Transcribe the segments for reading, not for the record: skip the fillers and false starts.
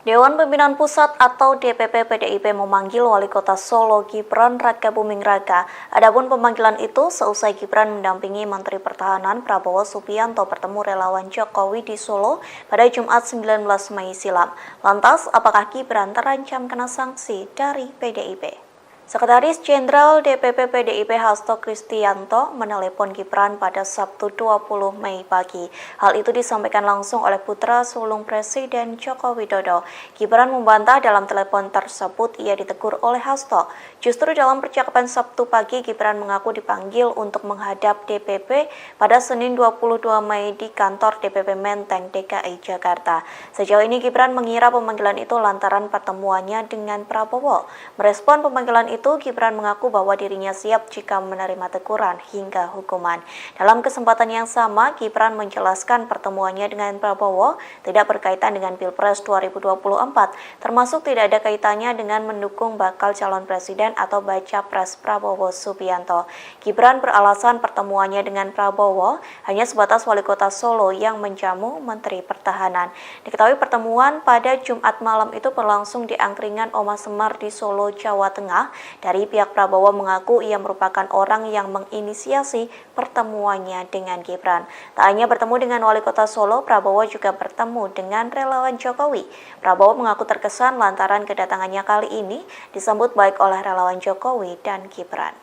Dewan Pimpinan Pusat atau DPP PDIP memanggil Wali Kota Solo Gibran Rakabuming Raka. Adapun pemanggilan itu seusai Gibran mendampingi Menteri Pertahanan Prabowo Subianto bertemu relawan Jokowi di Solo pada Jumat 19 Mei silam. Lantas, apakah Gibran terancam kena sanksi dari PDIP? Sekretaris Jenderal DPP PDIP Hasto Kristianto menelepon Gibran pada Sabtu 20 Mei pagi. Hal itu disampaikan langsung oleh putra sulung Presiden Joko Widodo. Gibran membantah dalam telepon tersebut ia ditegur oleh Hasto. Justru dalam percakapan Sabtu pagi, Gibran mengaku dipanggil untuk menghadap DPP pada Senin 22 Mei di kantor DPP Menteng, DKI Jakarta. Sejauh ini Gibran mengira pemanggilan itu lantaran pertemuannya dengan Prabowo. Merespon pemanggilan itu, Gibran mengaku bahwa dirinya siap jika menerima teguran hingga hukuman. Dalam kesempatan yang sama, Gibran menjelaskan pertemuannya dengan Prabowo tidak berkaitan dengan Pilpres 2024, termasuk tidak ada kaitannya dengan mendukung bakal calon presiden atau baca pres Prabowo Subianto. Gibran beralasan pertemuannya dengan Prabowo hanya sebatas Wali Kota Solo yang menjamu Menteri Pertahanan. Diketahui pertemuan pada Jumat malam itu berlangsung di angkringan Oma Semar di Solo, Jawa Tengah. Dari pihak Prabowo mengaku ia merupakan orang yang menginisiasi pertemuannya dengan Gibran. Tak hanya bertemu dengan Wali Kota Solo, Prabowo juga bertemu dengan relawan Jokowi. Prabowo mengaku terkesan lantaran kedatangannya kali ini disambut baik oleh relawan Jokowi dan Gibran.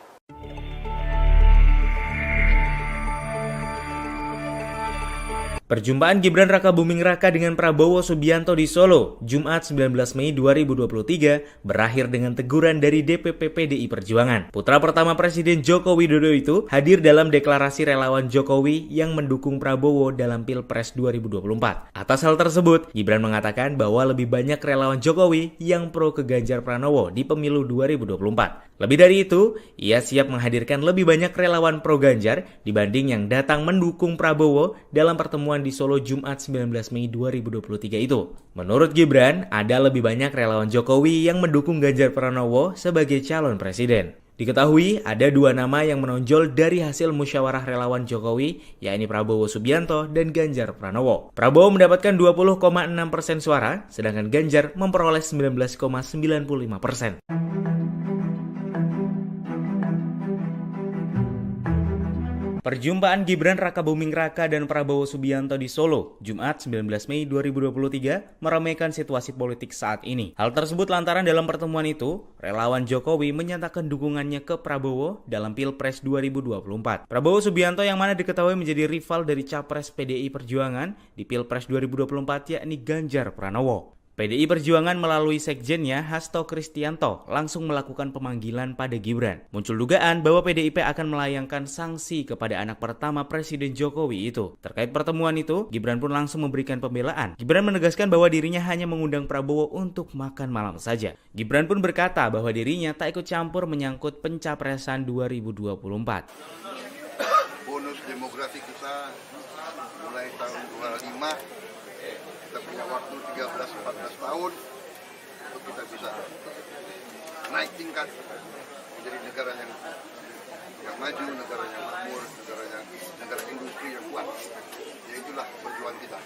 Perjumpaan Gibran Rakabuming Raka dengan Prabowo Subianto di Solo, Jumat 19 Mei 2023, berakhir dengan teguran dari DPP PDI Perjuangan. Putra pertama Presiden Joko Widodo itu hadir dalam deklarasi relawan Jokowi yang mendukung Prabowo dalam Pilpres 2024. Atas hal tersebut, Gibran mengatakan bahwa lebih banyak relawan Jokowi yang pro ke Ganjar Pranowo di pemilu 2024. Lebih dari itu, ia siap menghadirkan lebih banyak relawan pro Ganjar dibanding yang datang mendukung Prabowo dalam pertemuan di Solo Jumat 19 Mei 2023 itu. Menurut Gibran, ada lebih banyak relawan Jokowi yang mendukung Ganjar Pranowo sebagai calon presiden. Diketahui ada dua nama yang menonjol dari hasil musyawarah relawan Jokowi, yakni Prabowo Subianto dan Ganjar Pranowo. Prabowo mendapatkan 20,6% suara, sedangkan Ganjar memperoleh 19,95%. Perjumpaan Gibran Rakabuming Raka dan Prabowo Subianto di Solo, Jumat 19 Mei 2023, meramaikan situasi politik saat ini. Hal tersebut lantaran dalam pertemuan itu, relawan Jokowi menyatakan dukungannya ke Prabowo dalam Pilpres 2024. Prabowo Subianto yang mana diketahui menjadi rival dari Capres PDI Perjuangan di Pilpres 2024 yakni Ganjar Pranowo. PDI Perjuangan melalui sekjennya Hasto Kristianto langsung melakukan pemanggilan pada Gibran. Muncul dugaan bahwa PDIP akan melayangkan sanksi kepada anak pertama Presiden Jokowi itu. Terkait pertemuan itu, Gibran pun langsung memberikan pembelaan. Gibran menegaskan bahwa dirinya hanya mengundang Prabowo untuk makan malam saja. Gibran pun berkata bahwa dirinya tak ikut campur menyangkut pencapresan 2024. Bonus demografi kita mulai tahun 25. Kita punya waktu 13-14 tahun untuk kita bisa naik tingkat menjadi negara yang maju, negara yang makmur, negara industri yang kuat. Ya itulah perjuangan kita.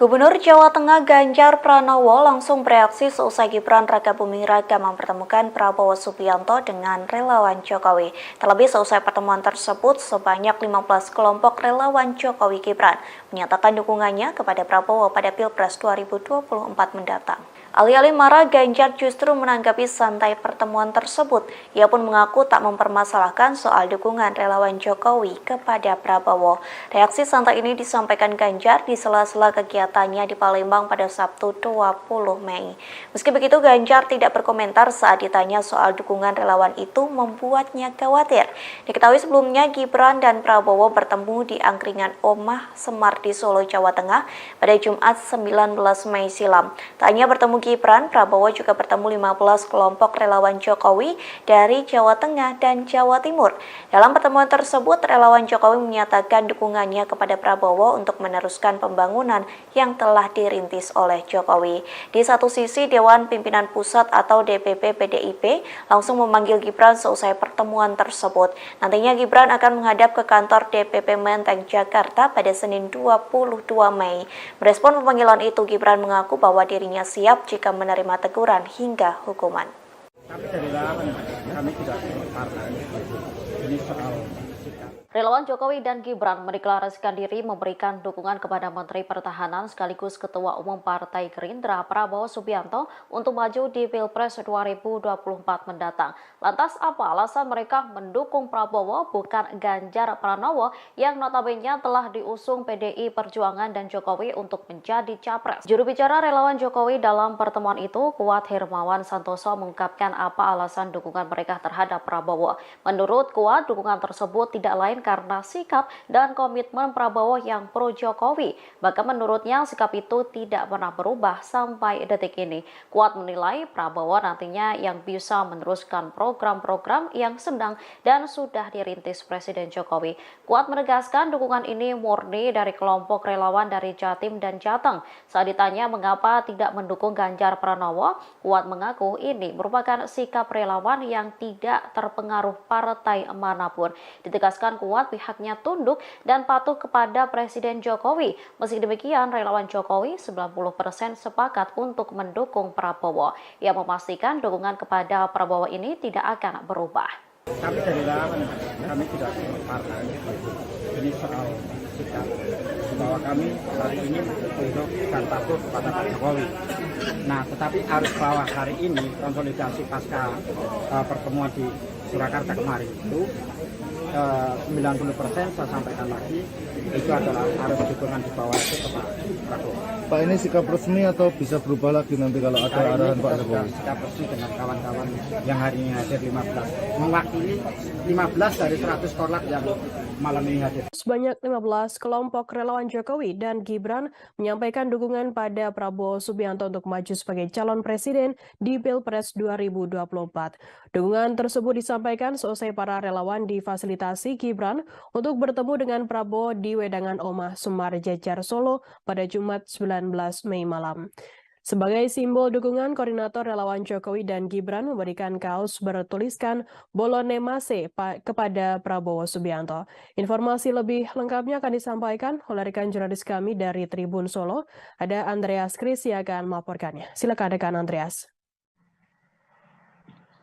Gubernur Jawa Tengah Ganjar Pranowo langsung bereaksi seusai Gibran Rakabuming Raka mempertemukan Prabowo Subianto dengan relawan Jokowi. Terlebih seusai pertemuan tersebut, sebanyak 15 kelompok relawan Jokowi Gibran menyatakan dukungannya kepada Prabowo pada Pilpres 2024 mendatang. Alih-alih marah, Ganjar justru menanggapi santai pertemuan tersebut. Ia pun mengaku tak mempermasalahkan soal dukungan relawan Jokowi kepada Prabowo. Reaksi santai ini disampaikan Ganjar di sela-sela kegiatannya di Palembang pada Sabtu 20 Mei. Meski begitu, Ganjar tidak berkomentar saat ditanya soal dukungan relawan itu membuatnya khawatir. Diketahui sebelumnya Gibran dan Prabowo bertemu di angkringan Oma Semar di Solo, Jawa Tengah pada Jumat 19 Mei silam. Tak hanya bertemu Gibran, Prabowo juga bertemu 15 kelompok relawan Jokowi dari Jawa Tengah dan Jawa Timur. Dalam pertemuan tersebut, relawan Jokowi menyatakan dukungannya kepada Prabowo untuk meneruskan pembangunan yang telah dirintis oleh Jokowi. Di satu sisi, Dewan Pimpinan Pusat atau DPP PDIP langsung memanggil Gibran seusai pertemuan tersebut. Nantinya Gibran akan menghadap ke kantor DPP Menteng, Jakarta pada Senin 22 Mei. Merespon pemanggilan itu, Gibran mengaku bahwa dirinya siap jika menerima teguran hingga hukuman. Kami dari relawan, kami tidak partai. Ini soal sikap. Relawan Jokowi dan Gibran mendeklarasikan diri memberikan dukungan kepada Menteri Pertahanan sekaligus Ketua Umum Partai Gerindra Prabowo Subianto untuk maju di Pilpres 2024 mendatang. Lantas apa alasan mereka mendukung Prabowo bukan Ganjar Pranowo yang notabene telah diusung PDI Perjuangan dan Jokowi untuk menjadi capres? Juru bicara relawan Jokowi dalam pertemuan itu, Kuat Hermawan Santoso, mengungkapkan apa alasan dukungan mereka terhadap Prabowo. Menurut Kuat, dukungan tersebut tidak lain karena sikap dan komitmen Prabowo yang pro Jokowi. Bahkan menurutnya sikap itu tidak pernah berubah sampai detik ini. Kuat menilai Prabowo nantinya yang bisa meneruskan program-program yang sedang dan sudah dirintis Presiden Jokowi. Kuat menegaskan dukungan ini murni dari kelompok relawan dari Jatim dan Jateng. Saat ditanya mengapa tidak mendukung Ganjar Pranowo, Kuat mengaku ini merupakan sikap relawan yang tidak terpengaruh partai manapun. Ditegaskan Kuat pihaknya tunduk dan patuh kepada Presiden Jokowi. Meski demikian, relawan Jokowi 90% sepakat untuk mendukung Prabowo. Ia memastikan dukungan kepada Prabowo ini tidak akan berubah. Kami dari relawan, kami tidak partai. Ini soal sikap bahwa kami hari ini tunduk dan patuh kepada Pak Jokowi. Nah, tetapi harus bahwa hari ini konsolidasi pasca pertemuan di Surakarta kemarin itu 90% saya sampaikan lagi itu adalah harus dukungan di bawah itu ke Pak Prabowo. Pak, ini sikap resmi atau bisa berubah lagi nanti kalau ada arahan Pak Jokowi? Sikap resmi dengan kawan-kawan yang hari ini hadir 15, mewakili 15 dari 100 korlap yang malam ini hadir. Sebanyak 15 kelompok relawan Jokowi dan Gibran menyampaikan dukungan pada Prabowo Subianto untuk maju sebagai calon presiden di Pilpres 2024. Dukungan tersebut disampaikan seusai para relawan difasilitasi Gibran untuk bertemu dengan Prabowo di Wedangan Omah Semar Jejar Solo pada Jumat 19 Mei malam. Sebagai simbol dukungan, koordinator relawan Jokowi dan Gibran memberikan kaos bertuliskan Bolone Mase kepada Prabowo Subianto. Informasi lebih lengkapnya akan disampaikan oleh rekan jurnalis kami dari Tribun Solo. Ada Andreas Kris yang akan melaporkannya. Silakan rekan Andreas.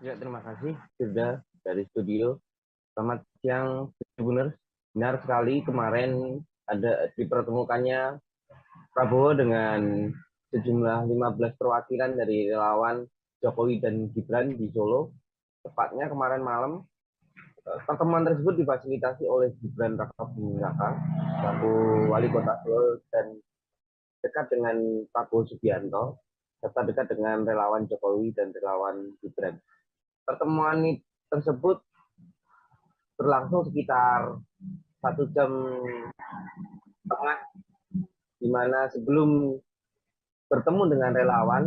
Ya, terima kasih sudah dari studio. Selamat siang, Tribuners. Benar sekali kemarin ada dipertemukannya Prabowo dengan sejumlah 15 perwakilan dari relawan Jokowi dan Gibran di Solo. Tepatnya kemarin malam, pertemuan tersebut difasilitasi oleh Gibran Rakabuming Raka, selaku wali kota Solo dan dekat dengan Prabowo Subianto, serta dekat dengan relawan Jokowi dan relawan Gibran. Pertemuan tersebut berlangsung sekitar 1 jam setengah, di mana sebelum bertemu dengan relawan,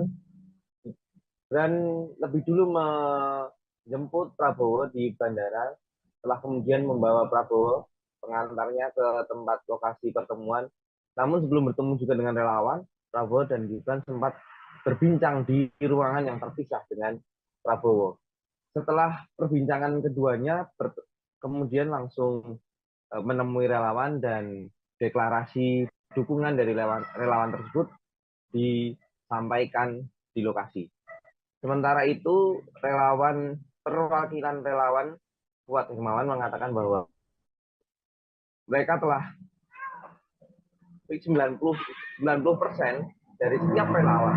Gibran lebih dulu menjemput Prabowo di bandara, setelah kemudian membawa Prabowo pengantarnya ke tempat lokasi pertemuan. Namun sebelum bertemu juga dengan relawan, Prabowo dan Gibran sempat berbincang di ruangan yang terpisah dengan Prabowo. Setelah perbincangan keduanya, kemudian langsung menemui relawan dan deklarasi dukungan dari relawan tersebut disampaikan di lokasi. Sementara itu, perwakilan relawan Kuat Hermawan mengatakan bahwa mereka telah 90% dari setiap relawan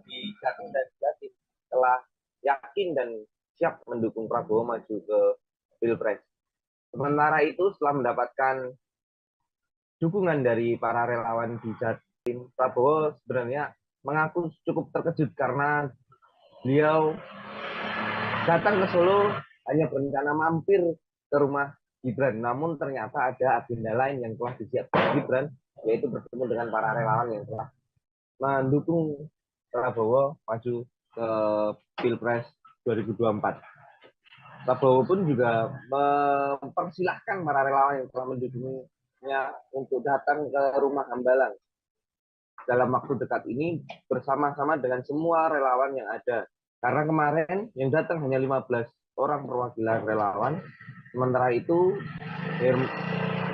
di Jatim dan Jatim telah yakin dan siap mendukung Prabowo maju ke Pilpres. Sementara itu, setelah mendapatkan dukungan dari para relawan di Jatim, Prabowo sebenarnya mengaku cukup terkejut karena beliau datang ke Solo hanya berencana mampir ke rumah Gibran, namun ternyata ada agenda lain yang telah disiapkan Gibran, yaitu bertemu dengan para relawan yang telah mendukung Prabowo maju ke Pilpres 2024. Prabowo pun juga mempersilahkan para relawan yang telah mendukungnya untuk datang ke rumah Hambalang dalam waktu dekat ini bersama-sama dengan semua relawan yang ada. Karena kemarin yang datang hanya 15 orang perwakilan relawan, sementara itu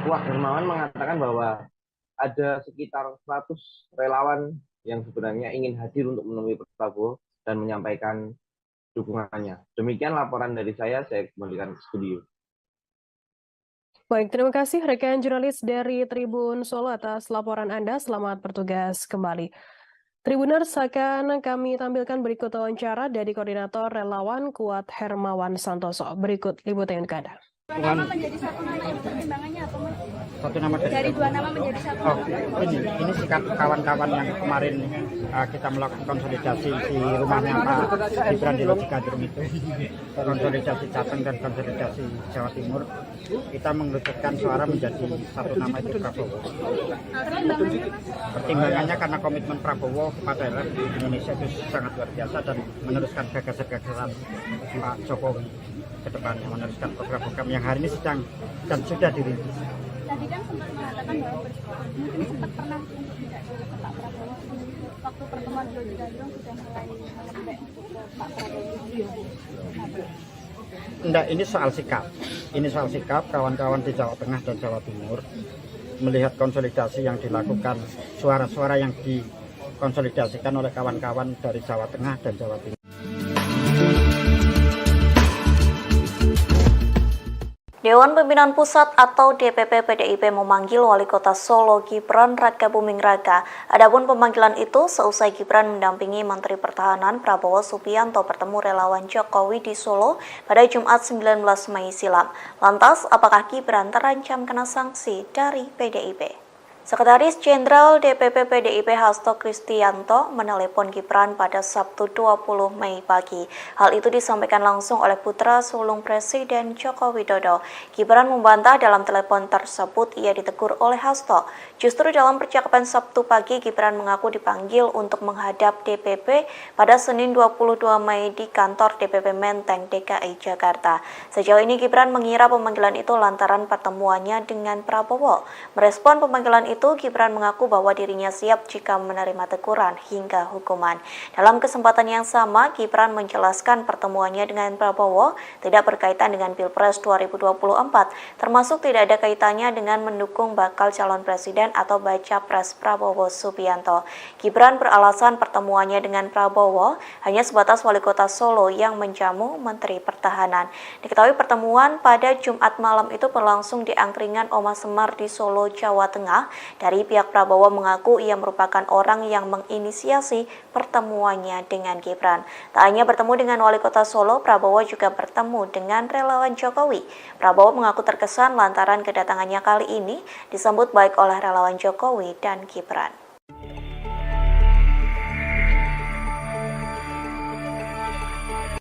Wah Hermawan mengatakan bahwa ada sekitar 100 relawan yang sebenarnya ingin hadir untuk menemui Prabowo dan menyampaikan dukungannya. Demikian laporan dari saya kembalikan ke studio. Baik, terima kasih rekan jurnalis dari Tribun Solo atas laporan Anda. Selamat bertugas kembali. Tribuners, akan kami tampilkan berikut wawancara dari Koordinator Relawan Kuat Hermawan Santoso. Berikut liputan untuk Anda. Dua nama menjadi satu nama itu pertimbangannya apa, Mas? Satu nama Dari dua nama menjadi satu Oh, nama. ini sikap kawan-kawan yang kemarin kita melakukan konsolidasi di rumahnya Pak Gibran di Lodjikadrum itu, konsolidasi Jateng dan konsolidasi Jawa Timur, kita mengerucutkan suara menjadi satu nama itu Prabowo. Pertimbangannya karena komitmen Prabowo kepada rakyat Indonesia itu sangat luar biasa dan meneruskan gagasan-gagasan Pak Jokowi ke depannya, meneruskan program-program yang hari ini sedang dan sudah dirintis. Tadi kan sempat mengatakan bahwa mungkin sempat pernah untuk tidak ke Pak Prabowo waktu pertemuan di Lodjikadrum sudah mulai melembek untuk ke Pak Prabowo. Enggak, ini soal sikap. Ini soal sikap kawan-kawan di Jawa Tengah dan Jawa Timur melihat konsolidasi yang dilakukan, suara-suara yang dikonsolidasikan oleh kawan-kawan dari Jawa Tengah dan Jawa Timur. Dewan Pimpinan Pusat atau DPP PDIP memanggil Wali Kota Solo Gibran Rakabuming Raka. Adapun pemanggilan itu seusai Gibran mendampingi Menteri Pertahanan Prabowo Subianto bertemu relawan Jokowi di Solo pada Jumat 19 Mei silam. Lantas, apakah Gibran terancam kena sanksi dari PDIP? Sekretaris Jenderal DPP PDIP Hasto Kristianto menelepon Gibran pada Sabtu 20 Mei pagi. Hal itu disampaikan langsung oleh putra sulung Presiden Joko Widodo. Gibran membantah dalam telepon tersebut ia ditegur oleh Hasto. Justru dalam percakapan Sabtu pagi, Gibran mengaku dipanggil untuk menghadap DPP pada Senin 22 Mei di kantor DPP Menteng, DKI Jakarta. Sejauh ini Gibran mengira pemanggilan itu lantaran pertemuannya dengan Prabowo. Merespon pemanggilan itu, Gibran mengaku bahwa dirinya siap jika menerima teguran hingga hukuman. Dalam kesempatan yang sama, Gibran menjelaskan pertemuannya dengan Prabowo tidak berkaitan dengan Pilpres 2024, termasuk tidak ada kaitannya dengan mendukung bakal calon presiden atau baca pres Prabowo Subianto. Gibran beralasan pertemuannya dengan Prabowo hanya sebatas Wali Kota Solo yang menjamu Menteri Pertahanan. Diketahui pertemuan pada Jumat malam itu berlangsung di angkringan Oma Semar di Solo, Jawa Tengah. Dari pihak Prabowo mengaku ia merupakan orang yang menginisiasi pertemuannya dengan Gibran. Tak hanya bertemu dengan Wali Kota Solo, Prabowo juga bertemu dengan relawan Jokowi. Prabowo mengaku terkesan lantaran kedatangannya kali ini disambut baik oleh relawan Jokowi dan Gibran.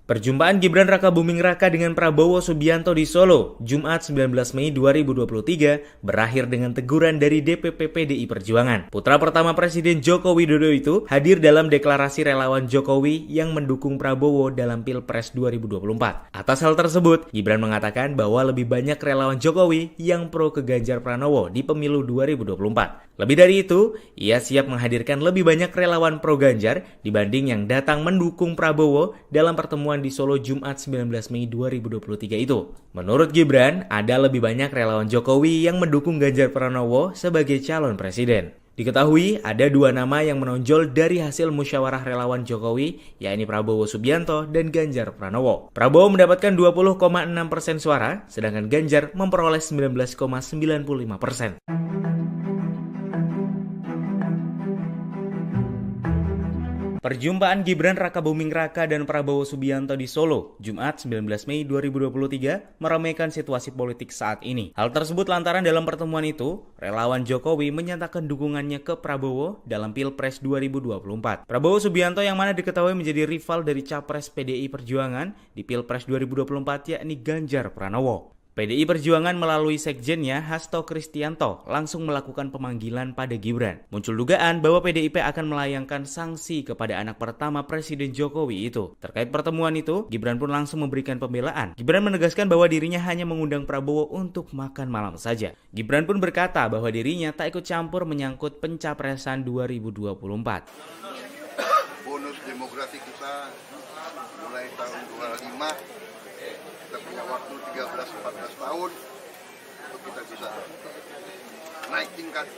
Perjumpaan Gibran Rakabuming Raka dengan Prabowo Subianto di Solo, Jumat 19 Mei 2023, berakhir dengan teguran dari DPP PDI Perjuangan. Putra pertama Presiden Joko Widodo itu hadir dalam deklarasi relawan Jokowi yang mendukung Prabowo dalam Pilpres 2024. Atas hal tersebut, Gibran mengatakan bahwa lebih banyak relawan Jokowi yang pro ke Ganjar Pranowo di pemilu 2024. Lebih dari itu, ia siap menghadirkan lebih banyak relawan pro Ganjar dibanding yang datang mendukung Prabowo dalam pertemuan di Solo Jumat 19 Mei 2023 itu. Menurut Gibran, ada lebih banyak relawan Jokowi yang mendukung Ganjar Pranowo sebagai calon presiden. Diketahui ada dua nama yang menonjol dari hasil musyawarah relawan Jokowi, yakni Prabowo Subianto dan Ganjar Pranowo. Prabowo mendapatkan 20,6% suara, sedangkan Ganjar memperoleh 19,95%. Perjumpaan Gibran Rakabuming Raka dan Prabowo Subianto di Solo, Jumat 19 Mei 2023, meramaikan situasi politik saat ini. Hal tersebut lantaran dalam pertemuan itu, relawan Jokowi menyatakan dukungannya ke Prabowo dalam Pilpres 2024. Prabowo Subianto yang mana diketahui menjadi rival dari capres PDI Perjuangan di Pilpres 2024 yakni Ganjar Pranowo. PDI Perjuangan melalui sekjennya Hasto Kristianto langsung melakukan pemanggilan pada Gibran. Muncul dugaan bahwa PDIP akan melayangkan sanksi kepada anak pertama Presiden Jokowi itu. Terkait pertemuan itu, Gibran pun langsung memberikan pembelaan. Gibran menegaskan bahwa dirinya hanya mengundang Prabowo untuk makan malam saja. Gibran pun berkata bahwa dirinya tak ikut campur menyangkut pencapresan 2024. Bonus demografi kita mulai tahun 25, kita punya waktu 13-14 tahun untuk kita bisa naik tingkat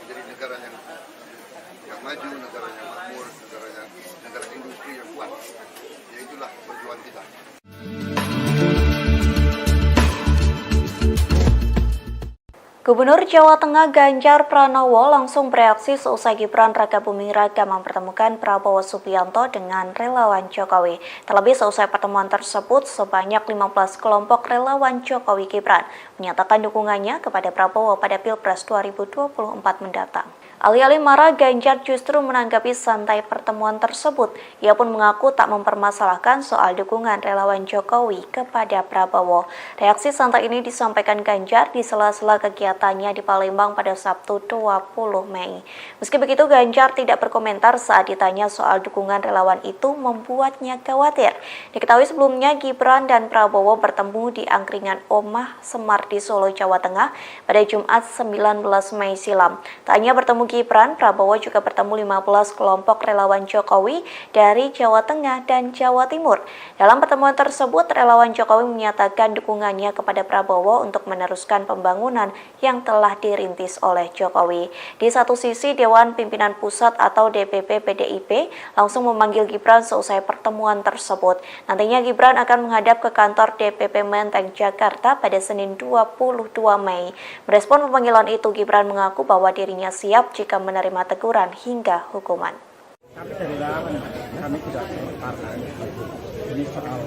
menjadi negara yang maju, negara yang makmur, negara industri yang kuat. Ya itulah perjuangan kita. Gubernur Jawa Tengah Ganjar Pranowo langsung bereaksi seusai Gibran Rakabuming Raka mempertemukan Prabowo Subianto dengan relawan Jokowi. Terlebih seusai pertemuan tersebut, sebanyak 15 kelompok relawan Jokowi Gibran menyatakan dukungannya kepada Prabowo pada Pilpres 2024 mendatang. Alih-alih marah, Ganjar justru menanggapi santai pertemuan tersebut. Ia pun mengaku tak mempermasalahkan soal dukungan relawan Jokowi kepada Prabowo. Reaksi santai ini disampaikan Ganjar di sela-sela kegiatannya di Palembang pada Sabtu 20 Mei. Meski begitu, Ganjar tidak berkomentar saat ditanya soal dukungan relawan itu membuatnya khawatir. Diketahui sebelumnya Gibran dan Prabowo bertemu di angkringan Omah Semar di Solo, Jawa Tengah pada Jumat 19 Mei silam. Tak hanya bertemu Gibran, Prabowo juga bertemu 15 kelompok relawan Jokowi dari Jawa Tengah dan Jawa Timur. Dalam pertemuan tersebut, relawan Jokowi menyatakan dukungannya kepada Prabowo untuk meneruskan pembangunan yang telah dirintis oleh Jokowi. Di satu sisi, Dewan Pimpinan Pusat atau DPP PDIP langsung memanggil Gibran seusai pertemuan tersebut. Nantinya Gibran akan menghadap ke kantor DPP Menteng, Jakarta pada Senin 22 Mei. Merespon pemanggilan itu, Gibran mengaku bahwa dirinya siap jika menerima teguran hingga hukuman. Kami dari relawan, kami tidak partai. Ini soal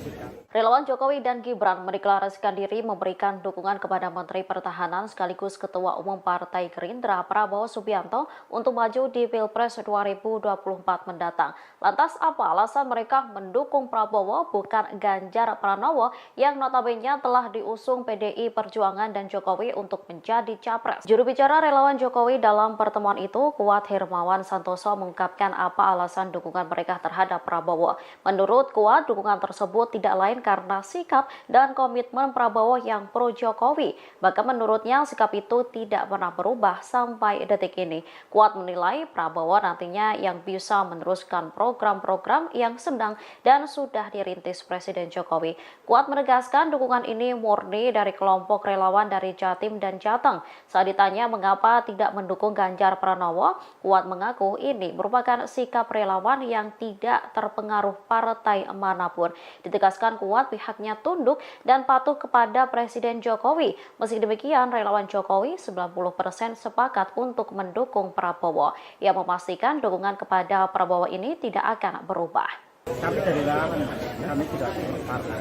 sikap. Relawan Jokowi dan Gibran mendeklarasikan diri memberikan dukungan kepada Menteri Pertahanan sekaligus Ketua Umum Partai Gerindra Prabowo Subianto untuk maju di Pilpres 2024 mendatang. Lantas apa alasan mereka mendukung Prabowo bukan Ganjar Pranowo yang notabene telah diusung PDI Perjuangan dan Jokowi untuk menjadi capres? Juru bicara relawan Jokowi dalam pertemuan itu, Kuat Hermawan Santoso, mengungkapkan apa alasan dukungan mereka terhadap Prabowo. Menurut Kuat, dukungan tersebut tidak lain karena sikap dan komitmen Prabowo yang pro Jokowi. Bahkan menurutnya sikap itu tidak pernah berubah sampai detik ini. Kuat menilai Prabowo nantinya yang bisa meneruskan program-program yang sedang dan sudah dirintis Presiden Jokowi. Kuat menegaskan dukungan ini murni dari kelompok relawan dari Jatim dan Jateng. Saat ditanya mengapa tidak mendukung Ganjar Pranowo, Kuat mengaku ini merupakan sikap relawan yang tidak terpengaruh partai manapun. Ditegaskan Kuat pihaknya tunduk dan patuh kepada Presiden Jokowi. Meski demikian, relawan Jokowi 90% sepakat untuk mendukung Prabowo. Ia memastikan dukungan kepada Prabowo ini tidak akan berubah. Kami dari relawan, kami tidak partai.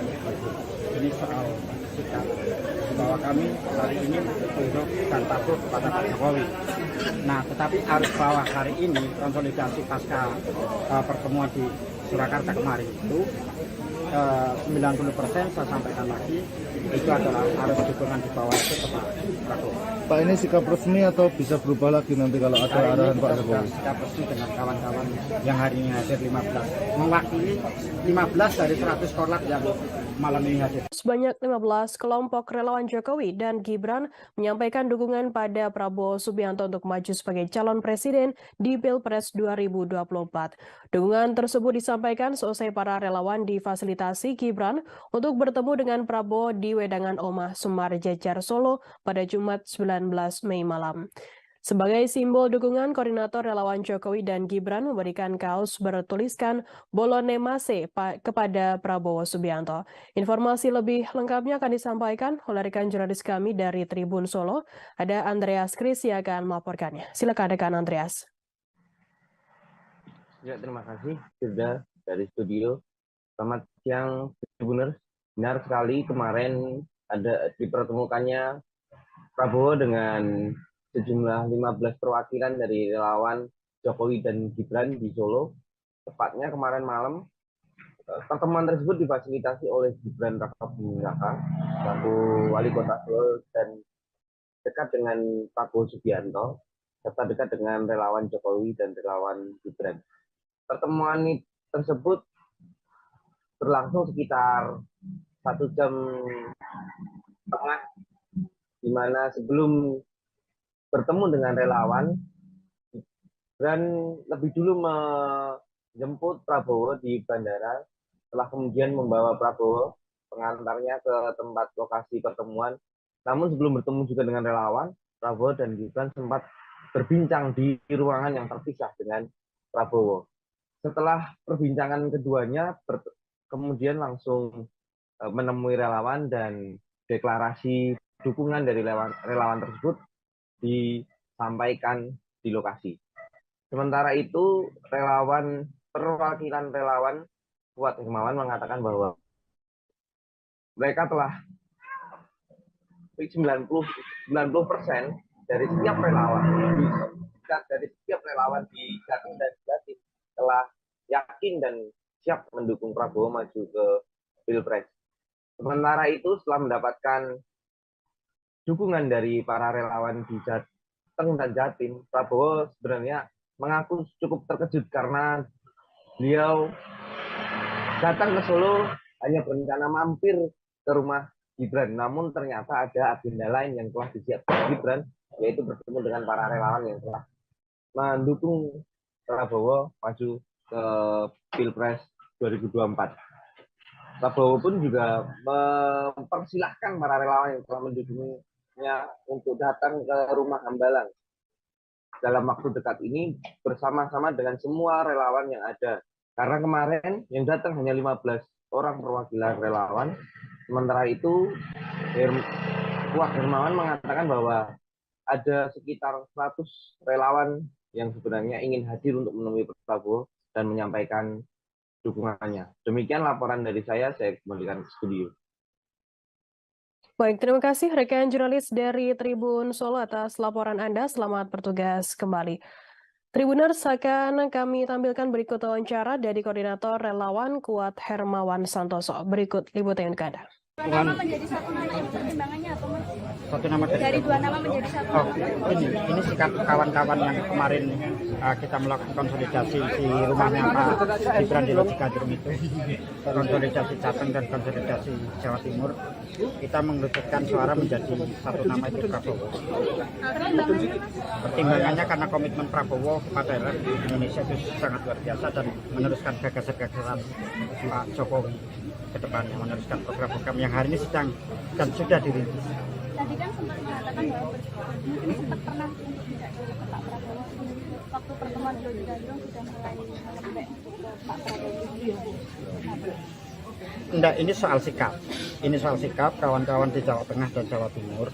Ini soal sikap bahwa kami hari ini tunduk dan patuh kepada Pak Jokowi. Nah, tetapi arus bawah hari ini konsolidasi pasca pertemuan di Surakarta kemarin itu 90% saya sampaikan lagi itu adalah arus dukungan di bawah itu ke Pak Prabowo. Pak, ini sikap resmi atau bisa berubah lagi nanti kalau ada arahan Pak Jokowi? Sikap resmi dengan kawan-kawan yang hari ini hadir 15, mewakili 15 dari 100 korlap yang malam ini hadir. Sebanyak 15 kelompok relawan Jokowi dan Gibran menyampaikan dukungan pada Prabowo Subianto untuk maju sebagai calon presiden di Pilpres 2024. Dukungan tersebut disampaikan seusai para relawan difasilitasi Gibran untuk bertemu dengan Prabowo di Wedangan Omah Semar Jejar Solo pada Jumat 19 Mei malam. Sebagai simbol dukungan, koordinator relawan Jokowi dan Gibran memberikan kaos bertuliskan Bolone Mase kepada Prabowo Subianto. Informasi lebih lengkapnya akan disampaikan oleh rekan jurnalis kami dari Tribun Solo. Ada Andreas Kris yang akan melaporkannya. Silakan rekan Andreas. Ya, terima kasih sudah dari studio. Selamat siang, Tribuners. Benar sekali kemarin ada dipertemukannya Prabowo dengan sejumlah 15 perwakilan dari relawan Jokowi dan Gibran di Solo. Tepatnya kemarin malam Pertemuan tersebut difasilitasi oleh Gibran Rakabuming Raka selaku Wali Kota Solo dan dekat dengan Prabowo Subianto serta dekat dengan relawan Jokowi dan relawan Gibran. Pertemuan tersebut berlangsung sekitar 1 jam setengah, di mana sebelum bertemu dengan relawan, Gibran lebih dulu menjemput Prabowo di bandara, setelah kemudian membawa Prabowo pengantarnya ke tempat lokasi pertemuan. Namun sebelum bertemu juga dengan relawan, Prabowo dan Gibran sempat berbincang di ruangan yang terpisah dengan Prabowo. Setelah perbincangan keduanya, kemudian langsung menemui relawan dan deklarasi dukungan dari relawan tersebut disampaikan di lokasi. Sementara itu, perwakilan relawan Kuat Hermawan mengatakan bahwa mereka telah 90% dari setiap relawan di Jatim dan Jatim telah yakin dan siap mendukung Prabowo maju ke Pilpres. Sementara itu, setelah mendapatkan dukungan dari para relawan di Jateng dan Jatim, Prabowo sebenarnya mengaku cukup terkejut karena beliau datang ke Solo hanya berencana mampir ke rumah Gibran, namun ternyata ada agenda lain yang telah disiapkan Gibran, yaitu bertemu dengan para relawan yang telah mendukung Prabowo maju ke Pilpres 2024. Prabowo pun juga mempersilahkan para relawan yang telah mendukungnya untuk datang ke rumah Hambalang dalam waktu dekat ini bersama-sama dengan semua relawan yang ada. Karena kemarin yang datang hanya 15 orang perwakilan relawan. Sementara itu, Kuat Hermawan mengatakan bahwa ada sekitar 100 relawan yang sebenarnya ingin hadir untuk menemui Prabowo dan menyampaikan dukungannya. Demikian laporan dari saya kembalikan ke studio. Baik, terima kasih rekan jurnalis dari Tribun Solo atas laporan Anda. Selamat bertugas kembali. Tribuners, akan kami tampilkan berikut wawancara dari Koordinator Relawan Kuat Hermawan Santoso. Berikut liputan untuk Anda. Dua nama menjadi satu nama itu pertimbangannya apa, Mas? Satu nama Dari dua nama menjadi satu nama. Ini sikap kawan-kawan yang kemarin kita melakukan konsolidasi di rumahnya Pak Gibran di Lodjikadrum itu, konsolidasi Jateng dan konsolidasi Jawa Timur, kita mengerucutkan suara menjadi satu nama itu Prabowo. Pertimbangannya karena komitmen Prabowo kepada rakyat Indonesia itu sangat luar biasa dan meneruskan gagasan-gagasan Pak Jokowi ke depannya, meneruskan program-program yang hari ini sedang dan sudah dirintis. Tadi kan sempat mengatakan bahwa mungkin sempat pernah untuk tidak ke Pak Prabowo waktu pertemuan di Lodjikadrum sudah mulai melembek ke Pak Prabowo. Enggak, ini soal sikap. Ini soal sikap kawan-kawan di Jawa Tengah dan Jawa Timur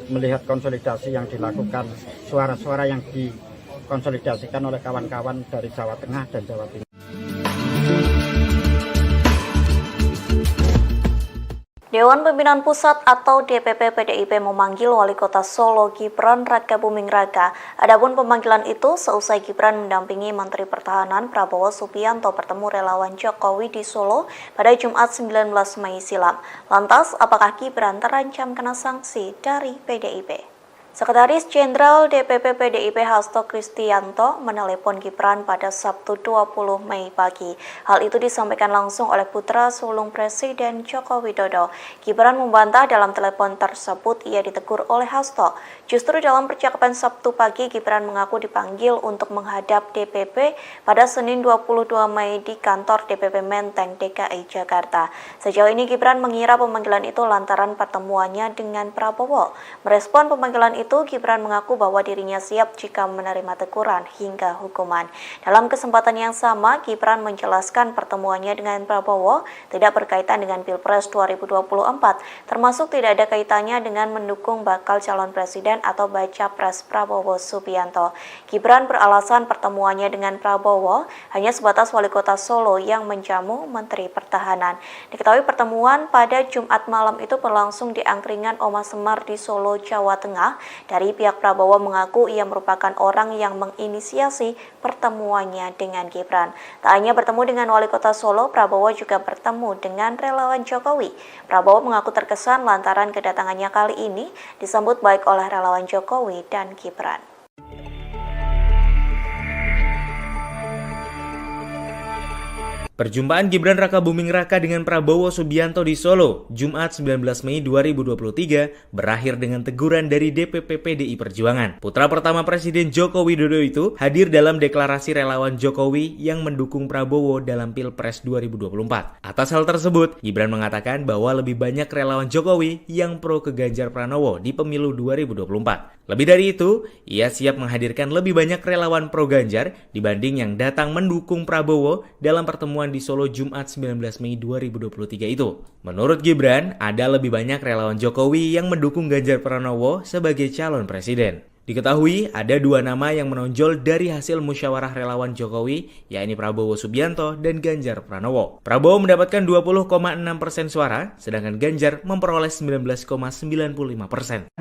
melihat konsolidasi yang dilakukan, suara-suara yang dikonsolidasikan oleh kawan-kawan dari Jawa Tengah dan Jawa Timur. Dewan Pimpinan Pusat atau DPP PDIP memanggil Wali Kota Solo Gibran Rakabuming Raka. Adapun pemanggilan itu seusai Gibran mendampingi Menteri Pertahanan Prabowo Subianto bertemu relawan Jokowi di Solo pada Jumat 19 Mei silam. Lantas, apakah Gibran terancam kena sanksi dari PDIP? Sekretaris Jenderal DPP PDIP Hasto Kristianto menelepon Gibran pada Sabtu 20 Mei pagi. Hal itu disampaikan langsung oleh putra sulung Presiden Joko Widodo. Gibran membantah dalam telepon tersebut ia ditegur oleh Hasto. Justru dalam percakapan Sabtu pagi, Gibran mengaku dipanggil untuk menghadap DPP pada Senin 22 Mei di kantor DPP Menteng, DKI Jakarta. Sejauh ini Gibran mengira pemanggilan itu lantaran pertemuannya dengan Prabowo. Merespon pemanggilan itu, Gibran mengaku bahwa dirinya siap jika menerima teguran hingga hukuman. Dalam kesempatan yang sama, Gibran menjelaskan pertemuannya dengan Prabowo tidak berkaitan dengan Pilpres 2024, termasuk tidak ada kaitannya dengan mendukung bakal calon presiden atau baca pres Prabowo Subianto. Gibran beralasan pertemuannya dengan Prabowo hanya sebatas Wali Kota Solo yang menjamu Menteri Pertahanan. Diketahui pertemuan pada Jumat malam itu berlangsung di angkringan Oma Semar di Solo, Jawa Tengah. Dari pihak Prabowo mengaku ia merupakan orang yang menginisiasi pertemuannya dengan Gibran. Tak hanya bertemu dengan Wali Kota Solo, Prabowo juga bertemu dengan relawan Jokowi. Prabowo mengaku terkesan lantaran kedatangannya kali ini disambut baik oleh relawan Jokowi dan Gibran. Perjumpaan Gibran Rakabuming Raka dengan Prabowo Subianto di Solo, Jumat 19 Mei 2023, berakhir dengan teguran dari DPP PDI Perjuangan. Putra pertama Presiden Joko Widodo itu hadir dalam deklarasi relawan Jokowi yang mendukung Prabowo dalam Pilpres 2024. Atas hal tersebut, Gibran mengatakan bahwa lebih banyak relawan Jokowi yang pro ke Ganjar Pranowo di pemilu 2024. Lebih dari itu, ia siap menghadirkan lebih banyak relawan pro Ganjar dibanding yang datang mendukung Prabowo dalam pertemuan di Solo Jumat 19 Mei 2023 itu. Menurut Gibran, ada lebih banyak relawan Jokowi yang mendukung Ganjar Pranowo sebagai calon presiden. Diketahui ada dua nama yang menonjol dari hasil musyawarah relawan Jokowi, yakni Prabowo Subianto dan Ganjar Pranowo. Prabowo mendapatkan 20,6% suara, sedangkan Ganjar memperoleh 19,95%.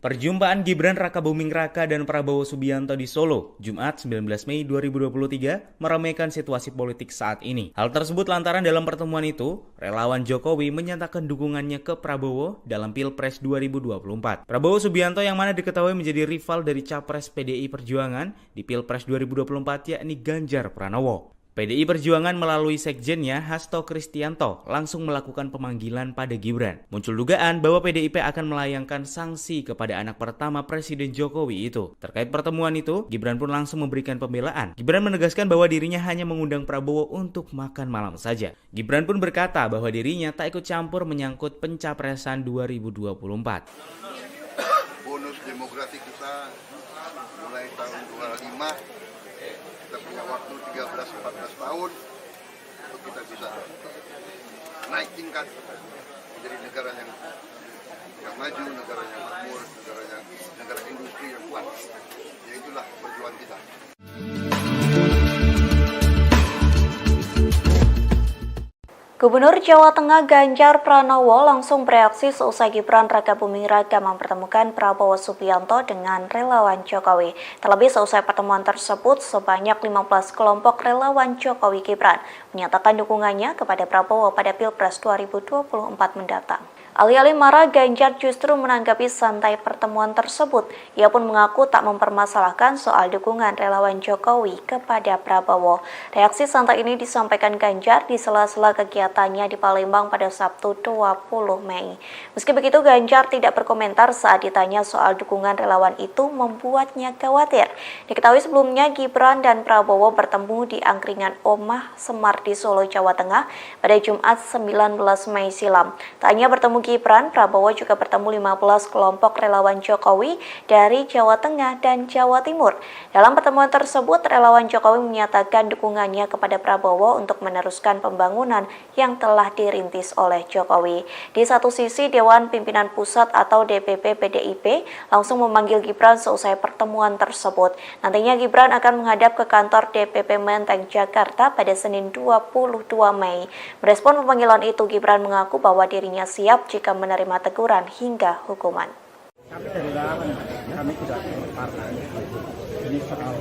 Perjumpaan Gibran Rakabuming Raka dan Prabowo Subianto di Solo, Jumat 19 Mei 2023, meramaikan situasi politik saat ini. Hal tersebut lantaran dalam pertemuan itu, relawan Jokowi menyatakan dukungannya ke Prabowo dalam Pilpres 2024. Prabowo Subianto yang mana diketahui menjadi rival dari Capres PDI Perjuangan di Pilpres 2024 yakni Ganjar Pranowo. PDI Perjuangan melalui sekjennya Hasto Kristianto langsung melakukan pemanggilan pada Gibran. Muncul dugaan bahwa PDIP akan melayangkan sanksi kepada anak pertama Presiden Jokowi itu. Terkait pertemuan itu, Gibran pun langsung memberikan pembelaan. Gibran menegaskan bahwa dirinya hanya mengundang Prabowo untuk makan malam saja. Gibran pun berkata bahwa dirinya tak ikut campur menyangkut pencapresan 2024. Bonus demografi kita mulai tahun 25, kita punya waktu 13-14 tahun untuk kita bisa naik tingkat menjadi negara yang maju, negara yang makmur, negara industri yang kuat. Ya itulah perjuangan kita. Gubernur Jawa Tengah Ganjar Pranowo langsung bereaksi seusai Gibran Rakabuming Raka mempertemukan Prabowo Subianto dengan relawan Jokowi. Terlebih seusai pertemuan tersebut, sebanyak 15 kelompok relawan Jokowi Gibran menyatakan dukungannya kepada Prabowo pada Pilpres 2024 mendatang. Alih-alih marah, Ganjar justru menanggapi santai pertemuan tersebut. Ia pun mengaku tak mempermasalahkan soal dukungan relawan Jokowi kepada Prabowo. Reaksi santai ini disampaikan Ganjar di sela-sela kegiatannya di Palembang pada Sabtu 20 Mei. Meski begitu, Ganjar tidak berkomentar saat ditanya soal dukungan relawan itu membuatnya khawatir. Diketahui sebelumnya Gibran dan Prabowo bertemu di angkringan Omah Semar di Solo, Jawa Tengah pada Jumat 19 Mei silam. Tak hanya bertemu Gibran, Prabowo juga bertemu 15 kelompok relawan Jokowi dari Jawa Tengah dan Jawa Timur. Dalam pertemuan tersebut, relawan Jokowi menyatakan dukungannya kepada Prabowo untuk meneruskan pembangunan yang telah dirintis oleh Jokowi. Di satu sisi, Dewan Pimpinan Pusat atau DPP PDIP langsung memanggil Gibran seusai pertemuan tersebut. Nantinya Gibran akan menghadap ke kantor DPP Menteng, Jakarta pada Senin 22 Mei. Merespon pemanggilan itu, Gibran mengaku bahwa dirinya siap jika menerima teguran hingga hukuman. Kami dari relawan, kami tidak partai. Ini soal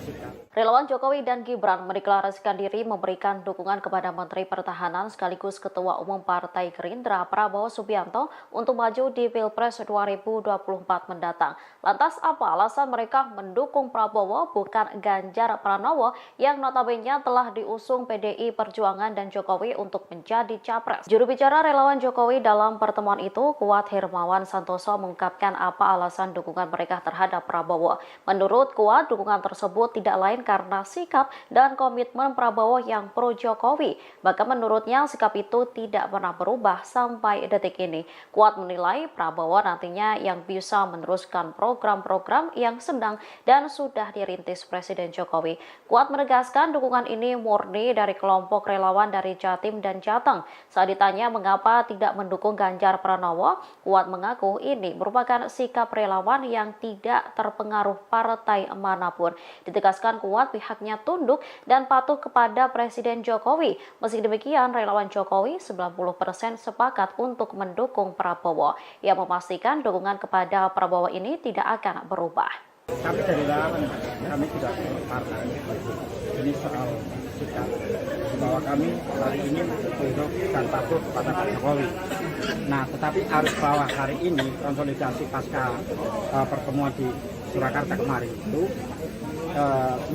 sikap. Relawan Jokowi dan Gibran mendeklarasikan diri memberikan dukungan kepada Menteri Pertahanan sekaligus Ketua Umum Partai Gerindra Prabowo Subianto untuk maju di Pilpres 2024 mendatang. Lantas apa alasan mereka mendukung Prabowo bukan Ganjar Pranowo yang notabene telah diusung PDI Perjuangan dan Jokowi untuk menjadi capres? Juru bicara relawan Jokowi dalam pertemuan itu, Kuat Hermawan Santoso, mengungkapkan apa alasan dukungan mereka terhadap Prabowo. Menurut Kuat, dukungan tersebut tidak lain karena sikap dan komitmen Prabowo yang pro Jokowi. Bahkan menurutnya sikap itu tidak pernah berubah sampai detik ini. Kuat menilai Prabowo nantinya yang bisa meneruskan program-program yang sedang dan sudah dirintis Presiden Jokowi. Kuat menegaskan dukungan ini murni dari kelompok relawan dari Jatim dan Jateng. Saat ditanya mengapa tidak mendukung Ganjar Pranowo, Kuat mengaku ini merupakan sikap relawan yang tidak terpengaruh partai manapun. Ditegaskan Kuat membuat pihaknya tunduk dan patuh kepada Presiden Jokowi. Meski demikian, relawan Jokowi 90% sepakat untuk mendukung Prabowo. Ia memastikan dukungan kepada Prabowo ini tidak akan berubah. Kami dari relawan, kami tidak partai. Ini soal sikap bahwa kami hari ini tunduk dan patuh pada Pak Jokowi. Nah, tetapi arus bawah hari ini konsolidasi pasca pertemuan di Surakarta kemarin itu 90%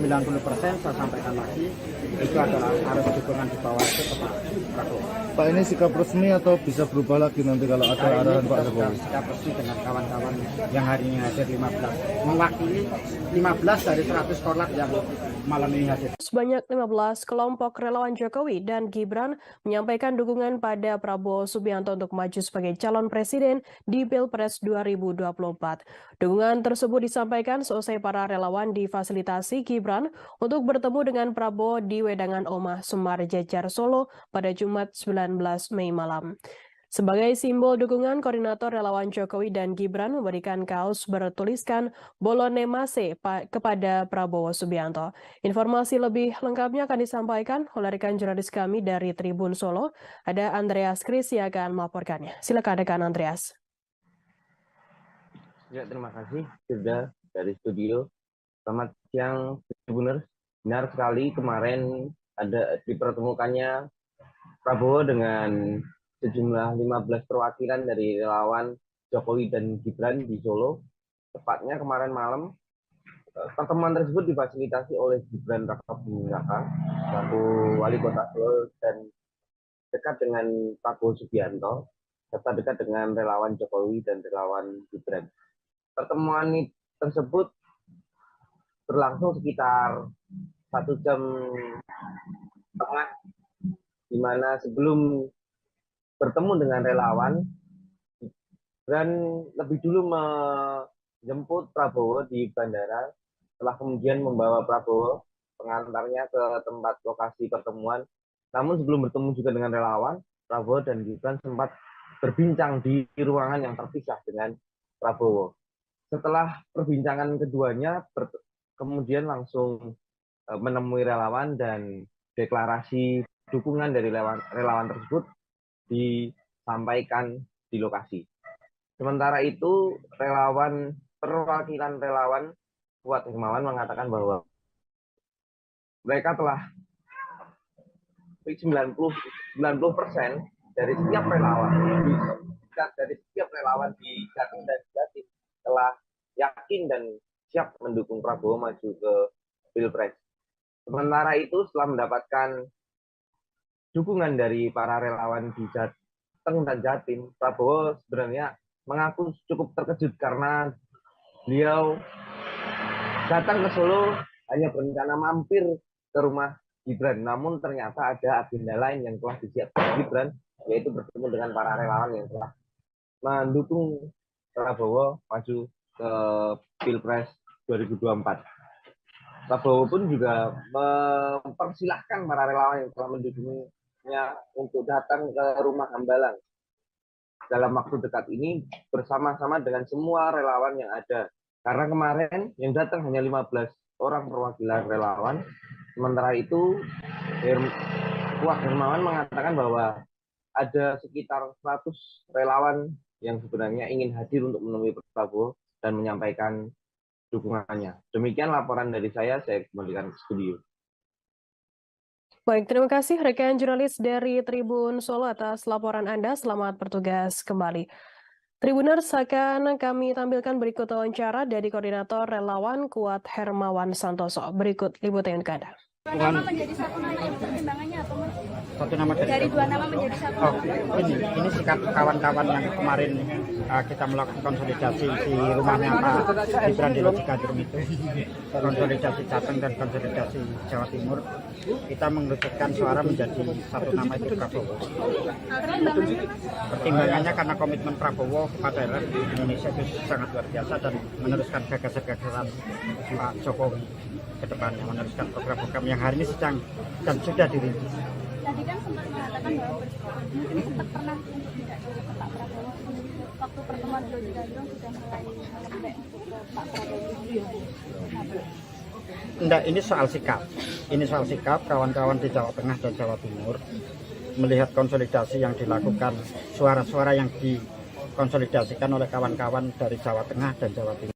saya sampaikan lagi itu adalah arus dukungan di bawah itu ke Pak Prabowo. Pak, ini sikap resmi atau bisa berubah lagi nanti kalau ada arahan Pak Jokowi? Sikap resmi dengan kawan-kawan yang hari ini hadir 15, mewakili 15 dari 100 korlap yang malam ini hadir. Sebanyak 15 kelompok relawan Jokowi dan Gibran menyampaikan dukungan pada Prabowo Subianto untuk maju sebagai calon presiden di Pilpres 2024. Dukungan tersebut disampaikan seusai para relawan difasilitasi Gibran untuk bertemu dengan Prabowo di Wedangan Omah Sumar Jejar Solo pada Jumat 19 Mei malam. Sebagai simbol dukungan, koordinator relawan Jokowi dan Gibran memberikan kaos bertuliskan Bolone Mase kepada Prabowo Subianto. Informasi lebih lengkapnya akan disampaikan oleh rekan jurnalis kami dari Tribun Solo. Ada Andreas Kris yang akan melaporkannya. Silakan rekan Andreas. Ya, terima kasih sudah dari studio. Selamat siang, Tribuners. Benar sekali kemarin ada dipertemukannya Prabowo dengan sejumlah 15 perwakilan dari relawan Jokowi dan Gibran di Solo. Tepatnya kemarin malam, pertemuan tersebut difasilitasi oleh Gibran Rakabuming Raka, selaku wali kota Solo, dan dekat dengan Prabowo Subianto, serta dekat dengan relawan Jokowi dan relawan Gibran. Pertemuan tersebut berlangsung sekitar 1 jam setengah, di mana sebelum bertemu dengan relawan, dan lebih dulu menjemput Prabowo di bandara, setelah kemudian membawa Prabowo pengantarnya ke tempat lokasi pertemuan. Namun sebelum bertemu juga dengan relawan, Prabowo dan Gibran sempat berbincang di ruangan yang terpisah dengan Prabowo. Setelah perbincangan keduanya, kemudian langsung menemui relawan dan deklarasi dukungan dari relawan tersebut disampaikan di lokasi. Sementara itu, perwakilan relawan Fuad Hermawan mengatakan bahwa mereka telah 90% dari setiap relawan di Jatim dan Jatim telah yakin dan siap mendukung Prabowo maju ke Pilpres. Sementara itu, setelah mendapatkan dukungan dari para relawan di Jateng dan Jatim, Prabowo sebenarnya mengaku cukup terkejut karena beliau datang ke Solo hanya berencana mampir ke rumah Gibran, namun ternyata ada agenda lain yang telah disiapkan Gibran, yaitu bertemu dengan para relawan yang telah mendukung Prabowo maju ke Pilpres 2024. Prabowo pun juga mempersilahkan para relawan yang telah mendukungnya untuk datang ke rumah Hambalang dalam waktu dekat ini bersama-sama dengan semua relawan yang ada. Karena kemarin yang datang hanya 15 orang perwakilan relawan. Sementara itu, Fuad Hermawan mengatakan bahwa ada sekitar 100 relawan yang sebenarnya ingin hadir untuk menemui Prabowo dan menyampaikan dukungannya. Demikian laporan dari saya kembalikan ke studio. Baik, terima kasih rekan jurnalis dari Tribun Solo atas laporan Anda. Selamat bertugas kembali. Tribuners, akan kami tampilkan berikut wawancara dari Koordinator Relawan Fuad Hermawan Santoso. Berikut liputan untuk Anda. Dua nama menjadi satu nama yang pertimbangannya apa, Mas? Satu nama Dari dua nama menjadi satu. Oh, ini sikap kawan-kawan yang kemarin kita melakukan konsolidasi di rumahnya Pak Gibran di Lojikadrum itu, konsolidasi Jateng dan konsolidasi Jawa Timur, kita mengerucutkan suara menjadi satu nama itu Prabowo. Pertimbangannya karena komitmen Prabowo kepada Indonesia itu sangat luar biasa dan meneruskan gagasan-gagasan Pak Jokowi ke depannya, meneruskan program-program yang hari ini sedang dan sudah dirintis. Tadi kan sempat mengatakan bahwa mungkin sempat pernah untuk tidak jauh ke Pak Prabowo. Waktu pertemuan di Lojikadrum sudah mulai melembek ke Pak Prabowo. Enggak, ini soal sikap. Ini soal sikap kawan-kawan di Jawa Tengah dan Jawa Timur melihat konsolidasi yang dilakukan, suara-suara yang dikonsolidasikan oleh kawan-kawan dari Jawa Tengah dan Jawa Timur.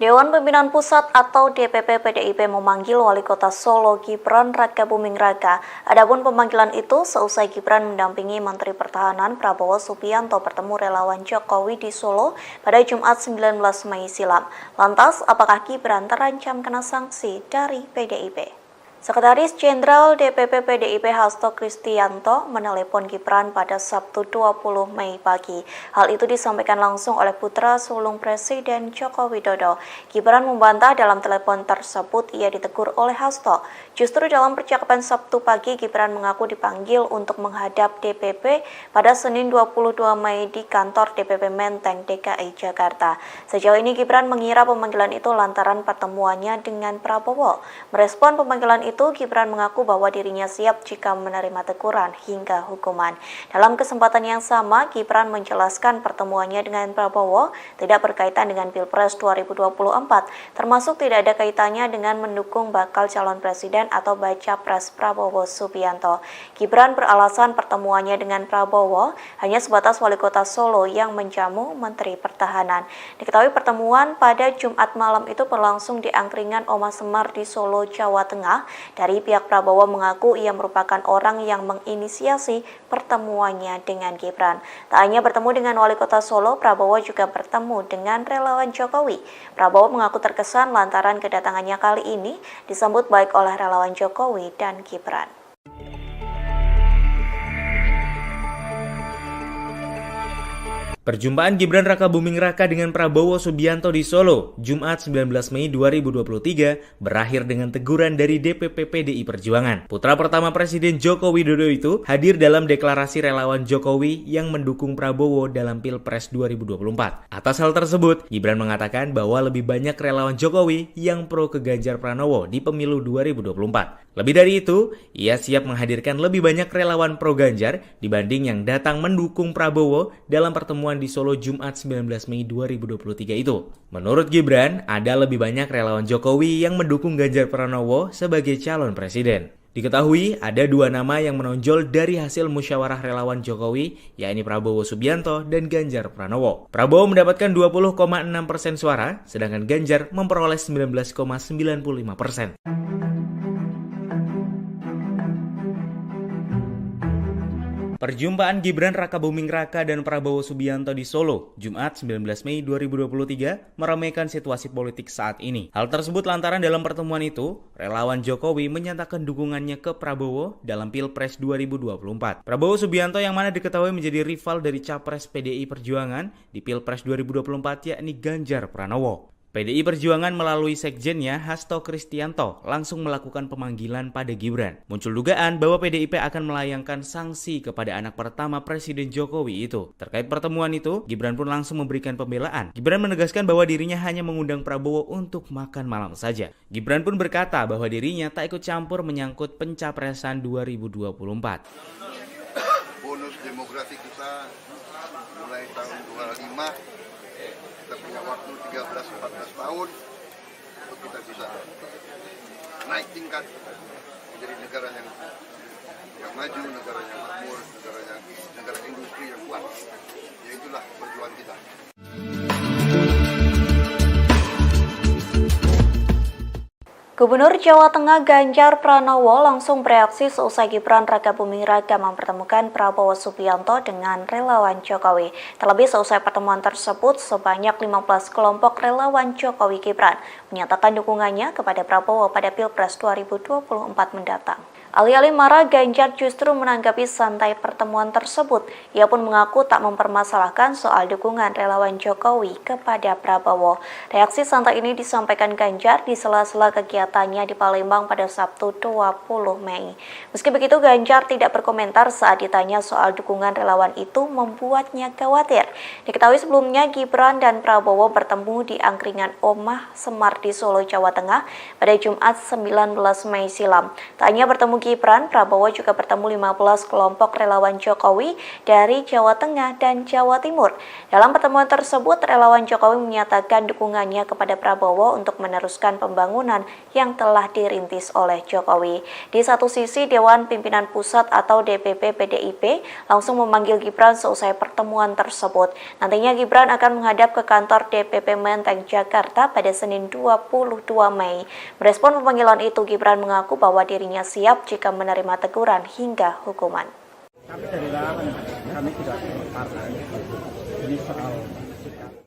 Dewan Pimpinan Pusat atau DPP PDIP memanggil Wali Kota Solo Gibran Rakabuming Raka. Adapun pemanggilan itu seusai Gibran mendampingi Menteri Pertahanan Prabowo Subianto bertemu relawan Jokowi di Solo pada Jumat 19 Mei silam. Lantas, apakah Gibran terancam kena sanksi dari PDIP? Sekretaris Jenderal DPP PDIP Hasto Kristianto menelepon Gibran pada Sabtu 20 Mei pagi. Hal itu disampaikan langsung oleh putra sulung Presiden Joko Widodo. Gibran membantah dalam telepon tersebut ia ditegur oleh Hasto. Justru dalam percakapan Sabtu pagi, Gibran mengaku dipanggil untuk menghadap DPP pada Senin 22 Mei di kantor DPP Menteng, DKI Jakarta. Sejauh ini Gibran mengira pemanggilan itu lantaran pertemuannya dengan Prabowo. Merespon pemanggilan itu, Gibran mengaku bahwa dirinya siap jika menerima teguran hingga hukuman. Dalam kesempatan yang sama, Gibran menjelaskan pertemuannya dengan Prabowo tidak berkaitan dengan Pilpres 2024, termasuk tidak ada kaitannya dengan mendukung bakal calon presiden atau baca pres Prabowo Subianto. Gibran beralasan pertemuannya dengan Prabowo hanya sebatas Wali Kota Solo yang menjamu Menteri Pertahanan. Diketahui pertemuan pada Jumat malam itu berlangsung di angkringan Oma Semar di Solo, Jawa Tengah. Dari pihak Prabowo mengaku ia merupakan orang yang menginisiasi pertemuannya dengan Gibran. Tak hanya bertemu dengan Wali Kota Solo, Prabowo juga bertemu dengan relawan Jokowi. Prabowo mengaku terkesan lantaran kedatangannya kali ini disambut baik oleh relawan Jokowi dan Gibran. Perjumpaan Gibran Rakabuming Raka dengan Prabowo Subianto di Solo, Jumat 19 Mei 2023, berakhir dengan teguran dari DPP PDI Perjuangan. Putra pertama Presiden Joko Widodo itu hadir dalam deklarasi relawan Jokowi yang mendukung Prabowo dalam Pilpres 2024. Atas hal tersebut, Gibran mengatakan bahwa lebih banyak relawan Jokowi yang pro ke Ganjar Pranowo di pemilu 2024. Lebih dari itu, ia siap menghadirkan lebih banyak relawan pro Ganjar dibanding yang datang mendukung Prabowo dalam pertemuan di Solo Jumat 19 Mei 2023 itu. Menurut Gibran, ada lebih banyak relawan Jokowi yang mendukung Ganjar Pranowo sebagai calon presiden. Diketahui ada dua nama yang menonjol dari hasil musyawarah relawan Jokowi, yakni Prabowo Subianto dan Ganjar Pranowo. Prabowo mendapatkan 20,6% suara, sedangkan Ganjar memperoleh 19,95%. Perjumpaan Gibran Rakabuming Raka dan Prabowo Subianto di Solo, Jumat 19 Mei 2023, meramaikan situasi politik saat ini. Hal tersebut lantaran dalam pertemuan itu, relawan Jokowi menyatakan dukungannya ke Prabowo dalam Pilpres 2024. Prabowo Subianto yang mana diketahui menjadi rival dari Capres PDI Perjuangan di Pilpres 2024 yakni Ganjar Pranowo. PDI Perjuangan melalui sekjennya Hasto Kristianto langsung melakukan pemanggilan pada Gibran. Muncul dugaan bahwa PDIP akan melayangkan sanksi kepada anak pertama Presiden Jokowi itu. Terkait pertemuan itu, Gibran pun langsung memberikan pembelaan. Gibran menegaskan bahwa dirinya hanya mengundang Prabowo untuk makan malam saja. Gibran pun berkata bahwa dirinya tak ikut campur menyangkut pencapresan 2024. Bonus demografi kita mulai tahun 25. Kita punya waktu 13-14 tahun untuk kita bisa naik tingkat menjadi negara yang maju, negara yang makmur, negara industri yang kuat. Ya itulah perjuangan kita. Gubernur Jawa Tengah Ganjar Pranowo langsung bereaksi seusai Gibran Rakabuming Raka mempertemukan Prabowo Subianto dengan relawan Jokowi. Terlebih seusai pertemuan tersebut, sebanyak 15 kelompok relawan Jokowi Gibran menyatakan dukungannya kepada Prabowo pada Pilpres 2024 mendatang. Alih-alih marah, Ganjar justru menanggapi santai pertemuan tersebut. Ia pun mengaku tak mempermasalahkan soal dukungan relawan Jokowi kepada Prabowo. Reaksi santai ini disampaikan Ganjar di sela-sela kegiatannya di Palembang pada Sabtu 20 Mei. Meski begitu, Ganjar tidak berkomentar saat ditanya soal dukungan relawan itu membuatnya khawatir. Diketahui sebelumnya Gibran dan Prabowo bertemu di angkringan Oma Semar di Solo, Jawa Tengah pada Jumat 19 Mei silam. Tak hanya bertemu Gibran, Prabowo juga bertemu 15 kelompok relawan Jokowi dari Jawa Tengah dan Jawa Timur. Dalam pertemuan tersebut, relawan Jokowi menyatakan dukungannya kepada Prabowo untuk meneruskan pembangunan yang telah dirintis oleh Jokowi. Di satu sisi, Dewan Pimpinan Pusat atau DPP PDIP langsung memanggil Gibran seusai pertemuan tersebut. Nantinya Gibran akan menghadap ke kantor DPP Menteng, Jakarta pada Senin 22 Mei. Merespon pemanggilan itu, Gibran mengaku bahwa dirinya siap jika menerima teguran hingga hukuman. Kami dari relawan, kami tidak partai. Ini soal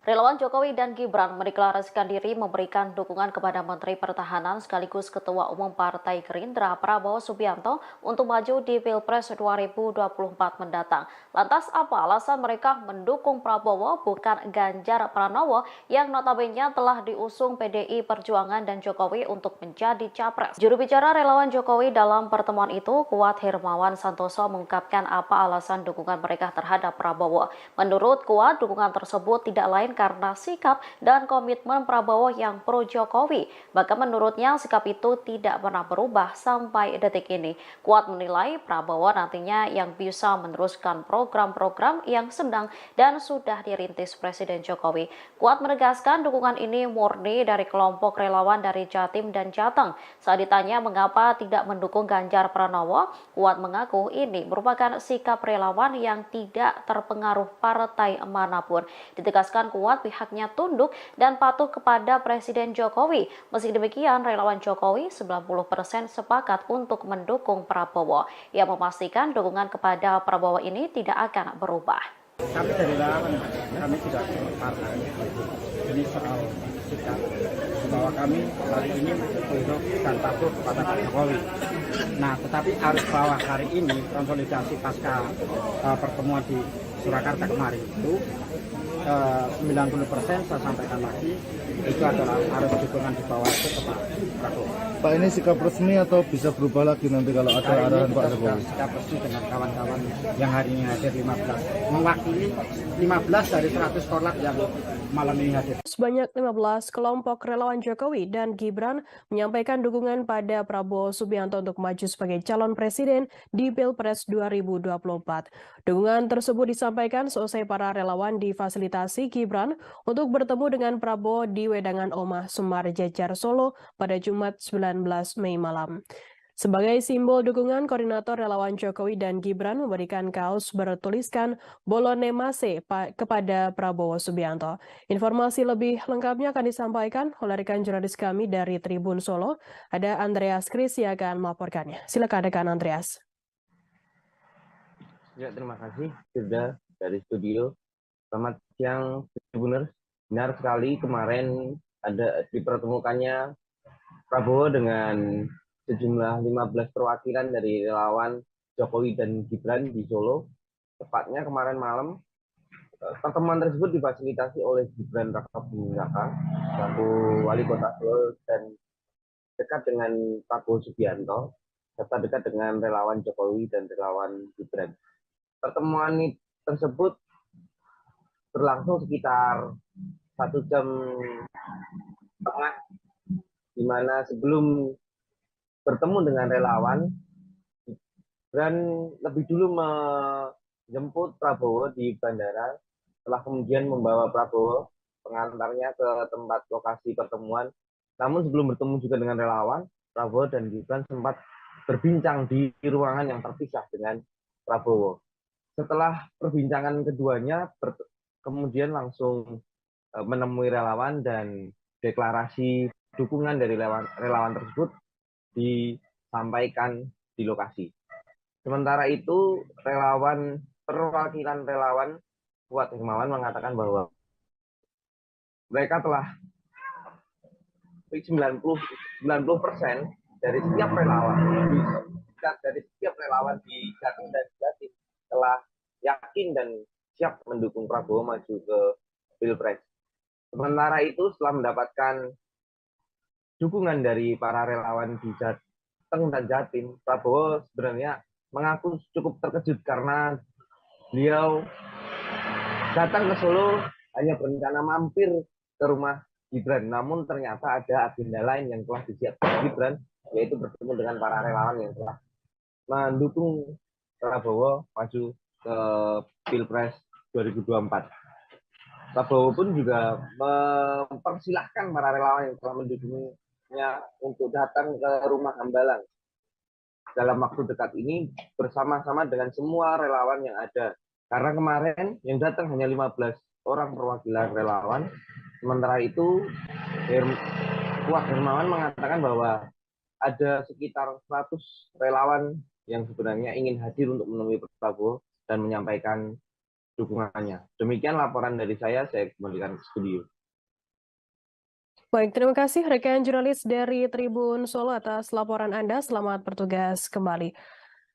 Relawan Jokowi dan Gibran mendeklarasikan diri memberikan dukungan kepada Menteri Pertahanan sekaligus Ketua Umum Partai Gerindra Prabowo Subianto untuk maju di Pilpres 2024 mendatang. Lantas apa alasan mereka mendukung Prabowo bukan Ganjar Pranowo yang notabene telah diusung PDI Perjuangan dan Jokowi untuk menjadi capres? Juru bicara relawan Jokowi dalam pertemuan itu, Kuat Hermawan Santoso, mengungkapkan apa alasan dukungan mereka terhadap Prabowo. Menurut Kuat, dukungan tersebut tidak lain karena sikap dan komitmen Prabowo yang pro Jokowi. Bahkan menurutnya sikap itu tidak pernah berubah sampai detik ini. Kuat menilai Prabowo nantinya yang bisa meneruskan program-program yang sedang dan sudah dirintis Presiden Jokowi. Kuat menegaskan dukungan ini murni dari kelompok relawan dari Jatim dan Jateng. Saat ditanya mengapa tidak mendukung Ganjar Pranowo, Kuat mengaku ini merupakan sikap relawan yang tidak terpengaruh partai manapun. Ditegaskan Kuat pihaknya tunduk dan patuh kepada Presiden Jokowi. Meski demikian, relawan Jokowi 90% sepakat untuk mendukung Prabowo. Ia memastikan dukungan kepada Prabowo ini tidak akan berubah. kami dari relawan, kami tidak partai. Ini soal sikap bahwa kami hari ini tunduk dan patuh kepada Pak Jokowi. Nah, tetapi arus bawah hari ini konsolidasi pasca pertemuan di Surakarta kemarin itu 90% saya sampaikan lagi itu adalah arus dukungan di bawah itu ke Pak Prabowo. Pak, ini sikap resmi atau bisa berubah lagi nanti kalau ada arahan Pak Jokowi? Sikap resmi dengan kawan-kawan yang hari ini hadir 15, mewakili 15 dari 100 korlap yang malam ini hadir. Sebanyak 15 kelompok relawan Jokowi dan Gibran menyampaikan dukungan pada Prabowo Subianto untuk maju sebagai calon presiden di Pilpres 2024. Dukungan tersebut disampaikan seusai para relawan difasilitasi Gibran untuk bertemu dengan Prabowo di Wedangan Omah Semar Jejar Solo pada Jumat 19 Mei malam. Sebagai simbol dukungan, koordinator relawan Jokowi dan Gibran memberikan kaos bertuliskan Bolone Mase kepada Prabowo Subianto. Informasi lebih lengkapnya akan disampaikan oleh rekan jurnalis kami dari Tribun Solo. Ada Andreas Kris yang akan melaporkannya. Silakan rekan Andreas. Ya, terima kasih sudah dari studio. Selamat siang, Tribuners. Benar sekali kemarin ada dipertemukannya Prabowo dengan sejumlah 15 perwakilan dari relawan Jokowi dan Gibran di Solo. Tepatnya kemarin malam, pertemuan tersebut difasilitasi oleh Gibran Rakabuming Raka, selaku Wali Kota Solo dan dekat dengan Prabowo Subianto, serta dekat dengan relawan Jokowi dan relawan Gibran. Pertemuan tersebut berlangsung sekitar 1 jam setengah, di mana sebelum bertemu dengan relawan, Gibran lebih dulu menjemput Prabowo di bandara, setelah kemudian membawa Prabowo pengantarnya ke tempat lokasi pertemuan. Namun sebelum bertemu juga dengan relawan, Prabowo dan Gibran sempat berbincang di ruangan yang terpisah dengan Prabowo. Setelah perbincangan keduanya, kemudian langsung menemui relawan dan deklarasi dukungan dari relawan tersebut disampaikan di lokasi. Sementara itu, perwakilan relawan Kuat Hermawan mengatakan bahwa mereka telah 90% dari setiap relawan di Jatim dan Jatim telah yakin dan siap mendukung Prabowo maju ke Pilpres. Sementara itu, setelah mendapatkan dukungan dari para relawan di Jateng dan Jatim, Prabowo sebenarnya mengaku cukup terkejut karena beliau datang ke Solo hanya berencana mampir ke rumah Gibran, namun ternyata ada agenda lain yang telah disiapkan Gibran, yaitu bertemu dengan para relawan yang telah mendukung Prabowo maju ke Pilpres 2024. Prabowo pun juga mempersilahkan para relawan yang telah mendukungnya untuk datang ke rumah Hambalang dalam waktu dekat ini bersama-sama dengan semua relawan yang ada. Karena kemarin yang datang hanya 15 orang perwakilan relawan, sementara itu Wah Hermawan mengatakan bahwa ada sekitar 100 relawan yang sebenarnya ingin hadir untuk menemui Prabowo dan menyampaikan dukungannya. Demikian laporan dari saya kembalikan ke studio. Baik, terima kasih rekan jurnalis dari Tribun Solo atas laporan Anda. Selamat bertugas kembali.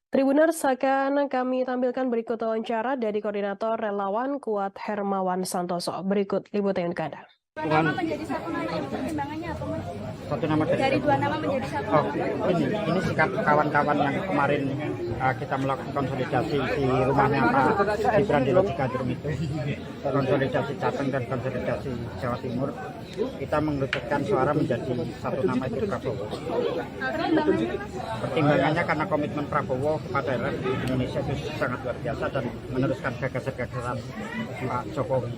Tribuners, akan kami tampilkan berikut wawancara dari Koordinator Relawan Kuat Hermawan Santoso. Berikut liputan ke Anda. Dua nama menjadi satu nama, pertimbangannya apa Mas? Satu nama Dari dua nama menjadi satu nama. Ini sikap kawan-kawan yang kemarin kita melakukan konsolidasi di rumahnya Pak Gibran di Logikadrum itu, konsolidasi Jateng dan konsolidasi Jawa Timur, kita mengerucutkan suara menjadi satu nama itu Prabowo. Pertimbangannya karena komitmen Prabowo kepada Indonesia itu sangat luar biasa dan meneruskan gagasan-gagasan Pak Jokowi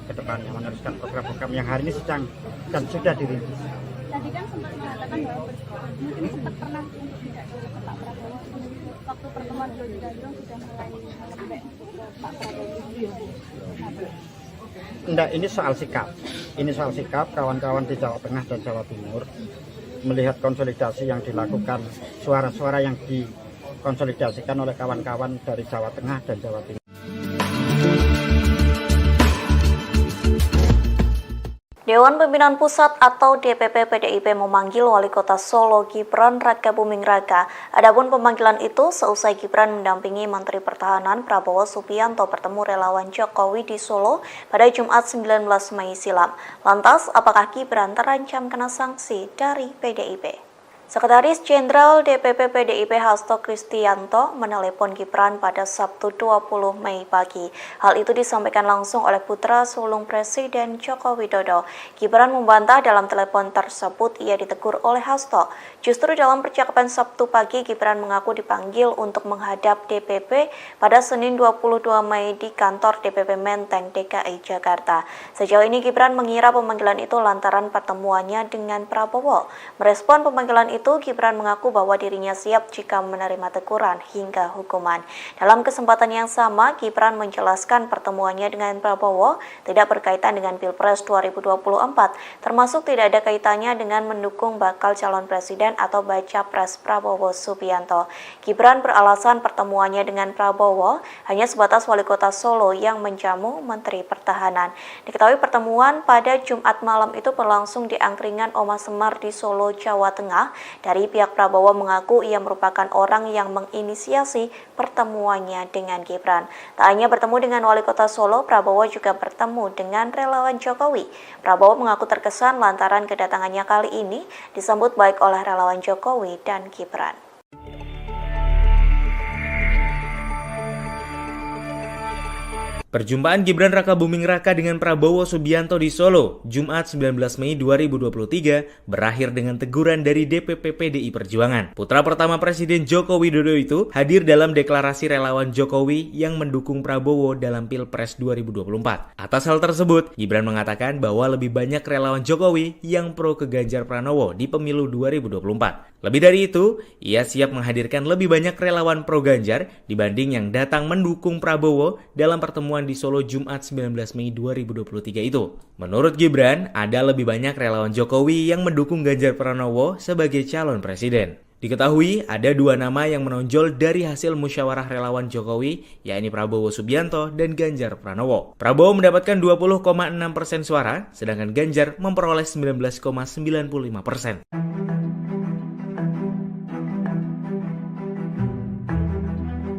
ke depannya, meneruskan program-program yang hari ini sedang dan sudah dirintis. Tadi kan sempat mengatakan bahwa mungkin sempat pernah untuk tidak ke Pak Prabowo. Waktu pertemuan di Logikadrum sudah mulai melembek ke Pak Prabowo. Enggak, ini soal sikap. Ini soal sikap kawan-kawan di Jawa Tengah dan Jawa Timur melihat konsolidasi yang dilakukan, suara-suara yang dikonsolidasikan oleh kawan-kawan dari Jawa Tengah dan Jawa Timur. Dewan Pimpinan Pusat atau DPP PDIP memanggil Wali Kota Solo Gibran Rakabuming Raka. Adapun pemanggilan itu seusai Gibran mendampingi Menteri Pertahanan Prabowo Subianto bertemu relawan Jokowi di Solo pada Jumat 19 Mei silam. Lantas, apakah Gibran terancam kena sanksi dari PDIP? Sekretaris Jenderal DPP PDIP Hasto Kristianto menelepon Gibran pada Sabtu 20 Mei pagi. Hal itu disampaikan langsung oleh putra sulung Presiden Joko Widodo. Gibran membantah dalam telepon tersebut ia ditegur oleh Hasto. Justru dalam percakapan Sabtu pagi, Gibran mengaku dipanggil untuk menghadap DPP pada Senin 22 Mei di kantor DPP Menteng, DKI Jakarta. Sejauh ini Gibran mengira pemanggilan itu lantaran pertemuannya dengan Prabowo. Merespon pemanggilan itu, Gibran mengaku bahwa dirinya siap jika menerima teguran hingga hukuman. Dalam kesempatan yang sama, Gibran menjelaskan pertemuannya dengan Prabowo tidak berkaitan dengan Pilpres 2024, termasuk tidak ada kaitannya dengan mendukung bakal calon presiden atau baca pres Prabowo Subianto. Gibran beralasan pertemuannya dengan Prabowo hanya sebatas Wali Kota Solo yang menjamu Menteri Pertahanan. Diketahui pertemuan pada Jumat malam itu berlangsung di angkringan Oma Semar di Solo, Jawa Tengah. Dari pihak Prabowo mengaku ia merupakan orang yang menginisiasi pertemuannya dengan Gibran. Tak hanya bertemu dengan Wali Kota Solo, Prabowo juga bertemu dengan relawan Jokowi. Prabowo mengaku terkesan lantaran kedatangannya kali ini disambut baik oleh relawan Jokowi dan Gibran. Perjumpaan Gibran Rakabuming Raka dengan Prabowo Subianto di Solo, Jumat 19 Mei 2023, berakhir dengan teguran dari DPP PDI Perjuangan. Putra pertama Presiden Joko Widodo itu hadir dalam deklarasi relawan Jokowi yang mendukung Prabowo dalam Pilpres 2024. Atas hal tersebut, Gibran mengatakan bahwa lebih banyak relawan Jokowi yang pro ke Ganjar Pranowo di pemilu 2024. Lebih dari itu, ia siap menghadirkan lebih banyak relawan pro Ganjar dibanding yang datang mendukung Prabowo dalam pertemuan di Solo Jumat 19 Mei 2023 itu. Menurut Gibran, ada lebih banyak relawan Jokowi yang mendukung Ganjar Pranowo sebagai calon presiden. Diketahui ada dua nama yang menonjol dari hasil musyawarah relawan Jokowi, yakni Prabowo Subianto dan Ganjar Pranowo. Prabowo mendapatkan 20,6% suara, sedangkan Ganjar memperoleh 19,95%.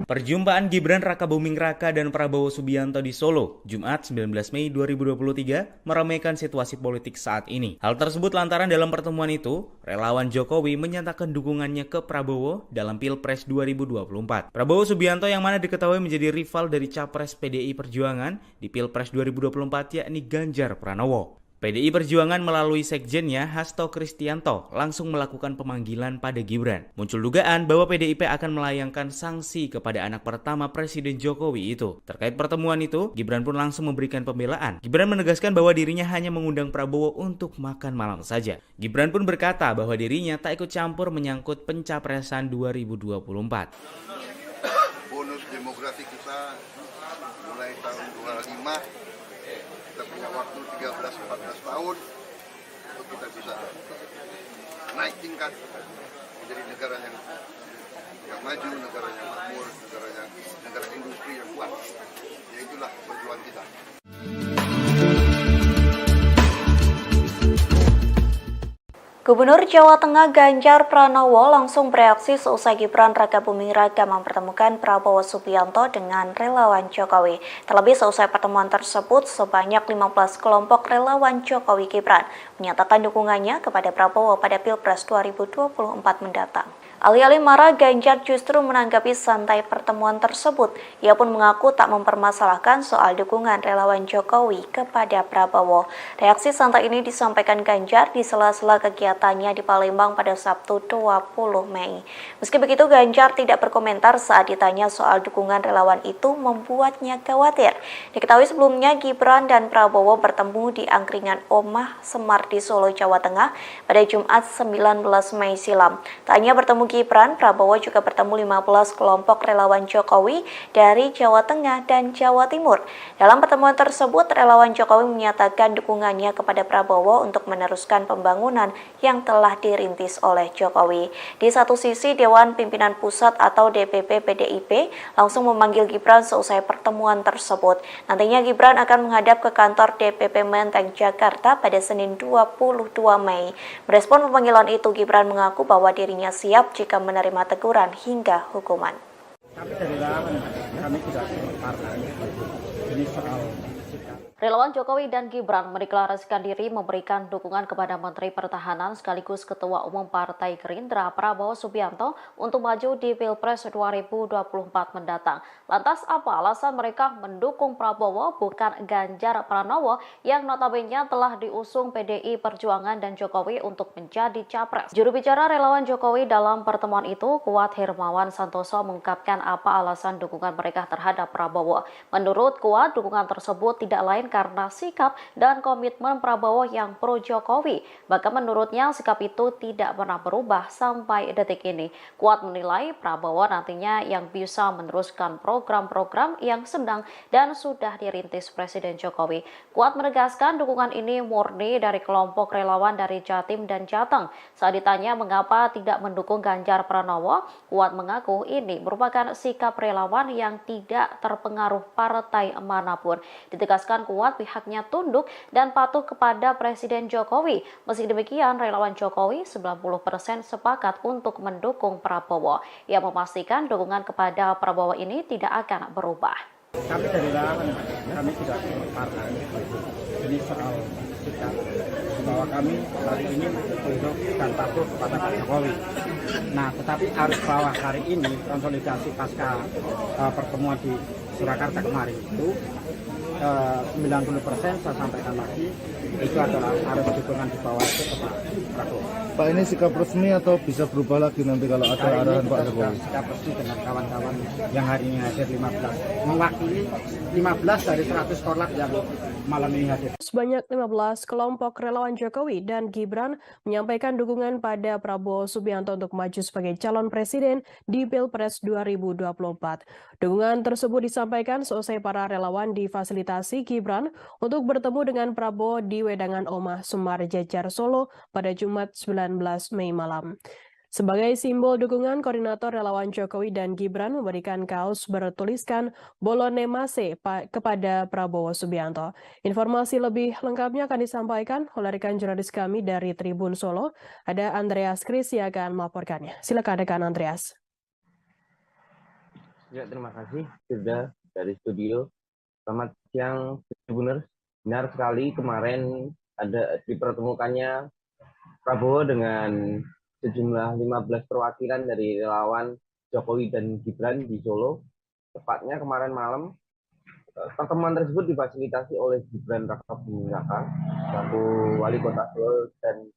Perjumpaan Gibran Rakabuming Raka dan Prabowo Subianto di Solo, Jumat 19 Mei 2023, meramaikan situasi politik saat ini. Hal tersebut lantaran dalam pertemuan itu, relawan Jokowi menyatakan dukungannya ke Prabowo dalam Pilpres 2024. Prabowo Subianto yang mana diketahui menjadi rival dari capres PDI Perjuangan di Pilpres 2024 yakni Ganjar Pranowo. PDI Perjuangan melalui sekjennya Hasto Kristianto langsung melakukan pemanggilan pada Gibran. Muncul dugaan bahwa PDIP akan melayangkan sanksi kepada anak pertama Presiden Jokowi itu. Terkait pertemuan itu, Gibran pun langsung memberikan pembelaan. Gibran menegaskan bahwa dirinya hanya mengundang Prabowo untuk makan malam saja. Gibran pun berkata bahwa dirinya tak ikut campur menyangkut pencapresan 2024. Bonus demografi kita mulai tahun 25, kita punya waktu 13-14 tahun untuk kita bisa naik tingkat menjadi negara yang maju, negara yang makmur, negara industri yang kuat. Ya itulah perjuangan kita. Gubernur Jawa Tengah Ganjar Pranowo langsung bereaksi seusai Gibran Rakabuming Raka mempertemukan Prabowo Subianto dengan relawan Jokowi. Terlebih seusai pertemuan tersebut, sebanyak 15 kelompok relawan Jokowi Gibran menyatakan dukungannya kepada Prabowo pada Pilpres 2024 mendatang. Alih-alih marah, Ganjar justru menanggapi santai pertemuan tersebut. Ia pun mengaku tak mempermasalahkan soal dukungan relawan Jokowi kepada Prabowo. Reaksi santai ini disampaikan Ganjar di sela-sela kegiatannya di Palembang pada Sabtu 20 Mei. Meski begitu, Ganjar tidak berkomentar saat ditanya soal dukungan relawan itu membuatnya khawatir. Diketahui sebelumnya Gibran dan Prabowo bertemu di angkringan Omah Semar di Solo, Jawa Tengah pada Jumat 19 Mei silam. Tak hanya bertemu Gibran, Prabowo juga bertemu 15 kelompok relawan Jokowi dari Jawa Tengah dan Jawa Timur. Dalam pertemuan tersebut, relawan Jokowi menyatakan dukungannya kepada Prabowo untuk meneruskan pembangunan yang telah dirintis oleh Jokowi. Di satu sisi, Dewan Pimpinan Pusat atau DPP PDIP langsung memanggil Gibran seusai pertemuan tersebut. Nantinya Gibran akan menghadap ke kantor DPP Menteng, Jakarta pada Senin 22 Mei. Merespon pemanggilan itu, Gibran mengaku bahwa dirinya siap jika menerima teguran hingga hukuman. Tapi dari relawan kami tidak partai. Ini soal sikap. Relawan Jokowi dan Gibran mendeklarasikan diri memberikan dukungan kepada Menteri Pertahanan sekaligus Ketua Umum Partai Gerindra Prabowo Subianto untuk maju di Pilpres 2024 mendatang. Lantas apa alasan mereka mendukung Prabowo bukan Ganjar Pranowo yang notabene telah diusung PDI Perjuangan dan Jokowi untuk menjadi capres? Juru bicara relawan Jokowi dalam pertemuan itu, Kuat Hermawan Santoso, mengungkapkan apa alasan dukungan mereka terhadap Prabowo. Menurut Kuat, dukungan tersebut tidak lain karena sikap dan komitmen Prabowo yang pro Jokowi. Bahkan menurutnya sikap itu tidak pernah berubah sampai detik ini. Kuat menilai Prabowo nantinya yang bisa meneruskan program-program yang sedang dan sudah dirintis Presiden Jokowi. Kuat menegaskan dukungan ini murni dari kelompok relawan dari Jatim dan Jateng. Saat ditanya mengapa tidak mendukung Ganjar Pranowo, Kuat mengaku ini merupakan sikap relawan yang tidak terpengaruh partai manapun. Ditegaskan Kuat pihaknya tunduk dan patuh kepada Presiden Jokowi. Meski demikian, relawan Jokowi 90% sepakat untuk mendukung Prabowo. Ia memastikan dukungan kepada Prabowo ini tidak akan berubah. Kami dari relawan kami tidak partai. Ini soal sikap bahwa kami hari ini tunduk dan patuh kepada Pak Jokowi. Nah, tetapi arus bawah hari ini konsolidasi pasca pertemuan di Surakarta kemarin itu 90% saya sampaikan lagi itu adalah arus dukungan di bawah itu ke Pak Prabowo. Pak, ini sikap resmi atau bisa berubah lagi nanti kalau ada arahan Pak Jokowi? Sikap resmi dengan kawan-kawan yang hari ini hadir 15, mewakili 15 dari 100 korlap yang malam ini hadir. Sebanyak 15 kelompok relawan Jokowi dan Gibran menyampaikan dukungan pada Prabowo Subianto untuk maju sebagai calon presiden di Pilpres 2024. Dukungan tersebut disampaikan seusai para relawan difasilitasi Gibran untuk bertemu dengan Prabowo di Wedangan Omah Semar Jejar Solo pada Jumat 19 Mei malam. Sebagai simbol dukungan, koordinator relawan Jokowi dan Gibran memberikan kaos bertuliskan Bolone Mase kepada Prabowo Subianto. Informasi lebih lengkapnya akan disampaikan oleh rekan jurnalis kami dari Tribun Solo. Ada Andreas Kris yang akan melaporkannya. Silakan rekan Andreas. Ya, terima kasih sudah dari studio. Selamat siang, Tribuners. Benar sekali kemarin ada dipertemukannya Prabowo dengan sejumlah 15 perwakilan dari relawan Jokowi dan Gibran di Solo. Tepatnya kemarin malam Pertemuan tersebut difasilitasi oleh Gibran Rakabuming Raka selaku Wali Kota Solo dan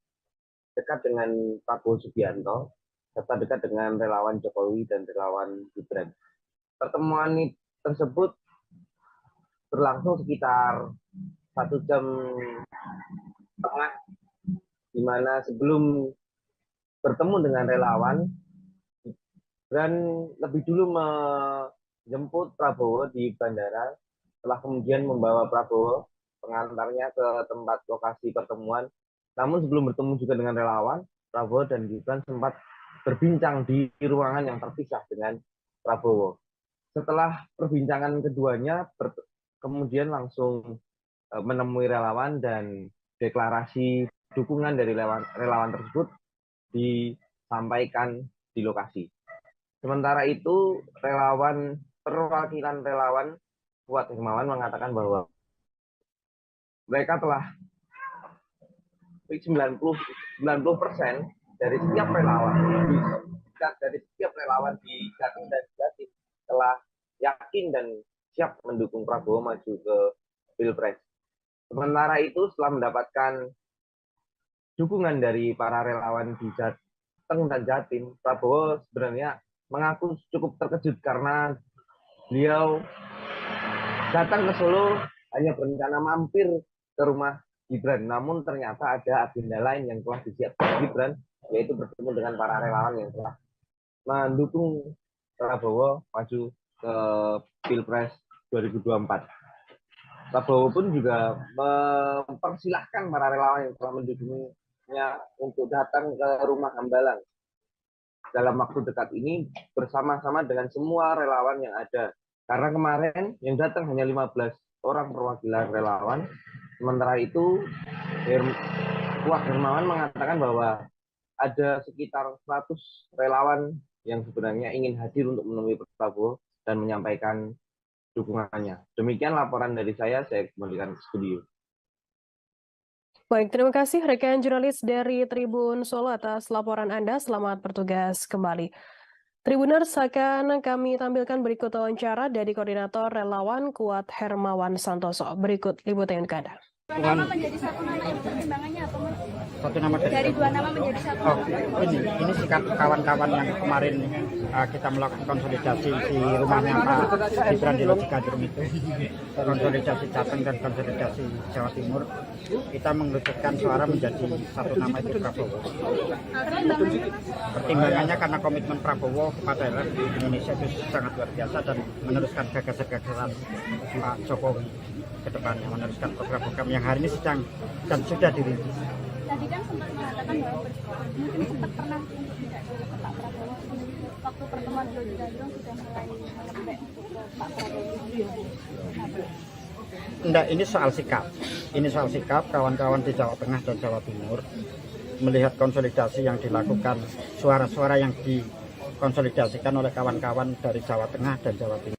dekat dengan Prabowo Subianto serta dekat dengan relawan Jokowi dan relawan Gibran. Pertemuan tersebut berlangsung sekitar 1 jam setengah, di mana sebelum bertemu dengan relawan, Gibran lebih dulu menjemput Prabowo di bandara, setelah kemudian membawa Prabowo pengantarnya ke tempat lokasi pertemuan. Namun sebelum bertemu juga dengan relawan, Prabowo dan Gibran sempat berbincang di ruangan yang terpisah dengan Prabowo. Setelah perbincangan keduanya, kemudian langsung menemui relawan dan deklarasi dukungan dari relawan tersebut disampaikan di lokasi. Sementara itu, perwakilan relawan Kuat Hermawan mengatakan bahwa mereka telah 90% dari setiap relawan di Jatim dan Jatim telah yakin dan siap mendukung Prabowo maju ke Pilpres. Sementara itu, setelah mendapatkan dukungan dari para relawan di Jateng dan Jatim, Prabowo sebenarnya mengaku cukup terkejut karena beliau datang ke Solo hanya berencana mampir ke rumah Gibran, namun ternyata ada agenda lain yang telah disiapkan Gibran, yaitu bertemu dengan para relawan yang telah mendukung Prabowo maju ke Pilpres 2024. Prabowo pun juga mempersilahkan para relawan yang telah mendukungnya untuk datang ke rumah Hambalang dalam waktu dekat ini bersama-sama dengan semua relawan yang ada. Karena kemarin yang datang hanya 15 orang perwakilan relawan. Sementara itu, Kuat Hermawan mengatakan bahwa ada sekitar 100 relawan yang sebenarnya ingin hadir untuk menemui Prabowo dan menyampaikan dukungannya. Demikian laporan dari saya kembalikan ke studio. Baik, terima kasih rekan jurnalis dari Tribun Solo atas laporan Anda. Selamat bertugas kembali. Tribuners, akan kami tampilkan berikut wawancara dari Koordinator Relawan Kuat Hermawan Santoso. Berikut liputan ke Anda. Dua nama menjadi satu nama itu pertimbangannya apa, Mas? Satu nama Dari dua nama menjadi satu nama. Ini sikap kawan-kawan yang kemarin kita melakukan konsolidasi di rumahnya Pak Gibran di Logikadrum itu, konsolidasi Jateng dan konsolidasi Jawa Timur, kita mengerucutkan suara menjadi satu nama itu Prabowo. Pertimbangannya karena komitmen Prabowo kepada Indonesia itu sangat luar biasa dan meneruskan gagasan-gagasan Pak Jokowi ke depannya, meneruskan program-program yang hari ini sedang dan sudah dirintis. Tadi kan sempat mengatakan bahwa mungkin sempat pernah untuk tidak ke Pak Prabowo waktu pertemuan Logikadrum sudah mulai melembek untuk ke Pak Prabowo. Enggak, ini soal sikap. Ini soal sikap kawan-kawan di Jawa Tengah dan Jawa Timur melihat konsolidasi yang dilakukan, suara-suara yang dikonsolidasikan oleh kawan-kawan dari Jawa Tengah dan Jawa Timur.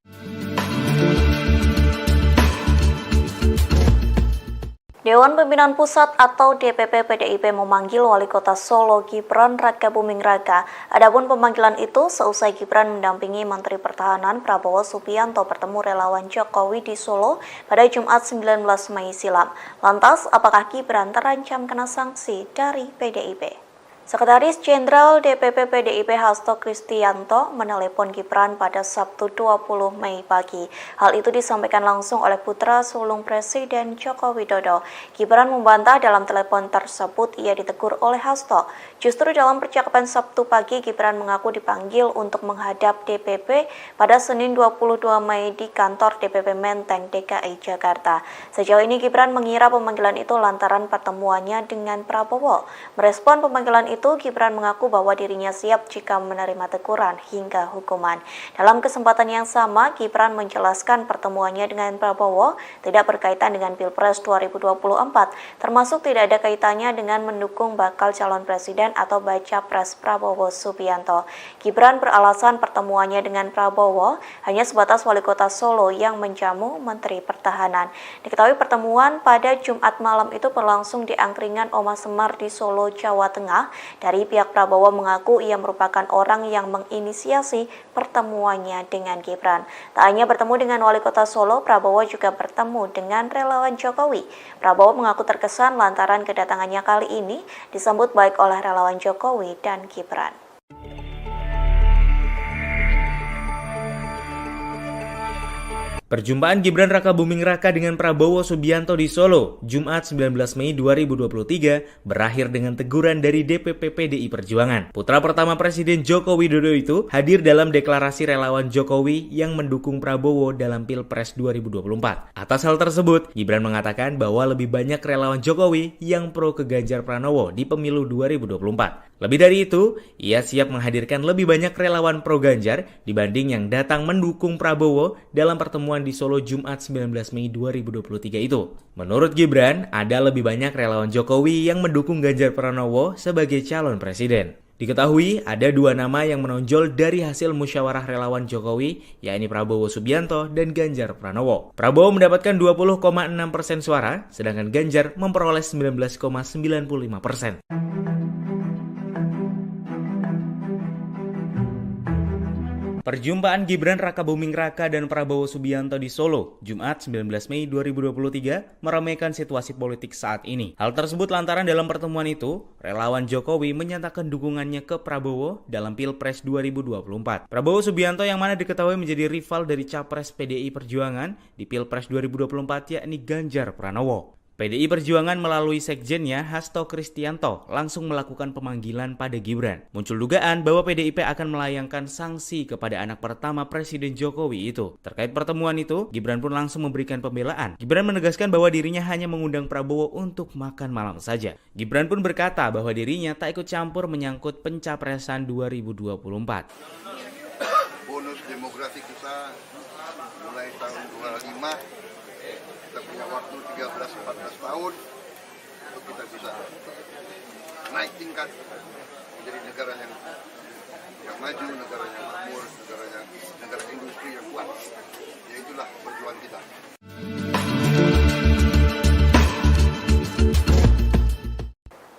Dewan Pimpinan Pusat atau DPP PDIP memanggil Wali Kota Solo Gibran Rakabuming Raka. Adapun pemanggilan itu seusai Gibran mendampingi Menteri Pertahanan Prabowo Subianto bertemu relawan Jokowi di Solo pada Jumat 19 Mei silam. Lantas, apakah Gibran terancam kena sanksi dari PDIP? Sekretaris Jenderal DPP PDIP Hasto Kristianto menelepon Gibran pada Sabtu 20 Mei pagi. Hal itu disampaikan langsung oleh putra sulung Presiden Joko Widodo. Gibran membantah dalam telepon tersebut ia ditegur oleh Hasto. Justru dalam percakapan Sabtu pagi, Gibran mengaku dipanggil untuk menghadap DPP pada Senin 22 Mei di kantor DPP Menteng, DKI Jakarta. Sejauh ini Gibran mengira pemanggilan itu lantaran pertemuannya dengan Prabowo. Merespon pemanggilan itu, Gibran mengaku bahwa dirinya siap jika menerima teguran hingga hukuman. Dalam kesempatan yang sama, Gibran menjelaskan pertemuannya dengan Prabowo tidak berkaitan dengan Pilpres 2024, termasuk tidak ada kaitannya dengan mendukung bakal calon presiden atau baca pres Prabowo Subianto. Gibran beralasan pertemuannya dengan Prabowo hanya sebatas Wali Kota Solo yang menjamu Menteri Pertahanan. Diketahui pertemuan pada Jumat malam itu berlangsung di angkringan Oma Semar di Solo, Jawa Tengah. Dari pihak Prabowo mengaku ia merupakan orang yang menginisiasi pertemuannya dengan Gibran. Tak hanya bertemu dengan Wali Kota Solo, Prabowo juga bertemu dengan relawan Jokowi. Prabowo mengaku terkesan lantaran kedatangannya kali ini disambut baik oleh relawan Jokowi dan Gibran. Perjumpaan Gibran Rakabuming Raka dengan Prabowo Subianto di Solo, Jumat 19 Mei 2023, berakhir dengan teguran dari DPP PDI Perjuangan. Putra pertama Presiden Joko Widodo itu hadir dalam deklarasi relawan Jokowi yang mendukung Prabowo dalam Pilpres 2024. Atas hal tersebut, Gibran mengatakan bahwa lebih banyak relawan Jokowi yang pro ke Ganjar Pranowo di pemilu 2024. Lebih dari itu, ia siap menghadirkan lebih banyak relawan pro Ganjar dibanding yang datang mendukung Prabowo dalam pertemuan di Solo Jumat 19 Mei 2023 itu. Menurut Gibran, ada lebih banyak relawan Jokowi yang mendukung Ganjar Pranowo sebagai calon presiden. Diketahui ada dua nama yang menonjol dari hasil musyawarah relawan Jokowi, yakni Prabowo Subianto dan Ganjar Pranowo. Prabowo mendapatkan 20,6% suara, sedangkan Ganjar memperoleh 19,95%. Perjumpaan Gibran Rakabuming Raka dan Prabowo Subianto di Solo, Jumat 19 Mei 2023, meramaikan situasi politik saat ini. Hal tersebut lantaran dalam pertemuan itu, relawan Jokowi menyatakan dukungannya ke Prabowo dalam Pilpres 2024. Prabowo Subianto yang mana diketahui menjadi rival dari Capres PDI Perjuangan di Pilpres 2024 yakni Ganjar Pranowo. PDI Perjuangan melalui sekjennya Hasto Kristianto langsung melakukan pemanggilan pada Gibran. Muncul dugaan bahwa PDIP akan melayangkan sanksi kepada anak pertama Presiden Jokowi itu. Terkait pertemuan itu, Gibran pun langsung memberikan pembelaan. Gibran menegaskan bahwa dirinya hanya mengundang Prabowo untuk makan malam saja. Gibran pun berkata bahwa dirinya tak ikut campur menyangkut pencapresan 2024. Bonus demografi kita mulai tahun 25, kita punya waktu 13-14 tahun untuk kita bisa naik tingkat menjadi negara yang maju, negara yang makmur, negara industri yang kuat. Ya itulah perjuangan kita.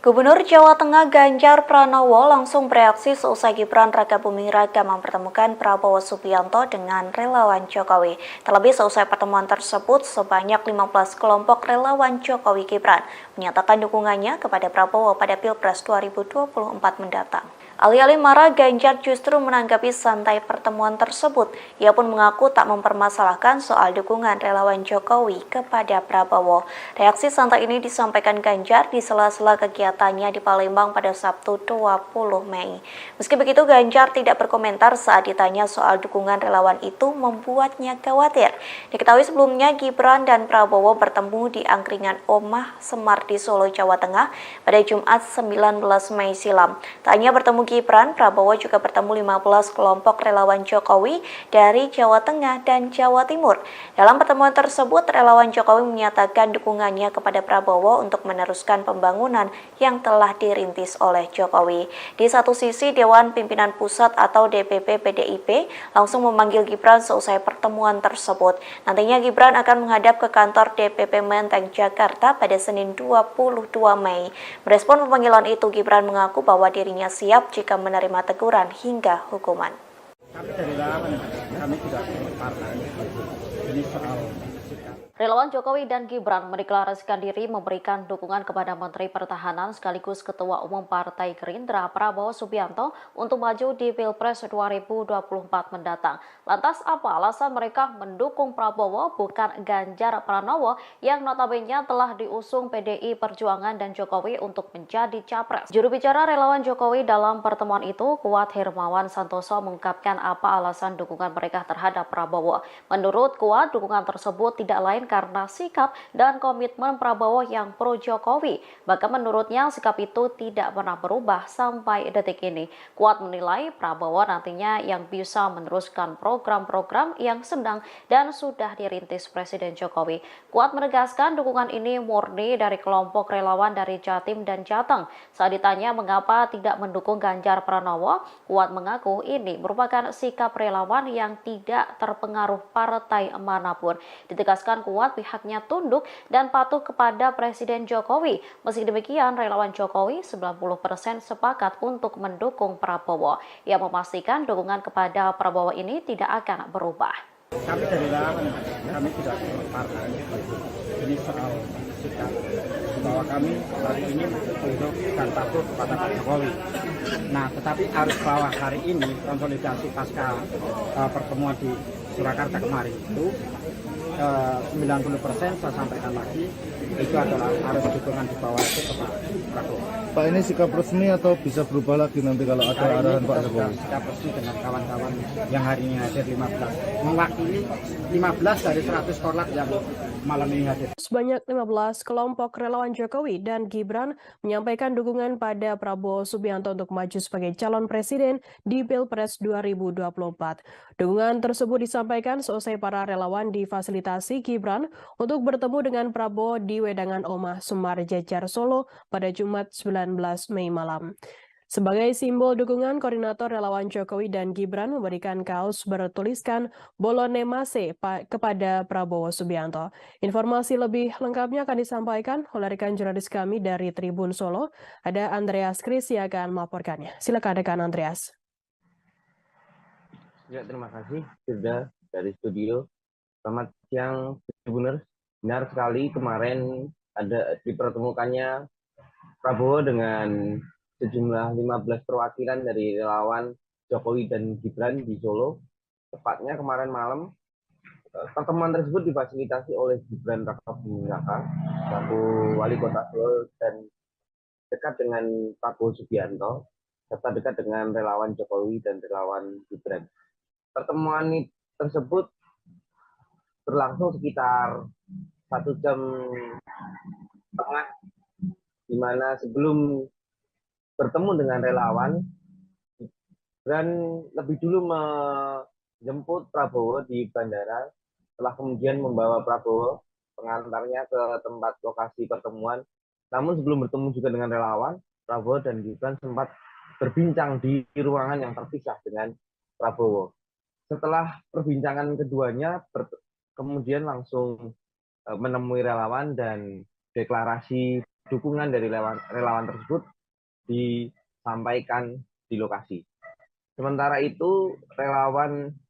Gubernur Jawa Tengah Ganjar Pranowo langsung bereaksi seusai Gibran Rakabuming Raka mempertemukan Prabowo Subianto dengan relawan Jokowi. Terlebih seusai pertemuan tersebut, sebanyak 15 kelompok relawan Jokowi Gibran menyatakan dukungannya kepada Prabowo pada Pilpres 2024 mendatang. Alih-alih marah, Ganjar justru menanggapi santai pertemuan tersebut. Ia pun mengaku tak mempermasalahkan soal dukungan relawan Jokowi kepada Prabowo. Reaksi santai ini disampaikan Ganjar di sela-sela kegiatannya di Palembang pada Sabtu 20 Mei. Meski begitu, Ganjar tidak berkomentar saat ditanya soal dukungan relawan itu membuatnya khawatir. Diketahui sebelumnya Gibran dan Prabowo bertemu di angkringan Omah Semar di Solo, Jawa Tengah pada Jumat 19 Mei silam. Tak hanya bertemu Gibran, Prabowo juga bertemu 15 kelompok relawan Jokowi dari Jawa Tengah dan Jawa Timur. Dalam pertemuan tersebut, relawan Jokowi menyatakan dukungannya kepada Prabowo untuk meneruskan pembangunan yang telah dirintis oleh Jokowi. Di satu sisi, Dewan Pimpinan Pusat atau DPP PDIP langsung memanggil Gibran seusai pertemuan tersebut. Nantinya Gibran akan menghadap ke kantor DPP Menteng, Jakarta pada Senin 22 Mei. Merespon pemanggilan itu, Gibran mengaku bahwa dirinya siap jika menerima teguran hingga hukuman. Kami dari relawan, kami tidak partai. Ini soal sikap. Relawan Jokowi dan Gibran mendeklarasikan diri memberikan dukungan kepada Menteri Pertahanan sekaligus Ketua Umum Partai Gerindra Prabowo Subianto untuk maju di Pilpres 2024 mendatang. Lantas apa alasan mereka mendukung Prabowo bukan Ganjar Pranowo yang notabene telah diusung PDI Perjuangan dan Jokowi untuk menjadi capres? Juru bicara relawan Jokowi dalam pertemuan itu, Kuat Hermawan Santoso, mengungkapkan apa alasan dukungan mereka terhadap Prabowo. Menurut Kuat, dukungan tersebut tidak lain karena sikap dan komitmen Prabowo yang pro Jokowi. Bahkan menurutnya sikap itu tidak pernah berubah sampai detik ini. Kuat menilai Prabowo nantinya yang bisa meneruskan program-program yang sedang dan sudah dirintis Presiden Jokowi. Kuat menegaskan dukungan ini murni dari kelompok relawan dari Jatim dan Jateng. Saat ditanya mengapa tidak mendukung Ganjar Pranowo, Kuat mengaku ini merupakan sikap relawan yang tidak terpengaruh partai manapun. Ditegaskan Kuat membuat pihaknya tunduk dan patuh kepada Presiden Jokowi. Meski demikian, relawan Jokowi 90% sepakat untuk mendukung Prabowo. Ia memastikan dukungan kepada Prabowo ini tidak akan berubah. Kami dari relawan, kami tidak partai. Ini soal sikap bahwa kami hari ini tunduk dan patuh kepada Pak Jokowi. Nah, tetapi arus bawah hari ini konsolidasi pasca pertemuan di Surakarta kemarin itu 90% saya sampaikan lagi itu adalah arus dukungan di bawah itu ke Pak Prabowo. Pak, ini sikap resmi atau bisa berubah lagi nanti kalau ada arahan Pak Jokowi? Sikap resmi dengan kawan-kawan yang hari ini hadir 15, mewakili 15 dari 100 korlap yang malam ini hadir. Sebanyak 15 kelompok relawan Jokowi dan Gibran menyampaikan dukungan pada Prabowo Subianto untuk maju sebagai calon presiden di Pilpres 2024. Dukungan tersebut disampaikan seusai para relawan difasilitasi Gibran untuk bertemu dengan Prabowo di Wedangan Omah Semar Jejar Solo pada Jumat 19 Mei malam. Sebagai simbol dukungan, koordinator relawan Jokowi dan Gibran memberikan kaos bertuliskan Bolone Mase kepada Prabowo Subianto. Informasi lebih lengkapnya akan disampaikan oleh rekan jurnalis kami dari Tribun Solo. Ada Andreas Kris yang akan melaporkannya. Silakan rekan Andreas. Ya, terima kasih sudah dari studio. Selamat siang, Tribuners. Benar sekali kemarin ada dipertemukannya Prabowo dengan sejumlah 15 perwakilan dari relawan Jokowi dan Gibran di Solo. Tepatnya kemarin malam, pertemuan tersebut difasilitasi oleh Gibran Rakabuming Raka, selaku wali kota Solo dan dekat dengan Prabowo Subianto, serta dekat dengan relawan Jokowi dan relawan Gibran. Pertemuan tersebut berlangsung sekitar 1 jam setengah, di mana sebelum bertemu dengan relawan, Gibran lebih dulu menjemput Prabowo di bandara, setelah kemudian membawa Prabowo pengantarnya ke tempat lokasi pertemuan. Namun sebelum bertemu juga dengan relawan, Prabowo dan Gibran sempat berbincang di ruangan yang terpisah dengan Prabowo. Setelah perbincangan keduanya, kemudian langsung menemui relawan dan deklarasi dukungan dari relawan tersebut disampaikan di lokasi. Sementara itu,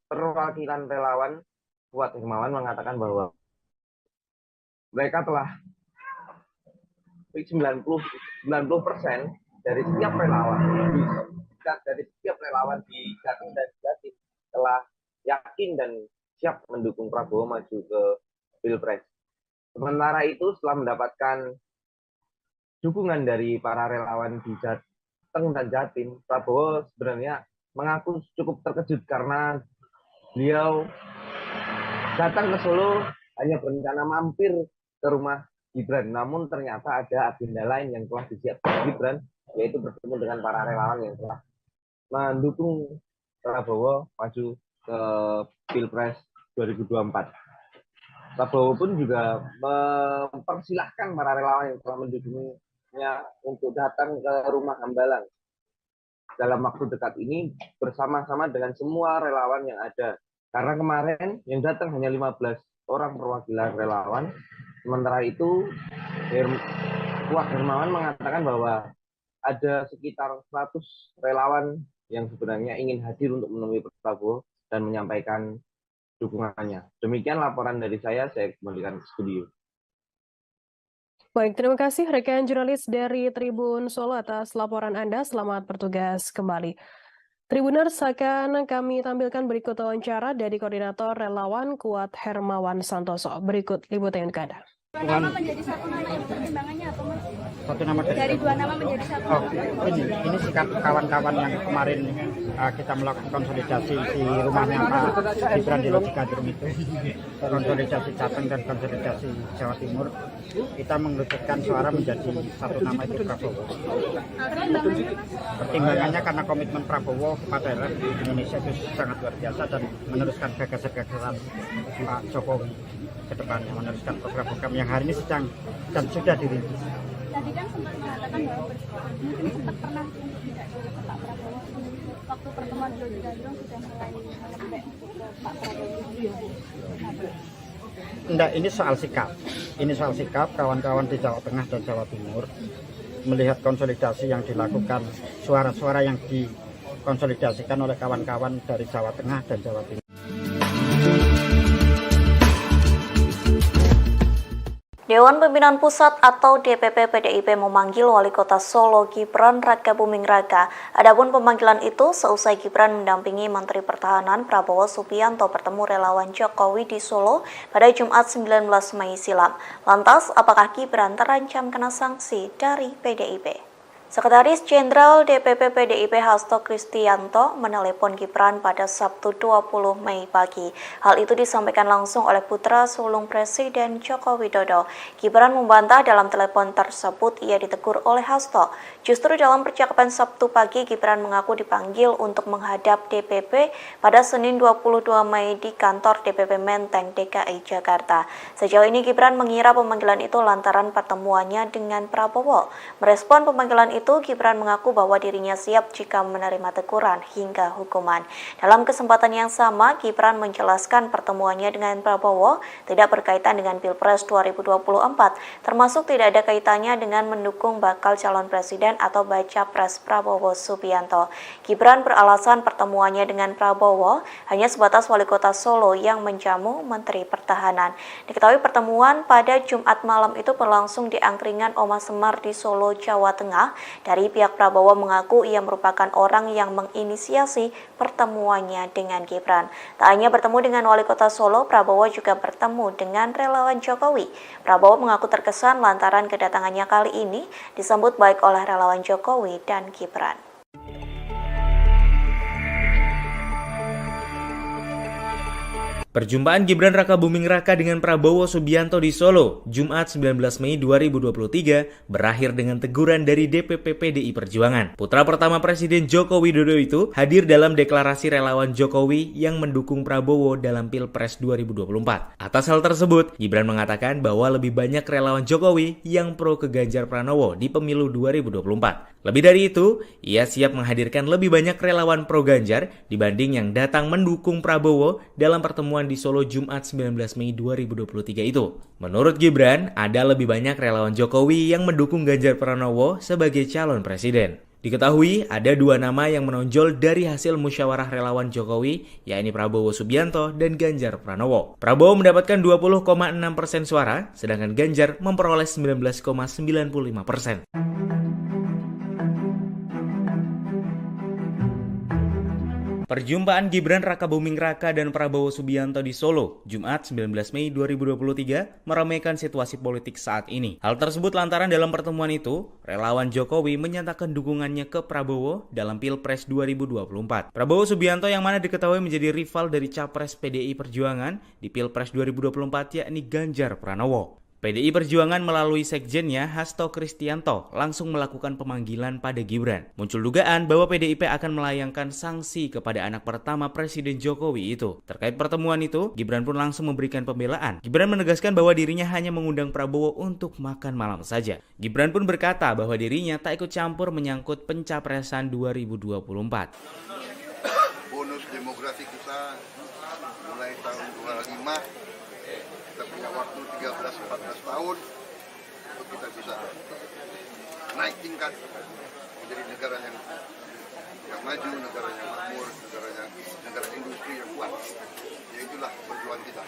perwakilan relawan Kuat Hermawan mengatakan bahwa mereka telah 90% dari setiap relawan di Jatim dan Jatim telah yakin dan siap mendukung Prabowo maju ke Pilpres. Sementara itu, setelah mendapatkan dukungan dari para relawan di Jateng dan Jatim, Prabowo sebenarnya mengaku cukup terkejut karena beliau datang ke Solo hanya berencana mampir ke rumah Gibran. Namun ternyata ada agenda lain yang telah disiapkan Gibran, yaitu bertemu dengan para relawan yang telah mendukung Prabowo maju ke Pilpres 2024. Prabowo pun juga mempersilahkan para relawan yang telah mendukungnya untuk datang ke rumah Hambalang dalam waktu dekat ini bersama-sama dengan semua relawan yang ada. Karena kemarin yang datang hanya 15 orang perwakilan relawan. Sementara itu, Kuat Hermawan mengatakan bahwa ada sekitar 100 relawan yang sebenarnya ingin hadir untuk menemui Prabowo dan menyampaikan dukungannya. Demikian laporan dari saya kembalikan ke studio. Baik, terima kasih rekan jurnalis dari Tribun Solo atas laporan Anda. Selamat bertugas kembali. Tribuners, akan kami tampilkan berikut wawancara dari Koordinator Relawan Kuat Hermawan Santoso. Berikut liputan untuk Anda. Nama menjadi satu nama yang pertimbangannya apa, Mas? Satu nama Dari dua nama menjadi satu nama. Ini sikap kawan-kawan yang kemarin kita melakukan konsolidasi di rumahnya Pak Gibran di Logikadrum itu, konsolidasi Jateng dan konsolidasi Jawa Timur, kita mengerucutkan suara menjadi satu nama itu Prabowo. Pertimbangannya karena komitmen Prabowo pada Indonesia itu sangat luar biasa dan meneruskan gagasan-gagasan Pak Jokowi ke depannya, meneruskan program-program yang hari ini sedang dan sudah dirintis. Tadi kan sempat mengatakan bahwa mungkin sempat pernah untuk tidak ke Pak Prabowo. Waktu pertemuan di Logikadrum sudah mulai melembek ke Pak Prabowo. Enggak, ini soal sikap. Ini soal sikap kawan-kawan di Jawa Tengah dan Jawa Timur melihat konsolidasi yang dilakukan, suara-suara yang dikonsolidasikan oleh kawan-kawan dari Jawa Tengah dan Jawa Timur. Dewan Pimpinan Pusat atau DPP PDIP memanggil Wali Kota Solo Gibran Rakabuming Raka. Adapun pemanggilan itu seusai Gibran mendampingi Menteri Pertahanan Prabowo Subianto bertemu relawan Jokowi di Solo pada Jumat 19 Mei silam. Lantas, apakah Gibran terancam kena sanksi dari PDIP? Sekretaris Jenderal DPP PDIP Hasto Kristianto menelepon Gibran pada Sabtu 20 Mei pagi. Hal itu disampaikan langsung oleh putra sulung Presiden Joko Widodo. Gibran membantah dalam telepon tersebut ia ditegur oleh Hasto. Justru dalam percakapan Sabtu pagi, Gibran mengaku dipanggil untuk menghadap DPP pada Senin 22 Mei di kantor DPP Menteng, DKI Jakarta. Sejauh ini Gibran mengira pemanggilan itu lantaran pertemuannya dengan Prabowo. Merespon pemanggilan itu, Gibran mengaku bahwa dirinya siap jika menerima teguran hingga hukuman. Dalam kesempatan yang sama, Gibran menjelaskan pertemuannya dengan Prabowo tidak berkaitan dengan Pilpres 2024, termasuk tidak ada kaitannya dengan mendukung bakal calon presiden atau baca pres Prabowo Subianto. Gibran beralasan pertemuannya dengan Prabowo hanya sebatas Wali Kota Solo yang menjamu Menteri Pertahanan. Diketahui pertemuan pada Jumat malam itu berlangsung di angkringan Oma Semar di Solo, Jawa Tengah. Dari pihak Prabowo mengaku ia merupakan orang yang menginisiasi pertemuannya dengan Gibran. Tak hanya bertemu dengan Wali Kota Solo, Prabowo juga bertemu dengan relawan Jokowi. Prabowo mengaku terkesan lantaran kedatangannya kali ini disambut baik oleh relawan Jokowi dan Gibran. Perjumpaan Gibran Rakabuming Raka dengan Prabowo Subianto di Solo, Jumat 19 Mei 2023, berakhir dengan teguran dari DPP PDI Perjuangan. Putra pertama Presiden Joko Widodo itu hadir dalam deklarasi relawan Jokowi yang mendukung Prabowo dalam Pilpres 2024. Atas hal tersebut, Gibran mengatakan bahwa lebih banyak relawan Jokowi yang pro ke Ganjar Pranowo di pemilu 2024. Lebih dari itu, ia siap menghadirkan lebih banyak relawan pro Ganjar dibanding yang datang mendukung Prabowo dalam pertemuan di Solo Jumat 19 Mei 2023 itu. Menurut Gibran, ada lebih banyak relawan Jokowi yang mendukung Ganjar Pranowo sebagai calon presiden. Diketahui ada dua nama yang menonjol dari hasil musyawarah relawan Jokowi, yakni Prabowo Subianto dan Ganjar Pranowo. Prabowo mendapatkan 20,6% suara, sedangkan Ganjar memperoleh 19,95%. Perjumpaan Gibran Rakabuming Raka dan Prabowo Subianto di Solo, Jumat 19 Mei 2023, meramaikan situasi politik saat ini. Hal tersebut lantaran dalam pertemuan itu, relawan Jokowi menyatakan dukungannya ke Prabowo dalam Pilpres 2024. Prabowo Subianto yang mana diketahui menjadi rival dari Capres PDI Perjuangan di Pilpres 2024 yakni Ganjar Pranowo. PDI Perjuangan melalui sekjennya Hasto Kristianto langsung melakukan pemanggilan pada Gibran. Muncul dugaan bahwa PDIP akan melayangkan sanksi kepada anak pertama Presiden Jokowi itu. Terkait pertemuan itu, Gibran pun langsung memberikan pembelaan. Gibran menegaskan bahwa dirinya hanya mengundang Prabowo untuk makan malam saja. Gibran pun berkata bahwa dirinya tak ikut campur menyangkut pencapresan 2024. Bonus demografi kita mulai tahun 25, kita punya waktu 13-14 tahun untuk kita bisa naik tingkat menjadi negara yang maju, negara yang makmur, negara industri yang kuat. Ya itulah perjuangan kita.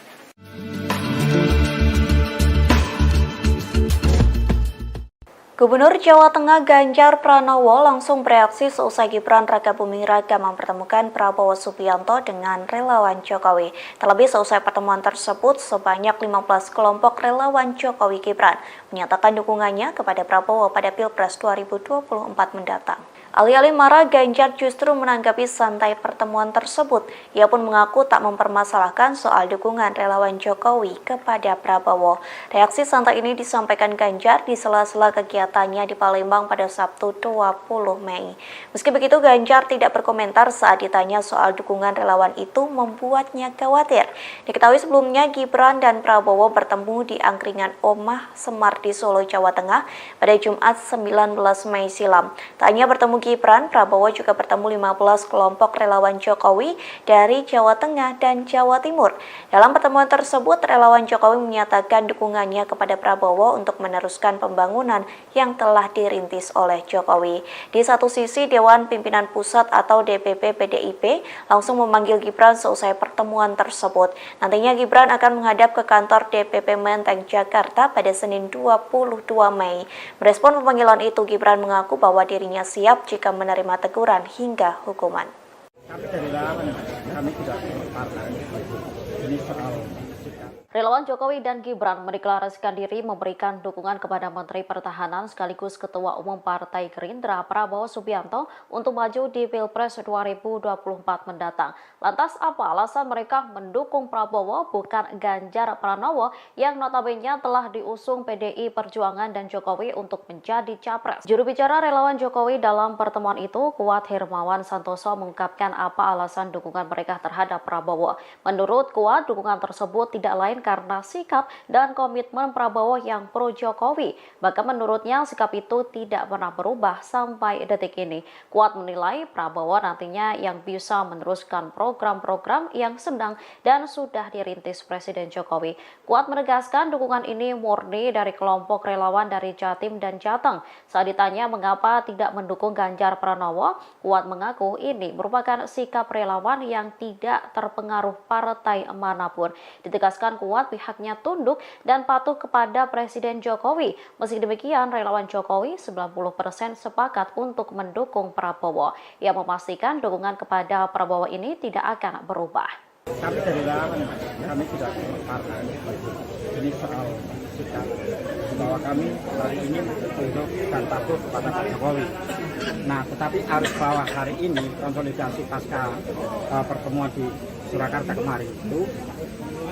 Gubernur Jawa Tengah Ganjar Pranowo langsung bereaksi seusai Gibran Rakabuming Raka mempertemukan Prabowo Subianto dengan relawan Jokowi. Terlebih seusai pertemuan tersebut, sebanyak 15 kelompok relawan Jokowi Gibran menyatakan dukungannya kepada Prabowo pada Pilpres 2024 mendatang. Alih-alih marah, Ganjar justru menanggapi santai pertemuan tersebut. Ia pun mengaku tak mempermasalahkan soal dukungan relawan Jokowi kepada Prabowo. Reaksi santai ini disampaikan Ganjar di sela-sela kegiatannya di Palembang pada Sabtu 20 Mei. Meski begitu, Ganjar tidak berkomentar saat ditanya soal dukungan relawan itu membuatnya khawatir. Diketahui sebelumnya Gibran dan Prabowo bertemu di angkringan Oma Semar di Solo, Jawa Tengah pada Jumat 19 Mei silam. Tak hanya bertemu mendukung Gibran, Prabowo juga bertemu 15 kelompok relawan Jokowi dari Jawa Tengah dan Jawa Timur. Dalam pertemuan tersebut, relawan Jokowi menyatakan dukungannya kepada Prabowo untuk meneruskan pembangunan yang telah dirintis oleh Jokowi. Di satu sisi, Dewan Pimpinan Pusat atau DPP PDIP langsung memanggil Gibran seusai pertemuan tersebut. Nantinya Gibran akan menghadap ke kantor DPP Menteng, Jakarta pada Senin 22 Mei. Merespon pemanggilan itu, Gibran mengaku bahwa dirinya siap jika menerima teguran hingga hukuman. Kami dari relawan, kami tidak partai. Ini soal sikap. Relawan Jokowi dan Gibran mendeklarasikan diri memberikan dukungan kepada Menteri Pertahanan sekaligus Ketua Umum Partai Gerindra Prabowo Subianto untuk maju di Pilpres 2024 mendatang. Lantas apa alasan mereka mendukung Prabowo bukan Ganjar Pranowo yang notabene telah diusung PDI Perjuangan dan Jokowi untuk menjadi capres? Juru bicara relawan Jokowi dalam pertemuan itu, Kuat Hermawan Santoso, mengungkapkan apa alasan dukungan mereka terhadap Prabowo. Menurut Kuat, dukungan tersebut tidak lain karena sikap dan komitmen Prabowo yang pro Jokowi. Bahkan menurutnya sikap itu tidak pernah berubah sampai detik ini. Kuat menilai Prabowo nantinya yang bisa meneruskan program-program yang sedang dan sudah dirintis Presiden Jokowi. Kuat menegaskan dukungan ini murni dari kelompok relawan dari Jatim dan Jateng. Saat ditanya mengapa tidak mendukung Ganjar Pranowo, Kuat mengaku ini merupakan sikap relawan yang tidak terpengaruh partai manapun. Ditegaskan Kuat pihaknya tunduk dan patuh kepada Presiden Jokowi. Meski demikian, relawan Jokowi 90% sepakat untuk mendukung Prabowo. Ia memastikan dukungan kepada Prabowo ini tidak akan berubah. Kami dari relawan, kami tidak partai. Ini soal sikap bahwa kami hari ini tunduk dan patuh kepada Pak Jokowi. Nah, tetapi arus bawah hari ini konsolidasi pasca pertemuan di Surakarta kemarin itu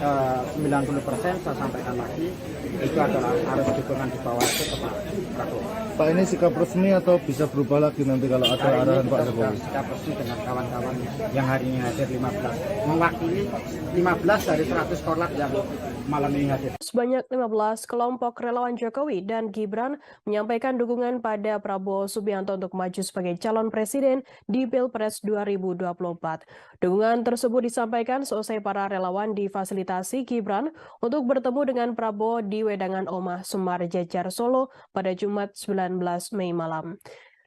90% saya sampaikan lagi itu adalah harus dukungan di bawah itu ke Pak Prabowo. Pak, ini sikap resmi atau bisa berubah lagi nanti kalau ada arahan Pak Jokowi? Sikap resmi dengan kawan-kawan yang hari ini hadir 15, mewakili 15 dari 100 korlap yang malam ini hadir. Sebanyak 15 kelompok relawan Jokowi dan Gibran menyampaikan dukungan pada Prabowo Subianto untuk maju sebagai calon presiden di Pilpres 2024. Dukungan tersebut disampaikan seusai para relawan difasilitasi Gibran untuk bertemu dengan Prabowo di Wedangan Omah Sumar Jejar Solo pada Jumat 19 Mei malam.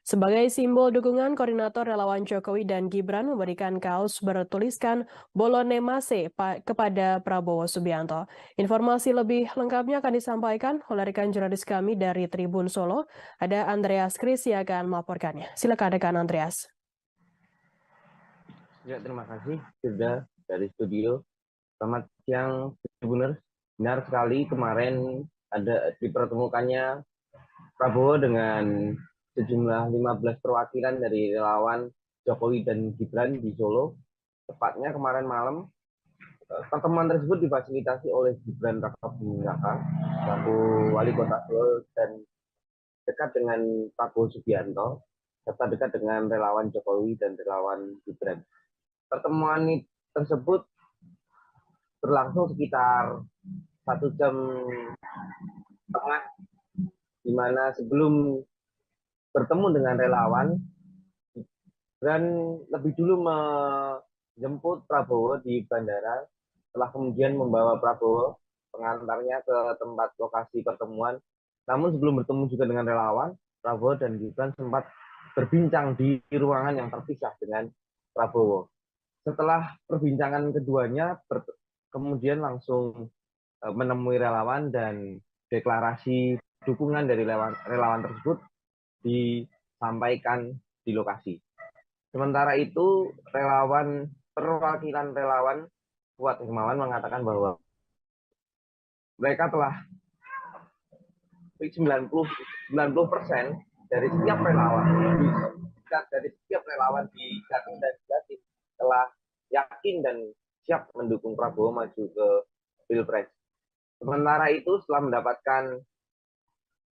Sebagai simbol dukungan, koordinator relawan Jokowi dan Gibran memberikan kaos bertuliskan Bolone Mase kepada Prabowo Subianto. Informasi lebih lengkapnya akan disampaikan oleh rekan jurnalis kami dari Tribun Solo. Ada Andreas Kris yang akan melaporkannya. Silakan rekan Andreas. Ya, terima kasih sudah dari studio. Selamat siang, Tribuners. Benar sekali kemarin ada dipertemukannya Prabowo dengan sejumlah 15 perwakilan dari relawan Jokowi dan Gibran di Solo. Tepatnya kemarin malam, pertemuan tersebut difasilitasi oleh Gibran Rakabuming Raka, selaku Wali Kota Solo dan dekat dengan Prabowo Subianto, serta dekat dengan relawan Jokowi dan relawan Gibran. Pertemuan tersebut berlangsung sekitar 1 jam setengah, di mana sebelum bertemu dengan relawan, Gibran lebih dulu menjemput Prabowo di bandara, setelah kemudian membawa Prabowo pengantarnya ke tempat lokasi pertemuan. Namun sebelum bertemu juga dengan relawan, Prabowo dan Gibran sempat berbincang di ruangan yang terpisah dengan Prabowo. Setelah perbincangan keduanya, kemudian langsung menemui relawan dan deklarasi dukungan dari relawan tersebut disampaikan di lokasi. Sementara itu, perwakilan relawan Kuat Hermawan mengatakan bahwa mereka telah 90% dari setiap relawan di Jatim dan Jatim telah yakin dan siap mendukung Prabowo maju ke Pilpres. Sementara itu, setelah mendapatkan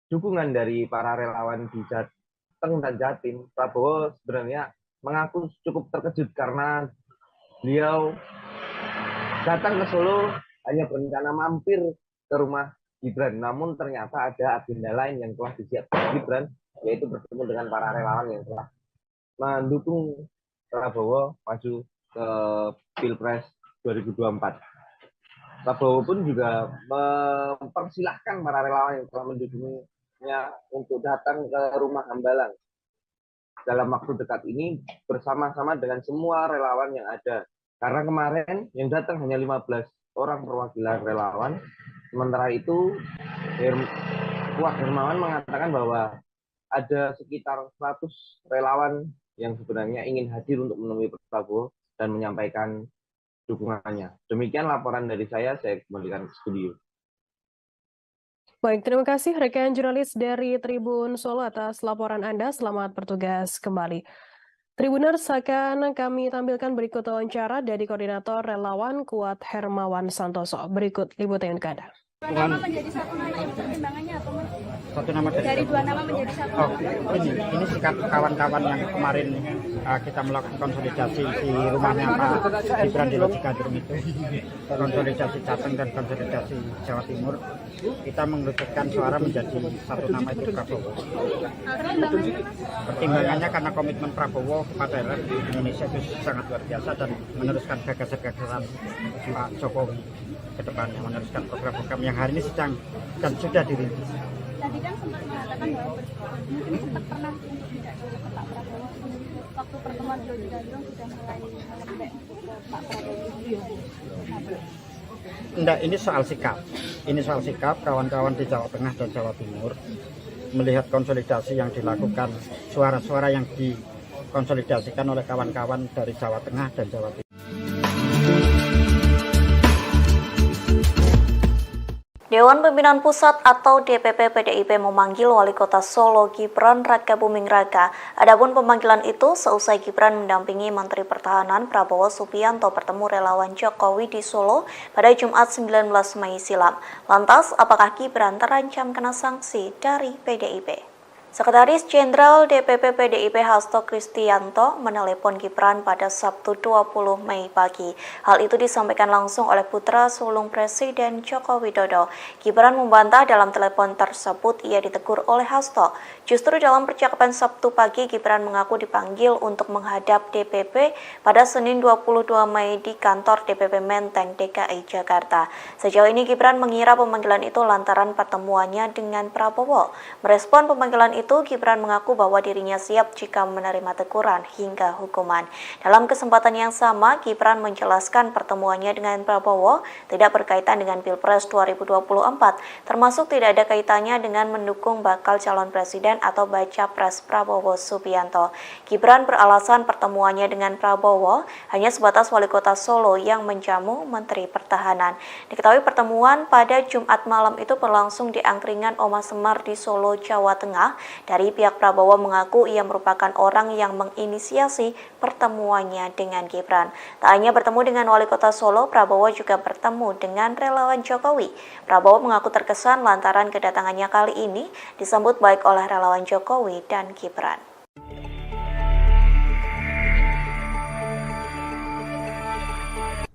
dukungan dari para relawan di Jateng dan Jatim, Prabowo sebenarnya mengaku cukup terkejut karena beliau datang ke Solo hanya berencana mampir ke rumah Gibran, namun ternyata ada agenda lain yang telah disiapkan Gibran, yaitu bertemu dengan para relawan yang telah mendukung Prabowo maju ke Pilpres 2024. Prabowo pun juga mempersilahkan para relawan yang telah mendukungnya untuk datang ke rumah Hambalang dalam waktu dekat ini bersama-sama dengan semua relawan yang ada. Karena kemarin yang datang hanya 15 orang perwakilan relawan, sementara itu Wah Hermawan mengatakan bahwa ada sekitar 100 relawan yang sebenarnya ingin hadir untuk menemui Prabowo dan menyampaikan dukungannya. Demikian laporan dari saya kembalikan ke studio. Baik, terima kasih rekan jurnalis dari Tribun Solo atas laporan Anda. Selamat bertugas kembali. Tribuners, akan kami tampilkan berikut wawancara dari Koordinator Relawan Kuat Hermawan Santoso. Berikut liputan ke Anda. Dua nama menjadi satu nama itu pertimbangannya apa, Mas? Satu nama Dari dua nama menjadi satu. Oh, ini sikap kawan-kawan yang kemarin kita melakukan konsolidasi di rumahnya Pak Gibran di Loji Gandrung itu, konsolidasi Jateng dan konsolidasi Jawa Timur, kita mengerucutkan suara menjadi satu nama itu Prabowo. Pertimbangannya, Mas? Pertimbangannya karena komitmen Prabowo kepada Indonesia itu sangat luar biasa dan meneruskan gagasan-gagasan Pak Jokowi ke depannya, meneruskan program-program yang hari ini sedang dan sudah dirintis. Tadi kan sempat mengatakan bahwa mungkin sempat pernah untuk tidak ke Pak Prabowo. Waktu pertemuan di Loji Gandrung sudah mulai melembek ke Pak Prabowo. Enggak, ini soal sikap. Ini soal sikap kawan-kawan di Jawa Tengah dan Jawa Timur melihat konsolidasi yang dilakukan, suara-suara yang dikonsolidasikan oleh kawan-kawan dari Jawa Tengah dan Jawa Timur. Dewan Pimpinan Pusat atau DPP PDIP memanggil Wali Kota Solo Gibran Rakabuming Raka. Adapun pemanggilan itu seusai Gibran mendampingi Menteri Pertahanan Prabowo Subianto bertemu relawan Jokowi di Solo pada Jumat 19 Mei silam. Lantas, apakah Gibran terancam kena sanksi dari PDIP? Sekretaris Jenderal DPP PDIP Hasto Kristianto menelepon Gibran pada Sabtu 20 Mei pagi. Hal itu disampaikan langsung oleh putra sulung Presiden Joko Widodo. Gibran membantah dalam telepon tersebut ia ditegur oleh Hasto. Justru dalam percakapan Sabtu pagi, Gibran mengaku dipanggil untuk menghadap DPP pada Senin 22 Mei di kantor DPP Menteng, DKI Jakarta. Sejauh ini Gibran mengira pemanggilan itu lantaran pertemuannya dengan Prabowo. Merespon pemanggilan itu, Gibran mengaku bahwa dirinya siap jika menerima teguran hingga hukuman. Dalam kesempatan yang sama, Gibran menjelaskan pertemuannya dengan Prabowo tidak berkaitan dengan Pilpres 2024, termasuk tidak ada kaitannya dengan mendukung bakal calon presiden atau baca pres Prabowo Subianto. Gibran beralasan pertemuannya dengan Prabowo hanya sebatas Wali Kota Solo yang menjamu Menteri Pertahanan. Diketahui pertemuan pada Jumat malam itu berlangsung di angkringan Oma Semar di Solo, Jawa Tengah. Dari pihak Prabowo mengaku ia merupakan orang yang menginisiasi pertemuannya dengan Gibran. Tak hanya bertemu dengan Wali Kota Solo, Prabowo juga bertemu dengan relawan Jokowi. Prabowo mengaku terkesan lantaran kedatangannya kali ini disambut baik oleh relawan Jokowi dan Gibran.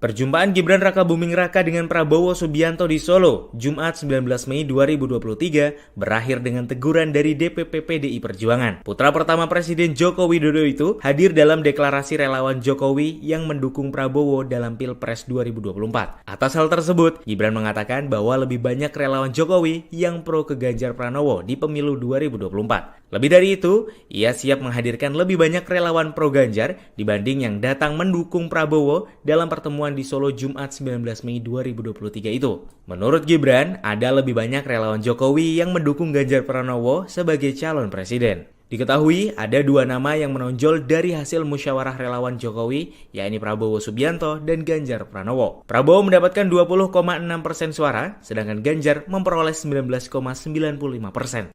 Perjumpaan Gibran Rakabuming Raka dengan Prabowo Subianto di Solo, Jumat 19 Mei 2023, berakhir dengan teguran dari DPP PDI Perjuangan. Putra pertama Presiden Joko Widodo itu hadir dalam deklarasi relawan Jokowi yang mendukung Prabowo dalam Pilpres 2024. Atas hal tersebut, Gibran mengatakan bahwa lebih banyak relawan Jokowi yang pro ke Ganjar Pranowo di pemilu 2024. Lebih dari itu, ia siap menghadirkan lebih banyak relawan pro Ganjar dibanding yang datang mendukung Prabowo dalam pertemuan di Solo Jumat 19 Mei 2023 itu. Menurut Gibran, ada lebih banyak relawan Jokowi yang mendukung Ganjar Pranowo sebagai calon presiden. Diketahui ada dua nama yang menonjol dari hasil musyawarah relawan Jokowi, yakni Prabowo Subianto dan Ganjar Pranowo. Prabowo mendapatkan 20,6% suara, sedangkan Ganjar memperoleh 19,95%.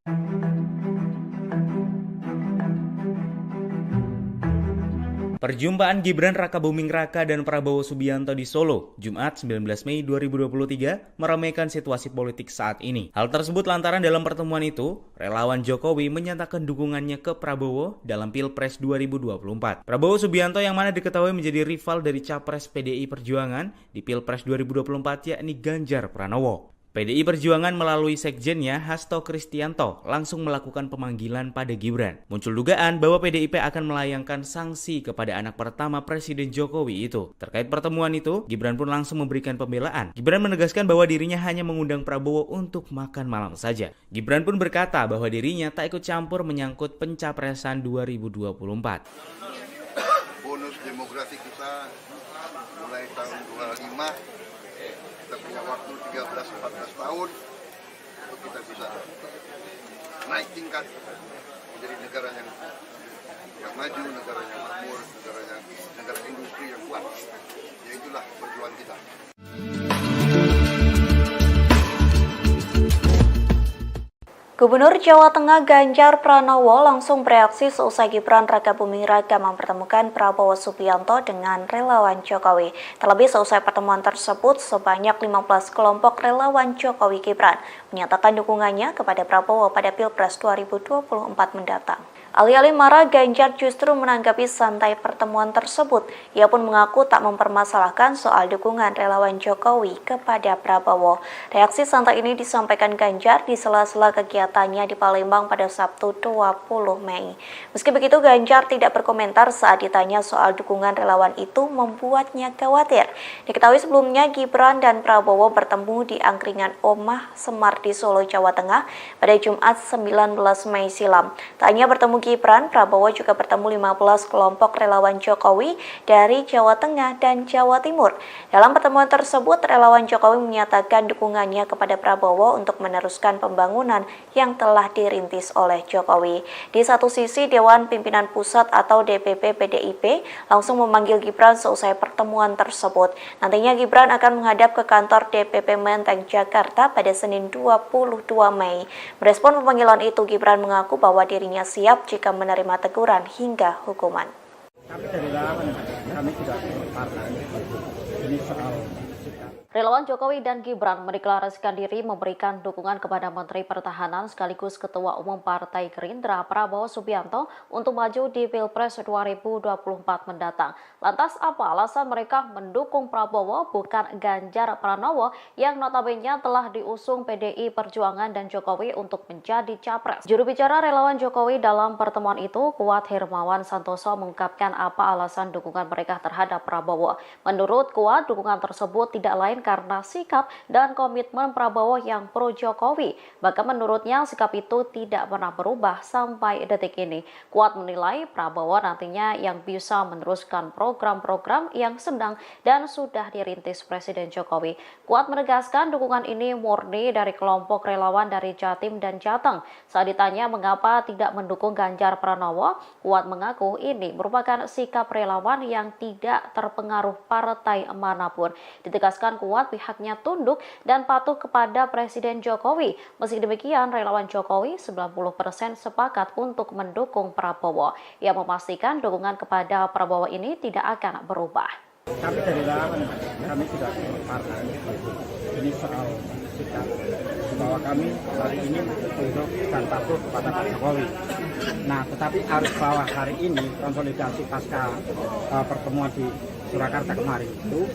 Perjumpaan Gibran Rakabuming Raka dan Prabowo Subianto di Solo, Jumat 19 Mei 2023, meramaikan situasi politik saat ini. Hal tersebut lantaran dalam pertemuan itu, relawan Jokowi menyatakan dukungannya ke Prabowo dalam Pilpres 2024. Prabowo Subianto yang mana diketahui menjadi rival dari capres PDI Perjuangan di Pilpres 2024 yakni Ganjar Pranowo. PDI Perjuangan melalui sekjennya Hasto Kristianto langsung melakukan pemanggilan pada Gibran. Muncul dugaan bahwa PDIP akan melayangkan sanksi kepada anak pertama Presiden Jokowi itu. Terkait pertemuan itu, Gibran pun langsung memberikan pembelaan. Gibran menegaskan bahwa dirinya hanya mengundang Prabowo untuk makan malam saja. Gibran pun berkata bahwa dirinya tak ikut campur menyangkut pencapresan 2024. Bonus demografi kita mulai tahun 25, kita punya waktu 13-14 tahun untuk kita bisa naik tingkat menjadi negara yang maju, negara yang makmur, negara industri yang kuat. Ya itulah perjuangan kita. Gubernur Jawa Tengah Ganjar Pranowo langsung bereaksi seusai Gibran Rakabuming Raka mempertemukan Prabowo Subianto dengan relawan Jokowi. Terlebih seusai pertemuan tersebut, sebanyak 15 kelompok relawan Jokowi Gibran menyatakan dukungannya kepada Prabowo pada Pilpres 2024 mendatang. Alih-alih marah, Ganjar justru menanggapi santai pertemuan tersebut. Ia pun mengaku tak mempermasalahkan soal dukungan relawan Jokowi kepada Prabowo. Reaksi santai ini disampaikan Ganjar di sela-sela kegiatannya di Palembang pada Sabtu 20 Mei. Meski begitu, Ganjar tidak berkomentar saat ditanya soal dukungan relawan itu membuatnya khawatir. Diketahui sebelumnya Gibran dan Prabowo bertemu di angkringan Omah Semar di Solo, Jawa Tengah pada Jumat 19 Mei silam. Tak hanya bertemu Gibran, Prabowo juga bertemu 15 kelompok relawan Jokowi dari Jawa Tengah dan Jawa Timur. Dalam pertemuan tersebut, relawan Jokowi menyatakan dukungannya kepada Prabowo untuk meneruskan pembangunan yang telah dirintis oleh Jokowi. Di satu sisi, Dewan Pimpinan Pusat atau DPP PDIP langsung memanggil Gibran seusai pertemuan tersebut. Nantinya Gibran akan menghadap ke kantor DPP Menteng, Jakarta pada Senin 22 Mei. Merespon pemanggilan itu, Gibran mengaku bahwa dirinya siap jika menerima teguran hingga hukuman. Kami dari relawan, kami tidak partai. Ini soal sikap. Relawan Jokowi dan Gibran mendeklarasikan diri memberikan dukungan kepada Menteri Pertahanan sekaligus Ketua Umum Partai Gerindra Prabowo Subianto untuk maju di Pilpres 2024 mendatang. Lantas apa alasan mereka mendukung Prabowo bukan Ganjar Pranowo yang notabene telah diusung PDI Perjuangan dan Jokowi untuk menjadi capres? Juru bicara relawan Jokowi dalam pertemuan itu, Kuat Hermawan Santoso, mengungkapkan apa alasan dukungan mereka terhadap Prabowo. Menurut Kuat, dukungan tersebut tidak lain karena sikap dan komitmen Prabowo yang pro Jokowi. Bahkan menurutnya sikap itu tidak pernah berubah sampai detik ini. Kuat menilai Prabowo nantinya yang bisa meneruskan program-program yang sedang dan sudah dirintis Presiden Jokowi. Kuat menegaskan dukungan ini murni dari kelompok relawan dari Jatim dan Jateng. Saat ditanya mengapa tidak mendukung Ganjar Pranowo, Kuat mengaku ini merupakan sikap relawan yang tidak terpengaruh partai manapun. Ditegaskan Kuat pihaknya tunduk dan patuh kepada Presiden Jokowi. Meski demikian, relawan Jokowi 90% sepakat untuk mendukung Prabowo. Ia memastikan dukungan kepada Prabowo ini tidak akan berubah. Kami dari relawan, kami tidak partai. Ini soal sikap bahwa kami hari ini tunduk dan patuh kepada Pak Jokowi. Nah, tetapi harus bahwa hari ini konsolidasi pasca pertemuan di Surakarta kemarin itu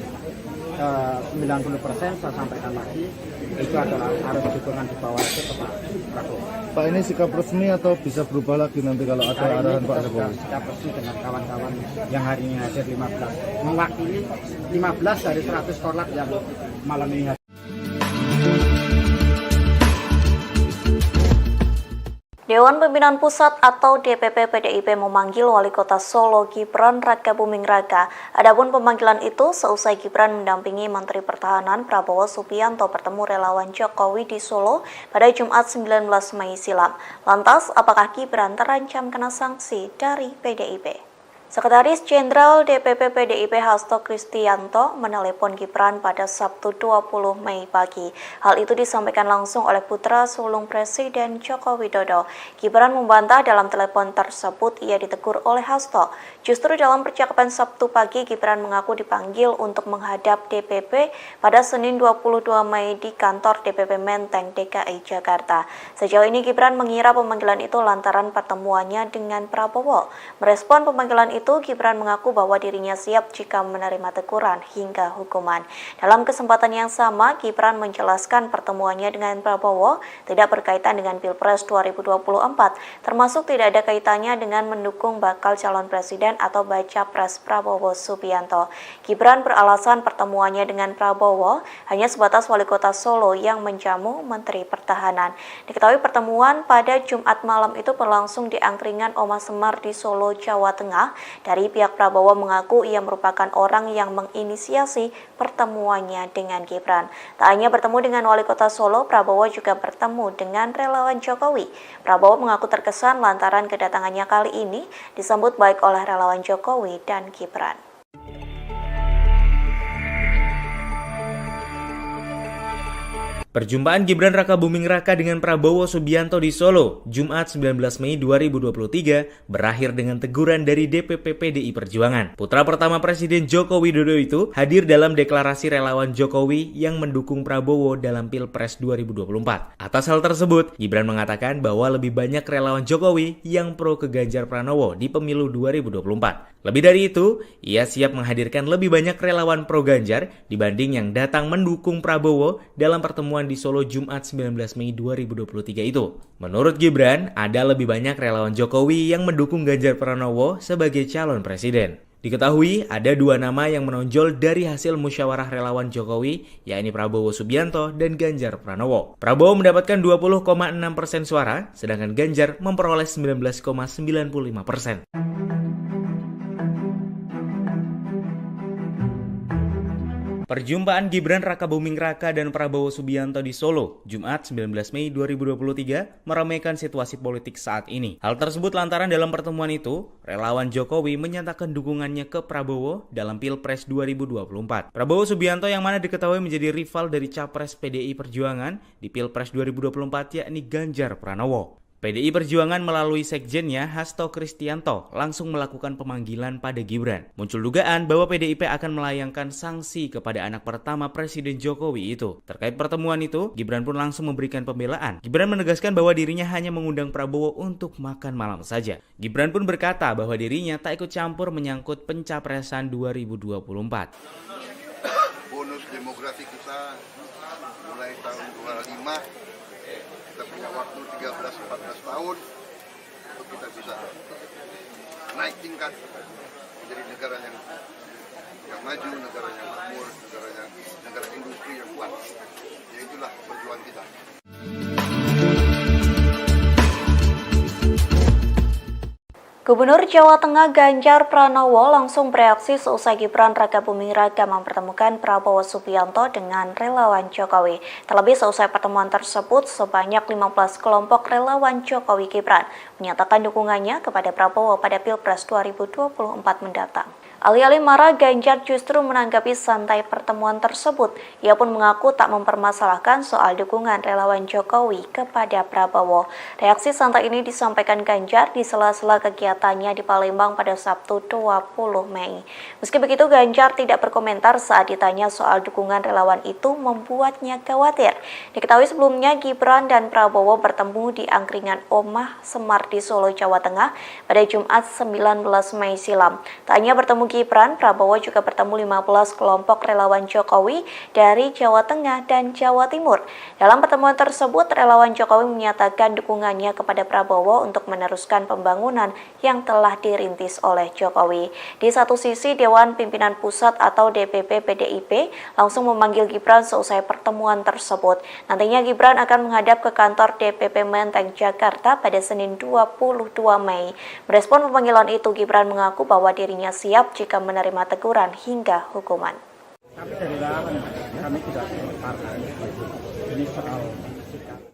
90% saya sampaikan lagi itu adalah harus dukungan di bawah itu ke Pak Prabowo. Pak, ini sikap resmi atau bisa berubah lagi nanti kalau ada arahan Pak Jokowi? Sikap resmi dengan kawan-kawan yang hari ini hadir 15, mewakili 15 dari 100 korlap yang malam ini hadir. Dewan Pimpinan Pusat atau DPP PDIP memanggil Wali Kota Solo Gibran Rakabuming Raka. Adapun pemanggilan itu seusai Gibran mendampingi Menteri Pertahanan Prabowo Subianto bertemu relawan Jokowi di Solo pada Jumat 19 Mei silam. Lantas, apakah Gibran terancam kena sanksi dari PDIP? Sekretaris Jenderal DPP PDIP Hasto Kristianto menelepon Gibran pada Sabtu 20 Mei pagi. Hal itu disampaikan langsung oleh putra sulung Presiden Joko Widodo. Gibran membantah dalam telepon tersebut ia ditegur oleh Hasto. Justru dalam percakapan Sabtu pagi, Gibran mengaku dipanggil untuk menghadap DPP pada Senin 22 Mei di kantor DPP Menteng, DKI Jakarta. Sejauh ini Gibran mengira pemanggilan itu lantaran pertemuannya dengan Prabowo. Merespon pemanggilan itu, Gibran mengaku bahwa dirinya siap jika menerima teguran hingga hukuman. Dalam kesempatan yang sama, Gibran menjelaskan pertemuannya dengan Prabowo tidak berkaitan dengan Pilpres 2024, termasuk tidak ada kaitannya dengan mendukung bakal calon presiden atau baca pres Prabowo Subianto. Gibran beralasan pertemuannya dengan Prabowo hanya sebatas wali kota Solo yang menjamu Menteri Pertahanan. Diketahui pertemuan pada Jumat malam itu berlangsung di angkringan Oma Semar di Solo, Jawa Tengah. Dari pihak Prabowo mengaku ia merupakan orang yang menginisiasi pertemuannya dengan Gibran. Tak hanya bertemu dengan wali kota Solo, Prabowo juga bertemu dengan relawan Jokowi. Prabowo mengaku terkesan lantaran kedatangannya kali ini disambut baik oleh relawan Jokowi dan Gibran. Perjumpaan Gibran Rakabuming Raka dengan Prabowo Subianto di Solo, Jumat 19 Mei 2023, berakhir dengan teguran dari DPP PDI Perjuangan. Putra pertama Presiden Joko Widodo itu hadir dalam deklarasi relawan Jokowi yang mendukung Prabowo dalam Pilpres 2024. Atas hal tersebut, Gibran mengatakan bahwa lebih banyak relawan Jokowi yang pro ke Ganjar Pranowo di pemilu 2024. Lebih dari itu, ia siap menghadirkan lebih banyak relawan pro Ganjar dibanding yang datang mendukung Prabowo dalam pertemuan di Solo Jumat 19 Mei 2023 itu. Menurut Gibran, ada lebih banyak relawan Jokowi yang mendukung Ganjar Pranowo sebagai calon presiden. Diketahui ada dua nama yang menonjol dari hasil musyawarah relawan Jokowi, yakni Prabowo Subianto dan Ganjar Pranowo. Prabowo mendapatkan 20,6% suara, sedangkan Ganjar memperoleh 19,95%. Perjumpaan Gibran Rakabuming Raka dan Prabowo Subianto di Solo, Jumat 19 Mei 2023, meramaikan situasi politik saat ini. Hal tersebut lantaran dalam pertemuan itu, relawan Jokowi menyatakan dukungannya ke Prabowo dalam Pilpres 2024. Prabowo Subianto yang mana diketahui menjadi rival dari Capres PDI Perjuangan di Pilpres 2024 yakni Ganjar Pranowo. PDI Perjuangan melalui sekjennya Hasto Kristianto langsung melakukan pemanggilan pada Gibran. Muncul dugaan bahwa PDIP akan melayangkan sanksi kepada anak pertama Presiden Jokowi itu. Terkait pertemuan itu, Gibran pun langsung memberikan pembelaan. Gibran menegaskan bahwa dirinya hanya mengundang Prabowo untuk makan malam saja. Gibran pun berkata bahwa dirinya tak ikut campur menyangkut pencapresan 2024. Bonus demografi kita mulai tahun 25, kita punya waktu 13-14 tahun untuk kita bisa naik tingkat menjadi negara yang maju, negara yang makmur, negara industri yang kuat. Ya itulah perjuangan kita. Gubernur Jawa Tengah Ganjar Pranowo langsung bereaksi seusai Gibran Rakabuming Raka mempertemukan Prabowo Subianto dengan relawan Jokowi. Terlebih seusai pertemuan tersebut, sebanyak 15 kelompok relawan Jokowi Gibran menyatakan dukungannya kepada Prabowo pada Pilpres 2024 mendatang. Alih-alih marah, Ganjar justru menanggapi santai pertemuan tersebut. Ia pun mengaku tak mempermasalahkan soal dukungan relawan Jokowi kepada Prabowo. Reaksi santai ini disampaikan Ganjar di sela-sela kegiatannya di Palembang pada Sabtu 20 Mei. Meski begitu, Ganjar tidak berkomentar saat ditanya soal dukungan relawan itu membuatnya khawatir. Diketahui sebelumnya Gibran dan Prabowo bertemu di angkringan Oma Semar di Solo, Jawa Tengah pada Jumat 19 Mei silam. Tak hanya bertemu Gibran, Prabowo juga bertemu 15 kelompok relawan Jokowi dari Jawa Tengah dan Jawa Timur. Dalam pertemuan tersebut, relawan Jokowi menyatakan dukungannya kepada Prabowo untuk meneruskan pembangunan yang telah dirintis oleh Jokowi. Di satu sisi, Dewan Pimpinan Pusat atau DPP PDIP langsung memanggil Gibran seusai pertemuan tersebut. Nantinya Gibran akan menghadap ke kantor DPP Menteng, Jakarta pada Senin 22 Mei. Merespon pemanggilan itu, Gibran mengaku bahwa dirinya siap jika menerima teguran hingga hukuman. Kami dari relawan, kami tidak partai. Ini soal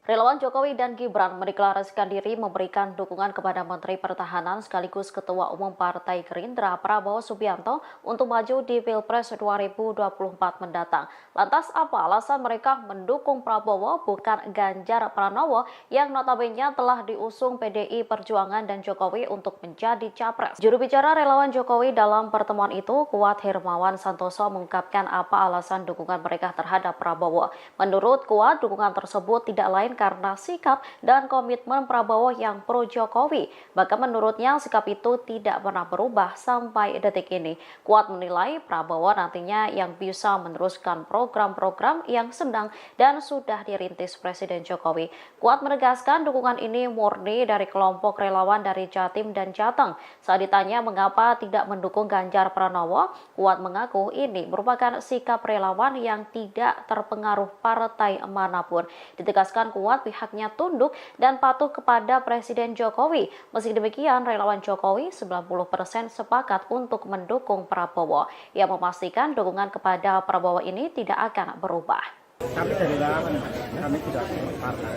Relawan Jokowi dan Gibran mendeklarasikan diri memberikan dukungan kepada Menteri Pertahanan sekaligus Ketua Umum Partai Gerindra Prabowo Subianto untuk maju di Pilpres 2024 mendatang. Lantas apa alasan mereka mendukung Prabowo bukan Ganjar Pranowo yang notabene telah diusung PDI Perjuangan dan Jokowi untuk menjadi capres? Juru bicara relawan Jokowi dalam pertemuan itu, Kuat Hermawan Santoso, mengungkapkan apa alasan dukungan mereka terhadap Prabowo. Menurut Kuat, dukungan tersebut tidak lain karena sikap dan komitmen Prabowo yang pro Jokowi. Bahkan menurutnya sikap itu tidak pernah berubah sampai detik ini. Kuat menilai Prabowo nantinya yang bisa meneruskan program-program yang sedang dan sudah dirintis Presiden Jokowi. Kuat menegaskan dukungan ini murni dari kelompok relawan dari Jatim dan Jateng. Saat ditanya mengapa tidak mendukung Ganjar Pranowo, Kuat mengaku ini merupakan sikap relawan yang tidak terpengaruh partai manapun. Ditegaskan Kuat pihaknya tunduk dan patuh kepada Presiden Jokowi. Meski demikian, relawan Jokowi 90% sepakat untuk mendukung Prabowo. Ia memastikan dukungan kepada Prabowo ini tidak akan berubah. Kami dari relawan, kami tidak partai.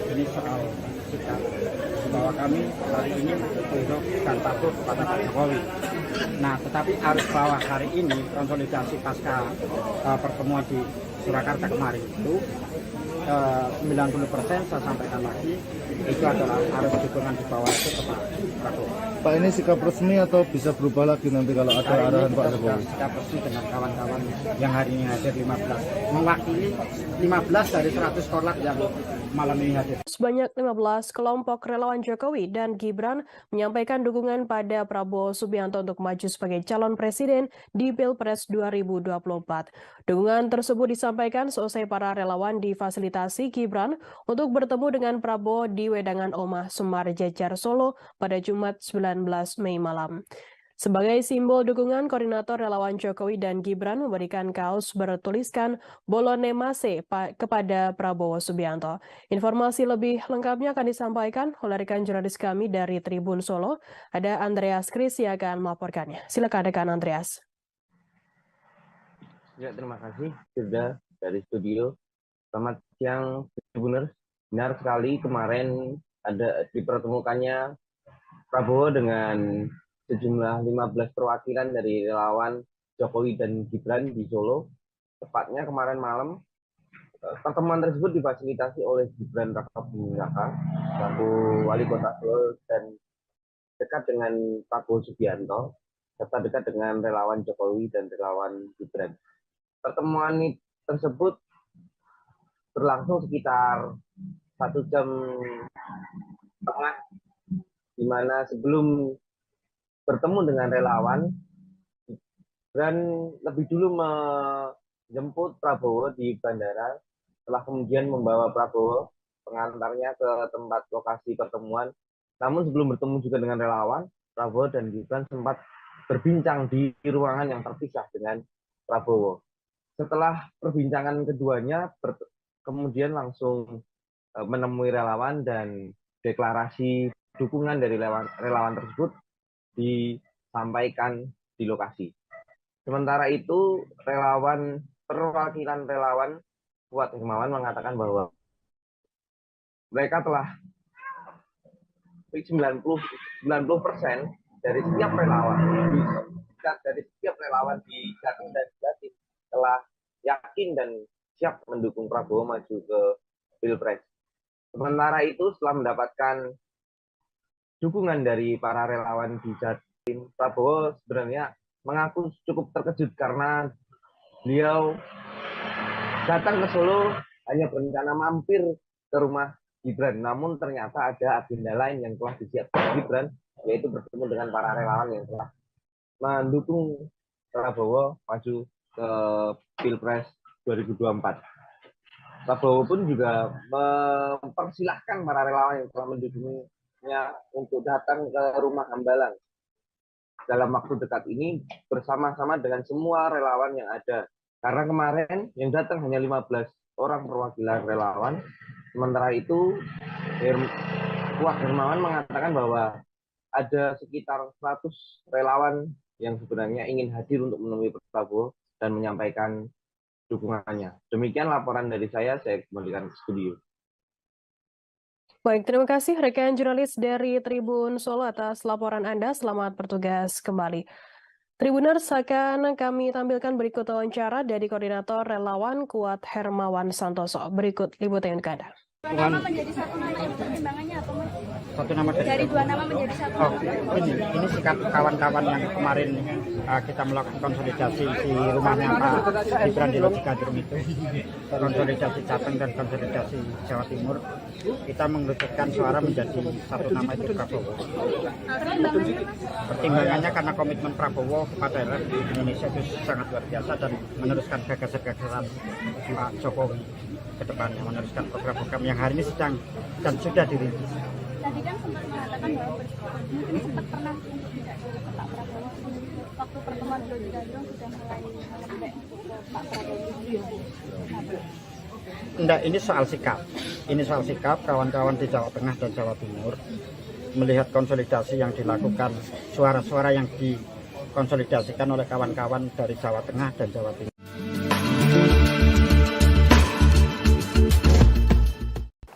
Ini soal sikap bahwa kami hari ini tunduk dan patuh pada Pak Jokowi. Nah, tetapi arus bawah hari ini konsolidasi pasca pertemuan di Surakarta kemarin itu 90% saya sampaikan lagi itu adalah arus dukungan di bawah itu ke Pak Prabowo. Pak, ini sikap resmi atau bisa berubah lagi nanti kalau ada arahan Pak Jokowi? Sikap resmi dengan kawan-kawan yang hari ini hadir 15, mewakili 15 dari 100 korlap yang malam ini hadir. Sebanyak 15 kelompok relawan Jokowi dan Gibran menyampaikan dukungan pada Prabowo Subianto untuk maju sebagai calon presiden di Pilpres 2024. Dukungan tersebut disampaikan seusai para relawan difasilitasi Gibran untuk bertemu dengan Prabowo di Wedangan Omah Semar Jejar Solo pada Jumat 19 Mei malam. Sebagai simbol dukungan, koordinator relawan Jokowi dan Gibran memberikan kaos bertuliskan Bolone Mase kepada Prabowo Subianto. Informasi lebih lengkapnya akan disampaikan oleh rekan jurnalis kami dari Tribun Solo. Ada Andreas Kris yang akan melaporkannya. Silakan rekan Andreas. Ya, terima kasih sudah dari studio. Selamat siang, Tribuners. Benar sekali kemarin ada dipertemukannya Prabowo dengan sejumlah 15 perwakilan dari relawan Jokowi dan Gibran di Solo. Tepatnya kemarin malam, pertemuan tersebut difasilitasi oleh Gibran Rakabuming Raka, selaku wali kota Solo dan dekat dengan Prabowo Subianto, serta dekat dengan relawan Jokowi dan relawan Gibran. Pertemuan tersebut berlangsung sekitar 1 jam setengah, di mana sebelum bertemu dengan relawan, Gibran lebih dulu menjemput Prabowo di bandara, setelah kemudian membawa Prabowo pengantarnya ke tempat lokasi pertemuan. Namun sebelum bertemu juga dengan relawan, Prabowo dan Gibran sempat berbincang di ruangan yang terpisah dengan Prabowo. Setelah perbincangan keduanya, kemudian langsung menemui relawan dan deklarasi dukungan dari relawan tersebut disampaikan di lokasi. Sementara itu, perwakilan relawan Kuat Hermawan mengatakan bahwa mereka telah 90% dari setiap relawan di Jatim dan Jatim telah yakin dan siap mendukung Prabowo maju ke Pilpres. Sementara itu, setelah mendapatkan dukungan dari para relawan di Jatim, Prabowo sebenarnya mengaku cukup terkejut karena beliau datang ke Solo hanya berencana mampir ke rumah Gibran, namun ternyata ada agenda lain yang telah disiapkan Gibran, yaitu bertemu dengan para relawan yang telah mendukung Prabowo maju ke Pilpres 2024. Prabowo pun juga mempersilahkan para relawan yang telah mendukungnya untuk datang ke rumah Hambalang dalam waktu dekat ini bersama-sama dengan semua relawan yang ada. Karena kemarin yang datang hanya 15 orang perwakilan relawan. Sementara itu, Kuat Hermawan mengatakan bahwa ada sekitar 100 relawan yang sebenarnya ingin hadir untuk menemui Prabowo dan menyampaikan dukungannya. Demikian laporan dari saya kembalikan ke studio. Baik, terima kasih rekan jurnalis dari Tribun Solo atas laporan Anda. Selamat bertugas kembali. Tribuners, akan kami tampilkan berikut wawancara dari Koordinator Relawan Kuat Hermawan Santoso. Berikut liputan Anda. Kenapa menjadi satu pertimbangannya apa, Mas? Satu nama dari dua nama menjadi satu. Oh, ini sikap kawan-kawan yang kemarin kita melakukan konsolidasi di rumahnya Pak Gibran di Loji Gandrung itu, konsolidasi Jateng dan konsolidasi Jawa Timur, kita mengerucutkan suara menjadi satu nama itu Prabowo. Pertimbangannya karena komitmen Prabowo kepada Indonesia itu sangat luar biasa dan meneruskan gagasan-gagasan Pak Jokowi ke depannya, meneruskan program-program yang hari ini sedang dan sudah dirintis. Tadi kan sempat mengatakan bahwa mungkin sempat pernah untuk tidak ke Pak Prabowo. Waktu pertemuan di Loji Gandrung sudah mulai melembek untuk ke Pak Prabowo. Enggak, ini soal sikap. Ini soal sikap kawan-kawan di Jawa Tengah dan Jawa Timur melihat konsolidasi yang dilakukan, suara-suara yang dikonsolidasikan oleh kawan-kawan dari Jawa Tengah dan Jawa Timur.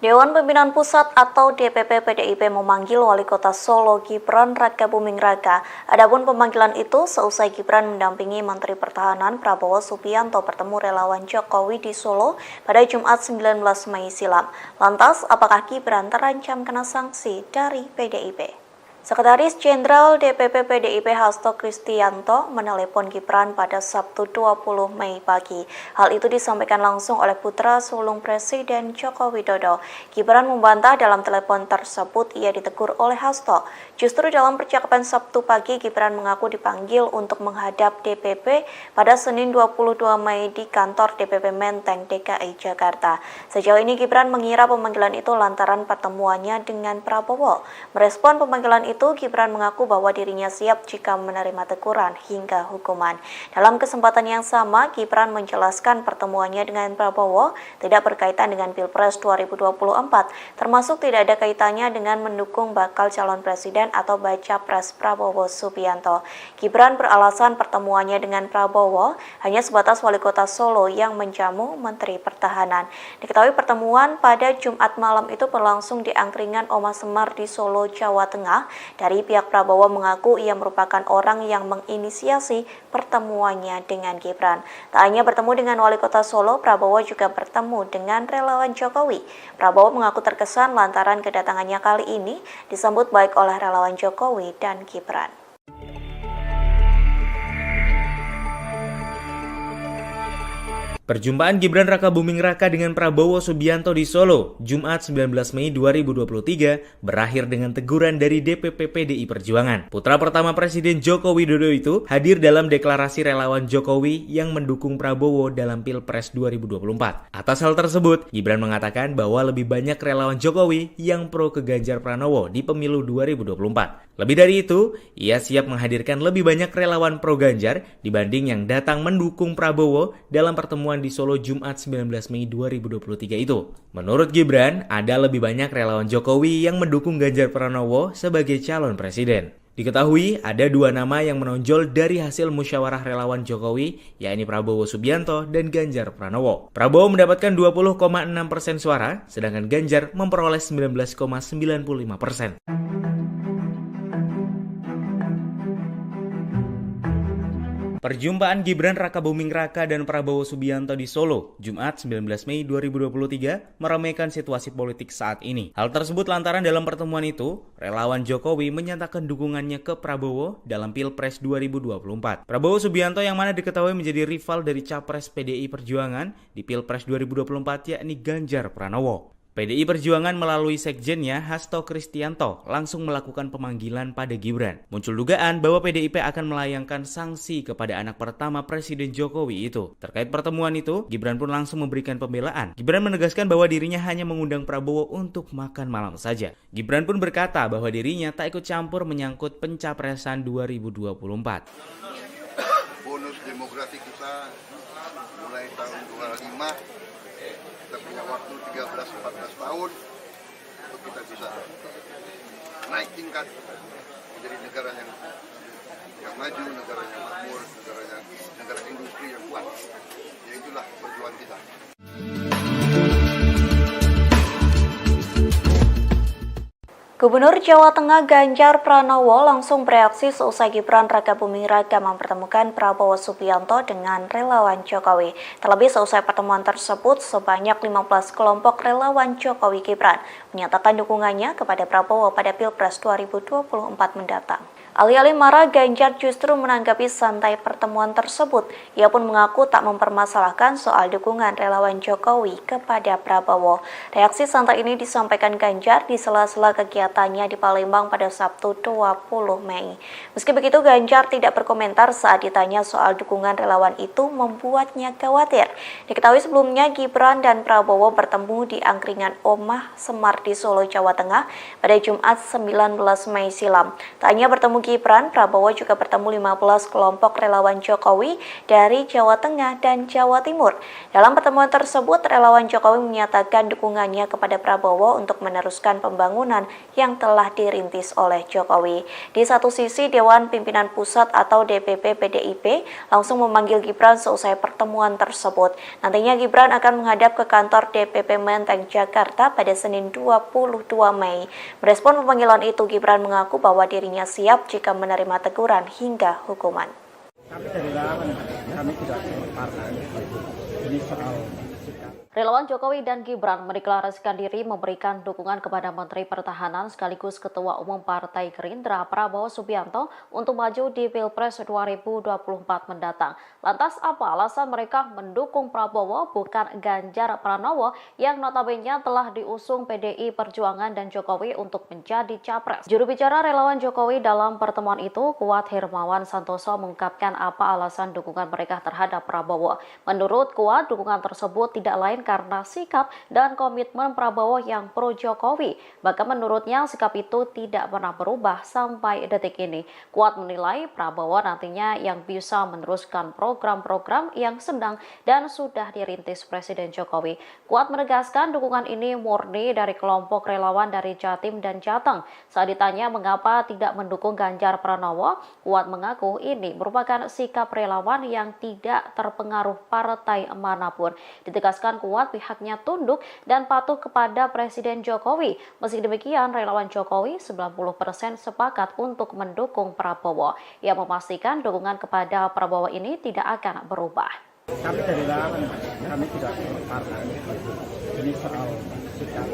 Dewan Pimpinan Pusat atau DPP PDIP memanggil Wali Kota Solo Gibran Rakabuming Raka. Adapun pemanggilan itu seusai Gibran mendampingi Menteri Pertahanan Prabowo Subianto bertemu relawan Jokowi di Solo pada Jumat 19 Mei silam. Lantas, apakah Gibran terancam kena sanksi dari PDIP? Sekretaris Jenderal DPP PDIP Hasto Kristianto menelepon Gibran pada Sabtu 20 Mei pagi. Hal itu disampaikan langsung oleh putra sulung Presiden Joko Widodo. Gibran membantah dalam telepon tersebut ia ditegur oleh Hasto. Justru dalam percakapan Sabtu pagi, Gibran mengaku dipanggil untuk menghadap DPP pada Senin 22 Mei di kantor DPP Menteng, DKI Jakarta. Sejauh ini Gibran mengira pemanggilan itu lantaran pertemuannya dengan Prabowo. Merespon pemanggilan itu, Gibran mengaku bahwa dirinya siap jika menerima teguran hingga hukuman. Dalam kesempatan yang sama, Gibran menjelaskan pertemuannya dengan Prabowo tidak berkaitan dengan Pilpres 2024, termasuk tidak ada kaitannya dengan mendukung bakal calon presiden atau baca pres Prabowo Subianto. Gibran beralasan pertemuannya dengan Prabowo hanya sebatas Wali Kota Solo yang menjamu Menteri Pertahanan. Diketahui pertemuan pada Jumat malam itu berlangsung di angkringan Oma Semar di Solo, Jawa Tengah. Dari pihak Prabowo mengaku ia merupakan orang yang menginisiasi pertemuannya dengan Gibran. Tak hanya bertemu dengan Wali Kota Solo, Prabowo juga bertemu dengan relawan Jokowi. Prabowo mengaku terkesan lantaran kedatangannya kali ini disambut baik oleh relawan Jokowi dan Gibran. Perjumpaan Gibran Rakabuming Raka dengan Prabowo Subianto di Solo, Jumat 19 Mei 2023, berakhir dengan teguran dari DPP PDI Perjuangan. Putra pertama Presiden Joko Widodo itu hadir dalam deklarasi relawan Jokowi yang mendukung Prabowo dalam Pilpres 2024. Atas hal tersebut, Gibran mengatakan bahwa lebih banyak relawan Jokowi yang pro ke Ganjar Pranowo di pemilu 2024. Lebih dari itu, ia siap menghadirkan lebih banyak relawan pro Ganjar dibanding yang datang mendukung Prabowo dalam pertemuan di Solo Jumat 19 Mei 2023 itu. Menurut Gibran, ada lebih banyak relawan Jokowi yang mendukung Ganjar Pranowo sebagai calon presiden. Diketahui ada dua nama yang menonjol dari hasil musyawarah relawan Jokowi, yakni Prabowo Subianto dan Ganjar Pranowo. Prabowo mendapatkan 20,6% suara, sedangkan Ganjar memperoleh 19,95%. Perjumpaan Gibran Rakabuming Raka dan Prabowo Subianto di Solo, Jumat 19 Mei 2023, meramaikan situasi politik saat ini. Hal tersebut lantaran dalam pertemuan itu, relawan Jokowi menyatakan dukungannya ke Prabowo dalam Pilpres 2024. Prabowo Subianto yang mana diketahui menjadi rival dari Capres PDI Perjuangan di Pilpres 2024 yakni Ganjar Pranowo. PDI Perjuangan melalui sekjennya Hasto Kristianto langsung melakukan pemanggilan pada Gibran. Muncul dugaan bahwa PDIP akan melayangkan sanksi kepada anak pertama Presiden Jokowi itu. Terkait pertemuan itu, Gibran pun langsung memberikan pembelaan. Gibran menegaskan bahwa dirinya hanya mengundang Prabowo untuk makan malam saja. Gibran pun berkata bahwa dirinya tak ikut campur menyangkut pencapresan 2024. Bonus demografi kita mulai tahun 25. Kita punya waktu 13-14 tahun untuk kita bisa naik tingkat menjadi negara yang maju, negara yang makmur, negara industri yang kuat. Ya itulah perjuangan kita. Gubernur Jawa Tengah Ganjar Pranowo langsung bereaksi seusai Gibran Rakabuming Raka mempertemukan Prabowo Subianto dengan relawan Jokowi. Terlebih seusai pertemuan tersebut, sebanyak 15 kelompok relawan Jokowi Gibran menyatakan dukungannya kepada Prabowo pada Pilpres 2024 mendatang. Alih-alih marah, Ganjar justru menanggapi santai pertemuan tersebut. Ia pun mengaku tak mempermasalahkan soal dukungan relawan Jokowi kepada Prabowo. Reaksi santai ini disampaikan Ganjar di sela-sela kegiatannya di Palembang pada Sabtu 20 Mei. Meski begitu, Ganjar tidak berkomentar saat ditanya soal dukungan relawan itu membuatnya khawatir. Diketahui sebelumnya Gibran dan Prabowo bertemu di angkringan Omah Semar di Solo, Jawa Tengah pada Jumat 19 Mei silam. Tak hanya bertemu Gibran, Prabowo juga bertemu 15 kelompok relawan Jokowi dari Jawa Tengah dan Jawa Timur. Dalam pertemuan tersebut, relawan Jokowi menyatakan dukungannya kepada Prabowo untuk meneruskan pembangunan yang telah dirintis oleh Jokowi. Di satu sisi, Dewan Pimpinan Pusat atau DPP PDIP langsung memanggil Gibran seusai pertemuan tersebut. Nantinya Gibran akan menghadap ke kantor DPP Menteng, Jakarta pada Senin 22 Mei. Merespon pemanggilan itu, Gibran mengaku bahwa dirinya siap jika menerima teguran hingga hukuman. Kami dari relawan, kami tidak partai. Ini soal sikap. Relawan Jokowi dan Gibran mendeklarasikan diri memberikan dukungan kepada Menteri Pertahanan sekaligus Ketua Umum Partai Gerindra Prabowo Subianto untuk maju di Pilpres 2024 mendatang. Lantas apa alasan mereka mendukung Prabowo bukan Ganjar Pranowo yang notabene telah diusung PDI Perjuangan dan Jokowi untuk menjadi capres? Juru bicara relawan Jokowi dalam pertemuan itu, Kuat Hermawan Santoso, mengungkapkan apa alasan dukungan mereka terhadap Prabowo. Menurut Kuat, dukungan tersebut tidak lain karena sikap dan komitmen Prabowo yang pro Jokowi. Bahkan menurutnya sikap itu tidak pernah berubah sampai detik ini. Kuat menilai Prabowo nantinya yang bisa meneruskan program-program yang sedang dan sudah dirintis Presiden Jokowi. Kuat menegaskan dukungan ini murni dari kelompok relawan dari Jatim dan Jateng. Saat ditanya mengapa tidak mendukung Ganjar Pranowo, Kuat mengaku ini merupakan sikap relawan yang tidak terpengaruh partai manapun. Ditegaskan Kuat pihaknya tunduk dan patuh kepada Presiden Jokowi. Meski demikian, relawan Jokowi 90% sepakat untuk mendukung Prabowo. Ia memastikan dukungan kepada Prabowo ini tidak akan berubah. Kami dari relawan, kami tidak partai. Ini soal sikap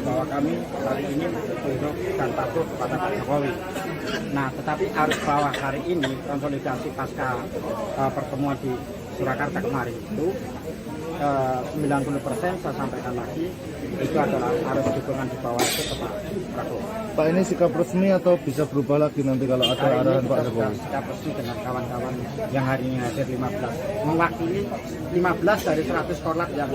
bahwa kami hari ini tunduk dan patuh kepada Pak Jokowi. Nah, tetapi harus bahwa hari ini konsolidasi pasca pertemuan di Surakarta kemarin itu 90% saya sampaikan lagi itu adalah harus dukungan di bawah itu ke Pak Prabowo. Pak, ini sikap resmi atau bisa berubah lagi nanti kalau ada arahan Pak Jokowi? Sikap resmi dengan kawan-kawan yang hari ini hadir 15, mewakili 15 dari 100 korlap yang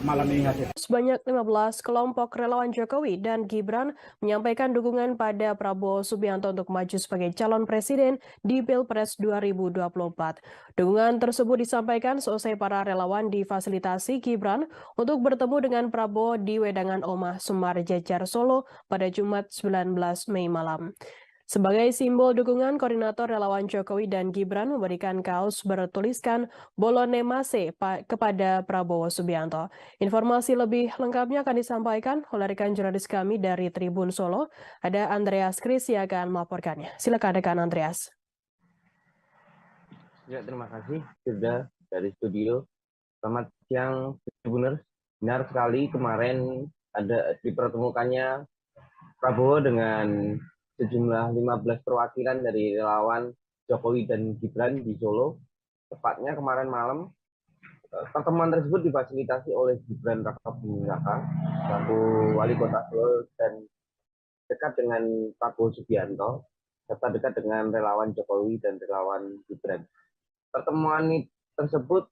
malam ini hadir. Sebanyak 15 kelompok relawan Jokowi dan Gibran menyampaikan dukungan pada Prabowo Subianto untuk maju sebagai calon presiden di Pilpres 2024. Dukungan tersebut disampaikan seusai para relawan difasilitasi Gibran untuk bertemu dengan Prabowo di Wedangan Omah Semar Jejar Solo pada Jumat 19 Mei malam. Sebagai simbol dukungan, koordinator relawan Jokowi dan Gibran memberikan kaos bertuliskan Bolone Mase kepada Prabowo Subianto. Informasi lebih lengkapnya akan disampaikan oleh rekan jurnalis kami dari Tribun Solo. Ada Andreas Kris yang akan melaporkannya. Silakan rekan Andreas. Ya, terima kasih sudah dari studio. Selamat siang, Tribuners. Benar sekali kemarin ada dipertemukannya Prabowo dengan sejumlah 15 perwakilan dari relawan Jokowi dan Gibran di Solo. Tepatnya kemarin malam, pertemuan tersebut difasilitasi oleh Gibran Rakabuming Raka, selaku Wali Kota Solo dan dekat dengan Prabowo Subianto, serta dekat dengan relawan Jokowi dan relawan Gibran. Pertemuan tersebut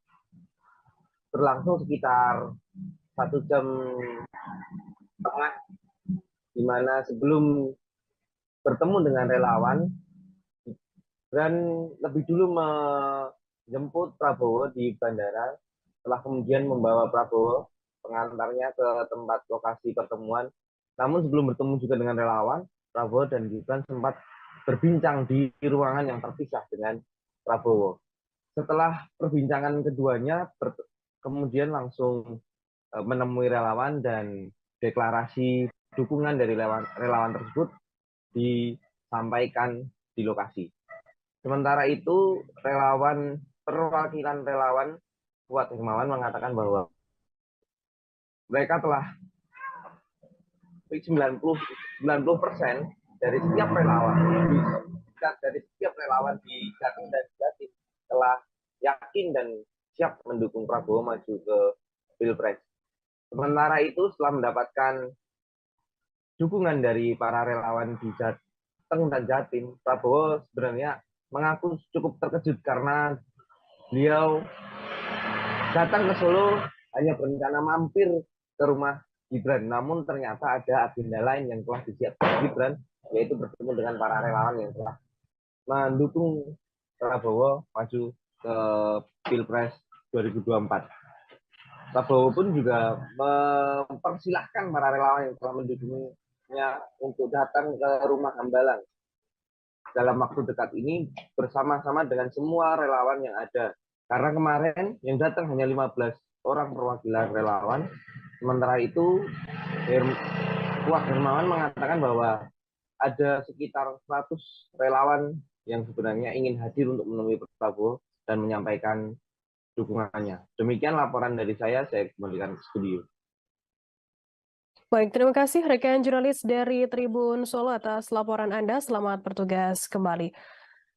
berlangsung sekitar 1 jam setengah, di mana sebelum bertemu dengan relawan, Gibran lebih dulu menjemput Prabowo di bandara, setelah kemudian membawa Prabowo pengantarnya ke tempat lokasi pertemuan. Namun sebelum bertemu juga dengan relawan, Prabowo dan Gibran sempat berbincang di ruangan yang terpisah dengan Prabowo. Setelah perbincangan keduanya, kemudian langsung menemui relawan dan deklarasi dukungan dari relawan tersebut disampaikan di lokasi. Sementara itu, perwakilan relawan Kuat Hermawan mengatakan bahwa mereka telah 90% dari setiap relawan di Jatim dan Jatim telah yakin dan siap mendukung Prabowo maju ke Pilpres. Sementara itu, setelah mendapatkan dukungan dari para relawan di Jateng dan Jatim, Prabowo sebenarnya mengaku cukup terkejut karena beliau datang ke Solo hanya berencana mampir ke rumah Gibran, namun ternyata ada agenda lain yang telah disiapkan Gibran, yaitu bertemu dengan para relawan yang telah mendukung Prabowo maju ke Pilpres 2024. Prabowo pun juga mempersilahkan para relawan yang telah mendukungnya untuk datang ke rumah Hambalang dalam waktu dekat ini bersama-sama dengan semua relawan yang ada. Karena kemarin yang datang hanya 15 orang perwakilan relawan. Sementara itu, Kuat Hermawan mengatakan bahwa ada sekitar 100 relawan yang sebenarnya ingin hadir untuk menemui Prabowo dan menyampaikan dukungannya. Demikian laporan dari saya kembalikan ke studio. Baik, terima kasih rekan jurnalis dari Tribun Solo atas laporan Anda. Selamat bertugas kembali.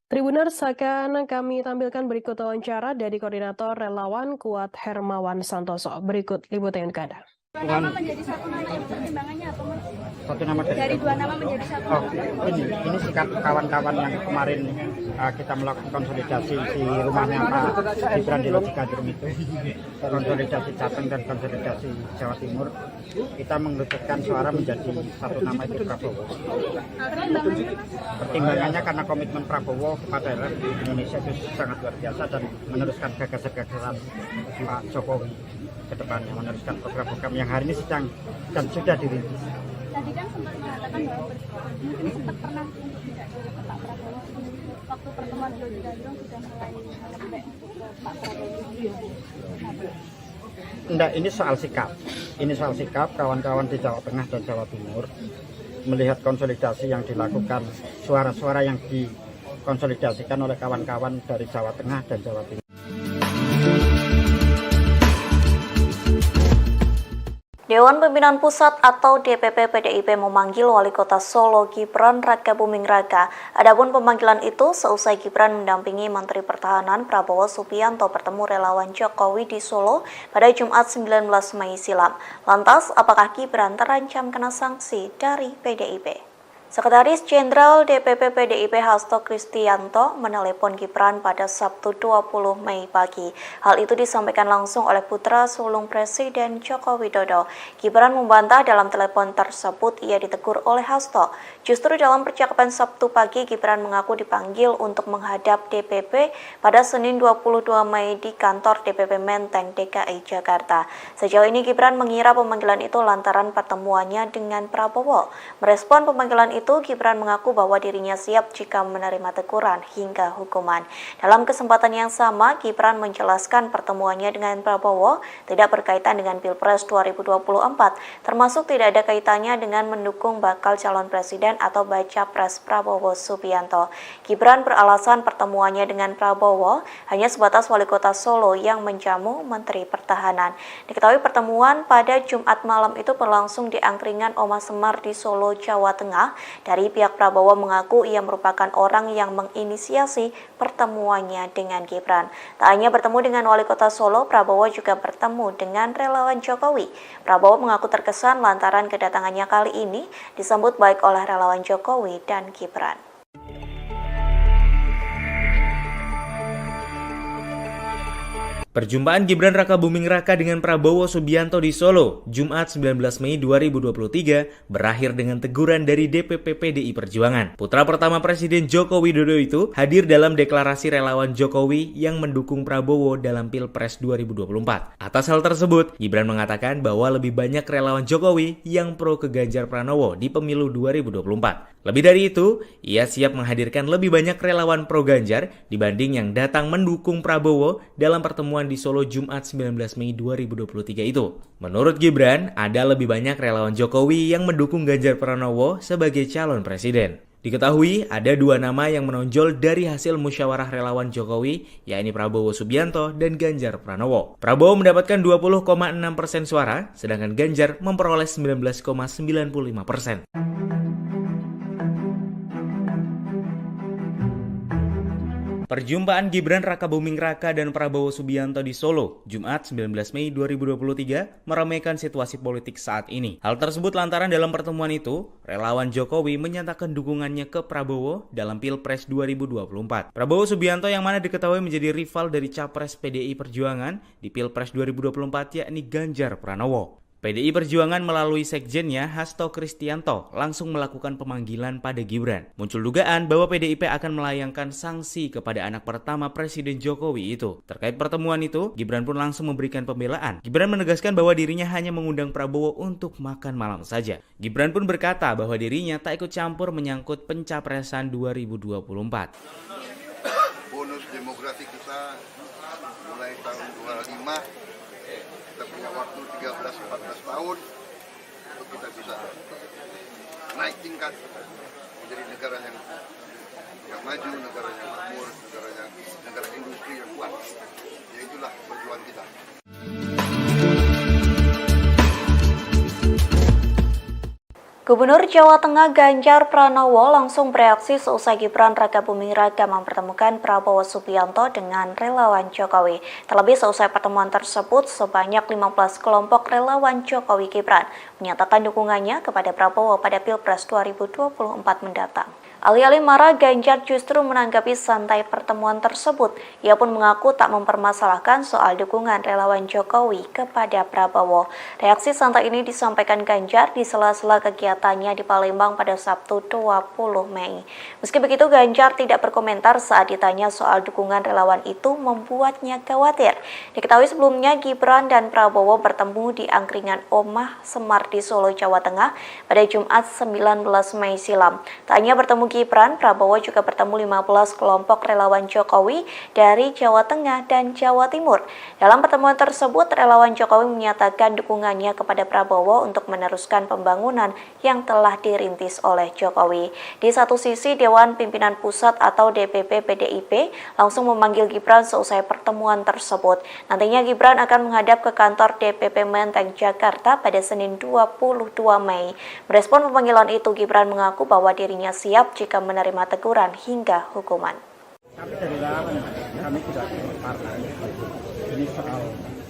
Tribuners, akan kami tampilkan berikut wawancara dari Koordinator Relawan Kuat Hermawan Santoso. Berikut liputan untuk Anda. Dua nama menjadi satu nama itu pertimbangannya apa, Mas? Satu nama Dari dua nama menjadi satu nama. Ini sikap kawan-kawan yang kemarin kita melakukan konsolidasi di rumahnya Pak Gibran di Lodjikadrum itu, konsolidasi Jateng dan konsolidasi Jawa Timur, kita mengerucutkan suara menjadi satu nama itu Prabowo. Pertimbangannya karena komitmen Prabowo kepada Indonesia itu sangat luar biasa dan meneruskan gagasan-gagasan Pak Jokowi ke depannya, meneruskan program-program yang hari ini sedang dan sudah dirintis. Tadi kan sempat mengatakan bahwa mungkin sempat pernah untuk tidak ke Pak Prabowo. Waktu pertemuan di Lodjikadrum sudah mulai melembek untuk ke Pak Prabowo. Enggak, ini soal sikap. Ini soal sikap kawan-kawan di Jawa Tengah dan Jawa Timur melihat konsolidasi yang dilakukan, suara-suara yang dikonsolidasikan oleh kawan-kawan dari Jawa Tengah dan Jawa Timur. Dewan Pimpinan Pusat atau DPP PDIP memanggil Wali Kota Solo Gibran Rakabuming Raka. Adapun pemanggilan itu seusai Gibran mendampingi Menteri Pertahanan Prabowo Subianto bertemu relawan Jokowi di Solo pada Jumat 19 Mei silam. Lantas, apakah Gibran terancam kena sanksi dari PDIP? Sekretaris Jenderal DPP PDIP Hasto Kristianto menelepon Gibran pada Sabtu 20 Mei pagi. Hal itu disampaikan langsung oleh putra sulung Presiden Joko Widodo. Gibran membantah dalam telepon tersebut ia ditegur oleh Hasto. Justru dalam percakapan Sabtu pagi, Gibran mengaku dipanggil untuk menghadap DPP pada Senin 22 Mei di kantor DPP Menteng, DKI Jakarta. Sejauh ini Gibran mengira pemanggilan itu lantaran pertemuannya dengan Prabowo. Merespon pemanggilan itu, Gibran mengaku bahwa dirinya siap jika menerima teguran hingga hukuman. Dalam kesempatan yang sama, Gibran menjelaskan pertemuannya dengan Prabowo tidak berkaitan dengan Pilpres 2024, termasuk tidak ada kaitannya dengan mendukung bakal calon presiden atau baca pres Prabowo Subianto. Gibran beralasan pertemuannya dengan Prabowo hanya sebatas Wali Kota Solo yang menjamu Menteri Pertahanan. Diketahui pertemuan pada Jumat malam itu berlangsung di angkringan Oma Semar di Solo, Jawa Tengah. Dari pihak Prabowo mengaku ia merupakan orang yang menginisiasi pertemuannya dengan Gibran. Tak hanya bertemu dengan Wali Kota Solo, Prabowo juga bertemu dengan relawan Jokowi. Prabowo mengaku terkesan lantaran kedatangannya kali ini disambut baik oleh relawan Jokowi dan Gibran. Perjumpaan Gibran Rakabuming Raka dengan Prabowo Subianto di Solo, Jumat 19 Mei 2023, berakhir dengan teguran dari DPP PDI Perjuangan. Putra pertama Presiden Joko Widodo itu hadir dalam deklarasi relawan Jokowi yang mendukung Prabowo dalam Pilpres 2024. Atas hal tersebut, Gibran mengatakan bahwa lebih banyak relawan Jokowi yang pro ke Ganjar Pranowo di pemilu 2024. Lebih dari itu, ia siap menghadirkan lebih banyak relawan pro Ganjar dibanding yang datang mendukung Prabowo dalam pertemuan pertemuan di Solo Jumat 19 Mei 2023 itu. Menurut Gibran, ada lebih banyak relawan Jokowi yang mendukung Ganjar Pranowo sebagai calon presiden. Diketahui ada dua nama yang menonjol dari hasil musyawarah relawan Jokowi, yakni Prabowo Subianto dan Ganjar Pranowo. Prabowo mendapatkan 20,6% suara, sedangkan Ganjar memperoleh 19,95%. Perjumpaan Gibran Rakabuming Raka dan Prabowo Subianto di Solo, Jumat 19 Mei 2023, meramaikan situasi politik saat ini. Hal tersebut lantaran dalam pertemuan itu, relawan Jokowi menyatakan dukungannya ke Prabowo dalam Pilpres 2024. Prabowo Subianto yang mana diketahui menjadi rival dari Capres PDI Perjuangan di Pilpres 2024 yakni Ganjar Pranowo. PDI Perjuangan melalui sekjennya Hasto Kristianto langsung melakukan pemanggilan pada Gibran. Muncul dugaan bahwa PDIP akan melayangkan sanksi kepada anak pertama Presiden Jokowi itu. Terkait pertemuan itu, Gibran pun langsung memberikan pembelaan. Gibran menegaskan bahwa dirinya hanya mengundang Prabowo untuk makan malam saja. Gibran pun berkata bahwa dirinya tak ikut campur menyangkut pencapresan 2024. Bonus demografi kita mulai tahun 25. Kita punya waktu 13-14 tahun untuk kita bisa naik tingkat menjadi negara yang maju, negara yang makmur, negara industri yang kuat. Ya itulah perjuangan kita. Gubernur Jawa Tengah Ganjar Pranowo langsung bereaksi seusai Gibran Rakabuming Raka mempertemukan Prabowo Subianto dengan relawan Jokowi. Terlebih seusai pertemuan tersebut, sebanyak 15 kelompok relawan Jokowi Gibran menyatakan dukungannya kepada Prabowo pada Pilpres 2024 mendatang. Alih-alih marah, Ganjar justru menanggapi santai pertemuan tersebut. Ia pun mengaku tak mempermasalahkan soal dukungan relawan Jokowi kepada Prabowo. Reaksi santai ini disampaikan Ganjar di sela-sela kegiatannya di Palembang pada Sabtu 20 Mei. Meski begitu, Ganjar tidak berkomentar saat ditanya soal dukungan relawan itu membuatnya khawatir. Diketahui sebelumnya Gibran dan Prabowo bertemu di angkringan Omah Semar di Solo, Jawa Tengah pada Jumat 19 Mei silam. Tak hanya bertemu Gibran, Prabowo juga bertemu 15 kelompok relawan Jokowi dari Jawa Tengah dan Jawa Timur. Dalam pertemuan tersebut, relawan Jokowi menyatakan dukungannya kepada Prabowo untuk meneruskan pembangunan yang telah dirintis oleh Jokowi. Di satu sisi, Dewan Pimpinan Pusat atau DPP PDIP langsung memanggil Gibran seusai pertemuan tersebut. Nantinya Gibran akan menghadap ke kantor DPP Menteng, Jakarta pada Senin 22 Mei. Merespon pemanggilan itu, Gibran mengaku bahwa dirinya siap jika menerima teguran hingga hukuman. Kami dari relawan, kami tidak partai. Ini soal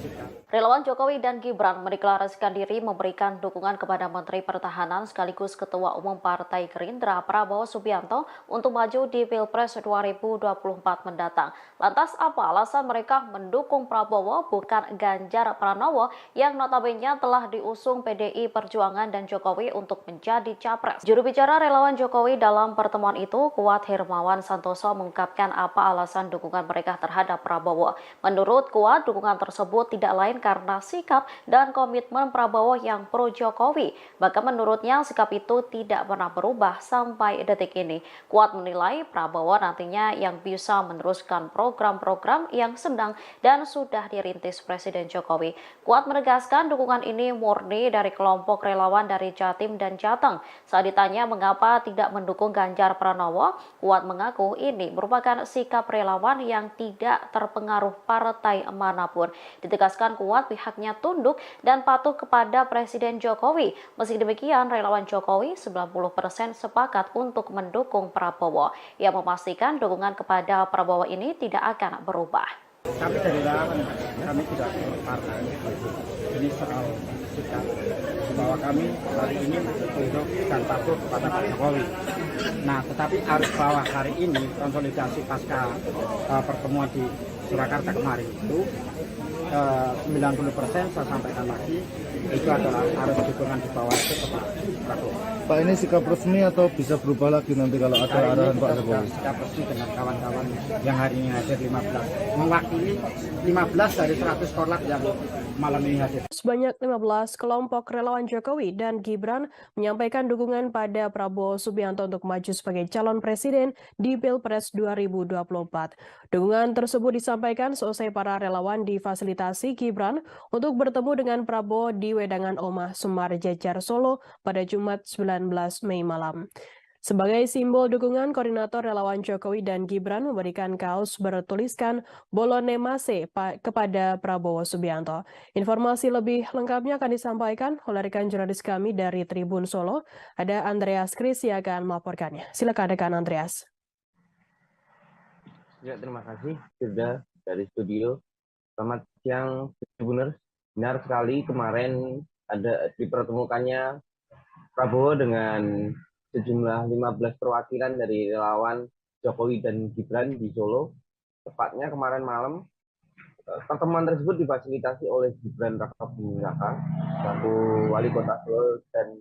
sikap. Relawan Jokowi dan Gibran mendeklarasikan diri memberikan dukungan kepada Menteri Pertahanan sekaligus Ketua Umum Partai Gerindra Prabowo Subianto untuk maju di Pilpres 2024 mendatang. Lantas apa alasan mereka mendukung Prabowo bukan Ganjar Pranowo yang notabene telah diusung PDI Perjuangan dan Jokowi untuk menjadi capres? Juru bicara relawan Jokowi dalam pertemuan itu, Kuat Hermawan Santoso, mengungkapkan apa alasan dukungan mereka terhadap Prabowo. Menurut Kuat, dukungan tersebut tidak lain karena sikap dan komitmen Prabowo yang pro Jokowi. Bahkan menurutnya sikap itu tidak pernah berubah sampai detik ini. Kuat menilai Prabowo nantinya yang bisa meneruskan program-program yang sedang dan sudah dirintis Presiden Jokowi. Kuat menegaskan dukungan ini murni dari kelompok relawan dari Jatim dan Jateng. Saat ditanya mengapa tidak mendukung Ganjar Pranowo, Kuat mengaku ini merupakan sikap relawan yang tidak terpengaruh partai manapun. Ditegaskan Kuat pihaknya tunduk dan patuh kepada Presiden Jokowi. Meski demikian, relawan Jokowi 90% sepakat untuk mendukung Prabowo. Ia memastikan dukungan kepada Prabowo ini tidak akan berubah. Kami dari relawan, kami tidak partai. Ini soal sikap bahwa kami hari ini tunduk dan patuh kepada Pak Jokowi. Nah, tetapi arus bawah hari ini konsolidasi pasca pertemuan di Surakarta kemarin itu 90% saya sampaikan lagi itu adalah arus dukungan di bawah itu ke Pak Prabowo. Pak, ini sikap resmi atau bisa berubah lagi nanti kalau ada arahan Pak Jokowi? Sikap resmi dengan kawan-kawan yang hari ini hadir 15, mewakili 15 dari 100 korlap yang malam ini hadir. Sebanyak 15 kelompok relawan Jokowi dan Gibran menyampaikan dukungan pada Prabowo Subianto untuk maju sebagai calon presiden di Pilpres 2024. Dukungan tersebut disampaikan seusai para relawan difasilitasi Gibran untuk bertemu dengan Prabowo di Wedangan Omah Semar Jejar Solo pada Jumat 19 Mei malam. Sebagai simbol dukungan, koordinator relawan Jokowi dan Gibran memberikan kaos bertuliskan Bolone Mase kepada Prabowo Subianto. Informasi lebih lengkapnya akan disampaikan oleh rekan jurnalis kami dari Tribun Solo. Ada Andreas Kris yang akan melaporkannya. Silakan rekan Andreas. Ya, terima kasih sudah dari studio. Selamat siang, Tribuners. Benar sekali kemarin ada dipertemukannya Prabowo dengan sejumlah 15 perwakilan dari relawan Jokowi dan Gibran di Solo. Tepatnya kemarin malam, pertemuan tersebut difasilitasi oleh Gibran Rakabuming Raka, selaku wali kota Solo dan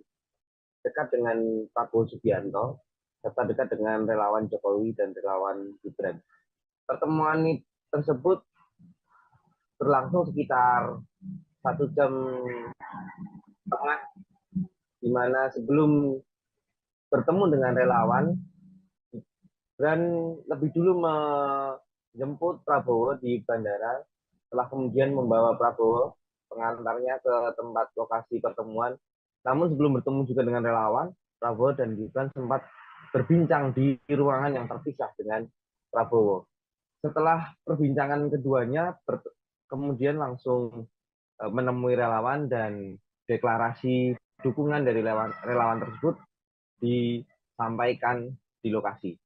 dekat dengan Prabowo Subianto, serta dekat dengan relawan Jokowi dan relawan Gibran. Pertemuan tersebut berlangsung sekitar 1 jam setengah, di mana sebelum bertemu dengan relawan, Gibran lebih dulu menjemput Prabowo di bandara, setelah kemudian membawa Prabowo pengantarnya ke tempat lokasi pertemuan. Namun sebelum bertemu juga dengan relawan, Prabowo dan Gibran sempat berbincang di ruangan yang terpisah dengan Prabowo. Setelah perbincangan keduanya, kemudian langsung menemui relawan dan deklarasi dukungan dari relawan tersebut disampaikan di lokasi.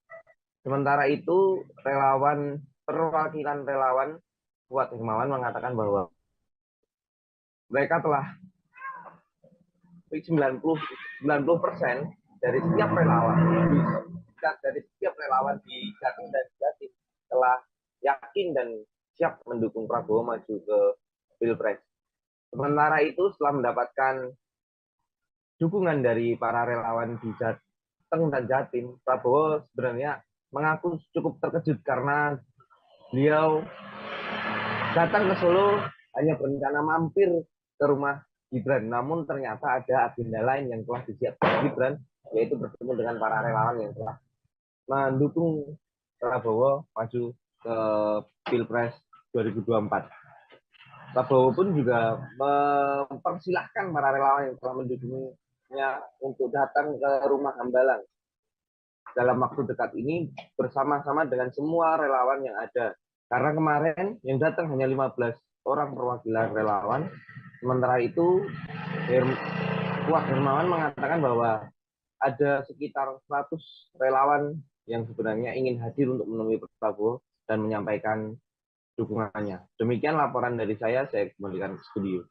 Sementara itu, perwakilan relawan Kuat Hermawan mengatakan bahwa mereka telah 90% dari setiap relawan di Jatim dan Jatim telah yakin dan siap mendukung Prabowo maju ke Pilpres. Sementara itu, setelah mendapatkan dukungan dari para relawan di Jateng dan Jatim, Prabowo sebenarnya mengaku cukup terkejut karena beliau datang ke Solo hanya berencana mampir ke rumah Gibran. Namun ternyata ada agenda lain yang telah disiapkan Gibran, yaitu bertemu dengan para relawan yang telah mendukung Prabowo maju ke Pilpres 2024. Prabowo pun juga mempersilahkan para relawan yang telah mendukungnya untuk datang ke rumah Hambalang dalam waktu dekat ini bersama-sama dengan semua relawan yang ada. Karena kemarin yang datang hanya 15 orang perwakilan relawan. Sementara itu, Kuat Hermawan mengatakan bahwa ada sekitar 100 relawan yang sebenarnya ingin hadir untuk menemui Prabowo dan menyampaikan dukungannya. Demikian laporan dari saya kembalikan ke studio.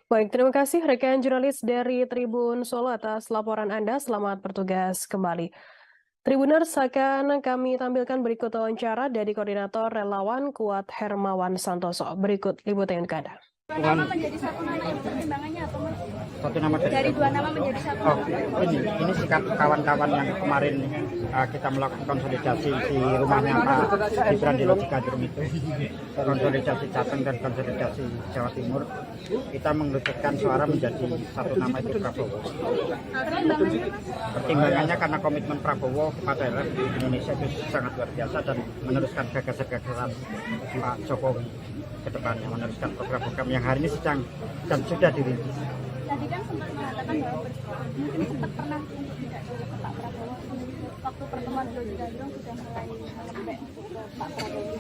Baik, terima kasih rekan jurnalis dari Tribun Solo atas laporan Anda. Selamat bertugas kembali. Tribuners, akan kami tampilkan berikut wawancara dari Koordinator Relawan Kuat Hermawan Santoso. Berikut liputan untuk Anda. Dua nama menjadi satu nama, itu pertimbangannya apa, Mas? Satu nama Dari dua nama menjadi satu nama. Ini sikap kawan-kawan yang kemarin kita melakukan konsolidasi di rumahnya Pak Gibran di Lojikadrum itu, konsolidasi Jateng dan konsolidasi Jawa Timur, kita mengerucutkan suara menjadi satu nama itu Prabowo. Pertimbangannya karena komitmen Prabowo kepada Indonesia itu sangat luar biasa dan meneruskan gagasan-gagasan Pak Jokowi ke depannya, meneruskan program-program yang hari ini sedang dan sudah dirintis. Tadi kan sempat mengatakan bahwa mungkin sempat pernah untuk tidak ke Pak Prabowo waktu pertemuan di Lojikadrum sudah mulai melembek ke Pak Prabowo.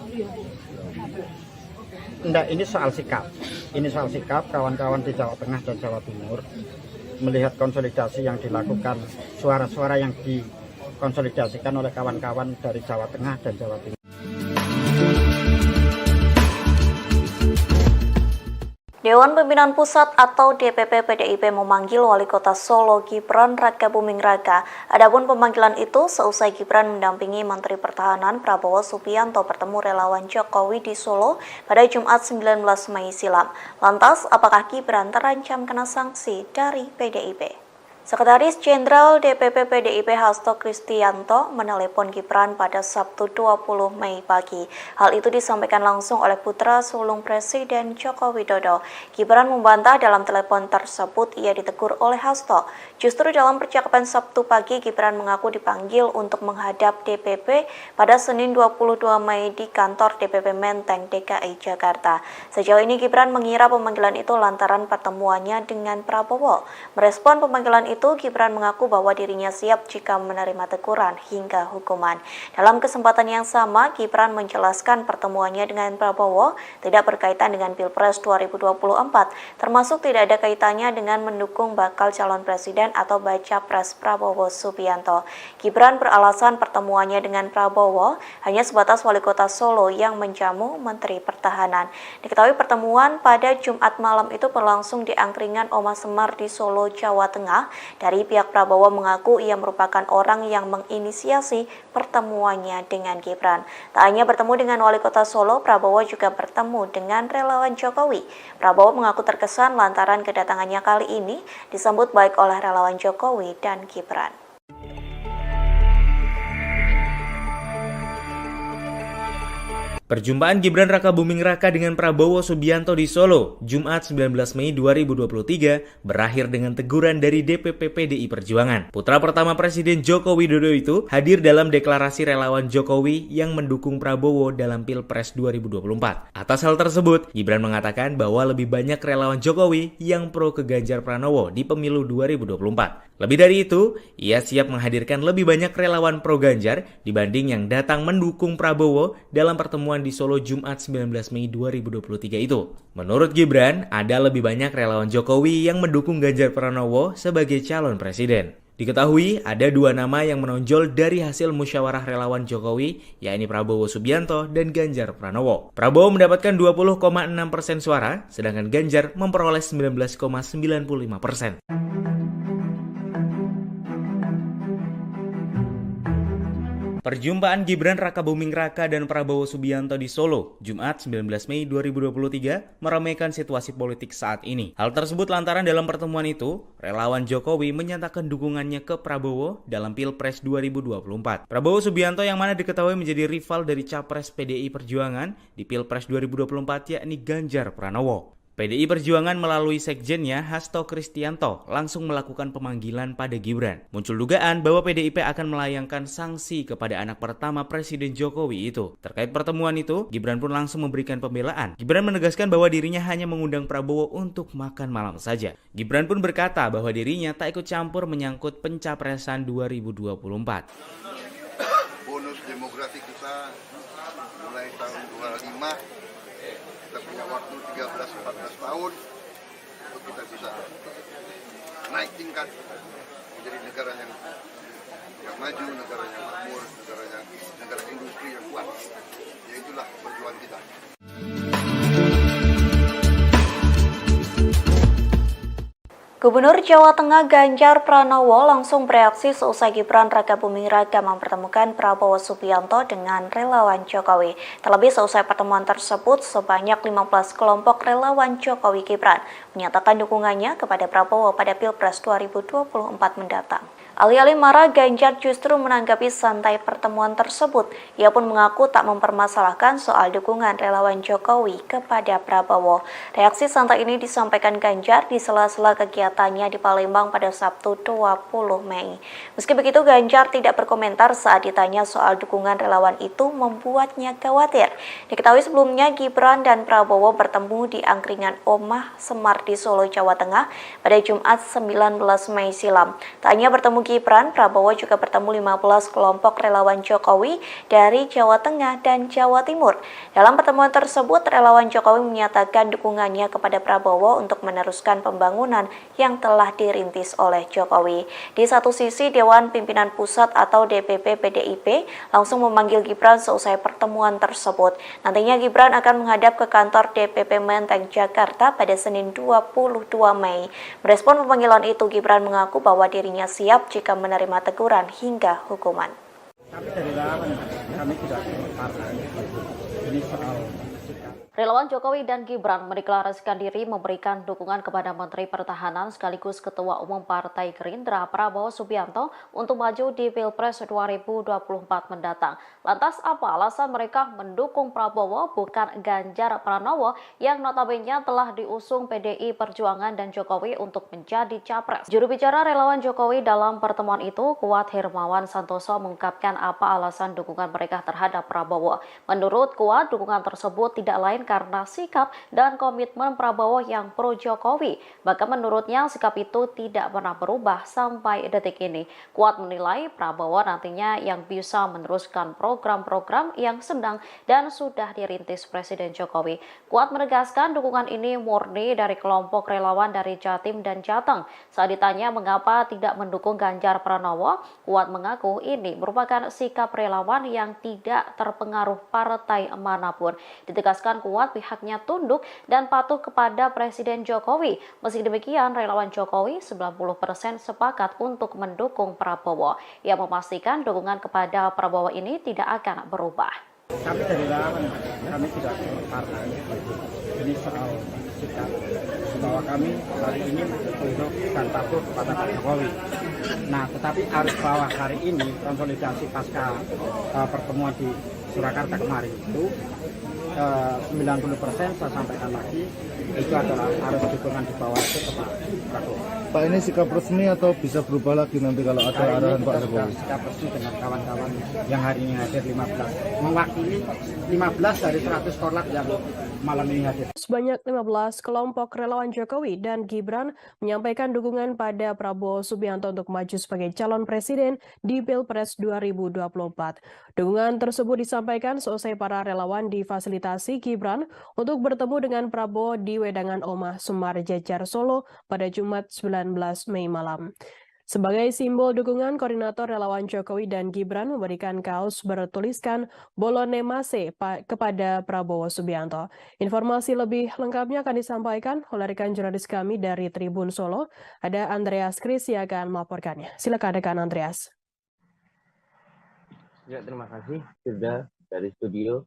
Enggak, ini soal sikap. Ini soal sikap kawan-kawan di Jawa Tengah dan Jawa Timur melihat konsolidasi yang dilakukan, suara-suara yang dikonsolidasikan oleh kawan-kawan dari Jawa Tengah dan Jawa Timur. Dewan Pimpinan Pusat atau DPP PDIP memanggil Wali Kota Solo Gibran Rakabuming Raka. Adapun pemanggilan itu seusai Gibran mendampingi Menteri Pertahanan Prabowo Subianto bertemu relawan Jokowi di Solo pada Jumat 19 Mei silam. Lantas, apakah Gibran terancam kena sanksi dari PDIP? Sekretaris Jenderal DPP PDIP Hasto Kristianto menelepon Gibran pada Sabtu 20 Mei pagi. Hal itu disampaikan langsung oleh putra sulung Presiden Joko Widodo. Gibran membantah dalam telepon tersebut ia ditegur oleh Hasto. Justru dalam percakapan Sabtu pagi, Gibran mengaku dipanggil untuk menghadap DPP pada Senin 22 Mei di kantor DPP Menteng, DKI Jakarta. Sejauh ini Gibran mengira pemanggilan itu lantaran pertemuannya dengan Prabowo. Merespon pemanggilan itu, Gibran mengaku bahwa dirinya siap jika menerima teguran hingga hukuman. Dalam kesempatan yang sama, Gibran menjelaskan pertemuannya dengan Prabowo tidak berkaitan dengan Pilpres 2024, termasuk tidak ada kaitannya dengan mendukung bakal calon presiden atau baca pres Prabowo Subianto. Gibran beralasan pertemuannya dengan Prabowo hanya sebatas wali kota Solo yang menjamu Menteri Pertahanan. Diketahui pertemuan pada Jumat malam itu berlangsung di angkringan Oma Semar di Solo, Jawa Tengah. Dari pihak Prabowo mengaku ia merupakan orang yang menginisiasi pertemuannya dengan Gibran. Tak hanya bertemu dengan wali kota Solo, Prabowo juga bertemu dengan relawan Jokowi. Prabowo mengaku terkesan lantaran kedatangannya kali ini disambut baik oleh relawan Jokowi dan Gibran. Perjumpaan Gibran Rakabuming Raka dengan Prabowo Subianto di Solo, Jumat 19 Mei 2023, berakhir dengan teguran dari DPP PDI Perjuangan. Putra pertama Presiden Joko Widodo itu hadir dalam deklarasi relawan Jokowi yang mendukung Prabowo dalam Pilpres 2024. Atas hal tersebut, Gibran mengatakan bahwa lebih banyak relawan Jokowi yang pro ke Ganjar Pranowo di pemilu 2024. Lebih dari itu, ia siap menghadirkan lebih banyak relawan pro Ganjar dibanding yang datang mendukung Prabowo dalam pertemuan di Solo Jumat 19 Mei 2023 itu. Menurut Gibran, ada lebih banyak relawan Jokowi yang mendukung Ganjar Pranowo sebagai calon presiden. Diketahui ada dua nama yang menonjol dari hasil musyawarah relawan Jokowi, yakni Prabowo Subianto dan Ganjar Pranowo. Prabowo mendapatkan 20,6% suara, sedangkan Ganjar memperoleh 19,95%. Perjumpaan Gibran Rakabuming Raka dan Prabowo Subianto di Solo, Jumat 19 Mei 2023, meramaikan situasi politik saat ini. Hal tersebut lantaran dalam pertemuan itu, relawan Jokowi menyatakan dukungannya ke Prabowo dalam Pilpres 2024. Prabowo Subianto yang mana diketahui menjadi rival dari Capres PDI Perjuangan di Pilpres 2024 yakni Ganjar Pranowo. PDI Perjuangan melalui sekjennya Hasto Kristianto langsung melakukan pemanggilan pada Gibran. Muncul dugaan bahwa PDIP akan melayangkan sanksi kepada anak pertama Presiden Jokowi itu. Terkait pertemuan itu, Gibran pun langsung memberikan pembelaan. Gibran menegaskan bahwa dirinya hanya mengundang Prabowo untuk makan malam saja. Gibran pun berkata bahwa dirinya tak ikut campur menyangkut pencapresan 2024. Bonus demografi kita mulai tahun 25. Kita punya waktu 13-14 tahun untuk kita bisa naik tingkat menjadi negara yang maju, negara yang makmur, negara industri yang kuat. Ya itulah perjuangan kita. Gubernur Jawa Tengah Ganjar Pranowo langsung bereaksi seusai Gibran Rakabuming Raka mempertemukan Prabowo Subianto dengan relawan Jokowi. Terlebih seusai pertemuan tersebut, sebanyak 15 kelompok relawan Jokowi Gibran menyatakan dukungannya kepada Prabowo pada Pilpres 2024 mendatang. Alih-alih marah, Ganjar justru menanggapi santai pertemuan tersebut. Ia pun mengaku tak mempermasalahkan soal dukungan relawan Jokowi kepada Prabowo. Reaksi santai ini disampaikan Ganjar di sela-sela kegiatannya di Palembang pada Sabtu 20 Mei. Meski begitu, Ganjar tidak berkomentar saat ditanya soal dukungan relawan itu membuatnya khawatir. Diketahui sebelumnya Gibran dan Prabowo bertemu di angkringan Oma Semar di Solo, Jawa Tengah pada Jumat 19 Mei silam. Tak hanya bertemu Gibran, Prabowo juga bertemu 15 kelompok relawan Jokowi dari Jawa Tengah dan Jawa Timur. Dalam pertemuan tersebut, relawan Jokowi menyatakan dukungannya kepada Prabowo untuk meneruskan pembangunan yang telah dirintis oleh Jokowi. Di satu sisi, Dewan Pimpinan Pusat atau DPP PDIP langsung memanggil Gibran seusai pertemuan tersebut. Nantinya Gibran akan menghadap ke kantor DPP Menteng, Jakarta pada Senin 22 Mei. Merespon pemanggilan itu, Gibran mengaku bahwa dirinya siap jika menerima teguran hingga hukuman. Kami dari relawan, kami tidak partai. Ini soal sikap. Relawan Jokowi dan Gibran mendeklarasikan diri memberikan dukungan kepada Menteri Pertahanan sekaligus Ketua Umum Partai Gerindra Prabowo Subianto untuk maju di Pilpres 2024 mendatang. Lantas apa alasan mereka mendukung Prabowo bukan Ganjar Pranowo yang notabene telah diusung PDI Perjuangan dan Jokowi untuk menjadi capres? Juru bicara relawan Jokowi dalam pertemuan itu, Kuat Hermawan Santoso mengungkapkan apa alasan dukungan mereka terhadap Prabowo. Menurut Kuat, dukungan tersebut tidak lain karena sikap dan komitmen Prabowo yang pro Jokowi. Bahkan menurutnya sikap itu tidak pernah berubah sampai detik ini. Kuat menilai Prabowo nantinya yang bisa meneruskan program-program yang sedang dan sudah dirintis Presiden Jokowi. Kuat menegaskan dukungan ini murni dari kelompok relawan dari Jatim dan Jateng. Saat ditanya mengapa tidak mendukung Ganjar Pranowo, Kuat mengaku ini merupakan sikap relawan yang tidak terpengaruh partai manapun. Ditegaskan Kuat pihaknya tunduk dan patuh kepada Presiden Jokowi. Meski demikian, relawan Jokowi 90% sepakat untuk mendukung Prabowo. Ia memastikan dukungan kepada Prabowo ini tidak akan berubah. Kami dari relawan, kami tidak partai. Ini soal sikap bahwa kami hari ini tunduk dan patuh kepada Pak Jokowi. Nah, tetapi arus bawah hari ini konsolidasi pasca pertemuan di Surakarta kemarin itu 90% saya sampaikan lagi itu adalah harus dukungan di bawah itu ke Pak Prabowo. Pak, ini sikap resmi atau bisa berubah lagi nanti kalau ada arahan Pak Jokowi? Sikap resmi dengan kawan-kawan yang hari ini hadir 15, mewakili 15 dari 100 korlap yang malam ini hadir. Sebanyak 15 kelompok relawan Jokowi dan Gibran menyampaikan dukungan pada Prabowo Subianto untuk maju sebagai calon presiden di Pilpres 2024. Dukungan tersebut disampaikan seusai para relawan difasilitasi Gibran untuk bertemu dengan Prabowo di Wedangan Omah Sumar Jejar Solo pada Jumat 19 Mei malam. Sebagai simbol dukungan, koordinator relawan Jokowi dan Gibran memberikan kaos bertuliskan Bolone Mase kepada Prabowo Subianto. Informasi lebih lengkapnya akan disampaikan oleh rekan jurnalis kami dari Tribun Solo. Ada Andreas Kris yang akan melaporkannya. Silakan rekan Andreas. Ya, terima kasih sudah dari studio.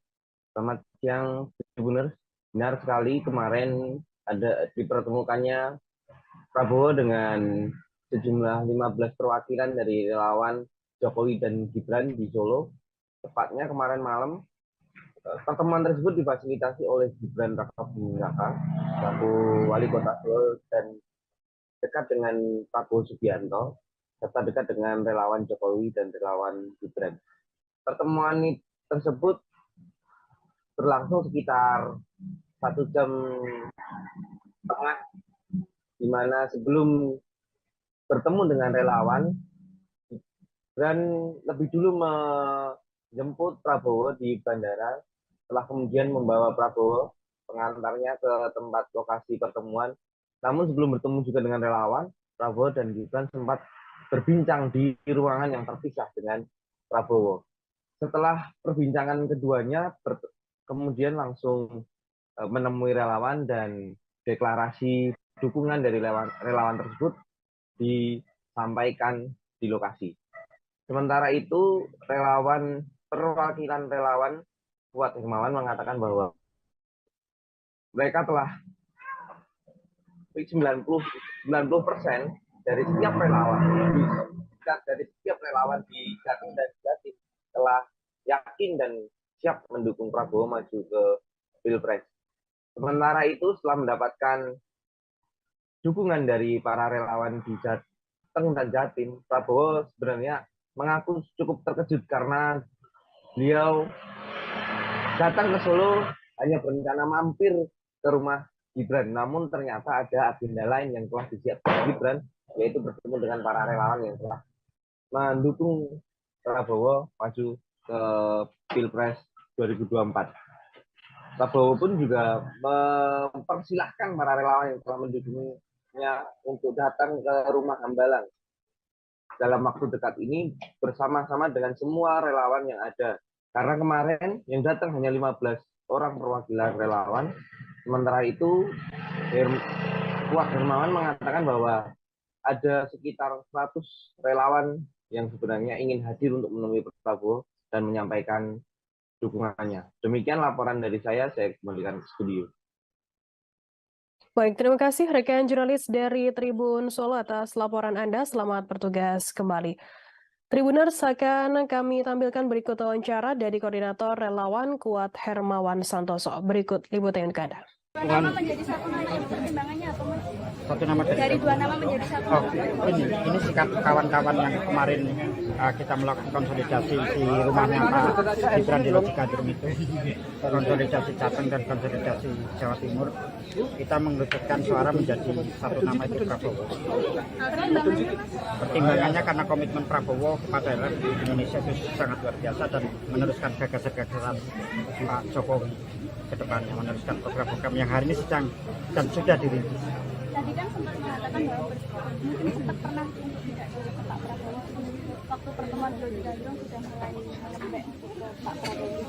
Selamat siang, Tribuners. Benar sekali kemarin ada dipertemukannya Prabowo dengan sejumlah 15 perwakilan dari relawan Jokowi dan Gibran di Solo. Tepatnya kemarin malam, pertemuan tersebut difasilitasi oleh Gibran Rakabuming Raka, selaku Wali Kota Solo dan dekat dengan Prabowo Subianto, serta dekat dengan relawan Jokowi dan relawan Gibran. Pertemuan tersebut berlangsung sekitar 1 jam setengah, di mana sebelum bertemu dengan relawan, dan lebih dulu menjemput Prabowo di bandara, setelah kemudian membawa Prabowo pengantarnya ke tempat lokasi pertemuan. Namun sebelum bertemu juga dengan relawan, Prabowo dan Gibran sempat berbincang di ruangan yang terpisah dengan Prabowo. Setelah perbincangan keduanya, kemudian langsung menemui relawan dan deklarasi dukungan dari relawan tersebut disampaikan di lokasi. Sementara itu, perwakilan relawan Kuat Hermawan mengatakan bahwa mereka telah 90% dari setiap relawan di Jatim dan Jatim telah yakin dan siap mendukung Prabowo maju ke Pilpres. Sementara itu, setelah mendapatkan dukungan dari para relawan di Jateng dan Jatim, Prabowo sebenarnya mengaku cukup terkejut karena beliau datang ke Solo hanya berencana mampir ke rumah Gibran, namun ternyata ada agenda lain yang telah disiapkan Gibran, yaitu bertemu dengan para relawan yang telah mendukung Prabowo maju ke Pilpres 2024. Prabowo pun juga mempersilahkan para relawan yang telah mendukungnya untuk datang ke rumah Hambalang dalam waktu dekat ini bersama-sama dengan semua relawan yang ada. Karena kemarin yang datang hanya 15 orang perwakilan relawan. Sementara itu, Kuat Hermawan mengatakan bahwa ada sekitar 100 relawan yang sebenarnya ingin hadir untuk menemui Prabowo dan menyampaikan dukungannya. Demikian laporan dari saya kembalikan ke studio. Baik, terima kasih rekan jurnalis dari Tribun Solo atas laporan Anda. Selamat bertugas kembali. Tribuners, akan kami tampilkan berikut wawancara dari Koordinator Relawan Kuat Hermawan Santoso. Berikut liputan untuk Anda. Dua nama menjadi satu nama, pertimbangannya apa, Mas? Satu nama Dari dua nama menjadi satu Oh, nama. ini sikap kawan-kawan yang kemarin kita melakukan konsolidasi di rumahnya Pak Gibran di Loji Gadung itu, konsolidasi Jateng dan konsolidasi Jawa Timur, kita mengerucutkan suara menjadi satu nama itu Prabowo. Pertimbangannya, Mas? Pertimbangannya karena komitmen Prabowo kepada Indonesia itu sangat luar biasa dan meneruskan gagasan-gagasan Pak Jokowi ke depannya, meneruskan program-program yang hari ini sedang dan sudah dirintis. Tadi kan sempat mengatakan bahwa mungkin sempat pernah untuk tidak jauh ke Pak Prabowo. Waktu pertemuan di Loji Gadung sudah mulai melembek ke Pak Prabowo.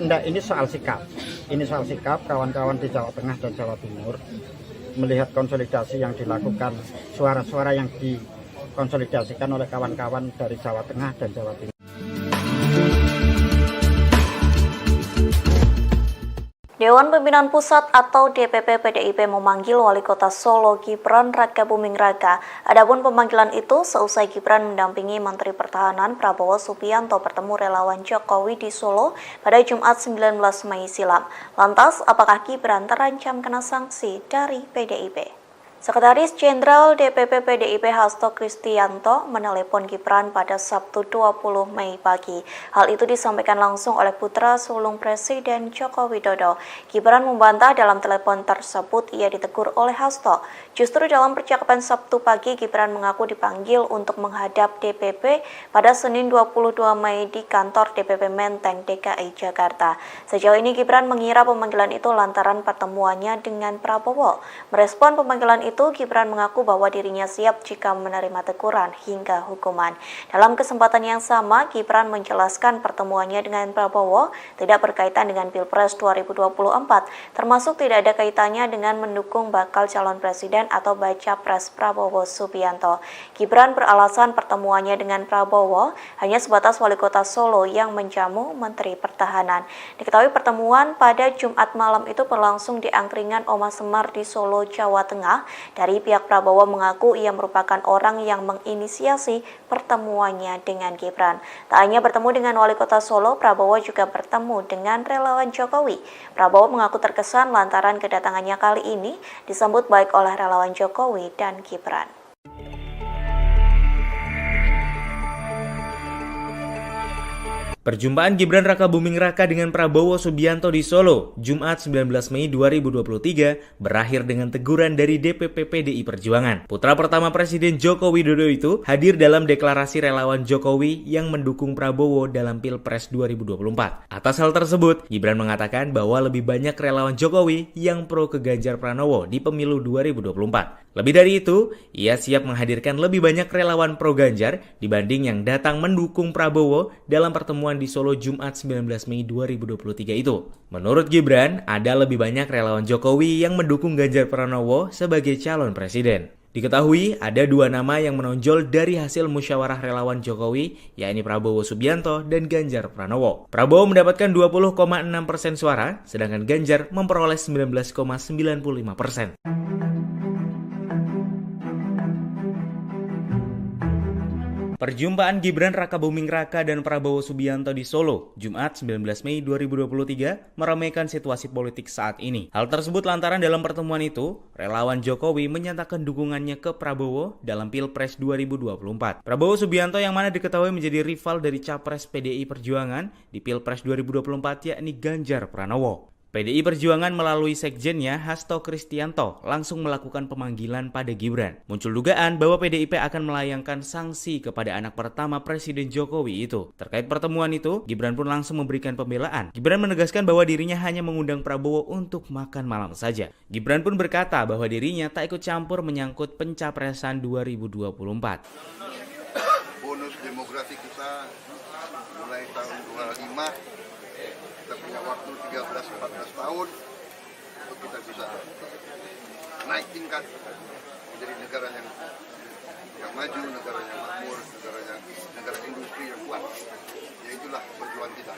Enggak, ini soal sikap. Ini soal sikap kawan-kawan di Jawa Tengah dan Jawa Timur melihat konsolidasi yang dilakukan, suara-suara yang dikonsolidasikan oleh kawan-kawan dari Jawa Tengah dan Jawa Timur. Dewan Pimpinan Pusat atau DPP PDIP memanggil Wali Kota Solo Gibran Rakabuming Raka. Adapun pemanggilan itu seusai Gibran mendampingi Menteri Pertahanan Prabowo Subianto bertemu relawan Jokowi di Solo pada Jumat 19 Mei silam. Lantas, apakah Gibran terancam kena sanksi dari PDIP? Sekretaris Jenderal DPP PDIP Hasto Kristianto menelepon Gibran pada Sabtu 20 Mei pagi. Hal itu disampaikan langsung oleh putra sulung Presiden Joko Widodo. Gibran membantah dalam telepon tersebut ia ditegur oleh Hasto. Justru dalam percakapan Sabtu pagi, Gibran mengaku dipanggil untuk menghadap DPP pada Senin 22 Mei di kantor DPP Menteng, DKI Jakarta. Sejauh ini Gibran mengira pemanggilan itu lantaran pertemuannya dengan Prabowo. Merespon pemanggilan itu, Gibran mengaku bahwa dirinya siap jika menerima teguran hingga hukuman. Dalam kesempatan yang sama, Gibran menjelaskan pertemuannya dengan Prabowo tidak berkaitan dengan Pilpres 2024, termasuk tidak ada kaitannya dengan mendukung bakal calon presiden atau baca pres Prabowo Subianto. Gibran beralasan pertemuannya dengan Prabowo hanya sebatas Wali Kota Solo yang menjamu Menteri Pertahanan. Diketahui pertemuan pada Jumat malam itu berlangsung di angkringan Oma Semar di Solo, Jawa Tengah. Dari pihak Prabowo mengaku ia merupakan orang yang menginisiasi pertemuannya dengan Gibran. Tak hanya bertemu dengan Wali Kota Solo, Prabowo juga bertemu dengan relawan Jokowi. Prabowo mengaku terkesan lantaran kedatangannya kali ini disambut baik oleh relawan Jokowi dan Gibran. Perjumpaan Gibran Rakabuming Raka dengan Prabowo Subianto di Solo, Jumat 19 Mei 2023, berakhir dengan teguran dari DPP PDI Perjuangan. Putra pertama Presiden Joko Widodo itu hadir dalam deklarasi relawan Jokowi yang mendukung Prabowo dalam Pilpres 2024. Atas hal tersebut, Gibran mengatakan bahwa lebih banyak relawan Jokowi yang pro ke Ganjar Pranowo di pemilu 2024. Lebih dari itu, ia siap menghadirkan lebih banyak relawan pro Ganjar dibanding yang datang mendukung Prabowo dalam pertemuan di Solo Jumat 19 Mei 2023 itu. Menurut Gibran, ada lebih banyak relawan Jokowi yang mendukung Ganjar Pranowo sebagai calon presiden. Diketahui ada dua nama yang menonjol dari hasil musyawarah relawan Jokowi, yakni Prabowo Subianto dan Ganjar Pranowo. Prabowo mendapatkan 20,6% suara, sedangkan Ganjar memperoleh 19,95%. Perjumpaan Gibran Rakabuming Raka dan Prabowo Subianto di Solo, Jumat 19 Mei 2023, meramaikan situasi politik saat ini. Hal tersebut lantaran dalam pertemuan itu, relawan Jokowi menyatakan dukungannya ke Prabowo dalam Pilpres 2024. Prabowo Subianto yang mana diketahui menjadi rival dari capres PDI Perjuangan di Pilpres 2024 yakni Ganjar Pranowo. PDI Perjuangan melalui sekjennya Hasto Kristianto langsung melakukan pemanggilan pada Gibran. Muncul dugaan bahwa PDIP akan melayangkan sanksi kepada anak pertama Presiden Jokowi itu. Terkait pertemuan itu, Gibran pun langsung memberikan pembelaan. Gibran menegaskan bahwa dirinya hanya mengundang Prabowo untuk makan malam saja. Gibran pun berkata bahwa dirinya tak ikut campur menyangkut pencapresan 2024. Bonus demografi kita mulai tahun 25. Kita punya waktu 13-14 tahun untuk kita bisa naik tingkat menjadi negara yang maju, negara yang makmur, negara industri yang kuat. Ya itulah perjuangan kita.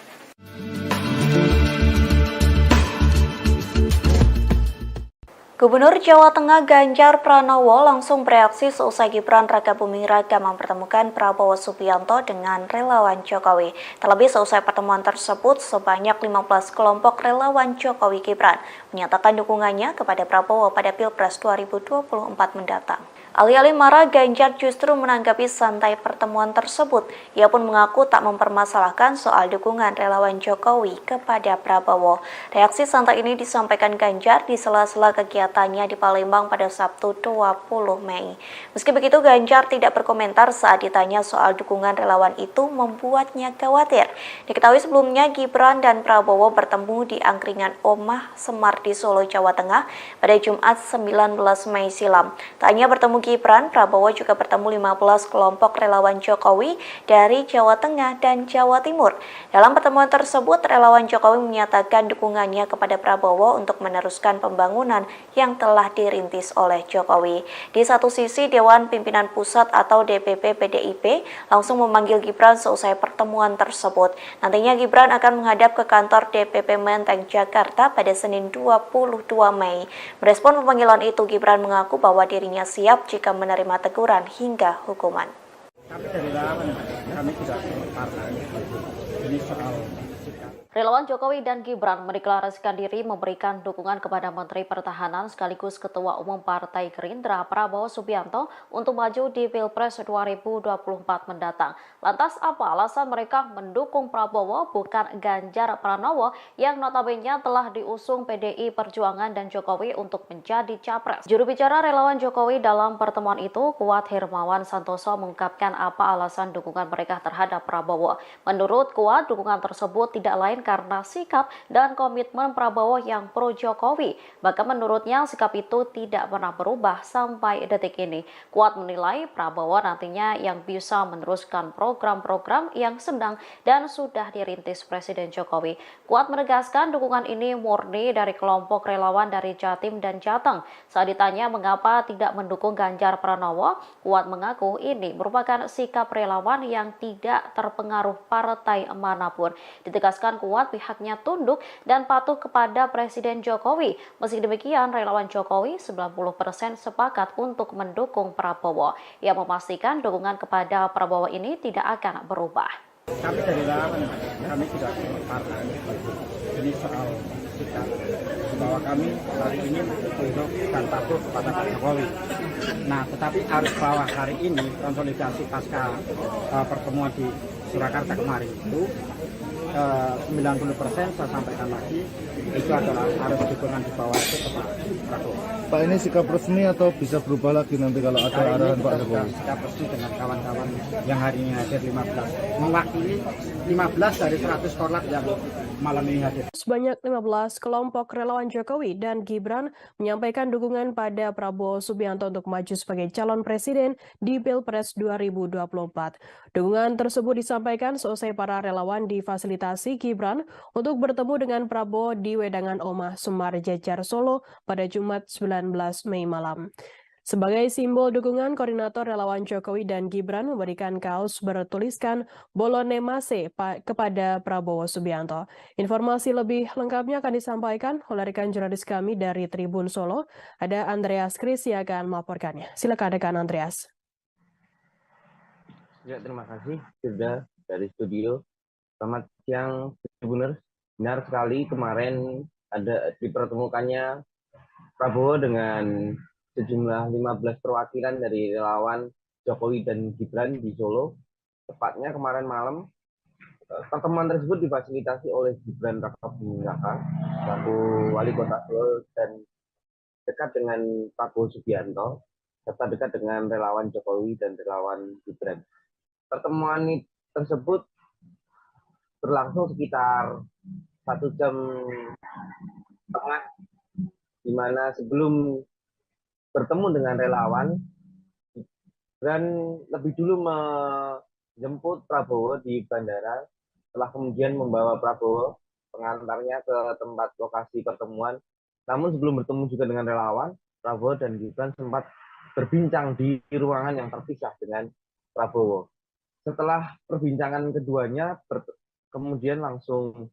Gubernur Jawa Tengah Ganjar Pranowo langsung bereaksi seusai Gibran Rakabuming Raka mempertemukan Prabowo Subianto dengan relawan Jokowi. Terlebih seusai pertemuan tersebut, sebanyak 15 kelompok relawan Jokowi Gibran menyatakan dukungannya kepada Prabowo pada Pilpres 2024 mendatang. Alih-alih marah, Ganjar justru menanggapi santai pertemuan tersebut. Ia pun mengaku tak mempermasalahkan soal dukungan relawan Jokowi kepada Prabowo. Reaksi santai ini disampaikan Ganjar di sela-sela kegiatannya di Palembang pada Sabtu 20 Mei. Meski begitu, Ganjar tidak berkomentar saat ditanya soal dukungan relawan itu membuatnya khawatir. Diketahui sebelumnya Gibran dan Prabowo bertemu di angkringan Omah Semar di Solo, Jawa Tengah pada Jumat 19 Mei silam. Tak hanya bertemu Gibran, Prabowo juga bertemu 15 kelompok relawan Jokowi dari Jawa Tengah dan Jawa Timur. Dalam pertemuan tersebut, relawan Jokowi menyatakan dukungannya kepada Prabowo untuk meneruskan pembangunan yang telah dirintis oleh Jokowi. Di satu sisi, Dewan Pimpinan Pusat atau DPP PDIP langsung memanggil Gibran seusai pertemuan tersebut. Nantinya Gibran akan menghadap ke kantor DPP Menteng, Jakarta pada Senin 22 Mei. Merespon pemanggilan itu, Gibran mengaku bahwa dirinya siap jika menerima teguran hingga hukuman. Kami dari relawan, kami tidak partai. Ini soal sikap. Relawan Jokowi dan Gibran mendeklarasikan diri memberikan dukungan kepada Menteri Pertahanan sekaligus Ketua Umum Partai Gerindra Prabowo Subianto untuk maju di Pilpres 2024 mendatang. Lantas apa alasan mereka mendukung Prabowo bukan Ganjar Pranowo yang notabene telah diusung PDI Perjuangan dan Jokowi untuk menjadi capres? Juru bicara relawan Jokowi dalam pertemuan itu, Kuat Hermawan Santoso, mengungkapkan apa alasan dukungan mereka terhadap Prabowo. Menurut Kuat, dukungan tersebut tidak lain karena sikap dan komitmen Prabowo yang pro Jokowi. Bahkan menurutnya sikap itu tidak pernah berubah sampai detik ini. Kuat menilai Prabowo nantinya yang bisa meneruskan program-program yang sedang dan sudah dirintis Presiden Jokowi. Kuat menegaskan dukungan ini murni dari kelompok relawan dari Jatim dan Jateng. Saat ditanya mengapa tidak mendukung Ganjar Pranowo, Kuat mengaku ini merupakan sikap relawan yang tidak terpengaruh partai manapun. Ditegaskan Kuat pihaknya tunduk dan patuh kepada Presiden Jokowi. Meski demikian, relawan Jokowi 90% sepakat untuk mendukung Prabowo. Ia memastikan dukungan kepada Prabowo ini tidak akan berubah. Kami dari relawan, kami tidak partai. Ini soal sikap bahwa kami hari ini tunduk dan patuh kepada Pak Jokowi. Nah, tetapi harus bahwa hari ini konsolidasi pasca pertemuan di Surakarta kemarin itu 90% saya sampaikan lagi itu adalah harus dukungan di bawah itu ke Pak Prabowo. Pak, ini sikap resmi atau bisa berubah lagi nanti kalau ada arahan Pak Jokowi? Sikap resmi dengan kawan-kawan yang hari ini hadir 15, mewakili 15 dari 100 korlap yang malam ini hadir. Sebanyak 15 kelompok relawan Jokowi dan Gibran menyampaikan dukungan pada Prabowo Subianto untuk maju sebagai calon presiden di Pilpres 2024. Dukungan tersebut disampaikan seusai para relawan difasilitasi Gibran untuk bertemu dengan Prabowo di Wedangan Omah Semar Jejar Solo pada Jumat 19 Mei malam. Sebagai simbol dukungan, koordinator relawan Jokowi dan Gibran memberikan kaos bertuliskan Bolone Mase kepada Prabowo Subianto. Informasi lebih lengkapnya akan disampaikan oleh rekan jurnalis kami dari Tribun Solo. Ada Andreas Kris yang akan melaporkannya. Silakan rekan Andreas. Ya, terima kasih sudah dari studio. Selamat siang, Tribuners. Benar sekali kemarin ada dipertemukannya Prabowo dengan sejumlah 15 perwakilan dari relawan Jokowi dan Gibran di Solo. Tepatnya kemarin malam, pertemuan tersebut difasilitasi oleh Gibran Rakabuming Raka, selaku Wali Kota Solo dan dekat dengan Prabowo Subianto, serta dekat dengan relawan Jokowi dan relawan Gibran. Pertemuan tersebut berlangsung sekitar 1 jam setengah, di mana sebelum bertemu dengan relawan, Gibran lebih dulu menjemput Prabowo di bandara, setelah kemudian membawa Prabowo pengantarnya ke tempat lokasi pertemuan. Namun sebelum bertemu juga dengan relawan, Prabowo dan Gibran sempat berbincang di ruangan yang terpisah dengan Prabowo. Setelah perbincangan keduanya kemudian langsung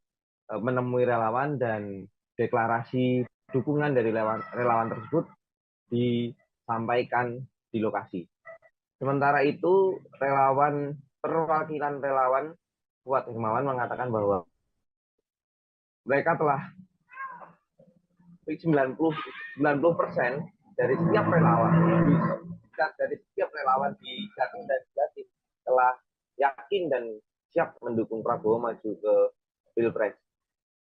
menemui relawan dan deklarasi dukungan dari relawan tersebut disampaikan di lokasi. Sementara itu, perwakilan relawan Kuat Hermawan mengatakan bahwa mereka telah 90% dari setiap relawan di Jatim dan Jatim telah yakin dan siap mendukung Prabowo maju ke Pilpres.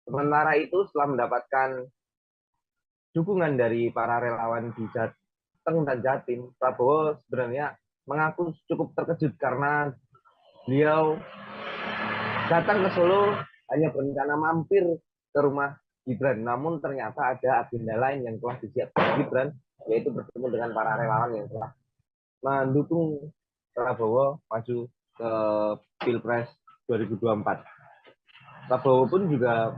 Sementara itu, setelah mendapatkan dukungan dari para relawan di Jateng dan Jatim, Prabowo sebenarnya mengaku cukup terkejut karena beliau datang ke Solo hanya berencana mampir ke rumah Gibran, namun ternyata ada agenda lain yang telah disiapkan Gibran, yaitu bertemu dengan para relawan yang telah mendukung Prabowo maju ke Pilpres 2024. Prabowo pun juga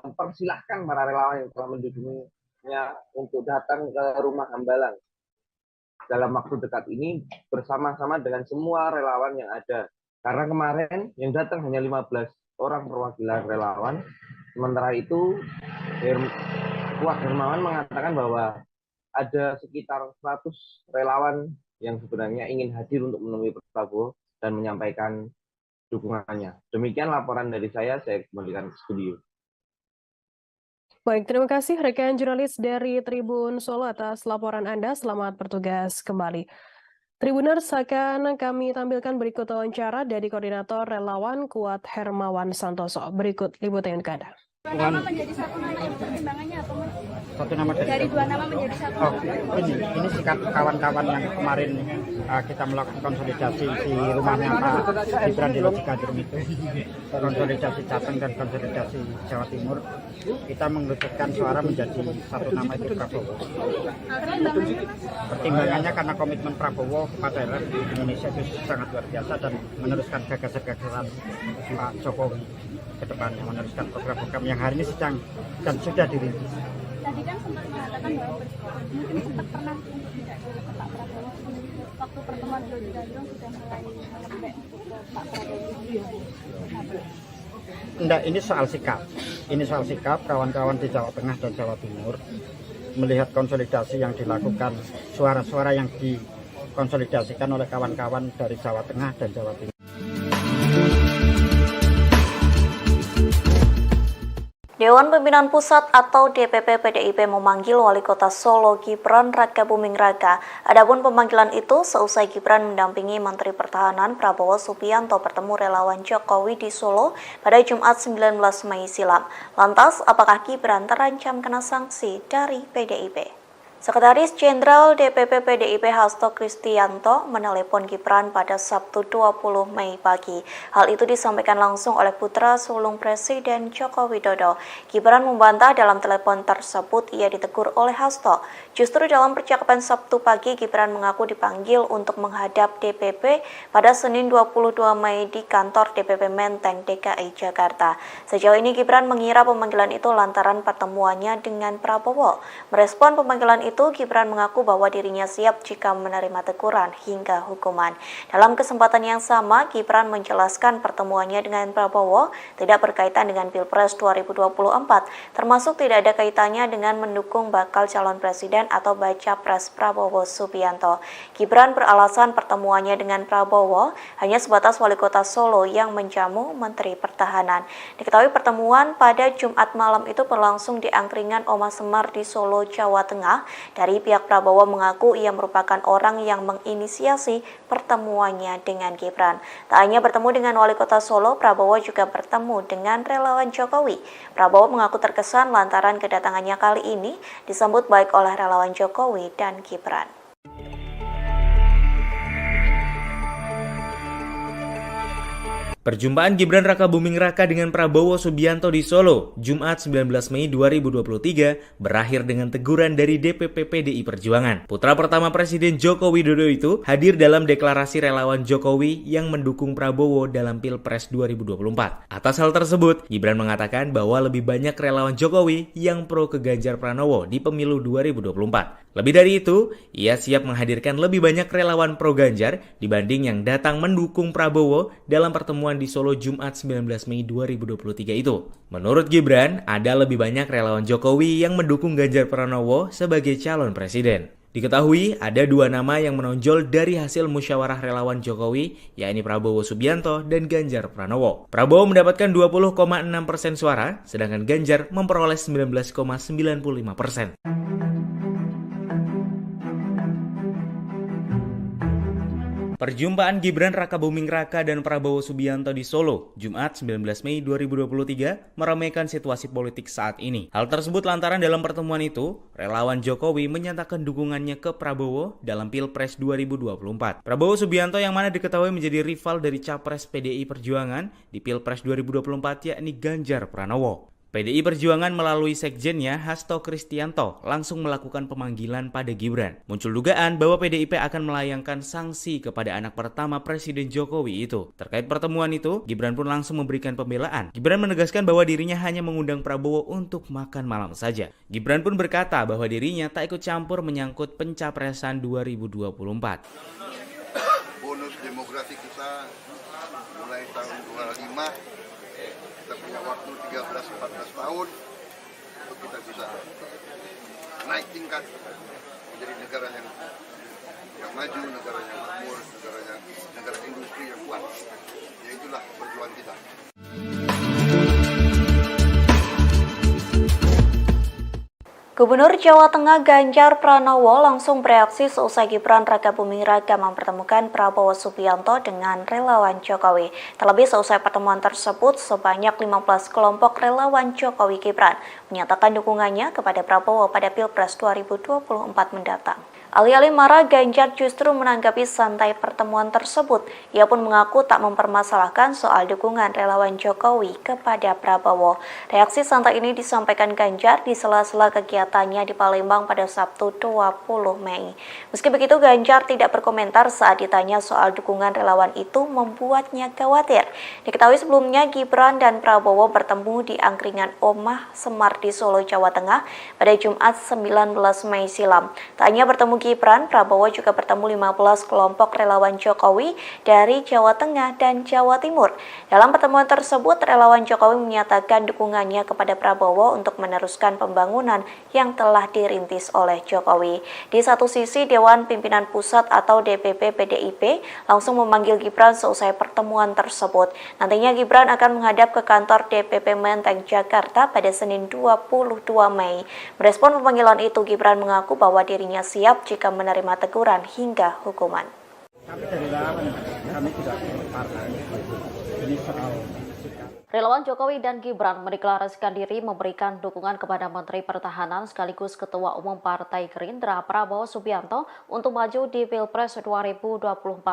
mempersilahkan para relawan yang telah mendukungnya untuk datang ke rumah Hambalang dalam waktu dekat ini bersama-sama dengan semua relawan yang ada. Karena kemarin yang datang hanya 15 orang perwakilan relawan. Sementara itu, Kuat Hermawan mengatakan bahwa ada sekitar 100 relawan yang sebenarnya ingin hadir untuk menemui Prabowo dan menyampaikan dukungannya. Demikian laporan dari saya kembalikan ke studio. Baik, terima kasih rekan jurnalis dari Tribun Solo atas laporan Anda. Selamat bertugas kembali. Tribuners, akan kami tampilkan berikut wawancara dari Koordinator Relawan Kuat Hermawan Santoso. Berikut liputan ke Anda. Dua nama menjadi satu nama itu pertimbangannya apa, Mas? Satu nama Dari dua nama menjadi satu. Ini sikap kawan-kawan yang kemarin kita melakukan konsolidasi di rumahnya Pak Gibran di Loji Gandrung itu, konsolidasi Jateng dan konsolidasi Jawa Timur, kita mengerucutkan suara menjadi satu nama itu Prabowo. Pertimbangannya karena komitmen Prabowo kepada rakyat Indonesia itu sangat luar biasa dan meneruskan gagasan-gagasan Pak Jokowi ke depannya, meneruskan program-program yang hari ini sedang dan sudah dirintis. Tadi kan sempat mengatakan bahwa mungkin sempat pernah untuk tidak ke Pak Prabowo. Waktu pertemuan di Loji Gandrung sudah mulai melembek untuk ke Pak Prabowo. Enggak, ini soal sikap. Ini soal sikap kawan-kawan di Jawa Tengah dan Jawa Timur melihat konsolidasi yang dilakukan, suara-suara yang dikonsolidasikan oleh kawan-kawan dari Jawa Tengah dan Jawa Timur. Dewan Pimpinan Pusat atau DPP PDIP memanggil Wali Kota Solo Gibran Rakabuming Raka. Adapun pemanggilan itu seusai Gibran mendampingi Menteri Pertahanan Prabowo Subianto bertemu relawan Jokowi di Solo pada Jumat 19 Mei silam. Lantas, apakah Gibran terancam kena sanksi dari PDIP? Sekretaris Jenderal DPP PDIP Hasto Kristianto menelepon Gibran pada Sabtu 20 Mei pagi. Hal itu disampaikan langsung oleh putra sulung Presiden Joko Widodo. Gibran membantah dalam telepon tersebut ia ditegur oleh Hasto. Justru dalam percakapan Sabtu pagi, Gibran mengaku dipanggil untuk menghadap DPP pada Senin 22 Mei di kantor DPP Menteng, DKI Jakarta. Sejauh ini Gibran mengira pemanggilan itu lantaran pertemuannya dengan Prabowo. Merespon pemanggilan itu, Gibran mengaku bahwa dirinya siap jika menerima teguran hingga hukuman. Dalam kesempatan yang sama, Gibran menjelaskan pertemuannya dengan Prabowo tidak berkaitan dengan Pilpres 2024, termasuk tidak ada kaitannya dengan mendukung bakal calon presiden atau baca pres Prabowo Subianto. Gibran beralasan pertemuannya dengan Prabowo hanya sebatas Wali Kota Solo yang menjamu Menteri Pertahanan. Diketahui pertemuan pada Jumat malam itu berlangsung di angkringan Oma Semar di Solo, Jawa Tengah. Dari pihak Prabowo mengaku ia merupakan orang yang menginisiasi pertemuannya dengan Gibran. Tak hanya bertemu dengan Wali Kota Solo, Prabowo juga bertemu dengan relawan Jokowi. Prabowo mengaku terkesan lantaran kedatangannya kali ini disambut baik oleh relawan Jokowi dan Gibran. Perjumpaan Gibran Rakabuming Raka dengan Prabowo Subianto di Solo, Jumat 19 Mei 2023, berakhir dengan teguran dari DPP PDI Perjuangan. Putra pertama Presiden Joko Widodo itu hadir dalam deklarasi relawan Jokowi yang mendukung Prabowo dalam Pilpres 2024. Atas hal tersebut, Gibran mengatakan bahwa lebih banyak relawan Jokowi yang pro ke Ganjar Pranowo di pemilu 2024. Lebih dari itu, ia siap menghadirkan lebih banyak relawan pro Ganjar dibanding yang datang mendukung Prabowo dalam pertemuan relawan di Solo Jumat 19 Mei 2023 itu. Menurut Gibran, ada lebih banyak relawan Jokowi yang mendukung Ganjar Pranowo sebagai calon presiden. Diketahui ada dua nama yang menonjol dari hasil musyawarah relawan Jokowi, yakni Prabowo Subianto dan Ganjar Pranowo. Prabowo mendapatkan 20,6% suara, sedangkan Ganjar memperoleh 19,95%. Perjumpaan Gibran Rakabuming Raka dan Prabowo Subianto di Solo, Jumat 19 Mei 2023, meramaikan situasi politik saat ini. Hal tersebut lantaran dalam pertemuan itu, relawan Jokowi menyatakan dukungannya ke Prabowo dalam Pilpres 2024. Prabowo Subianto yang mana diketahui menjadi rival dari Capres PDI Perjuangan di Pilpres 2024 yakni Ganjar Pranowo. PDI Perjuangan melalui sekjennya Hasto Kristianto langsung melakukan pemanggilan pada Gibran. Muncul dugaan bahwa PDIP akan melayangkan sanksi kepada anak pertama Presiden Jokowi itu. Terkait pertemuan itu, Gibran pun langsung memberikan pembelaan. Gibran menegaskan bahwa dirinya hanya mengundang Prabowo untuk makan malam saja. Gibran pun berkata bahwa dirinya tak ikut campur menyangkut pencapresan 2024. Bonus demografi kita mulai tahun 25. Kita punya waktu 13-14 tahun untuk kita bisa naik tingkat menjadi negara yang maju, negara yang makmur, negara industri yang kuat. Ya itulah perjuangan kita. Gubernur Jawa Tengah Ganjar Pranowo langsung bereaksi seusai Gibran Rakabuming Raka mempertemukan Prabowo Subianto dengan relawan Jokowi. Terlebih seusai pertemuan tersebut, sebanyak 15 kelompok relawan Jokowi Gibran menyatakan dukungannya kepada Prabowo pada Pilpres 2024 mendatang. Alih-alih marah, Ganjar justru menanggapi santai pertemuan tersebut. Ia pun mengaku tak mempermasalahkan soal dukungan relawan Jokowi kepada Prabowo. Reaksi santai ini disampaikan Ganjar di sela-sela kegiatannya di Palembang pada Sabtu 20 Mei. Meski begitu, Ganjar tidak berkomentar saat ditanya soal dukungan relawan itu membuatnya khawatir. Diketahui sebelumnya Gibran dan Prabowo bertemu di angkringan Omah Semar di Solo, Jawa Tengah pada Jumat 19 Mei silam. Tak hanya bertemu Gibran, Prabowo juga bertemu 15 kelompok relawan Jokowi dari Jawa Tengah dan Jawa Timur. Dalam pertemuan tersebut, relawan Jokowi menyatakan dukungannya kepada Prabowo untuk meneruskan pembangunan yang telah dirintis oleh Jokowi. Di satu sisi, Dewan Pimpinan Pusat atau DPP PDIP langsung memanggil Gibran seusai pertemuan tersebut. Nantinya Gibran akan menghadap ke kantor DPP Menteng, Jakarta pada Senin 22 Mei. Merespon pemanggilan itu, Gibran mengaku bahwa dirinya siap jika menerima teguran hingga hukuman. Kami dari relawan, kami tidak partai. Ini soal sikap. Relawan Jokowi dan Gibran mendeklarasikan diri memberikan dukungan kepada Menteri Pertahanan sekaligus Ketua Umum Partai Gerindra Prabowo Subianto untuk maju di Pilpres 2024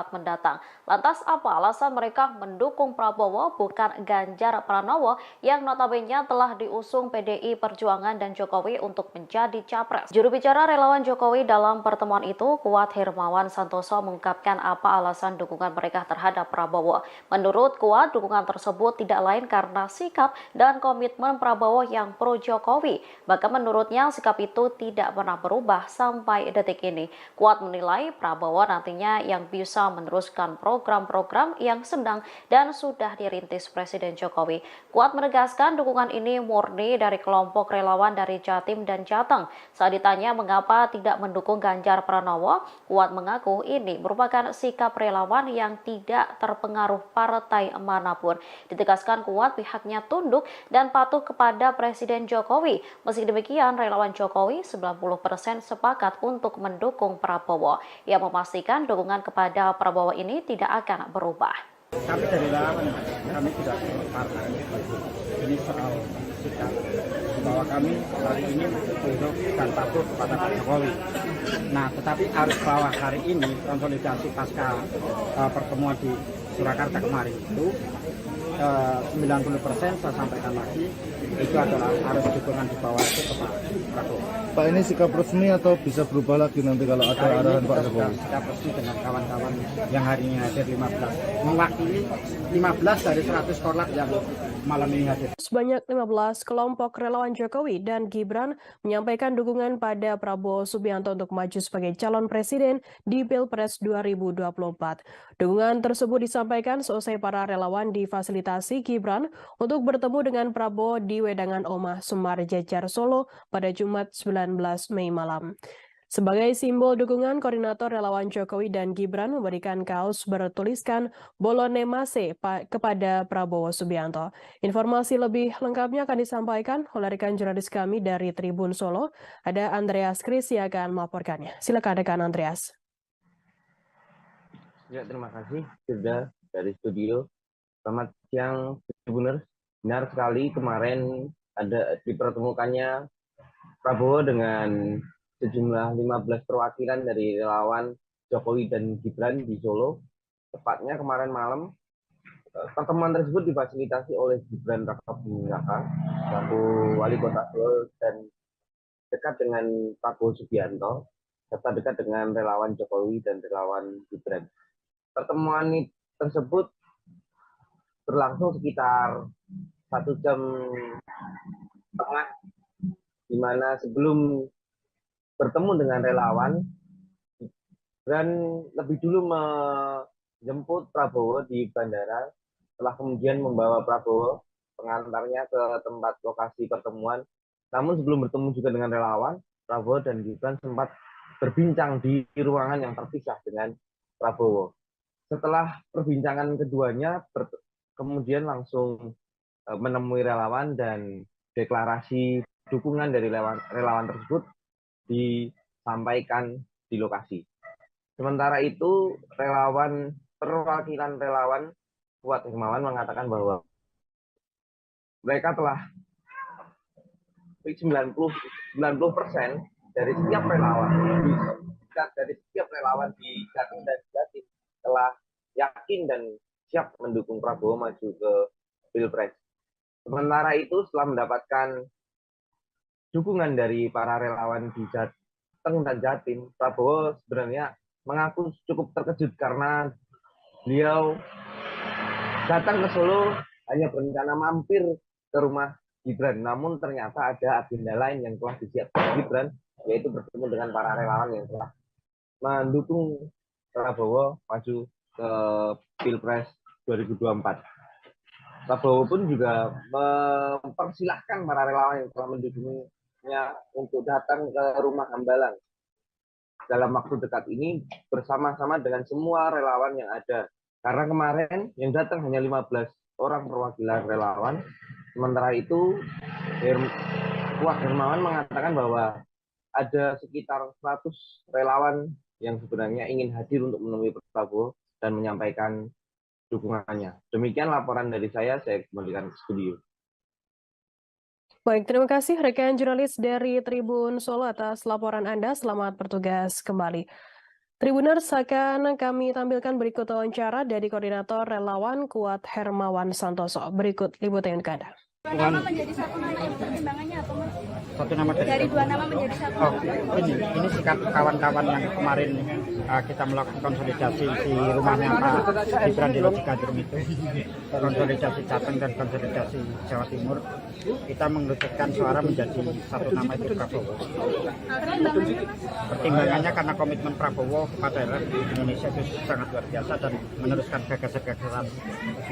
mendatang. Lantas apa alasan mereka mendukung Prabowo bukan Ganjar Pranowo yang notabene telah diusung PDI Perjuangan dan Jokowi untuk menjadi capres? Juru bicara relawan Jokowi dalam pertemuan itu, Kuat Hermawan Santoso, mengungkapkan apa alasan dukungan mereka terhadap Prabowo. Menurut Kuat, dukungan tersebut tidak lain karena sikap dan komitmen Prabowo yang pro Jokowi. Bahkan menurutnya sikap itu tidak pernah berubah sampai detik ini. Kuat menilai Prabowo nantinya yang bisa meneruskan program-program yang sedang dan sudah dirintis Presiden Jokowi. Kuat menegaskan dukungan ini murni dari kelompok relawan dari Jatim dan Jateng. Saat ditanya mengapa tidak mendukung Ganjar Pranowo, Kuat mengaku ini merupakan sikap relawan yang tidak terpengaruh partai manapun. Ditegaskan Kuat pihaknya tunduk dan patuh kepada Presiden Jokowi. Meski demikian, relawan Jokowi 90% sepakat untuk mendukung Prabowo. Ia memastikan dukungan kepada Prabowo ini tidak akan berubah. Kami dari relawan, kami tidak partai. Ini soal sikap bahwa kami hari ini tunduk dan patuh kepada Pak Jokowi. Nah, tetapi arus bawah hari ini konsolidasi pasca pertemuan di Surakarta kemarin itu 90% saya sampaikan lagi itu adalah arus dukungan di bawah itu ke Pak Prabowo. Pak, ini sikap resmi atau bisa berubah lagi nanti kalau ada arahan Pak Jokowi? Sikap resmi dengan kawan-kawan yang hari ini hadir 15, mewakili 15 dari 100 korlap yang malam ini hadir. Sebanyak 15 kelompok relawan Jokowi dan Gibran menyampaikan dukungan pada Prabowo Subianto untuk maju sebagai calon presiden di Pilpres 2024. Dukungan tersebut disampaikan seusai para relawan difasilitasi Gibran untuk bertemu dengan Prabowo di Wedangan Omah Sumar Jejar Solo pada Jumat 19 Mei malam. Sebagai simbol dukungan, koordinator relawan Jokowi dan Gibran memberikan kaos bertuliskan Bolone Mase kepada Prabowo Subianto. Informasi lebih lengkapnya akan disampaikan oleh rekan jurnalis kami dari Tribun Solo. Ada Andreas Kris yang akan melaporkannya. Silakan rekan Andreas. Ya, terima kasih sudah dari studio. Selamat siang, Tribuners. Benar sekali kemarin ada dipertemukannya Prabowo dengan sejumlah 15 perwakilan dari relawan Jokowi dan Gibran di Solo. Tepatnya kemarin malam, pertemuan tersebut difasilitasi oleh Gibran Rakabuming Raka, selaku wali kota Solo dan dekat dengan Prabowo Subianto, serta dekat dengan relawan Jokowi dan relawan Gibran. Pertemuan tersebut berlangsung sekitar 1 jam setengah, di mana sebelum bertemu dengan relawan, dan lebih dulu menjemput Prabowo di bandara, setelah kemudian membawa Prabowo pengantarnya ke tempat lokasi pertemuan. Namun sebelum bertemu juga dengan relawan, Prabowo dan Gibran sempat berbincang di ruangan yang terpisah dengan Prabowo. Setelah perbincangan keduanya, kemudian langsung menemui relawan dan deklarasi dukungan dari relawan tersebut disampaikan di lokasi. Sementara itu, perwakilan relawan Kuat Hermawan mengatakan bahwa mereka telah 90% dari setiap relawan di Jatim dan Jatim telah yakin dan siap mendukung Prabowo maju ke Pilpres. Sementara itu, setelah mendapatkan dukungan dari para relawan di Jateng dan Jatim, Prabowo sebenarnya mengaku cukup terkejut karena beliau datang ke Solo hanya berencana mampir ke rumah Gibran. Namun ternyata ada agenda lain yang telah disiapkan Gibran, yaitu bertemu dengan para relawan yang telah mendukung Prabowo maju ke Pilpres 2024. Prabowo pun juga mempersilahkan para relawan yang telah mendukungnya untuk datang ke rumah Hambalang dalam waktu dekat ini bersama-sama dengan semua relawan yang ada. Karena kemarin yang datang hanya 15 orang perwakilan relawan. Sementara itu, Kuat Hermawan mengatakan bahwa ada sekitar 100 relawan yang sebenarnya ingin hadir untuk menemui Prabowo dan menyampaikan dukungannya. Demikian laporan dari saya kembalikan ke studio. Baik, terima kasih rekan jurnalis dari Tribun Solo atas laporan Anda. Selamat bertugas kembali. Tribuners, akan kami tampilkan berikut wawancara dari Koordinator Relawan Kuat Hermawan Santoso. Berikut liputan ke Anda. Nama menjadi satu nama itu pertimbangannya apa, Mas? Satu nama Dari dua nama menjadi satu. Oh, ini sikap kawan-kawan yang kemarin kita melakukan konsolidasi di rumahnya Pak Gibran di Lodjikadrum itu, konsolidasi Jateng dan konsolidasi Jawa Timur, kita mengerucutkan suara menjadi satu nama itu Prabowo. Pertimbangannya karena komitmen Prabowo kepada Indonesia itu sangat luar biasa dan meneruskan gagasan-gagasan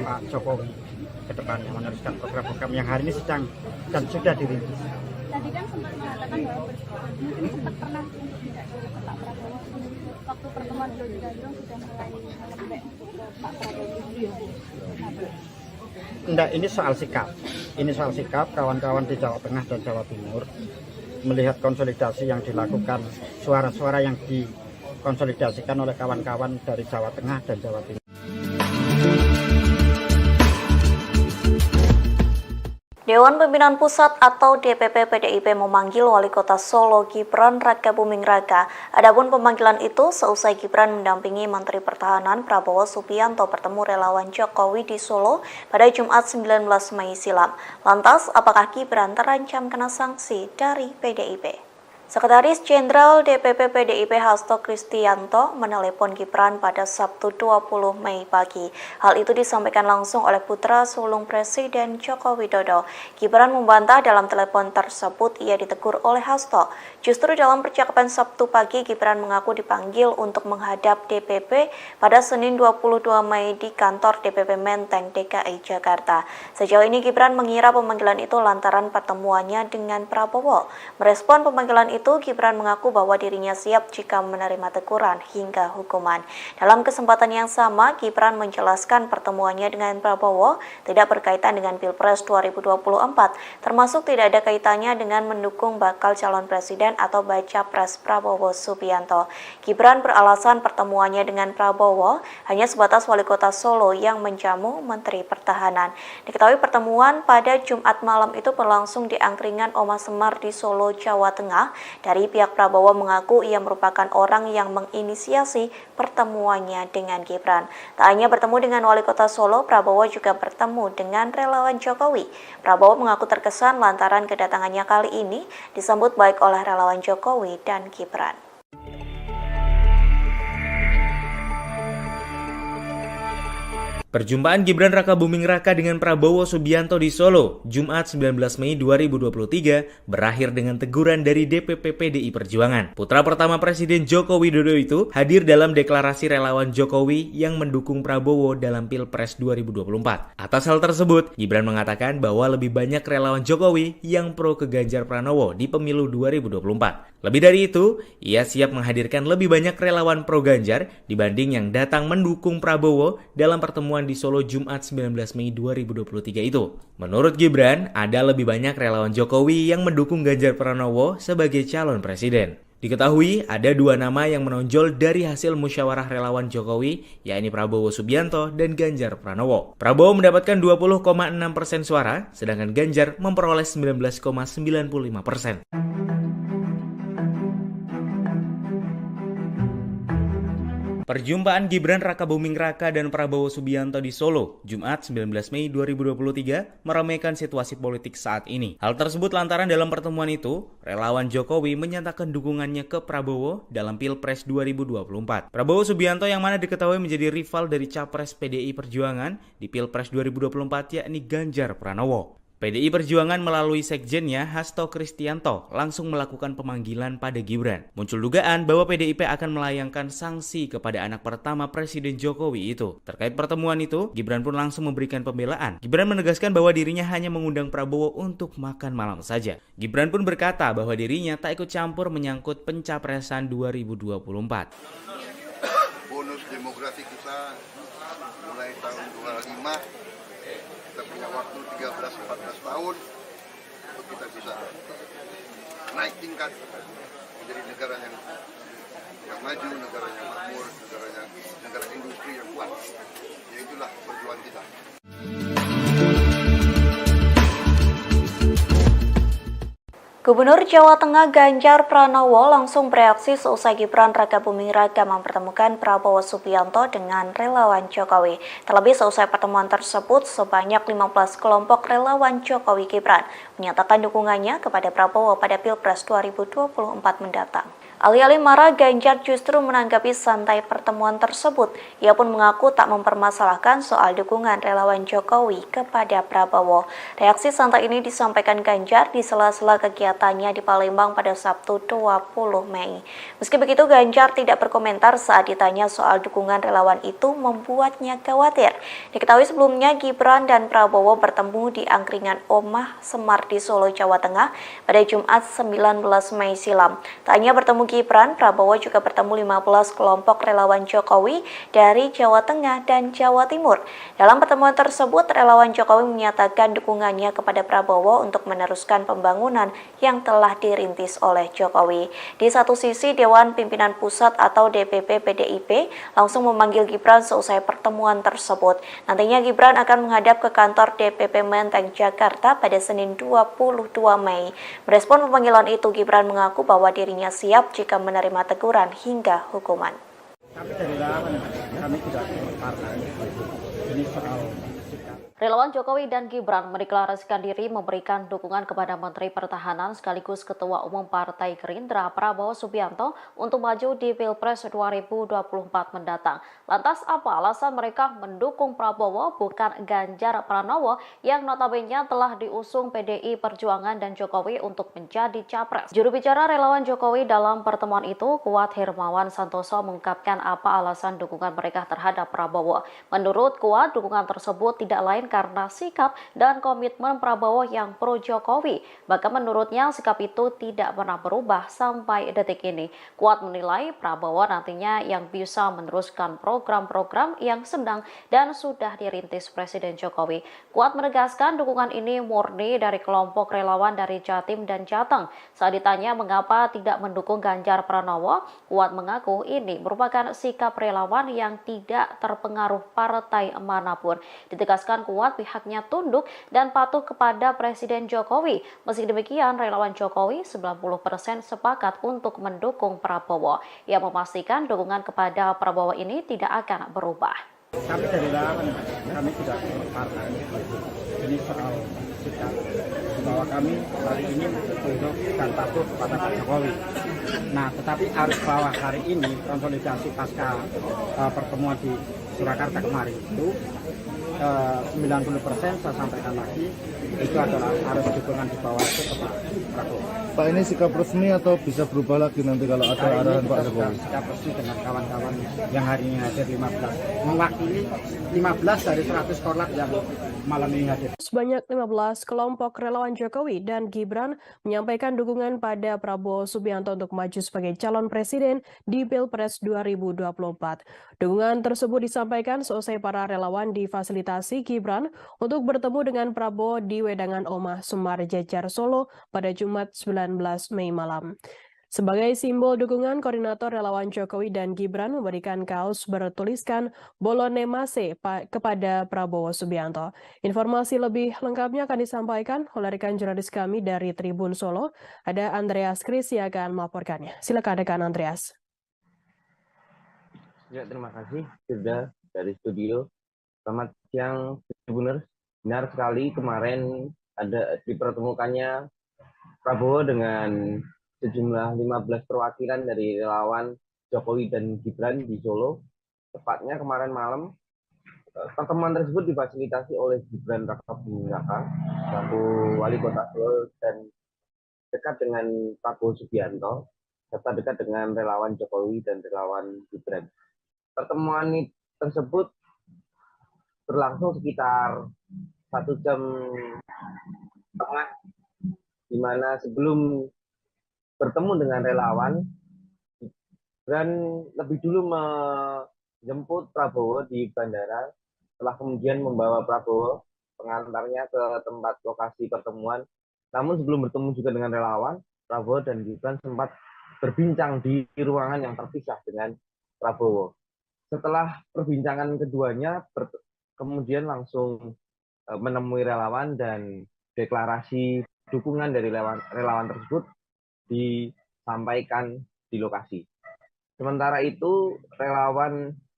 Pak Jokowi ke depannya, meneruskan program-program yang hari ini sedang dan sudah dirintis. Tadi kan sempat mengatakan bahwa mungkin sempat pernah untuk tidak ke Pak Prabowo waktu pertemuan di Lodjikadrum sudah mulai melembek untuk ke Pak Prabowo. Enggak, ini soal sikap. Ini soal sikap kawan-kawan di Jawa Tengah dan Jawa Timur melihat konsolidasi yang dilakukan, suara-suara yang dikonsolidasikan oleh kawan-kawan dari Jawa Tengah dan Jawa Timur. Dewan Pimpinan Pusat atau DPP PDIP memanggil Wali Kota Solo Gibran Rakabuming Raka. Adapun pemanggilan itu seusai Gibran mendampingi Menteri Pertahanan Prabowo Subianto bertemu relawan Jokowi di Solo pada Jumat 19 Mei silam. Lantas, apakah Gibran terancam kena sanksi dari PDIP? Sekretaris Jenderal DPP PDIP Hasto Kristianto menelepon Gibran pada Sabtu 20 Mei pagi. Hal itu disampaikan langsung oleh putra sulung Presiden Joko Widodo. Gibran membantah dalam telepon tersebut ia ditegur oleh Hasto. Justru dalam percakapan Sabtu pagi, Gibran mengaku dipanggil untuk menghadap DPP pada Senin 22 Mei di kantor DPP Menteng, DKI Jakarta. Sejauh ini Gibran mengira pemanggilan itu lantaran pertemuannya dengan Prabowo. Merespon pemanggilan itu, Gibran mengaku bahwa dirinya siap jika menerima teguran hingga hukuman. Dalam kesempatan yang sama, Gibran menjelaskan pertemuannya dengan Prabowo tidak berkaitan dengan Pilpres 2024, termasuk tidak ada kaitannya dengan mendukung bakal calon presiden atau baca pres Prabowo Subianto. Gibran beralasan pertemuannya dengan Prabowo hanya sebatas wali kota Solo yang menjamu Menteri Pertahanan. Diketahui pertemuan pada Jumat malam itu berlangsung di angkringan Oma Semar di Solo, Jawa Tengah. Dari pihak Prabowo mengaku ia merupakan orang yang menginisiasi pertemuannya dengan Gibran. Tak hanya bertemu dengan wali kota Solo, Prabowo juga bertemu dengan relawan Jokowi. Prabowo mengaku terkesan lantaran kedatangannya kali ini disambut baik oleh relawan Jokowi dan Gibran. Perjumpaan Gibran Rakabuming Raka dengan Prabowo Subianto di Solo, Jumat 19 Mei 2023, berakhir dengan teguran dari DPP PDI Perjuangan. Putra pertama Presiden Joko Widodo itu hadir dalam deklarasi relawan Jokowi yang mendukung Prabowo dalam Pilpres 2024. Atas hal tersebut, Gibran mengatakan bahwa lebih banyak relawan Jokowi yang pro ke Ganjar Pranowo di pemilu 2024. Lebih dari itu, ia siap menghadirkan lebih banyak relawan pro Ganjar dibanding yang datang mendukung Prabowo dalam pertemuan di Solo Jumat 19 Mei 2023 itu. Menurut Gibran, ada lebih banyak relawan Jokowi yang mendukung Ganjar Pranowo sebagai calon presiden. Diketahui ada dua nama yang menonjol dari hasil musyawarah relawan Jokowi, yakni Prabowo Subianto dan Ganjar Pranowo. Prabowo mendapatkan 20,6% suara, sedangkan Ganjar memperoleh 19,95%. Perjumpaan Gibran Rakabuming Raka dan Prabowo Subianto di Solo, Jumat 19 Mei 2023, meramaikan situasi politik saat ini. Hal tersebut lantaran dalam pertemuan itu, relawan Jokowi menyatakan dukungannya ke Prabowo dalam Pilpres 2024. Prabowo Subianto yang mana diketahui menjadi rival dari Capres PDI Perjuangan di Pilpres 2024 yakni Ganjar Pranowo. PDI Perjuangan melalui sekjennya Hasto Kristianto langsung melakukan pemanggilan pada Gibran. Muncul dugaan bahwa PDIP akan melayangkan sanksi kepada anak pertama Presiden Jokowi itu. Terkait pertemuan itu, Gibran pun langsung memberikan pembelaan. Gibran menegaskan bahwa dirinya hanya mengundang Prabowo untuk makan malam saja. Gibran pun berkata bahwa dirinya tak ikut campur menyangkut pencapresan 2024. Bonus demografi kita mulai tahun 25, kita punya waktu 13-14 tahun untuk kita bisa naik tingkat menjadi negara yang maju, negara yang makmur, negara industri yang kuat. Ya itulah perjuangan kita. Gubernur Jawa Tengah Ganjar Pranowo langsung bereaksi seusai Gibran Rakabuming Raka mempertemukan Prabowo Subianto dengan relawan Jokowi. Terlebih seusai pertemuan tersebut, sebanyak 15 kelompok relawan Jokowi Gibran menyatakan dukungannya kepada Prabowo pada Pilpres 2024 mendatang. Alih-alih marah, Ganjar justru menanggapi santai pertemuan tersebut. Ia pun mengaku tak mempermasalahkan soal dukungan relawan Jokowi kepada Prabowo. Reaksi santai ini disampaikan Ganjar di sela-sela kegiatannya di Palembang pada Sabtu 20 Mei. Meski begitu, Ganjar tidak berkomentar saat ditanya soal dukungan relawan itu membuatnya khawatir. Diketahui sebelumnya Gibran dan Prabowo bertemu di angkringan Oma Semar di Solo, Jawa Tengah pada Jumat 19 Mei silam. Tak hanya bertemu Gibran, Prabowo juga bertemu 15 kelompok relawan Jokowi dari Jawa Tengah dan Jawa Timur. Dalam pertemuan tersebut, relawan Jokowi menyatakan dukungannya kepada Prabowo untuk meneruskan pembangunan yang telah dirintis oleh Jokowi. Di satu sisi, Dewan Pimpinan Pusat atau DPP PDIP langsung memanggil Gibran seusai pertemuan tersebut. Nantinya Gibran akan menghadap ke kantor DPP Menteng, Jakarta pada Senin 22 Mei. Merespon pemanggilan itu, Gibran mengaku bahwa dirinya siap jika menerima teguran hingga hukuman. Kami dari relawan, kami tidak partai. Ini soal sikap. Relawan Jokowi dan Gibran mendeklarasikan diri memberikan dukungan kepada Menteri Pertahanan sekaligus Ketua Umum Partai Gerindra Prabowo Subianto untuk maju di Pilpres 2024 mendatang. Lantas apa alasan mereka mendukung Prabowo bukan Ganjar Pranowo yang notabene telah diusung PDI Perjuangan dan Jokowi untuk menjadi capres? Juru bicara relawan Jokowi dalam pertemuan itu, Kuat Hermawan Santoso mengungkapkan apa alasan dukungan mereka terhadap Prabowo. Menurut Kuat, dukungan tersebut tidak lain karena sikap dan komitmen Prabowo yang pro Jokowi. Bahkan menurutnya sikap itu tidak pernah berubah sampai detik ini. Kuat menilai Prabowo nantinya yang bisa meneruskan program-program yang sedang dan sudah dirintis Presiden Jokowi. Kuat menegaskan dukungan ini murni dari kelompok relawan dari Jatim dan Jateng. Saat ditanya mengapa tidak mendukung Ganjar Pranowo, Kuat mengaku ini merupakan sikap relawan yang tidak terpengaruh partai manapun. Ditegaskan Kuat pihaknya tunduk dan patuh kepada Presiden Jokowi. Meski demikian, relawan Jokowi 90% sepakat untuk mendukung Prabowo. Ia memastikan dukungan kepada Prabowo ini tidak akan berubah. Kami dari relawan, kami tidak partai. Ini soal sikap bahwa kami hari ini tunduk dan patuh kepada Pak Jokowi. Nah, tetapi arus bawah hari ini konsolidasi pasca pertemuan di Surakarta kemarin itu 90% saya sampaikan lagi itu adalah arus dukungan di bawah itu ke Pak Prabowo. Pak, ini sikap resmi atau bisa berubah lagi nanti kalau ada arahan Pak Jokowi? Sikap resmi dengan kawan-kawan yang hari ini hadir 15, mewakili 15 dari 100 korlap yang malam ini hadir. Sebanyak 15 kelompok relawan Jokowi dan Gibran menyampaikan dukungan pada Prabowo Subianto untuk maju sebagai calon presiden di Pilpres 2024. Dukungan tersebut disampaikan seusai para relawan difasilitasi Gibran untuk bertemu dengan Prabowo di Wedangan Omah Semar Jejar Solo pada Jumat 19 Mei malam. Sebagai simbol dukungan, koordinator relawan Jokowi dan Gibran memberikan kaos bertuliskan Bolone Mase kepada Prabowo Subianto. Informasi lebih lengkapnya akan disampaikan oleh rekan jurnalis kami dari Tribun Solo. Ada Andreas Kris yang akan melaporkannya. Silakan rekan Andreas. Ya, terima kasih sudah dari studio. Selamat siang, Tribuners. Benar sekali kemarin ada dipertemukannya Prabowo dengan sejumlah 15 perwakilan dari relawan Jokowi dan Gibran di Solo. Tepatnya kemarin malam, pertemuan tersebut difasilitasi oleh Gibran Rakabuming Raka, selaku wali kota Solo dan dekat dengan Prabowo Subianto, serta dekat dengan relawan Jokowi dan relawan Gibran. Pertemuan tersebut berlangsung sekitar 1 jam setengah, di mana sebelum bertemu dengan relawan, Gibran lebih dulu menjemput Prabowo di bandara, setelah kemudian membawa Prabowo pengantarnya ke tempat lokasi pertemuan. Namun sebelum bertemu juga dengan relawan, Prabowo dan Gibran sempat berbincang di ruangan yang terpisah dengan Prabowo. Setelah perbincangan keduanya, kemudian langsung menemui relawan dan deklarasi dukungan dari relawan tersebut disampaikan di lokasi. Sementara itu,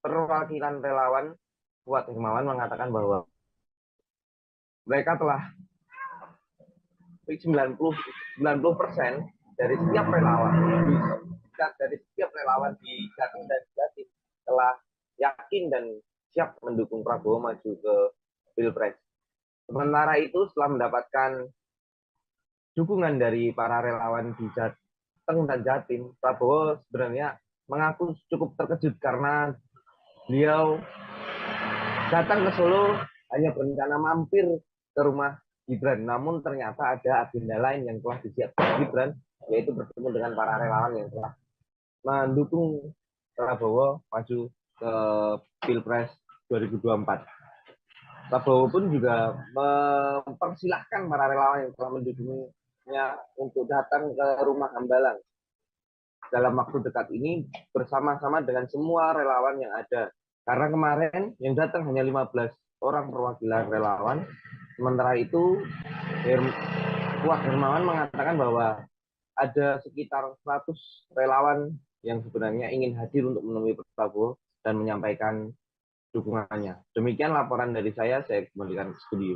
perwakilan relawan Kuat Hermawan mengatakan bahwa mereka telah 90% dari setiap relawan di Jateng dan Jatim telah yakin dan siap mendukung Prabowo maju ke Pilpres. Sementara itu, setelah mendapatkan dukungan dari para relawan di Jateng dan Jatim, Prabowo sebenarnya mengaku cukup terkejut karena beliau datang ke Solo hanya berencana mampir ke rumah Gibran, namun ternyata ada agenda lain yang telah disiapkan Gibran, yaitu bertemu dengan para relawan yang telah mendukung Prabowo maju ke Pilpres 2024. Prabowo pun juga mempersilahkan para relawan yang telah mendukungnya untuk datang ke rumah Hambalang dalam waktu dekat ini bersama-sama dengan semua relawan yang ada. Karena kemarin yang datang hanya 15 orang perwakilan relawan. Sementara itu, Kuat Hermawan mengatakan bahwa ada sekitar 100 relawan yang sebenarnya ingin hadir untuk menemui Prabowo dan menyampaikan dukungannya. Demikian laporan dari saya kembalikan ke studio.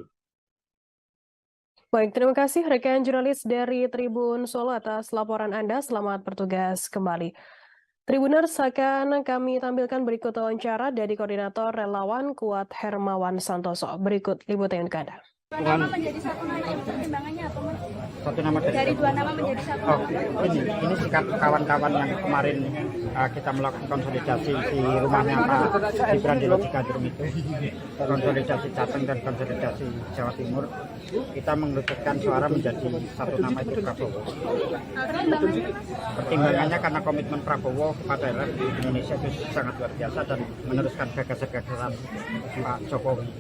Baik, terima kasih rekan jurnalis dari Tribun Solo atas laporan Anda. Selamat bertugas kembali. Tribuners, akan kami tampilkan berikut wawancara dari Koordinator Relawan Kuat Hermawan Santoso. Berikut liputan untuk Anda. Dua nama menjadi satu nama, itu pertimbangannya apa, Mas? Satu nama Dari dua nama menjadi satu nama. ini sikap kawan-kawan yang kemarin kita melakukan konsolidasi di rumahnya Pak Gibran di Lojigandrum itu, konsolidasi Jateng dan konsolidasi Jawa Timur, kita mengerucutkan suara menjadi satu nama itu Prabowo. Pertimbangannya, Mas? Pertimbangannya karena komitmen Prabowo kepada Indonesia itu sangat luar biasa dan meneruskan gagasan-gagasan Pak Jokowi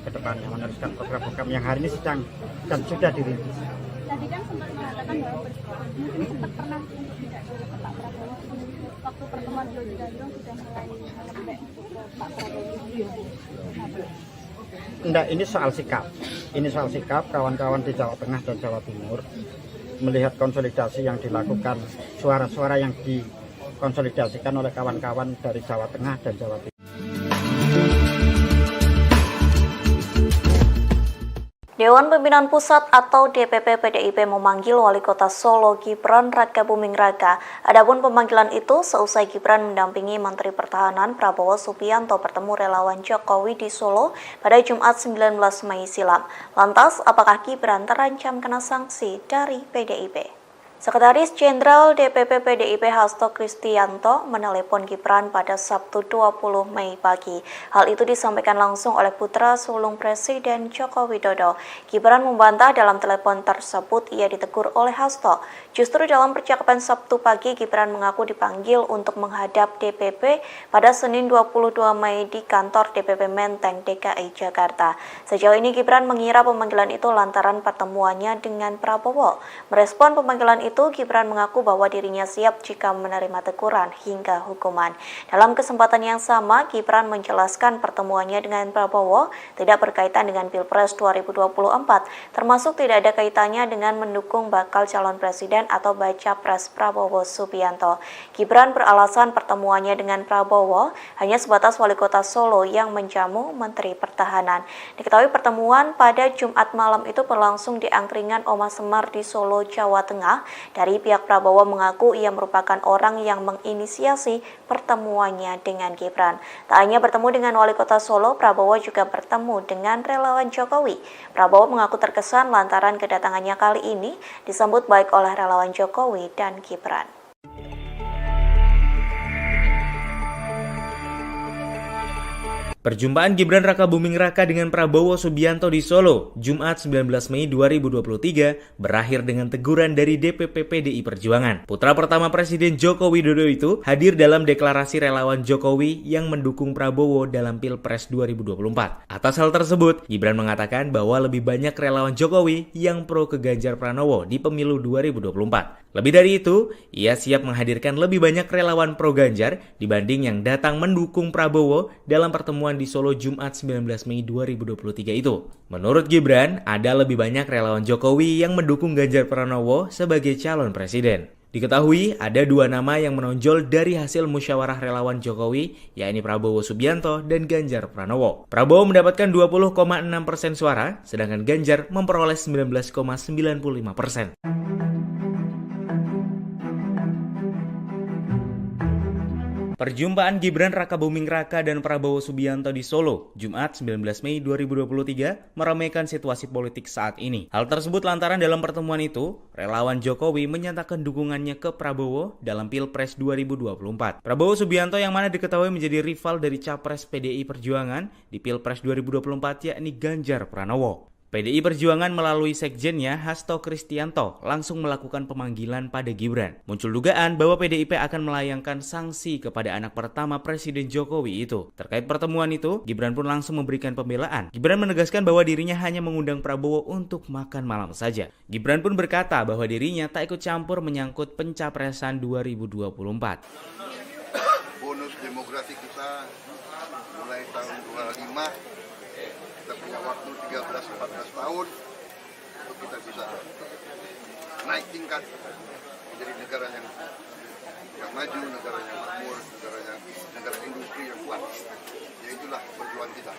ke depannya, meneruskan program-program yang hari ini sedang dan sudah dirintis. Tadi kan sempat mengatakan bahwa mungkin sempat pernah untuk tidak ke Pak Prabowo. Waktu pertemuan di Lojigandrum sudah mulai melembek ke Pak Prabowo. Enggak, ini soal sikap. Ini soal sikap kawan-kawan di Jawa Tengah dan Jawa Timur melihat konsolidasi yang dilakukan, suara-suara yang dikonsolidasikan oleh kawan-kawan dari Jawa Tengah dan Jawa Timur. Dewan Pimpinan Pusat atau DPP PDIP memanggil Wali Kota Solo Gibran Rakabuming Raka. Adapun pemanggilan itu seusai Gibran mendampingi Menteri Pertahanan Prabowo Subianto bertemu relawan Jokowi di Solo pada Jumat 19 Mei silam. Lantas, apakah Gibran terancam kena sanksi dari PDIP? Sekretaris Jenderal DPP PDIP Hasto Kristianto menelepon Gibran pada Sabtu 20 Mei pagi. Hal itu disampaikan langsung oleh putra sulung Presiden Joko Widodo. Gibran membantah dalam telepon tersebut ia ditegur oleh Hasto. Justru dalam percakapan Sabtu pagi, Gibran mengaku dipanggil untuk menghadap DPP pada Senin 22 Mei di kantor DPP Menteng, DKI Jakarta. Sejauh ini Gibran mengira pemanggilan itu lantaran pertemuannya dengan Prabowo. Merespon pemanggilan itu, Gibran mengaku bahwa dirinya siap jika menerima teguran hingga hukuman. Dalam kesempatan yang sama, Gibran menjelaskan pertemuannya dengan Prabowo tidak berkaitan dengan Pilpres 2024, termasuk tidak ada kaitannya dengan mendukung bakal calon presiden atau baca pres Prabowo Subianto. Gibran beralasan pertemuannya dengan Prabowo hanya sebatas Wali Kota Solo yang menjamu Menteri Pertahanan. Diketahui pertemuan pada Jumat malam itu berlangsung di angkringan Oma Semar di Solo, Jawa Tengah. Dari pihak Prabowo mengaku ia merupakan orang yang menginisiasi pertemuannya dengan Gibran. Tak hanya bertemu dengan Wali Kota Solo, Prabowo juga bertemu dengan relawan Jokowi. Prabowo mengaku terkesan lantaran kedatangannya kali ini disambut baik oleh relawan Jokowi dan Gibran. Perjumpaan Gibran Rakabuming Raka dengan Prabowo Subianto di Solo, Jumat 19 Mei 2023, berakhir dengan teguran dari DPP PDI Perjuangan. Putra pertama Presiden Joko Widodo itu hadir dalam deklarasi relawan Jokowi yang mendukung Prabowo dalam Pilpres 2024. Atas hal tersebut, Gibran mengatakan bahwa lebih banyak relawan Jokowi yang pro ke Ganjar Pranowo di pemilu 2024. Lebih dari itu, ia siap menghadirkan lebih banyak relawan pro Ganjar dibanding yang datang mendukung Prabowo dalam pertemuan di Solo Jumat 19 Mei 2023 itu. Menurut Gibran, ada lebih banyak relawan Jokowi yang mendukung Ganjar Pranowo sebagai calon presiden. Diketahui ada dua nama yang menonjol dari hasil musyawarah relawan Jokowi, yakni Prabowo Subianto dan Ganjar Pranowo. Prabowo mendapatkan 20,6% suara, sedangkan Ganjar memperoleh 19,95%. Perjumpaan Gibran Rakabuming Raka dan Prabowo Subianto di Solo, Jumat 19 Mei 2023, meramaikan situasi politik saat ini. Hal tersebut lantaran dalam pertemuan itu, relawan Jokowi menyatakan dukungannya ke Prabowo dalam Pilpres 2024. Prabowo Subianto yang mana diketahui menjadi rival dari Capres PDI Perjuangan di Pilpres 2024 yakni Ganjar Pranowo. PDI Perjuangan melalui sekjennya Hasto Kristianto langsung melakukan pemanggilan pada Gibran. Muncul dugaan bahwa PDIP akan melayangkan sanksi kepada anak pertama Presiden Jokowi itu. Terkait pertemuan itu, Gibran pun langsung memberikan pembelaan. Gibran menegaskan bahwa dirinya hanya mengundang Prabowo untuk makan malam saja. Gibran pun berkata bahwa dirinya tak ikut campur menyangkut pencapresan 2024. Bonus demografi kita mulai tahun 25. Kita punya waktu 13-14 tahun untuk kita bisa naik tingkat menjadi negara yang yang maju, negara yang makmur, negara industri yang kuat. Ya itulah perjuangan kita.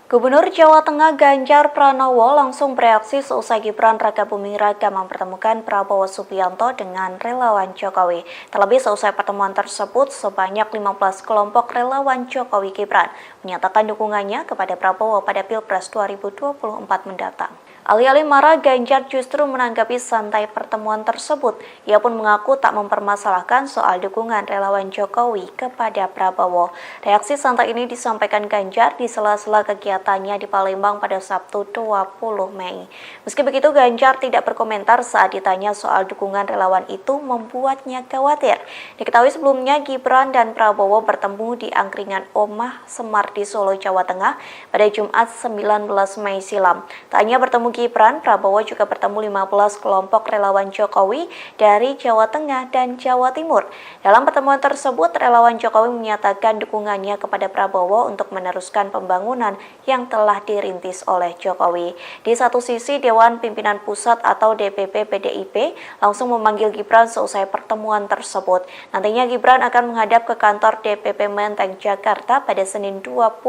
Gubernur Jawa Tengah Ganjar Pranowo langsung bereaksi seusai Gibran Rakabuming Raka mempertemukan Prabowo Subianto dengan relawan Jokowi. Terlebih seusai pertemuan tersebut, sebanyak 15 kelompok relawan Jokowi Gibran menyatakan dukungannya kepada Prabowo pada Pilpres 2024 mendatang. Alih-alih marah, Ganjar justru menanggapi santai pertemuan tersebut. Ia pun mengaku tak mempermasalahkan soal dukungan relawan Jokowi kepada Prabowo. Reaksi santai ini disampaikan Ganjar di sela-sela kegiatannya di Palembang pada Sabtu 20 Mei. Meski begitu, Ganjar tidak berkomentar saat ditanya soal dukungan relawan itu membuatnya khawatir. Diketahui sebelumnya Gibran dan Prabowo bertemu di angkringan Omah Semar di Solo, Jawa Tengah pada Jumat 19 Mei silam. Tak hanya bertemu Gibran, Prabowo juga bertemu 15 kelompok relawan Jokowi dari Jawa Tengah dan Jawa Timur. Dalam pertemuan tersebut, relawan Jokowi menyatakan dukungannya kepada Prabowo untuk meneruskan pembangunan yang telah dirintis oleh Jokowi. Di satu sisi, Dewan Pimpinan Pusat atau DPP PDIP langsung memanggil Gibran seusai pertemuan tersebut. Nantinya Gibran akan menghadap ke kantor DPP Menteng, Jakarta pada Senin 22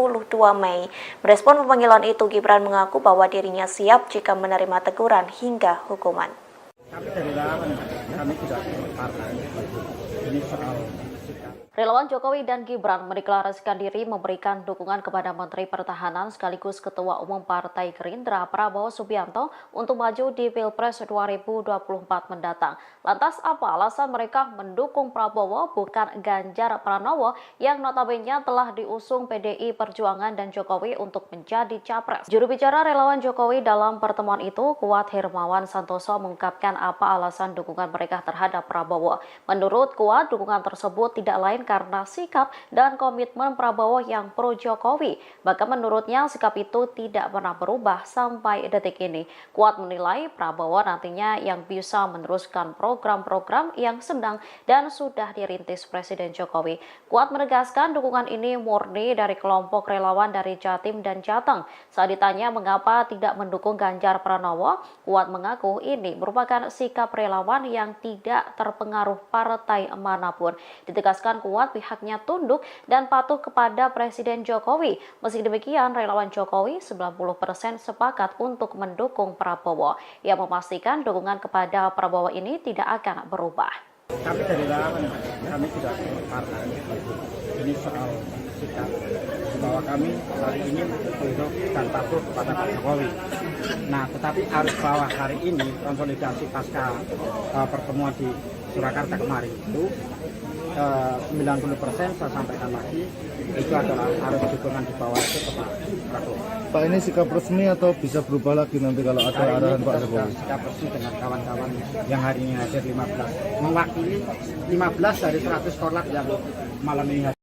Mei. Merespon pemanggilan itu, Gibran mengaku bahwa dirinya siap jika menerima teguran hingga hukuman. Tapi dari relawan kami tidak partai. Ini soal sikap. Relawan Jokowi dan Gibran mendeklarasikan diri memberikan dukungan kepada Menteri Pertahanan sekaligus Ketua Umum Partai Gerindra Prabowo Subianto untuk maju di Pilpres 2024 mendatang. Lantas apa alasan mereka mendukung Prabowo bukan Ganjar Pranowo yang notabene telah diusung PDI Perjuangan dan Jokowi untuk menjadi capres? Juru bicara relawan Jokowi dalam pertemuan itu, Kuat Hermawan Santoso, mengungkapkan apa alasan dukungan mereka terhadap Prabowo. Menurut Kuat, dukungan tersebut tidak lain karena sikap dan komitmen Prabowo yang pro Jokowi. Bahkan menurutnya sikap itu tidak pernah berubah sampai detik ini. Kuat menilai Prabowo nantinya yang bisa meneruskan program-program yang sedang dan sudah dirintis Presiden Jokowi. Kuat menegaskan dukungan ini murni dari kelompok relawan dari Jatim dan Jateng. Saat ditanya mengapa tidak mendukung Ganjar Pranowo, Kuat mengaku ini merupakan sikap relawan yang tidak terpengaruh partai manapun. Ditegaskan Kuat pihaknya tunduk dan patuh kepada Presiden Jokowi. Meski demikian, relawan Jokowi 90% sepakat untuk mendukung Prabowo. Ia memastikan dukungan kepada Prabowo ini tidak akan berubah. Tapi dari relawan kami tidak partai. Ini soal sikap bahwa kami hari ini tunduk dan patuh kepada Pak Jokowi. Nah, tetapi harus bahwa hari ini konsolidasi pasca pertemuan di Surakarta kemarin itu 90% saya sampaikan lagi itu adalah harus dukungan di bawah itu ke Pak Prabowo. Pak, ini sikap resmi atau bisa berubah lagi nanti kalau ada arahan Pak Jokowi? Sikap resmi dengan kawan-kawan yang hari ini hadir 15 mewakili 15 dari 100 korlap yang malam ini hadir.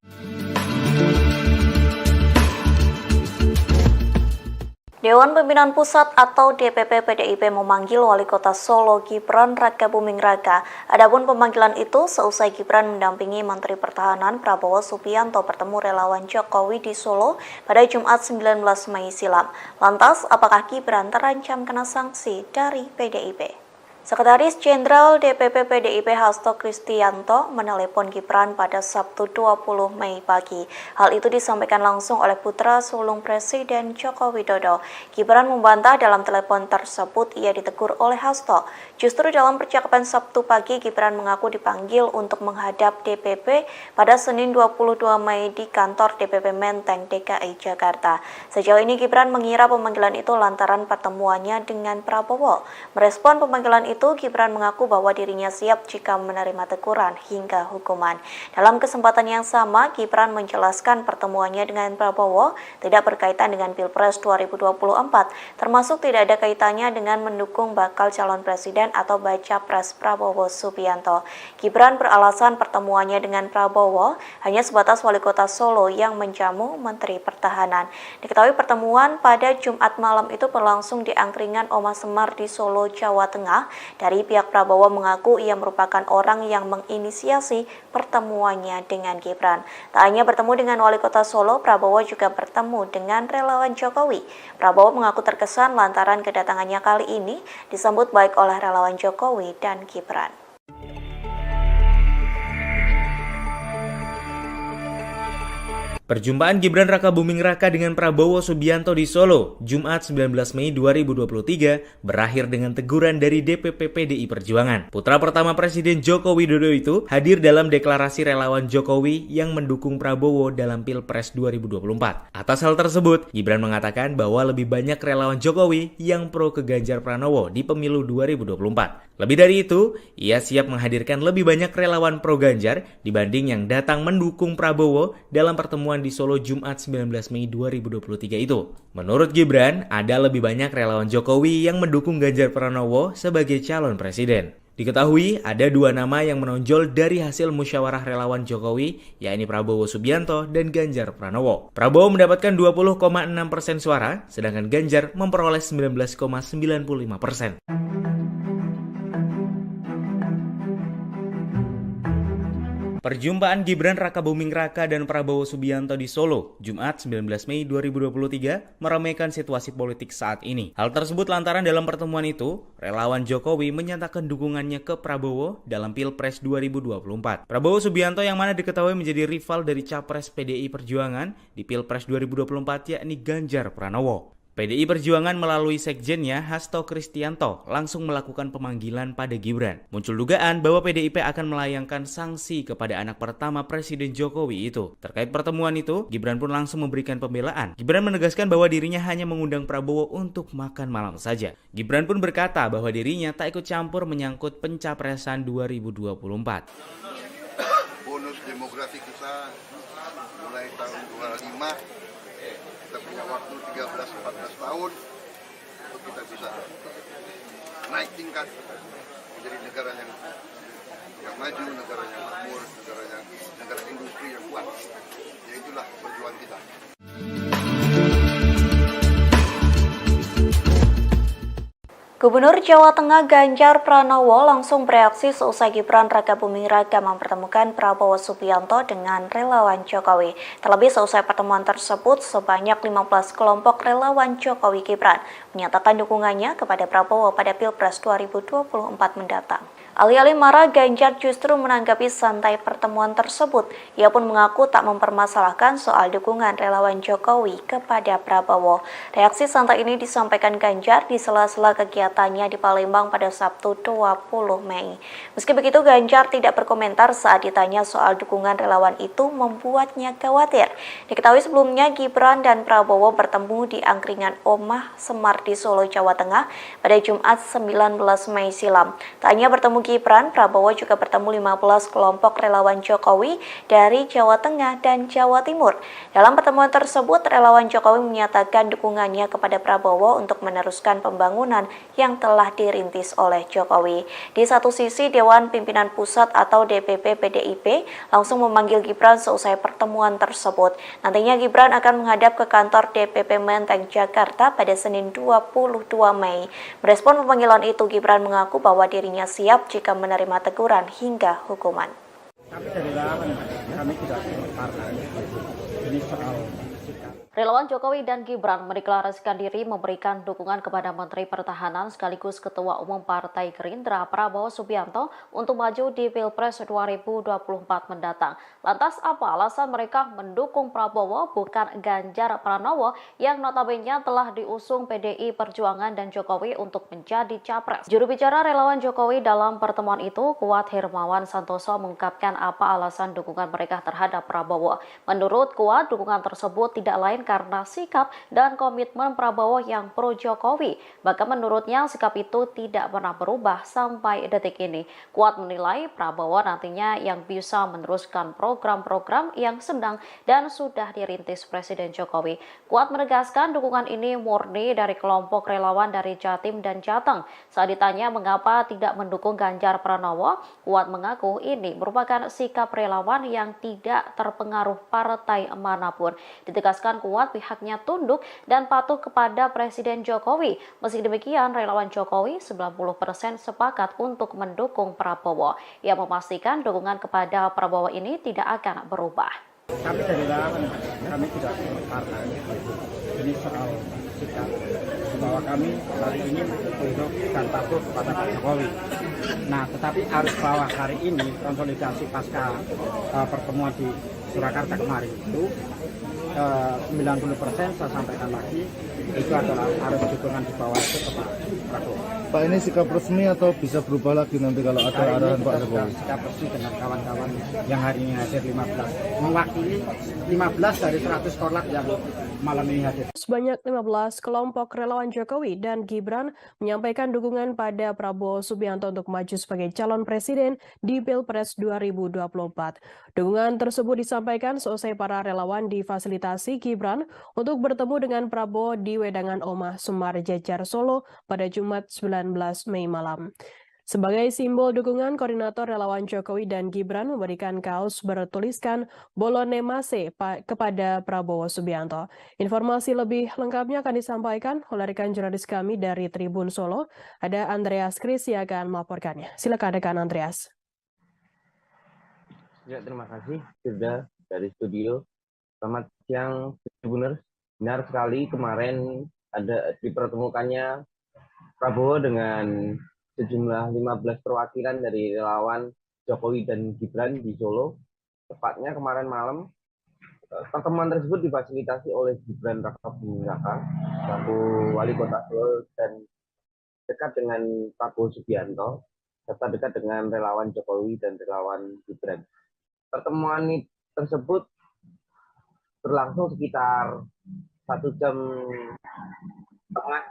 Dewan Pimpinan Pusat atau DPP PDIP memanggil Wali Kota Solo Gibran Rakabuming Raka. Adapun pemanggilan itu seusai Gibran mendampingi Menteri Pertahanan Prabowo Subianto bertemu relawan Jokowi di Solo pada Jumat 19 Mei silam. Lantas, apakah Gibran terancam kena sanksi dari PDIP? Sekretaris Jenderal DPP PDIP Hasto Kristianto menelepon Gibran pada Sabtu 20 Mei pagi. Hal itu disampaikan langsung oleh putra sulung Presiden Joko Widodo. Gibran membantah dalam telepon tersebut ia ditegur oleh Hasto. Justru dalam percakapan Sabtu pagi, Gibran mengaku dipanggil untuk menghadap DPP pada Senin 22 Mei di kantor DPP Menteng, DKI Jakarta. Sejauh ini Gibran mengira pemanggilan itu lantaran pertemuannya dengan Prabowo. Merespon pemanggilan itu, Gibran mengaku bahwa dirinya siap jika menerima teguran hingga hukuman. Dalam kesempatan yang sama, Gibran menjelaskan pertemuannya dengan Prabowo tidak berkaitan dengan Pilpres 2024, termasuk tidak ada kaitannya dengan mendukung bakal calon presiden atau baca pres Prabowo Subianto. Gibran beralasan pertemuannya dengan Prabowo hanya sebatas Wali Kota Solo yang menjamu Menteri Pertahanan. Diketahui pertemuan pada Jumat malam itu berlangsung di angkringan Omah Semar di Solo, Jawa Tengah Dari pihak Prabowo mengaku ia merupakan orang yang menginisiasi pertemuannya dengan Gibran. Tak hanya bertemu dengan Wali Kota Solo, Prabowo juga bertemu dengan relawan Jokowi. Prabowo mengaku terkesan lantaran kedatangannya kali ini disambut baik oleh relawan Jokowi dan Gibran. Perjumpaan Gibran Rakabuming Raka dengan Prabowo Subianto di Solo, Jumat 19 Mei 2023, berakhir dengan teguran dari DPP PDI Perjuangan. Putra pertama Presiden Joko Widodo itu hadir dalam deklarasi relawan Jokowi yang mendukung Prabowo dalam Pilpres 2024. Atas hal tersebut, Gibran mengatakan bahwa lebih banyak relawan Jokowi yang pro ke Ganjar Pranowo di pemilu 2024. Lebih dari itu, ia siap menghadirkan lebih banyak relawan pro Ganjar dibanding yang datang mendukung Prabowo dalam pertemuan di Solo Jumat 19 Mei 2023 itu. Menurut Gibran, ada lebih banyak relawan Jokowi yang mendukung Ganjar Pranowo sebagai calon presiden. Diketahui ada dua nama yang menonjol dari hasil musyawarah relawan Jokowi, yakni Prabowo Subianto dan Ganjar Pranowo. Prabowo mendapatkan 20,6% suara, sedangkan Ganjar memperoleh 19,95%. Perjumpaan Gibran Rakabuming Raka dan Prabowo Subianto di Solo, Jumat 19 Mei 2023, meramaikan situasi politik saat ini. Hal tersebut lantaran dalam pertemuan itu, relawan Jokowi menyatakan dukungannya ke Prabowo dalam Pilpres 2024. Prabowo Subianto yang mana diketahui menjadi rival dari Capres PDI Perjuangan di Pilpres 2024 yakni Ganjar Pranowo. PDI Perjuangan melalui sekjennya Hasto Kristianto langsung melakukan pemanggilan pada Gibran. Muncul dugaan bahwa PDIP akan melayangkan sanksi kepada anak pertama Presiden Jokowi itu. Terkait pertemuan itu, Gibran pun langsung memberikan pembelaan. Gibran menegaskan bahwa dirinya hanya mengundang Prabowo untuk makan malam saja. Gibran pun berkata bahwa dirinya tak ikut campur menyangkut pencapresan 2024. Bonus demografi kita mulai tahun 25, kita punya waktu 13-14 tahun untuk kita bisa naik tingkat menjadi negara yang maju, negara yang makmur, negara industri yang kuat. Ya itulah perjuangan kita. Gubernur Jawa Tengah Ganjar Pranowo langsung bereaksi seusai Gibran Rakabuming Raka mempertemukan Prabowo Subianto dengan relawan Jokowi. Terlebih seusai pertemuan tersebut, sebanyak 15 kelompok relawan Jokowi Gibran menyatakan dukungannya kepada Prabowo pada Pilpres 2024 mendatang. Alih-alih marah, Ganjar justru menanggapi santai pertemuan tersebut. Ia pun mengaku tak mempermasalahkan soal dukungan relawan Jokowi kepada Prabowo. Reaksi santai ini disampaikan Ganjar di sela-sela kegiatannya di Palembang pada Sabtu 20 Mei. Meski begitu, Ganjar tidak berkomentar saat ditanya soal dukungan relawan itu membuatnya khawatir. Diketahui sebelumnya Gibran dan Prabowo bertemu di angkringan Omah Semar di Solo, Jawa Tengah pada Jumat 19 Mei silam. Tak hanya bertemu Gibran, Prabowo juga bertemu 15 kelompok relawan Jokowi dari Jawa Tengah dan Jawa Timur. Dalam pertemuan tersebut, relawan Jokowi menyatakan dukungannya kepada Prabowo untuk meneruskan pembangunan yang telah dirintis oleh Jokowi. Di satu sisi, Dewan Pimpinan Pusat atau DPP PDIP langsung memanggil Gibran seusai pertemuan tersebut. Nantinya Gibran akan menghadap ke kantor DPP Menteng, Jakarta pada Senin 22 Mei. Merespon pemanggilan itu, Gibran mengaku bahwa dirinya siap jika menerima teguran hingga hukuman. Kami dari relawan, kami tidak partai. Ini soal sikap. Relawan Jokowi dan Gibran mendeklarasikan diri memberikan dukungan kepada Menteri Pertahanan sekaligus Ketua Umum Partai Gerindra Prabowo Subianto untuk maju di Pilpres 2024 mendatang. Lantas apa alasan mereka mendukung Prabowo bukan Ganjar Pranowo yang notabene telah diusung PDI Perjuangan dan Jokowi untuk menjadi capres? Juru bicara relawan Jokowi dalam pertemuan itu, Kuat Hermawan Santoso, mengungkapkan apa alasan dukungan mereka terhadap Prabowo. Menurut Kuat, dukungan tersebut tidak lain karena sikap dan komitmen Prabowo yang pro Jokowi. Bahkan menurutnya sikap itu tidak pernah berubah sampai detik ini. Kuat menilai Prabowo nantinya yang bisa meneruskan program-program yang sedang dan sudah dirintis Presiden Jokowi. Kuat menegaskan dukungan ini murni dari kelompok relawan dari Jatim dan Jateng. Saat ditanya mengapa tidak mendukung Ganjar Pranowo, Kuat mengaku ini merupakan sikap relawan yang tidak terpengaruh partai manapun. Ditegaskan Kuat membuat pihaknya tunduk dan patuh kepada Presiden Jokowi. Meski demikian, relawan Jokowi 90% sepakat untuk mendukung Prabowo. Ia memastikan dukungan kepada Prabowo ini tidak akan berubah. Kami dari relawan, kami tidak partai. Ini soal sikap bahwa kami hari ini tunduk dan patuh kepada Pak Jokowi. Nah, tetapi arus bawah hari ini konsolidasi pasca pertemuan di Surakarta kemarin itu 90% saya sampaikan lagi itu adalah arus dukungan di bawah itu ke Pak Prabowo. Pak, ini sikap resmi atau bisa berubah lagi nanti kalau ada arahan Pak Jokowi? Sikap resmi dengan kawan-kawan yang hari ini hadir 15, mewakili 15 dari 100 korlap yang malam ini hadir. Sebanyak 15 kelompok relawan Jokowi dan Gibran menyampaikan dukungan pada Prabowo Subianto untuk maju sebagai calon presiden di Pilpres 2024. Dukungan tersebut disampaikan seusai para relawan difasilitasi Gibran untuk bertemu dengan Prabowo di Wedangan Omah Semar Jejar Solo pada Jumat 19 Mei malam. Sebagai simbol dukungan, koordinator relawan Jokowi dan Gibran memberikan kaos bertuliskan Bolone Mase kepada Prabowo Subianto. Informasi lebih lengkapnya akan disampaikan oleh rekan jurnalis kami dari Tribun Solo. Ada Andreas Kris yang akan melaporkannya. Silakan rekan Andreas. Ya, terima kasih sudah dari studio. Selamat siang, Tribuners. Benar sekali kemarin ada dipertemukannya Prabowo dengan sejumlah 15 perwakilan dari relawan Jokowi dan Gibran di Solo. Tepatnya kemarin malam, pertemuan tersebut difasilitasi oleh Gibran Rakabuming Raka, selaku wali kota Solo dan dekat dengan Prabowo Subianto, serta dekat dengan relawan Jokowi dan relawan Gibran. Pertemuan tersebut berlangsung sekitar 1 jam setengah,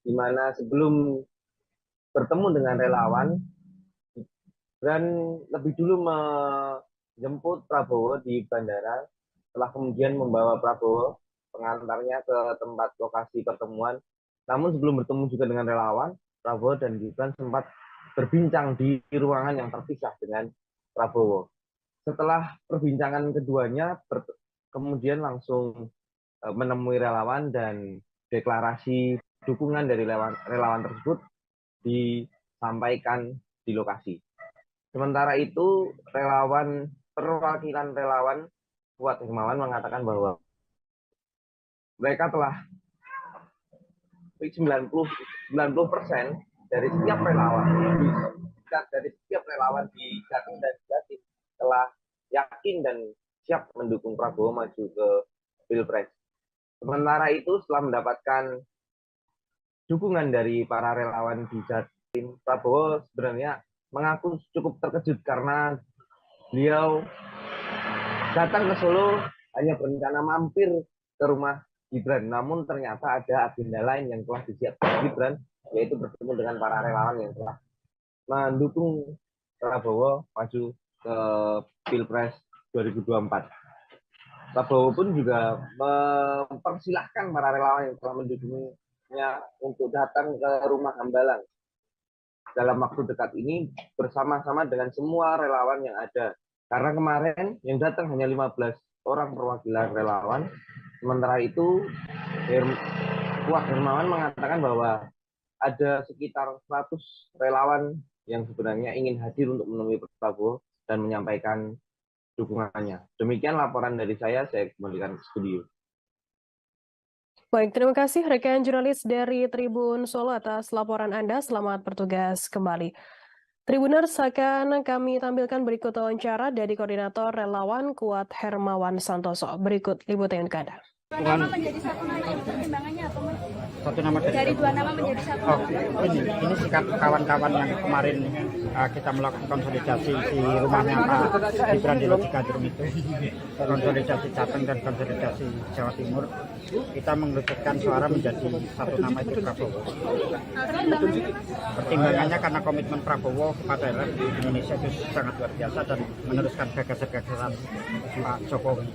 di mana sebelum bertemu dengan relawan, Gibran lebih dulu menjemput Prabowo di bandara, setelah kemudian membawa Prabowo pengantarnya ke tempat lokasi pertemuan. Namun sebelum bertemu juga dengan relawan, Prabowo dan Gibran sempat berbincang di ruangan yang terpisah dengan Prabowo. Setelah perbincangan keduanya, kemudian langsung menemui relawan dan deklarasi dukungan dari relawan tersebut disampaikan di lokasi. Sementara itu, perwakilan relawan Fuad Hermawan mengatakan bahwa mereka telah 90% dari setiap relawan di Jatim dan Jatim telah yakin dan siap mendukung Prabowo maju ke Pilpres. Sementara itu, setelah mendapatkan dukungan dari para relawan di Jatim, Prabowo sebenarnya mengaku cukup terkejut karena beliau datang ke Solo hanya berencana mampir ke rumah Gibran, namun ternyata ada agenda lain yang telah disiapkan Gibran, yaitu bertemu dengan para relawan yang telah mendukung Prabowo maju ke Pilpres 2024. Prabowo pun juga mempersilahkan para relawan yang telah mendukungnya untuk datang ke rumah Hambalang dalam waktu dekat ini bersama-sama dengan semua relawan yang ada. Karena kemarin yang datang hanya 15 orang perwakilan relawan. Sementara itu, Fuad Hermawan mengatakan bahwa ada sekitar 100 relawan yang sebenarnya ingin hadir untuk menemui Prabowo dan menyampaikan dukungannya. Demikian laporan dari saya kembalikan ke studio. Baik, terima kasih rekan jurnalis dari Tribun Solo atas laporan Anda. Selamat bertugas kembali. Tribuners, akan kami tampilkan berikut wawancara dari koordinator relawan Fuad Hermawan Santoso. Berikut liputan untuk Anda. Dua nama menjadi satu nama, itu pertimbangannya apa, Mas? Satu nama Dari dua nama menjadi satu nama. Ini sikap kawan-kawan yang kemarin kita melakukan konsolidasi di rumahnya Pak Gibran di Logikadrum itu, konsolidasi Jateng dan konsolidasi Jawa Timur, kita mengerucutkan suara menjadi satu nama itu Prabowo. Pertimbangannya karena komitmen Prabowo kepada Indonesia itu sangat luar biasa dan meneruskan gagasan-gagasan Pak Jokowi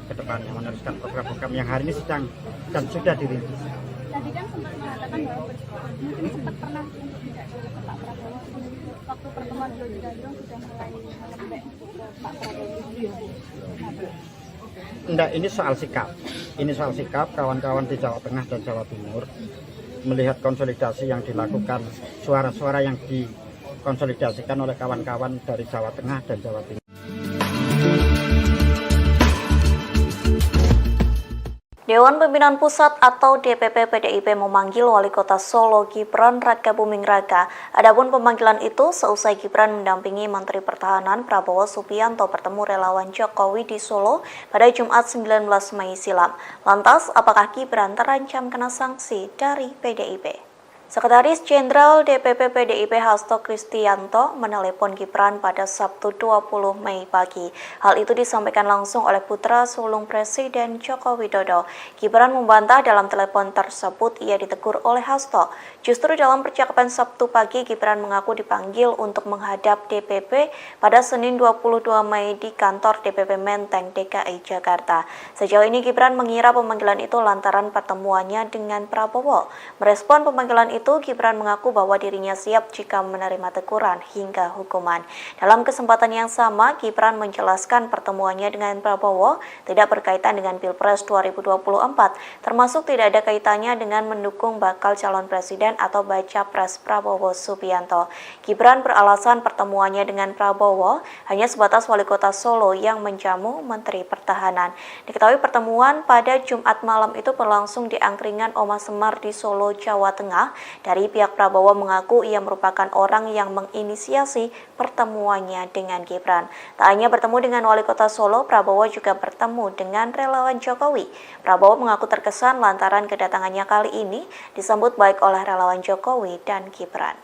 ke depannya, meneruskan program-program yang hari ini sedang dan sudah dirintis. Tadi kan sempat mengatakan bahwa mungkin sempat pernah untuk tidak jauh ke Pak Prabowo. Waktu pertemuan di Logikadrum sudah mulai melembek ke Pak Prabowo. Enggak, ini soal sikap. Ini soal sikap kawan-kawan di Jawa Tengah dan Jawa Timur melihat konsolidasi yang dilakukan, suara-suara yang dikonsolidasikan oleh kawan-kawan dari Jawa Tengah dan Jawa Timur. Dewan Pimpinan Pusat atau DPP PDIP memanggil Wali Kota Solo Gibran Rakabuming Raka. Adapun pemanggilan itu seusai Gibran mendampingi Menteri Pertahanan Prabowo Subianto bertemu relawan Jokowi di Solo pada Jumat 19 Mei silam. Lantas, apakah Gibran terancam kena sanksi dari PDIP? Sekretaris Jenderal DPP PDIP Hasto Kristianto menelepon Gibran pada Sabtu 20 Mei pagi. Hal itu disampaikan langsung oleh putra sulung Presiden Joko Widodo. Gibran membantah dalam telepon tersebut ia ditegur oleh Hasto. Justru dalam percakapan Sabtu pagi, Gibran mengaku dipanggil untuk menghadap DPP pada Senin 22 Mei di kantor DPP Menteng, DKI Jakarta. Sejauh ini Gibran mengira pemanggilan itu lantaran pertemuannya dengan Prabowo. Merespon pemanggilan itu, Gibran mengaku bahwa dirinya siap jika menerima teguran hingga hukuman. Dalam kesempatan yang sama, Gibran menjelaskan pertemuannya dengan Prabowo tidak berkaitan dengan Pilpres 2024, termasuk tidak ada kaitannya dengan mendukung bakal calon presiden atau baca pres Prabowo Subianto. Gibran beralasan pertemuannya dengan Prabowo hanya sebatas Wali Kota Solo yang menjamu Menteri Pertahanan. Diketahui pertemuan pada Jumat malam itu berlangsung di angkringan Oma Semar di Solo, Jawa Tengah. Dari pihak Prabowo mengaku ia merupakan orang yang menginisiasi pertemuannya dengan Gibran. Tak hanya bertemu dengan Wali Kota Solo, Prabowo juga bertemu dengan relawan Jokowi. Prabowo mengaku terkesan lantaran kedatangannya kali ini disambut baik oleh relawan Jokowi dan Gibran.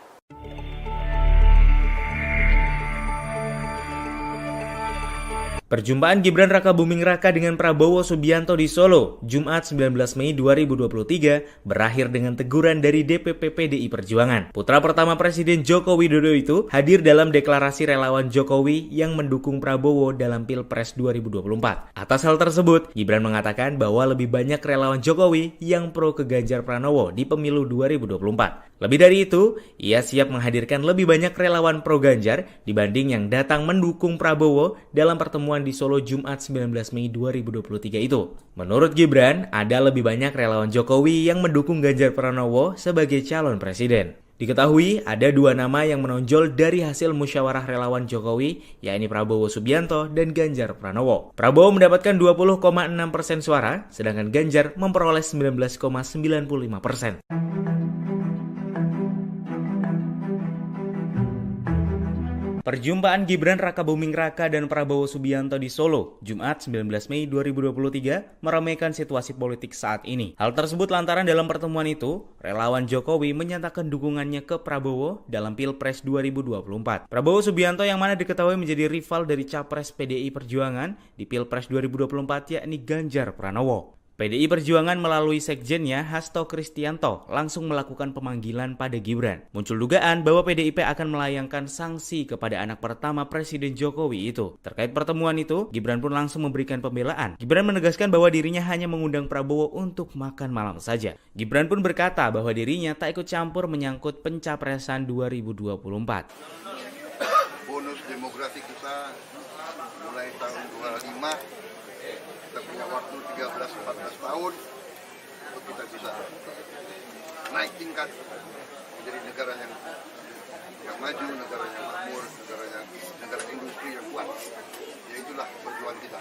Perjumpaan Gibran Rakabuming Raka dengan Prabowo Subianto di Solo, Jumat 19 Mei 2023, berakhir dengan teguran dari DPP PDI Perjuangan. Putra pertama Presiden Joko Widodo itu hadir dalam deklarasi relawan Jokowi yang mendukung Prabowo dalam Pilpres 2024. Atas hal tersebut, Gibran mengatakan bahwa lebih banyak relawan Jokowi yang pro ke Ganjar Pranowo di pemilu 2024. Lebih dari itu, ia siap menghadirkan lebih banyak relawan pro Ganjar dibanding yang datang mendukung Prabowo dalam pertemuan di Solo Jumat 19 Mei 2023 itu. Menurut Gibran, ada lebih banyak relawan Jokowi yang mendukung Ganjar Pranowo sebagai calon presiden. Diketahui ada dua nama yang menonjol dari hasil musyawarah relawan Jokowi, yakni Prabowo Subianto dan Ganjar Pranowo. Prabowo mendapatkan 20,6% suara, sedangkan Ganjar memperoleh 19,95%. Perjumpaan Gibran Rakabuming Raka dan Prabowo Subianto di Solo, Jumat 19 Mei 2023, meramaikan situasi politik saat ini. Hal tersebut lantaran dalam pertemuan itu, relawan Jokowi menyatakan dukungannya ke Prabowo dalam Pilpres 2024. Prabowo Subianto yang mana diketahui menjadi rival dari Capres PDI Perjuangan di Pilpres 2024 yakni Ganjar Pranowo. PDI Perjuangan melalui sekjennya Hasto Kristianto langsung melakukan pemanggilan pada Gibran. Muncul dugaan bahwa PDIP akan melayangkan sanksi kepada anak pertama Presiden Jokowi itu. Terkait pertemuan itu, Gibran pun langsung memberikan pembelaan. Gibran menegaskan bahwa dirinya hanya mengundang Prabowo untuk makan malam saja. Gibran pun berkata bahwa dirinya tak ikut campur menyangkut pencapresan 2024. Bonus demografi kita mulai tahun 25, kita punya waktu 13-14 tahun untuk kita bisa naik tingkat menjadi negara yang maju, negara yang makmur, negara industri yang kuat. Ya itulah perjuangan kita.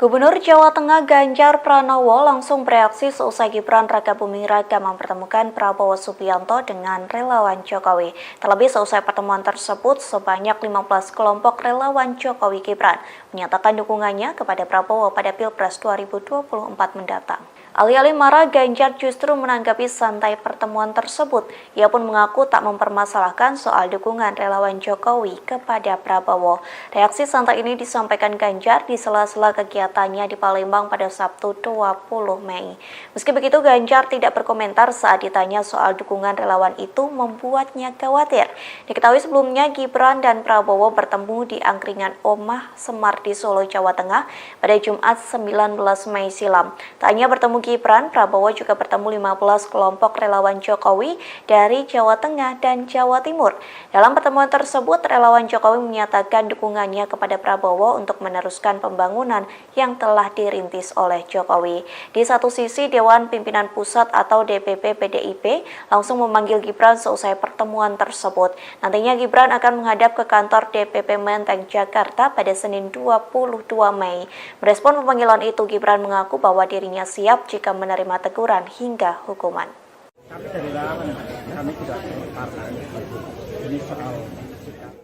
Gubernur Jawa Tengah Ganjar Pranowo langsung bereaksi seusai Gibran Rakabuming Raka mempertemukan Prabowo Subianto dengan relawan Jokowi. Terlebih seusai pertemuan tersebut, sebanyak 15 kelompok relawan Jokowi Gibran menyatakan dukungannya kepada Prabowo pada Pilpres 2024 mendatang. Alih-alih marah, Ganjar justru menanggapi santai pertemuan tersebut. Ia pun mengaku tak mempermasalahkan soal dukungan relawan Jokowi kepada Prabowo. Reaksi santai ini disampaikan Ganjar di sela-sela kegiatan datanya di Palembang pada Sabtu 20 Mei. Meski begitu, Ganjar tidak berkomentar saat ditanya soal dukungan relawan itu membuatnya khawatir. Diketahui sebelumnya Gibran dan Prabowo bertemu di angkringan Omah Semar di Solo, Jawa Tengah pada Jumat 19 Mei silam. Tak hanya bertemu Gibran, Prabowo juga bertemu 15 kelompok relawan Jokowi dari Jawa Tengah dan Jawa Timur. Dalam pertemuan tersebut, relawan Jokowi menyatakan dukungannya kepada Prabowo untuk meneruskan pembangunan yang telah dirintis oleh Jokowi. Di satu sisi, Dewan Pimpinan Pusat atau DPP PDIP langsung memanggil Gibran seusai pertemuan tersebut. Nantinya Gibran akan menghadap ke kantor DPP Menteng, Jakarta pada Senin 22 Mei. Merespon pemanggilan itu, Gibran mengaku bahwa dirinya siap jika menerima teguran hingga hukuman. Kami dari relawan, kami tidak partai. Ini soal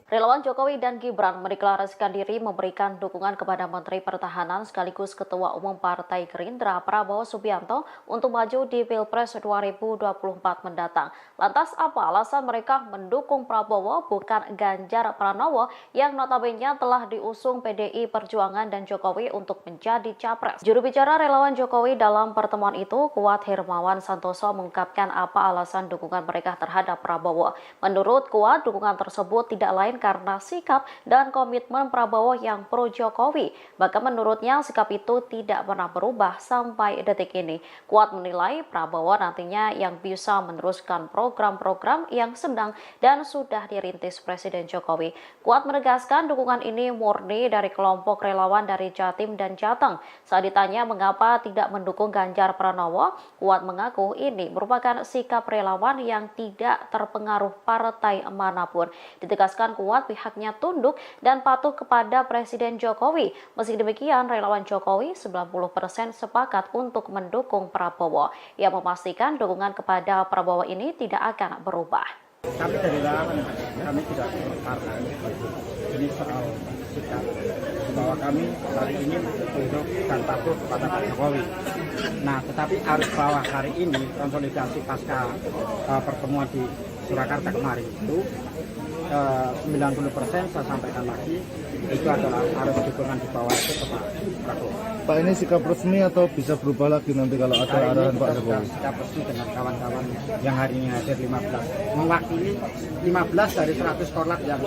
Relawan Jokowi dan Gibran mendeklarasikan diri memberikan dukungan kepada Menteri Pertahanan sekaligus Ketua Umum Partai Gerindra Prabowo Subianto untuk maju di Pilpres 2024 mendatang. Lantas apa alasan mereka mendukung Prabowo bukan Ganjar Pranowo yang notabene telah diusung PDI Perjuangan dan Jokowi untuk menjadi capres? Juru bicara relawan Jokowi dalam pertemuan itu, Kuat Hermawan Santoso, mengungkapkan apa alasan dukungan mereka terhadap Prabowo. Menurut Kuat, dukungan tersebut tidak lain karena sikap dan komitmen Prabowo yang pro Jokowi. Bahkan menurutnya sikap itu tidak pernah berubah sampai detik ini. Kuat menilai Prabowo nantinya yang bisa meneruskan program-program yang sedang dan sudah dirintis Presiden Jokowi. Kuat menegaskan dukungan ini murni dari kelompok relawan dari Jatim dan Jateng. Saat ditanya mengapa tidak mendukung Ganjar Pranowo, Kuat mengaku ini merupakan sikap relawan yang tidak terpengaruh partai manapun. Ditegaskan Kuat pihaknya tunduk dan patuh kepada Presiden Jokowi. Meski demikian, relawan Jokowi 90% sepakat untuk mendukung Prabowo. Ia memastikan dukungan kepada Prabowo ini tidak akan berubah. Kami dari relawan, kami tidak partai. Ini soal sikap bahwa kami hari ini tunduk dan patuh kepada Pak Jokowi. Nah, tetapi arus bawah hari ini konsolidasi pasca pertemuan di Surakarta kemarin itu 90% saya sampaikan lagi itu adalah arus dukungan di bawah itu ke Pak Prabowo. Pak, ini sikap resmi atau bisa berubah lagi nanti kalau ada arahan Pak Jokowi? Sikap resmi dengan kawan-kawan yang hari ini hadir 15, mewakili 15 dari 100 korlap yang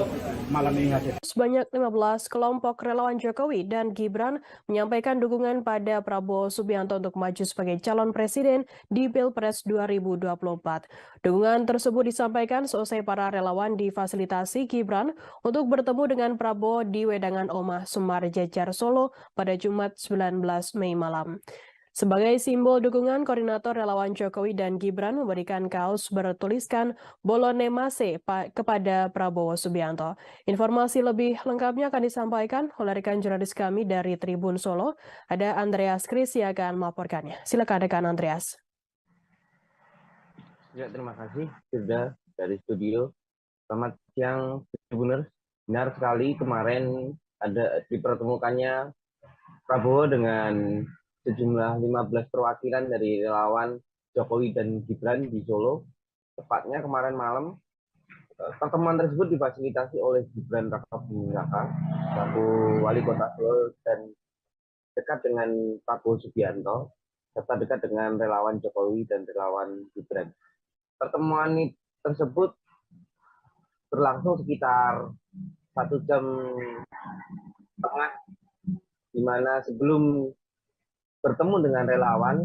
malam ini hadir. Sebanyak 15 kelompok relawan Jokowi dan Gibran menyampaikan dukungan pada Prabowo Subianto untuk maju sebagai calon presiden di Pilpres 2024. Dukungan tersebut disampaikan seusai para relawan difasilitasi Gibran untuk bertemu dengan Prabowo di Wedangan Omah Semar Jejar Solo pada Jumat 19 Mei malam. Sebagai simbol dukungan, koordinator relawan Jokowi dan Gibran memberikan kaos bertuliskan Bolone Mase kepada Prabowo Subianto. Informasi lebih lengkapnya akan disampaikan oleh rekan jurnalis kami dari Tribun Solo. Ada Andreas Kris yang akan melaporkannya. Silakan rekan Andreas. Ya, terima kasih sudah dari studio. Selamat siang, Tribuners. Benar sekali kemarin ada dipertemukannya Prabowo dengan sejumlah 15 perwakilan dari relawan Jokowi dan Gibran di Solo. Tepatnya kemarin malam, pertemuan tersebut difasilitasi oleh Gibran Rakabuming Raka, selaku Wali Kota Solo dan dekat dengan Prabowo Subianto, serta dekat dengan relawan Jokowi dan relawan Gibran. Pertemuan tersebut berlangsung sekitar 1 jam setengah, di mana sebelum bertemu dengan relawan,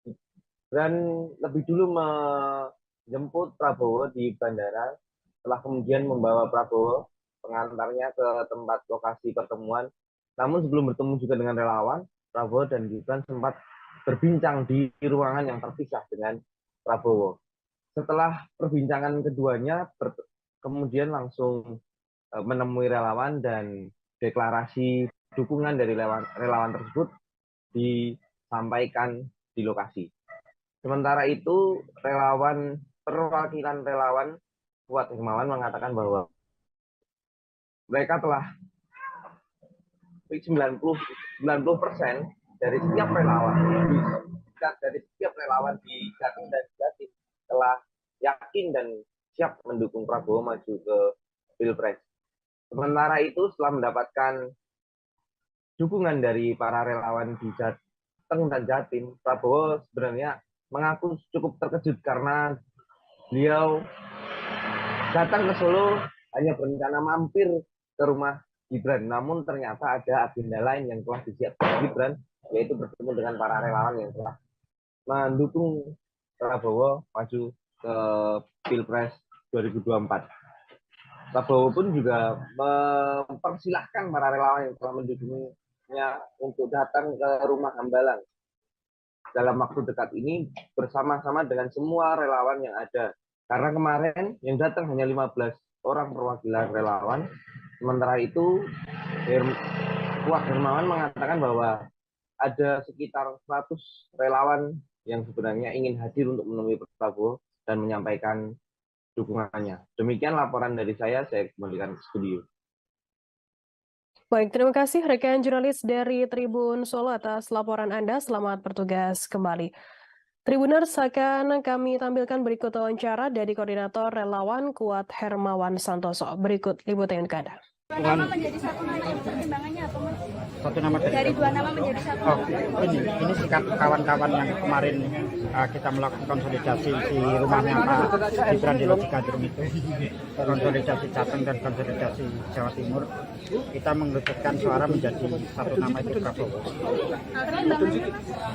Gibran lebih dulu menjemput Prabowo di bandara, setelah kemudian membawa Prabowo pengantarnya ke tempat lokasi pertemuan. Namun sebelum bertemu juga dengan relawan, Prabowo dan Gibran sempat berbincang di ruangan yang terpisah dengan Prabowo. Setelah perbincangan keduanya, kemudian langsung menemui relawan dan deklarasi dukungan dari relawan tersebut disampaikan di lokasi. Sementara itu, perwakilan relawan Kuat Hermawan mengatakan bahwa mereka telah 90% dari setiap relawan di Jatim dan Jatim telah yakin dan siap mendukung Prabowo maju ke Pilpres. Sementara itu, setelah mendapatkan dukungan dari para relawan di Jateng dan Jatim, Prabowo sebenarnya mengaku cukup terkejut karena beliau datang ke Solo hanya berencana mampir ke rumah Gibran, namun ternyata ada agenda lain yang telah disiapkan Gibran, yaitu bertemu dengan para relawan yang telah mendukung Prabowo maju ke Pilpres 2024. Prabowo pun juga mempersilahkan para relawan yang telah mendukungnya untuk datang ke rumah Hambalang dalam waktu dekat ini bersama-sama dengan semua relawan yang ada. Karena kemarin yang datang hanya 15 orang perwakilan relawan, sementara itu Wah Hermawan mengatakan bahwa ada sekitar 100 relawan yang sebenarnya ingin hadir untuk menemui Prabowo dan menyampaikan dukungannya. Demikian laporan dari saya kembalikan ke studio. Baik, terima kasih rekan jurnalis dari Tribun Solo atas laporan Anda. Selamat bertugas kembali. Tribuners, akan kami tampilkan berikut wawancara dari Koordinator Relawan Kuat Hermawan Santoso. Berikut liputan ke Anda. Nama menjadi satu nama pertimbangannya apa Mas? Satu nama Dari dua nama menjadi satu. Oh, ini sikap kawan-kawan yang kemarin kita melakukan konsolidasi di rumahnya Pak Gibran di Lodji Gandrung itu, konsolidasi Jateng dan konsolidasi Jawa Timur, kita mengerucutkan suara menjadi satu nama itu Prabowo.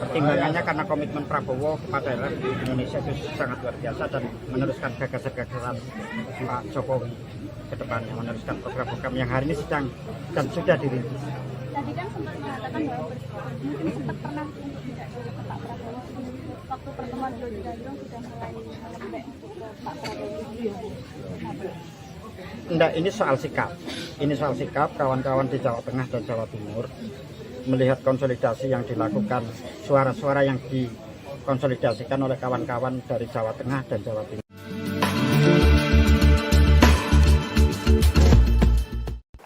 Pertimbangannya karena komitmen Prabowo kepada Indonesia itu sangat luar biasa dan meneruskan gagasan-gagasan Pak Jokowi ke depannya, meneruskan program-program yang hari ini sedang dan sudah dirintis. Tadi kan sempat mengatakan bahwa mungkin sempat pernah untuk tidak ke Pak Prabowo waktu pertemuan di Lodji Gandrung sudah mulai melembek ke Pak Prabowo. Enggak, ini soal sikap. Ini soal sikap kawan-kawan di Jawa Tengah dan Jawa Timur melihat konsolidasi yang dilakukan, suara-suara yang dikonsolidasikan oleh kawan-kawan dari Jawa Tengah dan Jawa Timur.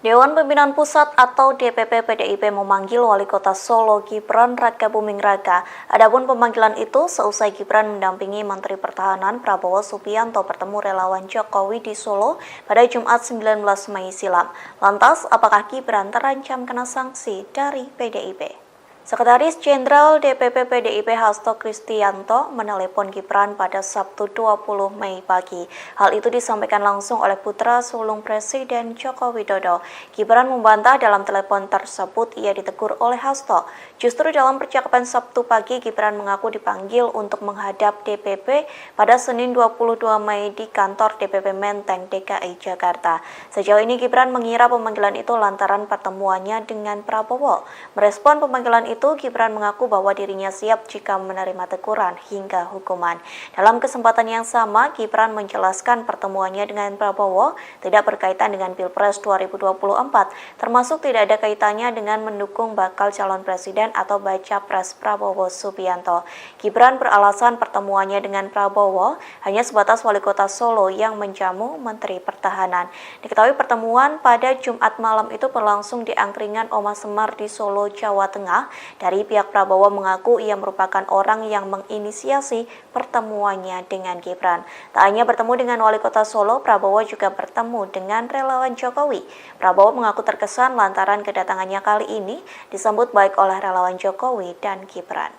Dewan Pimpinan Pusat atau DPP PDIP memanggil Wali Kota Solo Gibran Rakabuming Raka. Adapun pemanggilan itu seusai Gibran mendampingi Menteri Pertahanan Prabowo Subianto bertemu relawan Jokowi di Solo pada Jumat 19 Mei silam. Lantas, apakah Gibran terancam kena sanksi dari PDIP? Sekretaris Jenderal DPP PDIP Hasto Kristianto menelepon Gibran pada Sabtu 20 Mei pagi. Hal itu disampaikan langsung oleh putra sulung Presiden Joko Widodo. Gibran membantah dalam telepon tersebut ia ditegur oleh Hasto. Justru dalam percakapan Sabtu pagi, Gibran mengaku dipanggil untuk menghadap DPP pada Senin 22 Mei di kantor DPP Menteng, DKI Jakarta. Sejauh ini Gibran mengira pemanggilan itu lantaran pertemuannya dengan Prabowo. Merespon pemanggilan itu, Gibran mengaku bahwa dirinya siap jika menerima teguran hingga hukuman. Dalam kesempatan yang sama, Gibran menjelaskan pertemuannya dengan Prabowo tidak berkaitan dengan Pilpres 2024, termasuk tidak ada kaitannya dengan mendukung bakal calon presiden atau baca pres Prabowo Subianto. Gibran beralasan pertemuannya dengan Prabowo hanya sebatas Wali Kota Solo yang menjamu Menteri Pertahanan. Diketahui pertemuan pada Jumat malam itu berlangsung di angkringan Oma Semar di Solo, Jawa Tengah. Dari pihak Prabowo mengaku ia merupakan orang yang menginisiasi pertemuannya dengan Gibran. Tak hanya bertemu dengan Wali Kota Solo, Prabowo juga bertemu dengan relawan Jokowi. Prabowo mengaku terkesan lantaran kedatangannya kali ini disambut baik oleh relawan Jokowi dan Gibran.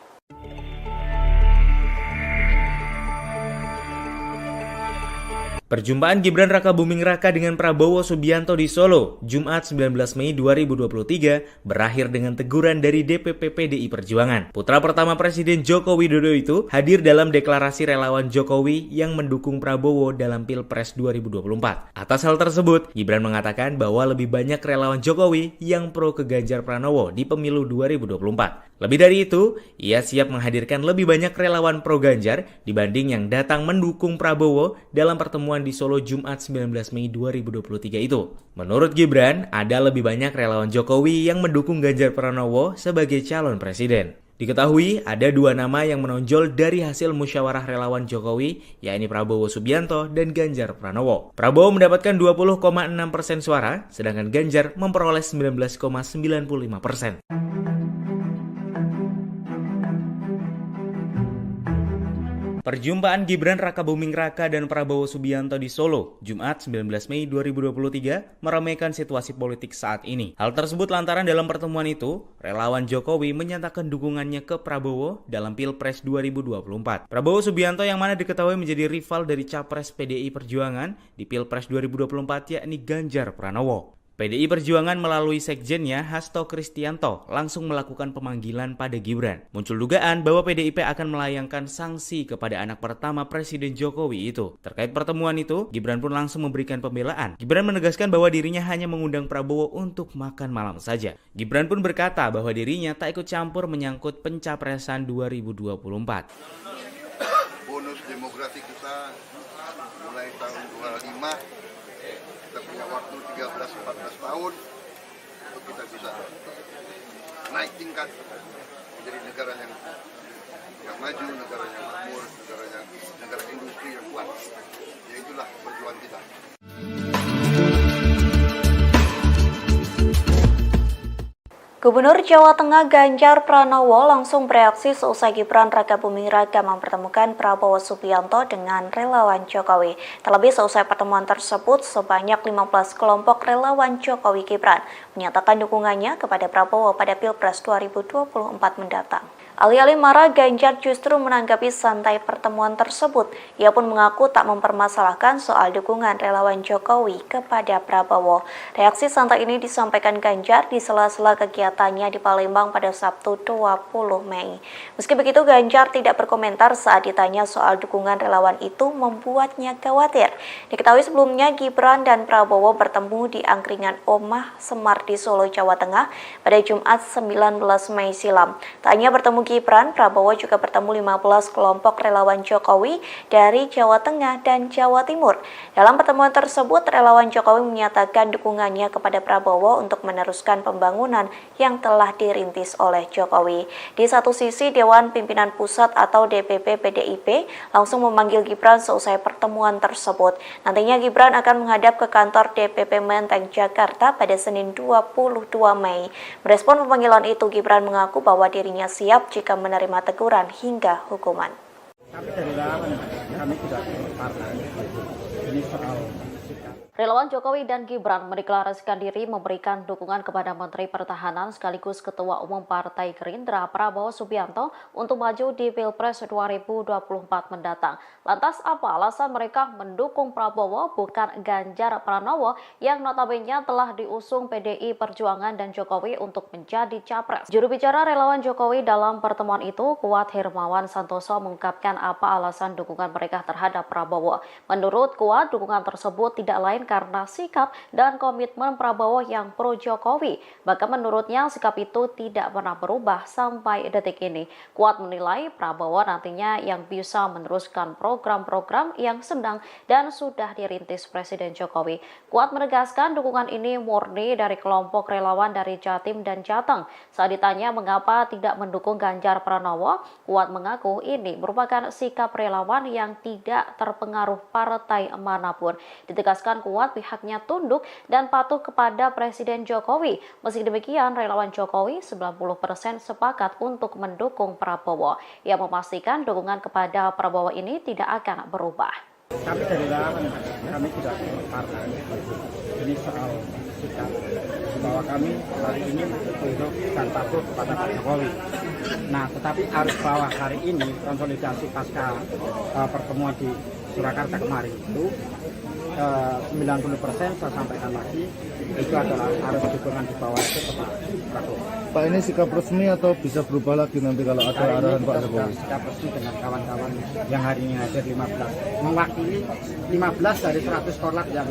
Perjumpaan Gibran Rakabuming Raka dengan Prabowo Subianto di Solo, Jumat 19 Mei 2023, berakhir dengan teguran dari DPP PDI Perjuangan. Putra pertama Presiden Joko Widodo itu hadir dalam deklarasi relawan Jokowi yang mendukung Prabowo dalam Pilpres 2024. Atas hal tersebut, Gibran mengatakan bahwa lebih banyak relawan Jokowi yang pro ke Ganjar Pranowo di pemilu 2024. Lebih dari itu, ia siap menghadirkan lebih banyak relawan pro Ganjar dibanding yang datang mendukung Prabowo dalam pertemuan di Solo Jumat 19 Mei 2023 itu. Menurut Gibran, ada lebih banyak relawan Jokowi yang mendukung Ganjar Pranowo sebagai calon presiden. Diketahui ada dua nama yang menonjol dari hasil musyawarah relawan Jokowi, yakni Prabowo Subianto dan Ganjar Pranowo. Prabowo mendapatkan 20,6% suara, sedangkan Ganjar memperoleh 19,95%. Perjumpaan Gibran Rakabuming Raka dan Prabowo Subianto di Solo, Jumat 19 Mei 2023, meramaikan situasi politik saat ini. Hal tersebut lantaran dalam pertemuan itu, relawan Jokowi menyatakan dukungannya ke Prabowo dalam Pilpres 2024. Prabowo Subianto yang mana diketahui menjadi rival dari Capres PDI Perjuangan di Pilpres 2024 yakni Ganjar Pranowo. PDI Perjuangan melalui sekjennya Hasto Kristianto langsung melakukan pemanggilan pada Gibran. Muncul dugaan bahwa PDIP akan melayangkan sanksi kepada anak pertama Presiden Jokowi itu. Terkait pertemuan itu, Gibran pun langsung memberikan pembelaan. Gibran menegaskan bahwa dirinya hanya mengundang Prabowo untuk makan malam saja. Gibran pun berkata bahwa dirinya tak ikut campur menyangkut pencapresan 2024. Bonus demografi kita mulai tahun 25, kita punya waktu 13-14 tahun untuk kita bisa naik tingkat menjadi negara yang maju, negara yang makmur, negara industri yang kuat. Ya itulah perjuangan kita. Gubernur Jawa Tengah Ganjar Pranowo langsung bereaksi seusai Gibran Rakabuming Raka mempertemukan Prabowo Subianto dengan relawan Jokowi. Terlebih seusai pertemuan tersebut, sebanyak 15 kelompok relawan Jokowi Gibran menyatakan dukungannya kepada Prabowo pada Pilpres 2024 mendatang. Alih-alih marah, Ganjar justru menanggapi santai pertemuan tersebut. Ia pun mengaku tak mempermasalahkan soal dukungan relawan Jokowi kepada Prabowo. Reaksi santai ini disampaikan Ganjar di sela-sela kegiatannya di Palembang pada Sabtu 20 Mei. Meski begitu, Ganjar tidak berkomentar saat ditanya soal dukungan relawan itu membuatnya khawatir. Diketahui sebelumnya Gibran dan Prabowo bertemu di angkringan Omah Semar di Solo, Jawa Tengah pada Jumat 19 Mei silam. Tak hanya bertemu Gibran, Prabowo juga bertemu 15 kelompok relawan Jokowi dari Jawa Tengah dan Jawa Timur. Dalam pertemuan tersebut, relawan Jokowi menyatakan dukungannya kepada Prabowo untuk meneruskan pembangunan yang telah dirintis oleh Jokowi. Di satu sisi, Dewan Pimpinan Pusat atau DPP PDIP langsung memanggil Gibran seusai pertemuan tersebut. Nantinya Gibran akan menghadap ke kantor DPP Menteng, Jakarta pada Senin 22 Mei. Merespon pemanggilan itu, Gibran mengaku bahwa dirinya siap jika menerima teguran hingga hukuman. Tapi dari relawan kami tidak partai. Ini soal sikap. Relawan Jokowi dan Gibran mendeklarasikan diri memberikan dukungan kepada Menteri Pertahanan sekaligus Ketua Umum Partai Gerindra Prabowo Subianto untuk maju di Pilpres 2024 mendatang. Lantas apa alasan mereka mendukung Prabowo bukan Ganjar Pranowo yang notabene telah diusung PDI Perjuangan dan Jokowi untuk menjadi capres? Juru bicara relawan Jokowi dalam pertemuan itu, Kuat Hermawan Santoso, mengungkapkan apa alasan dukungan mereka terhadap Prabowo. Menurut Kuat, dukungan tersebut tidak lain karena sikap dan komitmen Prabowo yang pro Jokowi. Bahkan menurutnya sikap itu tidak pernah berubah sampai detik ini. Kuat menilai Prabowo nantinya yang bisa meneruskan program-program yang sedang dan sudah dirintis Presiden Jokowi. Kuat menegaskan dukungan ini murni dari kelompok relawan dari Jatim dan Jateng. Saat ditanya mengapa tidak mendukung Ganjar Pranowo, Kuat mengaku ini merupakan sikap relawan yang tidak terpengaruh partai manapun. Ditegaskan Kuat pihaknya tunduk dan patuh kepada Presiden Jokowi. Meski demikian, relawan Jokowi 90% sepakat untuk mendukung Prabowo. Ia memastikan dukungan kepada Prabowo ini tidak akan berubah. Tapi dari relawan kami tidak partai. Ini soal sikap bahwa kami hari ini tunduk dan patuh kepada Pak Jokowi. Nah, tetapi harus bahwa hari ini konsolidasi pasca pertemuan di Surakarta kemarin itu 90% saya sampaikan lagi itu adalah harus dukungan di bawah itu ke Pak Prabowo. Pak, ini sikap resmi atau bisa berubah lagi nanti kalau ada arahan Pak Jokowi? Sikap resmi dengan kawan-kawan yang hari ini hadir 15, mewakili 15 dari 100 korlap yang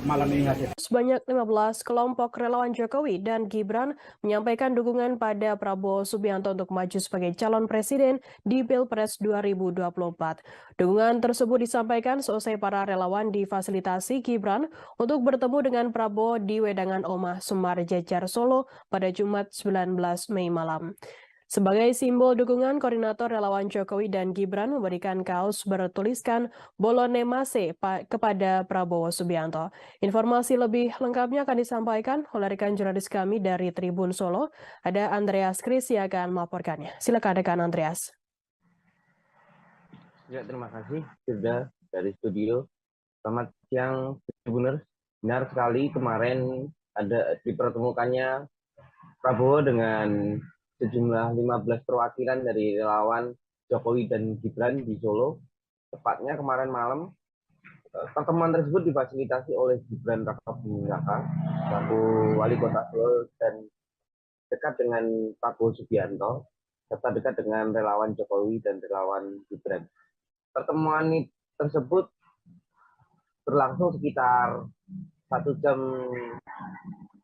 malam ini hadir. Sebanyak 15 kelompok relawan Jokowi dan Gibran menyampaikan dukungan pada Prabowo Subianto untuk maju sebagai calon presiden di Pilpres 2024. Dukungan tersebut disampaikan seusai para relawan difasilitasi Gibran untuk bertemu dengan Prabowo di Wedangan Omah Semar Jejar Solo pada Jumat 19 Mei malam. Sebagai simbol dukungan, koordinator relawan Jokowi dan Gibran memberikan kaos bertuliskan Bolone Mase kepada Prabowo Subianto. Informasi lebih lengkapnya akan disampaikan oleh rekan jurnalis kami dari Tribun Solo. Ada Andreas Kris yang akan melaporkannya. Silakan rekan Andreas. Ya, terima kasih Firda dari studio. Selamat siang, Tribuners. Benar sekali kemarin ada dipertemukannya Prabowo dengan sejumlah 15 perwakilan dari relawan Jokowi dan Gibran di Solo. Tepatnya kemarin malam, pertemuan tersebut difasilitasi oleh Gibran Rakabuming Raka, selaku wali kota Solo dan dekat dengan Prabowo Subianto, serta dekat dengan relawan Jokowi dan relawan Gibran. Pertemuan tersebut berlangsung sekitar 1 jam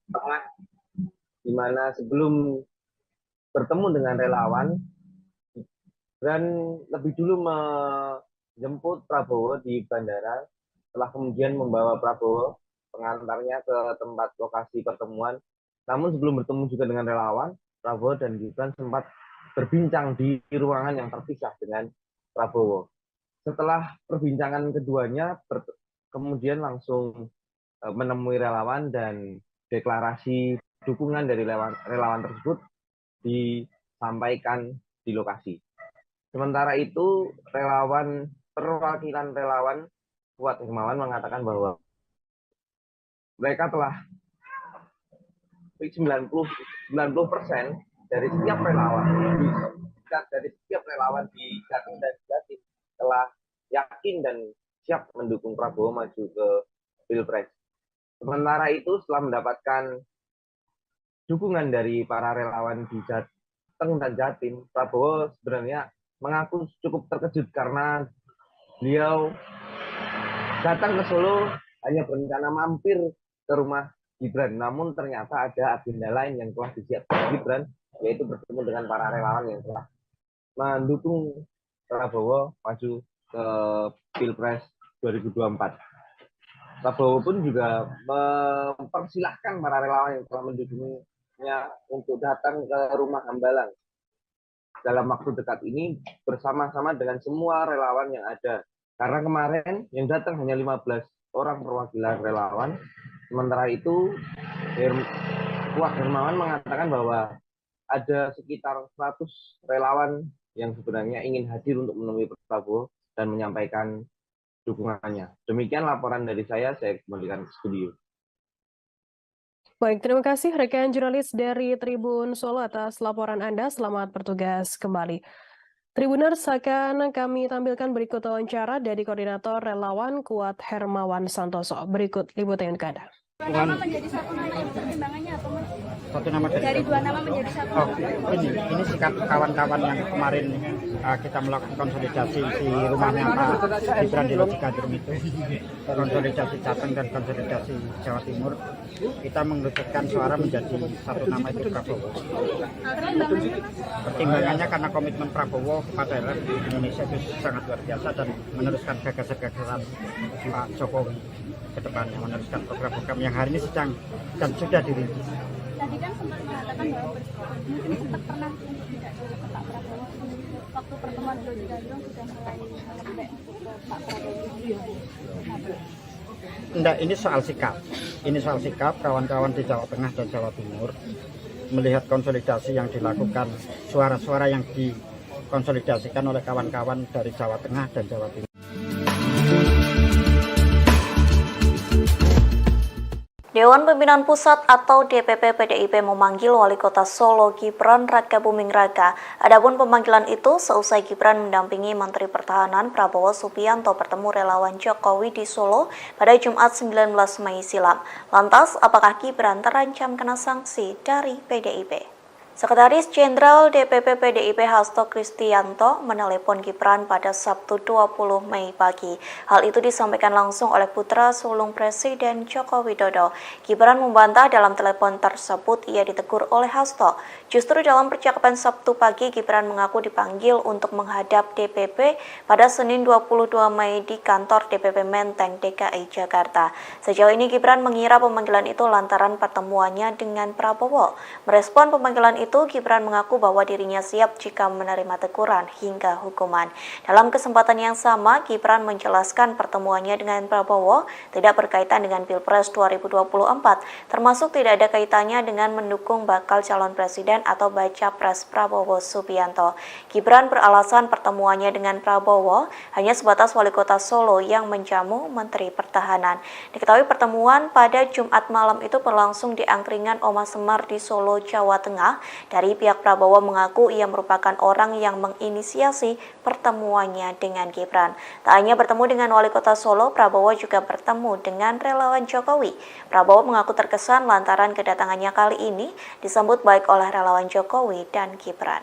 setengah, di mana sebelum bertemu dengan relawan, Gibran lebih dulu menjemput Prabowo di bandara, setelah kemudian membawa Prabowo pengantarnya ke tempat lokasi pertemuan. Namun sebelum bertemu juga dengan relawan, Prabowo dan Gibran sempat berbincang di ruangan yang terpisah dengan Prabowo. Setelah perbincangan keduanya, kemudian langsung menemui relawan dan deklarasi dukungan dari relawan tersebut disampaikan di lokasi. Sementara itu, perwakilan relawan Kuat Hermawan mengatakan bahwa mereka telah 90% dari setiap relawan di Jatim dan Jatim telah yakin dan siap mendukung Prabowo maju ke Pilpres. Sementara itu, setelah mendapatkan dukungan dari para relawan di Jateng dan Jatim, Prabowo sebenarnya mengaku cukup terkejut karena beliau datang ke Solo hanya berencana mampir ke rumah Gibran, namun ternyata ada agenda lain yang telah disiapkan Gibran, yaitu bertemu dengan para relawan yang telah mendukung Prabowo maju ke Pilpres 2024. Prabowo pun juga mempersilahkan para relawan yang telah mendukungnya untuk datang ke rumah Hambalang dalam waktu dekat ini bersama-sama dengan semua relawan yang ada. Karena kemarin yang datang hanya 15 orang perwakilan relawan. Sementara itu, Kuat Hermawan mengatakan bahwa ada sekitar 100 relawan yang sebenarnya ingin hadir untuk menemui Prabowo dan menyampaikan dukungannya. Demikian laporan dari saya kembalikan ke studio. Baik, terima kasih rekan jurnalis dari Tribun Solo atas laporan Anda. Selamat bertugas kembali. Tribuners, akan kami tampilkan berikut wawancara dari Koordinator Relawan Kuat Hermawan Santoso. Berikut liputan ke Anda. Nama menjadi satu nama itu pertimbangannya apa, Mas? Satu nama Dari dua nama menjadi satu. Oh, ini sikap kawan-kawan yang kemarin kita melakukan konsolidasi di rumahnya Pak Gibran di Logikadrum itu, konsolidasi Jateng dan konsolidasi Jawa Timur, kita mengerucutkan suara menjadi satu nama itu Prabowo. Pertimbangannya karena komitmen Prabowo pada Indonesia itu sangat luar biasa dan meneruskan gagasan-gagasan Pak Jokowi ke depannya, meneruskan program-program yang hari ini sedang dan sudah dirintis. Tadi kan sempat mengatakan bahwa mungkin sempat pernah untuk tidak ke Pak Prabowo waktu pertemuan di Gandrung sudah mulai melembek ke Pak Prabowo. Enggak, ini soal sikap. Ini soal sikap kawan-kawan di Jawa Tengah dan Jawa Timur melihat konsolidasi yang dilakukan, suara-suara yang dikonsolidasikan oleh kawan-kawan dari Jawa Tengah dan Jawa Timur. Dewan Pimpinan Pusat atau DPP PDIP memanggil Wali Kota Solo Gibran Rakabuming Raka. Adapun pemanggilan itu seusai Gibran mendampingi Menteri Pertahanan Prabowo Subianto bertemu relawan Jokowi di Solo pada Jumat 19 Mei silam. Lantas, apakah Gibran terancam kena sanksi dari PDIP? Sekretaris Jenderal DPP PDIP Hasto Kristianto menelepon Gibran pada Sabtu 20 Mei pagi. Hal itu disampaikan langsung oleh putra sulung Presiden Joko Widodo. Gibran membantah dalam telepon tersebut ia ditegur oleh Hasto. Justru dalam percakapan Sabtu pagi, Gibran mengaku dipanggil untuk menghadap DPP pada Senin 22 Mei di kantor DPP Menteng, DKI Jakarta. Sejauh ini Gibran mengira pemanggilan itu lantaran pertemuannya dengan Prabowo. Merespon pemanggilan itu, itu, Gibran mengaku bahwa dirinya siap jika menerima teguran hingga hukuman. Dalam kesempatan yang sama, Gibran menjelaskan pertemuannya dengan Prabowo tidak berkaitan dengan Pilpres 2024, termasuk tidak ada kaitannya dengan mendukung bakal calon presiden atau baca pres Prabowo Subianto. Gibran beralasan pertemuannya dengan Prabowo hanya sebatas wali kota Solo yang menjamu Menteri Pertahanan. Diketahui pertemuan pada Jumat malam itu berlangsung di angkringan Oma Semar di Solo, Jawa Tengah. Dari pihak Prabowo mengaku ia merupakan orang yang menginisiasi pertemuannya dengan Gibran. Tak hanya bertemu dengan wali kota Solo, Prabowo juga bertemu dengan relawan Jokowi. Prabowo mengaku terkesan lantaran kedatangannya kali ini disambut baik oleh relawan Jokowi dan Gibran.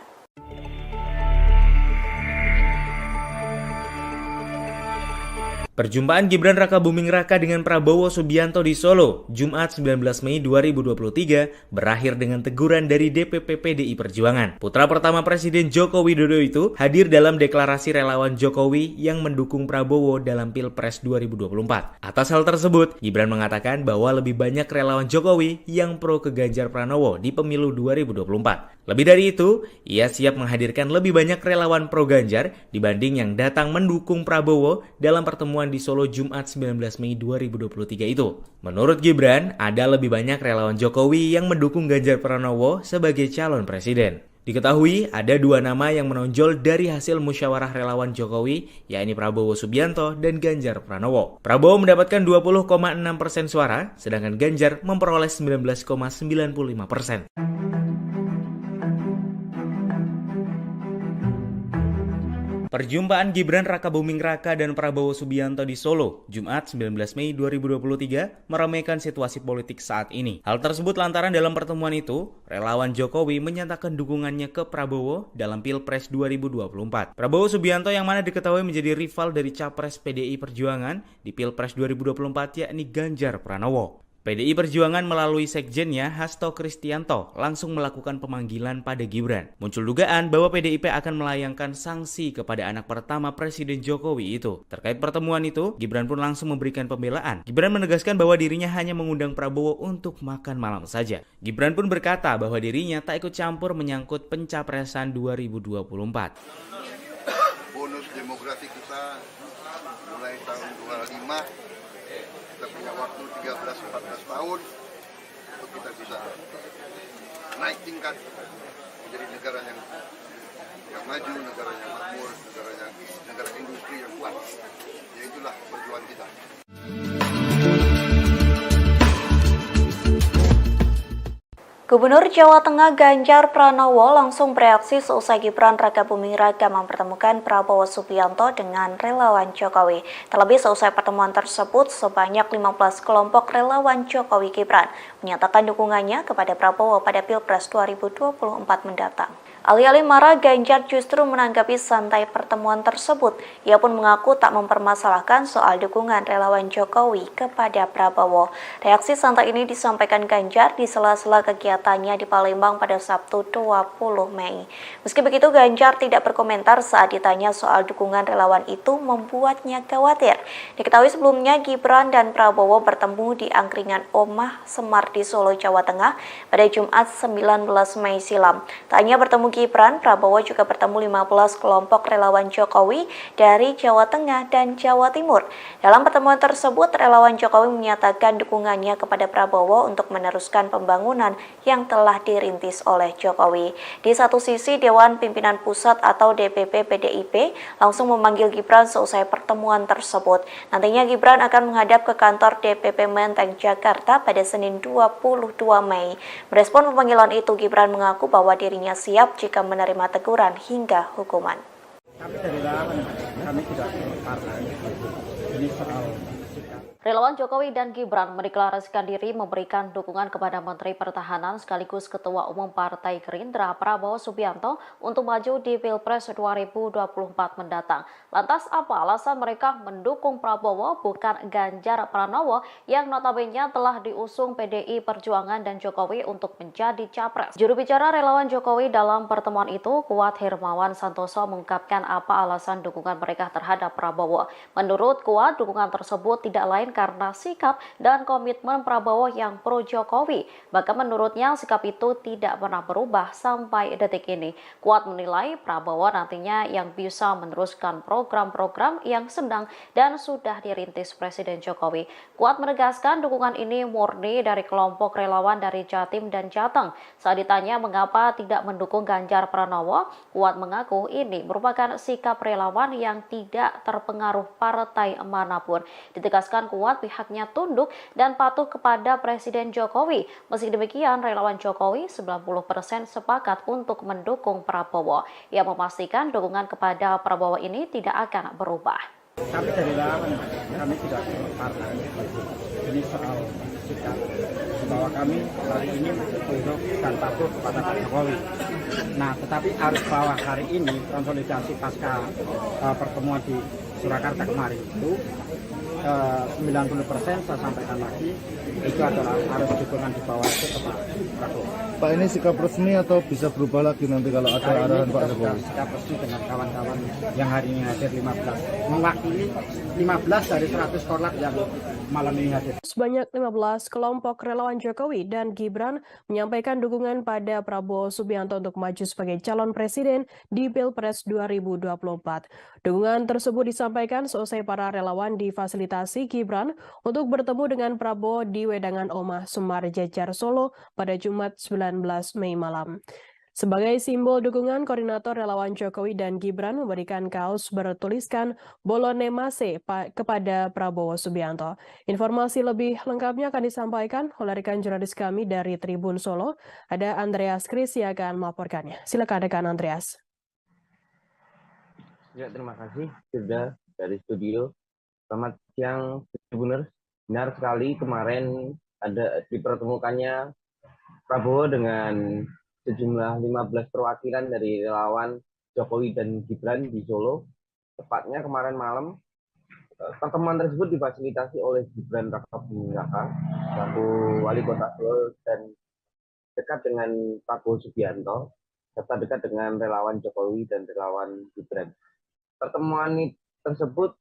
Perjumpaan Gibran Rakabuming Raka dengan Prabowo Subianto di Solo, Jumat 19 Mei 2023, berakhir dengan teguran dari DPP PDI Perjuangan. Putra pertama Presiden Joko Widodo itu hadir dalam deklarasi relawan Jokowi yang mendukung Prabowo dalam Pilpres 2024. Atas hal tersebut, Gibran mengatakan bahwa lebih banyak relawan Jokowi yang pro ke Ganjar Pranowo di pemilu 2024. Lebih dari itu, ia siap menghadirkan lebih banyak relawan pro Ganjar dibanding yang datang mendukung Prabowo dalam pertemuan di Solo Jumat 19 Mei 2023 itu. Menurut Gibran, ada lebih banyak relawan Jokowi yang mendukung Ganjar Pranowo sebagai calon presiden. Diketahui ada dua nama yang menonjol dari hasil musyawarah relawan Jokowi, yakni Prabowo Subianto dan Ganjar Pranowo. Prabowo mendapatkan 20,6% suara, sedangkan Ganjar memperoleh 19,95%. Perjumpaan Gibran Rakabuming Raka dan Prabowo Subianto di Solo, Jumat 19 Mei 2023, meramaikan situasi politik saat ini. Hal tersebut lantaran dalam pertemuan itu, relawan Jokowi menyatakan dukungannya ke Prabowo dalam Pilpres 2024. Prabowo Subianto yang mana diketahui menjadi rival dari capres PDI Perjuangan di Pilpres 2024 yakni Ganjar Pranowo. PDI Perjuangan melalui sekjennya Hasto Kristianto langsung melakukan pemanggilan pada Gibran. Muncul dugaan bahwa PDIP akan melayangkan sanksi kepada anak pertama Presiden Jokowi itu. Terkait pertemuan itu, Gibran pun langsung memberikan pembelaan. Gibran menegaskan bahwa dirinya hanya mengundang Prabowo untuk makan malam saja. Gibran pun berkata bahwa dirinya tak ikut campur menyangkut pencapresan 2024. Bonus demografi kita mulai tahun 25, kita punya waktu 13-14 tahun untuk kita bisa naik tingkat menjadi negara yang maju, negara yang makmur, negara industri yang kuat. Ya itulah perjuangan kita. Gubernur Jawa Tengah Ganjar Pranowo langsung bereaksi seusai Gibran Rakabuming Raka mempertemukan Prabowo Subianto dengan relawan Jokowi. Terlebih seusai pertemuan tersebut, sebanyak 15 kelompok relawan Jokowi Gibran menyatakan dukungannya kepada Prabowo pada Pilpres 2024 mendatang. Alih-alih marah, Ganjar justru menanggapi santai pertemuan tersebut. Ia pun mengaku tak mempermasalahkan soal dukungan relawan Jokowi kepada Prabowo. Reaksi santai ini disampaikan Ganjar di sela-sela kegiatannya di Palembang pada Sabtu 20 Mei. Meski begitu, Ganjar tidak berkomentar saat ditanya soal dukungan relawan itu membuatnya khawatir. Diketahui sebelumnya Gibran dan Prabowo bertemu di angkringan Oma Semar di Solo, Jawa Tengah pada Jumat 19 Mei silam. Tak hanya bertemu Gibran, Prabowo juga bertemu 15 kelompok relawan Jokowi dari Jawa Tengah dan Jawa Timur. Dalam pertemuan tersebut, relawan Jokowi menyatakan dukungannya kepada Prabowo untuk meneruskan pembangunan yang telah dirintis oleh Jokowi. Di satu sisi, Dewan Pimpinan Pusat atau DPP PDIP langsung memanggil Gibran seusai pertemuan tersebut. Nantinya Gibran akan menghadap ke kantor DPP Menteng, Jakarta pada Senin 22 Mei. Merespon pemanggilan itu, Gibran mengaku bahwa dirinya siap jika menerima teguran hingga hukuman. Kami dari relawan, kami tidak partai. Ini soal sikap. Relawan Jokowi dan Gibran mendeklarasikan diri memberikan dukungan kepada Menteri Pertahanan sekaligus Ketua Umum Partai Gerindra Prabowo Subianto untuk maju di Pilpres 2024 mendatang. Lantas apa alasan mereka mendukung Prabowo bukan Ganjar Pranowo yang notabene telah diusung PDI Perjuangan dan Jokowi untuk menjadi capres? Juru bicara relawan Jokowi dalam pertemuan itu, Kuat Hermawan Santoso, mengungkapkan apa alasan dukungan mereka terhadap Prabowo. Menurut Kuat, dukungan tersebut tidak tidak lain karena sikap dan komitmen Prabowo yang pro Jokowi. Bahkan menurutnya sikap itu tidak pernah berubah sampai detik ini. Kuat menilai Prabowo nantinya yang bisa meneruskan program-program yang sedang dan sudah dirintis Presiden Jokowi. Kuat menegaskan dukungan ini murni dari kelompok relawan dari Jatim dan Jateng. Saat ditanya mengapa tidak mendukung Ganjar Pranowo, Kuat mengaku ini merupakan sikap relawan yang tidak terpengaruh partai manapun. Ditegaskan Kuat pihaknya tunduk dan patuh kepada Presiden Jokowi. Meski demikian, relawan Jokowi 90% sepakat untuk mendukung Prabowo. Ia memastikan dukungan kepada Prabowo ini tidak akan berubah. Kami dari relawan, kami tidak partai. Ini soal sikap bahwa kami hari ini tunduk dan patuh kepada Pak Jokowi. Nah, tetapi arus bawah hari ini konsolidasi pasca pertemuan di Surakarta kemarin itu 90% saya sampaikan lagi itu adalah arus dukungan di bawah itu ke Pak Prabowo. Pak, ini sikap resmi atau bisa berubah lagi nanti kalau ada arahan Pak Jokowi? Sikap resmi dengan kawan-kawan yang hari ini hadir 15, mewakili 15 dari 100 korlap yang malam ini hadir. Sebanyak 15 kelompok relawan Jokowi dan Gibran menyampaikan dukungan pada Prabowo Subianto untuk maju sebagai calon presiden di Pilpres 2024. Dukungan tersebut disampaikan seusai para relawan difasilitasi Gibran untuk bertemu dengan Prabowo di Wedangan Omah Semar Jejar Solo pada Jumat 19 Mei malam. Sebagai simbol dukungan, koordinator relawan Jokowi dan Gibran memberikan kaos bertuliskan Bolone Mase kepada Prabowo Subianto. Informasi lebih lengkapnya akan disampaikan oleh rekan jurnalis kami dari Tribun Solo. Ada Andreas Kris yang akan melaporkannya. Silakan rekan Andreas. Ya, terima kasih sudah dari studio. Selamat siang, Tribuners. Benar sekali kemarin ada dipertemukannya Prabowo dengan sejumlah 15 perwakilan dari relawan Jokowi dan Gibran di Solo. Tepatnya kemarin malam, pertemuan tersebut difasilitasi oleh Gibran Rakabuming Raka, selaku wali kota Solo dan dekat dengan Prabowo Subianto, serta dekat dengan relawan Jokowi dan relawan Gibran. Pertemuan tersebut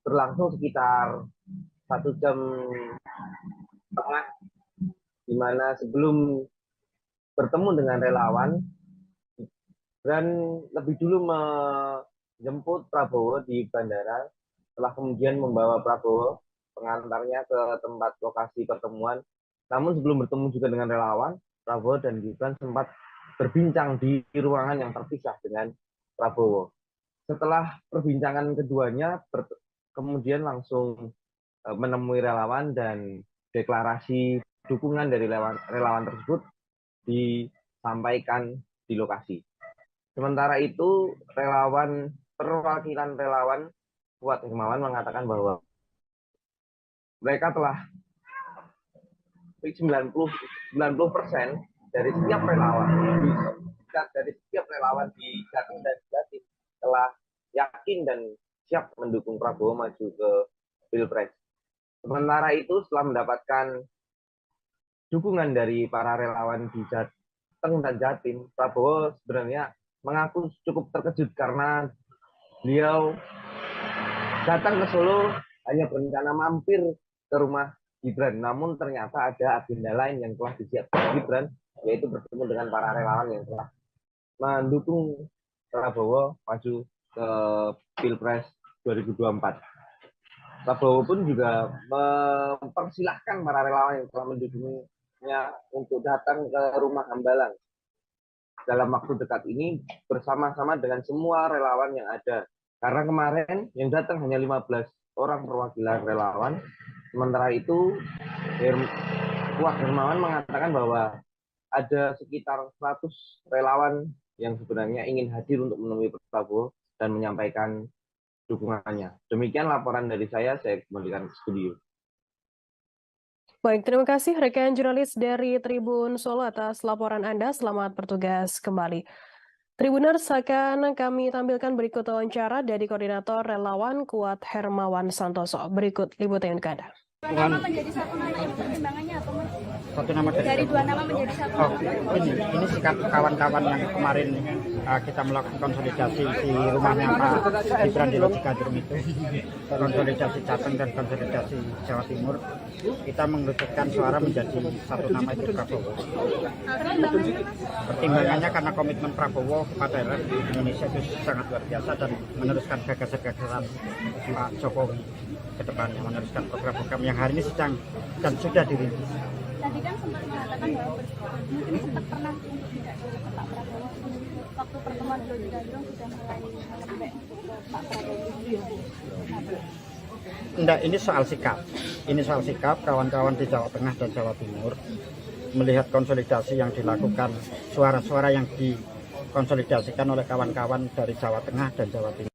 berlangsung sekitar 1 jam setengah, di mana sebelum bertemu dengan relawan, Gibran lebih dulu menjemput Prabowo di bandara, setelah kemudian membawa Prabowo pengantarnya ke tempat lokasi pertemuan. Namun sebelum bertemu juga dengan relawan, Prabowo dan Gibran sempat berbincang di ruangan yang terpisah dengan Prabowo. Setelah perbincangan keduanya, kemudian langsung menemui relawan dan deklarasi dukungan dari relawan tersebut disampaikan di lokasi. Sementara itu, perwakilan relawan Kuat Hermawan mengatakan bahwa mereka telah 90% dari setiap relawan di Jatim dan Jatim telah yakin dan siap mendukung Prabowo maju ke Pilpres. Sementara itu, setelah mendapatkan dukungan dari para relawan di Jateng dan Jatim, Prabowo sebenarnya mengaku cukup terkejut karena beliau datang ke Solo hanya berencana mampir ke rumah Gibran. Namun ternyata ada agenda lain yang telah disiapkan Gibran, yaitu bertemu dengan para relawan yang telah mendukung Prabowo maju ke Pilpres 2024. Prabowo pun juga mempersilahkan para relawan yang telah mendukungnya untuk datang ke rumah Hambalang dalam waktu dekat ini bersama-sama dengan semua relawan yang ada. Karena kemarin yang datang hanya 15 orang perwakilan relawan. Sementara itu, Kuat Hermawan mengatakan bahwa ada sekitar 100 relawan yang sebenarnya ingin hadir untuk menemui Prabowo dan menyampaikan dukungannya. Demikian laporan dari saya kembalikan ke studio. Baik, terima kasih rekan jurnalis dari Tribun Solo atas laporan Anda. Selamat bertugas kembali. Tribuners, akan kami tampilkan berikut wawancara dari Koordinator Relawan Kuat Hermawan Santoso. Berikut liputan untuk Anda. Apa menjadi satu nama yang pertimbangannya apa, Mas? Satu nama dari dua nama menjadi satu Oh, nama. ini sikap kawan-kawan yang kemarin kita melakukan konsolidasi di rumahnya Pak Gibran di Lojigandrung itu, konsolidasi Jateng dan konsolidasi Jawa Timur, kita mengerucutkan suara menjadi satu nama itu Prabowo. Pertimbangannya Mas? Pertimbangannya karena komitmen Prabowo kepada Indonesia itu sangat luar biasa dan meneruskan gagasan-gagasan Pak Jokowi ke depannya, meneruskan program-program yang hari ini sedang dan sudah dirintis. Tadi kan sempat mengatakan bahwa mungkin sempat pernah untuk tidak ke Pak Prabowo. Waktu pertemuan di Lojigandrung sudah mulai melembek ke Pak Prabowo. Enggak, ini soal sikap. Ini soal sikap kawan-kawan di Jawa Tengah dan Jawa Timur melihat konsolidasi yang dilakukan, suara-suara yang dikonsolidasikan oleh kawan-kawan dari Jawa Tengah dan Jawa Timur.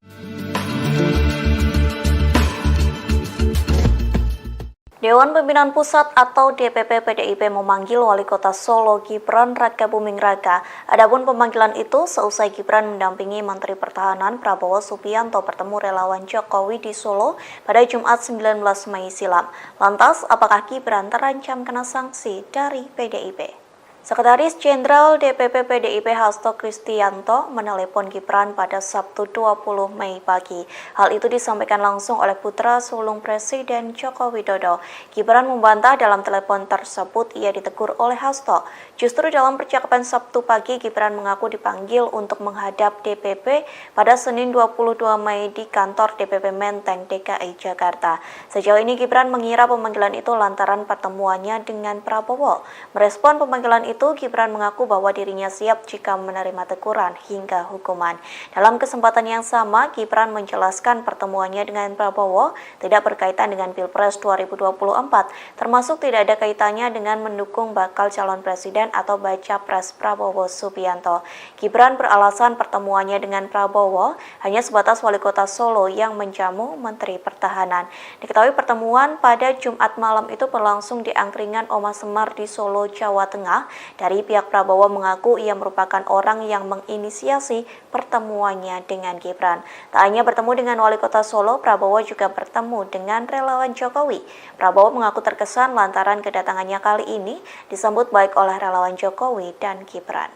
Dewan Pimpinan Pusat atau DPP PDIP memanggil Wali Kota Solo Gibran Rakabuming Raka. Adapun pemanggilan itu seusai Gibran mendampingi Menteri Pertahanan Prabowo Subianto bertemu relawan Jokowi di Solo pada Jumat 19 Mei silam. Lantas, apakah Gibran terancam kena sanksi dari PDIP? Sekretaris Jenderal DPP PDIP Hasto Kristianto menelepon Gibran pada Sabtu 20 Mei pagi. Hal itu disampaikan langsung oleh putra sulung Presiden Joko Widodo. Gibran membantah dalam telepon tersebut ia ditegur oleh Hasto. Justru dalam percakapan Sabtu pagi, Gibran mengaku dipanggil untuk menghadap DPP pada Senin 22 Mei di kantor DPP Menteng, DKI Jakarta. Sejauh ini Gibran mengira pemanggilan itu lantaran pertemuannya dengan Prabowo. Merespon pemanggilan itu, Gibran mengaku bahwa dirinya siap jika menerima teguran hingga hukuman. Dalam kesempatan yang sama, Gibran menjelaskan pertemuannya dengan Prabowo tidak berkaitan dengan Pilpres 2024, termasuk tidak ada kaitannya dengan mendukung bakal calon presiden atau baca pres Prabowo Subianto. Gibran beralasan pertemuannya dengan Prabowo hanya sebatas Wali Kota Solo yang menjamu Menteri Pertahanan. Diketahui pertemuan pada Jumat malam itu berlangsung di angkringan Oma Semar di Solo, Jawa Tengah. Dari pihak Prabowo mengaku ia merupakan orang yang menginisiasi pertemuannya dengan Gibran. Tak hanya bertemu dengan Wali Kota Solo, Prabowo juga bertemu dengan relawan Jokowi. Prabowo mengaku terkesan lantaran kedatangannya kali ini disambut baik oleh relawan Jokowi dan Gibran.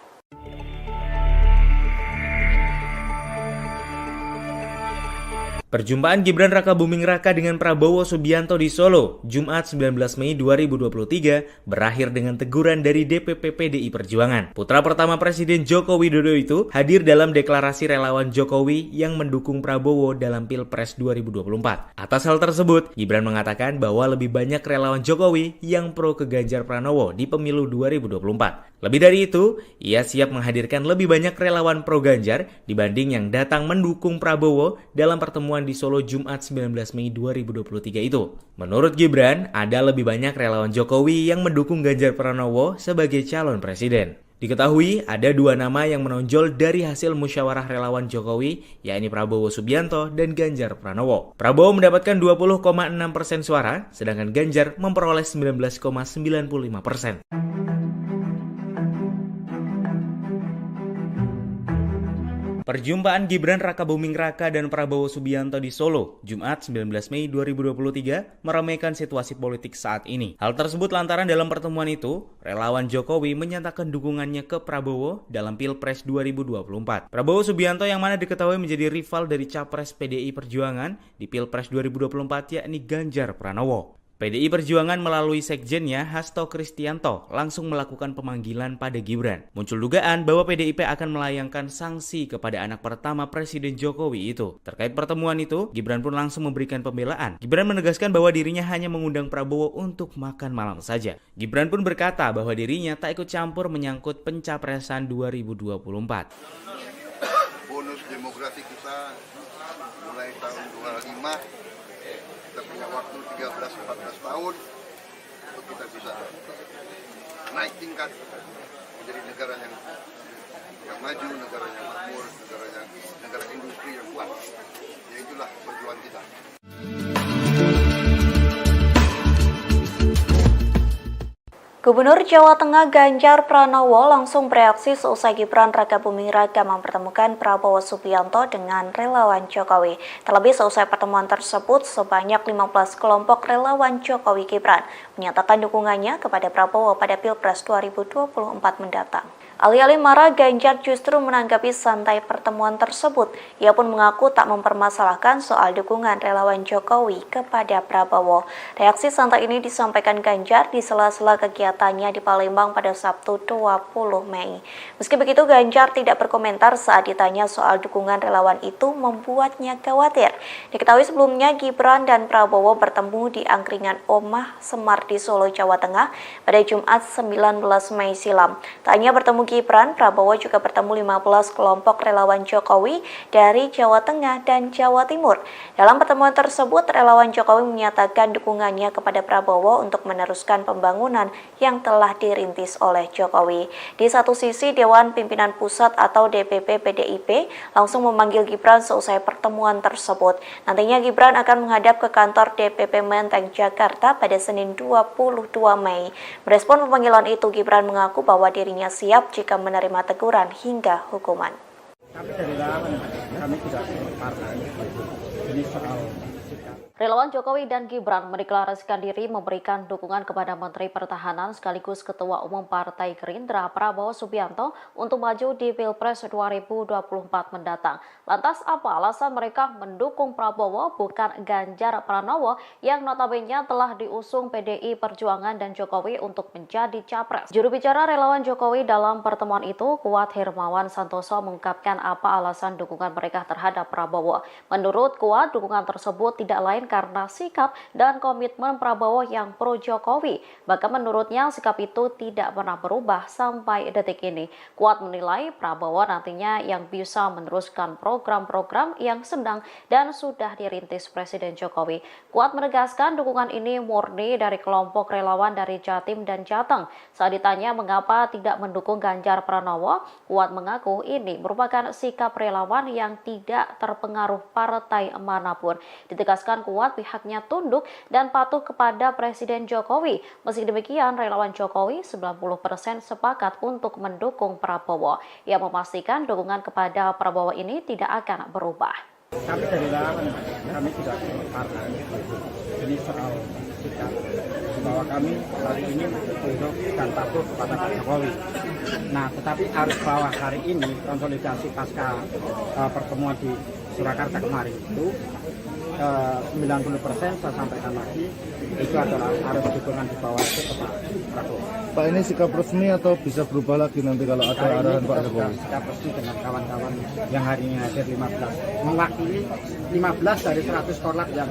Perjumpaan Gibran Rakabuming Raka dengan Prabowo Subianto di Solo, Jumat 19 Mei 2023, berakhir dengan teguran dari DPP PDI Perjuangan. Putra pertama Presiden Joko Widodo itu hadir dalam deklarasi relawan Jokowi yang mendukung Prabowo dalam Pilpres 2024. Atas hal tersebut, Gibran mengatakan bahwa lebih banyak relawan Jokowi yang pro ke Ganjar Pranowo di pemilu 2024. Lebih dari itu, ia siap menghadirkan lebih banyak relawan pro Ganjar dibanding yang datang mendukung Prabowo dalam pertemuan di Solo Jumat 19 Mei 2023 itu. Menurut Gibran, ada lebih banyak relawan Jokowi yang mendukung Ganjar Pranowo sebagai calon presiden. Diketahui ada dua nama yang menonjol dari hasil musyawarah relawan Jokowi, yakni Prabowo Subianto dan Ganjar Pranowo. Prabowo mendapatkan 20,6% suara, sedangkan Ganjar memperoleh 19,95%. Perjumpaan Gibran Rakabuming Raka dan Prabowo Subianto di Solo, Jumat 19 Mei 2023, meramaikan situasi politik saat ini. Hal tersebut lantaran dalam pertemuan itu, relawan Jokowi menyatakan dukungannya ke Prabowo dalam Pilpres 2024. Prabowo Subianto yang mana diketahui menjadi rival dari Capres PDI Perjuangan di Pilpres 2024 yakni Ganjar Pranowo. PDI Perjuangan melalui sekjennya Hasto Kristianto langsung melakukan pemanggilan pada Gibran. Muncul dugaan bahwa PDIP akan melayangkan sanksi kepada anak pertama Presiden Jokowi itu. Terkait pertemuan itu, Gibran pun langsung memberikan pembelaan. Gibran menegaskan bahwa dirinya hanya mengundang Prabowo untuk makan malam saja. Gibran pun berkata bahwa dirinya tak ikut campur menyangkut pencapresan 2024. Bonus demografi kita mulai tahun 25. Kita punya waktu 13-14 tahun untuk kita bisa naik tingkat menjadi negara yang maju, negara yang makmur, negara industri yang kuat. Ya itulah perjuangan kita. Gubernur Jawa Tengah Ganjar Pranowo langsung bereaksi seusai Gibran Rakabuming Raka mempertemukan Prabowo Subianto dengan relawan Jokowi. Terlebih seusai pertemuan tersebut, sebanyak 15 kelompok relawan Jokowi Gibran menyatakan dukungannya kepada Prabowo pada Pilpres 2024 mendatang. Alih-alih marah, Ganjar justru menanggapi santai pertemuan tersebut. Ia pun mengaku tak mempermasalahkan soal dukungan relawan Jokowi kepada Prabowo. Reaksi santai ini disampaikan Ganjar di sela-sela kegiatannya di Palembang pada Sabtu 20 Mei. Meski begitu, Ganjar tidak berkomentar saat ditanya soal dukungan relawan itu membuatnya khawatir. Diketahui sebelumnya Gibran dan Prabowo bertemu di angkringan Omah Semar di Solo, Jawa Tengah pada Jumat 19 Mei silam. Tak hanya bertemu Gibran, Prabowo juga bertemu 15 kelompok relawan Jokowi dari Jawa Tengah dan Jawa Timur. Dalam pertemuan tersebut, relawan Jokowi menyatakan dukungannya kepada Prabowo untuk meneruskan pembangunan yang telah dirintis oleh Jokowi. Di satu sisi, Dewan Pimpinan Pusat atau DPP PDIP langsung memanggil Gibran seusai pertemuan tersebut. Nantinya Gibran akan menghadap ke kantor DPP Menteng, Jakarta pada Senin 22 Mei. Merespon pemanggilan itu, Gibran mengaku bahwa dirinya siap jika menerima teguran hingga hukuman. Kami dari relawan, kami tidak partai. Ini soal sikap. Relawan Jokowi dan Gibran mendeklarasikan diri memberikan dukungan kepada Menteri Pertahanan sekaligus Ketua Umum Partai Gerindra Prabowo Subianto untuk maju di Pilpres 2024 mendatang. Lantas apa alasan mereka mendukung Prabowo bukan Ganjar Pranowo yang notabene telah diusung PDI Perjuangan dan Jokowi untuk menjadi capres? Juru bicara relawan Jokowi dalam pertemuan itu, Kuat Hermawan Santoso, mengungkapkan apa alasan dukungan mereka terhadap Prabowo. Menurut Kuat, dukungan tersebut tidak lain karena sikap dan komitmen Prabowo yang pro Jokowi. Bahkan menurutnya sikap itu tidak pernah berubah sampai detik ini. Kuat menilai Prabowo nantinya yang bisa meneruskan program-program yang sedang dan sudah dirintis Presiden Jokowi. Kuat menegaskan dukungan ini murni dari kelompok relawan dari Jatim dan Jateng. Saat ditanya mengapa tidak mendukung Ganjar Pranowo, Kuat mengaku ini merupakan sikap relawan yang tidak terpengaruh partai manapun. Ditegaskan Kuat pihaknya tunduk dan patuh kepada Presiden Jokowi. Meski demikian, relawan Jokowi 90% sepakat untuk mendukung Prabowo. Ia memastikan dukungan kepada Prabowo ini tidak akan berubah. Kami dari relawan, kami tidak partai. Ini soal sikap bahwa kami hari ini tunduk dan patuh kepada Pak Jokowi. Nah, tetapi arus bawah hari ini konsolidasi pasca pertemuan di Surakarta kemarin itu 90% saya sampaikan lagi itu adalah harus dukungan di bawah itu ke Pak Prabowo. Pak, ini sikap resmi atau bisa berubah lagi nanti kalau ada arahan Pak Jokowi? Sikap resmi dengan kawan-kawan yang hari ini hadir 15, mewakili 15 dari 100 korlap yang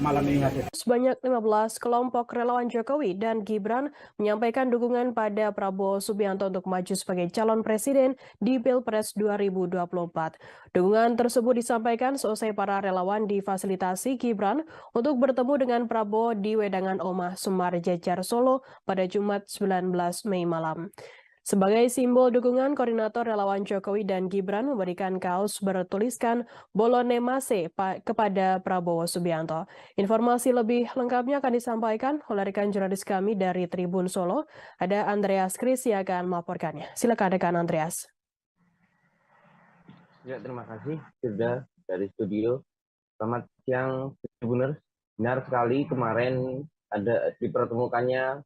malam ini hadir. Sebanyak 15 kelompok relawan Jokowi dan Gibran menyampaikan dukungan pada Prabowo Subianto untuk maju sebagai calon presiden di Pilpres 2024. Dukungan tersebut disampaikan seusai para relawan difasilitasi Gibran untuk bertemu dengan Prabowo di Wedangan Omah Semar Jejar Solo pada Jumat 19 Mei malam. Sebagai simbol dukungan, koordinator relawan Jokowi dan Gibran memberikan kaos bertuliskan Bolone Mase kepada Prabowo Subianto. Informasi lebih lengkapnya akan disampaikan oleh rekan jurnalis kami dari Tribun Solo. Ada Andreas Kris yang akan melaporkannya. Silakan rekan Andreas. Ya, terima kasih sudah dari studio. Selamat siang, Tribuners. Benar sekali kemarin ada dipertemukannya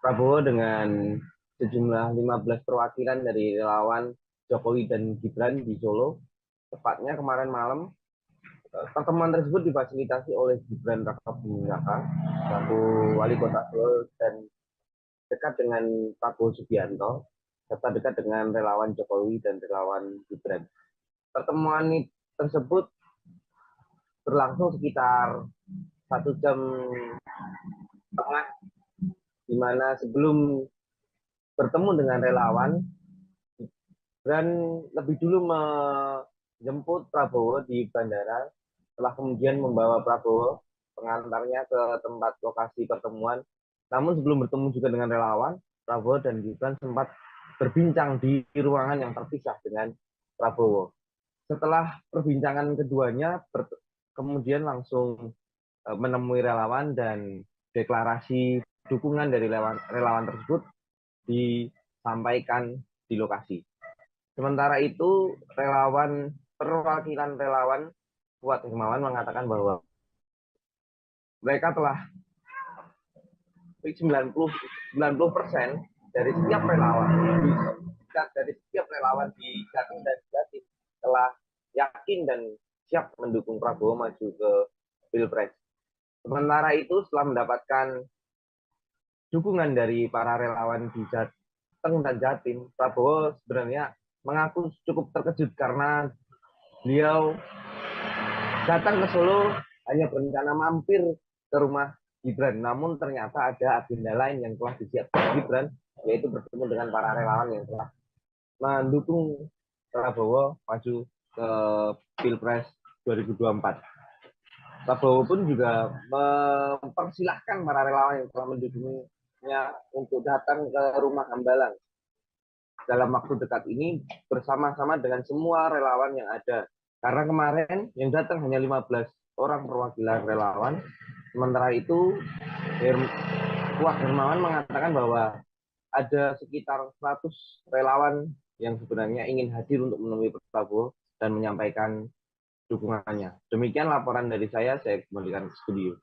Prabowo dengan sejumlah 15 perwakilan dari relawan Jokowi dan Gibran di Solo. Tepatnya kemarin malam, pertemuan tersebut difasilitasi oleh Gibran Rakabuming Raka, selaku wali kota Solo, dan dekat dengan Prabowo Subianto, serta dekat dengan relawan Jokowi dan relawan Gibran. Pertemuan tersebut berlangsung sekitar 1 jam setengah, di mana sebelum bertemu dengan relawan, Gibran lebih dulu menjemput Prabowo di bandara, setelah kemudian membawa Prabowo pengantarnya ke tempat lokasi pertemuan. Namun sebelum bertemu juga dengan relawan, Prabowo dan Gibran sempat berbincang di ruangan yang terpisah dengan Prabowo. Setelah perbincangan keduanya, kemudian langsung menemui relawan dan deklarasi dukungan dari relawan tersebut disampaikan di lokasi. Sementara itu, perwakilan relawan Kuat Hermawan mengatakan bahwa mereka telah 90% dari setiap relawan di Jatim dan Jatim telah yakin dan siap mendukung Prabowo maju ke Pilpres. Sementara itu, setelah mendapatkan dukungan dari para relawan di Jateng dan Jatim, Prabowo sebenarnya mengaku cukup terkejut karena beliau datang ke Solo hanya berencana mampir ke rumah Gibran, namun ternyata ada agenda lain yang telah disiapkan Gibran, yaitu bertemu dengan para relawan yang telah mendukung Prabowo maju ke Pilpres 2024. Prabowo pun juga mempersilahkan para relawan yang telah mendukungnya untuk datang ke rumah Hambalang dalam waktu dekat ini bersama-sama dengan semua relawan yang ada. Karena kemarin yang datang hanya 15 orang perwakilan relawan. Sementara itu, Kuat Hermawan mengatakan bahwa ada sekitar 100 relawan yang sebenarnya ingin hadir untuk menemui Prabowo dan menyampaikan dukungannya. Demikian laporan dari saya kembalikan ke studio.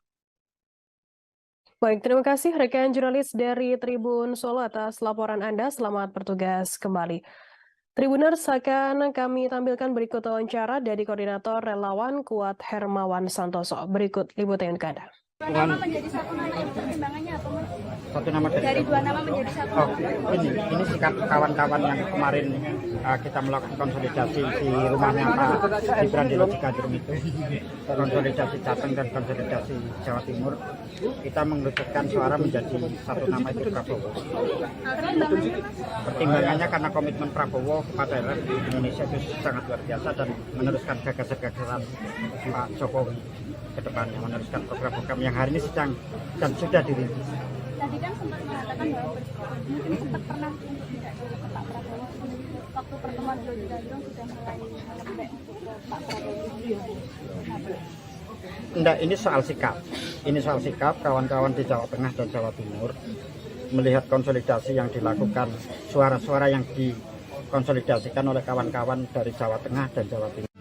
Baik, terima kasih rekan jurnalis dari Tribun Solo atas laporan Anda. Selamat bertugas kembali. Tribuners, akan kami tampilkan berikut wawancara dari Koordinator Relawan Kuat Hermawan Santoso. Berikut liputan untuk Anda. Dua nama menjadi satu nama, pertimbangannya apa, Mas? Satu nama Dari dua nama menjadi satu. Oh, ini sikap kawan-kawan yang kemarin kita melakukan konsolidasi di rumahnya Pak Gibran di Lodjikadrum itu, konsolidasi Jateng dan konsolidasi Jawa Timur, kita mengerucutkan suara menjadi satu nama itu Prabowo. Pertimbangannya karena komitmen Prabowo kepada Indonesia itu sangat luar biasa dan meneruskan gagasan-gagasan Pak Jokowi ke depannya, meneruskan program-program yang hari ini sedang dan sudah dirintis. Tadi kan sempat mengatakan bahwa mungkin sempat pernah untuk tidak jauh ke Pak Prabowo. Waktu pertemuan di Lodjikadrum sudah mulai melembek untuk ke Pak Prabowo. Enggak, ini soal sikap. Ini soal sikap kawan-kawan di Jawa Tengah dan Jawa Timur melihat konsolidasi yang dilakukan, suara-suara yang dikonsolidasikan oleh kawan-kawan dari Jawa Tengah dan Jawa Timur.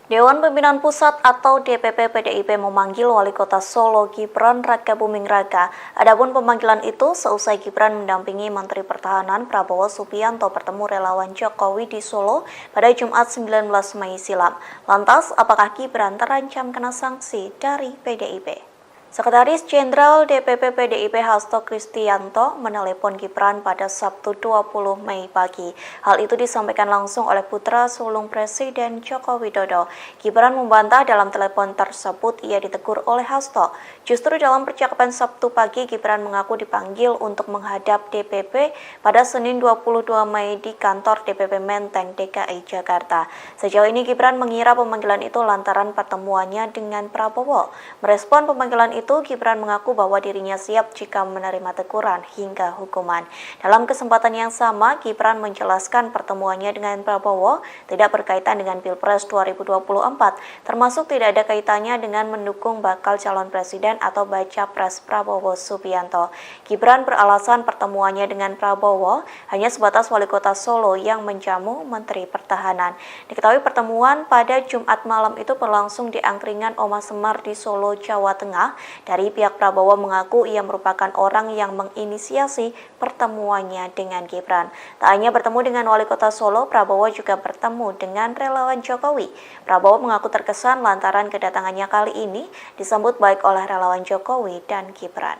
Dewan Pimpinan Pusat atau DPP PDIP memanggil Wali Kota Solo Gibran Rakabuming Raka. Adapun pemanggilan itu seusai Gibran mendampingi Menteri Pertahanan Prabowo Subianto bertemu relawan Jokowi di Solo pada Jumat 19 Mei silam. Lantas, apakah Gibran terancam kena sanksi dari PDIP? Sekretaris Jenderal DPP PDIP Hasto Kristianto menelepon Gibran pada Sabtu 20 Mei pagi. Hal itu disampaikan langsung oleh putra sulung Presiden Joko Widodo. Gibran membantah dalam telepon tersebut ia ditegur oleh Hasto. Justru dalam percakapan Sabtu pagi, Gibran mengaku dipanggil untuk menghadap DPP pada Senin 22 Mei di kantor DPP Menteng, DKI Jakarta. Sejauh ini Gibran mengira pemanggilan itu lantaran pertemuannya dengan Prabowo. Merespon pemanggilan itu, Gibran mengaku bahwa dirinya siap jika menerima teguran hingga hukuman. Dalam kesempatan yang sama, Gibran menjelaskan pertemuannya dengan Prabowo tidak berkaitan dengan Pilpres 2024, termasuk tidak ada kaitannya dengan mendukung bakal calon presiden atau baca pres Prabowo Subianto. Gibran beralasan pertemuannya dengan Prabowo hanya sebatas Wali Kota Solo yang menjamu Menteri Pertahanan. Diketahui pertemuan pada Jumat malam itu berlangsung di angkringan Oma Semar di Solo, Jawa Tengah. Dari pihak Prabowo mengaku ia merupakan orang yang menginisiasi pertemuannya dengan Gibran. Tak hanya bertemu dengan Wali Kota Solo, Prabowo juga bertemu dengan relawan Jokowi. Prabowo mengaku terkesan lantaran kedatangannya kali ini disambut baik oleh relawan Jokowi dan Gibran.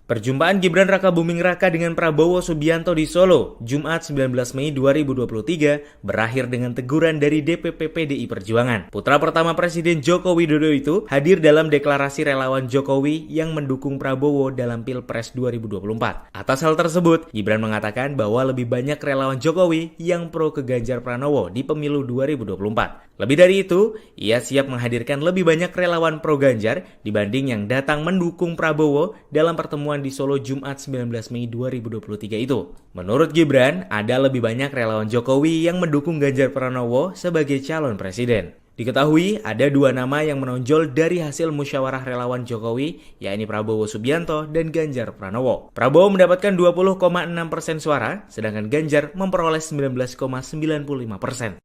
Perjumpaan Gibran Rakabuming Raka dengan Prabowo Subianto di Solo, Jumat 19 Mei 2023, berakhir dengan teguran dari DPP PDI Perjuangan. Putra pertama Presiden Joko Widodo itu hadir dalam deklarasi relawan Jokowi yang mendukung Prabowo dalam Pilpres 2024. Atas hal tersebut, Gibran mengatakan bahwa lebih banyak relawan Jokowi yang pro ke Ganjar Pranowo di pemilu 2024. Lebih dari itu, ia siap menghadirkan lebih banyak relawan pro Ganjar dibanding yang datang mendukung Prabowo dalam pertemuan di Solo Jumat 19 Mei 2023 itu. Menurut Gibran, ada lebih banyak relawan Jokowi yang mendukung Ganjar Pranowo sebagai calon presiden. Diketahui ada dua nama yang menonjol dari hasil musyawarah relawan Jokowi, yakni Prabowo Subianto dan Ganjar Pranowo. Prabowo mendapatkan 20,6% suara, sedangkan Ganjar memperoleh 19,95%.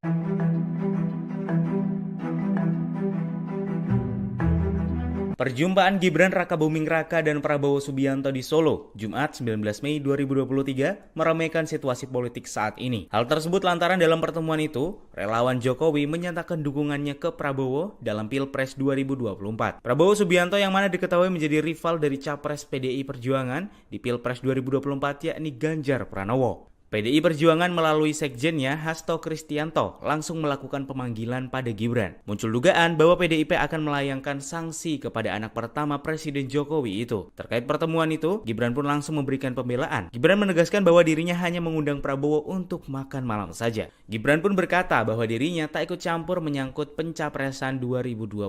Perjumpaan Gibran Rakabuming Raka dan Prabowo Subianto di Solo, Jumat 19 Mei 2023, meramaikan situasi politik saat ini. Hal tersebut lantaran dalam pertemuan itu, relawan Jokowi menyatakan dukungannya ke Prabowo dalam Pilpres 2024. Prabowo Subianto yang mana diketahui menjadi rival dari Capres PDI Perjuangan di Pilpres 2024 yakni Ganjar Pranowo. PDI Perjuangan melalui sekjennya Hasto Kristianto langsung melakukan pemanggilan pada Gibran. Muncul dugaan bahwa PDIP akan melayangkan sanksi kepada anak pertama Presiden Jokowi itu. Terkait pertemuan itu, Gibran pun langsung memberikan pembelaan. Gibran menegaskan bahwa dirinya hanya mengundang Prabowo untuk makan malam saja. Gibran pun berkata bahwa dirinya tak ikut campur menyangkut pencapresan 2024.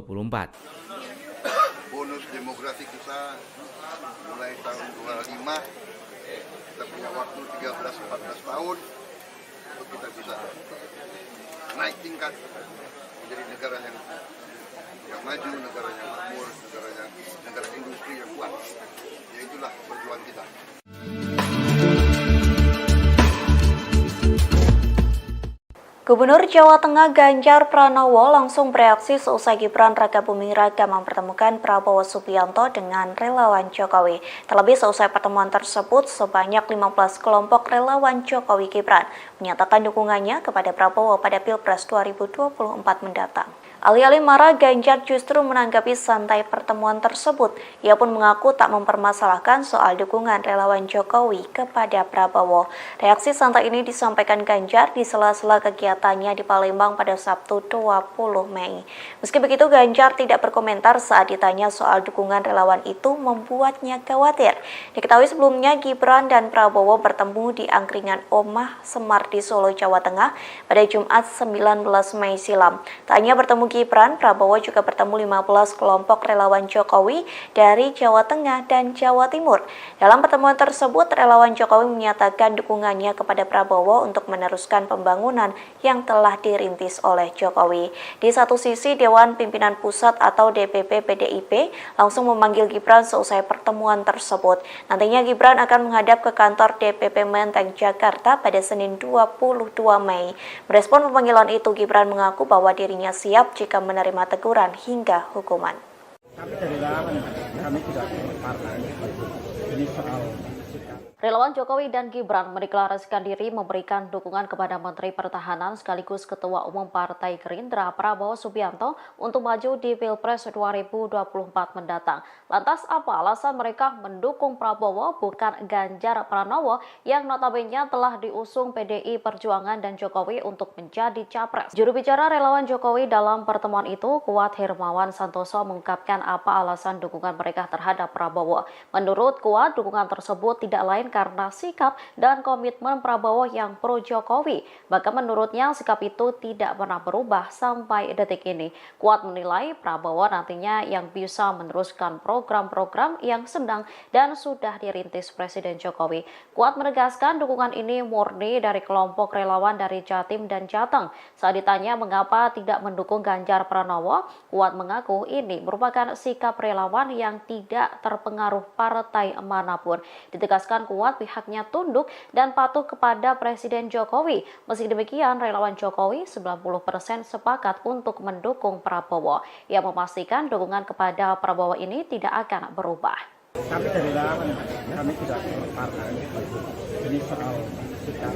Bonus demografi kita mulai tahun 25. Kita punya waktu 13-14 tahun untuk kita bisa naik tingkat menjadi negara yang maju, negara yang makmur, negara industri yang kuat. Ya itulah perjuangan kita. Gubernur Jawa Tengah Ganjar Pranowo langsung bereaksi seusai Gibran Rakabuming Raka mempertemukan Prabowo Subianto dengan relawan Jokowi. Terlebih seusai pertemuan tersebut, sebanyak 15 kelompok relawan Jokowi Gibran menyatakan dukungannya kepada Prabowo pada Pilpres 2024 mendatang. Alih-alih marah, Ganjar justru menanggapi santai pertemuan tersebut. Ia pun mengaku tak mempermasalahkan soal dukungan relawan Jokowi kepada Prabowo. Reaksi santai ini disampaikan Ganjar di sela-sela kegiatannya di Palembang pada Sabtu 20 Mei. Meski begitu, Ganjar tidak berkomentar saat ditanya soal dukungan relawan itu membuatnya khawatir. Diketahui sebelumnya Gibran dan Prabowo bertemu di angkringan Omah Semar di Solo, Jawa Tengah pada Jumat 19 Mei silam. Tak hanya bertemu Gibran, Prabowo juga bertemu 15 kelompok relawan Jokowi dari Jawa Tengah dan Jawa Timur. Dalam pertemuan tersebut, relawan Jokowi menyatakan dukungannya kepada Prabowo untuk meneruskan pembangunan yang telah dirintis oleh Jokowi. Di satu sisi, Dewan Pimpinan Pusat atau DPP PDIP langsung memanggil Gibran seusai pertemuan tersebut. Nantinya Gibran akan menghadap ke kantor DPP Menteng, Jakarta pada Senin 22 Mei. Merespon pemanggilan itu, Gibran mengaku bahwa dirinya siap jika menerima teguran hingga hukuman. Kami dari relawan, kami tidak partai. Ini soal Relawan Jokowi dan Gibran mendeklarasikan diri memberikan dukungan kepada Menteri Pertahanan sekaligus Ketua Umum Partai Gerindra Prabowo Subianto untuk maju di Pilpres 2024 mendatang. Lantas apa alasan mereka mendukung Prabowo bukan Ganjar Pranowo yang notabene telah diusung PDI Perjuangan dan Jokowi untuk menjadi capres? Juru bicara relawan Jokowi dalam pertemuan itu, Kuat Hermawan Santoso, mengungkapkan apa alasan dukungan mereka terhadap Prabowo. Menurut Kuat, dukungan tersebut tidak lain karena sikap dan komitmen Prabowo yang pro Jokowi. Bahkan menurutnya sikap itu tidak pernah berubah sampai detik ini. Kuat menilai Prabowo nantinya yang bisa meneruskan program-program yang sedang dan sudah dirintis Presiden Jokowi. Kuat menegaskan dukungan ini murni dari kelompok relawan dari Jatim dan Jateng. Saat ditanya mengapa tidak mendukung Ganjar Pranowo, Kuat mengaku ini merupakan sikap relawan yang tidak terpengaruh partai manapun. Ditegaskan Kuat pihaknya tunduk dan patuh kepada Presiden Jokowi. Meski demikian, relawan Jokowi 90% sepakat untuk mendukung Prabowo. Ia memastikan dukungan kepada Prabowo ini tidak akan berubah. Kami dari relawan, kami tidak partai. Ini soal sikap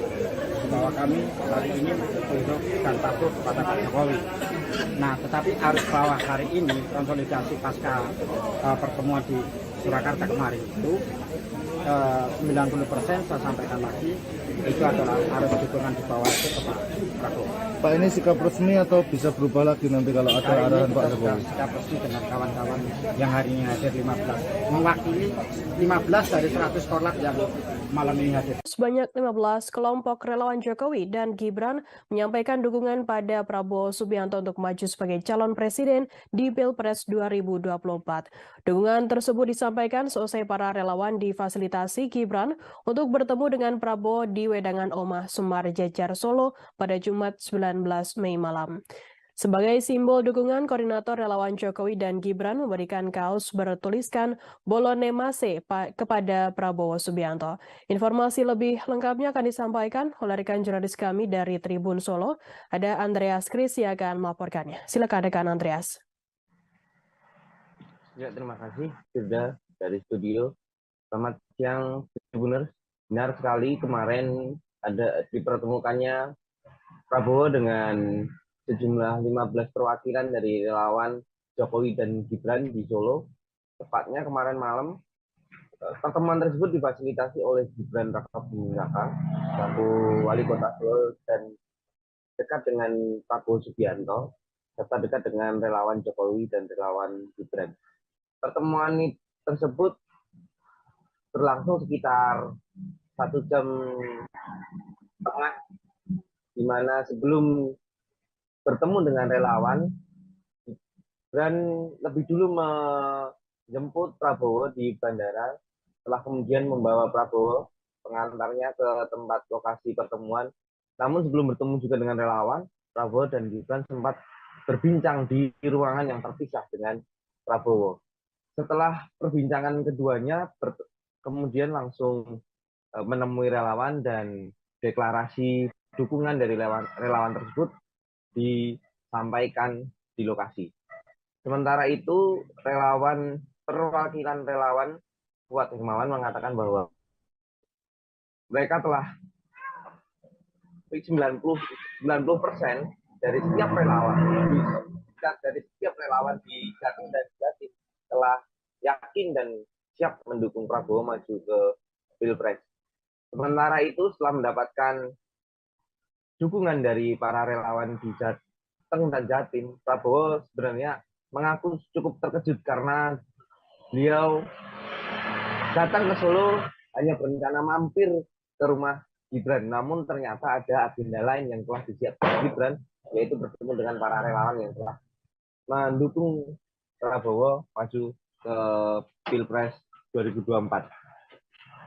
bahwa kami hari ini tunduk dan patuh kepada Pak Jokowi. Nah, tetapi harus bahwa hari ini konsolidasi pasca pertemuan di Surakarta kemarin itu 90% saya sampaikan lagi itu adalah harus dukungan di bawah itu ke Pak Prabowo. Pak, ini sikap resmi atau bisa berubah lagi nanti kalau ada arahan Pak Jokowi? Sikap resmi dengan kawan-kawan yang hari ini hadir 15 mewakili 15 dari 100 korlap yang malam ini hadir. Sebanyak 15 kelompok relawan Jokowi dan Gibran menyampaikan dukungan pada Prabowo Subianto untuk maju sebagai calon presiden di Pilpres 2024. Dukungan tersebut disampaikan seusai para relawan difasilitasi Gibran untuk bertemu dengan Prabowo di Wedangan Omah Sumar Jejar Solo pada Jumat 19 Mei malam. Sebagai simbol dukungan, koordinator relawan Jokowi dan Gibran memberikan kaos bertuliskan Bolone Mase kepada Prabowo Subianto. Informasi lebih lengkapnya akan disampaikan oleh rekan jurnalis kami dari Tribun Solo. Ada Andreas Kris yang akan melaporkannya. Silakan rekan Andreas. Ya, terima kasih sudah dari studio. Selamat siang, Tribuners. Benar sekali kemarin ada dipertemukannya Prabowo dengan sejumlah 15 perwakilan dari relawan Jokowi dan Gibran di Solo. Tepatnya kemarin malam, pertemuan tersebut difasilitasi oleh Gibran Rakabuming Raka, selaku wali kota Solo, dan dekat dengan Prabowo Subianto, serta dekat dengan relawan Jokowi dan relawan Gibran. Pertemuan tersebut berlangsung sekitar 1 jam setengah, di mana sebelum bertemu dengan relawan, Gibran lebih dulu menjemput Prabowo di bandara, setelah kemudian membawa Prabowo pengantarnya ke tempat lokasi pertemuan. Namun sebelum bertemu juga dengan relawan, Prabowo dan Gibran sempat berbincang di ruangan yang terpisah dengan Prabowo. Setelah perbincangan keduanya, kemudian langsung menemui relawan dan deklarasi dukungan dari relawan tersebut disampaikan di lokasi. Sementara itu, perwakilan relawan Kuat Hermawan mengatakan bahwa mereka telah 90% dari setiap relawan di Jatim dan Jatim telah yakin dan siap mendukung Prabowo maju ke Pilpres. Sementara itu, setelah mendapatkan dukungan dari para relawan di Jateng dan Jatim, Prabowo sebenarnya mengaku cukup terkejut karena beliau datang ke Solo hanya berencana mampir ke rumah Gibran, namun ternyata ada agenda lain yang telah disiapkan Gibran, yaitu bertemu dengan para relawan yang telah mendukung Prabowo maju ke Pilpres 2024.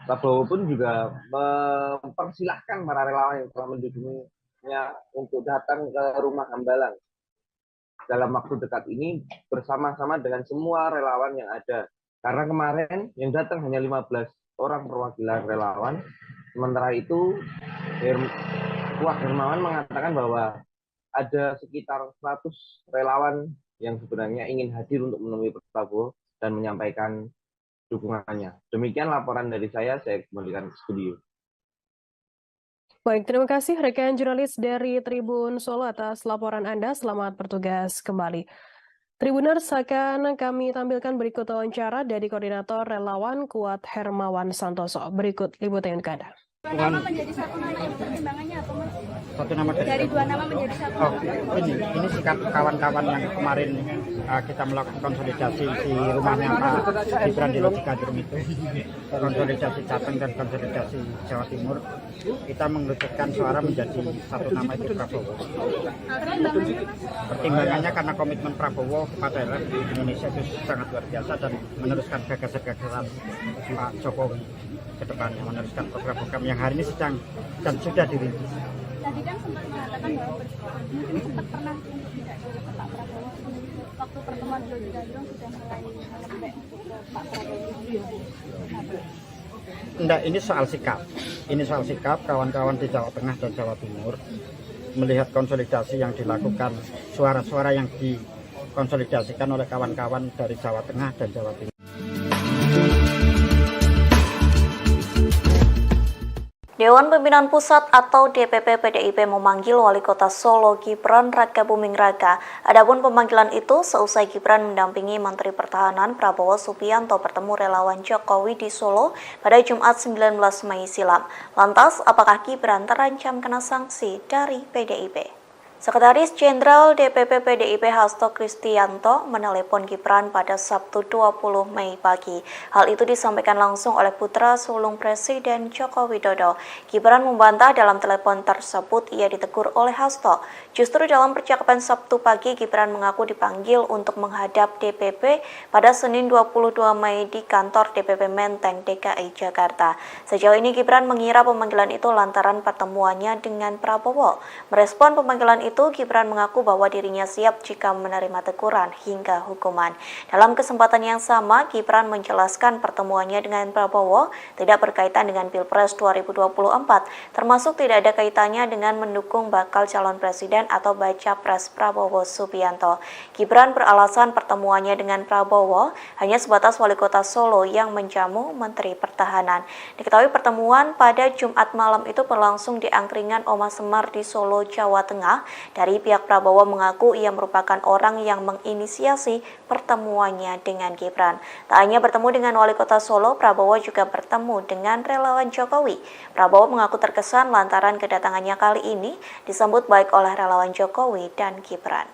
Prabowo pun juga mempersilahkan para relawan yang telah mendukungnya untuk datang ke rumah Hambalang dalam waktu dekat ini bersama-sama dengan semua relawan yang ada. Karena kemarin yang datang hanya 15 orang perwakilan relawan. Sementara itu, Kuat Hermawan mengatakan bahwa ada sekitar 100 relawan yang sebenarnya ingin hadir untuk menemui Prabowo dan menyampaikan dukungannya. Demikian laporan dari saya kembalikan ke studio. Baik, terima kasih rekan jurnalis dari Tribun Solo atas laporan Anda. Selamat bertugas kembali. Tribuners, akan kami tampilkan berikut wawancara dari koordinator relawan Kuat Hermawan Santoso. Berikut liputan ke Anda. Dua nama menjadi satu nama, pertimbangannya apa Mas? Satu nama Dari dua nama menjadi satu. Oh, ini sikap kawan-kawan yang kemarin kita melakukan konsolidasi di rumahnya Pak Gibran di Logika Drum itu, konsolidasi Jateng dan konsolidasi Jawa Timur, kita mengerucutkan suara menjadi satu nama itu Prabowo. Pertimbangannya karena komitmen Prabowo kepada rakyat Indonesia itu sangat luar biasa dan meneruskan gagasan-gagasan Pak Jokowi ke depannya, meneruskan program-program yang hari ini sedang dan sudah dirintis. Tadi kan sempat mengatakan bahwa mungkin sempat pernah untuk tidak ke Pak Prabowo. Waktu pertemuan beliau di Gandrung sudah mulai melembek untuk ke Pak Prabowo. Enggak, ini soal sikap. Ini soal sikap kawan-kawan di Jawa Tengah dan Jawa Timur melihat konsolidasi yang dilakukan, suara-suara yang dikonsolidasikan oleh kawan-kawan dari Jawa Tengah dan Jawa Timur. Dewan Pimpinan Pusat atau DPP PDIP memanggil Wali Kota Solo Gibran Rakabuming Raka. Adapun pemanggilan itu seusai Gibran mendampingi Menteri Pertahanan Prabowo Subianto bertemu relawan Jokowi di Solo pada Jumat 19 Mei silam. Lantas, apakah Gibran terancam kena sanksi dari PDIP? Sekretaris Jenderal DPP PDIP Hasto Kristianto menelepon Gibran pada Sabtu 20 Mei pagi. Hal itu disampaikan langsung oleh putra sulung Presiden Joko Widodo. Gibran membantah dalam telepon tersebut ia ditegur oleh Hasto. Justru dalam percakapan Sabtu pagi, Gibran mengaku dipanggil untuk menghadap DPP pada Senin 22 Mei di kantor DPP Menteng, DKI Jakarta. Sejauh ini Gibran mengira pemanggilan itu lantaran pertemuannya dengan Prabowo. Merespon pemanggilan itu, Gibran mengaku bahwa dirinya siap jika menerima teguran hingga hukuman. Dalam kesempatan yang sama, Gibran menjelaskan pertemuannya dengan Prabowo tidak berkaitan dengan Pilpres 2024, termasuk tidak ada kaitannya dengan mendukung bakal calon presiden atau baca pres Prabowo Subianto. Gibran beralasan pertemuannya dengan Prabowo hanya sebatas wali kota Solo yang menjamu Menteri Pertahanan. Diketahui pertemuan pada Jumat malam itu berlangsung di angkringan Oma Semar di Solo, Jawa Tengah. Dari pihak Prabowo mengaku ia merupakan orang yang menginisiasi pertemuannya dengan Gibran. Tak hanya bertemu dengan wali kota Solo, Prabowo juga bertemu dengan relawan Jokowi. Prabowo mengaku terkesan lantaran kedatangannya kali ini disambut baik oleh relawan Jokowi dan Gibran.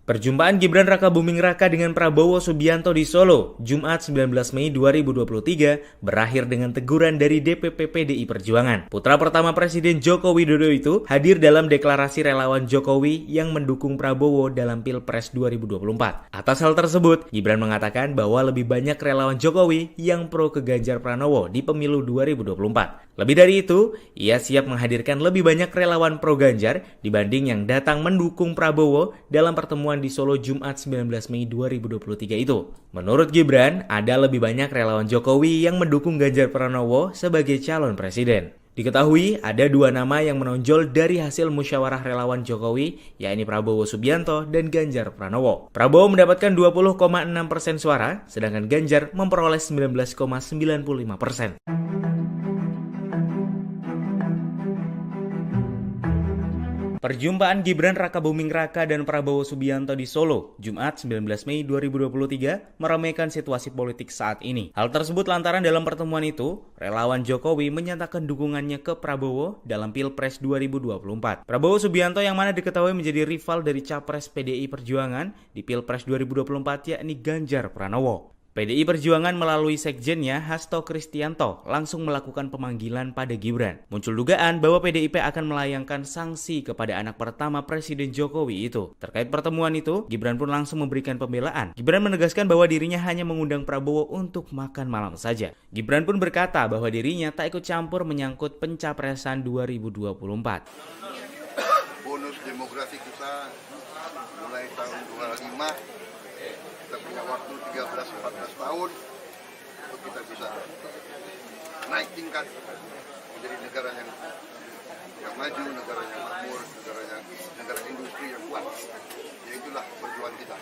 Perjumpaan Gibran Rakabuming Raka dengan Prabowo Subianto di Solo, Jumat 19 Mei 2023, berakhir dengan teguran dari DPP PDI Perjuangan. Putra pertama Presiden Joko Widodo itu hadir dalam deklarasi relawan Jokowi yang mendukung Prabowo dalam Pilpres 2024. Atas hal tersebut, Gibran mengatakan bahwa lebih banyak relawan Jokowi yang pro ke Ganjar Pranowo di pemilu 2024. Lebih dari itu, ia siap menghadirkan lebih banyak relawan pro Ganjar dibanding yang datang mendukung Prabowo dalam pertemuan di Solo Jumat 19 Mei 2023 itu. Menurut Gibran, ada lebih banyak relawan Jokowi yang mendukung Ganjar Pranowo sebagai calon presiden. Diketahui ada dua nama yang menonjol dari hasil musyawarah relawan Jokowi, yakni Prabowo Subianto dan Ganjar Pranowo. Prabowo mendapatkan 20,6% suara, sedangkan Ganjar memperoleh 19,95%. Perjumpaan Gibran Rakabuming Raka dan Prabowo Subianto di Solo, Jumat 19 Mei 2023, meramaikan situasi politik saat ini. Hal tersebut lantaran dalam pertemuan itu, relawan Jokowi menyatakan dukungannya ke Prabowo dalam Pilpres 2024. Prabowo Subianto yang mana diketahui menjadi rival dari Capres PDI Perjuangan di Pilpres 2024 yakni Ganjar Pranowo. PDI Perjuangan melalui sekjennya Hasto Kristianto langsung melakukan pemanggilan pada Gibran. Muncul dugaan bahwa PDIP akan melayangkan sanksi kepada anak pertama Presiden Jokowi itu. Terkait pertemuan itu, Gibran pun langsung memberikan pembelaan. Gibran menegaskan bahwa dirinya hanya mengundang Prabowo untuk makan malam saja. Gibran pun berkata bahwa dirinya tak ikut campur menyangkut pencapresan 2024. Bonus demografi kita mulai tahun 25. Kita punya waktu 13-14 tahun untuk kita bisa naik tingkat menjadi negara yang maju, negara yang makmur, negara industri yang kuat. Ya itulah perjuangan kita.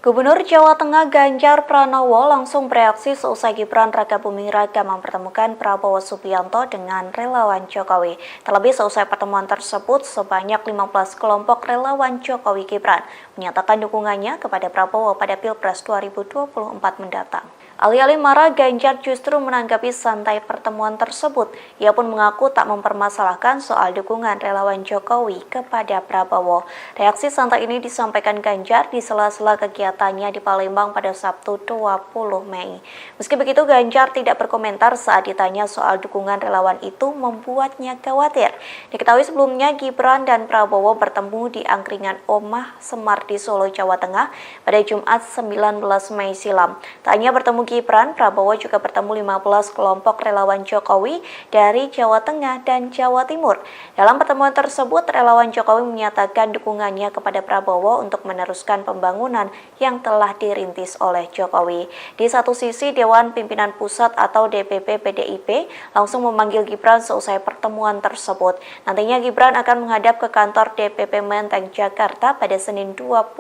Gubernur Jawa Tengah Ganjar Pranowo langsung bereaksi seusai Gibran Rakabuming Raka mempertemukan Prabowo Subianto dengan relawan Jokowi. Terlebih seusai pertemuan tersebut, sebanyak 15 kelompok relawan Jokowi Gibran menyatakan dukungannya kepada Prabowo pada Pilpres 2024 mendatang. Alih-alih marah, Ganjar justru menanggapi santai pertemuan tersebut. Ia pun mengaku tak mempermasalahkan soal dukungan relawan Jokowi kepada Prabowo. Reaksi santai ini disampaikan Ganjar di sela-sela kegiatannya di Palembang pada Sabtu 20 Mei. Meski begitu, Ganjar tidak berkomentar saat ditanya soal dukungan relawan itu membuatnya khawatir. Diketahui sebelumnya Gibran dan Prabowo bertemu di angkringan Oma Semar di Solo, Jawa Tengah pada Jumat 19 Mei silam. Tak hanya bertemu Gibran, Prabowo juga bertemu 15 kelompok relawan Jokowi dari Jawa Tengah dan Jawa Timur. Dalam pertemuan tersebut, relawan Jokowi menyatakan dukungannya kepada Prabowo untuk meneruskan pembangunan yang telah dirintis oleh Jokowi. Di satu sisi, Dewan Pimpinan Pusat atau DPP PDIP langsung memanggil Gibran seusai pertemuan tersebut. Nantinya Gibran akan menghadap ke kantor DPP Menteng, Jakarta pada Senin 22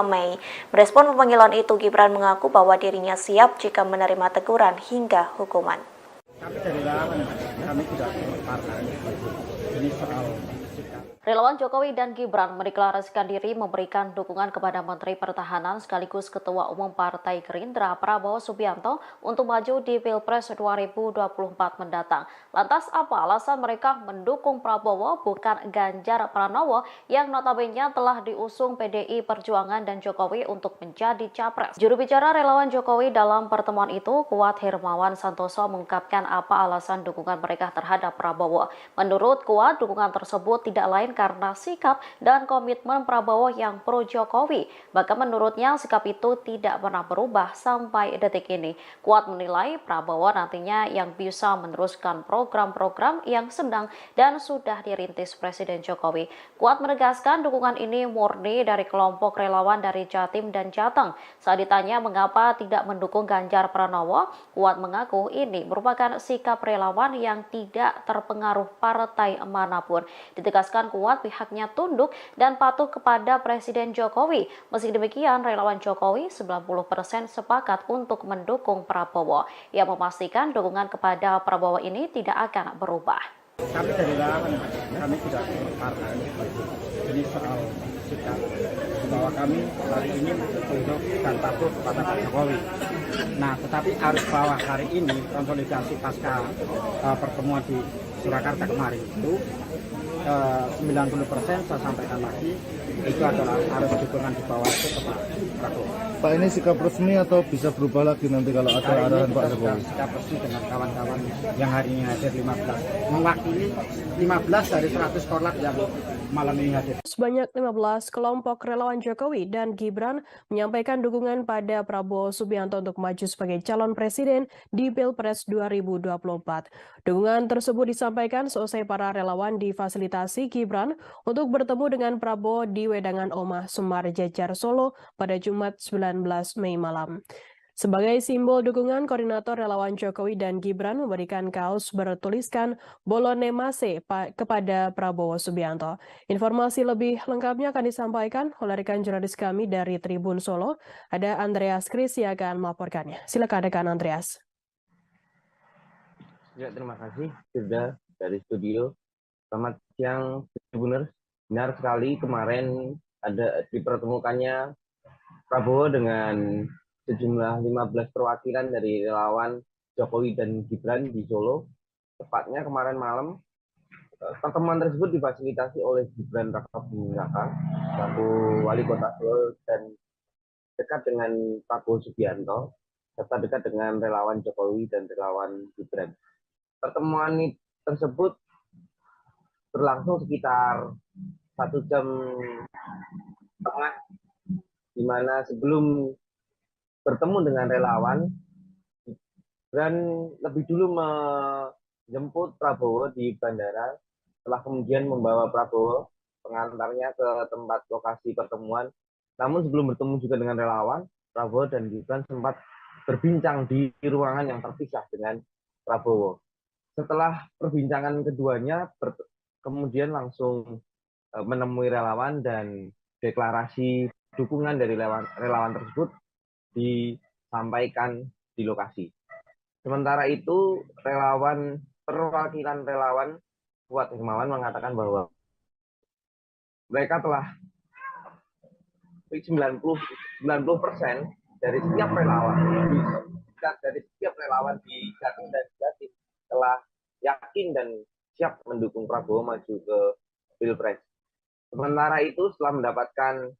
Mei. Merespon pemanggilan itu, Gibran mengaku bahwa dirinya siap jika menerima teguran hingga hukuman. Kami dari relawan, kami tidak partai. Ini soal sikap. Relawan Jokowi dan Gibran mendeklarasikan diri memberikan dukungan kepada Menteri Pertahanan sekaligus Ketua Umum Partai Gerindra Prabowo Subianto untuk maju di Pilpres 2024 mendatang. Lantas apa alasan mereka mendukung Prabowo bukan Ganjar Pranowo yang notabene telah diusung PDI Perjuangan dan Jokowi untuk menjadi capres? Juru bicara relawan Jokowi dalam pertemuan itu, Kuat Hermawan Santoso mengungkapkan apa alasan dukungan mereka terhadap Prabowo. Menurut Kuat, dukungan tersebut tidak lain karena sikap dan komitmen Prabowo yang pro Jokowi. Bahkan menurutnya sikap itu tidak pernah berubah sampai detik ini. Kuat menilai Prabowo nantinya yang bisa meneruskan program-program yang sedang dan sudah dirintis Presiden Jokowi. Kuat menegaskan dukungan ini murni dari kelompok relawan dari Jatim dan Jateng. Saat ditanya mengapa tidak mendukung Ganjar Pranowo, Kuat mengaku ini merupakan sikap relawan yang tidak terpengaruh partai manapun. Ditegaskan Kuat pihaknya tunduk dan patuh kepada Presiden Jokowi. Meski demikian, relawan Jokowi 90% sepakat untuk mendukung Prabowo. Ia memastikan dukungan kepada Prabowo ini tidak akan berubah. Kami dari relawan, kami tidak partai. Ini soal sikap bahwa kami hari ini tunduk dan patuh kepada Pak Jokowi. Nah, tetapi arus bawah hari ini konsolidasi pasca pertemuan di Surakarta kemarin itu 90% saya sampaikan lagi itu adalah arus dukungan di bawah itu ke Pak Prabowo. Pak, ini sikap resmi atau bisa berubah lagi nanti kalau ada arahan Pak Jokowi? Sikap resmi dengan kawan-kawan yang hari ini hadir 15, mewakili 15 dari 100 korlap yang malam ini hadir. Sebanyak 15 kelompok relawan Jokowi dan Gibran menyampaikan dukungan pada Prabowo Subianto untuk maju sebagai calon presiden di Pilpres 2024. Dukungan tersebut disampaikan seusai para relawan difasilitasi Gibran untuk bertemu dengan Prabowo di Wedangan Omah Semar Jejar Solo pada Jumat 19 Mei malam. Sebagai simbol dukungan, koordinator relawan Jokowi dan Gibran memberikan kaos bertuliskan Bolone Mase kepada Prabowo Subianto. Informasi lebih lengkapnya akan disampaikan oleh rekan jurnalis kami dari Tribun Solo. Ada Andreas Kris yang akan melaporkannya. Silakan rekan Andreas. Ya, terima kasih sudah dari studio. Selamat siang, Tribuners. Benar sekali kemarin ada dipertemukannya Prabowo dengan sejumlah 15 perwakilan dari relawan Jokowi dan Gibran di Solo. Tepatnya kemarin malam, pertemuan tersebut difasilitasi oleh Gibran Rakabuming Raka, selaku wali kota Solo dan dekat dengan Prabowo Subianto, serta dekat dengan relawan Jokowi dan relawan Gibran. Pertemuan tersebut berlangsung sekitar 1 jam setengah, di mana sebelum bertemu dengan relawan, Gibran lebih dulu menjemput Prabowo di bandara, setelah kemudian membawa Prabowo pengantarnya ke tempat lokasi pertemuan. Namun sebelum bertemu juga dengan relawan, Prabowo dan Gibran sempat berbincang di ruangan yang terpisah dengan Prabowo. Setelah perbincangan keduanya, kemudian langsung menemui relawan dan deklarasi dukungan dari relawan tersebut disampaikan di lokasi. Sementara itu, perwakilan relawan Kuat Hermawan mengatakan bahwa mereka telah 90% dari setiap relawan di Jatim dan Jatim telah yakin dan siap mendukung Prabowo maju ke Pilpres. Sementara itu, setelah mendapatkan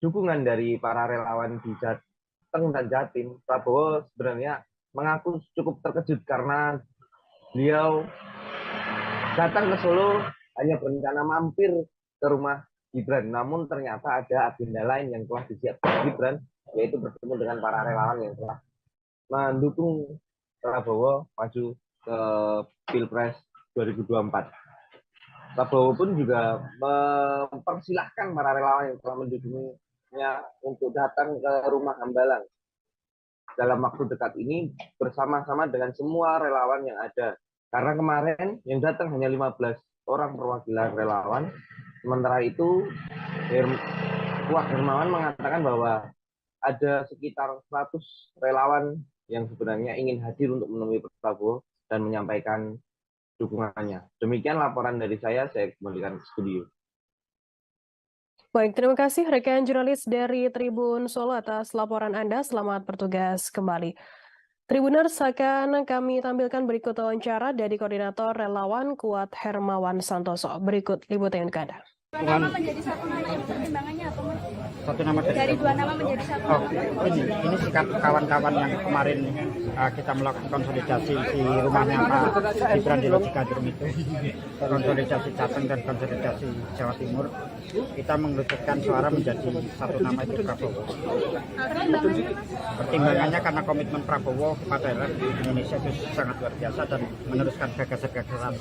dukungan dari para relawan di Jateng dan Jatim, Prabowo sebenarnya mengaku cukup terkejut karena beliau datang ke Solo hanya berencana mampir ke rumah Gibran. Namun ternyata ada agenda lain yang telah disiapkan Gibran, yaitu bertemu dengan para relawan yang telah mendukung Prabowo maju ke Pilpres 2024. Prabowo pun juga mempersilahkan para relawan yang telah mendukungnya untuk datang ke rumah Hambalang dalam waktu dekat ini bersama-sama dengan semua relawan yang ada. Karena kemarin yang datang hanya 15 orang perwakilan relawan. Sementara itu, Kuat Hermawan mengatakan bahwa ada sekitar 100 relawan yang sebenarnya ingin hadir untuk menemui Prabowo dan menyampaikan dukungannya. Demikian laporan dari saya kembalikan ke studio. Baik, terima kasih rekan jurnalis dari Tribun Solo atas laporan Anda. Selamat bertugas kembali. Tribuners, akan kami tampilkan berikut wawancara dari Koordinator Relawan Kuat Hermawan Santoso. Berikut liputan untuk Anda. Dua nama menjadi satu nama itu pertimbangannya apa, Mas? Satu nama Dari dua nama menjadi satu nama. Ini sikap kawan-kawan yang kemarin kita melakukan konsolidasi di rumahnya Pak Gibran di Lojikaderm itu, konsolidasi Jateng dan konsolidasi Jawa Timur, kita mengerucutkan suara menjadi satu nama itu Prabowo. Pertimbangannya karena komitmen Prabowo kepada rakyat Indonesia itu sangat luar biasa dan meneruskan gagasan-gagasan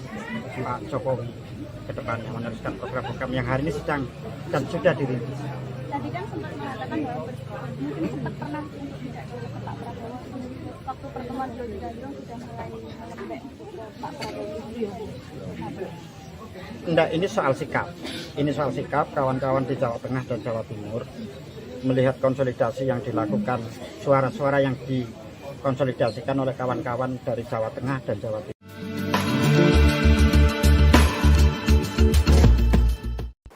Pak Jokowi ke depannya, meneruskan program-program yang hari ini sedang dan sudah dirintis. Tadi kan sempat mengatakan bahwa mungkin sempat pernah untuk tidak ke Pak Prabowo. Waktu pertemuan di Lojikaderm sudah mulai melembek ke Pak Prabowo. Enggak, ini soal sikap. Ini soal sikap kawan-kawan di Jawa Tengah dan Jawa Timur melihat konsolidasi yang dilakukan, suara-suara yang dikonsolidasikan oleh kawan-kawan dari Jawa Tengah dan Jawa Timur.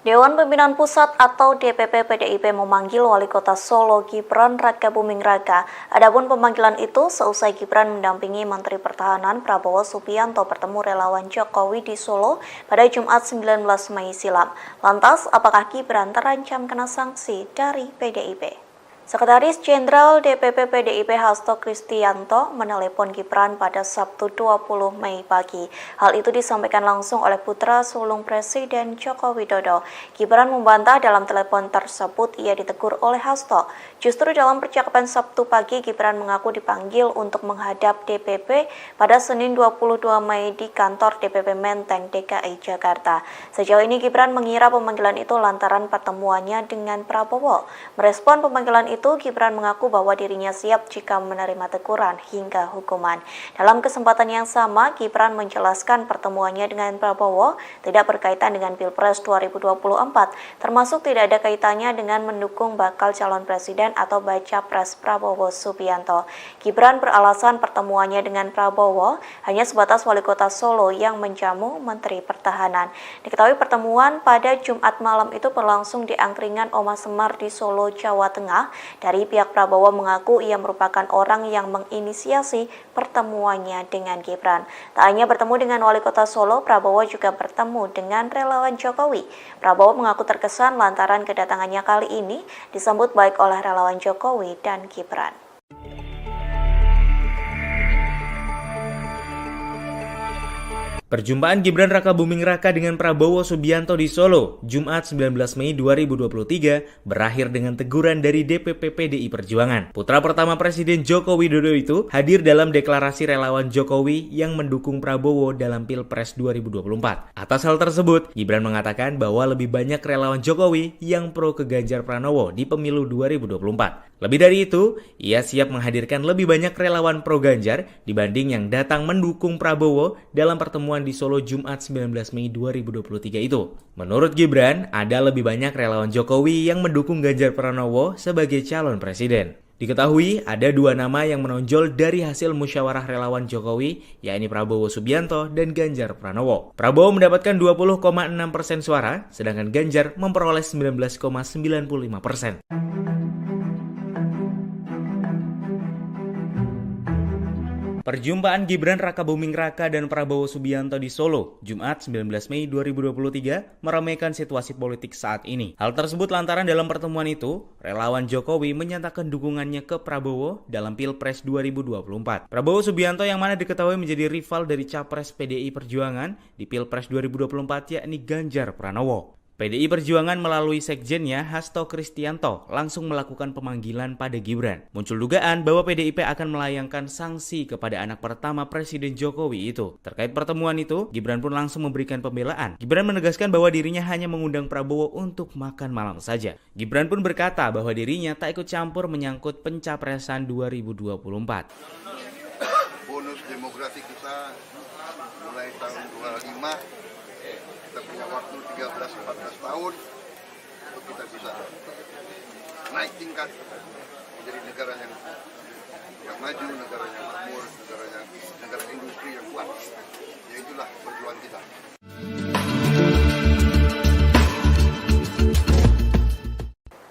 Dewan Pimpinan Pusat atau DPP PDIP memanggil Wali Kota Solo Gibran Rakabuming Raka. Adapun pemanggilan itu seusai Gibran mendampingi Menteri Pertahanan Prabowo Subianto bertemu relawan Jokowi di Solo pada Jumat 19 Mei silam. Lantas, apakah Gibran terancam kena sanksi dari PDIP? Sekretaris Jenderal DPP PDIP Hasto Kristianto menelepon Gibran pada Sabtu 20 Mei pagi. Hal itu disampaikan langsung oleh putra sulung Presiden Joko Widodo. Gibran membantah dalam telepon tersebut ia ditegur oleh Hasto. Justru dalam percakapan Sabtu pagi, Gibran mengaku dipanggil untuk menghadap DPP pada Senin 22 Mei di kantor DPP Menteng, DKI Jakarta. Sejauh ini Gibran mengira pemanggilan itu lantaran pertemuannya dengan Prabowo. Merespon pemanggilan itu, Gibran mengaku bahwa dirinya siap jika menerima teguran hingga hukuman. Dalam kesempatan yang sama, Gibran menjelaskan pertemuannya dengan Prabowo tidak berkaitan dengan Pilpres 2024, termasuk tidak ada kaitannya dengan mendukung bakal calon presiden atau baca pres Prabowo Subianto. Gibran beralasan pertemuannya dengan Prabowo hanya sebatas Wali Kota Solo yang menjamu Menteri Pertahanan. Diketahui pertemuan pada Jumat malam itu berlangsung di angkringan Oma Semar di Solo, Jawa Tengah. Dari pihak Prabowo mengaku ia merupakan orang yang menginisiasi pertemuannya dengan Gibran. Tak hanya bertemu dengan Wali Kota Solo, Prabowo juga bertemu dengan relawan Jokowi. Prabowo mengaku terkesan lantaran kedatangannya kali ini disambut baik oleh relawan Jokowi dan Gibran. Perjumpaan Gibran Rakabuming Raka dengan Prabowo Subianto di Solo, Jumat 19 Mei 2023, berakhir dengan teguran dari DPP PDI Perjuangan. Putra pertama Presiden Joko Widodo itu hadir dalam deklarasi relawan Jokowi yang mendukung Prabowo dalam Pilpres 2024. Atas hal tersebut, Gibran mengatakan bahwa lebih banyak relawan Jokowi yang pro ke Ganjar Pranowo di pemilu 2024. Lebih dari itu, ia siap menghadirkan lebih banyak relawan pro Ganjar dibanding yang datang mendukung Prabowo dalam pertemuan di Solo Jumat 19 Mei 2023 itu. Menurut Gibran, ada lebih banyak relawan Jokowi yang mendukung Ganjar Pranowo sebagai calon presiden. Diketahui ada dua nama yang menonjol dari hasil musyawarah relawan Jokowi, yakni Prabowo Subianto dan Ganjar Pranowo. Prabowo mendapatkan 20,6% suara, sedangkan Ganjar memperoleh 19,95%. Perjumpaan Gibran Rakabuming Raka dan Prabowo Subianto di Solo, Jumat 19 Mei 2023, meramaikan situasi politik saat ini. Hal tersebut lantaran dalam pertemuan itu, relawan Jokowi menyatakan dukungannya ke Prabowo dalam Pilpres 2024. Prabowo Subianto yang mana diketahui menjadi rival dari Capres PDI Perjuangan di Pilpres 2024 yakni Ganjar Pranowo. PDI Perjuangan melalui sekjennya Hasto Kristianto langsung melakukan pemanggilan pada Gibran. Muncul dugaan bahwa PDIP akan melayangkan sanksi kepada anak pertama Presiden Jokowi itu. Terkait pertemuan itu, Gibran pun langsung memberikan pembelaan. Gibran menegaskan bahwa dirinya hanya mengundang Prabowo untuk makan malam saja. Gibran pun berkata bahwa dirinya tak ikut campur menyangkut pencapresan 2024. Bonus demografi kita mulai tahun 25. Kita punya waktu 13-14 tahun untuk kita bisa naik tingkat menjadi negara yang yang maju, negaranya makmur, negara industri yang kuat. Ya itulah perjuangan kita.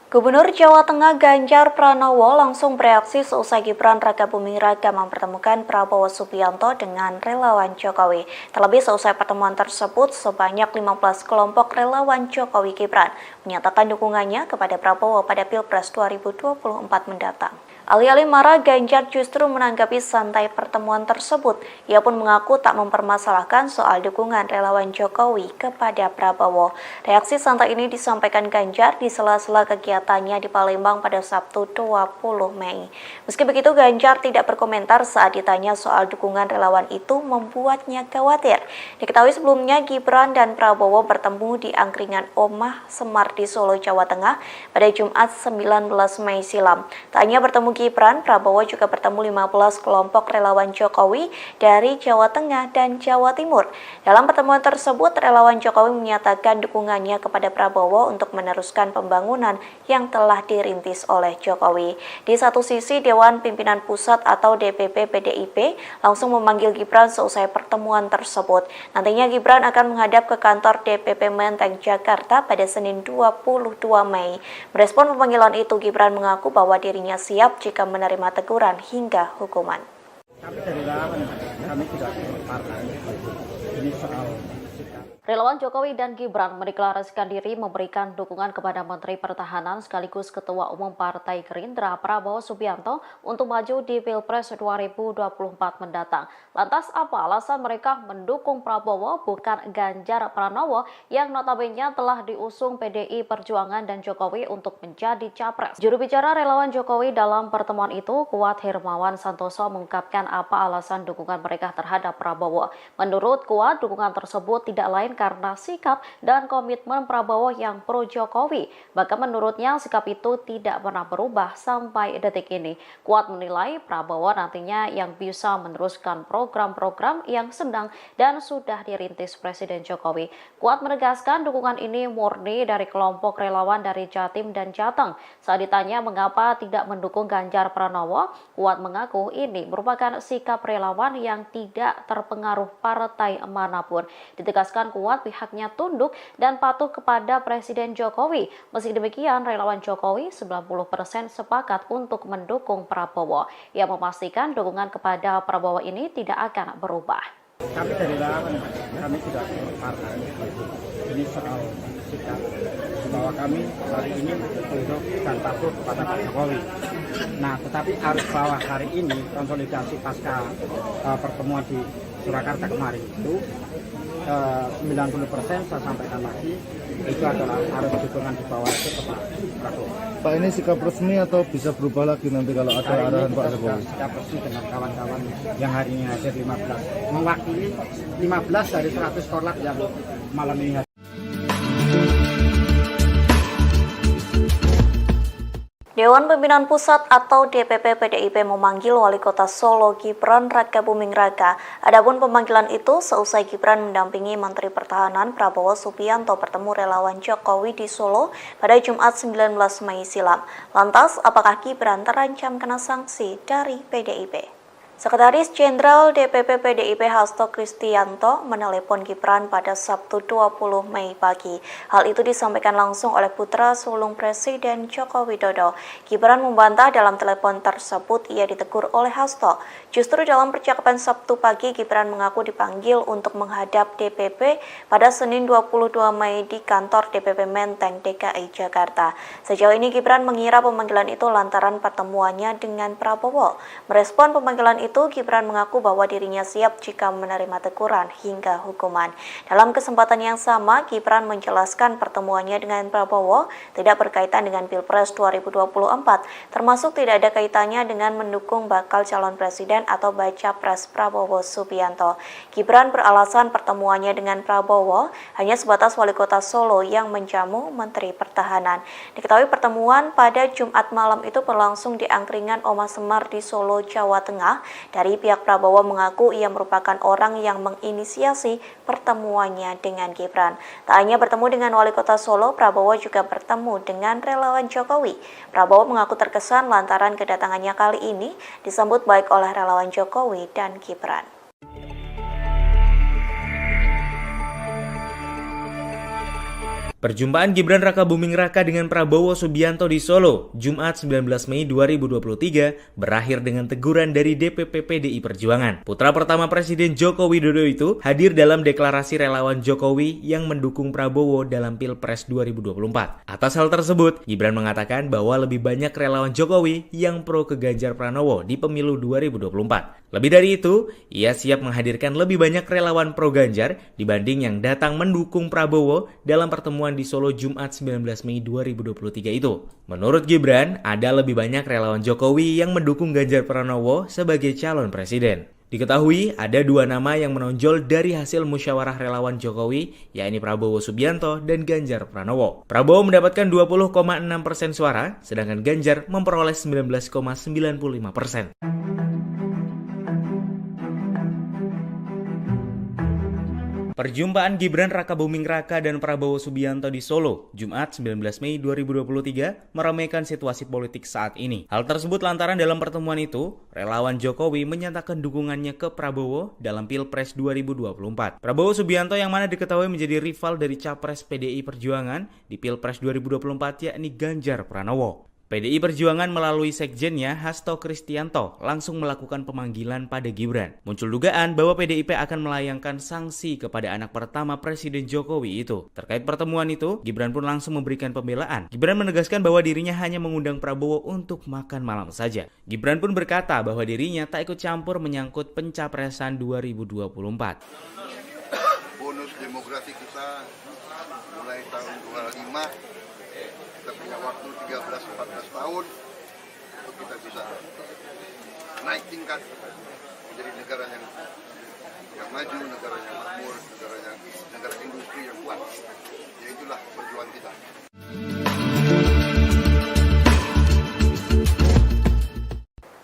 Gubernur Jawa Tengah Ganjar Pranowo langsung bereaksi seusai Gibran Rakabuming Raka mempertemukan Prabowo Subianto dengan relawan Jokowi. Terlebih seusai pertemuan tersebut, sebanyak 15 kelompok relawan Jokowi Gibran menyatakan dukungannya kepada Prabowo pada Pilpres 2024 mendatang. Alih-alih marah, Ganjar justru menanggapi santai pertemuan tersebut. Ia pun mengaku tak mempermasalahkan soal dukungan relawan Jokowi kepada Prabowo. Reaksi santai ini disampaikan Ganjar di sela-sela kegiatannya di Palembang pada Sabtu 20 Mei. Meski begitu, Ganjar tidak berkomentar saat ditanya soal dukungan relawan itu membuatnya khawatir. Diketahui sebelumnya Gibran dan Prabowo bertemu di angkringan Omah Semar di Solo, Jawa Tengah pada Jumat 19 Mei silam. Tak hanya bertemu Gibran, Prabowo juga bertemu 15 kelompok relawan Jokowi dari Jawa Tengah dan Jawa Timur. Dalam pertemuan tersebut, relawan Jokowi menyatakan dukungannya kepada Prabowo untuk meneruskan pembangunan yang telah dirintis oleh Jokowi. Di satu sisi, Dewan Pimpinan Pusat atau DPP PDIP langsung memanggil Gibran seusai pertemuan tersebut. Nantinya Gibran akan menghadap ke kantor DPP Menteng, Jakarta pada Senin 22 Mei. Merespon pemanggilan itu, Gibran mengaku bahwa dirinya siap jika menerima teguran hingga hukuman. Kami dari relawan, kami tidak partai. Ini soal Relawan Jokowi dan Gibran mendeklarasikan diri memberikan dukungan kepada Menteri Pertahanan sekaligus Ketua Umum Partai Gerindra Prabowo Subianto untuk maju di Pilpres 2024 mendatang. Lantas apa alasan mereka mendukung Prabowo bukan Ganjar Pranowo yang notabene telah diusung PDI Perjuangan dan Jokowi untuk menjadi capres? Juru bicara relawan Jokowi dalam pertemuan itu, Kuat Hermawan Santoso, mengungkapkan apa alasan dukungan mereka terhadap Prabowo. Menurut Kuat, dukungan tersebut tidak lain karena sikap dan komitmen Prabowo yang pro Jokowi. Bahkan menurutnya sikap itu tidak pernah berubah sampai detik ini. Kuat menilai Prabowo nantinya yang bisa meneruskan program-program yang sedang dan sudah dirintis Presiden Jokowi. Kuat menegaskan dukungan ini murni dari kelompok relawan dari Jatim dan Jateng. Saat ditanya mengapa tidak mendukung Ganjar Pranowo, Kuat mengaku ini merupakan sikap relawan yang tidak terpengaruh partai manapun. Ditegaskan Kuat pihaknya tunduk dan patuh kepada Presiden Jokowi. Meski demikian, relawan Jokowi 90% sepakat untuk mendukung Prabowo. Ia memastikan dukungan kepada Prabowo ini tidak akan berubah. Kami dari relawan, kami tidak partai. Ini soal sikap bahwa kami hari ini tunduk dan patuh kepada Pak Jokowi. Nah, tetapi harus bahwa hari ini konsolidasi pasca pertemuan di Surakarta kemarin itu 90% saya sampaikan lagi itu adalah harus dukungan di bawah itu ke Pak Prabowo. Pak, ini sikap resmi atau bisa berubah lagi nanti kalau ada arahan Pak Jokowi? Sikap resmi dengan kawan-kawan yang hari ini hadir 15, mewakili 15 dari 100 korlap yang malam ini hadir. Dewan Pimpinan Pusat atau DPP PDIP memanggil Wali Kota Solo Gibran Rakabuming Raka. Adapun pemanggilan itu seusai Gibran mendampingi Menteri Pertahanan Prabowo Subianto bertemu relawan Jokowi di Solo pada Jumat 19 Mei silam. Lantas, apakah Gibran terancam kena sanksi dari PDIP? Sekretaris Jenderal DPP PDIP Hasto Kristianto menelepon Gibran pada Sabtu 20 Mei pagi. Hal itu disampaikan langsung oleh putra sulung Presiden Joko Widodo. Gibran membantah dalam telepon tersebut ia ditegur oleh Hasto. Justru dalam percakapan Sabtu pagi, Gibran mengaku dipanggil untuk menghadap DPP pada Senin 22 Mei di kantor DPP Menteng, DKI Jakarta. Sejauh ini Gibran mengira pemanggilan itu lantaran pertemuannya dengan Prabowo. Merespon pemanggilan itu, Gibran mengaku bahwa dirinya siap jika menerima teguran hingga hukuman. Dalam kesempatan yang sama, Gibran menjelaskan pertemuannya dengan Prabowo tidak berkaitan dengan Pilpres 2024, termasuk tidak ada kaitannya dengan mendukung bakal calon presiden atau baca pres Prabowo Subianto. Gibran beralasan pertemuannya dengan Prabowo hanya sebatas Wali Kota Solo yang menjamu Menteri Pertahanan. Diketahui pertemuan pada Jumat malam itu berlangsung di angkringan Omah Semar di Solo, Jawa Tengah Dari pihak Prabowo mengaku ia merupakan orang yang menginisiasi pertemuannya dengan Gibran. Tak hanya bertemu dengan Wali Kota Solo, Prabowo juga bertemu dengan relawan Jokowi. Prabowo mengaku terkesan lantaran kedatangannya kali ini disambut baik oleh relawan Jokowi dan Gibran. Perjumpaan Gibran Rakabuming Raka dengan Prabowo Subianto di Solo, Jumat 19 Mei 2023, berakhir dengan teguran dari DPP PDI Perjuangan. Putra pertama Presiden Joko Widodo itu hadir dalam deklarasi relawan Jokowi yang mendukung Prabowo dalam Pilpres 2024. Atas hal tersebut, Gibran mengatakan bahwa lebih banyak relawan Jokowi yang pro ke Ganjar Pranowo di pemilu 2024. Lebih dari itu, ia siap menghadirkan lebih banyak relawan pro Ganjar dibanding yang datang mendukung Prabowo dalam pertemuan di Solo Jumat 19 Mei 2023 itu. Menurut Gibran, ada lebih banyak relawan Jokowi yang mendukung Ganjar Pranowo sebagai calon presiden. Diketahui ada dua nama yang menonjol dari hasil musyawarah relawan Jokowi, yakni Prabowo Subianto dan Ganjar Pranowo. Prabowo mendapatkan 20,6% suara, sedangkan Ganjar memperoleh 19,95%. Perjumpaan Gibran Rakabuming Raka dan Prabowo Subianto di Solo, Jumat 19 Mei 2023, meramaikan situasi politik saat ini. Hal tersebut lantaran dalam pertemuan itu, relawan Jokowi menyatakan dukungannya ke Prabowo dalam Pilpres 2024. Prabowo Subianto yang mana diketahui menjadi rival dari Capres PDI Perjuangan di Pilpres 2024 yakni Ganjar Pranowo. PDI Perjuangan melalui sekjennya Hasto Kristianto langsung melakukan pemanggilan pada Gibran. Muncul dugaan bahwa PDIP akan melayangkan sanksi kepada anak pertama Presiden Jokowi itu. Terkait pertemuan itu, Gibran pun langsung memberikan pembelaan. Gibran menegaskan bahwa dirinya hanya mengundang Prabowo untuk makan malam saja. Gibran pun berkata bahwa dirinya tak ikut campur menyangkut pencapresan 2024. Bonus demografi kita mulai tahun 25, kita punya waktu 13-14 tahun untuk kita bisa naik tingkat menjadi negara yang maju, negara yang makmur, negara industri yang kuat. Ya itulah perjuangan kita.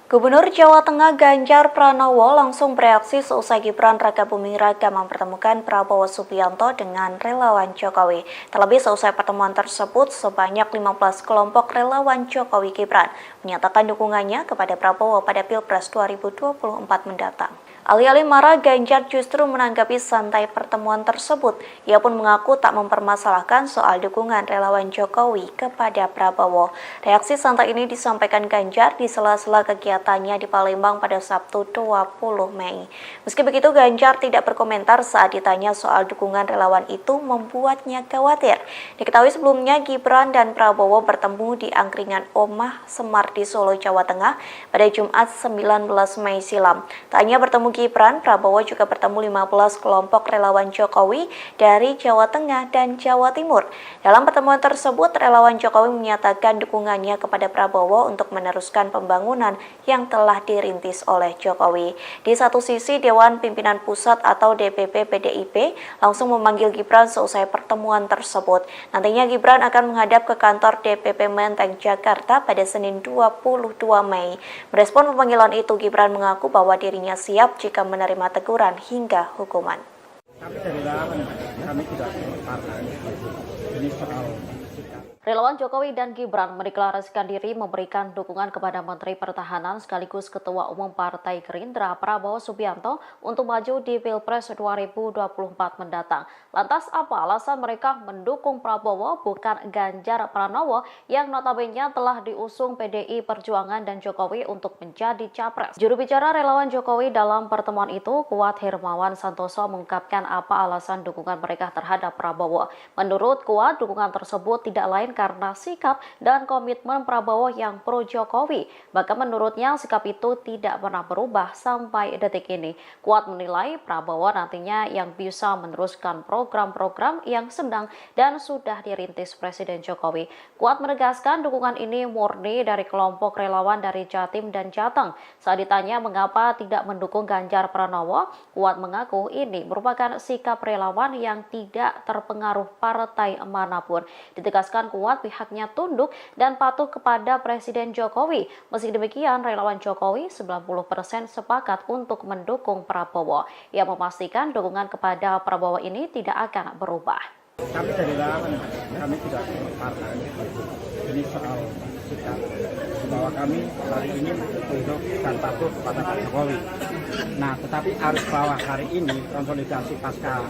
Gubernur Jawa Tengah Ganjar Pranowo langsung bereaksi seusai Gibran Rakabuming Raka mempertemukan Prabowo Subianto dengan relawan Jokowi. Terlebih seusai pertemuan tersebut, sebanyak 15 kelompok relawan Jokowi Gibran menyatakan dukungannya kepada Prabowo pada Pilpres 2024 mendatang. Alih-alih marah, Ganjar justru menanggapi santai pertemuan tersebut. Ia pun mengaku tak mempermasalahkan soal dukungan relawan Jokowi kepada Prabowo. Reaksi santai ini disampaikan Ganjar di sela-sela kegiatannya di Palembang pada Sabtu 20 Mei. Meski begitu, Ganjar tidak berkomentar saat ditanya soal dukungan relawan itu membuatnya khawatir. Diketahui sebelumnya Gibran dan Prabowo bertemu di angkringan Omah Semar di Solo, Jawa Tengah pada Jumat 19 Mei silam. Tak hanya bertemu Gibran, Prabowo juga bertemu 15 kelompok relawan Jokowi dari Jawa Tengah dan Jawa Timur. Dalam pertemuan tersebut, relawan Jokowi menyatakan dukungannya kepada Prabowo untuk meneruskan pembangunan yang telah dirintis oleh Jokowi. Di satu sisi, Dewan Pimpinan Pusat atau DPP PDIP langsung memanggil Gibran seusai pertemuan tersebut. Nantinya Gibran akan menghadap ke kantor DPP Menteng, Jakarta pada Senin 22 Mei. Merespon pemanggilan itu, Gibran mengaku bahwa dirinya siap jika menerima teguran hingga hukuman. Tapi dari relawan kami tidak partai. Ini soal Relawan Jokowi dan Gibran mendeklarasikan diri memberikan dukungan kepada Menteri Pertahanan sekaligus Ketua Umum Partai Gerindra Prabowo Subianto untuk maju di Pilpres 2024 mendatang. Lantas apa alasan mereka mendukung Prabowo bukan Ganjar Pranowo yang notabene telah diusung PDI Perjuangan dan Jokowi untuk menjadi capres? Juru bicara relawan Jokowi dalam pertemuan itu, Kuat Hermawan Santoso, mengungkapkan apa alasan dukungan mereka terhadap Prabowo. Menurut Kuat, dukungan tersebut tidak lain karena sikap dan komitmen Prabowo yang pro Jokowi. Bahkan menurutnya sikap itu tidak pernah berubah sampai detik ini. Kuat menilai Prabowo nantinya yang bisa meneruskan program-program yang sedang dan sudah dirintis Presiden Jokowi. Kuat menegaskan dukungan ini murni dari kelompok relawan dari Jatim dan Jateng. Saat ditanya mengapa tidak mendukung Ganjar Pranowo, Kuat mengaku ini merupakan sikap relawan yang tidak terpengaruh partai manapun. Ditegaskan Kuat kuat pihaknya tunduk dan patuh kepada Presiden Jokowi. Meski demikian, relawan Jokowi 90% sepakat untuk mendukung Prabowo. Ia memastikan dukungan kepada Prabowo ini tidak akan berubah. Kami dari relawan, kami tidak partai. Ini soal sikap bahwa kami hari ini tunduk dan patuh kepada Pak Jokowi. Nah, tetapi arus bawah hari ini konsolidasi pasca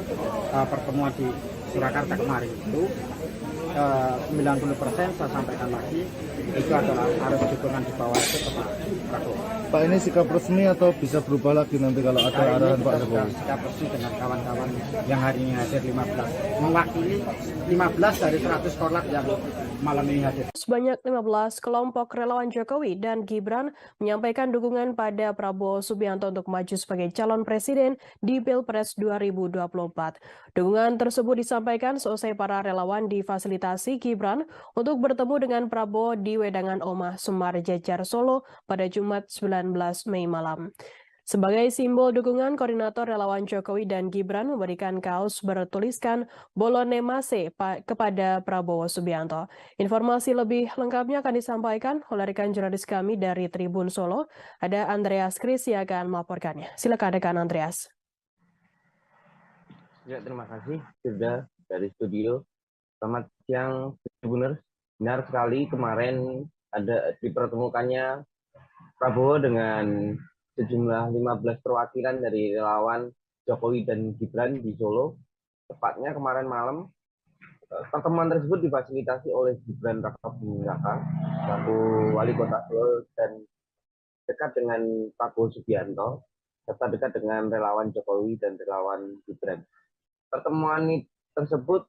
pertemuan di Surakarta kemarin itu 90% saya sampaikan lagi itu adalah arus dukungan di bawah itu ke Pak Prabowo. Pak, ini sikap resmi atau bisa berubah lagi nanti kalau ada arahan Pak Jokowi? Sikap resmi dengan kawan-kawan yang hari ini hadir 15, mewakili 15 dari 100 korlap yang malam ini hadir. Sebanyak 15 kelompok relawan Jokowi dan Gibran menyampaikan dukungan pada Prabowo Subianto untuk maju sebagai calon presiden di Pilpres 2024. Dukungan tersebut disampaikan seusai para relawan difasilitasi Gibran untuk bertemu dengan Prabowo di Wedangan Omah Semar Jejar Solo pada Jumat 19 Mei malam. Sebagai simbol dukungan, koordinator relawan Jokowi dan Gibran memberikan kaos bertuliskan Bolone Mase kepada Prabowo Subianto. Informasi lebih lengkapnya akan disampaikan oleh rekan jurnalis kami dari Tribun Solo. Ada Andreas Kris yang akan melaporkannya. Silakan rekan Andreas. Ya, terima kasih sudah dari studio. Selamat siang, Tribuners. Benar sekali kemarin ada dipertemukannya Prabowo dengan sejumlah 15 perwakilan dari relawan Jokowi dan Gibran di Solo. Tepatnya kemarin malam, pertemuan tersebut difasilitasi oleh Gibran Rakabuming Raka, selaku Wali Kota Solo dan dekat dengan Prabowo Subianto, serta dekat dengan relawan Jokowi dan relawan Gibran. Pertemuan tersebut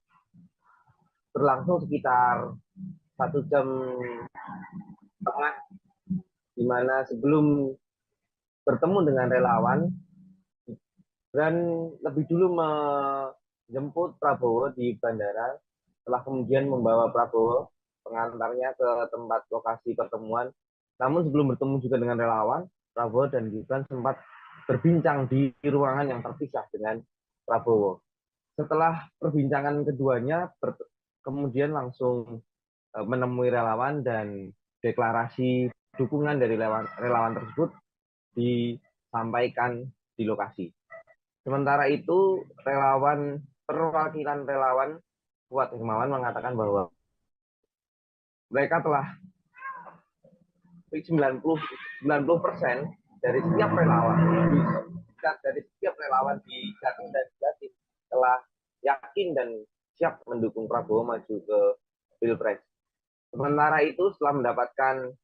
berlangsung sekitar 1 jam setengah, di mana sebelum bertemu dengan relawan, Gibran lebih dulu menjemput Prabowo di bandara, setelah kemudian membawa Prabowo pengantarnya ke tempat lokasi pertemuan. Namun sebelum bertemu juga dengan relawan, Prabowo dan Gibran sempat berbincang di ruangan yang terpisah dengan Prabowo. Setelah perbincangan keduanya, kemudian langsung menemui relawan dan deklarasi dukungan dari relawan tersebut disampaikan di lokasi. Sementara itu, perwakilan relawan Kuat Hermawan mengatakan bahwa mereka telah 90% dari setiap relawan di Jatim dan Jatim telah yakin dan siap mendukung Prabowo maju ke Pilpres. Sementara itu, setelah mendapatkan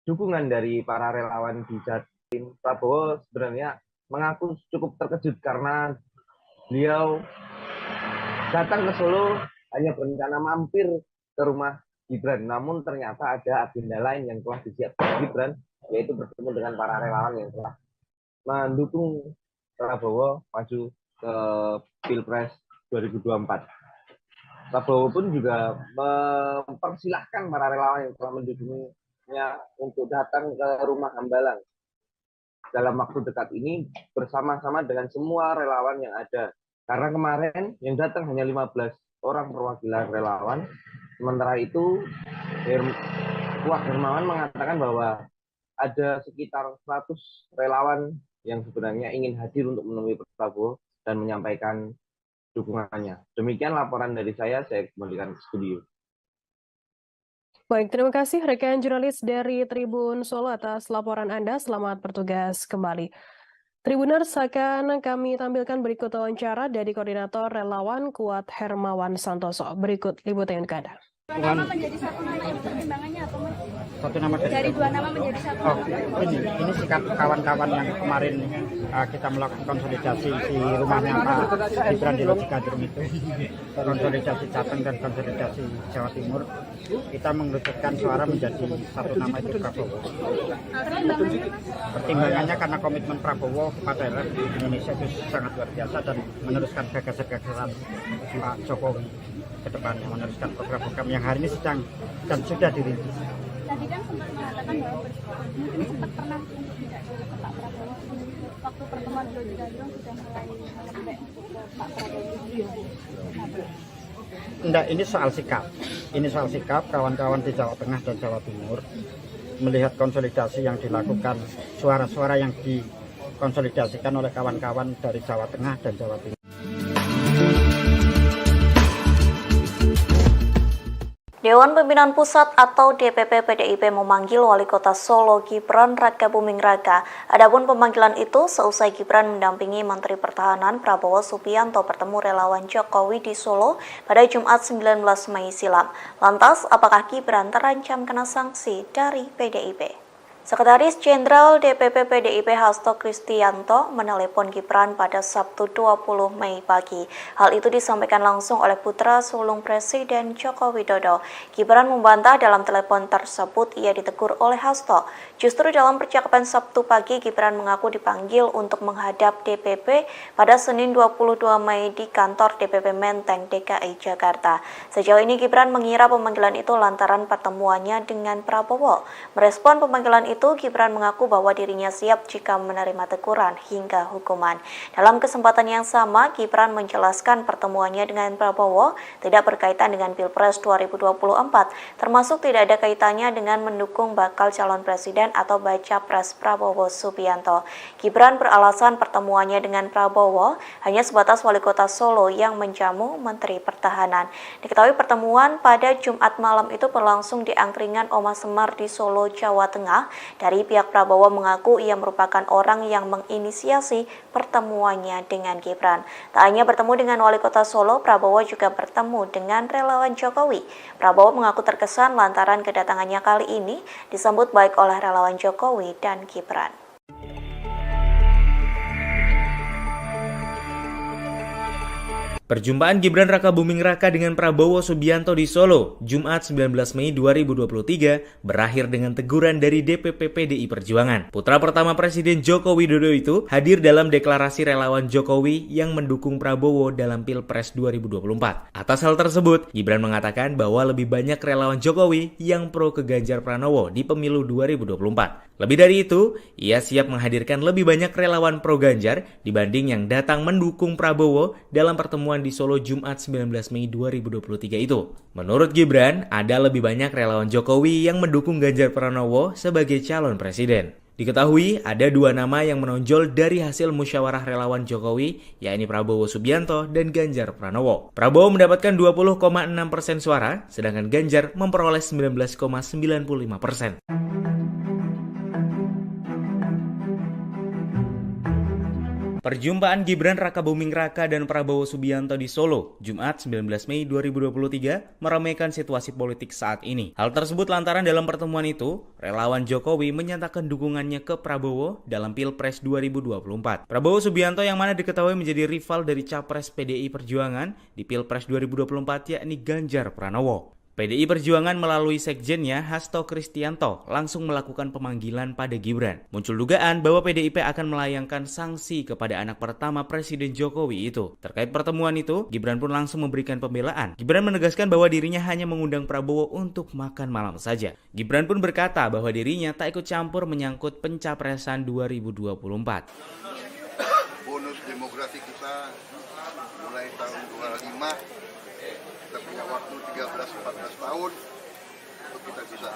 dukungan dari para relawan di Jatim, Prabowo sebenarnya mengaku cukup terkejut karena beliau datang ke Solo hanya berencana mampir ke rumah Gibran, namun ternyata ada agenda lain yang telah disiapkan Gibran, yaitu bertemu dengan para relawan yang telah mendukung Prabowo maju ke Pilpres 2024. Prabowo pun juga mempersilahkan para relawan yang telah mendukungnya untuk datang ke rumah Hambalang dalam waktu dekat ini bersama-sama dengan semua relawan yang ada. Karena kemarin yang datang hanya 15 orang perwakilan relawan. Sementara itu, Kuat Hermawan mengatakan bahwa ada sekitar 100 relawan yang sebenarnya ingin hadir untuk menemui Prabowo dan menyampaikan dukungannya. Demikian laporan dari saya kembalikan ke studio. Baik, terima kasih rekan jurnalis dari Tribun Solo atas laporan Anda. Selamat bertugas kembali. Tribuners, akan kami tampilkan berikut wawancara dari koordinator relawan Kuat Hermawan Santoso. Berikut liputan untuk Anda. Dua nama menjadi satu nama itu pertimbangannya apa, Mas? Satu nama Dari dua nama menjadi satu nama. Ini sikap kawan-kawan yang kemarin kita melakukan konsolidasi di rumahnya Pak Gibran di Lojikaderm itu, konsolidasi Jateng dan konsolidasi Jawa Timur, kita mengerucutkan suara menjadi satu nama itu Prabowo. Pertimbangannya karena komitmen Prabowo kepada Indonesia itu sangat luar biasa dan meneruskan gagasan-gagasan Pak Jokowi ke depannya, meneruskan program-program yang hari ini sedang dan sudah dirintis. Tadi kan sempat mengatakan bahwa mungkin sempat pernah untuk tidak ke Pak Prabowo waktu pertemuan Lojikaderm sudah mulai melembek ke Pak Prabowo. Enggak, ini soal sikap. ini soal sikap kawan-kawan di Jawa Tengah dan Jawa Timur melihat konsolidasi yang dilakukan, suara-suara yang dikonsolidasikan oleh kawan-kawan dari Jawa Tengah dan Jawa Timur. Dewan Pimpinan Pusat atau DPP PDIP memanggil Wali Kota Solo Gibran Rakabuming Raka. Adapun pemanggilan itu seusai Gibran mendampingi Menteri Pertahanan Prabowo Subianto bertemu relawan Jokowi di Solo pada Jumat 19 Mei silam. Lantas, apakah Gibran terancam kena sanksi dari PDIP? Sekretaris Jenderal DPP PDIP Hasto Kristianto menelepon Gibran pada Sabtu 20 Mei pagi. Hal itu disampaikan langsung oleh putra sulung Presiden Joko Widodo. Gibran membantah dalam telepon tersebut ia ditegur oleh Hasto. Justru dalam percakapan Sabtu pagi, Gibran mengaku dipanggil untuk menghadap DPP pada Senin 22 Mei di kantor DPP Menteng, DKI Jakarta. Sejauh ini Gibran mengira pemanggilan itu lantaran pertemuannya dengan Prabowo. Merespon pemanggilan itu, Gibran mengaku bahwa dirinya siap jika menerima teguran hingga hukuman. Dalam kesempatan yang sama, Gibran menjelaskan pertemuannya dengan Prabowo tidak berkaitan dengan Pilpres 2024, termasuk tidak ada kaitannya dengan mendukung bakal calon presiden atau baca pres Prabowo Subianto. Gibran beralasan pertemuannya dengan Prabowo hanya sebatas wali kota Solo yang menjamu Menteri Pertahanan. Diketahui pertemuan pada Jumat malam itu berlangsung di angkringan Oma Semar di Solo, Jawa Tengah. Dari pihak Prabowo mengaku ia merupakan orang yang menginisiasi pertemuannya dengan Gibran. Tak hanya bertemu dengan wali kota Solo, Prabowo juga bertemu dengan relawan Jokowi. Prabowo mengaku terkesan lantaran kedatangannya kali ini disambut baik oleh relawan Jokowi dan Gibran. Perjumpaan Gibran Rakabuming Raka dengan Prabowo Subianto di Solo, Jumat 19 Mei 2023, berakhir dengan teguran dari DPP PDI Perjuangan. Putra pertama Presiden Joko Widodo itu hadir dalam deklarasi relawan Jokowi yang mendukung Prabowo dalam Pilpres 2024. Atas hal tersebut, Gibran mengatakan bahwa lebih banyak relawan Jokowi yang pro ke Ganjar Pranowo di pemilu 2024. Lebih dari itu, ia siap menghadirkan lebih banyak relawan pro Ganjar dibanding yang datang mendukung Prabowo dalam pertemuan di Solo Jumat 19 Mei 2023 itu. Menurut Gibran, ada lebih banyak relawan Jokowi yang mendukung Ganjar Pranowo sebagai calon presiden. Diketahui ada dua nama yang menonjol dari hasil musyawarah relawan Jokowi, yakni Prabowo Subianto dan Ganjar Pranowo. Prabowo mendapatkan 20,6% suara, sedangkan Ganjar memperoleh 19,95%. Perjumpaan Gibran Rakabuming Raka dan Prabowo Subianto di Solo, Jumat 19 Mei 2023, meramaikan situasi politik saat ini. Hal tersebut lantaran dalam pertemuan itu, relawan Jokowi menyatakan dukungannya ke Prabowo dalam Pilpres 2024. Prabowo Subianto yang mana diketahui menjadi rival dari Capres PDI Perjuangan di Pilpres 2024 yakni Ganjar Pranowo. PDI Perjuangan melalui sekjennya Hasto Kristianto langsung melakukan pemanggilan pada Gibran. Muncul dugaan bahwa PDIP akan melayangkan sanksi kepada anak pertama Presiden Jokowi itu. Terkait pertemuan itu, Gibran pun langsung memberikan pembelaan. Gibran menegaskan bahwa dirinya hanya mengundang Prabowo untuk makan malam saja. Gibran pun berkata bahwa dirinya tak ikut campur menyangkut pencapresan 2024. Bonus demografi kita mulai tahun 25. Kita punya waktu 13-14 tahun untuk kita bisa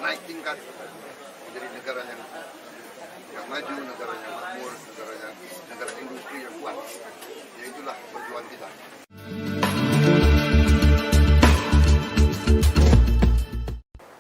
naik tingkat menjadi negara yang maju, negara yang makmur, negara industri yang kuat. Ya itulah perjuangan kita.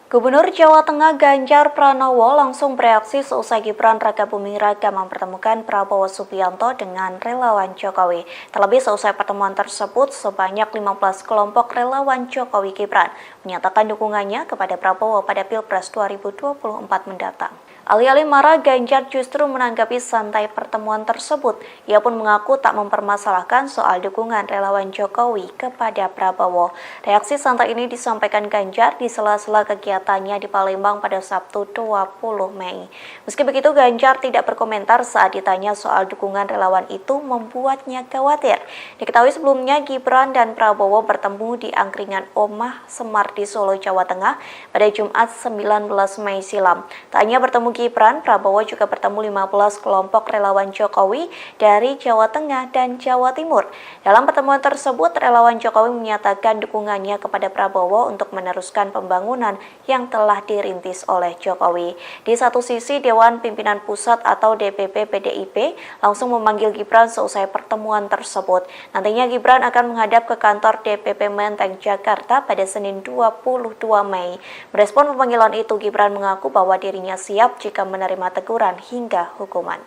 Gubernur Jawa Tengah Ganjar Pranowo langsung bereaksi seusai Gibran Rakabuming Raka mempertemukan Prabowo Subianto dengan relawan Jokowi. Terlebih seusai pertemuan tersebut, sebanyak 15 kelompok relawan Jokowi Gibran menyatakan dukungannya kepada Prabowo pada Pilpres 2024 mendatang. Alih-alih marah, Ganjar justru menanggapi santai pertemuan tersebut. Ia pun mengaku tak mempermasalahkan soal dukungan relawan Jokowi kepada Prabowo. Reaksi santai ini disampaikan Ganjar di sela-sela kegiatannya di Palembang pada Sabtu 20 Mei. Meski begitu, Ganjar tidak berkomentar saat ditanya soal dukungan relawan itu membuatnya khawatir. Diketahui sebelumnya Gibran dan Prabowo bertemu di angkringan Oma Semar di Solo, Jawa Tengah pada Jumat 19 Mei silam. Tak hanya bertemu Gibran, Prabowo juga bertemu 15 kelompok relawan Jokowi dari Jawa Tengah dan Jawa Timur. Dalam pertemuan tersebut, relawan Jokowi menyatakan dukungannya kepada Prabowo untuk meneruskan pembangunan yang telah dirintis oleh Jokowi. Di satu sisi, Dewan Pimpinan Pusat atau DPP PDIP langsung memanggil Gibran seusai pertemuan tersebut. Nantinya Gibran akan menghadap ke kantor DPP Menteng, Jakarta pada Senin 22 Mei. Merespon pemanggilan itu, Gibran mengaku bahwa dirinya siap jika menerima teguran hingga hukuman.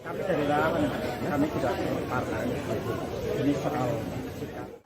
Kami dari relawan, kami tidak partai. Ini soal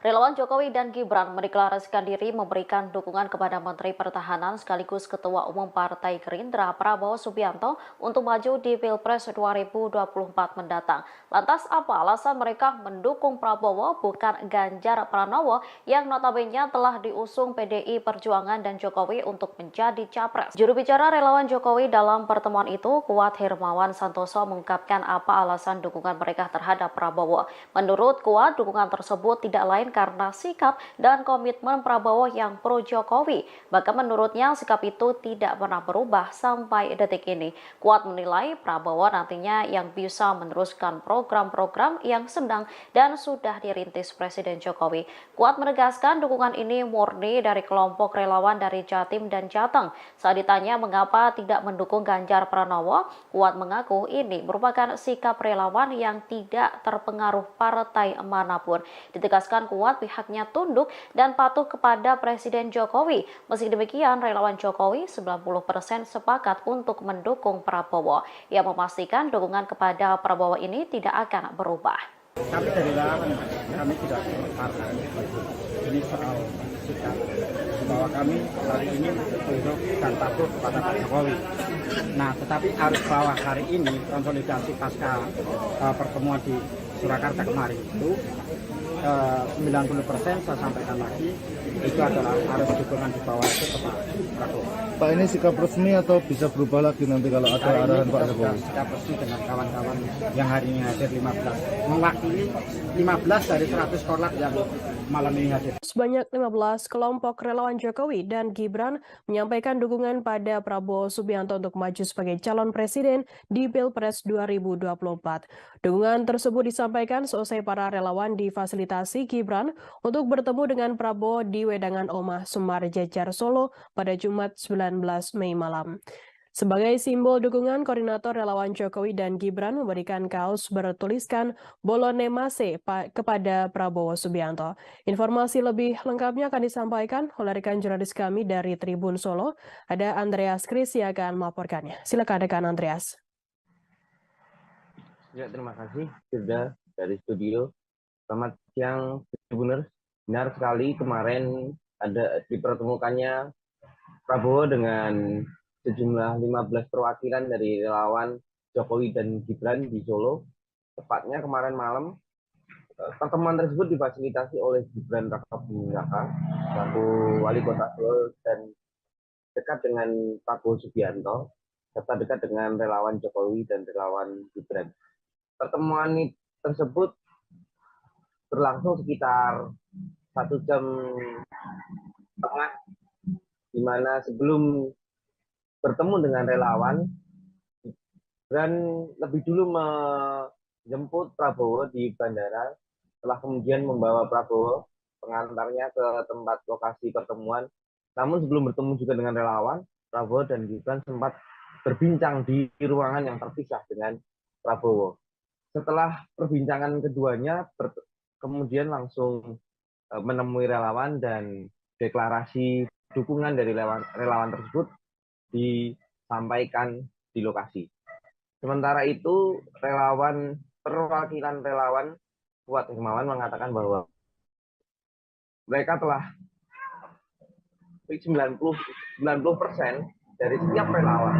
Relawan Jokowi dan Gibran mendeklarasikan diri memberikan dukungan kepada Menteri Pertahanan sekaligus Ketua Umum Partai Gerindra Prabowo Subianto untuk maju di Pilpres 2024 mendatang. Lantas apa alasan mereka mendukung Prabowo bukan Ganjar Pranowo yang notabene telah diusung PDI Perjuangan dan Jokowi untuk menjadi capres? Juru bicara relawan Jokowi dalam pertemuan itu, Kuat Hermawan Santoso, mengungkapkan apa alasan dukungan mereka terhadap Prabowo. Menurut Kuat, dukungan tersebut tidak lain karena sikap dan komitmen Prabowo yang pro Jokowi. Bahkan menurutnya sikap itu tidak pernah berubah sampai detik ini. Kuat menilai Prabowo nantinya yang bisa meneruskan program-program yang sedang dan sudah dirintis Presiden Jokowi. Kuat menegaskan dukungan ini murni dari kelompok relawan dari Jatim dan Jateng. Saat ditanya mengapa tidak mendukung Ganjar Pranowo, Kuat mengaku ini merupakan sikap relawan yang tidak terpengaruh partai manapun. Ditegaskan Kuat pihaknya tunduk dan patuh kepada Presiden Jokowi. Meski demikian, relawan Jokowi 90% sepakat untuk mendukung Prabowo. Ia memastikan dukungan kepada Prabowo ini tidak akan berubah. Kami dari relawan, kami tidak partai. Ini soal sikap bahwa kami hari ini tunduk dan patuh kepada Pak Jokowi. Nah, tetapi arus bawah hari ini konsolidasi pasca pertemuan di Surakarta kemarin itu 90% saya sampaikan lagi itu adalah arus dukungan di bawah itu ke Pak Prabowo. Pak, ini sikap resmi atau bisa berubah lagi nanti kalau ada arahan Pak Jokowi? Sikap resmi dengan kawan-kawan yang hari ini hadir 15, mewakili 15 dari 100 korlap yang malam ini hadir. Sebanyak 15 kelompok relawan Jokowi dan Gibran menyampaikan dukungan pada Prabowo Subianto untuk maju sebagai calon presiden di Pilpres 2024. Dukungan tersebut disampaikan seusai para relawan difasilitasi Gibran untuk bertemu dengan Prabowo di Wedangan Omah Sumar Jejar Solo pada Jumat 19 Mei malam. Sebagai simbol dukungan, koordinator relawan Jokowi dan Gibran memberikan kaos bertuliskan Bolone Mase kepada Prabowo Subianto. Informasi lebih lengkapnya akan disampaikan oleh rekan jurnalis kami dari Tribun Solo. Ada Andreas Kris yang akan melaporkannya. Silakan rekan Andreas. Ya, terima kasih sudah dari studio. Selamat siang, Tribuners. Benar sekali kemarin ada dipertemukannya Prabowo dengan sejumlah 15 perwakilan dari relawan Jokowi dan Gibran di Solo. Tepatnya kemarin malam, pertemuan tersebut difasilitasi oleh Gibran Rakabuming Raka, selaku wali kota Solo, dan dekat dengan Prabowo Subianto, serta dekat dengan relawan Jokowi dan relawan Gibran. Pertemuan tersebut berlangsung sekitar 1 jam setengah, di mana sebelum bertemu dengan relawan, Gibran lebih dulu menjemput Prabowo di bandara, setelah kemudian membawa Prabowo pengantarnya ke tempat lokasi pertemuan. Namun sebelum bertemu juga dengan relawan, Prabowo dan Gibran sempat berbincang di ruangan yang terpisah dengan Prabowo. Setelah perbincangan keduanya, kemudian langsung menemui relawan dan deklarasi dukungan dari relawan tersebut disampaikan di lokasi. Sementara itu, perwakilan relawan Kuat Hermawan mengatakan bahwa mereka telah 90% dari setiap relawan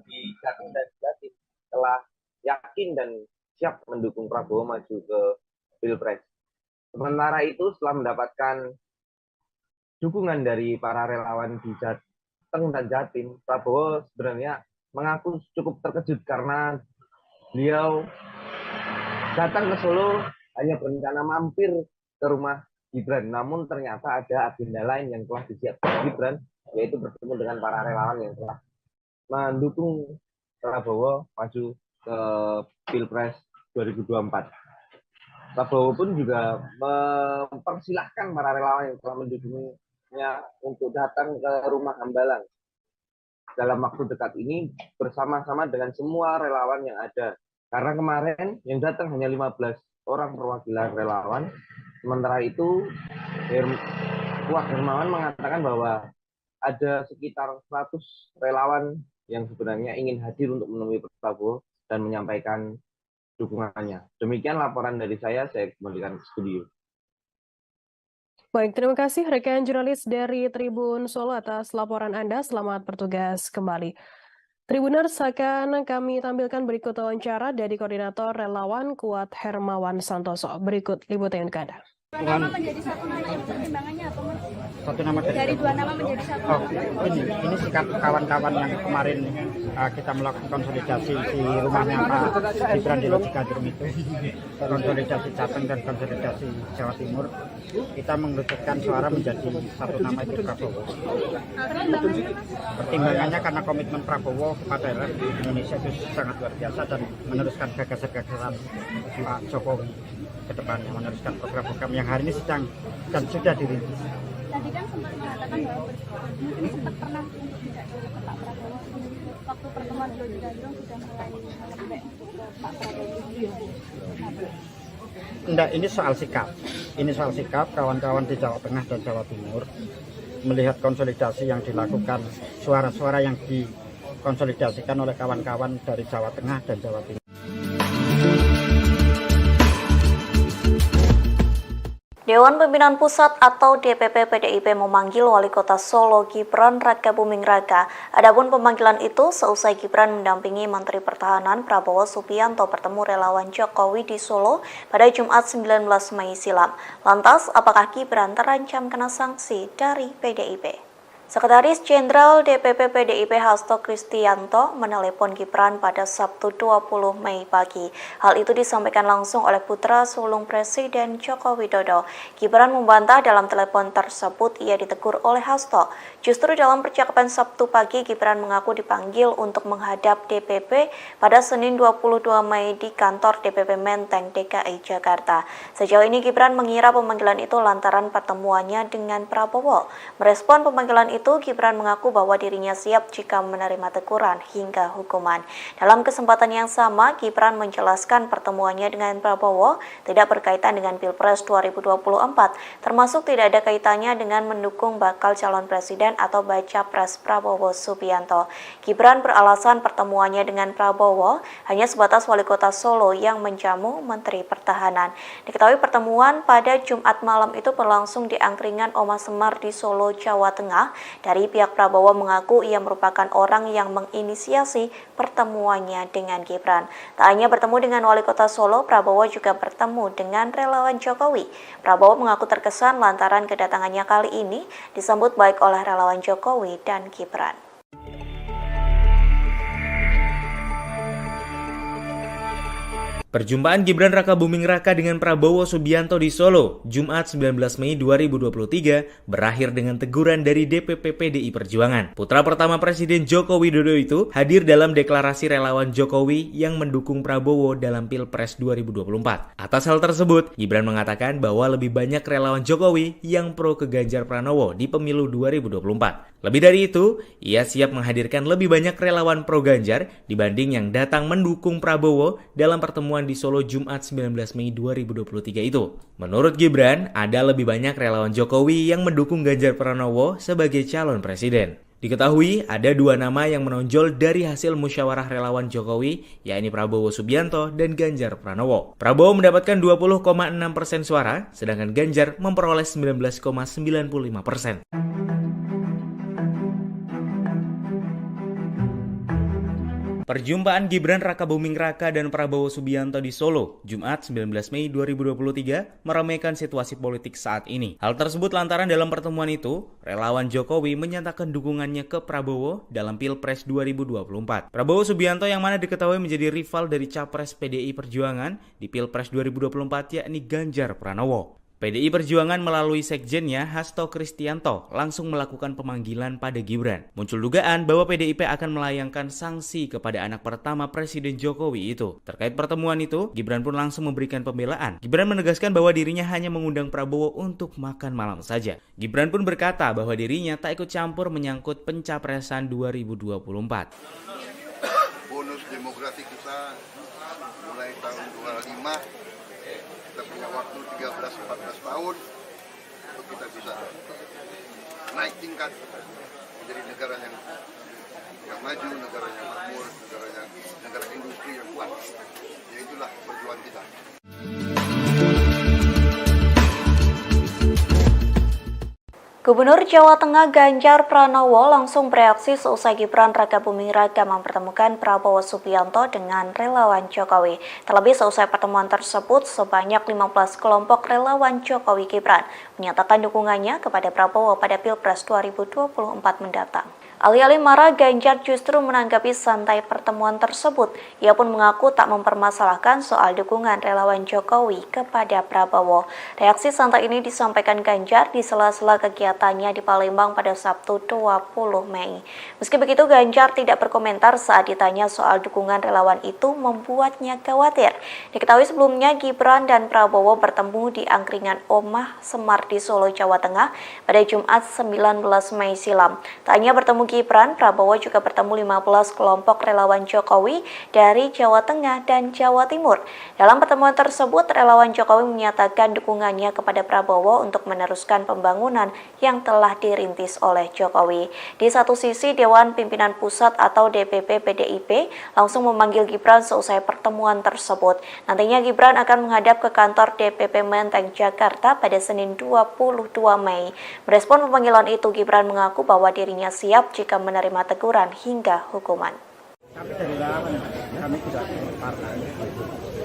di Jatim dan Jatim telah yakin dan siap mendukung Prabowo maju ke Pilpres. Sementara itu, setelah mendapatkan dukungan dari para relawan di Jateng dan Jatim, Prabowo sebenarnya mengaku cukup terkejut karena beliau datang ke Solo hanya berencana mampir ke rumah Gibran, namun ternyata ada agenda lain yang telah disiapkan Gibran, yaitu bertemu dengan para relawan yang telah mendukung Prabowo maju ke Pilpres 2024. Prabowo pun juga mempersilahkan para relawan yang telah mendukungnya untuk datang ke rumah Hambalang dalam waktu dekat ini bersama-sama dengan semua relawan yang ada. Karena kemarin yang datang hanya 15 orang perwakilan relawan, sementara itu Wak Hermawan mengatakan bahwa ada sekitar 100 relawan yang sebenarnya ingin hadir untuk menemui Prabowo dan menyampaikan dukungannya. Demikian laporan dari saya kembalikan ke studio. Baik, terima kasih rekan jurnalis dari Tribun Solo atas laporan Anda. Selamat bertugas kembali. Tribuners, akan kami tampilkan berikut wawancara dari Koordinator Relawan Kuat Hermawan Santoso. Berikut liputan untuk Anda. Dua nama menjadi satu nama yang pertimbangannya apa, Mas? Satu nama Dari dua nama menjadi satu. Oh, ini sikap kawan-kawan yang kemarin kita melakukan konsolidasi di rumahnya Pak Gibran di Lojikadrum itu, konsolidasi Jateng dan konsolidasi Jawa Timur, kita mengerucutkan suara menjadi satu nama itu Prabowo. Pertimbangannya, Mas? Pertimbangannya karena komitmen Prabowo kepada Indonesia itu sangat luar biasa dan meneruskan gagasan-gagasan Pak Jokowi ke depannya, meneruskan program-program yang hari ini sedang dan sudah dirintis. Tadi kan sempat mengatakan bahwa mungkin sempat pernah untuk tidak jauh ke Pak Prabowo. Waktu pertemuan di Lojikadrum sudah mulai melembek ke Pak Prabowo. Enggak, ini soal sikap. Ini soal sikap kawan-kawan di Jawa Tengah dan Jawa Timur melihat konsolidasi yang dilakukan, suara-suara yang dikonsolidasikan oleh kawan-kawan dari Jawa Tengah dan Jawa Timur. Dewan Pimpinan Pusat atau DPP PDIP memanggil Wali Kota Solo Gibran Rakabuming Raka. Adapun pemanggilan itu seusai Gibran mendampingi Menteri Pertahanan Prabowo Subianto bertemu relawan Jokowi di Solo pada Jumat 19 Mei silam. Lantas, apakah Gibran terancam kena sanksi dari PDIP? Sekretaris Jenderal DPP PDIP Hasto Kristianto menelepon Gibran pada Sabtu 20 Mei pagi. Hal itu disampaikan langsung oleh putra sulung Presiden Joko Widodo. Gibran membantah dalam telepon tersebut ia ditegur oleh Hasto. Justru dalam percakapan Sabtu pagi, Gibran mengaku dipanggil untuk menghadap DPP pada Senin 22 Mei di kantor DPP Menteng, DKI Jakarta. Sejauh ini Gibran mengira pemanggilan itu lantaran pertemuannya dengan Prabowo. Merespon pemanggilan itu, Gibran mengaku bahwa dirinya siap jika menerima teguran hingga hukuman. Dalam kesempatan yang sama, Gibran menjelaskan pertemuannya dengan Prabowo tidak berkaitan dengan Pilpres 2024, termasuk tidak ada kaitannya dengan mendukung bakal calon presiden atau baca pres Prabowo Subianto. Gibran beralasan pertemuannya dengan Prabowo hanya sebatas Wali Kota Solo yang menjamu Menteri Pertahanan. Diketahui pertemuan pada Jumat malam itu berlangsung di angkringan Oma Semar di Solo, Jawa Tengah. Dari pihak Prabowo mengaku ia merupakan orang yang menginisiasi pertemuannya dengan Gibran. Tak hanya bertemu dengan Wali Kota Solo, Prabowo juga bertemu dengan relawan Jokowi. Prabowo mengaku terkesan lantaran kedatangannya kali ini disambut baik oleh relawan Jokowi dan Gibran. Perjumpaan Gibran Rakabuming Raka dengan Prabowo Subianto di Solo, Jumat 19 Mei 2023, berakhir dengan teguran dari DPP PDI Perjuangan. Putra pertama Presiden Joko Widodo itu hadir dalam deklarasi relawan Jokowi yang mendukung Prabowo dalam Pilpres 2024. Atas hal tersebut, Gibran mengatakan bahwa lebih banyak relawan Jokowi yang pro ke Ganjar Pranowo di pemilu 2024. Lebih dari itu, ia siap menghadirkan lebih banyak relawan pro Ganjar dibanding yang datang mendukung Prabowo dalam pertemuan di Solo Jumat 19 Mei 2023 itu. Menurut Gibran, ada lebih banyak relawan Jokowi yang mendukung Ganjar Pranowo sebagai calon presiden. Diketahui ada dua nama yang menonjol dari hasil musyawarah relawan Jokowi, yakni Prabowo Subianto dan Ganjar Pranowo. Prabowo mendapatkan 20,6% suara, sedangkan Ganjar memperoleh 19,95%. Perjumpaan Gibran Rakabuming Raka dan Prabowo Subianto di Solo, Jumat 19 Mei 2023, meramaikan situasi politik saat ini. Hal tersebut lantaran dalam pertemuan itu, relawan Jokowi menyatakan dukungannya ke Prabowo dalam Pilpres 2024. Prabowo Subianto yang mana diketahui menjadi rival dari capres PDI Perjuangan di Pilpres 2024 yakni Ganjar Pranowo. PDI Perjuangan melalui sekjennya Hasto Kristianto langsung melakukan pemanggilan pada Gibran. Muncul dugaan bahwa PDIP akan melayangkan sanksi kepada anak pertama Presiden Jokowi itu. Terkait pertemuan itu, Gibran pun langsung memberikan pembelaan. Gibran menegaskan bahwa dirinya hanya mengundang Prabowo untuk makan malam saja. Gibran pun berkata bahwa dirinya tak ikut campur menyangkut pencapresan 2024. Bonus demografi kita mulai tahun 25, kita punya waktu 13-14 tahun untuk kita bisa naik tingkat menjadi negara yang maju, negara yang makmur, negara industri yang kuat. Ya itulah perjuangan kita. Gubernur Jawa Tengah Ganjar Pranowo langsung bereaksi seusai Gibran Rakabuming Raka mempertemukan Prabowo Subianto dengan relawan Jokowi. Terlebih seusai pertemuan tersebut, sebanyak 15 kelompok relawan Jokowi Gibran menyatakan dukungannya kepada Prabowo pada Pilpres 2024 mendatang. Alih-alih marah, Ganjar justru menanggapi santai pertemuan tersebut. Ia pun mengaku tak mempermasalahkan soal dukungan relawan Jokowi kepada Prabowo. Reaksi santai ini disampaikan Ganjar di sela-sela kegiatannya di Palembang pada Sabtu 20 Mei. Meski begitu, Ganjar tidak berkomentar saat ditanya soal dukungan relawan itu membuatnya khawatir. Diketahui sebelumnya Gibran dan Prabowo bertemu di angkringan Omah Semar di Solo, Jawa Tengah pada Jumat 19 Mei silam. Tak hanya bertemu Gibran, Prabowo juga bertemu 15 kelompok relawan Jokowi dari Jawa Tengah dan Jawa Timur. Dalam pertemuan tersebut, relawan Jokowi menyatakan dukungannya kepada Prabowo untuk meneruskan pembangunan yang telah dirintis oleh Jokowi. Di satu sisi, Dewan Pimpinan Pusat atau DPP PDIP langsung memanggil Gibran seusai pertemuan tersebut. Nantinya Gibran akan menghadap ke kantor DPP Menteng, Jakarta pada Senin 22 Mei. Merespon pemanggilan itu, Gibran mengaku bahwa dirinya siap jika menerima teguran hingga hukuman. Kami dari relawan, kami tidak partai.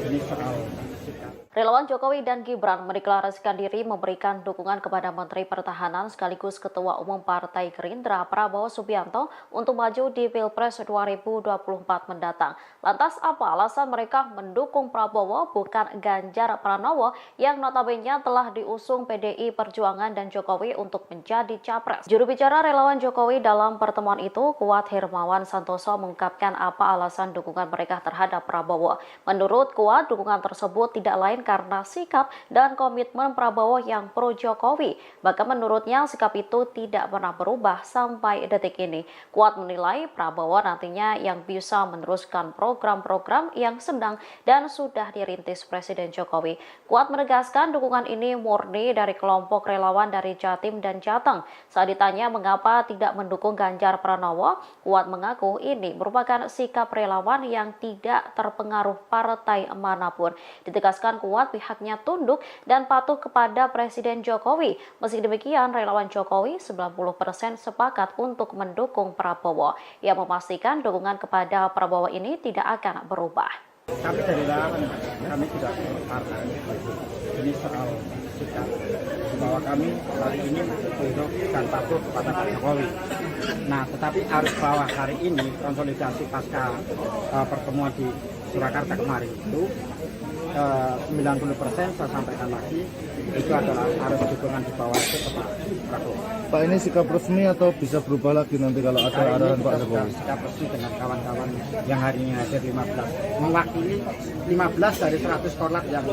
Ini soal sikap. Relawan Jokowi dan Gibran mendeklarasikan diri memberikan dukungan kepada Menteri Pertahanan sekaligus Ketua Umum Partai Gerindra Prabowo Subianto untuk maju di Pilpres 2024 mendatang. Lantas apa alasan mereka mendukung Prabowo bukan Ganjar Pranowo yang notabene telah diusung PDI Perjuangan dan Jokowi untuk menjadi capres? Juru bicara relawan Jokowi dalam pertemuan itu, Kuat Hermawan Santoso, mengungkapkan apa alasan dukungan mereka terhadap Prabowo. Menurut Kuat, dukungan tersebut tidak lain karena sikap dan komitmen Prabowo yang pro Jokowi. Bahkan menurutnya sikap itu tidak pernah berubah sampai detik ini. Kuat menilai Prabowo nantinya yang bisa meneruskan program-program yang sedang dan sudah dirintis Presiden Jokowi. Kuat menegaskan dukungan ini murni dari kelompok relawan dari Jatim dan Jateng. Saat ditanya mengapa tidak mendukung Ganjar Pranowo, Kuat mengaku ini merupakan sikap relawan yang tidak terpengaruh partai manapun. Ditegaskan Kuat pihaknya tunduk dan patuh kepada Presiden Jokowi. Meski demikian, relawan Jokowi 90% sepakat untuk mendukung Prabowo. Ia memastikan dukungan kepada Prabowo ini tidak akan berubah. Kami dari relawan, kami tidak partai. Ini soal sikap bahwa kami hari ini tunduk dan patuh kepada Pak Jokowi. Nah, tetapi arus bawah hari ini konsolidasi pasca pertemuan di Surakarta kemarin itu 90% saya sampaikan lagi itu adalah arus dukungan di bawah itu ke Pak Prabowo. Pak, ini sikap resmi atau bisa berubah lagi nanti kalau ada arahan Pak Jokowi? Sikap resmi dengan kawan-kawan yang hari ini hadir 15, mewakili 15 dari 100 korlap yang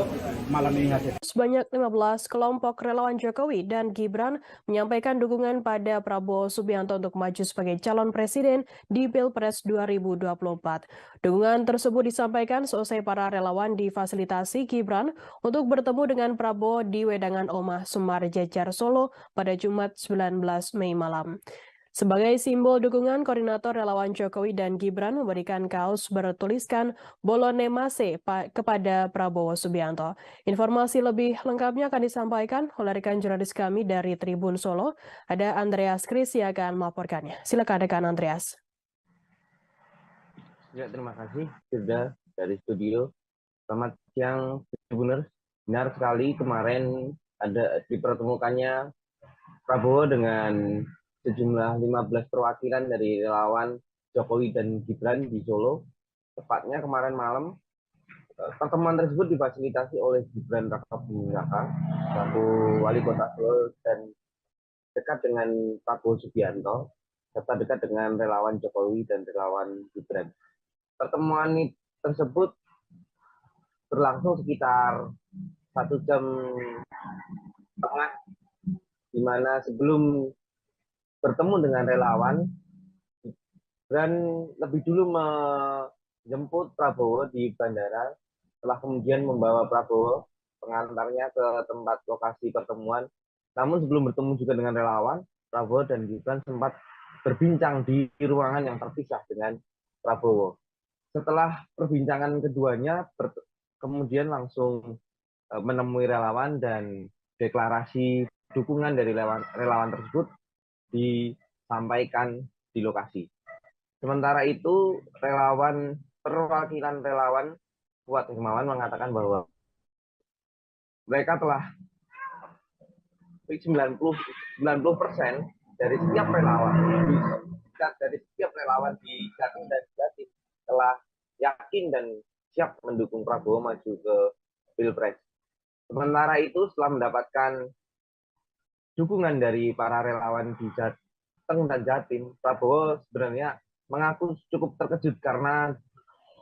malam ini hadir. Sebanyak 15 kelompok relawan Jokowi dan Gibran menyampaikan dukungan pada Prabowo Subianto untuk maju sebagai calon presiden di Pilpres 2024. Dukungan tersebut disampaikan seusai para relawan difasilitasi Gibran untuk bertemu dengan Prabowo di Wedangan Omah Semar Jejar Solo pada Jumat 19 Mei malam. Sebagai simbol dukungan, koordinator relawan Jokowi dan Gibran memberikan kaos bertuliskan Bolone Mase kepada Prabowo Subianto. Informasi lebih lengkapnya akan disampaikan oleh rekan jurnalis kami dari Tribun Solo. Ada Andreas Kris yang akan melaporkannya. Silakan rekan Andreas. Ya, terima kasih sudah dari studio. Selamat siang, Tribuners. Benar sekali kemarin ada dipertemukannya Prabowo dengan sejumlah 15 perwakilan dari relawan Jokowi dan Gibran di Solo. Tepatnya kemarin malam pertemuan tersebut difasilitasi oleh Gibran Rakabuming Raka selaku Wali Kota Solo dan dekat dengan Prabowo Subianto serta dekat dengan relawan Jokowi dan relawan Gibran. Pertemuan tersebut berlangsung sekitar 1 jam setengah, di mana sebelum bertemu dengan relawan, Gibran lebih dulu menjemput Prabowo di bandara, setelah kemudian membawa Prabowo pengantarnya ke tempat lokasi pertemuan. Namun sebelum bertemu juga dengan relawan, Prabowo dan Gibran sempat berbincang di ruangan yang terpisah dengan Prabowo. Setelah perbincangan keduanya, kemudian langsung menemui relawan dan deklarasi dukungan dari relawan tersebut disampaikan di lokasi. Sementara itu, perwakilan relawan Kuat Hermawan mengatakan bahwa mereka telah 90% dari setiap relawan di Jatim dan Jatim telah yakin dan siap mendukung Prabowo maju ke Pilpres. Sementara itu, setelah mendapatkan dukungan dari para relawan di Jateng dan Jatim, Prabowo sebenarnya mengaku cukup terkejut karena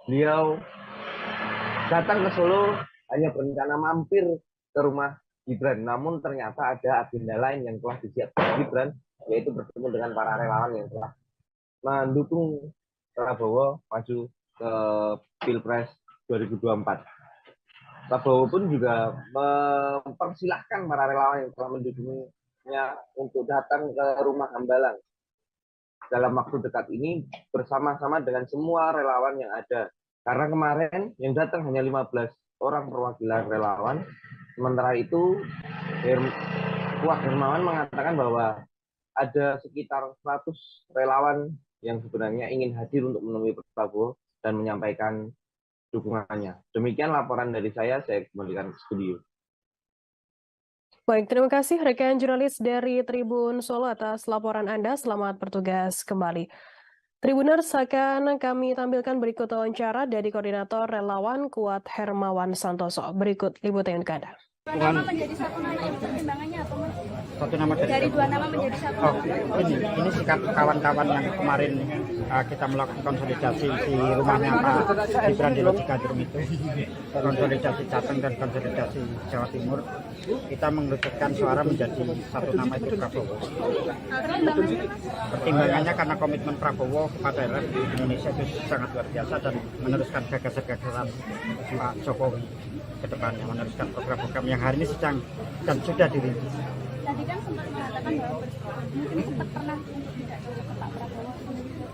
beliau datang ke Solo hanya berencana mampir ke rumah Gibran, namun ternyata ada agenda lain yang telah disiapkan Gibran, yaitu bertemu dengan para relawan yang telah mendukung Prabowo maju ke Pilpres 2024. Prabowo pun juga mempersilahkan para relawan yang telah mendukungnya untuk datang ke rumah Hambalang dalam waktu dekat ini bersama-sama dengan semua relawan yang ada. Karena kemarin yang datang hanya 15 orang perwakilan relawan. Sementara itu, Kuat Hermawan mengatakan bahwa ada sekitar 100 relawan yang sebenarnya ingin hadir untuk menemui Prabowo dan menyampaikan dukungannya. Demikian laporan dari saya kembalikan ke studio. Baik, terima kasih rekan jurnalis dari Tribun Solo atas laporan Anda. Selamat bertugas kembali. Tribuners, akan kami tampilkan berikut wawancara dari Koordinator Relawan Kuat Hermawan Santoso. Berikut liputan ke Anda. Dua nama menjadi satu nama itu pertimbangannya apa, Mas? Satu nama Dari dua nama menjadi satu. Oh, ini sikap kawan-kawan yang kemarin kita melakukan konsolidasi di rumahnya Pak Gibran di Logikadrum itu, konsolidasi Jateng dan konsolidasi Jawa Timur, kita mengerucutkan suara menjadi satu nama itu Prabowo. Pertimbangannya karena komitmen Prabowo kepada Indonesia itu sangat luar biasa dan meneruskan gagasan-gagasan Pak Jokowi ke depannya, meneruskan program-program yang hari ini sedang dan sudah dirintis. Tadi kan sempat mengatakan bahwa mungkin sempat pernah untuk tidak ke Pak Prabowo.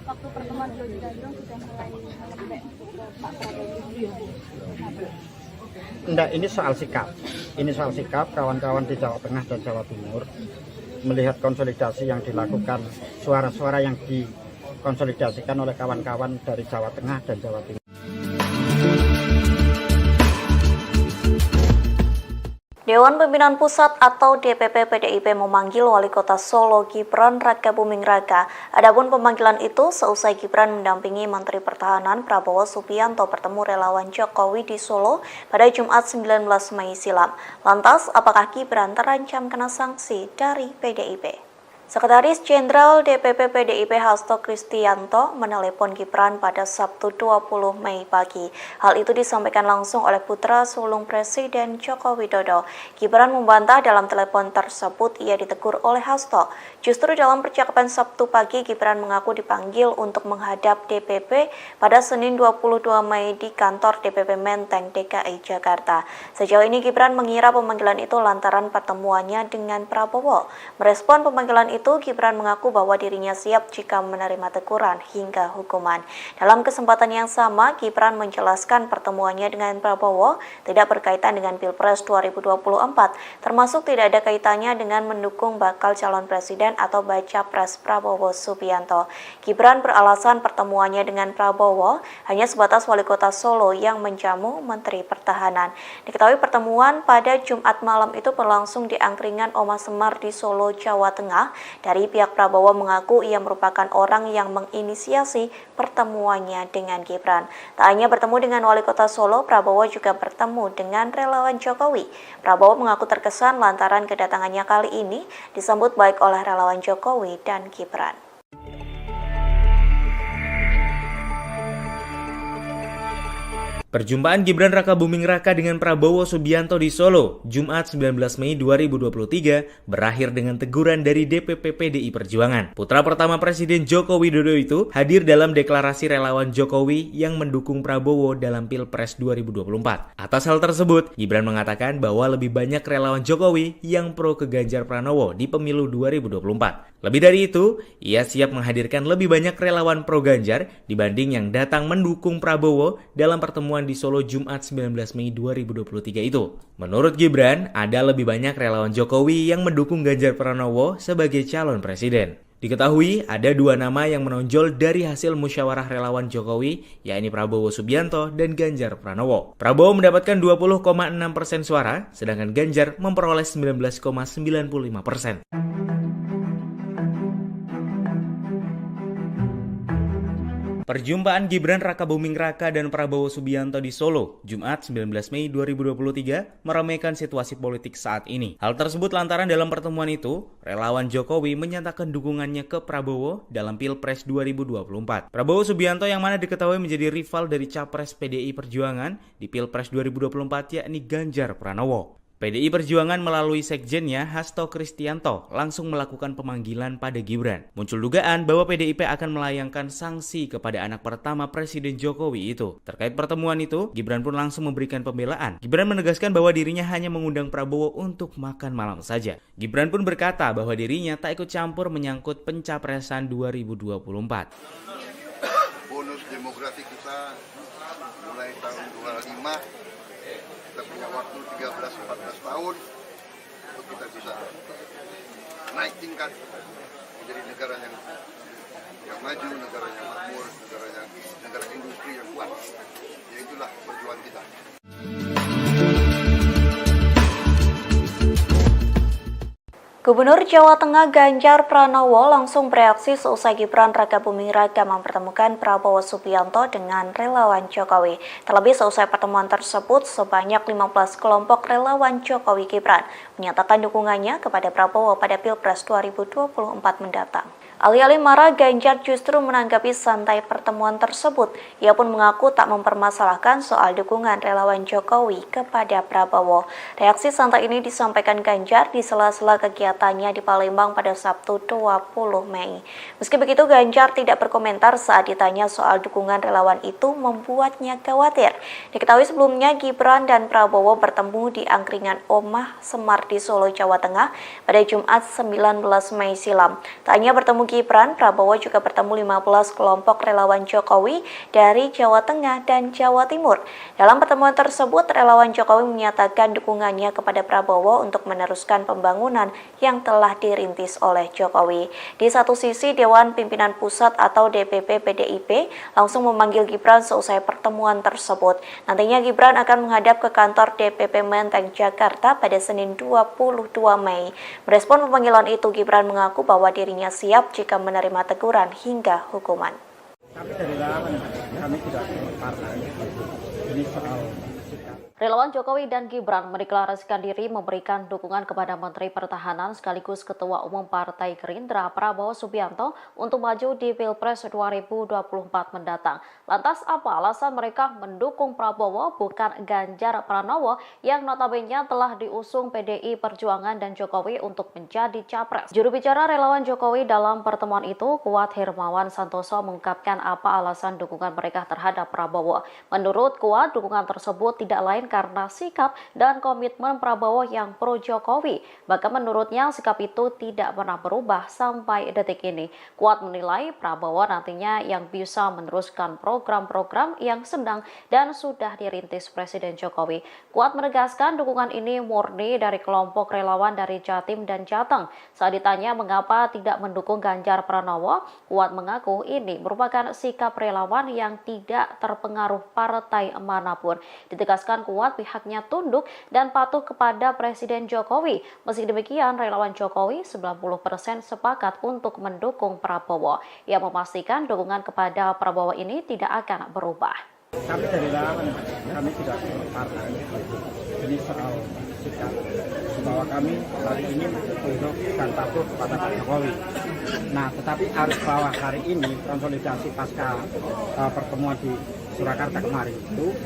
Waktu pertemuan di Logikadrum sudah mulai melembek ke Pak Prabowo. Enggak, ini soal sikap. Ini soal sikap kawan-kawan di Jawa Tengah dan Jawa Timur melihat konsolidasi yang dilakukan, suara-suara yang dikonsolidasikan oleh kawan-kawan dari Jawa Tengah dan Jawa Timur. Dewan Pimpinan Pusat atau DPP PDIP memanggil Wali Kota Solo Gibran Rakabuming Raka. Adapun pemanggilan itu seusai Gibran mendampingi Menteri Pertahanan Prabowo Subianto bertemu relawan Jokowi di Solo pada Jumat 19 Mei silam. Lantas, apakah Gibran terancam kena sanksi dari PDIP? Sekretaris Jenderal DPP PDIP Hasto Kristianto menelepon Gibran pada Sabtu 20 Mei pagi. Hal itu disampaikan langsung oleh putra sulung Presiden Joko Widodo. Gibran membantah dalam telepon tersebut ia ditegur oleh Hasto. Justru dalam percakapan Sabtu pagi, Gibran mengaku dipanggil untuk menghadap DPP pada Senin 22 Mei di kantor DPP Menteng, DKI Jakarta. Sejauh ini Gibran mengira pemanggilan itu lantaran pertemuannya dengan Prabowo. Merespon pemanggilan itu, Gibran mengaku bahwa dirinya siap jika menerima teguran hingga hukuman. Dalam kesempatan yang sama, Gibran menjelaskan pertemuannya dengan Prabowo tidak berkaitan dengan Pilpres 2024, termasuk tidak ada kaitannya dengan mendukung bakal calon presiden atau baca pres Prabowo Subianto. Gibran beralasan pertemuannya dengan Prabowo hanya sebatas Wali Kota Solo yang menjamu Menteri Pertahanan. Diketahui pertemuan pada Jumat malam itu berlangsung di angkringan Oma Semar di Solo, Jawa Tengah, Dari pihak Prabowo mengaku ia merupakan orang yang menginisiasi pertemuannya dengan Gibran. Tak hanya bertemu dengan Wali Kota Solo, Prabowo juga bertemu dengan relawan Jokowi. Prabowo mengaku terkesan lantaran kedatangannya kali ini disambut baik oleh relawan Jokowi dan Gibran. Perjumpaan Gibran Rakabuming Raka dengan Prabowo Subianto di Solo, Jumat 19 Mei 2023, berakhir dengan teguran dari DPP PDI Perjuangan. Putra pertama Presiden Joko Widodo itu hadir dalam deklarasi relawan Jokowi yang mendukung Prabowo dalam Pilpres 2024. Atas hal tersebut, Gibran mengatakan bahwa lebih banyak relawan Jokowi yang pro ke Ganjar Pranowo di pemilu 2024. Lebih dari itu, ia siap menghadirkan lebih banyak relawan pro Ganjar dibanding yang datang mendukung Prabowo dalam pertemuan di Solo Jumat 19 Mei 2023 itu. Menurut Gibran, ada lebih banyak relawan Jokowi yang mendukung Ganjar Pranowo sebagai calon presiden. Diketahui ada dua nama yang menonjol dari hasil musyawarah relawan Jokowi, yakni Prabowo Subianto dan Ganjar Pranowo. Prabowo mendapatkan 20,6% suara, sedangkan Ganjar memperoleh 19,95%. Perjumpaan Gibran Rakabuming Raka dan Prabowo Subianto di Solo, Jumat 19 Mei 2023, meramaikan situasi politik saat ini. Hal tersebut lantaran dalam pertemuan itu, relawan Jokowi menyatakan dukungannya ke Prabowo dalam Pilpres 2024. Prabowo Subianto yang mana diketahui menjadi rival dari Capres PDI Perjuangan di Pilpres 2024 yakni Ganjar Pranowo. PDI Perjuangan melalui sekjennya Hasto Kristianto langsung melakukan pemanggilan pada Gibran. Muncul dugaan bahwa PDIP akan melayangkan sanksi kepada anak pertama Presiden Jokowi itu. Terkait pertemuan itu, Gibran pun langsung memberikan pembelaan. Gibran menegaskan bahwa dirinya hanya mengundang Prabowo untuk makan malam saja. Gibran pun berkata bahwa dirinya tak ikut campur menyangkut pencapresan 2024. Bonus demografi kita mulai tahun 25, kita punya waktu 13-14 tahun untuk kita bisa naik tingkat menjadi negara yang maju, negara yang makmur, negara industri yang kuat. Ya itulah perjuangan kita. Gubernur Jawa Tengah Ganjar Pranowo langsung bereaksi seusai Gibran Rakabuming Raka mempertemukan Prabowo Subianto dengan relawan Jokowi. Terlebih seusai pertemuan tersebut, sebanyak 15 kelompok relawan Jokowi Gibran menyatakan dukungannya kepada Prabowo pada Pilpres 2024 mendatang. Alih-alih marah, Ganjar justru menanggapi santai pertemuan tersebut. Ia pun mengaku tak mempermasalahkan soal dukungan relawan Jokowi kepada Prabowo. Reaksi santai ini disampaikan Ganjar di sela-sela kegiatannya di Palembang pada Sabtu 20 Mei. Meski begitu, Ganjar tidak berkomentar saat ditanya soal dukungan relawan itu membuatnya khawatir. Diketahui sebelumnya Gibran dan Prabowo bertemu di angkringan Omah Semar di Solo, Jawa Tengah pada Jumat 19 Mei silam. Tak hanya bertemu Gibran, Prabowo juga bertemu 15 kelompok relawan Jokowi dari Jawa Tengah dan Jawa Timur. Dalam pertemuan tersebut, relawan Jokowi menyatakan dukungannya kepada Prabowo untuk meneruskan pembangunan yang telah dirintis oleh Jokowi. Di satu sisi, Dewan Pimpinan Pusat atau DPP PDIP langsung memanggil Gibran seusai pertemuan tersebut. Nantinya Gibran akan menghadap ke kantor DPP Menteng, Jakarta pada Senin 22 Mei. Merespon pemanggilan itu, Gibran mengaku bahwa dirinya siap jika menerima teguran hingga hukuman. Kami dari relawan, kami tidak partai. Ini soal Relawan Jokowi dan Gibran mendeklarasikan diri memberikan dukungan kepada Menteri Pertahanan sekaligus Ketua Umum Partai Gerindra Prabowo Subianto untuk maju di Pilpres 2024 mendatang. Lantas apa alasan mereka mendukung Prabowo bukan Ganjar Pranowo yang notabene telah diusung PDI Perjuangan dan Jokowi untuk menjadi capres? Juru bicara relawan Jokowi dalam pertemuan itu, Kuat Hermawan Santoso, mengungkapkan apa alasan dukungan mereka terhadap Prabowo. Menurut Kuat, dukungan tersebut tidak lain karena sikap dan komitmen Prabowo yang pro Jokowi. Bahkan menurutnya sikap itu tidak pernah berubah sampai detik ini. Kuat menilai Prabowo nantinya yang bisa meneruskan program-program yang sedang dan sudah dirintis Presiden Jokowi. Kuat menegaskan dukungan ini murni dari kelompok relawan dari Jatim dan Jateng. Saat ditanya mengapa tidak mendukung Ganjar Pranowo, Kuat mengaku ini merupakan sikap relawan yang tidak terpengaruh partai manapun. Ditegaskan Kuat membuat pihaknya tunduk dan patuh kepada Presiden Jokowi. Meski demikian, relawan Jokowi 90% sepakat untuk mendukung Prabowo. Ia memastikan dukungan kepada Prabowo ini tidak akan berubah. Kami dari relawan, kami tidak partai. Ini soal sikap bahwa kami hari ini tunduk dan patuh kepada Pak Jokowi. Nah, tetapi arus bawah hari ini konsolidasi pasca pertemuan di Surakarta kemarin itu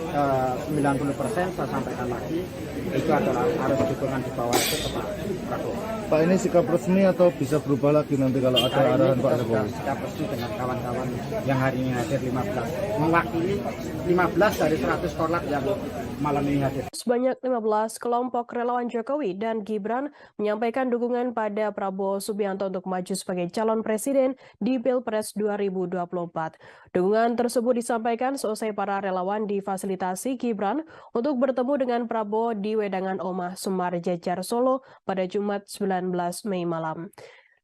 90% saya sampaikan lagi itu adalah arus dukungan di bawah itu ke Pak Prabowo. Pak, ini sikap resmi atau bisa berubah lagi nanti kalau ada arahan Pak Jokowi? Sikap resmi dengan kawan-kawan yang hari ini hadir 15, mewakili 15 dari 100 korlap yang malam ini hadir. Sebanyak 15 kelompok relawan Jokowi dan Gibran menyampaikan dukungan pada Prabowo Subianto untuk maju sebagai calon presiden di Pilpres 2024. Dukungan tersebut disampaikan seusai para relawan difasilitasi Gibran untuk bertemu dengan Prabowo di Wedangan Omah Sumar Jejar Solo pada Jumat 19 Mei malam.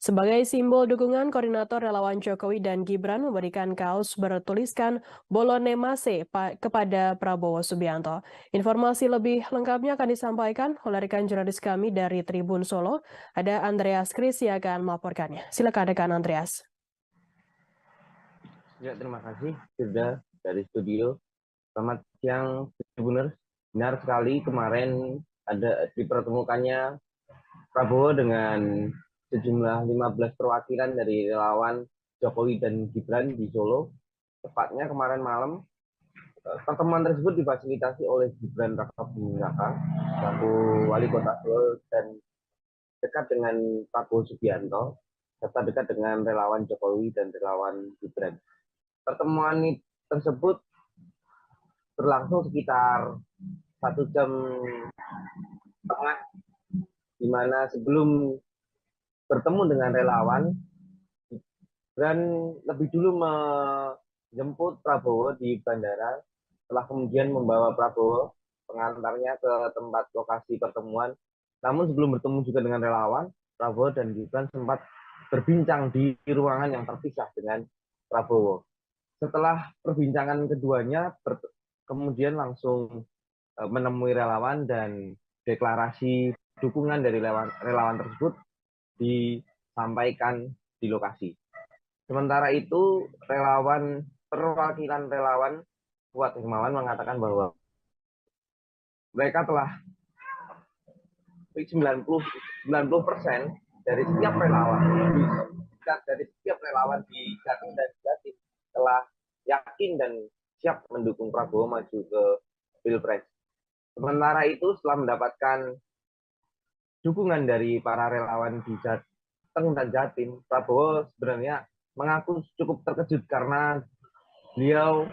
Sebagai simbol dukungan, koordinator relawan Jokowi dan Gibran memberikan kaos bertuliskan Bolone Mase kepada Prabowo Subianto. Informasi lebih lengkapnya akan disampaikan oleh rekan jurnalis kami dari Tribun Solo. Ada Andreas Kris yang akan melaporkannya. Silakan rekan Andreas. Ya, terima kasih sudah dari studio. Selamat siang, Tribuners. Benar sekali kemarin ada dipertemukannya Prabowo dengan sejumlah 15 perwakilan dari relawan Jokowi dan Gibran di Solo. Tepatnya kemarin malam, pertemuan tersebut difasilitasi oleh Gibran Rakabuming Raka, selaku wali kota Solo dan dekat dengan Prabowo Subianto, serta dekat dengan relawan Jokowi dan relawan Gibran. Pertemuan tersebut berlangsung sekitar 1 jam setengah, di mana sebelum bertemu dengan relawan, Gibran lebih dulu menjemput Prabowo di bandara, setelah kemudian membawa Prabowo pengantarnya ke tempat lokasi pertemuan. Namun sebelum bertemu juga dengan relawan, Prabowo dan Gibran sempat berbincang di ruangan yang terpisah dengan Prabowo. Setelah perbincangan keduanya, kemudian langsung menemui relawan dan deklarasi dukungan dari relawan tersebut disampaikan di lokasi. Sementara itu, perwakilan relawan Fuad Hermawan mengatakan bahwa mereka telah 90% dari setiap relawan di Jatim dan Jatim telah yakin dan siap mendukung Prabowo maju ke Pilpres. Sementara itu, setelah mendapatkan dukungan dari para relawan di Jateng dan Jatim, Prabowo sebenarnya mengaku cukup terkejut karena beliau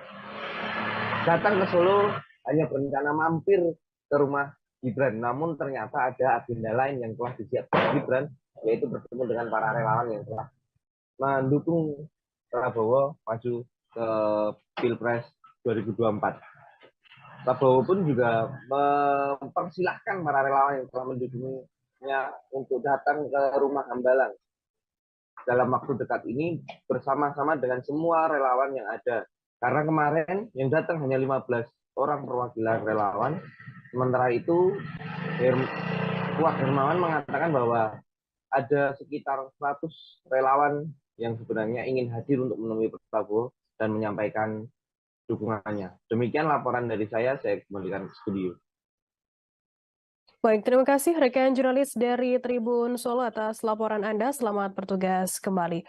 datang ke Solo hanya berencana mampir ke rumah Gibran. Namun ternyata ada agenda lain yang telah disiapkan Gibran, yaitu bertemu dengan para relawan yang telah mendukung Prabowo maju ke Pilpres 2024. Prabowo pun juga mempersilahkan para relawan yang telah mendukungnya untuk datang ke rumah Hambalang dalam waktu dekat ini bersama-sama dengan semua relawan yang ada. Karena kemarin yang datang hanya 15 orang perwakilan relawan. Sementara itu, Fuad Hermawan mengatakan bahwa ada sekitar 100 relawan yang sebenarnya ingin hadir untuk menemui Prabowo dan menyampaikan dukungannya. Demikian laporan dari saya kembalikan ke studio. Baik, terima kasih rekan jurnalis dari Tribun Solo atas laporan Anda. Selamat bertugas kembali.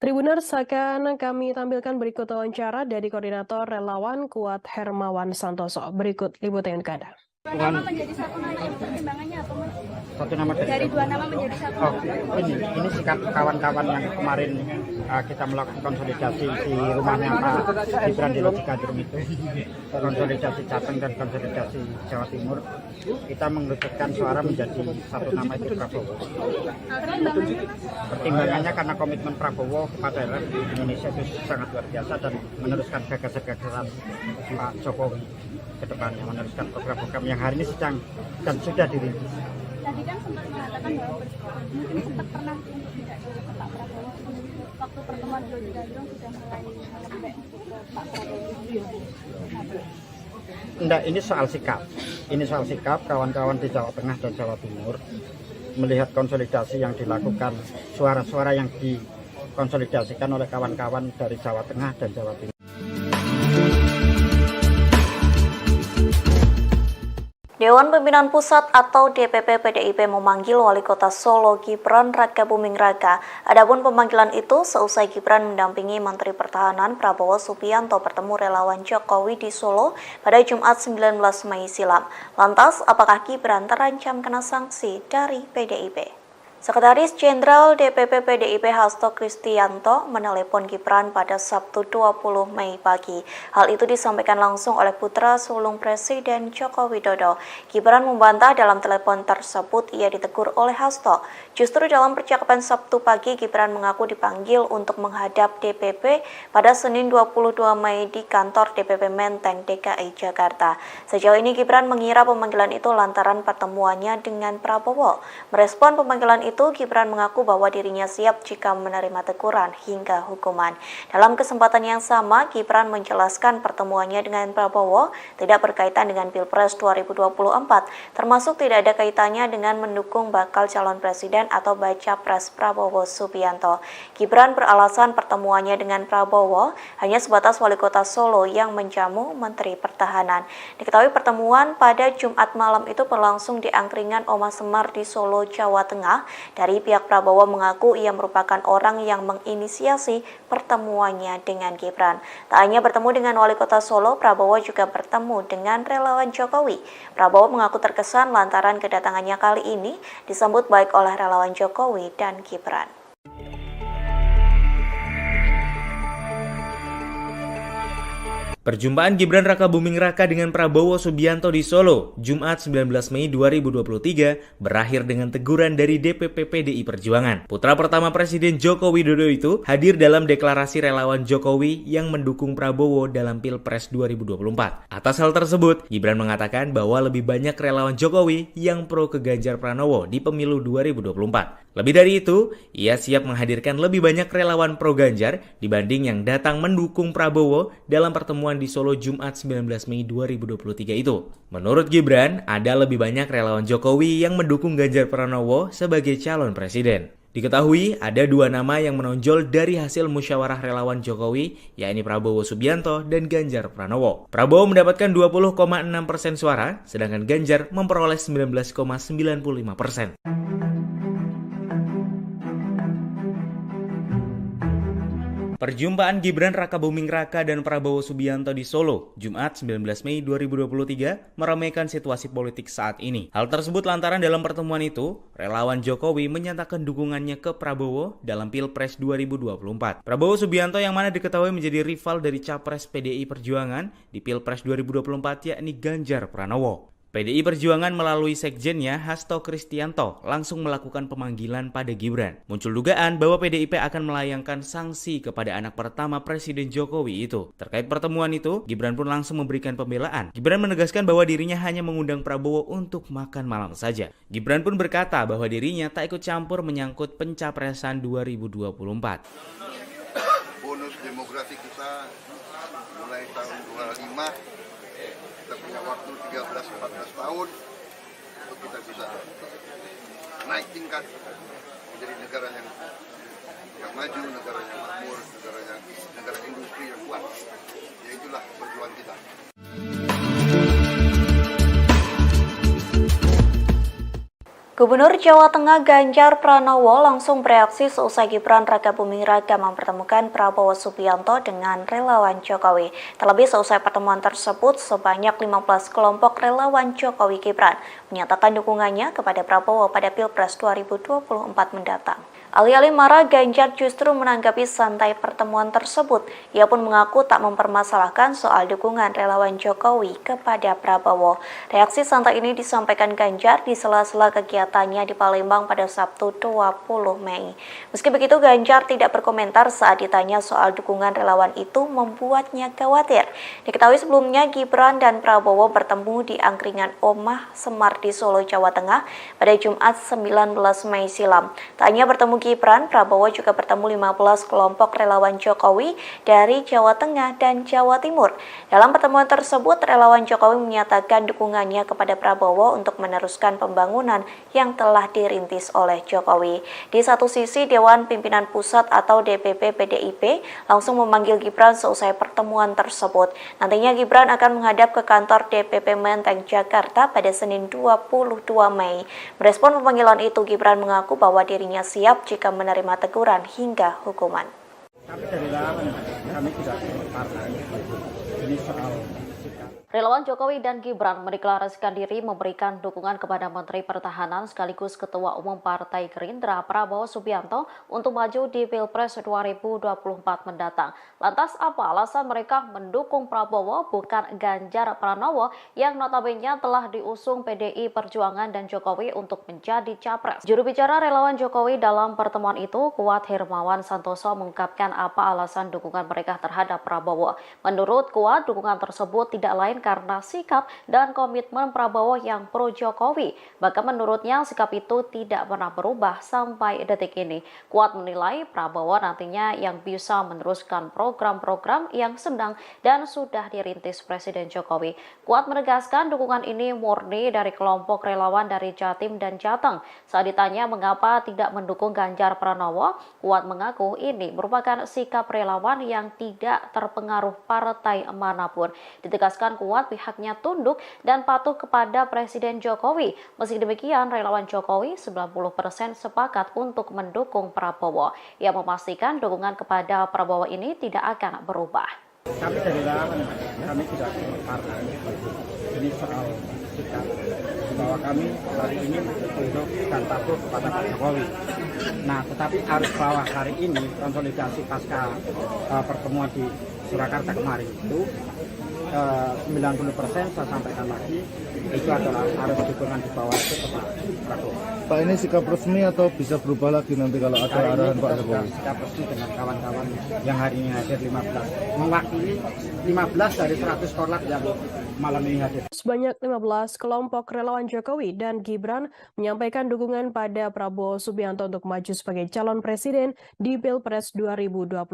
Tribuners, akan kami tampilkan berikut wawancara dari koordinator relawan Fuad Hermawan Santoso. Berikut liputan untuk Anda. Dua nama menjadi satu nama itu pertimbangannya apa, Mas? Satu nama Dari dua nama menjadi satu nama. Ini sikap kawan-kawan yang kemarin kita melakukan konsolidasi di rumahnya Pak Gibran di Lodjikadrum itu, konsolidasi Jateng dan konsolidasi Jawa Timur, kita mengerucutkan suara menjadi satu nama itu Prabowo. Pertimbangannya karena komitmen Prabowo kepada Indonesia itu sangat luar biasa dan meneruskan gagasan-gagasan Pak Jokowi ke depannya, meneruskan program-program yang hari ini sedang dan sudah dirintis. Tadi kan sempat mengatakan bahwa mungkin sempat pernah untuk tidak ke Pak Prabowo waktu pertemuan di Lodjikadrum sudah mulai melembek ke Pak Prabowo. Enggak, ini soal sikap. Ini soal sikap kawan-kawan di Jawa Tengah dan Jawa Timur melihat konsolidasi yang dilakukan, suara-suara yang dikonsolidasikan oleh kawan-kawan dari Jawa Tengah dan Jawa Timur. Dewan Pimpinan Pusat atau DPP PDIP memanggil Wali Kota Solo Gibran Rakabuming Raka. Adapun pemanggilan itu seusai Gibran mendampingi Menteri Pertahanan Prabowo Subianto bertemu relawan Jokowi di Solo pada Jumat 19 Mei silam. Lantas, apakah Gibran terancam kena sanksi dari PDIP? Sekretaris Jenderal DPP PDIP Hasto Kristianto menelepon Gibran pada Sabtu 20 Mei pagi. Hal itu disampaikan langsung oleh putra sulung Presiden Joko Widodo. Gibran membantah dalam telepon tersebut ia ditegur oleh Hasto. Justru dalam percakapan Sabtu pagi, Gibran mengaku dipanggil untuk menghadap DPP pada Senin 22 Mei di kantor DPP Menteng, DKI Jakarta. Sejauh ini Gibran mengira pemanggilan itu lantaran pertemuannya dengan Prabowo. Merespon pemanggilan itu, Gibran mengaku bahwa dirinya siap jika menerima teguran hingga hukuman. Dalam kesempatan yang sama, Gibran menjelaskan pertemuannya dengan Prabowo tidak berkaitan dengan Pilpres 2024, termasuk tidak ada kaitannya dengan mendukung bakal calon presiden atau baca pres Prabowo Subianto. Gibran beralasan pertemuannya dengan Prabowo hanya sebatas Wali Kota Solo yang menjamu Menteri Pertahanan. Diketahui pertemuan pada Jumat malam itu berlangsung di angkringan Oma Semar di Solo, Jawa Tengah. Dari pihak Prabowo mengaku ia merupakan orang yang menginisiasi pertemuannya dengan Gibran. Tak hanya bertemu dengan Wali Kota Solo, Prabowo juga bertemu dengan relawan Jokowi. Prabowo mengaku terkesan lantaran kedatangannya kali ini disambut baik oleh relawan Jokowi dan Gibran. Perjumpaan Gibran Rakabuming Raka dengan Prabowo Subianto di Solo, Jumat 19 Mei 2023, berakhir dengan teguran dari DPP PDI Perjuangan. Putra pertama Presiden Joko Widodo itu hadir dalam deklarasi relawan Jokowi yang mendukung Prabowo dalam Pilpres 2024. Atas hal tersebut, Gibran mengatakan bahwa lebih banyak relawan Jokowi yang pro ke Ganjar Pranowo di pemilu 2024. Lebih dari itu, ia siap menghadirkan lebih banyak relawan pro Ganjar dibanding yang datang mendukung Prabowo dalam pertemuan di Solo Jumat 19 Mei 2023 itu. Menurut Gibran, ada lebih banyak relawan Jokowi yang mendukung Ganjar Pranowo sebagai calon presiden. Diketahui ada dua nama yang menonjol dari hasil musyawarah relawan Jokowi, yakni Prabowo Subianto dan Ganjar Pranowo. Prabowo mendapatkan 20,6% suara, sedangkan Ganjar memperoleh 19,95%. Perjumpaan Gibran Rakabuming Raka dan Prabowo Subianto di Solo, Jumat 19 Mei 2023, meramaikan situasi politik saat ini. Hal tersebut lantaran dalam pertemuan itu, relawan Jokowi menyatakan dukungannya ke Prabowo dalam Pilpres 2024. Prabowo Subianto yang mana diketahui menjadi rival dari Capres PDI Perjuangan di Pilpres 2024 yakni Ganjar Pranowo. PDI Perjuangan melalui sekjennya Hasto Kristianto langsung melakukan pemanggilan pada Gibran. Muncul dugaan bahwa PDIP akan melayangkan sanksi kepada anak pertama Presiden Jokowi itu. Terkait pertemuan itu, Gibran pun langsung memberikan pembelaan. Gibran menegaskan bahwa dirinya hanya mengundang Prabowo untuk makan malam saja. Gibran pun berkata bahwa dirinya tak ikut campur menyangkut pencapresan 2024. Bonus demografi kita mulai tahun 25, kita punya waktu 13-14 tahun untuk kita bisa naik tingkat menjadi negara yang maju, negara yang makmur, negara industri yang kuat. Ya itulah perjuangan kita. Gubernur Jawa Tengah Ganjar Pranowo langsung bereaksi seusai Gibran Rakabuming Raka mempertemukan Prabowo Subianto dengan relawan Jokowi. Terlebih seusai pertemuan tersebut, sebanyak 15 kelompok relawan Jokowi Gibran menyatakan dukungannya kepada Prabowo pada Pilpres 2024 mendatang. Alih-alih marah, Ganjar justru menanggapi santai pertemuan tersebut. Ia pun mengaku tak mempermasalahkan soal dukungan relawan Jokowi kepada Prabowo. Reaksi santai ini disampaikan Ganjar di sela-sela kegiatannya di Palembang pada Sabtu 20 Mei. Meski begitu, Ganjar tidak berkomentar saat ditanya soal dukungan relawan itu membuatnya khawatir. Diketahui sebelumnya Gibran dan Prabowo bertemu di angkringan Oma Semar di Solo, Jawa Tengah pada Jumat 19 Mei silam. Tak hanya bertemu Gibran, Prabowo juga bertemu 15 kelompok relawan Jokowi dari Jawa Tengah dan Jawa Timur. Dalam pertemuan tersebut, relawan Jokowi menyatakan dukungannya kepada Prabowo untuk meneruskan pembangunan yang telah dirintis oleh Jokowi. Di satu sisi, Dewan Pimpinan Pusat atau DPP PDIP langsung memanggil Gibran seusai pertemuan tersebut. Nantinya Gibran akan menghadap ke kantor DPP Menteng, Jakarta pada Senin 22 Mei. Merespon pemanggilan itu, Gibran mengaku bahwa dirinya siap jika menerima teguran hingga hukuman. Kami dari relawan, kami tidak partai. Ini soal sikap. Relawan Jokowi dan Gibran mendeklarasikan diri memberikan dukungan kepada Menteri Pertahanan sekaligus Ketua Umum Partai Gerindra Prabowo Subianto untuk maju di Pilpres 2024 mendatang. Lantas apa alasan mereka mendukung Prabowo bukan Ganjar Pranowo yang notabene telah diusung PDI Perjuangan dan Jokowi untuk menjadi capres? Juru bicara relawan Jokowi dalam pertemuan itu, Kuat Hermawan Santoso, mengungkapkan apa alasan dukungan mereka terhadap Prabowo. Menurut Kuat, dukungan tersebut tidak lain karena sikap dan komitmen Prabowo yang pro Jokowi. Bahkan menurutnya sikap itu tidak pernah berubah sampai detik ini. Kuat menilai Prabowo nantinya yang bisa meneruskan program-program yang sedang dan sudah dirintis Presiden Jokowi. Kuat menegaskan dukungan ini murni dari kelompok relawan dari Jatim dan Jateng. Saat ditanya mengapa tidak mendukung Ganjar Pranowo, Kuat mengaku ini merupakan sikap relawan yang tidak terpengaruh partai manapun. Ditegaskan Kuat pihaknya tunduk dan patuh kepada Presiden Jokowi. Meski demikian, relawan Jokowi 90% sepakat untuk mendukung Prabowo. Ia memastikan dukungan kepada Prabowo ini tidak akan berubah. Kami dari relawan, kami tidak partai. Ini soal sikap bahwa kami hari ini tunduk dan patuh kepada Pak Jokowi. Nah, tetapi arus bawah hari ini konsolidasi pasca pertemuan di Surakarta kemarin itu 90% saya sampaikan lagi itu adalah arus dukungan di bawah itu ke Pak Prabowo. Pak, ini sikap resmi atau bisa berubah lagi nanti kalau ada Hari arahan ini Pak kita sudah Jokowi? sikap resmi dengan kawan-kawan yang hari ini hadir 15, mewakili 15 dari 100 korlap yang malam ini hadir. Sebanyak 15 kelompok relawan Jokowi dan Gibran menyampaikan dukungan pada Prabowo Subianto untuk maju sebagai calon presiden di Pilpres 2024.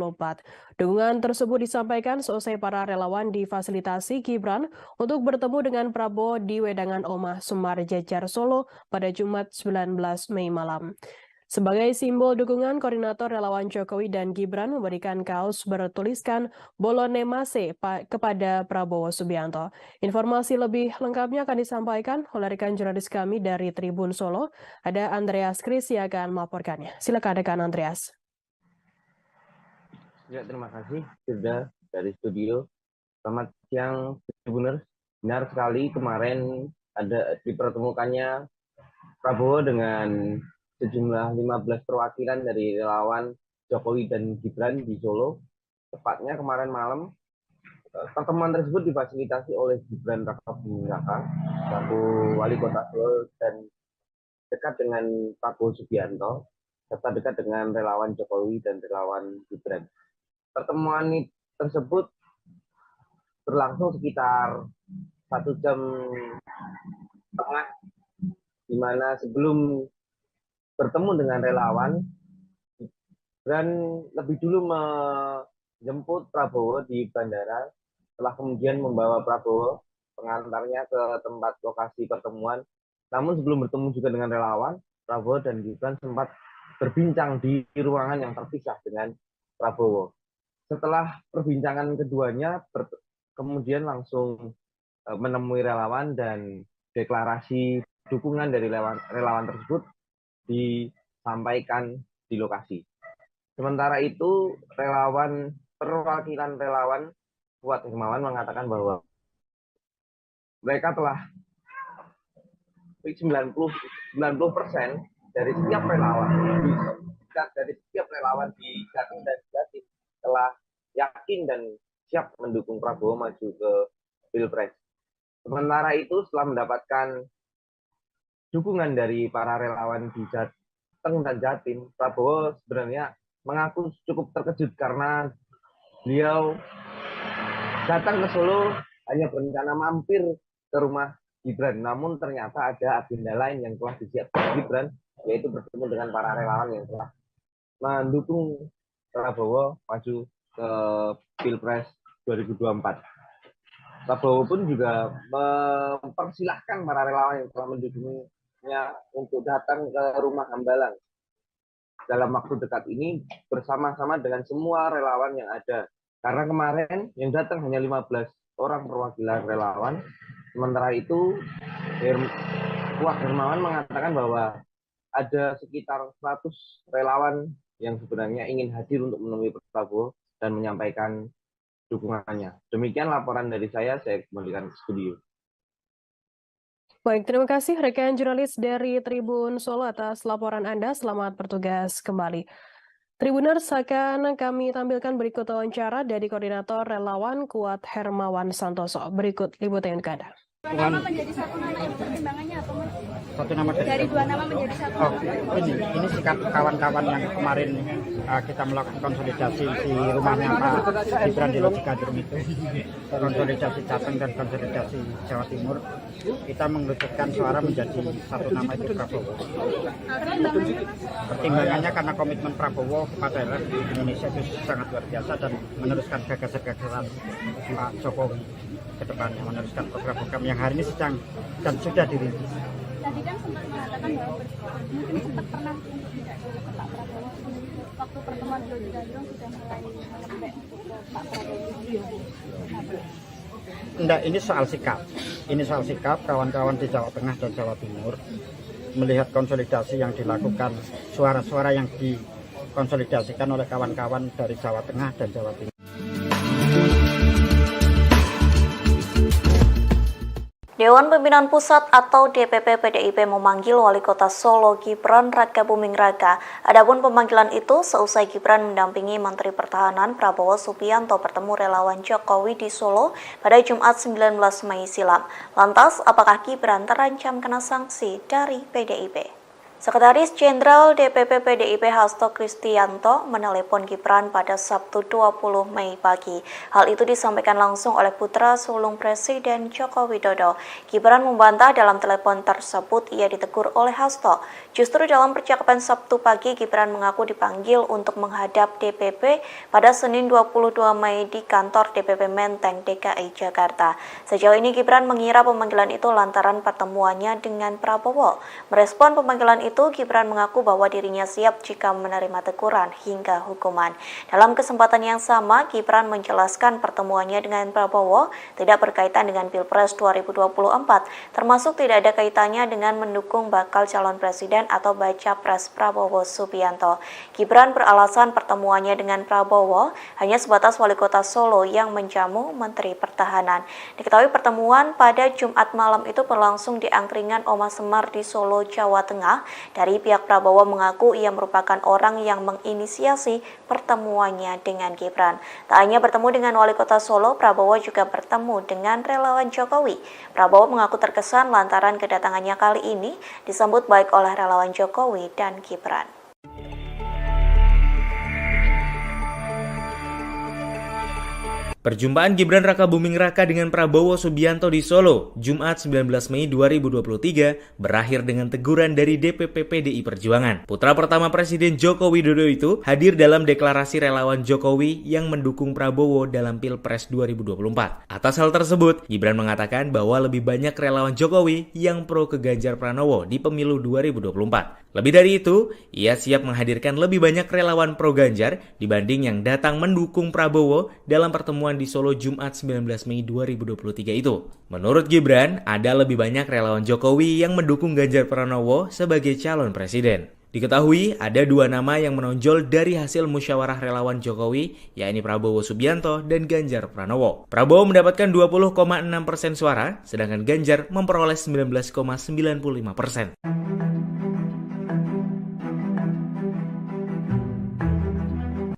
Dukungan tersebut disampaikan seusai para relawan difasilitasi Gibran untuk bertemu dengan Prabowo di Wedangan Omah Semar Jejar Solo pada Jumat 19 Mei malam. Sebagai simbol dukungan, koordinator relawan Jokowi dan Gibran memberikan kaos bertuliskan Bolone Mase kepada Prabowo Subianto. Informasi lebih lengkapnya akan disampaikan oleh rekan jurnalis kami dari Tribun Solo. Ada Andreas Kris yang akan melaporkannya. Silakan rekan Andreas. Ya, terima kasih sudah dari studio. Selamat siang, Tribuners. Benar sekali kemarin ada dipertemukannya Prabowo dengan sejumlah 15 perwakilan dari relawan Jokowi dan Gibran di Solo. Tepatnya kemarin malam, pertemuan tersebut difasilitasi oleh Gibran Rakabuming Raka, selaku wali kota Solo dan dekat dengan Prabowo Subianto, serta dekat dengan relawan Jokowi dan relawan Gibran. Pertemuan tersebut berlangsung sekitar 1 jam setengah, di mana sebelum bertemu dengan relawan, Gibran lebih dulu menjemput Prabowo di bandara, setelah kemudian membawa Prabowo pengantarnya ke tempat lokasi pertemuan. Namun sebelum bertemu juga dengan relawan, Prabowo dan Gibran sempat berbincang di ruangan yang terpisah dengan Prabowo. Setelah perbincangan keduanya, kemudian langsung menemui relawan dan deklarasi dukungan dari relawan tersebut disampaikan di lokasi. Sementara itu, perwakilan relawan Kuat Hermawan mengatakan bahwa mereka telah 90% dari setiap relawan di Jatim dan Jatim telah yakin dan siap mendukung Prabowo maju ke Pilpres. Sementara itu, setelah mendapatkan dukungan dari para relawan di Jateng dan Jatim, Prabowo sebenarnya mengaku cukup terkejut karena beliau datang ke Solo hanya berencana mampir ke rumah Gibran, namun ternyata ada agenda lain yang telah disiapkan Gibran, yaitu bertemu dengan para relawan yang telah mendukung Prabowo maju ke Pilpres 2024. Prabowo pun juga mempersilahkan para relawan yang telah mendukungnya untuk datang ke rumah Hambalang dalam waktu dekat ini bersama-sama dengan semua relawan yang ada. Karena kemarin yang datang hanya 15 orang perwakilan relawan, sementara itu Wah Hermawan mengatakan bahwa ada sekitar 100 relawan yang sebenarnya ingin hadir untuk menemui Prabowo dan menyampaikan dukungannya. Demikian laporan dari saya kembalikan ke studio. Baik, terima kasih rekan jurnalis dari Tribun Solo atas laporan Anda. Selamat bertugas kembali. Tribuners, akan kami tampilkan berikut wawancara dari Koordinator Relawan Kuat Hermawan Santoso. Berikut liputan untuk Anda. Dua nama menjadi satu nama, itu pertimbangannya apa, Mas? Satu nama Dari dua nama menjadi satu nama. Ini sikap kawan-kawan yang kemarin kita melakukan konsolidasi di rumahnya Pak Gibran di Lojikadrum itu, konsolidasi Jateng dan konsolidasi Jawa Timur, kita mengerucutkan suara menjadi satu nama itu Prabowo. Pertimbangannya karena komitmen Prabowo pada Indonesia itu sangat luar biasa dan meneruskan gagasan-gagasan Pak Jokowi ke depannya, meneruskan program-program yang hari ini sedang dan sudah dirintis. Tadi kan sempat mengatakan bahwa mungkin sempat pernah untuk tidak ke Pak Prabowo. Waktu pertemuan di Lojikadrum sudah mulai melembek untuk ke Pak Prabowo. Enggak, ini soal sikap. Ini soal sikap kawan-kawan di Jawa Tengah dan Jawa Timur melihat konsolidasi yang dilakukan, suara-suara yang dikonsolidasikan oleh kawan-kawan dari Jawa Tengah dan Jawa Timur. Dewan Pimpinan Pusat atau DPP PDIP memanggil Wali Kota Solo Gibran Rakabuming Raka. Adapun pemanggilan itu seusai Gibran mendampingi Menteri Pertahanan Prabowo Subianto bertemu relawan Jokowi di Solo pada Jumat 19 Mei silam. Lantas, apakah Gibran terancam kena sanksi dari PDIP? Sekretaris Jenderal DPP PDIP Hasto Kristianto menelepon Gibran pada Sabtu 20 Mei pagi. Hal itu disampaikan langsung oleh putra sulung Presiden Joko Widodo. Gibran membantah dalam telepon tersebut ia ditegur oleh Hasto. Justru dalam percakapan Sabtu pagi, Gibran mengaku dipanggil untuk menghadap DPP pada Senin 22 Mei di kantor DPP Menteng, DKI Jakarta. Sejauh ini Gibran mengira pemanggilan itu lantaran pertemuannya dengan Prabowo. Merespon pemanggilan itu, Gibran mengaku bahwa dirinya siap jika menerima teguran hingga hukuman. Dalam kesempatan yang sama, Gibran menjelaskan pertemuannya dengan Prabowo tidak berkaitan dengan Pilpres 2024, termasuk tidak ada kaitannya dengan mendukung bakal calon presiden atau baca pres Prabowo Subianto. Gibran beralasan pertemuannya dengan Prabowo hanya sebatas Wali Kota Solo yang menjamu Menteri Pertahanan. Diketahui pertemuan pada Jumat malam itu berlangsung di angkringan Oma Semar di Solo, Jawa Tengah. Dari pihak Prabowo mengaku ia merupakan orang yang menginisiasi pertemuannya dengan Gibran. Tak hanya bertemu dengan Wali Kota Solo, Prabowo juga bertemu dengan relawan Jokowi. Prabowo mengaku terkesan lantaran kedatangannya kali ini disambut baik oleh relawan Jokowi dan Gibran. Perjumpaan Gibran Rakabuming Raka dengan Prabowo Subianto di Solo, Jumat 19 Mei 2023, berakhir dengan teguran dari DPP PDI Perjuangan. Putra pertama Presiden Joko Widodo itu hadir dalam deklarasi relawan Jokowi yang mendukung Prabowo dalam Pilpres 2024. Atas hal tersebut, Gibran mengatakan bahwa lebih banyak relawan Jokowi yang pro ke Ganjar Pranowo di pemilu 2024. Lebih dari itu, ia siap menghadirkan lebih banyak relawan pro Ganjar dibanding yang datang mendukung Prabowo dalam pertemuan di Solo Jumat 19 Mei 2023 itu. Menurut Gibran, ada lebih banyak relawan Jokowi yang mendukung Ganjar Pranowo sebagai calon presiden. Diketahui ada dua nama yang menonjol dari hasil musyawarah relawan Jokowi, yakni Prabowo Subianto dan Ganjar Pranowo. Prabowo mendapatkan 20,6% suara, sedangkan Ganjar memperoleh 19,95%.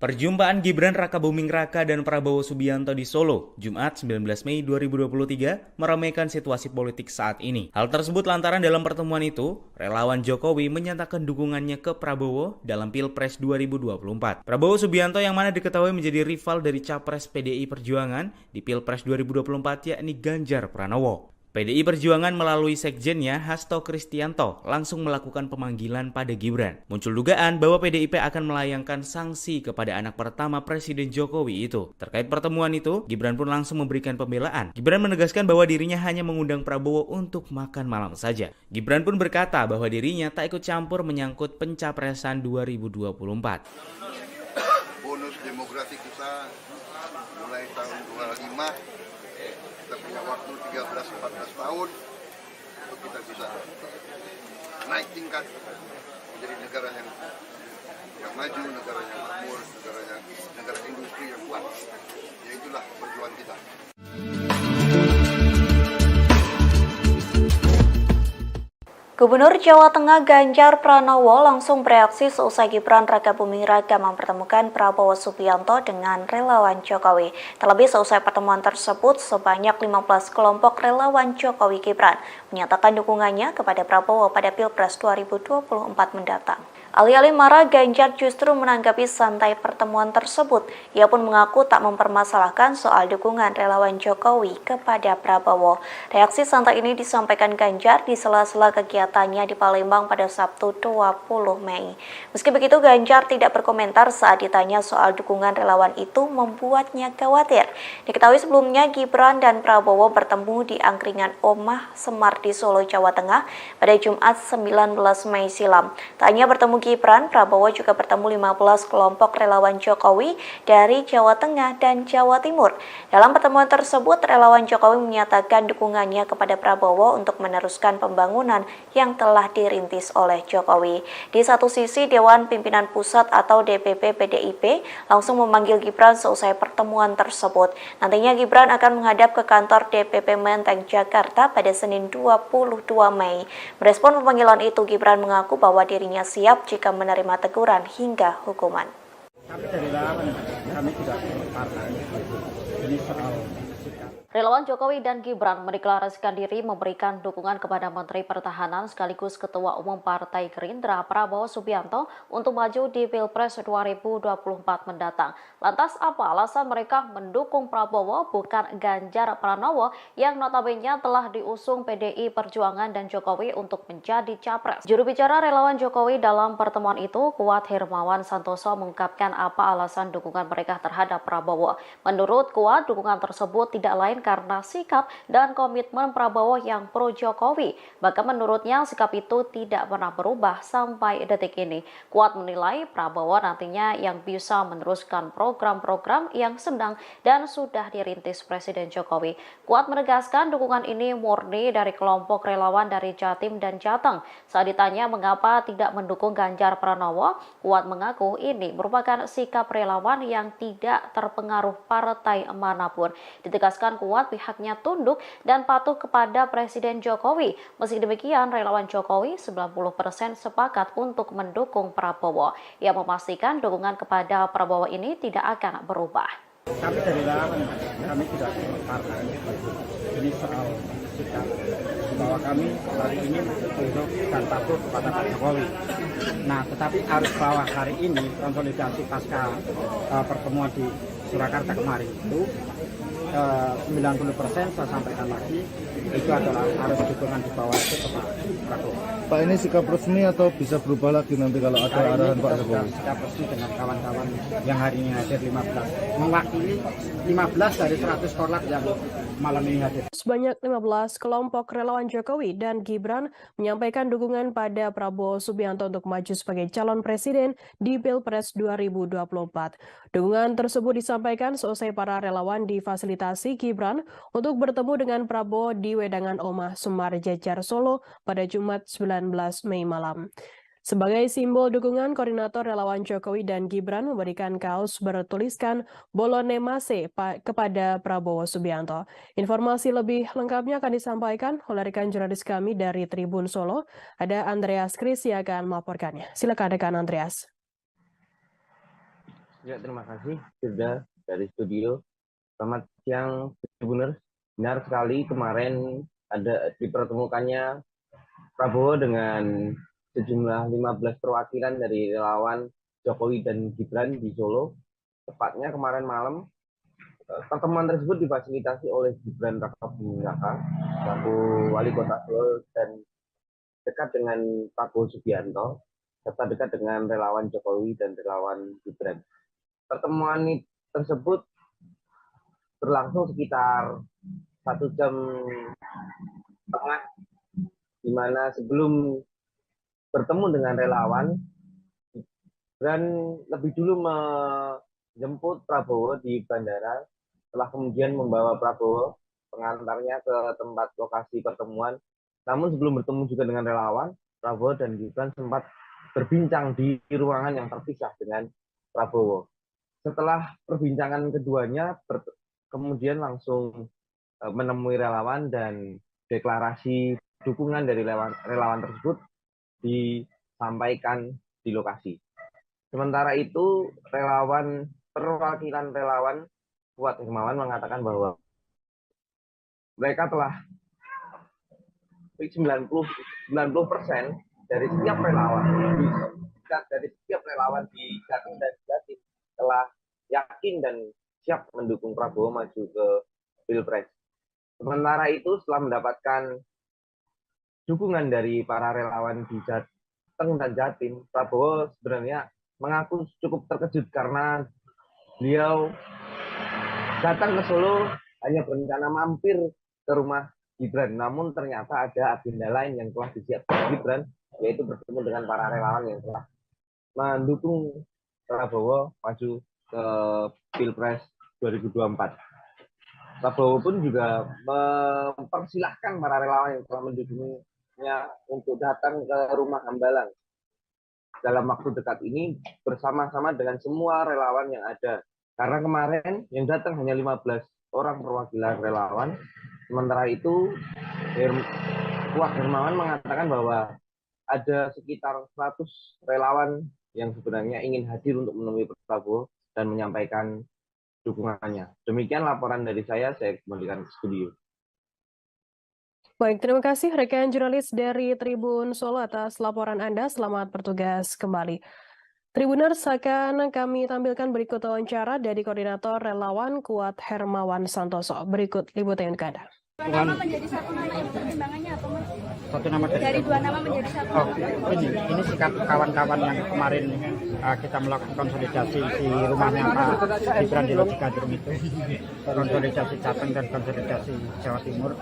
Perjumpaan Gibran Rakabuming Raka dan Prabowo Subianto di Solo, Jumat 19 Mei 2023, meramaikan situasi politik saat ini. Hal tersebut lantaran dalam pertemuan itu, relawan Jokowi menyatakan dukungannya ke Prabowo dalam Pilpres 2024. Prabowo Subianto yang mana diketahui menjadi rival dari capres PDI Perjuangan di Pilpres 2024 yakni Ganjar Pranowo. PDI Perjuangan melalui sekjennya Hasto Kristianto langsung melakukan pemanggilan pada Gibran. Muncul dugaan bahwa PDIP akan melayangkan sanksi kepada anak pertama Presiden Jokowi itu. Terkait pertemuan itu, Gibran pun langsung memberikan pembelaan. Gibran menegaskan bahwa dirinya hanya mengundang Prabowo untuk makan malam saja. Gibran pun berkata bahwa dirinya tak ikut campur menyangkut pencapresan 2024. Bonus demografi kita mulai tahun 25, kita punya waktu 13-14 tahun untuk kita bisa naik tingkat menjadi negara yang maju, negara yang makmur, negara industri yang kuat. Ya itulah perjuangan kita. Gubernur Jawa Tengah Ganjar Pranowo langsung bereaksi seusai Gibran Rakabuming Raka mempertemukan Prabowo Subianto dengan relawan Jokowi. Terlebih seusai pertemuan tersebut, sebanyak 15 kelompok relawan Jokowi Gibran menyatakan dukungannya kepada Prabowo pada Pilpres 2024 mendatang. Alih-alih marah, Ganjar justru menanggapi santai pertemuan tersebut. Ia pun mengaku tak mempermasalahkan soal dukungan relawan Jokowi kepada Prabowo. Reaksi santai ini disampaikan Ganjar di sela-sela kegiatannya di Palembang pada Sabtu 20 Mei. Meski begitu, Ganjar tidak berkomentar saat ditanya soal dukungan relawan itu membuatnya khawatir. Diketahui sebelumnya Gibran dan Prabowo bertemu di angkringan Omah Semar di Solo, Jawa Tengah pada Jumat 19 Mei silam. Tak hanya bertemu Gibran, Prabowo juga bertemu 15 kelompok relawan Jokowi dari Jawa Tengah dan Jawa Timur. Dalam pertemuan tersebut, relawan Jokowi menyatakan dukungannya kepada Prabowo untuk meneruskan pembangunan yang telah dirintis oleh Jokowi. Di satu sisi, Dewan Pimpinan Pusat atau DPP PDIP langsung memanggil Gibran seusai pertemuan tersebut. Nantinya Gibran akan menghadap ke kantor DPP Menteng, Jakarta pada Senin 22 Mei. Merespon pemanggilan itu, Gibran mengaku bahwa dirinya siap jika menerima teguran hingga hukuman. Kami dari relawan, kami tidak partai. Ini soal sikap. Relawan Jokowi dan Gibran mendeklarasikan diri memberikan dukungan kepada Menteri Pertahanan sekaligus Ketua Umum Partai Gerindra Prabowo Subianto untuk maju di Pilpres 2024 mendatang. Lantas apa alasan mereka mendukung Prabowo bukan Ganjar Pranowo yang notabene telah diusung PDI Perjuangan dan Jokowi untuk menjadi capres? Juru bicara relawan Jokowi dalam pertemuan itu, Kuat Hermawan Santoso, mengungkapkan apa alasan dukungan mereka terhadap Prabowo. Menurut Kuat, dukungan tersebut tidak lain karena sikap dan komitmen Prabowo yang pro Jokowi. Bahkan menurutnya sikap itu tidak pernah berubah sampai detik ini. Kuat menilai Prabowo nantinya yang bisa meneruskan program-program yang sedang dan sudah dirintis Presiden Jokowi. Kuat menegaskan dukungan ini murni dari kelompok relawan dari Jatim dan Jateng. Saat ditanya mengapa tidak mendukung Ganjar Pranowo, Kuat mengaku ini merupakan sikap relawan yang tidak terpengaruh partai manapun. Ditegaskan Kuat pihaknya tunduk dan patuh kepada Presiden Jokowi. Meski demikian, relawan Jokowi 90% sepakat untuk mendukung Prabowo. Ia memastikan dukungan kepada Prabowo ini tidak akan berubah. Kami dari relawan, kami tidak partai. Ini soal sikap bahwa kami hari ini tunduk dan patuh kepada Pak Jokowi. Nah, tetapi arus bawah hari ini konsolidasi pasca pertemuan di Surakarta kemarin itu 90% saya sampaikan lagi itu adalah harus dukungan di bawah itu ke Pak Prabowo. Pak, ini sikap resmi atau bisa berubah lagi nanti kalau ada arahan Pak Jokowi? Sikap resmi dengan kawan-kawan yang hari ini hadir 15, mewakili 15 dari 100 korlap yang malam ini hadir. Sebanyak 15 kelompok relawan Jokowi dan Gibran menyampaikan dukungan pada Prabowo Subianto untuk maju sebagai calon presiden di Pilpres 2024. Dukungan tersebut disampaikan seusai para relawan difasilitasi Gibran untuk bertemu dengan Prabowo di Wedangan Omah Semar Jejar Solo pada Jumat 19 Mei malam. Sebagai simbol dukungan, koordinator relawan Jokowi dan Gibran memberikan kaos bertuliskan Bolone Mase kepada Prabowo Subianto. Informasi lebih lengkapnya akan disampaikan oleh rekan jurnalis kami dari Tribun Solo. Ada Andreas Kris yang akan melaporkannya. Silakan rekan Andreas. Ya, terima kasih sudah dari studio. Selamat siang, Tribuners. Benar sekali kemarin ada dipertemukannya Prabowo dengan sejumlah 15 perwakilan dari relawan Jokowi dan Gibran di Solo. Tepatnya kemarin malam pertemuan tersebut difasilitasi oleh Gibran Rakabuming Raka selaku Wali Kota Solo dan dekat dengan Prabowo Subianto serta dekat dengan relawan Jokowi dan relawan Gibran. Pertemuan tersebut berlangsung sekitar 1 jam setengah, di mana sebelum bertemu dengan relawan, Gibran lebih dulu menjemput Prabowo di bandara, setelah kemudian membawa Prabowo pengantarnya ke tempat lokasi pertemuan. Namun sebelum bertemu juga dengan relawan, Prabowo dan Gibran sempat berbincang di ruangan yang terpisah dengan Prabowo. Setelah perbincangan keduanya, kemudian langsung menemui relawan dan deklarasi dukungan dari relawan tersebut disampaikan di lokasi. Sementara itu, perwakilan relawan Kuat Hermawan mengatakan bahwa mereka telah 90% dari setiap relawan di Jatim dan Jatim telah yakin dan siap mendukung Prabowo maju ke Pilpres. Sementara itu, setelah mendapatkan dukungan dari para relawan di Jateng dan Jatim, Prabowo sebenarnya mengaku cukup terkejut karena beliau datang ke Solo hanya berencana mampir ke rumah Gibran, namun ternyata ada agenda lain yang telah disiapkan Gibran, yaitu bertemu dengan para relawan yang telah mendukung Prabowo maju ke Pilpres 2024. Prabowo pun juga mempersilahkan para relawan yang telah mendukungnya untuk datang ke rumah Hambalang dalam waktu dekat ini bersama-sama dengan semua relawan yang ada. Karena kemarin yang datang hanya 15 orang perwakilan relawan. Sementara itu, Kuat Hermawan mengatakan bahwa ada sekitar 100 relawan yang sebenarnya ingin hadir untuk menemui Prabowo dan menyampaikan dukungannya. Demikian laporan dari saya kembalikan ke studio. Baik, terima kasih rekan jurnalis dari Tribun Solo atas laporan Anda. Selamat bertugas kembali. Tribuners, akan kami tampilkan berikut wawancara dari Koordinator Relawan Kuat Hermawan Santoso. Berikut liputan ke Anda. Dua nama menjadi satu nama yang pertimbangannya apa, Mas? Satu nama Dari dua nama menjadi satu. Oh, ini sikap kawan-kawan yang kemarin kita melakukan konsolidasi di rumahnya Pak Gibran di Lojikadrum itu, konsolidasi Jateng dan konsolidasi Jawa Timur,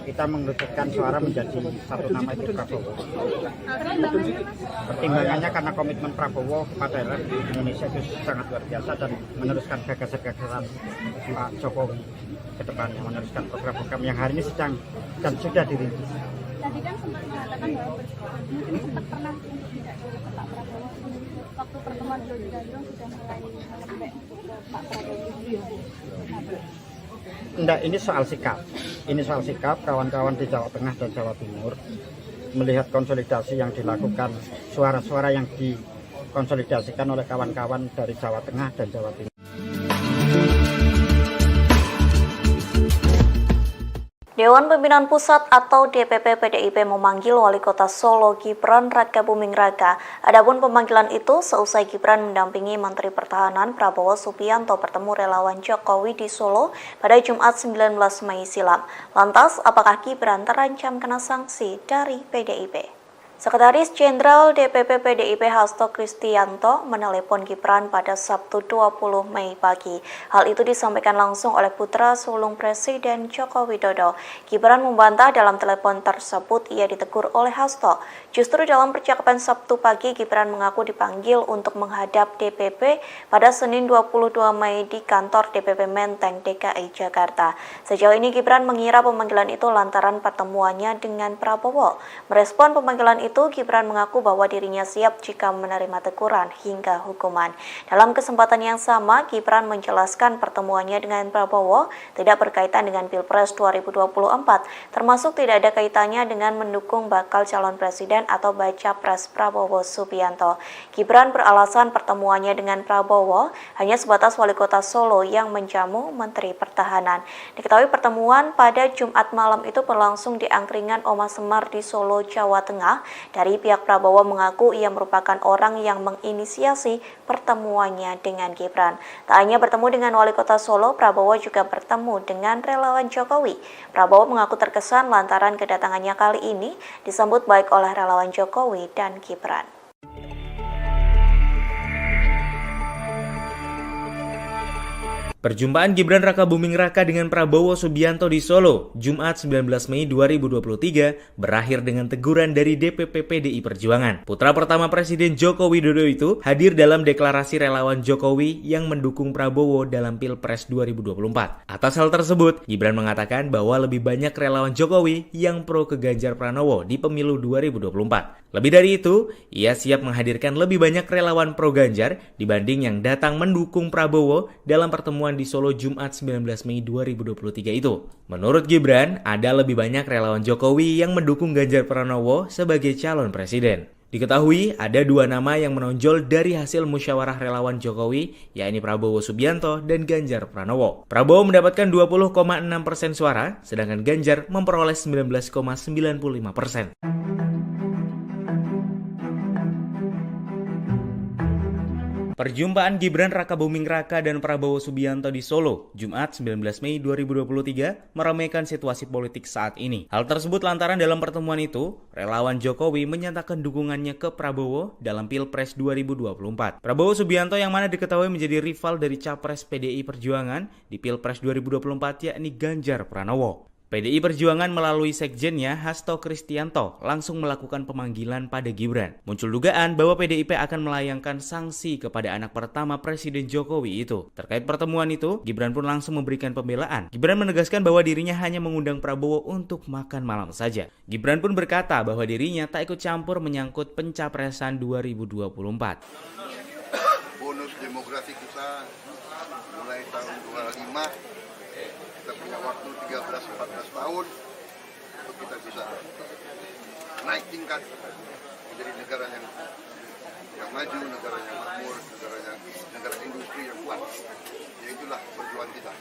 kita mengerucutkan suara menjadi satu nama itu Prabowo. Pertimbangannya karena komitmen Prabowo kepada Indonesia itu sangat luar biasa dan meneruskan gagasan-gagasan Pak Jokowi ke depannya, meneruskan program-program yang hari ini sedang dan sudah dirintis. Tadi kan sempat mengatakan bahwa mungkin sempat pernah untuk tidak ke Pak Prabowo. Waktu pertemuan di Lojikadrum sudah mulai melembek ke Pak Prabowo. Enggak, ini soal sikap. Ini soal sikap kawan-kawan di Jawa Tengah dan Jawa Timur melihat konsolidasi yang dilakukan, suara-suara yang dikonsolidasikan oleh kawan-kawan dari Jawa Tengah dan Jawa Timur. Dewan Pimpinan Pusat atau DPP PDIP memanggil Wali Kota Solo Gibran Rakabuming Raka. Adapun pemanggilan itu seusai Gibran mendampingi Menteri Pertahanan Prabowo Subianto bertemu relawan Jokowi di Solo pada Jumat 19 Mei silam. Lantas, apakah Gibran terancam kena sanksi dari PDIP? Sekretaris Jenderal DPP PDIP Hasto Kristianto menelepon Gibran pada Sabtu 20 Mei pagi. Hal itu disampaikan langsung oleh putra sulung Presiden Joko Widodo. Gibran membantah dalam telepon tersebut ia ditegur oleh Hasto. Justru dalam percakapan Sabtu pagi, Gibran mengaku dipanggil untuk menghadap DPP pada Senin 22 Mei di kantor DPP Menteng, DKI Jakarta. Sejauh ini Gibran mengira pemanggilan itu lantaran pertemuannya dengan Prabowo. Merespon pemanggilan itu, Gibran mengaku bahwa dirinya siap jika menerima teguran hingga hukuman. Dalam kesempatan yang sama, Gibran menjelaskan pertemuannya dengan Prabowo tidak berkaitan dengan Pilpres 2024, termasuk tidak ada kaitannya dengan mendukung bakal calon presiden atau baca pres Prabowo Subianto. Gibran beralasan pertemuannya dengan Prabowo hanya sebatas Wali Kota Solo yang menjamu Menteri Pertahanan. Diketahui pertemuan pada Jumat malam itu berlangsung di angkringan Oma Semar di Solo, Jawa Tengah. Dari pihak Prabowo mengaku ia merupakan orang yang menginisiasi pertemuannya dengan Gibran. Tak hanya bertemu dengan Wali Kota Solo, Prabowo juga bertemu dengan relawan Jokowi. Prabowo mengaku terkesan lantaran kedatangannya kali ini disambut baik oleh relawan Jokowi dan Gibran. Perjumpaan Gibran Rakabuming Raka dengan Prabowo Subianto di Solo, Jumat 19 Mei 2023, berakhir dengan teguran dari DPP PDI Perjuangan. Putra pertama Presiden Joko Widodo itu hadir dalam deklarasi relawan Jokowi yang mendukung Prabowo dalam Pilpres 2024. Atas hal tersebut, Gibran mengatakan bahwa lebih banyak relawan Jokowi yang pro ke Ganjar Pranowo di pemilu 2024. Lebih dari itu, ia siap menghadirkan lebih banyak relawan pro Ganjar dibanding yang datang mendukung Prabowo dalam pertemuan di Solo Jumat 19 Mei 2023 itu. Menurut Gibran, ada lebih banyak relawan Jokowi yang mendukung Ganjar Pranowo sebagai calon presiden. Diketahui ada dua nama yang menonjol dari hasil musyawarah relawan Jokowi, yakni Prabowo Subianto dan Ganjar Pranowo. Prabowo mendapatkan 20,6% suara, sedangkan Ganjar memperoleh 19,95%. Perjumpaan Gibran Rakabuming Raka dan Prabowo Subianto di Solo, Jumat 19 Mei 2023, meramaikan situasi politik saat ini. Hal tersebut lantaran dalam pertemuan itu, relawan Jokowi menyatakan dukungannya ke Prabowo dalam Pilpres 2024. Prabowo Subianto yang mana diketahui menjadi rival dari Capres PDI Perjuangan di Pilpres 2024 yakni Ganjar Pranowo. PDI Perjuangan melalui sekjennya Hasto Kristianto langsung melakukan pemanggilan pada Gibran. Muncul dugaan bahwa PDIP akan melayangkan sanksi kepada anak pertama Presiden Jokowi itu. Terkait pertemuan itu, Gibran pun langsung memberikan pembelaan. Gibran menegaskan bahwa dirinya hanya mengundang Prabowo untuk makan malam saja. Gibran pun berkata bahwa dirinya tak ikut campur menyangkut pencapresan 2024. Bonus demografi kita mulai tahun 25. Kita punya waktu 13-14 tahun untuk kita bisa naik tingkat menjadi negara yang maju, negara yang makmur, negara industri yang kuat. Ya itulah perjuangan kita.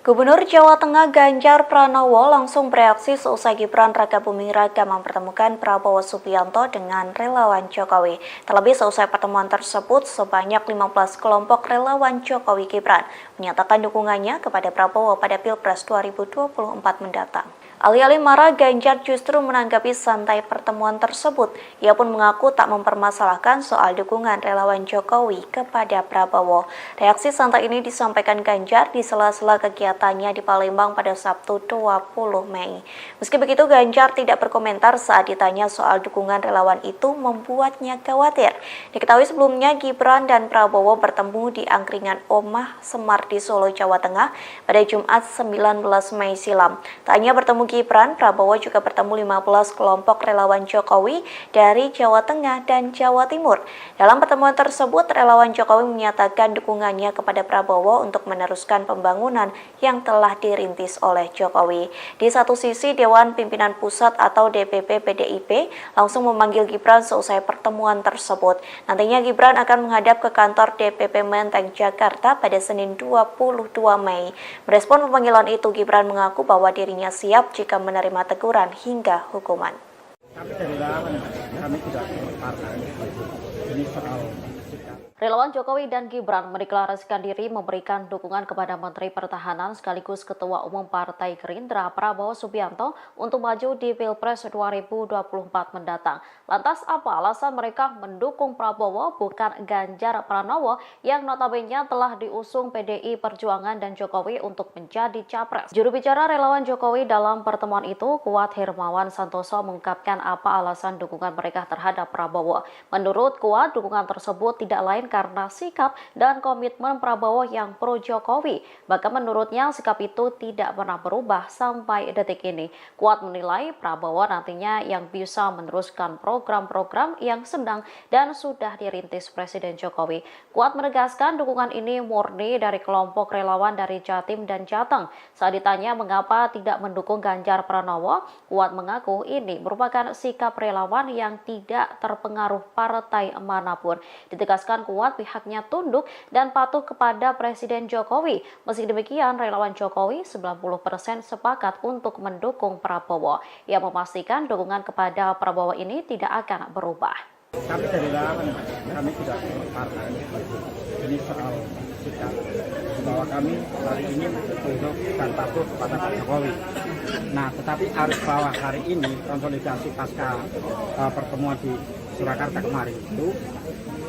Gubernur Jawa Tengah Ganjar Pranowo langsung bereaksi seusai Gibran Rakabuming Raka mempertemukan Prabowo Subianto dengan relawan Jokowi. Terlebih seusai pertemuan tersebut, sebanyak 15 kelompok relawan Jokowi Gibran menyatakan dukungannya kepada Prabowo pada Pilpres 2024 mendatang. Alih-alih marah, Ganjar justru menanggapi santai pertemuan tersebut. Ia pun mengaku tak mempermasalahkan soal dukungan relawan Jokowi kepada Prabowo. Reaksi santai ini disampaikan Ganjar di sela-sela kegiatannya di Palembang pada Sabtu 20 Mei. Meski begitu, Ganjar tidak berkomentar saat ditanya soal dukungan relawan itu membuatnya khawatir. Diketahui sebelumnya Gibran dan Prabowo bertemu di angkringan Omah Semar di Solo, Jawa Tengah pada Jumat 19 Mei silam. Tak hanya bertemu Gibran, Prabowo juga bertemu 15 kelompok relawan Jokowi dari Jawa Tengah dan Jawa Timur. Dalam pertemuan tersebut, relawan Jokowi menyatakan dukungannya kepada Prabowo untuk meneruskan pembangunan yang telah dirintis oleh Jokowi. Di satu sisi, Dewan Pimpinan Pusat atau DPP PDIP langsung memanggil Gibran seusai pertemuan tersebut. Nantinya Gibran akan menghadap ke kantor DPP Menteng, Jakarta pada Senin 22 Mei. Merespon pemanggilan itu, Gibran mengaku bahwa dirinya siap jika menerima teguran hingga hukuman. Kami dari relawan, kami tidak partai. Ini soal Relawan Jokowi dan Gibran mendeklarasikan diri memberikan dukungan kepada Menteri Pertahanan sekaligus Ketua Umum Partai Gerindra Prabowo Subianto untuk maju di Pilpres 2024 mendatang. Lantas apa alasan mereka mendukung Prabowo bukan Ganjar Pranowo yang notabene telah diusung PDI Perjuangan dan Jokowi untuk menjadi capres? Juru bicara relawan Jokowi dalam pertemuan itu, Kuat Hermawan Santoso, mengungkapkan apa alasan dukungan mereka terhadap Prabowo. Menurut Kuat, dukungan tersebut tidak lain karena sikap dan komitmen Prabowo yang pro Jokowi. Bahkan menurutnya sikap itu tidak pernah berubah sampai detik ini. Kuat menilai Prabowo nantinya yang bisa meneruskan program-program yang sedang dan sudah dirintis Presiden Jokowi. Kuat menegaskan dukungan ini murni dari kelompok relawan dari Jatim dan Jateng. Saat ditanya mengapa tidak mendukung Ganjar Pranowo, Kuat mengaku ini merupakan sikap relawan yang tidak terpengaruh partai manapun. Ditegaskan Kuat membuat pihaknya tunduk dan patuh kepada Presiden Jokowi. Meski demikian, relawan Jokowi 90% sepakat untuk mendukung Prabowo. Ia memastikan dukungan kepada Prabowo ini tidak akan berubah. Kami dari relawan, kami tidak partai. Ini soal sikap bahwa kami hari ini tunduk dan patuh kepada Pak Jokowi. Nah, tetapi harus bahwa hari ini konsolidasi pasca pertemuan di Surakarta kemarin itu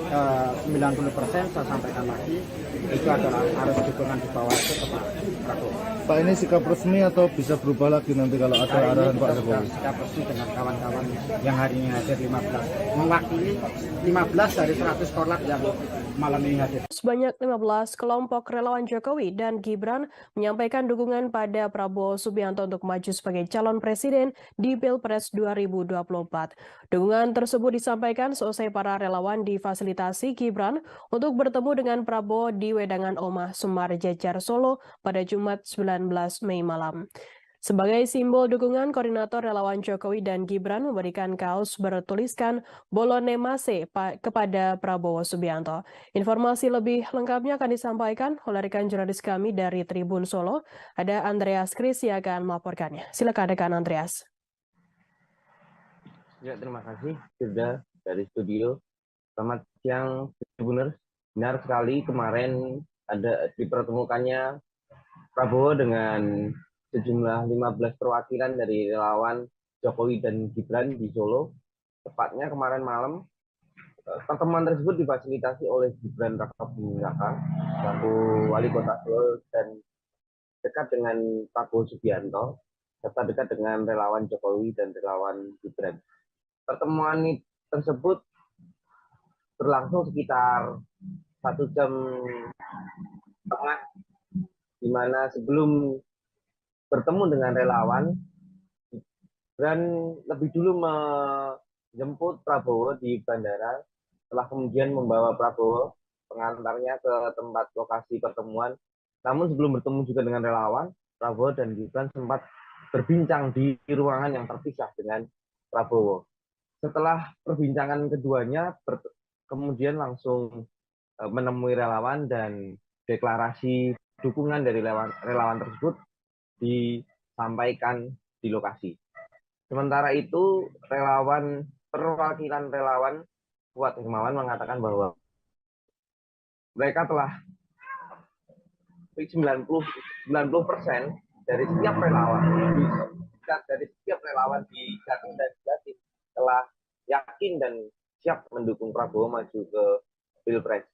90% saya sampaikan lagi itu adalah harus dukungan di bawah itu ke Pak Prabowo. Pak, ini sikap resmi atau bisa berubah lagi nanti kalau ada arahan Pak Jokowi? Sikap resmi dengan kawan-kawan yang hari ini hadir 15, mewakili 15 dari 100 korlap yang malam ini hadir. Sebanyak 15 kelompok relawan Jokowi dan Gibran menyampaikan dukungan pada Prabowo Subianto untuk maju sebagai calon presiden di Pilpres 2024. Dukungan tersebut disampaikan seusai para relawan difasilitasi Gibran untuk bertemu dengan Prabowo di Wedangan Omah Semar Jejar Solo pada Jumat 19 Mei malam. Sebagai simbol dukungan, koordinator relawan Jokowi dan Gibran memberikan kaos bertuliskan Bolone Mase kepada Prabowo Subianto. Informasi lebih lengkapnya akan disampaikan oleh rekan jurnalis kami dari Tribun Solo. Ada Andreas Kris yang akan melaporkannya. Silakan rekan Andreas. Ya, terima kasih sudah dari studio. Selamat siang, Tribuners. Benar sekali kemarin ada dipertemukannya Prabowo dengan sejumlah 15 perwakilan dari relawan Jokowi dan Gibran di Solo. Tepatnya kemarin malam, pertemuan tersebut difasilitasi oleh Gibran Rakabuming Raka, selaku wali kota Solo dan dekat dengan Prabowo Subianto, serta dekat dengan relawan Jokowi dan relawan Gibran. Pertemuan tersebut berlangsung sekitar 1 jam setengah, di mana sebelum bertemu dengan relawan, Gibran lebih dulu menjemput Prabowo di bandara, setelah kemudian membawa Prabowo pengantarnya ke tempat lokasi pertemuan. Namun sebelum bertemu juga dengan relawan, Prabowo dan Gibran sempat berbincang di ruangan yang terpisah dengan Prabowo. Setelah perbincangan keduanya, kemudian langsung menemui relawan dan deklarasi dukungan dari relawan tersebut disampaikan di lokasi. Sementara itu, perwakilan relawan Kuat Hermawan mengatakan bahwa mereka telah 90% dari setiap relawan di Jatim dan Jatim telah yakin dan siap mendukung Prabowo maju ke Pilpres.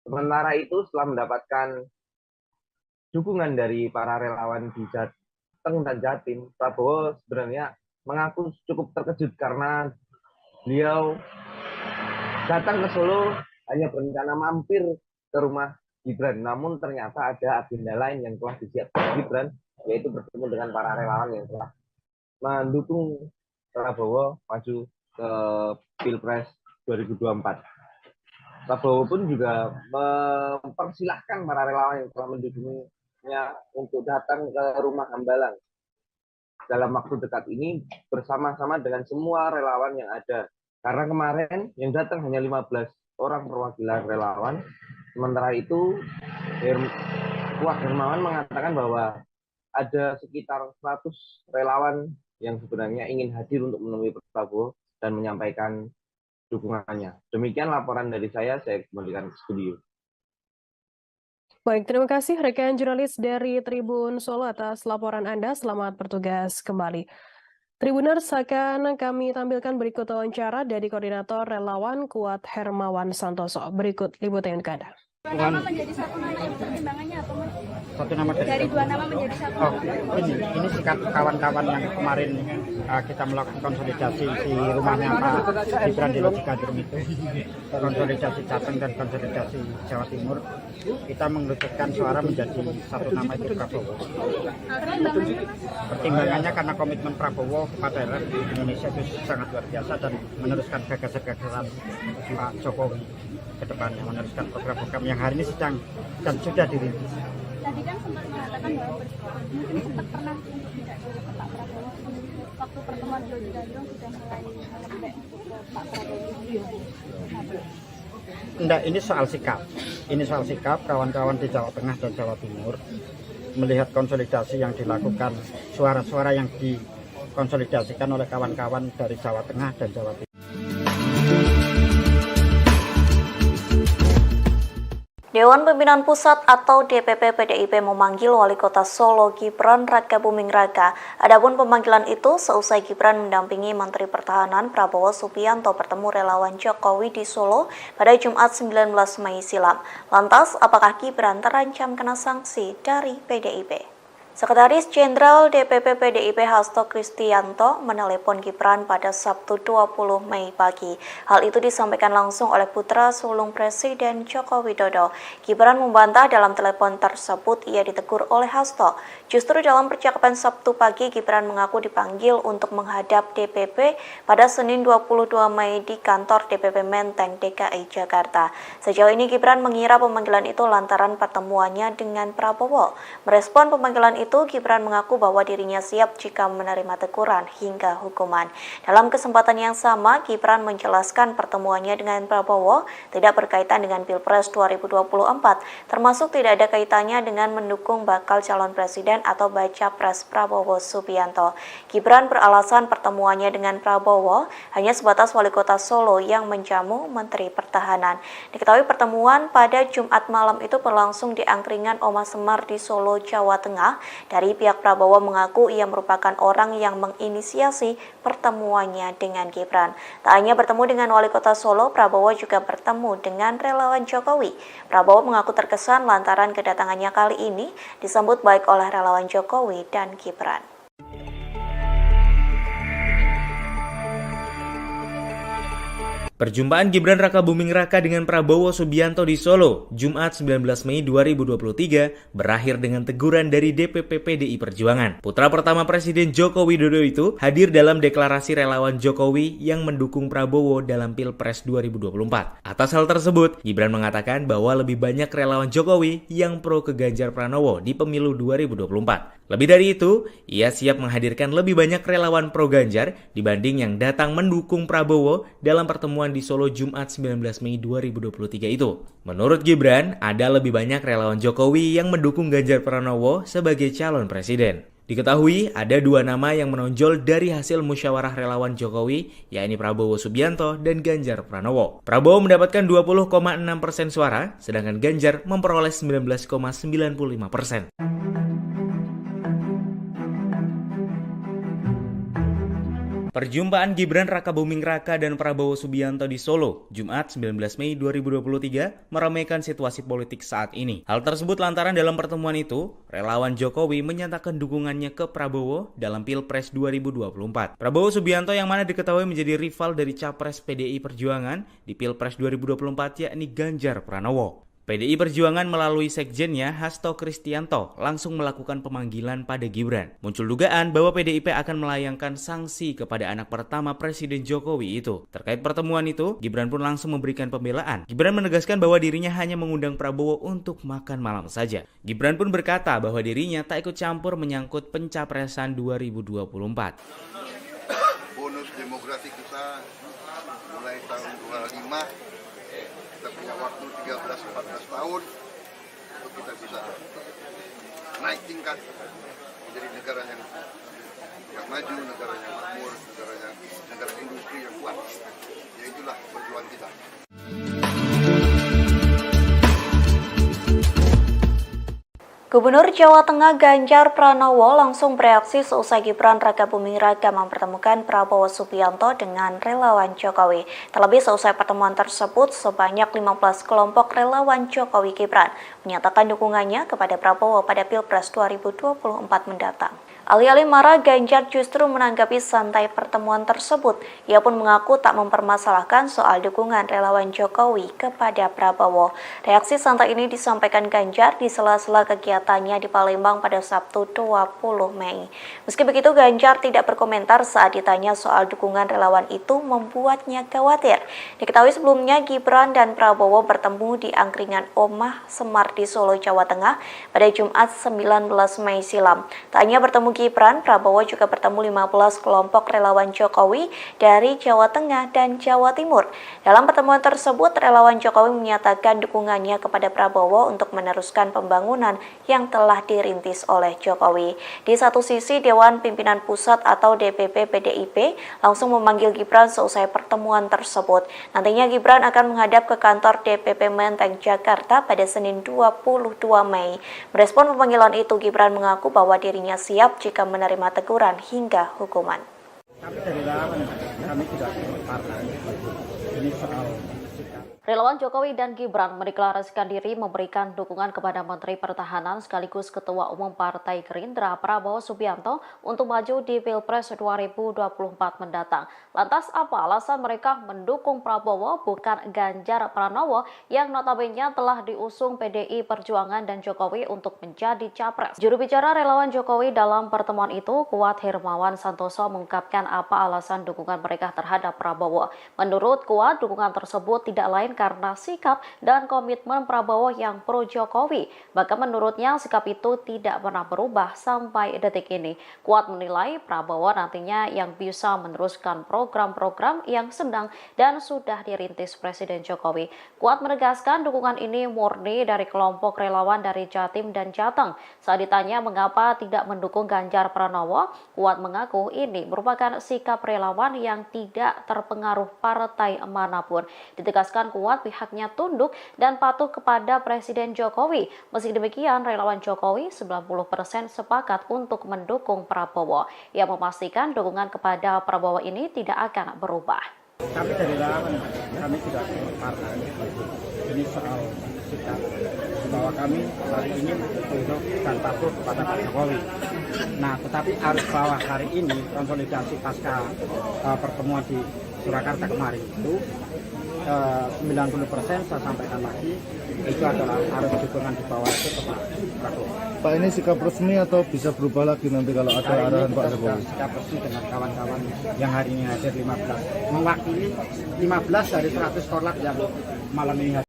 Sementara itu, setelah mendapatkan dukungan dari para relawan di Jateng dan Jatim, Prabowo sebenarnya mengaku cukup terkejut karena beliau datang ke Solo hanya berencana mampir ke rumah Gibran. Namun ternyata ada agenda lain yang telah disiapkan Gibran, yaitu bertemu dengan para relawan yang telah mendukung Prabowo maju ke Pilpres 2024. Prabowo pun juga mempersilahkan para relawan yang telah mendukungnya untuk datang ke rumah Hambalang dalam waktu dekat ini bersama-sama dengan semua relawan yang ada. Karena kemarin yang datang hanya 15 orang perwakilan relawan. Sementara itu, Kuat Hermawan mengatakan bahwa ada sekitar 100 relawan yang sebenarnya ingin hadir untuk menemui Prabowo dan menyampaikan dukungannya. Demikian laporan dari saya kembalikan ke studio. Baik, terima kasih rekan jurnalis dari Tribun Solo atas laporan Anda. Selamat bertugas kembali. Tribuners, akan kami tampilkan berikut wawancara dari koordinator relawan Kuat Hermawan Santoso. Berikut liputan untuk Anda. Dua nama menjadi satu nama itu pertimbangannya apa, Mas? Satu nama Dari dua nama menjadi satu. Oh, ini sikap kawan-kawan yang kemarin kita melakukan konsolidasi di rumahnya Pak Gibran di Lodjikadrum itu, konsolidasi Jateng dan konsolidasi Jawa Timur, kita mengerucutkan suara menjadi satu nama itu Prabowo. Pertimbangannya karena komitmen Prabowo kepada Indonesia itu sangat luar biasa dan meneruskan gagasan-gagasan Pak Jokowi ke depannya, meneruskan program-program yang hari ini sedang dan sudah dirintis. Tadi kan sempat mengatakan bahwa mungkin sempat pernah untuk tidak ke Pak Prabowo waktu pertemuan di Lodjikadrum sudah mulai melembek ke Pak Prabowo. Enggak, ini soal sikap. Ini soal sikap kawan-kawan di Jawa Tengah dan Jawa Timur melihat konsolidasi yang dilakukan, suara-suara yang dikonsolidasikan oleh kawan-kawan dari Jawa Tengah dan Jawa Timur. Dewan Pimpinan Pusat atau DPP PDIP memanggil Wali Kota Solo Gibran Rakabuming Raka. Adapun pemanggilan itu seusai Gibran mendampingi Menteri Pertahanan Prabowo Subianto bertemu relawan Jokowi di Solo pada Jumat 19 Mei silam. Lantas, apakah Gibran terancam kena sanksi dari PDIP? Sekretaris Jenderal DPP PDIP Hasto Kristianto menelepon Gibran pada Sabtu 20 Mei pagi. Hal itu disampaikan langsung oleh putra sulung Presiden Joko Widodo. Gibran membantah dalam telepon tersebut ia ditegur oleh Hasto. Justru dalam percakapan Sabtu pagi, Gibran mengaku dipanggil untuk menghadap DPP pada Senin 22 Mei di kantor DPP Menteng, DKI Jakarta. Sejauh ini Gibran mengira pemanggilan itu lantaran pertemuannya dengan Prabowo. Merespon pemanggilan itu, Gibran mengaku bahwa dirinya siap jika menerima teguran hingga hukuman. Dalam kesempatan yang sama, Gibran menjelaskan pertemuannya dengan Prabowo tidak berkaitan dengan Pilpres 2024, termasuk tidak ada kaitannya dengan mendukung bakal calon presiden atau baca pres Prabowo Subianto. Gibran beralasan pertemuannya dengan Prabowo hanya sebatas Wali Kota Solo yang menjamu Menteri Pertahanan. Diketahui pertemuan pada Jumat malam itu berlangsung di angkringan Oma Semar di Solo, Jawa Tengah. Dari pihak Prabowo mengaku ia merupakan orang yang menginisiasi pertemuannya dengan Gibran. Tak hanya bertemu dengan Wali Kota Solo, Prabowo juga bertemu dengan relawan Jokowi. Prabowo mengaku terkesan lantaran kedatangannya kali ini disambut baik oleh relawan Jokowi dan Gibran. Perjumpaan Gibran Rakabuming Raka dengan Prabowo Subianto di Solo, Jumat 19 Mei 2023, berakhir dengan teguran dari DPP PDI Perjuangan. Putra pertama Presiden Joko Widodo itu hadir dalam deklarasi relawan Jokowi yang mendukung Prabowo dalam Pilpres 2024. Atas hal tersebut, Gibran mengatakan bahwa lebih banyak relawan Jokowi yang pro ke Ganjar Pranowo di pemilu 2024. Lebih dari itu, ia siap menghadirkan lebih banyak relawan pro Ganjar dibanding yang datang mendukung Prabowo dalam pertemuan di Solo Jumat 19 Mei 2023 itu. Menurut Gibran, ada lebih banyak relawan Jokowi yang mendukung Ganjar Pranowo sebagai calon presiden. Diketahui ada dua nama yang menonjol dari hasil musyawarah relawan Jokowi, yakni Prabowo Subianto dan Ganjar Pranowo. Prabowo mendapatkan 20,6% suara, sedangkan Ganjar memperoleh 19,95%. Perjumpaan Gibran Rakabuming Raka dan Prabowo Subianto di Solo, Jumat 19 Mei 2023, meramaikan situasi politik saat ini. Hal tersebut lantaran dalam pertemuan itu, relawan Jokowi menyatakan dukungannya ke Prabowo dalam Pilpres 2024. Prabowo Subianto yang mana diketahui menjadi rival dari Capres PDI Perjuangan di Pilpres 2024 yakni Ganjar Pranowo. PDI Perjuangan melalui sekjennya Hasto Kristianto langsung melakukan pemanggilan pada Gibran. Muncul dugaan bahwa PDIP akan melayangkan sanksi kepada anak pertama Presiden Jokowi itu. Terkait pertemuan itu, Gibran pun langsung memberikan pembelaan. Gibran menegaskan bahwa dirinya hanya mengundang Prabowo untuk makan malam saja. Gibran pun berkata bahwa dirinya tak ikut campur menyangkut pencapresan 2024. Bonus demografi kita mulai tahun 25. Kita punya waktu 13-14 tahun untuk kita bisa naik tingkat menjadi negara yang maju, negara yang makmur, negara industri yang kuat. Ya itulah perjuangan kita. Gubernur Jawa Tengah Ganjar Pranowo langsung bereaksi seusai Gibran Rakabuming Raka mempertemukan Prabowo Subianto dengan relawan Jokowi. Terlebih seusai pertemuan tersebut, sebanyak 15 kelompok relawan Jokowi Gibran menyatakan dukungannya kepada Prabowo pada Pilpres 2024 mendatang. Alih-alih marah, Ganjar justru menanggapi santai pertemuan tersebut. Ia pun mengaku tak mempermasalahkan soal dukungan relawan Jokowi kepada Prabowo. Reaksi santai ini disampaikan Ganjar di sela-sela kegiatannya di Palembang pada Sabtu 20 Mei. Meski begitu, Ganjar tidak berkomentar saat ditanya soal dukungan relawan itu membuatnya khawatir. Diketahui sebelumnya Gibran dan Prabowo bertemu di angkringan Oma Semar di Solo, Jawa Tengah pada Jumat 19 Mei silam. Tak hanya bertemu Gibran, Prabowo juga bertemu 15 kelompok relawan Jokowi dari Jawa Tengah dan Jawa Timur. Dalam pertemuan tersebut, relawan Jokowi menyatakan dukungannya kepada Prabowo untuk meneruskan pembangunan yang telah dirintis oleh Jokowi. Di satu sisi, Dewan Pimpinan Pusat atau DPP PDIP langsung memanggil Gibran seusai pertemuan tersebut. Nantinya Gibran akan menghadap ke kantor DPP Menteng, Jakarta pada Senin 22 Mei. Merespon pemanggilan itu, Gibran mengaku bahwa dirinya siap jika menerima teguran hingga hukuman. Kami dari relawan, kami tidak partai. Ini soal sikap. Relawan Jokowi dan Gibran mendeklarasikan diri memberikan dukungan kepada Menteri Pertahanan sekaligus Ketua Umum Partai Gerindra Prabowo Subianto untuk maju di Pilpres 2024 mendatang. Lantas apa alasan mereka mendukung Prabowo bukan Ganjar Pranowo yang notabene telah diusung PDI Perjuangan dan Jokowi untuk menjadi capres? Juru bicara relawan Jokowi dalam pertemuan itu, Kuat Hermawan Santoso, mengungkapkan apa alasan dukungan mereka terhadap Prabowo. Menurut Kuat, dukungan tersebut tidak lain karena sikap dan komitmen Prabowo yang pro Jokowi. Bahkan menurutnya sikap itu tidak pernah berubah sampai detik ini. Kuat menilai Prabowo nantinya yang bisa meneruskan program-program yang sedang dan sudah dirintis Presiden Jokowi. Kuat menegaskan dukungan ini murni dari kelompok relawan dari Jatim dan Jateng. Saat ditanya mengapa tidak mendukung Ganjar Pranowo, Kuat mengaku ini merupakan sikap relawan yang tidak terpengaruh partai manapun. Ditegaskan Kuat pihaknya tunduk dan patuh kepada Presiden Jokowi. Meski demikian, relawan Jokowi 90% sepakat untuk mendukung Prabowo. Ia memastikan dukungan kepada Prabowo ini tidak akan berubah. Kami dari relawan, kami tidak partai. Ini soal sikap bahwa kami hari ini tunduk dan patuh kepada Pak Jokowi. Nah, tetapi arus bawah hari ini konsolidasi pasca pertemuan di Surakarta kemarin itu 90% saya sampaikan lagi itu adalah harus dukungan di bawah itu ke Pak Prabowo. Pak, ini sikap resmi atau bisa berubah lagi nanti kalau ada arahan Pak Jokowi? Sikap resmi dengan kawan-kawan yang hari ini hadir 15, mewakili 15 dari 100 korlap yang malam ini hadir.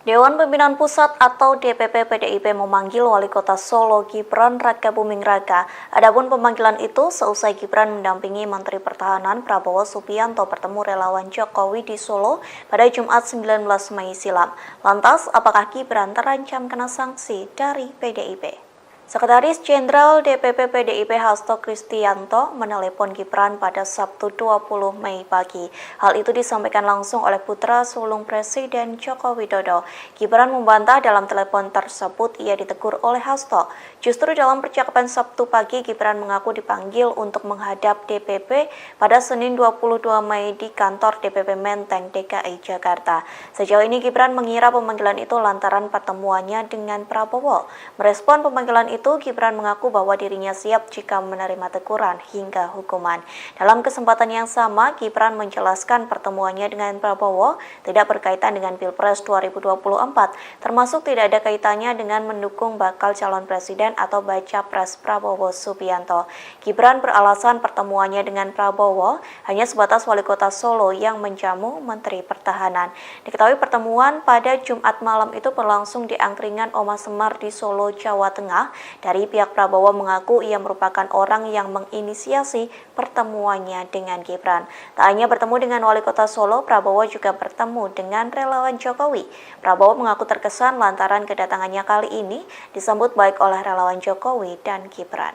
Dewan Pimpinan Pusat atau DPP PDIP memanggil Wali Kota Solo Gibran Rakabuming Raka. Adapun pemanggilan itu seusai Gibran mendampingi Menteri Pertahanan Prabowo Subianto bertemu relawan Jokowi di Solo pada Jumat 19 Mei silam. Lantas, apakah Gibran terancam kena sanksi dari PDIP? Sekretaris Jenderal DPP PDIP Hasto Kristianto menelepon Gibran pada Sabtu 20 Mei pagi. Hal itu disampaikan langsung oleh putra sulung Presiden Joko Widodo. Gibran membantah dalam telepon tersebut ia ditegur oleh Hasto. Justru dalam percakapan Sabtu pagi, Gibran mengaku dipanggil untuk menghadap DPP pada Senin 22 Mei di kantor DPP Menteng, DKI Jakarta. Sejauh ini Gibran mengira pemanggilan itu lantaran pertemuannya dengan Prabowo. Merespon pemanggilan itu, Gibran mengaku bahwa dirinya siap jika menerima teguran hingga hukuman. Dalam kesempatan yang sama, Gibran menjelaskan pertemuannya dengan Prabowo tidak berkaitan dengan Pilpres 2024, termasuk tidak ada kaitannya dengan mendukung bakal calon presiden atau baca pres Prabowo Subianto. Gibran beralasan pertemuannya dengan Prabowo hanya sebatas Wali Kota Solo yang menjamu Menteri Pertahanan. Diketahui pertemuan pada Jumat malam itu berlangsung di angkringan Oma Semar di Solo, Jawa Tengah. Dari pihak Prabowo mengaku ia merupakan orang yang menginisiasi pertemuannya dengan Gibran. Tak hanya bertemu dengan Wali Kota Solo, Prabowo juga bertemu dengan relawan Jokowi. Prabowo mengaku terkesan lantaran kedatangannya kali ini disambut baik oleh relawan Jokowi dan Gibran.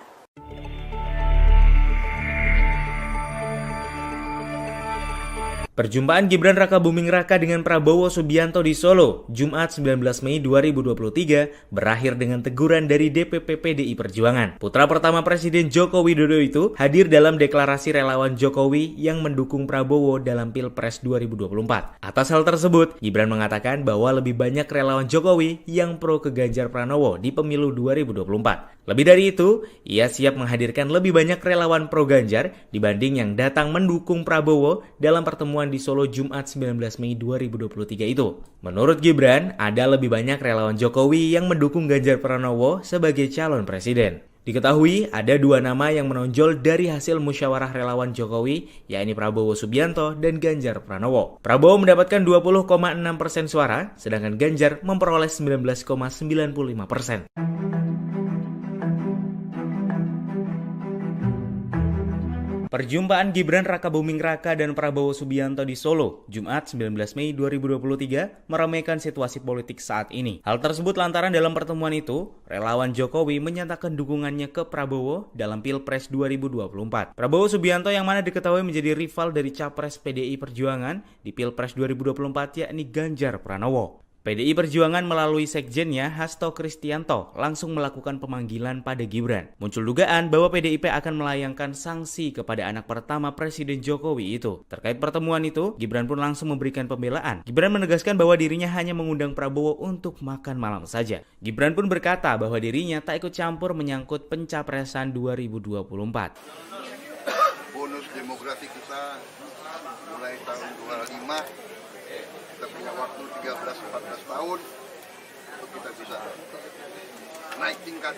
Perjumpaan Gibran Rakabuming Raka dengan Prabowo Subianto di Solo, Jumat 19 Mei 2023, berakhir dengan teguran dari DPP PDI Perjuangan. Putra pertama Presiden Joko Widodo itu hadir dalam deklarasi relawan Jokowi yang mendukung Prabowo dalam Pilpres 2024. Atas hal tersebut, Gibran mengatakan bahwa lebih banyak relawan Jokowi yang pro ke Ganjar Pranowo di pemilu 2024. Lebih dari itu, ia siap menghadirkan lebih banyak relawan pro Ganjar dibanding yang datang mendukung Prabowo dalam pertemuan di Solo Jumat 19 Mei 2023 itu. Menurut Gibran, ada lebih banyak relawan Jokowi yang mendukung Ganjar Pranowo sebagai calon presiden. Diketahui ada dua nama yang menonjol dari hasil musyawarah relawan Jokowi, yakni Prabowo Subianto dan Ganjar Pranowo. Prabowo mendapatkan 20,6% suara, sedangkan Ganjar memperoleh 19,95%. Perjumpaan Gibran Rakabuming Raka dan Prabowo Subianto di Solo, Jumat 19 Mei 2023, meramaikan situasi politik saat ini. Hal tersebut lantaran dalam pertemuan itu, relawan Jokowi menyatakan dukungannya ke Prabowo dalam Pilpres 2024. Prabowo Subianto yang mana diketahui menjadi rival dari Capres PDI Perjuangan di Pilpres 2024 yakni Ganjar Pranowo. PDI Perjuangan melalui sekjennya Hasto Kristianto langsung melakukan pemanggilan pada Gibran. Muncul dugaan bahwa PDIP akan melayangkan sanksi kepada anak pertama Presiden Jokowi itu. Terkait pertemuan itu, Gibran pun langsung memberikan pembelaan. Gibran menegaskan bahwa dirinya hanya mengundang Prabowo untuk makan malam saja. Gibran pun berkata bahwa dirinya tak ikut campur menyangkut pencapresan 2024. Bonus demografi kita mulai tahun 25, kita punya waktu 13-14 tahun untuk kita bisa naik tingkat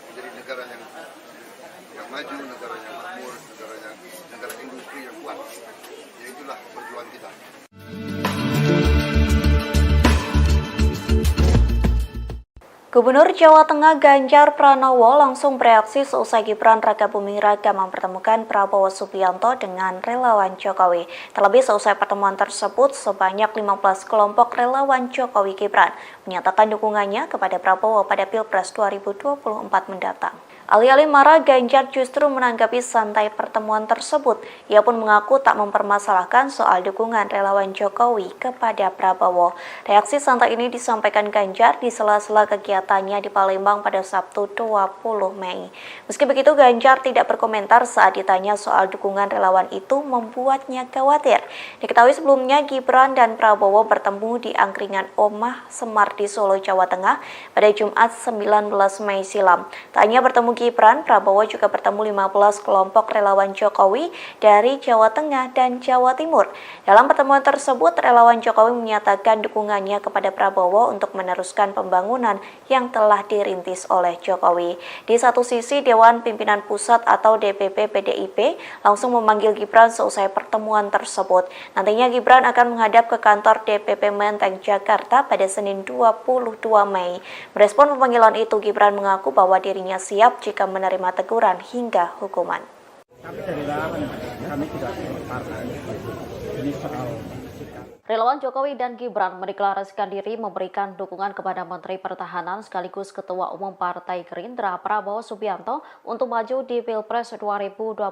menjadi negara yang maju, negara yang makmur, negara industri yang kuat. Ya itulah perjuangan kita. Gubernur Jawa Tengah Ganjar Pranowo langsung bereaksi seusai Gibran Rakabuming Raka mempertemukan Prabowo Subianto dengan relawan Jokowi. Terlebih seusai pertemuan tersebut, sebanyak 15 kelompok relawan Jokowi Gibran menyatakan dukungannya kepada Prabowo pada Pilpres 2024 mendatang. Alih-alih marah, Ganjar justru menanggapi santai pertemuan tersebut. Ia pun mengaku tak mempermasalahkan soal dukungan relawan Jokowi kepada Prabowo. Reaksi santai ini disampaikan Ganjar di sela-sela kegiatannya di Palembang pada Sabtu 20 Mei. Meski begitu, Ganjar tidak berkomentar saat ditanya soal dukungan relawan itu membuatnya khawatir. Diketahui sebelumnya Gibran dan Prabowo bertemu di angkringan Omah Semar di Solo, Jawa Tengah pada Jumat 19 Mei silam. Tak hanya bertemu Gibran, Prabowo juga bertemu 15 kelompok relawan Jokowi dari Jawa Tengah dan Jawa Timur. Dalam pertemuan tersebut, relawan Jokowi menyatakan dukungannya kepada Prabowo untuk meneruskan pembangunan yang telah dirintis oleh Jokowi. Di satu sisi, Dewan Pimpinan Pusat atau DPP PDIP langsung memanggil Gibran seusai pertemuan tersebut. Nantinya Gibran akan menghadap ke kantor DPP Menteng, Jakarta pada Senin 22 Mei. Merespon pemanggilan itu, Gibran mengaku bahwa dirinya siap jika menerima teguran hingga hukuman. Kami dari relawan, kami tidak partai. Ini soal Relawan Jokowi dan Gibran mendeklarasikan diri memberikan dukungan kepada Menteri Pertahanan sekaligus Ketua Umum Partai Gerindra Prabowo Subianto untuk maju di Pilpres 2024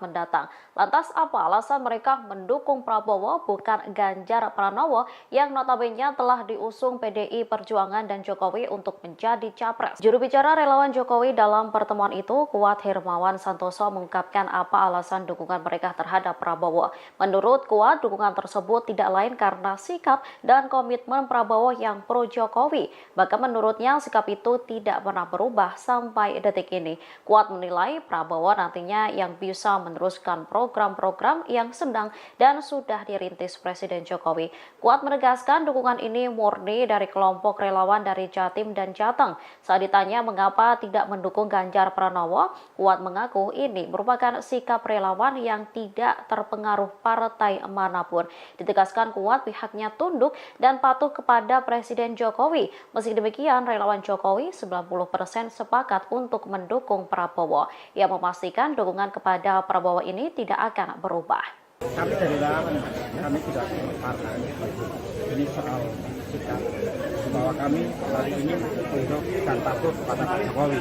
mendatang. Lantas apa alasan mereka mendukung Prabowo bukan Ganjar Pranowo yang notabene telah diusung PDI Perjuangan dan Jokowi untuk menjadi capres? Juru bicara relawan Jokowi dalam pertemuan itu, Kuat Hermawan Santoso, mengungkapkan apa alasan dukungan mereka terhadap Prabowo. Menurut Kuat, dukungan tersebut tidak lain karena sikap dan komitmen Prabowo yang pro Jokowi. Bahkan menurutnya sikap itu tidak pernah berubah sampai detik ini. Kuat menilai Prabowo nantinya yang bisa meneruskan program-program yang sedang dan sudah dirintis Presiden Jokowi. Kuat menegaskan dukungan ini murni dari kelompok relawan dari Jatim dan Jateng. Saat ditanya mengapa tidak mendukung Ganjar Pranowo, Kuat mengaku ini merupakan sikap relawan yang tidak terpengaruh partai manapun. Ditegaskan Kuat pihaknya tunduk dan patuh kepada Presiden Jokowi. Meski demikian, relawan Jokowi 90% sepakat untuk mendukung Prabowo. Ia memastikan dukungan kepada Prabowo ini tidak akan berubah. Kami dari relawan, kami tidak partai. Ini soal sikap bahwa kami hari ini tunduk dan patuh kepada Pak Jokowi.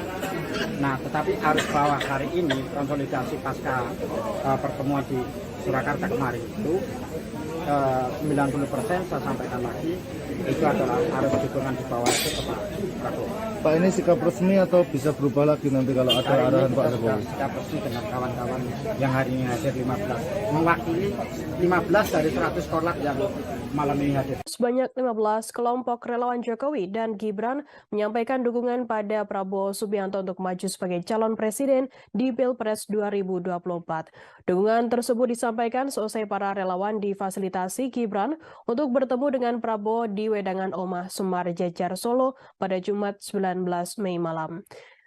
Nah, tetapi harus bahwa hari ini konsolidasi pasca pertemuan di Surakarta kemarin itu 90% saya sampaikan lagi itu adalah harus dukungan di bawah itu ke Pak Prabowo. Pak, ini sikap resmi atau bisa berubah lagi nanti kalau ada arahan Pak Jokowi? Sikap resmi dengan kawan-kawan yang hari ini hadir 15, mewakili 15 dari 100 korlap yang malam ini hadir. Sebanyak 15 kelompok relawan Jokowi dan Gibran menyampaikan dukungan pada Prabowo Subianto untuk maju sebagai calon presiden di Pilpres 2024. Dukungan tersebut disampaikan seusai para relawan difasilitasi Gibran untuk bertemu dengan Prabowo di Wedangan Omah Semar Jejar Solo pada Jumat 19 Mei malam.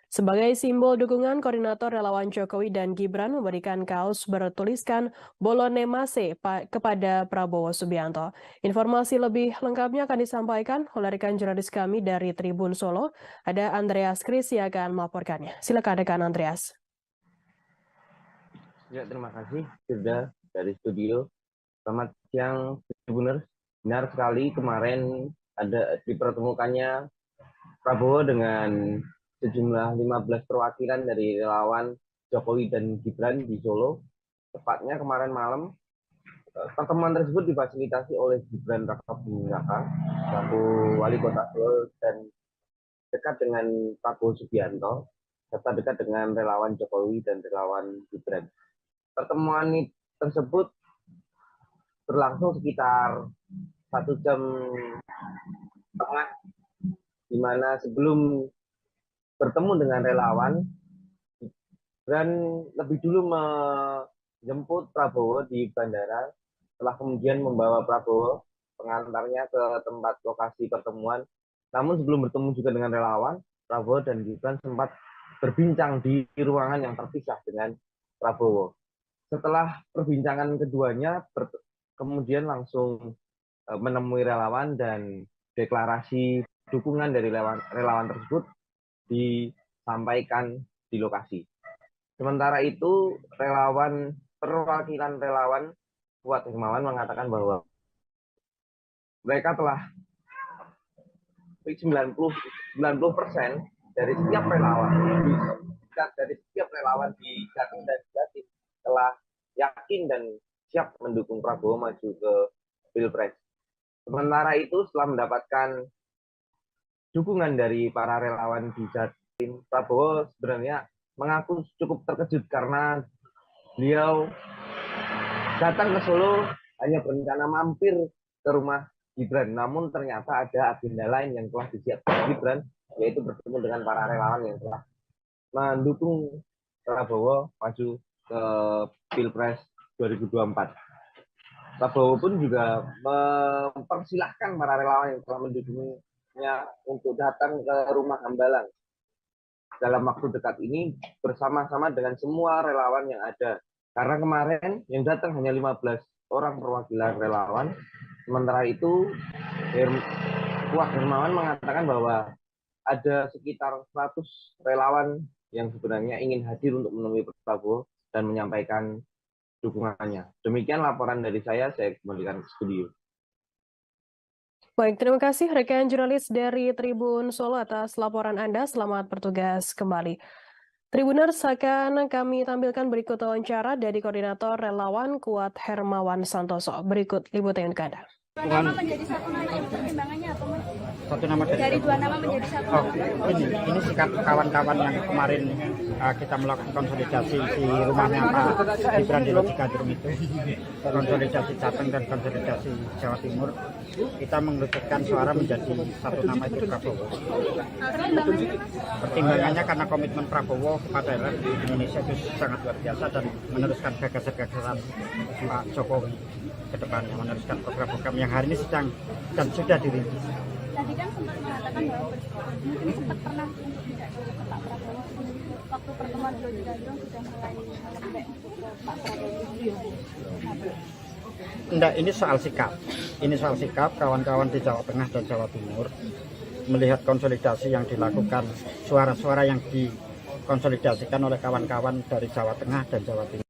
Sebagai simbol dukungan, Koordinator Relawan Jokowi dan Gibran memberikan kaos bertuliskan Bolone Mase kepada Prabowo Subianto. Informasi lebih lengkapnya akan disampaikan oleh rekan jurnalis kami dari Tribun Solo. Ada Andreas Kris yang akan melaporkannya. Silakan rekan Andreas. Ya, terima kasih sudah dari studio. Selamat siang, Tribuners. Benar sekali kemarin ada dipertemukannya Prabowo dengan sejumlah 15 perwakilan dari relawan Jokowi dan Gibran di Solo. Tepatnya kemarin malam, pertemuan tersebut difasilitasi oleh Gibran Rakabuming Raka, selaku wali kota Solo dan dekat dengan Prabowo Subianto, serta dekat dengan relawan Jokowi dan relawan Gibran. Pertemuan tersebut berlangsung sekitar 1 jam setengah, di mana sebelum bertemu dengan relawan, Gibran lebih dulu menjemput Prabowo di bandara, setelah kemudian membawa Prabowo pengantarnya ke tempat lokasi pertemuan. Namun sebelum bertemu juga dengan relawan, Prabowo dan Gibran sempat berbincang di ruangan yang terpisah dengan Prabowo. Setelah perbincangan keduanya, kemudian langsung menemui relawan dan deklarasi dukungan dari relawan tersebut disampaikan di lokasi. Sementara itu, perwakilan relawan Kuat Hermawan mengatakan bahwa mereka telah 90% dari setiap relawan di Jatim dan Jatim telah yakin dan siap mendukung Prabowo maju ke Pilpres. Sementara itu, setelah mendapatkan dukungan dari para relawan di Jatim, Prabowo sebenarnya mengaku cukup terkejut karena beliau datang ke Solo hanya berencana mampir ke rumah Gibran, namun ternyata ada agenda lain yang telah disiapkan Gibran, yaitu bertemu dengan para relawan yang telah mendukung Prabowo maju ke Pilpres 2024. Prabowo pun juga mempersilahkan para relawan yang telah mendukungnya untuk datang ke rumah Hambalang dalam waktu dekat ini bersama-sama dengan semua relawan yang ada. Karena kemarin yang datang hanya 15 orang perwakilan relawan. Sementara itu, Kuat Hermawan mengatakan bahwa ada sekitar 100 relawan yang sebenarnya ingin hadir untuk menemui Prabowo dan menyampaikan dukungannya. Demikian laporan dari saya kembalikan ke studio. Baik, terima kasih rekan jurnalis dari Tribun Solo atas laporan Anda. Selamat bertugas kembali. Tribuners, akan kami tampilkan berikut wawancara dari Koordinator Relawan Kuat Hermawan Santoso. Berikut liputan untuk Anda. Dua nama menjadi satu nama itu pertimbangannya apa, Mas? Satu nama Dari dua nama menjadi satu. Oh, ini sikap kawan-kawan yang kemarin kita melakukan konsolidasi di rumahnya Pak Gibran di Logikadrum itu, konsolidasi Jateng dan konsolidasi Jawa Timur, kita mengerucutkan suara menjadi satu nama itu Prabowo. Pertimbangannya karena komitmen Prabowo kepada Indonesia itu sangat luar biasa dan meneruskan gagasan-gagasan Pak Jokowi ke depannya, meneruskan program-program yang hari ini sedang dan sudah dirintis. Tadi kan sempat mengatakan bahwa mungkin sempat pernah untuk tidak ke Pak Prabowo waktu pertemuan di Logikadrum sudah mulai melembek untuk ke Pak Prabowo. Enggak, ini soal sikap. Ini soal sikap kawan-kawan di Jawa Tengah dan Jawa Timur melihat konsolidasi yang dilakukan, suara-suara yang dikonsolidasikan oleh kawan-kawan dari Jawa Tengah dan Jawa Timur.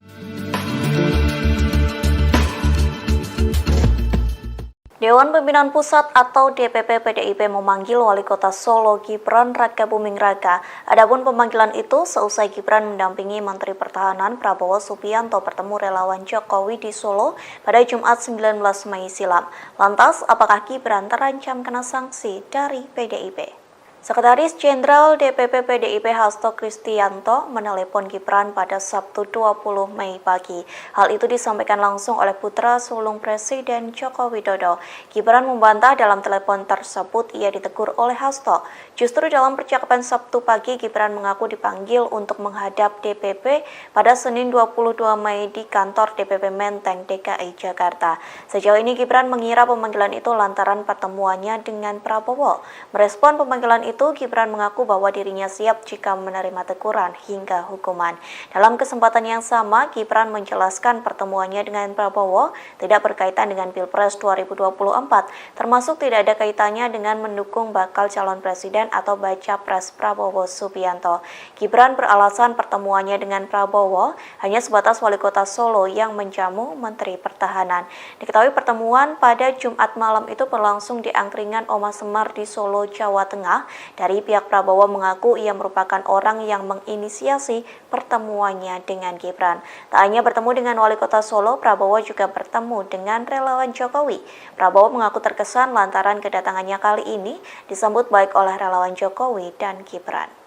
Dewan Pimpinan Pusat atau DPP PDIP memanggil Wali Kota Solo Gibran Rakabuming Raka. Adapun pemanggilan itu seusai Gibran mendampingi Menteri Pertahanan Prabowo Subianto bertemu relawan Jokowi di Solo pada Jumat 19 Mei silam. Lantas, apakah Gibran terancam kena sanksi dari PDIP? Sekretaris Jenderal DPP PDIP Hasto Kristianto menelepon Gibran pada Sabtu 20 Mei pagi. Hal itu disampaikan langsung oleh putra sulung Presiden Joko Widodo. Gibran membantah dalam telepon tersebut ia ditegur oleh Hasto. Justru dalam percakapan Sabtu pagi, Gibran mengaku dipanggil untuk menghadap DPP pada Senin 22 Mei di kantor DPP Menteng, DKI Jakarta. Sejauh ini Gibran mengira pemanggilan itu lantaran pertemuannya dengan Prabowo. Merespon pemanggilan itu, itu, Gibran mengaku bahwa dirinya siap jika menerima teguran hingga hukuman. Dalam kesempatan yang sama, Gibran menjelaskan pertemuannya dengan Prabowo tidak berkaitan dengan Pilpres 2024, termasuk tidak ada kaitannya dengan mendukung bakal calon presiden atau baca pres Prabowo Subianto. Gibran beralasan pertemuannya dengan Prabowo hanya sebatas wali kota Solo yang menjamu Menteri Pertahanan. Diketahui pertemuan pada Jumat malam itu berlangsung di angkringan Oma Semar di Solo, Jawa Tengah. Dari pihak Prabowo mengaku ia merupakan orang yang menginisiasi pertemuannya dengan Gibran. Tak hanya bertemu dengan wali kota Solo, Prabowo juga bertemu dengan relawan Jokowi. Prabowo mengaku terkesan lantaran kedatangannya kali ini disambut baik oleh relawan Jokowi dan Gibran.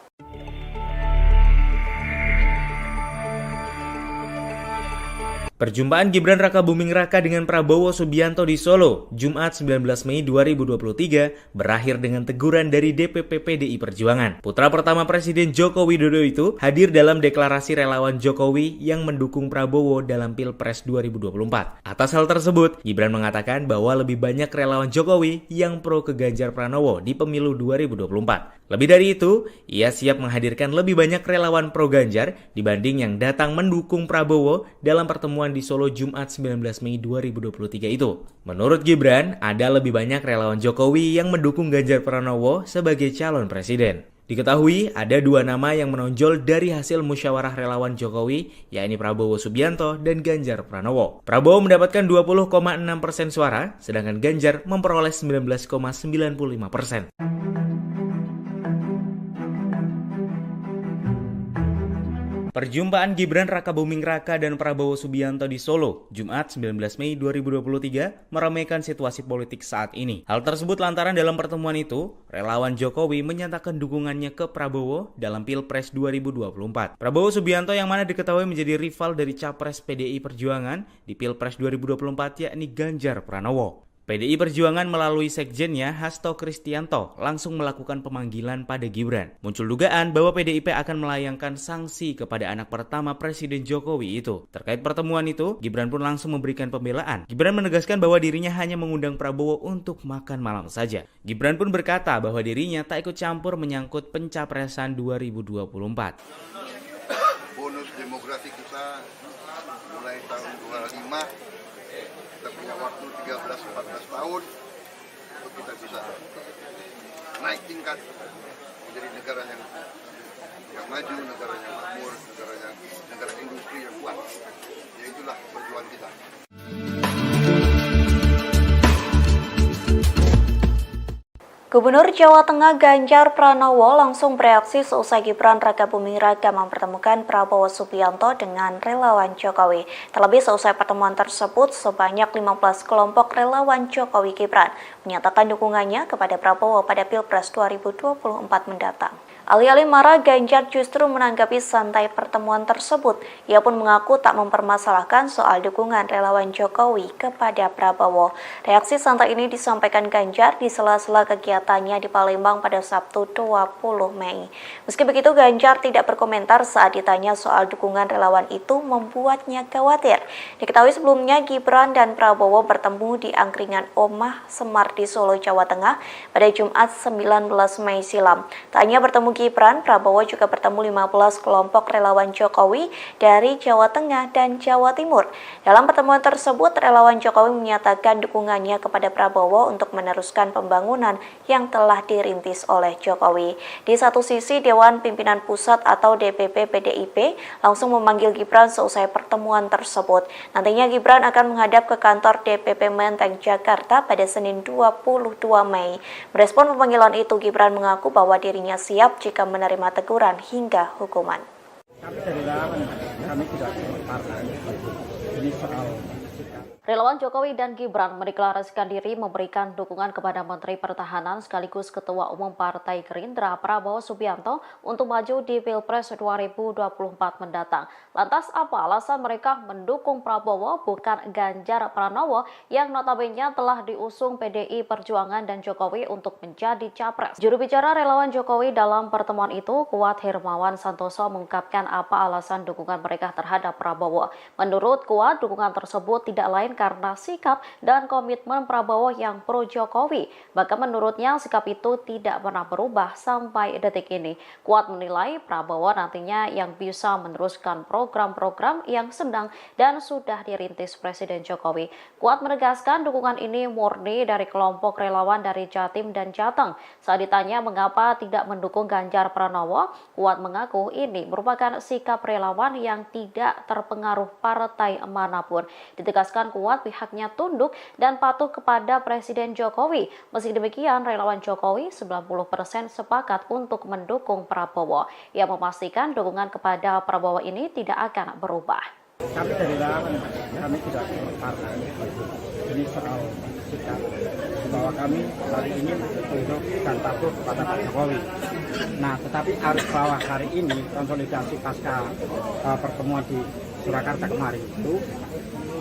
Perjumpaan Gibran Rakabuming Raka dengan Prabowo Subianto di Solo, Jumat 19 Mei 2023, berakhir dengan teguran dari DPP PDI Perjuangan. Putra pertama Presiden Joko Widodo itu hadir dalam deklarasi relawan Jokowi yang mendukung Prabowo dalam Pilpres 2024. Atas hal tersebut, Gibran mengatakan bahwa lebih banyak relawan Jokowi yang pro ke Ganjar Pranowo di pemilu 2024. Lebih dari itu, ia siap menghadirkan lebih banyak relawan pro Ganjar dibanding yang datang mendukung Prabowo dalam pertemuan di Solo Jumat 19 Mei 2023 itu. Menurut Gibran, ada lebih banyak relawan Jokowi yang mendukung Ganjar Pranowo sebagai calon presiden. Diketahui ada dua nama yang menonjol dari hasil musyawarah relawan Jokowi, yakni Prabowo Subianto dan Ganjar Pranowo. Prabowo mendapatkan 20,6% suara, sedangkan Ganjar memperoleh 19,95%. Perjumpaan Gibran Rakabuming Raka dan Prabowo Subianto di Solo, Jumat 19 Mei 2023, meramaikan situasi politik saat ini. Hal tersebut lantaran dalam pertemuan itu, relawan Jokowi menyatakan dukungannya ke Prabowo dalam Pilpres 2024. Prabowo Subianto yang mana diketahui menjadi rival dari capres PDI Perjuangan di Pilpres 2024 yakni Ganjar Pranowo. PDI Perjuangan melalui sekjennya Hasto Kristianto langsung melakukan pemanggilan pada Gibran. Muncul dugaan bahwa PDIP akan melayangkan sanksi kepada anak pertama Presiden Jokowi itu. Terkait pertemuan itu, Gibran pun langsung memberikan pembelaan. Gibran menegaskan bahwa dirinya hanya mengundang Prabowo untuk makan malam saja. Gibran pun berkata bahwa dirinya tak ikut campur menyangkut pencapresan 2024. Bonus demografi kita mulai tahun 25, kita punya waktu 13-14 tahun untuk kita bisa naik tingkat menjadi negara yang maju, negara yang makmur, negara industri yang kuat. Ya itulah perjuangan kita. Gubernur Jawa Tengah Ganjar Pranowo langsung bereaksi seusai Gibran Rakabuming Raka mempertemukan Prabowo Subianto dengan relawan Jokowi. Terlebih seusai pertemuan tersebut, sebanyak 15 kelompok relawan Jokowi Gibran menyatakan dukungannya kepada Prabowo pada Pilpres 2024 mendatang. Alih-alih marah, Ganjar justru menanggapi santai pertemuan tersebut. Ia pun mengaku tak mempermasalahkan soal dukungan relawan Jokowi kepada Prabowo. Reaksi santai ini disampaikan Ganjar di sela-sela kegiatannya di Palembang pada Sabtu 20 Mei. Meski begitu, Ganjar tidak berkomentar saat ditanya soal dukungan relawan itu membuatnya khawatir. Diketahui sebelumnya Gibran dan Prabowo bertemu di angkringan Oma Semar di Solo, Jawa Tengah pada Jumat 19 Mei silam. Tak hanya bertemu Gibran, Prabowo juga bertemu 15 kelompok relawan Jokowi dari Jawa Tengah dan Jawa Timur. Dalam pertemuan tersebut, relawan Jokowi menyatakan dukungannya kepada Prabowo untuk meneruskan pembangunan yang telah dirintis oleh Jokowi. Di satu sisi, Dewan Pimpinan Pusat atau DPP PDIP langsung memanggil Gibran seusai pertemuan tersebut. Nantinya Gibran akan menghadap ke kantor DPP Menteng, Jakarta pada Senin 22 Mei. Merespon pemanggilan itu, Gibran mengaku bahwa dirinya siap jika menerima teguran hingga hukuman. Kami dari relawan, kami tidak partai. Ini soal Relawan Jokowi dan Gibran mendeklarasikan diri memberikan dukungan kepada Menteri Pertahanan sekaligus Ketua Umum Partai Gerindra Prabowo Subianto untuk maju di Pilpres 2024 mendatang. Lantas apa alasan mereka mendukung Prabowo bukan Ganjar Pranowo yang notabene telah diusung PDI Perjuangan dan Jokowi untuk menjadi capres? Juru bicara relawan Jokowi dalam pertemuan itu, Kuat Hermawan Santoso, mengungkapkan apa alasan dukungan mereka terhadap Prabowo. Menurut Kuat, dukungan tersebut tidak lain karena sikap dan komitmen Prabowo yang pro Jokowi. Bahkan menurutnya sikap itu tidak pernah berubah sampai detik ini. Kuat menilai Prabowo nantinya yang bisa meneruskan program-program yang sedang dan sudah dirintis Presiden Jokowi. Kuat menegaskan dukungan ini murni dari kelompok relawan dari Jatim dan Jateng. Saat ditanya mengapa tidak mendukung Ganjar Pranowo, Kuat mengaku ini merupakan sikap relawan yang tidak terpengaruh partai manapun. Ditegaskan Kuat pihaknya tunduk dan patuh kepada Presiden Jokowi. Meski demikian, relawan Jokowi 90% sepakat untuk mendukung Prabowo. Ia memastikan dukungan kepada Prabowo ini tidak akan berubah. Kami dari relawan, kami tidak partai. Ini soal sikap bahwa kami hari ini tunduk dan patuh kepada Pak Jokowi. Nah, tetapi arus bawah hari ini konsolidasi pasca pertemuan di Surakarta kemarin itu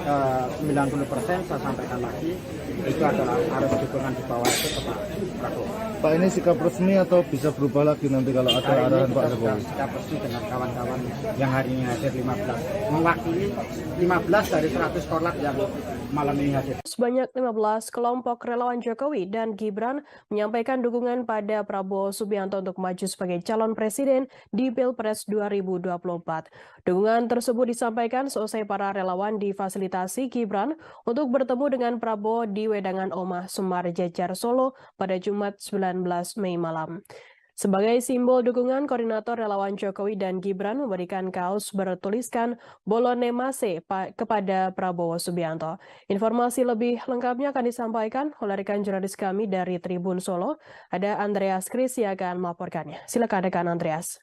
90% saya sampaikan lagi itu adalah arus dukungan di bawah itu ke Pak Prabowo. Pak, ini sikap resmi atau bisa berubah lagi nanti kalau ada arahan Pak Jokowi? Sikap resmi dengan kawan-kawan yang hari ini hadir 15, mewakili 15 dari 100 korlap yang malam ini hadir. Sebanyak 15 kelompok relawan Jokowi dan Gibran menyampaikan dukungan pada Prabowo Subianto untuk maju sebagai calon presiden di Pilpres 2024. Dukungan tersebut disampaikan seusai para relawan difasilitasi Gibran untuk bertemu dengan Prabowo di Wedangan Omah Semar Jejar Solo pada Jumat 19 Mei malam. Sebagai simbol dukungan, koordinator relawan Jokowi dan Gibran memberikan kaos bertuliskan Bolone Mase kepada Prabowo Subianto. Informasi lebih lengkapnya akan disampaikan oleh rekan jurnalis kami dari Tribun Solo. Ada Andreas Kris yang akan melaporkannya. Silakan rekan Andreas.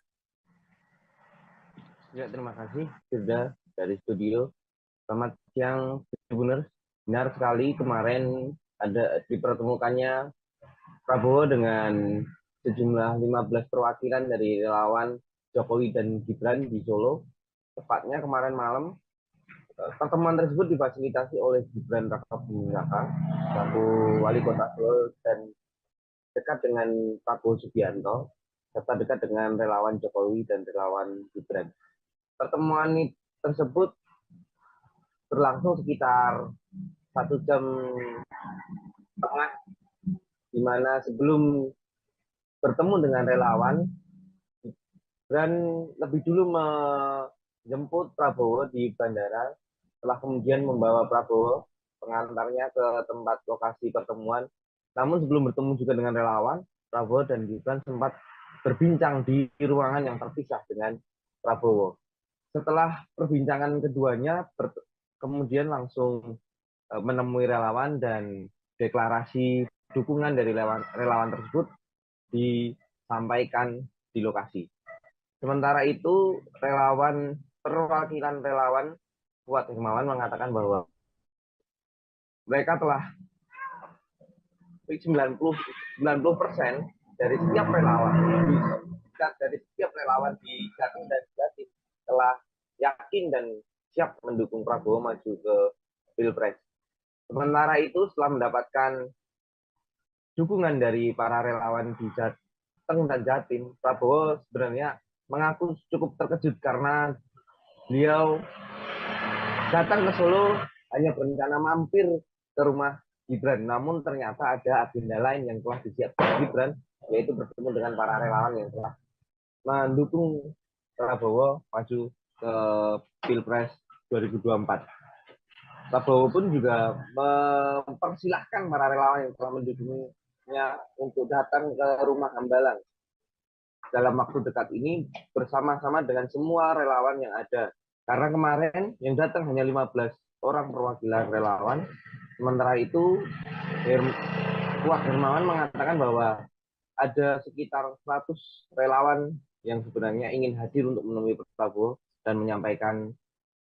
Ya, terima kasih sudah dari studio. Selamat siang, Tribuners. Benar sekali kemarin ada dipertemukannya Prabowo dengan sejumlah 15 perwakilan dari relawan Jokowi dan Gibran di Solo. Tepatnya kemarin malam, pertemuan tersebut difasilitasi oleh Gibran Rakabuming Raka, selaku wali kota Solo dan dekat dengan Prabowo Subianto, serta dekat dengan relawan Jokowi dan relawan Gibran. Pertemuan tersebut berlangsung sekitar 1 jam setengah, di mana sebelum bertemu dengan relawan, Gibran lebih dulu menjemput Prabowo di bandara, setelah kemudian membawa Prabowo pengantarnya ke tempat lokasi pertemuan. Namun sebelum bertemu juga dengan relawan, Prabowo dan Gibran sempat berbincang di ruangan yang terpisah dengan Prabowo. Setelah perbincangan keduanya, kemudian langsung menemui relawan dan deklarasi dukungan dari relawan tersebut disampaikan di lokasi. Sementara itu, perwakilan relawan Kuat Hermawan mengatakan bahwa mereka telah 90% dari setiap relawan di Jatim dan Jatim telah yakin dan siap mendukung Prabowo maju ke Pilpres. Sementara itu, setelah mendapatkan dukungan dari para relawan di Jateng dan Jatim, Prabowo sebenarnya mengaku cukup terkejut karena beliau datang ke Solo hanya berencana mampir ke rumah Gibran. Namun ternyata ada agenda lain yang telah disiapkan Gibran, yaitu bertemu dengan para relawan yang telah mendukung Prabowo maju ke Pilpres 2024. Prabowo pun juga mempersilahkan para relawan yang telah mendukungnya untuk datang ke rumah Hambalang dalam waktu dekat ini bersama-sama dengan semua relawan yang ada. Karena kemarin yang datang hanya 15 orang perwakilan relawan. Sementara itu, Kuat Hermawan mengatakan bahwa ada sekitar 100 relawan yang sebenarnya ingin hadir untuk menemui Prabowo dan menyampaikan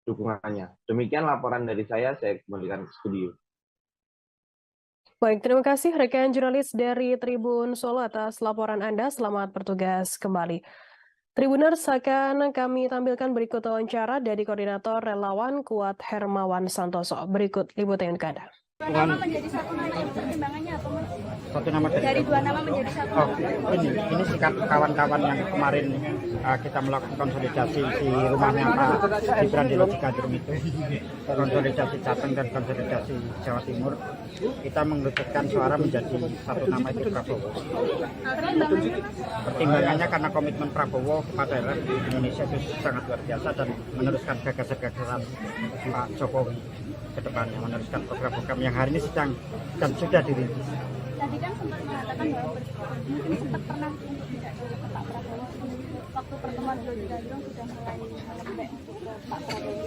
dukungannya. Demikian laporan dari saya kembalikan ke studio. Baik, terima kasih rekan jurnalis dari Tribun Solo atas laporan Anda. Selamat bertugas kembali. Tribuners, akan kami tampilkan berikut wawancara dari Koordinator Relawan Kuat Hermawan Santoso. Berikut liputan Anda. Dua nama menjadi satu nama itu pertimbangannya apa, Mas? Satu nama Dari dua nama menjadi satu Oh, nama. ini sikap kawan-kawan yang kemarin kita melakukan konsolidasi di rumahnya Pak Gibran di Logikadrum itu, konsolidasi Jateng dan konsolidasi Jawa Timur, kita mengerucutkan suara menjadi satu nama itu Prabowo. Pertimbangannya, Mas? Pertimbangannya karena komitmen Prabowo kepada rakyat Indonesia itu sangat luar biasa dan meneruskan gagasan-gagasan Pak Jokowi ke depannya, meneruskan program-program yang hari ini sedang dan sudah dirintis. Tadi kan sempat mengatakan bahwa mungkin sempat pernah untuk tidak ke Pak Prabowo. Waktu pertemuan di Logikadrum sudah mulai melembek ke Pak Prabowo.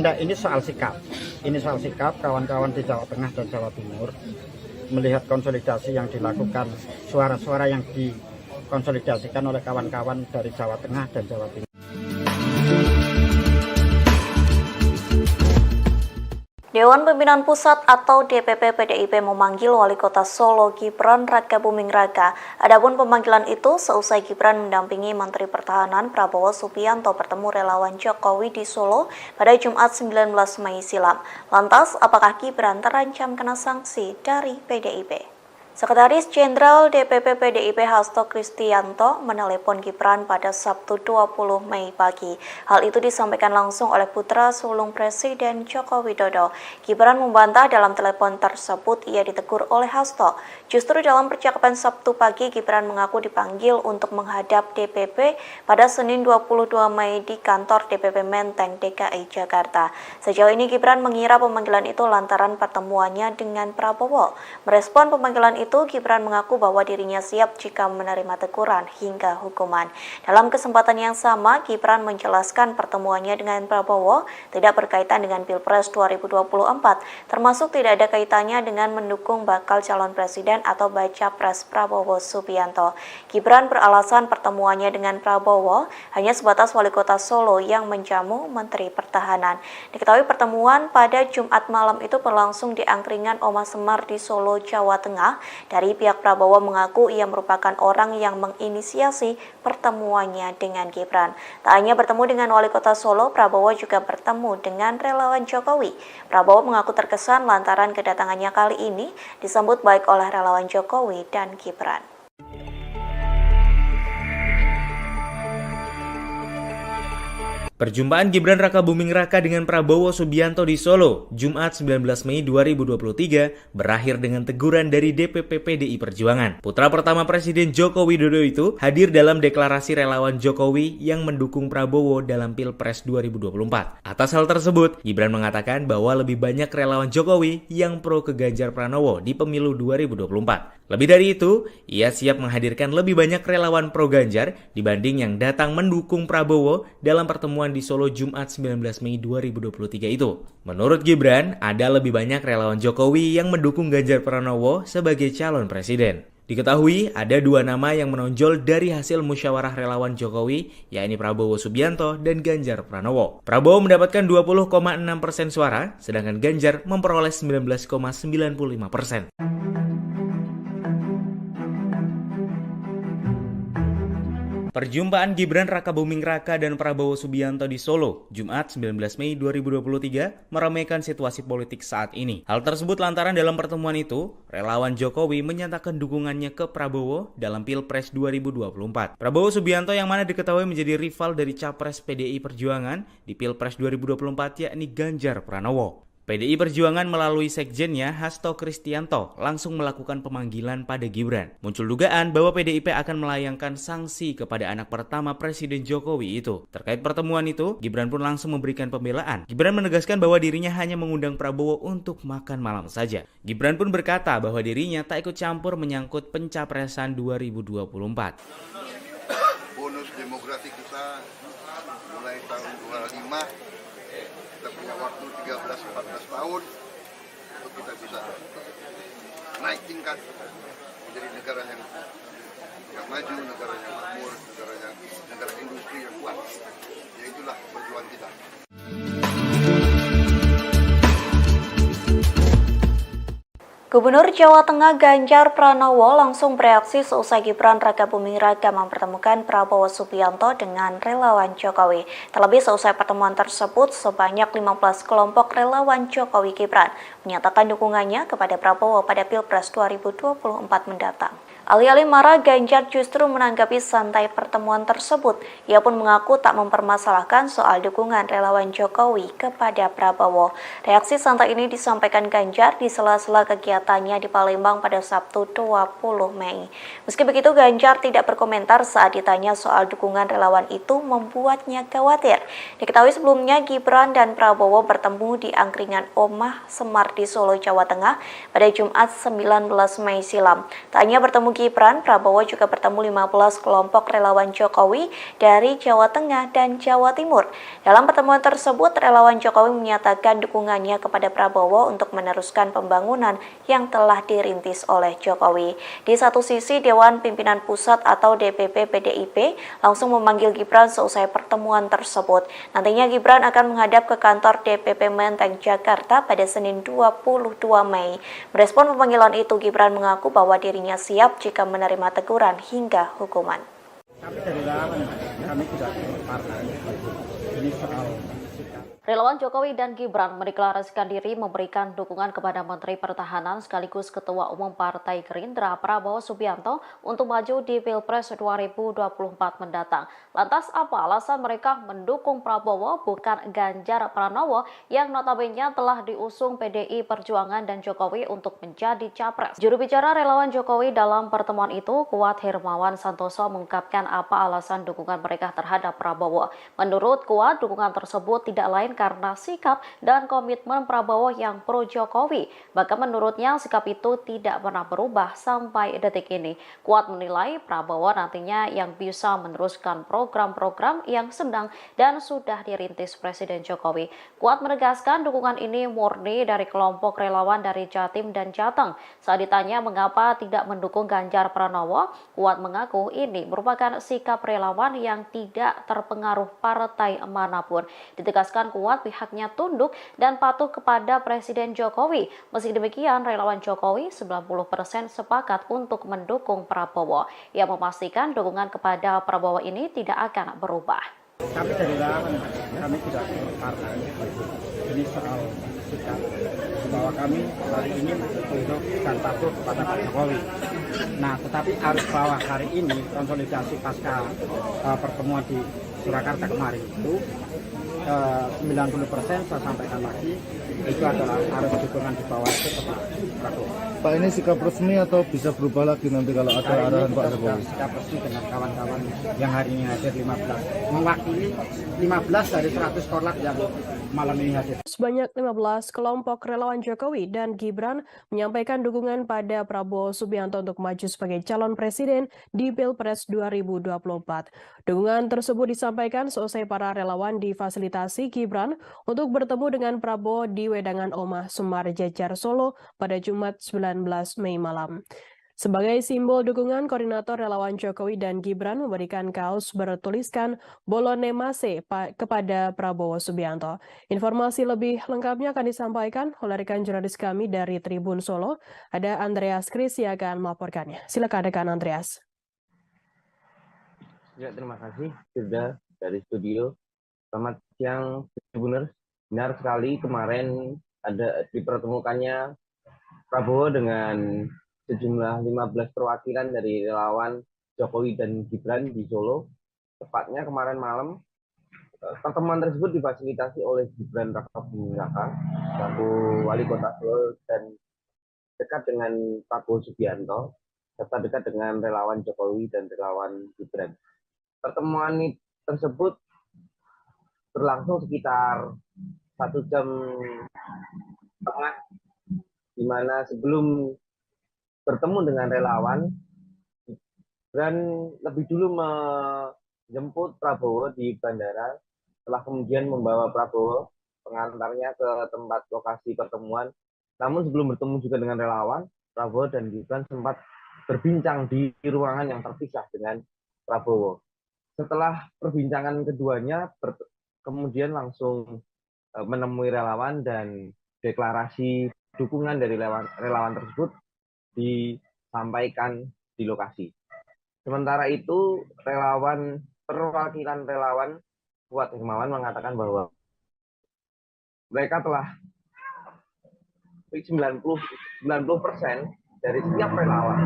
Enggak, ini soal sikap. Ini soal sikap kawan-kawan di Jawa Tengah dan Jawa Timur melihat konsolidasi yang dilakukan, suara-suara yang dikonsolidasikan oleh kawan-kawan dari Jawa Tengah dan Jawa Timur. Dewan Pimpinan Pusat atau DPP PDIP memanggil Wali Kota Solo Gibran Rakabuming Raka. Adapun pemanggilan itu seusai Gibran mendampingi Menteri Pertahanan Prabowo Subianto bertemu relawan Jokowi di Solo pada Jumat 19 Mei silam. Lantas, apakah Gibran terancam kena sanksi dari PDIP? Sekretaris Jenderal DPP PDIP Hasto Kristianto menelepon Gibran pada Sabtu 20 Mei pagi. Hal itu disampaikan langsung oleh putra sulung Presiden Joko Widodo. Gibran membantah dalam telepon tersebut ia ditegur oleh Hasto. Justru dalam percakapan Sabtu pagi, Gibran mengaku dipanggil untuk menghadap DPP pada Senin 22 Mei di kantor DPP Menteng, DKI Jakarta. Sejauh ini Gibran mengira pemanggilan itu lantaran pertemuannya dengan Prabowo. Merespon pemanggilan itu, Gibran mengaku bahwa dirinya siap jika menerima teguran hingga hukuman. Dalam kesempatan yang sama, Gibran menjelaskan pertemuannya dengan Prabowo tidak berkaitan dengan Pilpres 2024, termasuk tidak ada kaitannya dengan mendukung bakal calon presiden atau baca pres Prabowo Subianto. Gibran beralasan pertemuannya dengan Prabowo hanya sebatas wali kota Solo yang menjamu Menteri Pertahanan. Diketahui pertemuan pada Jumat malam itu berlangsung di angkringan Oma Semar di Solo, Jawa Tengah. Dari pihak Prabowo mengaku ia merupakan orang yang menginisiasi pertemuannya dengan Gibran. Tak hanya bertemu dengan wali kota Solo, Prabowo juga bertemu dengan relawan Jokowi. Prabowo mengaku terkesan lantaran kedatangannya kali ini disambut baik oleh relawan Jokowi dan Gibran. Perjumpaan Gibran Rakabuming Raka dengan Prabowo Subianto di Solo, Jumat 19 Mei 2023, berakhir dengan teguran dari DPP PDI Perjuangan. Putra pertama Presiden Joko Widodo itu hadir dalam deklarasi relawan Jokowi yang mendukung Prabowo dalam Pilpres 2024. Atas hal tersebut, Gibran mengatakan bahwa lebih banyak relawan Jokowi yang pro ke Ganjar Pranowo di pemilu 2024. Lebih dari itu, ia siap menghadirkan lebih banyak relawan pro Ganjar dibanding yang datang mendukung Prabowo dalam pertemuan di Solo Jumat 19 Mei 2023 itu. Menurut Gibran, ada lebih banyak relawan Jokowi yang mendukung Ganjar Pranowo sebagai calon presiden. Diketahui ada dua nama yang menonjol dari hasil musyawarah relawan Jokowi, yakni Prabowo Subianto dan Ganjar Pranowo. Prabowo mendapatkan 20,6% suara, sedangkan Ganjar memperoleh 19,95%. Perjumpaan Gibran Rakabuming Raka dan Prabowo Subianto di Solo, Jumat 19 Mei 2023, meramaikan situasi politik saat ini. Hal tersebut lantaran dalam pertemuan itu, relawan Jokowi menyatakan dukungannya ke Prabowo dalam Pilpres 2024. Prabowo Subianto yang mana diketahui menjadi rival dari Capres PDI Perjuangan di Pilpres 2024 yakni Ganjar Pranowo. PDI Perjuangan melalui sekjennya Hasto Kristianto langsung melakukan pemanggilan pada Gibran. Muncul dugaan bahwa PDIP akan melayangkan sanksi kepada anak pertama Presiden Jokowi itu. Terkait pertemuan itu, Gibran pun langsung memberikan pembelaan. Gibran menegaskan bahwa dirinya hanya mengundang Prabowo untuk makan malam saja. Gibran pun berkata bahwa dirinya tak ikut campur menyangkut pencapresan 2024. Bonus demografi kita mulai tahun 25, kita punya waktu 13-14 tahun untuk kita bisa naik tingkat menjadi negara yang maju, negara yang makmur, negara industri yang kuat. Ya itulah perjuangan kita. Gubernur Jawa Tengah Ganjar Pranowo langsung bereaksi seusai Gibran Rakabuming Raka mempertemukan Prabowo Subianto dengan relawan Jokowi. Terlebih seusai pertemuan tersebut, sebanyak 15 kelompok relawan Jokowi Gibran menyatakan dukungannya kepada Prabowo pada Pilpres 2024 mendatang. Alih-alih marah, Ganjar justru menanggapi santai pertemuan tersebut. Ia pun mengaku tak mempermasalahkan soal dukungan relawan Jokowi kepada Prabowo. Reaksi santai ini disampaikan Ganjar di sela-sela kegiatannya di Palembang pada Sabtu 20 Mei. Meski begitu, Ganjar tidak berkomentar saat ditanya soal dukungan relawan itu membuatnya khawatir. Diketahui sebelumnya Gibran dan Prabowo bertemu di angkringan Omah Semar di Solo, Jawa Tengah pada Jumat 19 Mei silam. Tak hanya bertemu Gibran, Prabowo juga bertemu 15 kelompok relawan Jokowi dari Jawa Tengah dan Jawa Timur. Dalam pertemuan tersebut, relawan Jokowi menyatakan dukungannya kepada Prabowo untuk meneruskan pembangunan yang telah dirintis oleh Jokowi. Di satu sisi, Dewan Pimpinan Pusat atau DPP PDIP langsung memanggil Gibran seusai pertemuan tersebut. Nantinya Gibran akan menghadap ke kantor DPP Menteng, Jakarta pada Senin 22 Mei. Merespon pemanggilan itu, Gibran mengaku bahwa dirinya siap jika menerima teguran hingga hukuman. Kami dari relawan, kami tidak partai. Ini soal sikap. Relawan Jokowi dan Gibran mendeklarasikan diri memberikan dukungan kepada Menteri Pertahanan sekaligus Ketua Umum Partai Gerindra Prabowo Subianto untuk maju di Pilpres 2024 mendatang. Lantas apa alasan mereka mendukung Prabowo bukan Ganjar Pranowo yang notabene telah diusung PDI Perjuangan dan Jokowi untuk menjadi capres? Juru bicara relawan Jokowi dalam pertemuan itu, Kuat Hermawan Santoso, mengungkapkan apa alasan dukungan mereka terhadap Prabowo. Menurut Kuat, dukungan tersebut tidak lain karena sikap dan komitmen Prabowo yang pro Jokowi. Bahkan menurutnya sikap itu tidak pernah berubah sampai detik ini. Kuat menilai Prabowo nantinya yang bisa meneruskan program-program yang sedang dan sudah dirintis Presiden Jokowi. Kuat menegaskan dukungan ini murni dari kelompok relawan dari Jatim dan Jateng. Saat ditanya mengapa tidak mendukung Ganjar Pranowo, Kuat mengaku ini merupakan sikap relawan yang tidak terpengaruh partai manapun. Ditegaskan Kuat pihaknya tunduk dan patuh kepada Presiden Jokowi. Meski demikian, relawan Jokowi 90% sepakat untuk mendukung Prabowo. Ia memastikan dukungan kepada Prabowo ini tidak akan berubah. Kami dari relawan, kami tidak partai. Ini soal sikap bahwa kami hari ini tunduk dan patuh kepada Pak Jokowi. Nah, tetapi arus bawah hari ini konsolidasi pasca pertemuan di Surakarta kemarin itu 90% saya sampaikan lagi itu adalah arus dukungan di bawah itu ke Pak Prabowo. Pak, ini sikap resmi atau bisa berubah lagi nanti kalau ada arahan Pak Jokowi? Sikap resmi dengan kawan-kawan yang hari ini hadir 15, mewakili 15 dari 100 korlap yang malam ini hadir. Sebanyak 15 kelompok relawan Jokowi dan Gibran menyampaikan dukungan pada Prabowo Subianto untuk maju sebagai calon presiden di Pilpres 2024. Dukungan tersebut disampaikan seusai para relawan difasilitasi Gibran untuk bertemu dengan Prabowo di Wedangan Omah Semar Jejar Solo pada Jumat 19 Mei malam. Sebagai simbol dukungan, koordinator relawan Jokowi dan Gibran memberikan kaos bertuliskan Bolone Mase kepada Prabowo Subianto. Informasi lebih lengkapnya akan disampaikan oleh rekan jurnalis kami dari Tribun Solo. Ada Andreas Kris yang akan melaporkannya. Silakan rekan Andreas. Ya, terima kasih sudah dari studio. Selamat siang, Tribuners. Benar sekali kemarin ada dipertemukannya Prabowo dengan sejumlah 15 perwakilan dari relawan Jokowi dan Gibran di Solo. Tepatnya kemarin malam, pertemuan tersebut difasilitasi oleh Gibran Rakabuming Raka, selaku Wali Kota Solo, dan dekat dengan Prabowo Subianto, serta dekat dengan relawan Jokowi dan relawan Gibran. Pertemuan tersebut berlangsung sekitar 1 jam setengah, di mana sebelum bertemu dengan relawan, Gibran lebih dulu menjemput Prabowo di bandara, setelah kemudian membawa Prabowo pengantarnya ke tempat lokasi pertemuan. Namun sebelum bertemu juga dengan relawan, Prabowo dan Gibran sempat berbincang di ruangan yang terpisah dengan Prabowo. Setelah perbincangan keduanya, kemudian langsung menemui relawan dan deklarasi dukungan dari relawan tersebut disampaikan di lokasi. Sementara itu, perwakilan relawan Kuat Hermawan mengatakan bahwa mereka telah 90% dari setiap relawan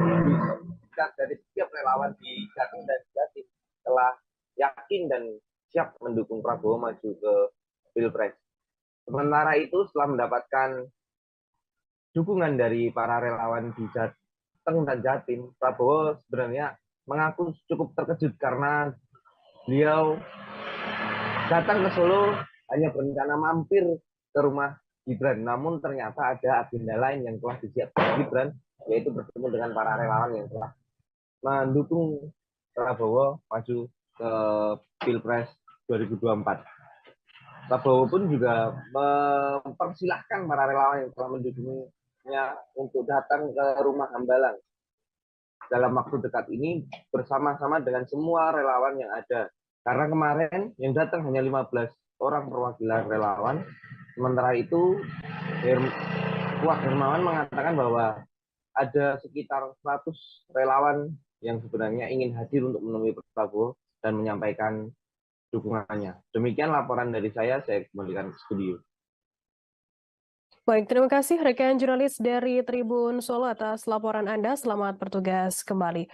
di Jatim dan Jatim telah yakin dan siap mendukung Prabowo maju ke Pilpres. Sementara itu, setelah mendapatkan dukungan dari para relawan di Jateng dan Jatim, Prabowo sebenarnya mengaku cukup terkejut karena beliau datang ke Solo hanya berencana mampir ke rumah Gibran, namun ternyata ada agenda lain yang telah disiapkan Gibran, yaitu bertemu dengan para relawan yang telah mendukung Prabowo maju ke Pilpres 2024. Prabowo pun juga mempersilahkan para relawan yang telah mendukungnya untuk datang ke rumah Hambalang dalam waktu dekat ini bersama-sama dengan semua relawan yang ada. Karena kemarin yang datang hanya 15 orang perwakilan relawan. Sementara itu, Kuat Hermawan mengatakan bahwa ada sekitar 100 relawan yang sebenarnya ingin hadir untuk menemui Prabowo dan menyampaikan dukungannya. Demikian laporan dari saya kembalikan ke studio. Baik, terima kasih rekan jurnalis dari Tribun Solo atas laporan Anda. Selamat bertugas kembali.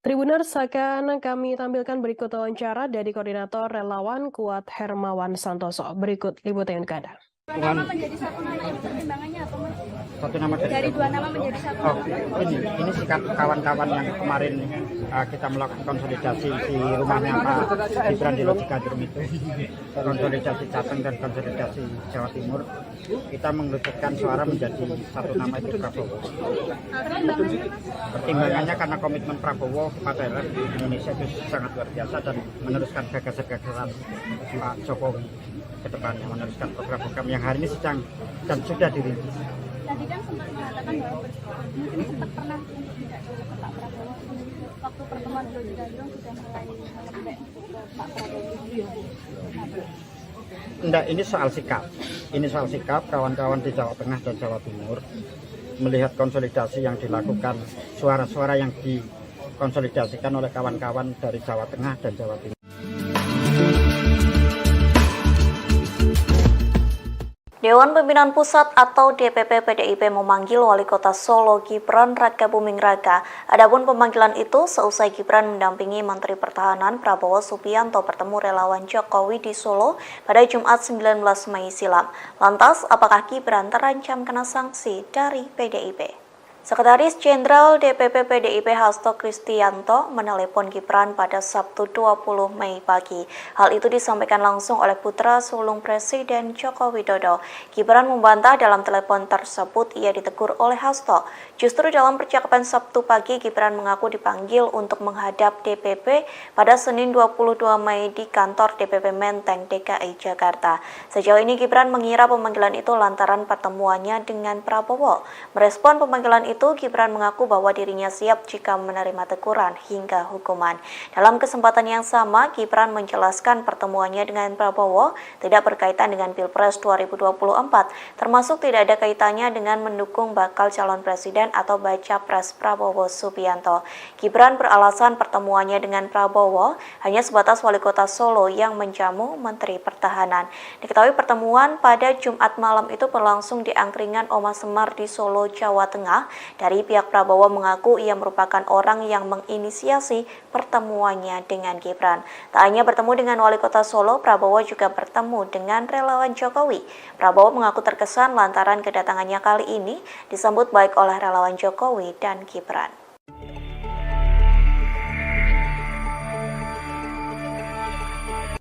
Tribuners, akan kami tampilkan berikut wawancara dari Koordinator Relawan Kuat Hermawan Santoso. Berikut liputan untuk Anda. Nama menjadi satu nama pertimbangannya apa, Mas? Satu nama Dari dua nama menjadi satu. Oh, ini sikap kawan-kawan yang kemarin kita melakukan konsolidasi di rumahnya Pak Gibran di Lojikadrum itu, konsolidasi Jateng dan konsolidasi Jawa Timur, kita mengerucutkan suara menjadi satu nama itu Prabowo. Pertimbangannya, Mas? Pertimbangannya karena komitmen Prabowo kepada Indonesia itu sangat luar biasa dan meneruskan gagasan-gagasan Pak Jokowi ke depannya, meneruskan program-program yang hari ini sedang dan sudah dirintis. Tadi kan sempat mengatakan bahwa mungkin sempat pernah untuk tidak jauh ke Pak Prabowo. Waktu pertemuan di Lojikadrum sudah mulai melembek ke Pak Prabowo. Enggak, ini soal sikap. Ini soal sikap kawan-kawan di Jawa Tengah dan Jawa Timur melihat konsolidasi yang dilakukan, suara-suara yang dikonsolidasikan oleh kawan-kawan dari Jawa Tengah dan Jawa Timur. Dewan Pimpinan Pusat atau DPP PDIP memanggil Wali Kota Solo Gibran Rakabuming Raka. Adapun pemanggilan itu seusai Gibran mendampingi Menteri Pertahanan Prabowo Subianto bertemu relawan Jokowi di Solo pada Jumat 19 Mei silam. Lantas, apakah Gibran terancam kena sanksi dari PDIP? Sekretaris Jenderal DPP PDIP Hasto Kristianto menelepon Gibran pada Sabtu 20 Mei pagi. Hal itu disampaikan langsung oleh putra sulung Presiden Joko Widodo. Gibran membantah dalam telepon tersebut ia ditegur oleh Hasto. Justru dalam percakapan Sabtu pagi, Gibran mengaku dipanggil untuk menghadap DPP pada Senin 22 Mei di kantor DPP Menteng, DKI Jakarta. Sejauh ini Gibran mengira pemanggilan itu lantaran pertemuannya dengan Prabowo. Merespon pemanggilan itu, Gibran mengaku bahwa dirinya siap jika menerima teguran hingga hukuman. Dalam kesempatan yang sama, Gibran menjelaskan pertemuannya dengan Prabowo tidak berkaitan dengan Pilpres 2024, termasuk tidak ada kaitannya dengan mendukung bakal calon presiden atau baca pres Prabowo Subianto. Gibran beralasan pertemuannya dengan Prabowo hanya sebatas Wali Kota Solo yang menjamu Menteri Pertahanan. Diketahui pertemuan pada Jumat malam itu berlangsung di angkringan Oma Semar di Solo, Jawa Tengah. Dari pihak Prabowo mengaku ia merupakan orang yang menginisiasi pertemuannya dengan Gibran. Tak hanya bertemu dengan Wali Kota Solo, Prabowo juga bertemu dengan relawan Jokowi. Prabowo mengaku terkesan lantaran kedatangannya kali ini disambut baik oleh relawan Jokowi dan Gibran.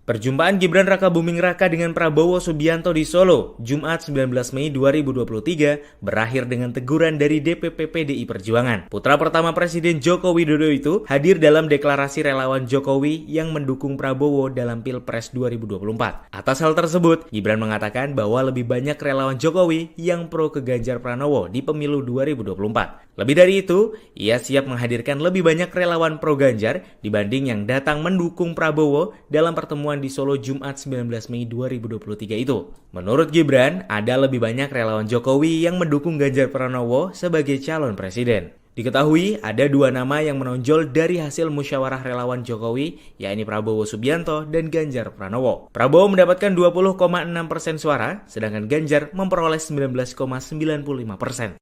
Perjumpaan Gibran Rakabuming Raka dengan Prabowo Subianto di Solo, Jumat 19 Mei 2023, berakhir dengan teguran dari DPP PDI Perjuangan. Putra pertama Presiden Joko Widodo itu hadir dalam deklarasi relawan Jokowi yang mendukung Prabowo dalam Pilpres 2024. Atas hal tersebut, Gibran mengatakan bahwa lebih banyak relawan Jokowi yang pro ke Ganjar Pranowo di pemilu 2024. Lebih dari itu, ia siap menghadirkan lebih banyak relawan pro Ganjar dibanding yang datang mendukung Prabowo dalam pertemuan pertemuan di Solo Jumat 19 Mei 2023 itu. Menurut Gibran, ada lebih banyak relawan Jokowi yang mendukung Ganjar Pranowo sebagai calon presiden. Diketahui ada dua nama yang menonjol dari hasil musyawarah relawan Jokowi, yakni Prabowo Subianto dan Ganjar Pranowo. Prabowo mendapatkan 20,6% suara, sedangkan Ganjar memperoleh 19,95%.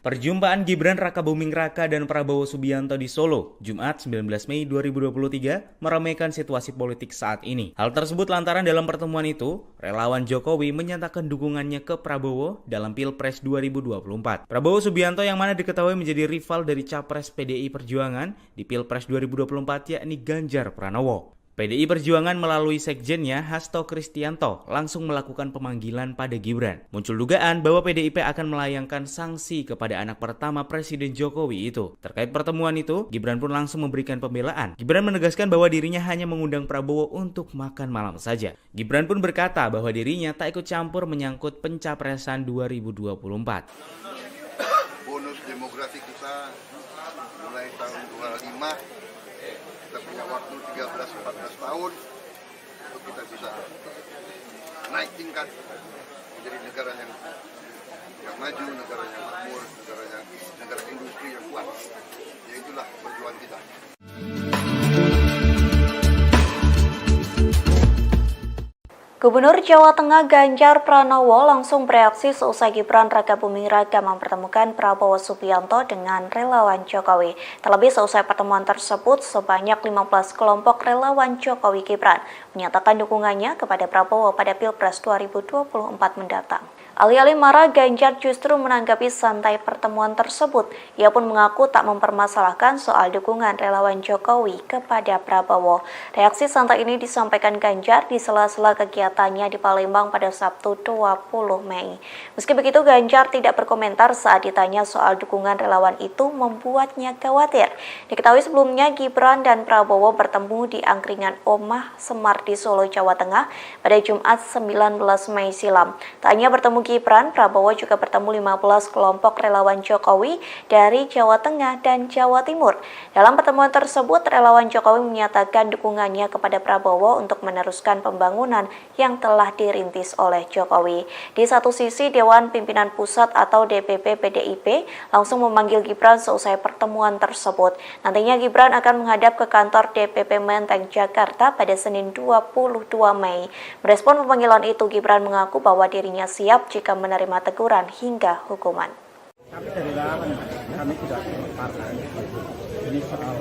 Perjumpaan Gibran Rakabuming Raka dan Prabowo Subianto di Solo, Jumat 19 Mei 2023, meramaikan situasi politik saat ini. Hal tersebut lantaran dalam pertemuan itu, relawan Jokowi menyatakan dukungannya ke Prabowo dalam Pilpres 2024. Prabowo Subianto yang mana diketahui menjadi rival dari Capres PDI Perjuangan di Pilpres 2024 yakni Ganjar Pranowo. PDI Perjuangan melalui sekjennya Hasto Kristianto langsung melakukan pemanggilan pada Gibran. Muncul dugaan bahwa PDIP akan melayangkan sanksi kepada anak pertama Presiden Jokowi itu. Terkait pertemuan itu, Gibran pun langsung memberikan pembelaan. Gibran menegaskan bahwa dirinya hanya mengundang Prabowo untuk makan malam saja. Gibran pun berkata bahwa dirinya tak ikut campur menyangkut pencapresan 2024. Bonus demografi kita mulai tahun 25. Kita punya waktu 13-14 tahun untuk kita bisa naik tingkat menjadi negara yang maju, negara yang makmur, negara industri yang kuat. Ya itulah perjuangan kita. Gubernur Jawa Tengah Ganjar Pranowo langsung bereaksi seusai Gibran Rakabuming Raka mempertemukan Prabowo Subianto dengan relawan Jokowi. Terlebih seusai pertemuan tersebut, sebanyak 15 kelompok relawan Jokowi Gibran menyatakan dukungannya kepada Prabowo pada Pilpres 2024 mendatang. Alih-alih marah, Ganjar justru menanggapi santai pertemuan tersebut. Ia pun mengaku tak mempermasalahkan soal dukungan relawan Jokowi kepada Prabowo. Reaksi santai ini disampaikan Ganjar di sela-sela kegiatannya di Palembang pada Sabtu 20 Mei. Meski begitu, Ganjar tidak berkomentar saat ditanya soal dukungan relawan itu membuatnya khawatir. Diketahui sebelumnya Gibran dan Prabowo bertemu di angkringan Omah Semar di Solo, Jawa Tengah pada Jumat 19 Mei silam. Tak hanya bertemu Gibran, Prabowo juga bertemu 15 kelompok relawan Jokowi dari Jawa Tengah dan Jawa Timur. Dalam pertemuan tersebut, relawan Jokowi menyatakan dukungannya kepada Prabowo untuk meneruskan pembangunan yang telah dirintis oleh Jokowi. Di satu sisi, Dewan Pimpinan Pusat atau DPP PDIP langsung memanggil Gibran seusai pertemuan tersebut. Nantinya Gibran akan menghadap ke kantor DPP Menteng, Jakarta pada Senin 22 Mei. Merespon pemanggilan itu, Gibran mengaku bahwa dirinya siap jika menerima teguran hingga hukuman. Kami dari relawan, kami tidak partai. Ini soal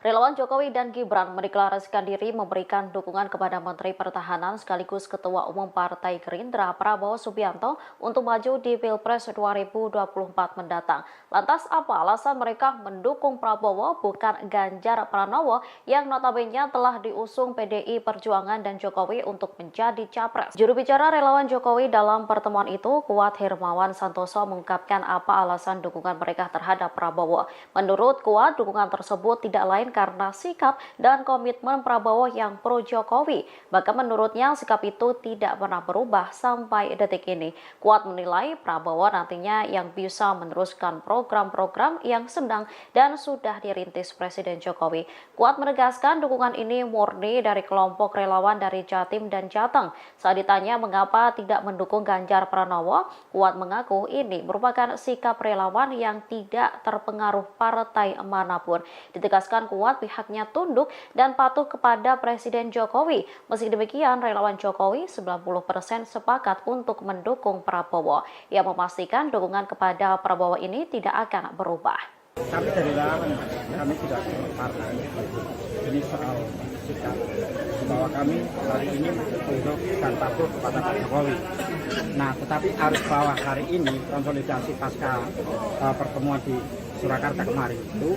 Relawan Jokowi dan Gibran mendeklarasikan diri memberikan dukungan kepada Menteri Pertahanan sekaligus Ketua Umum Partai Gerindra Prabowo Subianto untuk maju di Pilpres 2024 mendatang. Lantas apa alasan mereka mendukung Prabowo bukan Ganjar Pranowo yang notabene telah diusung PDI Perjuangan dan Jokowi untuk menjadi capres? Juru bicara relawan Jokowi dalam pertemuan itu, Kuat Hermawan Santoso, mengungkapkan apa alasan dukungan mereka terhadap Prabowo. Menurut Kuat, dukungan tersebut tidak lain karena sikap dan komitmen Prabowo yang pro Jokowi. Bahkan menurutnya sikap itu tidak pernah berubah sampai detik ini. Kuat menilai Prabowo nantinya yang bisa meneruskan program-program yang sedang dan sudah dirintis Presiden Jokowi. Kuat menegaskan dukungan ini murni dari kelompok relawan dari Jatim dan Jateng. Saat ditanya mengapa tidak mendukung Ganjar Pranowo, Kuat mengaku ini merupakan sikap relawan yang tidak terpengaruh partai manapun. Ditegaskan Kuat pihaknya tunduk dan patuh kepada Presiden Jokowi. Meski demikian, relawan Jokowi 90% sepakat untuk mendukung Prabowo. Ia memastikan dukungan kepada Prabowo ini tidak akan berubah. Kami dari relawan, kami tidak partai. Ini soal sikap bahwa kami hari ini tunduk dan patuh kepada Pak Jokowi. Nah, tetapi harus bahwa hari ini konsolidasi pasca pertemuan di Surakarta kemarin itu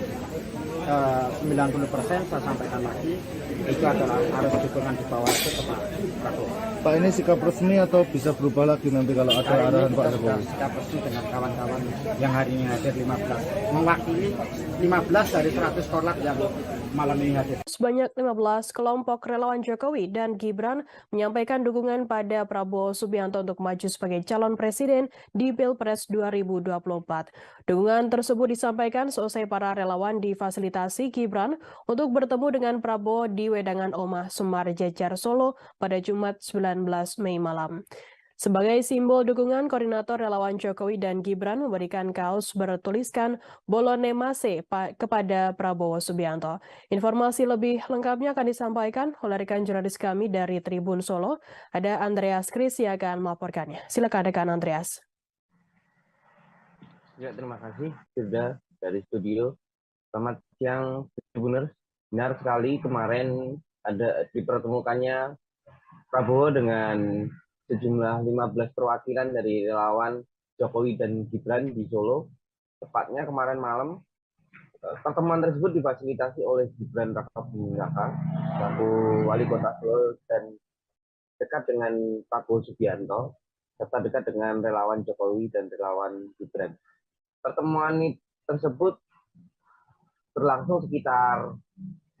90% saya sampaikan lagi itu adalah harus dukungan di bawah itu ke Pak Prabowo. Pak, ini sikap resmi atau bisa berubah lagi nanti kalau ada arahan Pak Jokowi? Sikap resmi dengan kawan-kawan yang hari ini hadir 15 mewakili 15 dari 100 korlap yang malam ini hadir. Sebanyak 15 kelompok relawan Jokowi dan Gibran menyampaikan dukungan pada Prabowo Subianto untuk maju sebagai calon presiden di Pilpres 2024. Dukungan tersebut disampaikan seusai para relawan difasilitasi Gibran untuk bertemu dengan Prabowo di Wedangan Omah Semar Jejar Solo pada Jumat 19 Mei malam. Sebagai simbol dukungan, koordinator relawan Jokowi dan Gibran memberikan kaos bertuliskan Bolone Mase kepada Prabowo Subianto. Informasi lebih lengkapnya akan disampaikan oleh rekan jurnalis kami dari Tribun Solo. Ada Andreas Kris yang akan melaporkannya. Silakan rekan Andreas. Ya, terima kasih sudah dari studio. Selamat siang, Tribuners. Benar sekali kemarin ada dipertemukannya Prabowo dengan sejumlah 15 perwakilan dari relawan Jokowi dan Gibran di Solo. Tepatnya kemarin malam, pertemuan tersebut difasilitasi oleh Gibran Rakabuming Raka, selaku wali kota Solo dan dekat dengan Prabowo Subianto, serta dekat dengan relawan Jokowi dan relawan Gibran. Pertemuan tersebut berlangsung sekitar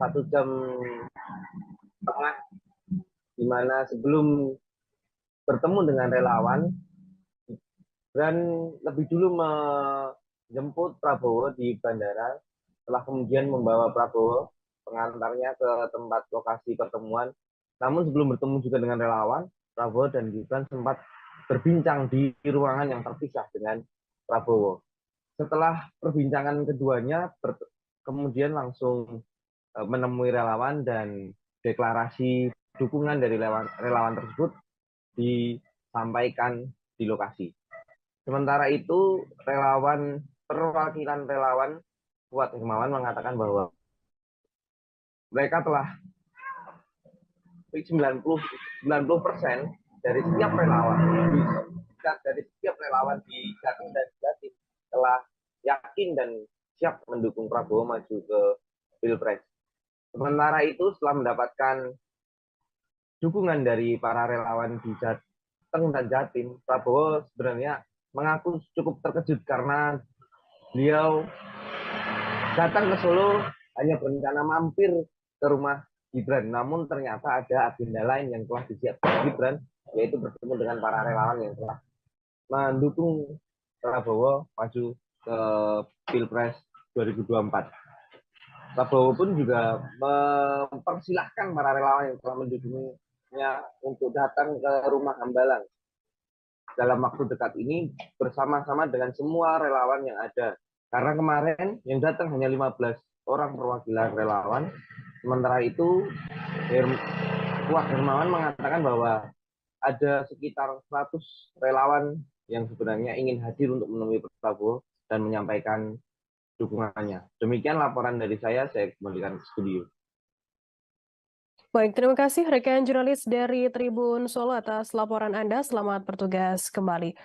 1 jam setengah, di mana sebelum bertemu dengan relawan, Gibran lebih dulu menjemput Prabowo di bandara, setelah kemudian membawa Prabowo pengantarnya ke tempat lokasi pertemuan. Namun sebelum bertemu juga dengan relawan, Prabowo dan Gibran sempat berbincang di ruangan yang terpisah dengan Prabowo. Setelah perbincangan keduanya, kemudian langsung menemui relawan dan deklarasi dukungan dari relawan tersebut disampaikan di lokasi. Sementara itu, perwakilan relawan Kuat Hermawan mengatakan bahwa mereka telah 90% dari setiap relawan di Jatim dan Jatim telah yakin dan siap mendukung Prabowo maju ke Pilpres. Sementara itu, setelah mendapatkan dukungan dari para relawan di Jateng dan Jatim, Prabowo sebenarnya mengaku cukup terkejut karena beliau datang ke Solo hanya berencana mampir ke rumah Gibran, namun ternyata ada agenda lain yang telah disiapkan Gibran, yaitu bertemu dengan para relawan yang telah mendukung Prabowo maju ke Pilpres 2024. Prabowo pun juga mempersilahkan para relawan yang telah mendukungnya untuk datang ke rumah Hambalang dalam waktu dekat ini bersama-sama dengan semua relawan yang ada. Karena kemarin yang datang hanya 15 orang perwakilan relawan. Sementara itu, Kuat Hermawan mengatakan bahwa ada sekitar 100 relawan yang sebenarnya ingin hadir untuk menemui Prabowo dan menyampaikan dukungannya. Demikian laporan dari saya kembalikan ke studio. Baik, terima kasih rekan jurnalis dari Tribun Solo atas laporan Anda. Selamat bertugas kembali.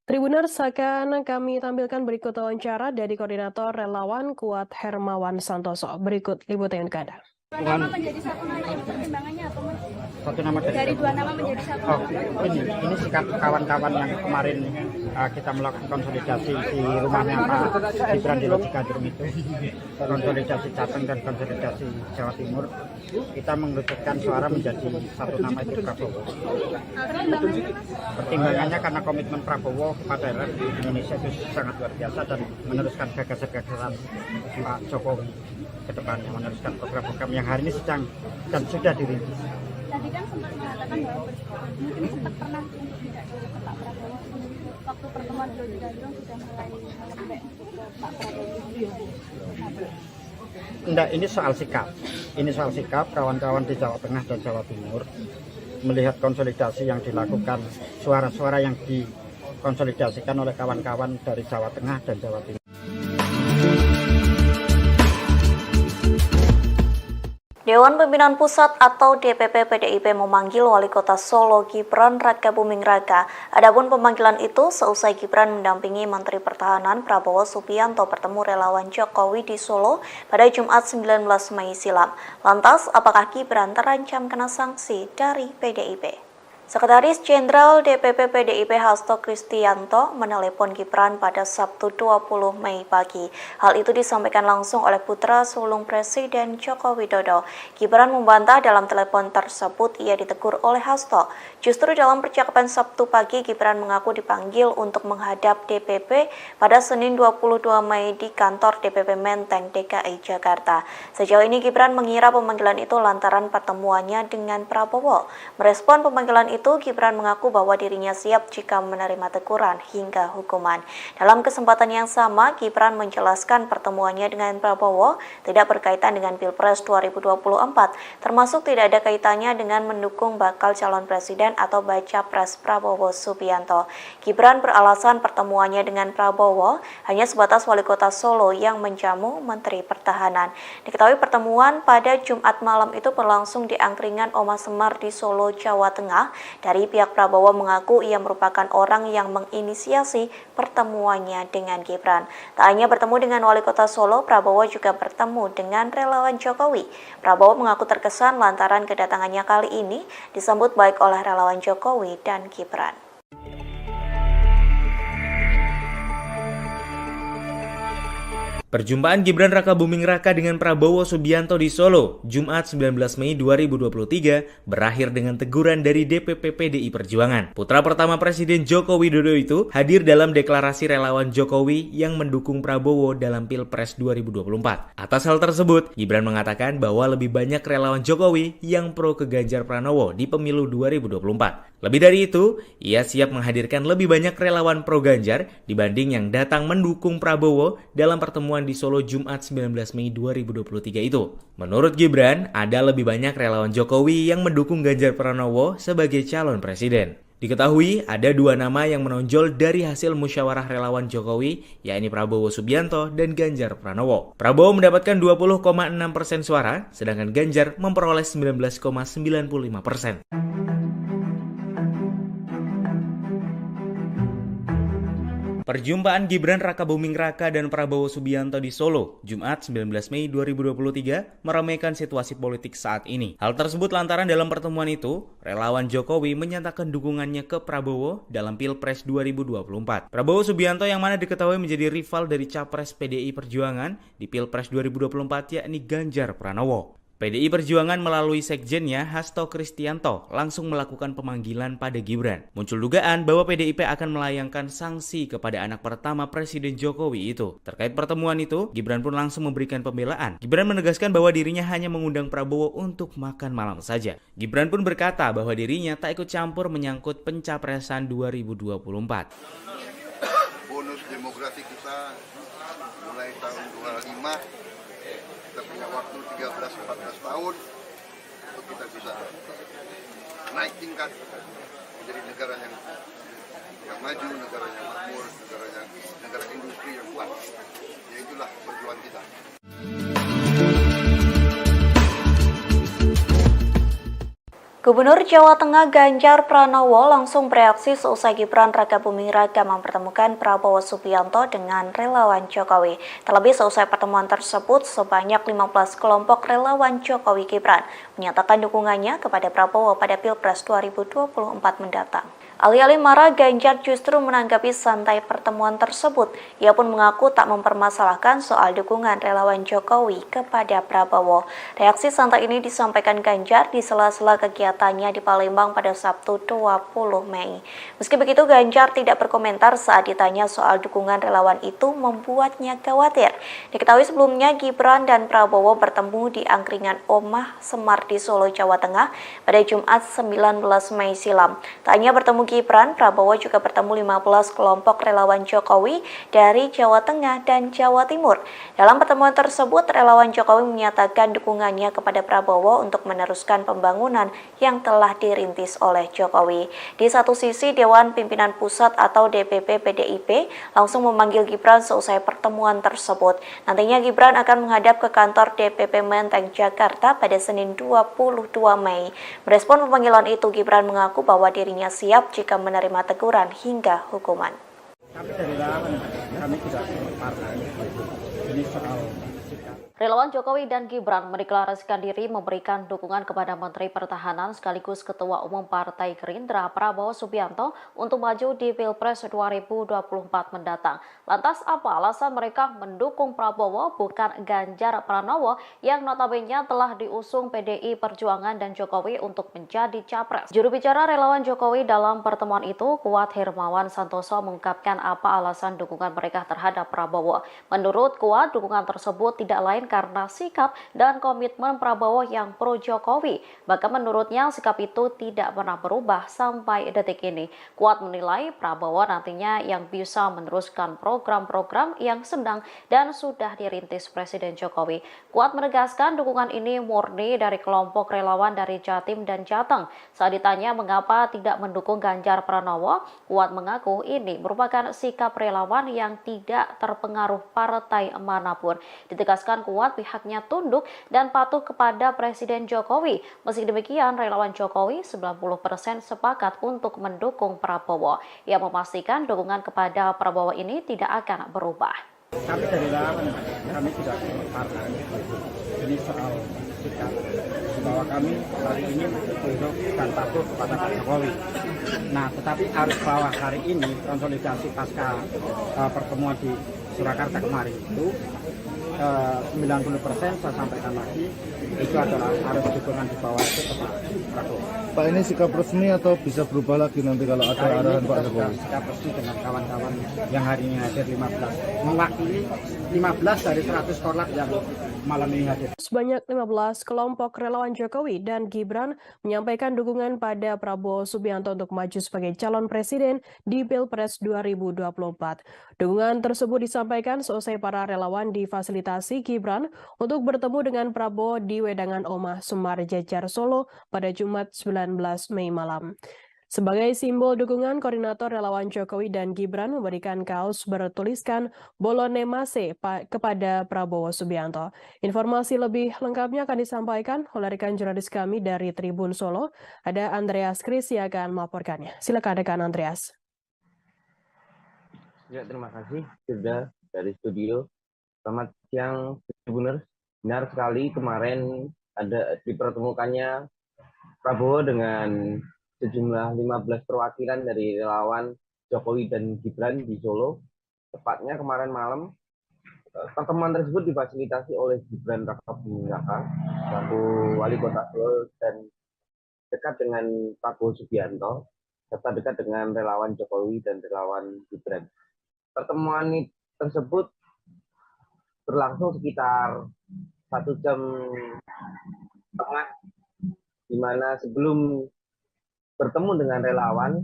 Tribuners, akan kami tampilkan berikut wawancara dari koordinator relawan Kuat Hermawan Santoso. Berikut liputan ke Anda. Dua nama menjadi satu nama itu pertimbangannya apa, Mas? Satu nama Dari dua nama menjadi satu. Oh, ini sikap kawan-kawan yang kemarin kita melakukan konsolidasi di rumahnya Pak Gibran di Loji Gandrung itu, konsolidasi Jateng dan konsolidasi Jawa Timur, kita mengerucutkan suara menjadi satu nama itu Prabowo. Pertimbangannya karena komitmen Prabowo kepada rakyat Indonesia itu sangat luar biasa dan meneruskan gagasan-gagasan Pak Jokowi ke depannya, meneruskan program-program yang hari ini sedang dan sudah dirintis. Tadi kan sempat mengatakan bahwa mungkin sempat pernah untuk tidak ke Pak Prabowo waktu pertemuan di Loji Gandrung sudah mulai melembek untuk ke Pak Prabowo. Enggak, ini soal sikap. Ini soal sikap kawan-kawan di Jawa Tengah dan Jawa Timur melihat konsolidasi yang dilakukan, suara-suara yang dikonsolidasikan oleh kawan-kawan dari Jawa Tengah dan Jawa Timur. Dewan Pimpinan Pusat atau DPP PDIP memanggil Wali Kota Solo Gibran Rakabuming Raka. Adapun pemanggilan itu seusai Gibran mendampingi Menteri Pertahanan Prabowo Subianto bertemu relawan Jokowi di Solo pada Jumat 19 Mei silam. Lantas, apakah Gibran terancam kena sanksi dari PDIP? Sekretaris Jenderal DPP PDIP Hasto Kristianto menelepon Gibran pada Sabtu 20 Mei pagi. Hal itu disampaikan langsung oleh putra sulung Presiden Joko Widodo. Gibran membantah dalam telepon tersebut ia ditegur oleh Hasto. Justru dalam percakapan Sabtu pagi, Gibran mengaku dipanggil untuk menghadap DPP pada Senin 22 Mei di kantor DPP Menteng, DKI Jakarta. Sejauh ini Gibran mengira pemanggilan itu lantaran pertemuannya dengan Prabowo. Merespon pemanggilan itu, Gibran mengaku bahwa dirinya siap jika menerima teguran hingga hukuman. Dalam kesempatan yang sama, Gibran menjelaskan pertemuannya dengan Prabowo tidak berkaitan dengan Pilpres 2024, termasuk tidak ada kaitannya dengan mendukung bakal calon presiden atau baca pres Prabowo Subianto. Gibran beralasan pertemuannya dengan Prabowo hanya sebatas wali kota Solo yang menjamu Menteri Pertahanan. Diketahui pertemuan pada Jumat malam itu berlangsung di angkringan Oma Semar di Solo, Jawa Tengah. Dari pihak Prabowo mengaku ia merupakan orang yang menginisiasi pertemuannya dengan Gibran. Tak hanya bertemu dengan wali kota Solo, Prabowo juga bertemu dengan relawan Jokowi. Prabowo mengaku terkesan lantaran kedatangannya kali ini disambut baik oleh relawan Jokowi dan Gibran. Perjumpaan Gibran Rakabuming Raka dengan Prabowo Subianto di Solo, Jumat 19 Mei 2023, berakhir dengan teguran dari DPP PDI Perjuangan. Putra pertama Presiden Joko Widodo itu hadir dalam deklarasi relawan Jokowi yang mendukung Prabowo dalam Pilpres 2024. Atas hal tersebut, Gibran mengatakan bahwa lebih banyak relawan Jokowi yang pro ke Ganjar Pranowo di pemilu 2024. Lebih dari itu, ia siap menghadirkan lebih banyak relawan pro Ganjar dibanding yang datang mendukung Prabowo dalam pertemuan di Solo Jumat 19 Mei 2023 itu. Menurut Gibran, ada lebih banyak relawan Jokowi yang mendukung Ganjar Pranowo sebagai calon presiden. Diketahui ada dua nama yang menonjol dari hasil musyawarah relawan Jokowi, yakni Prabowo Subianto dan Ganjar Pranowo. Prabowo mendapatkan 20,6% suara, sedangkan Ganjar memperoleh 19,95%. Perjumpaan Gibran Rakabuming Raka dan Prabowo Subianto di Solo, Jumat 19 Mei 2023, meramaikan situasi politik saat ini. Hal tersebut lantaran dalam pertemuan itu, relawan Jokowi menyatakan dukungannya ke Prabowo dalam Pilpres 2024. Prabowo Subianto yang mana diketahui menjadi rival dari Capres PDI Perjuangan di Pilpres 2024 yakni Ganjar Pranowo. PDI Perjuangan melalui sekjennya Hasto Kristianto langsung melakukan pemanggilan pada Gibran. Muncul dugaan bahwa PDIP akan melayangkan sanksi kepada anak pertama Presiden Jokowi itu. Terkait pertemuan itu, Gibran pun langsung memberikan pembelaan. Gibran menegaskan bahwa dirinya hanya mengundang Prabowo untuk makan malam saja. Gibran pun berkata bahwa dirinya tak ikut campur menyangkut pencapresan 2024. Bonus demografi kita mulai tahun 25. Kita punya waktu 13-14 tahun untuk kita bisa naik tingkat menjadi negara yang maju, negara yang makmur, negara industri yang kuat. Ya itulah perjuangan kita. Gubernur Jawa Tengah Ganjar Pranowo langsung bereaksi seusai Gibran Rakabuming Raka mempertemukan Prabowo Subianto dengan relawan Jokowi. Terlebih seusai pertemuan tersebut, sebanyak 15 kelompok relawan Jokowi Gibran menyatakan dukungannya kepada Prabowo pada Pilpres 2024 mendatang. Alih-alih marah, Ganjar justru menanggapi santai pertemuan tersebut. Ia pun mengaku tak mempermasalahkan soal dukungan relawan Jokowi kepada Prabowo. Reaksi santai ini disampaikan Ganjar di sela-sela kegiatannya di Palembang pada Sabtu 20 Mei. Meski begitu, Ganjar tidak berkomentar saat ditanya soal dukungan relawan itu membuatnya khawatir. Diketahui sebelumnya Gibran dan Prabowo bertemu di angkringan Oma Semar di Solo, Jawa Tengah pada Jumat 19 Mei silam. Tak hanya bertemu Gibran, Prabowo juga bertemu 15 kelompok relawan Jokowi dari Jawa Tengah dan Jawa Timur. Dalam pertemuan tersebut, relawan Jokowi menyatakan dukungannya kepada Prabowo untuk meneruskan pembangunan yang telah dirintis oleh Jokowi. Di satu sisi, Dewan Pimpinan Pusat atau DPP PDIP langsung memanggil Gibran seusai pertemuan tersebut. Nantinya Gibran akan menghadap ke kantor DPP Menteng, Jakarta pada Senin 22 Mei. Merespon pemanggilan itu, Gibran mengaku bahwa dirinya siap jika menerima teguran hingga hukuman. Tapi dari relawan kami tidak partai. Ini soal Relawan Jokowi dan Gibran mendeklarasikan diri memberikan dukungan kepada Menteri Pertahanan sekaligus Ketua Umum Partai Gerindra Prabowo Subianto untuk maju di Pilpres 2024 mendatang. Lantas apa alasan mereka mendukung Prabowo bukan Ganjar Pranowo yang notabene telah diusung PDI Perjuangan dan Jokowi untuk menjadi capres? Juru bicara relawan Jokowi dalam pertemuan itu, Kuat Hermawan Santoso mengungkapkan apa alasan dukungan mereka terhadap Prabowo. Menurut Kuat, dukungan tersebut tidak lain karena sikap dan komitmen Prabowo yang pro Jokowi. Bahkan menurutnya sikap itu tidak pernah berubah sampai detik ini. Kuat menilai Prabowo nantinya yang bisa meneruskan program-program yang sedang dan sudah dirintis Presiden Jokowi. Kuat menegaskan dukungan ini murni dari kelompok relawan dari Jatim dan Jateng. Saat ditanya mengapa tidak mendukung Ganjar Pranowo, Kuat mengaku ini merupakan sikap relawan yang tidak terpengaruh partai manapun. Ditegaskan Kuat pihaknya tunduk dan patuh kepada Presiden Jokowi. Meski demikian, relawan Jokowi 90% sepakat untuk mendukung Prabowo. Ia memastikan dukungan kepada Prabowo ini tidak akan berubah. Kami dari relawan, kami tidak partai. Ini soal sikap bahwa kami hari ini tunduk dan patuh kepada Pak Jokowi. Nah, tetapi arus bawah hari ini konsolidasi pasca pertemuan di Surakarta kemarin itu 90% saya sampaikan lagi itu adalah arus dukungan di bawah itu ke Pak Prabowo. Pak, ini sikap resmi atau bisa berubah lagi nanti kalau ada arahan Pak Jokowi? Sikap resmi dengan kawan-kawan yang hari ini hadir 15, mewakili 15 dari 100 korlap yang malam ini hadir. Sebanyak 15 kelompok relawan Jokowi dan Gibran menyampaikan dukungan pada Prabowo Subianto untuk maju sebagai calon presiden di Pilpres 2024. Dukungan tersebut disampaikan seusai para relawan difasilitasi Gibran untuk bertemu dengan Prabowo di Wedangan Omah Semar Jejar Solo pada Jumat 19 Mei malam. Sebagai simbol dukungan, koordinator relawan Jokowi dan Gibran memberikan kaos bertuliskan Bolone Mase kepada Prabowo Subianto. Informasi lebih lengkapnya akan disampaikan oleh rekan jurnalis kami dari Tribun Solo. Ada Andreas Kris yang akan melaporkannya. Silakan rekan Andreas. Ya, terima kasih sudah dari studio. Selamat siang, Tribuners. Benar sekali kemarin ada dipertemukannya Prabowo dengan sejumlah 15 perwakilan dari relawan Jokowi dan Gibran di Solo. Tepatnya kemarin malam, pertemuan tersebut difasilitasi oleh Gibran Rakabuming Raka, selaku Wali Kota Solo dan dekat dengan Prabowo Subianto, serta dekat dengan relawan Jokowi dan relawan Gibran. Pertemuan tersebut berlangsung sekitar 1 jam setengah, di mana sebelum bertemu dengan relawan,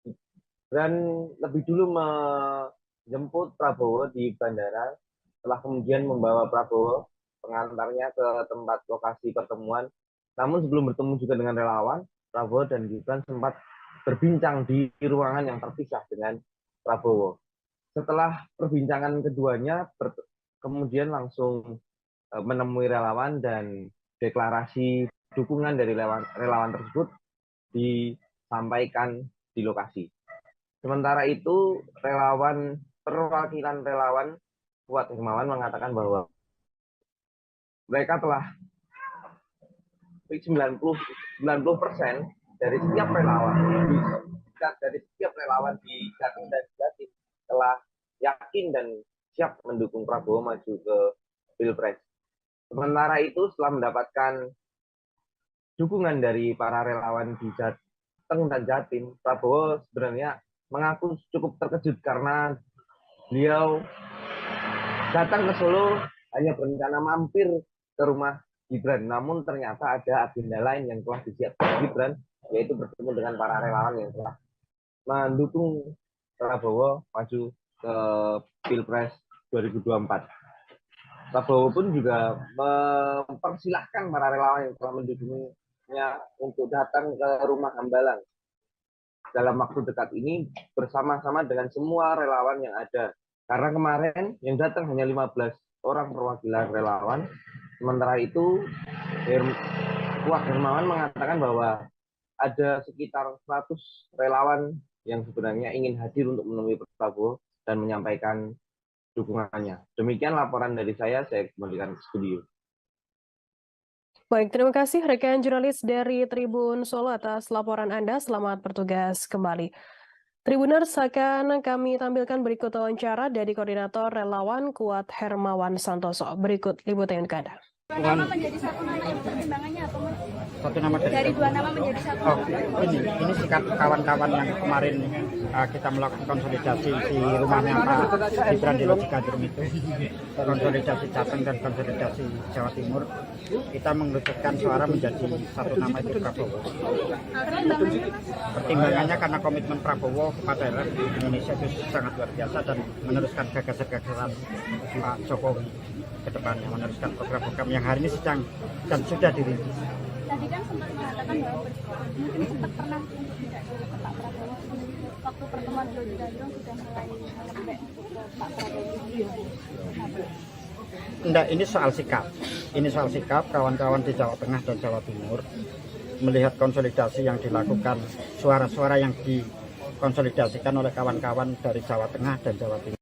Gibran lebih dulu menjemput Prabowo di bandara, setelah kemudian membawa Prabowo pengantarnya ke tempat lokasi pertemuan. Namun sebelum bertemu juga dengan relawan, Prabowo dan Gibran sempat berbincang di ruangan yang terpisah dengan Prabowo. Setelah perbincangan keduanya, kemudian langsung menemui relawan dan deklarasi dukungan dari relawan tersebut disampaikan di lokasi. Sementara itu, perwakilan relawan Kuat Hermawan mengatakan bahwa mereka telah 90% dari setiap relawan di Jatim dan Jatim telah yakin dan siap mendukung Prabowo maju ke Pilpres. Sementara itu, setelah mendapatkan dukungan dari para relawan di Jateng dan Jatim, Prabowo sebenarnya mengaku cukup terkejut karena beliau datang ke Solo hanya berencana mampir ke rumah Gibran. Namun ternyata ada agenda lain yang telah disiapkan Gibran, yaitu bertemu dengan para relawan yang telah mendukung Prabowo maju ke Pilpres 2024. Prabowo pun juga mempersilahkan para relawan yang telah mendukungnya untuk datang ke rumah Hambalang dalam waktu dekat ini bersama-sama dengan semua relawan yang ada. Karena kemarin yang datang hanya 15 orang perwakilan relawan. Sementara itu, Kuat Hermawan mengatakan bahwa ada sekitar 100 relawan yang sebenarnya ingin hadir untuk menemui Prabowo dan menyampaikan dukungannya. Demikian laporan dari saya kembalikan ke studio. Baik, terima kasih rekan jurnalis dari Tribun Solo atas laporan Anda. Selamat bertugas kembali. Tribuners, akan kami tampilkan berikut wawancara dari Koordinator Relawan Kuat Hermawan Santoso. Berikut liputan ke Anda. Dua nama menjadi satu nama itu pertimbangannya apa, Mas? Satu nama Dari dua nama menjadi satu. Oh, ini sikap kawan-kawan yang kemarin kita melakukan konsolidasi di rumahnya Pak Gibran di Ciganjur itu, konsolidasi Jateng dan konsolidasi Jawa Timur, kita mengerucutkan suara menjadi satu nama itu Prabowo. Pertimbangannya, Mas? Pertimbangannya karena komitmen Prabowo kepada Indonesia itu sangat luar biasa dan meneruskan gagasan-gagasan Pak Jokowi ke depannya, meneruskan program-program yang hari ini sedang dan sudah dirintis. Tadi kan sempat mengatakan bahwa mungkin sempat pernah untuk tidak ke Pak Prabowo. Waktu pertemuan beliau di Gandrung sudah mulai melembek ke Pak Prabowo. Enggak, ini soal sikap. Ini soal sikap kawan-kawan di Jawa Tengah dan Jawa Timur melihat konsolidasi yang dilakukan, suara-suara yang dikonsolidasikan oleh kawan-kawan dari Jawa Tengah dan Jawa Timur.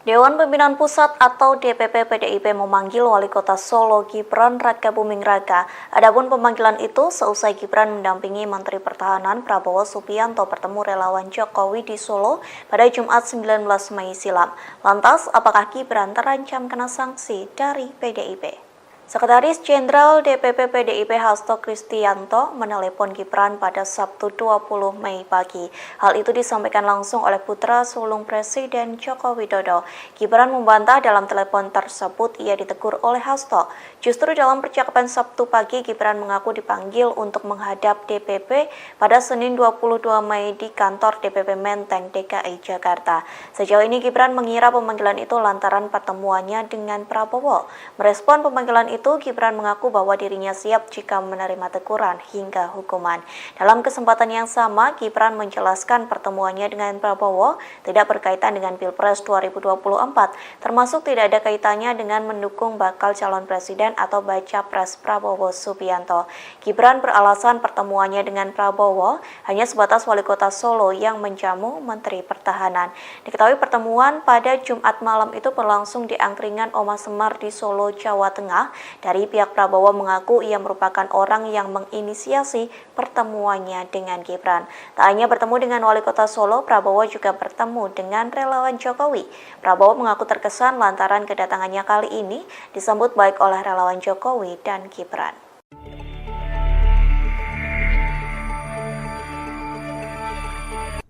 Dewan Pimpinan Pusat atau DPP PDIP memanggil Wali Kota Solo Gibran Rakabuming Raka. Adapun pemanggilan itu seusai Gibran mendampingi Menteri Pertahanan Prabowo Subianto bertemu relawan Jokowi di Solo pada Jumat 19 Mei silam. Lantas, apakah Gibran terancam kena sanksi dari PDIP? Sekretaris Jenderal DPP PDIP Hasto Kristianto menelepon Gibran pada Sabtu 20 Mei pagi. Hal itu disampaikan langsung oleh putra sulung Presiden Joko Widodo. Gibran membantah dalam telepon tersebut ia ditegur oleh Hasto. Justru dalam percakapan Sabtu pagi, Gibran mengaku dipanggil untuk menghadap DPP pada Senin 22 Mei di kantor DPP Menteng, DKI Jakarta. Sejauh ini Gibran mengira pemanggilan itu lantaran pertemuannya dengan Prabowo. Merespon pemanggilan itu, Gibran mengaku bahwa dirinya siap jika menerima teguran hingga hukuman. Dalam kesempatan yang sama, Gibran menjelaskan pertemuannya dengan Prabowo tidak berkaitan dengan Pilpres 2024, termasuk tidak ada kaitannya dengan mendukung bakal calon presiden atau baca pres Prabowo Subianto. Gibran beralasan pertemuannya dengan Prabowo hanya sebatas Wali Kota Solo yang menjamu Menteri Pertahanan. Diketahui pertemuan pada Jumat malam itu berlangsung di angkringan Oma Semar di Solo, Jawa Tengah. Dari pihak Prabowo mengaku ia merupakan orang yang menginisiasi pertemuannya dengan Gibran. Tak hanya bertemu dengan Wali Kota Solo, Prabowo juga bertemu dengan relawan Jokowi. Prabowo mengaku terkesan lantaran kedatangannya kali ini disambut baik oleh relawan Jokowi dan Gibran.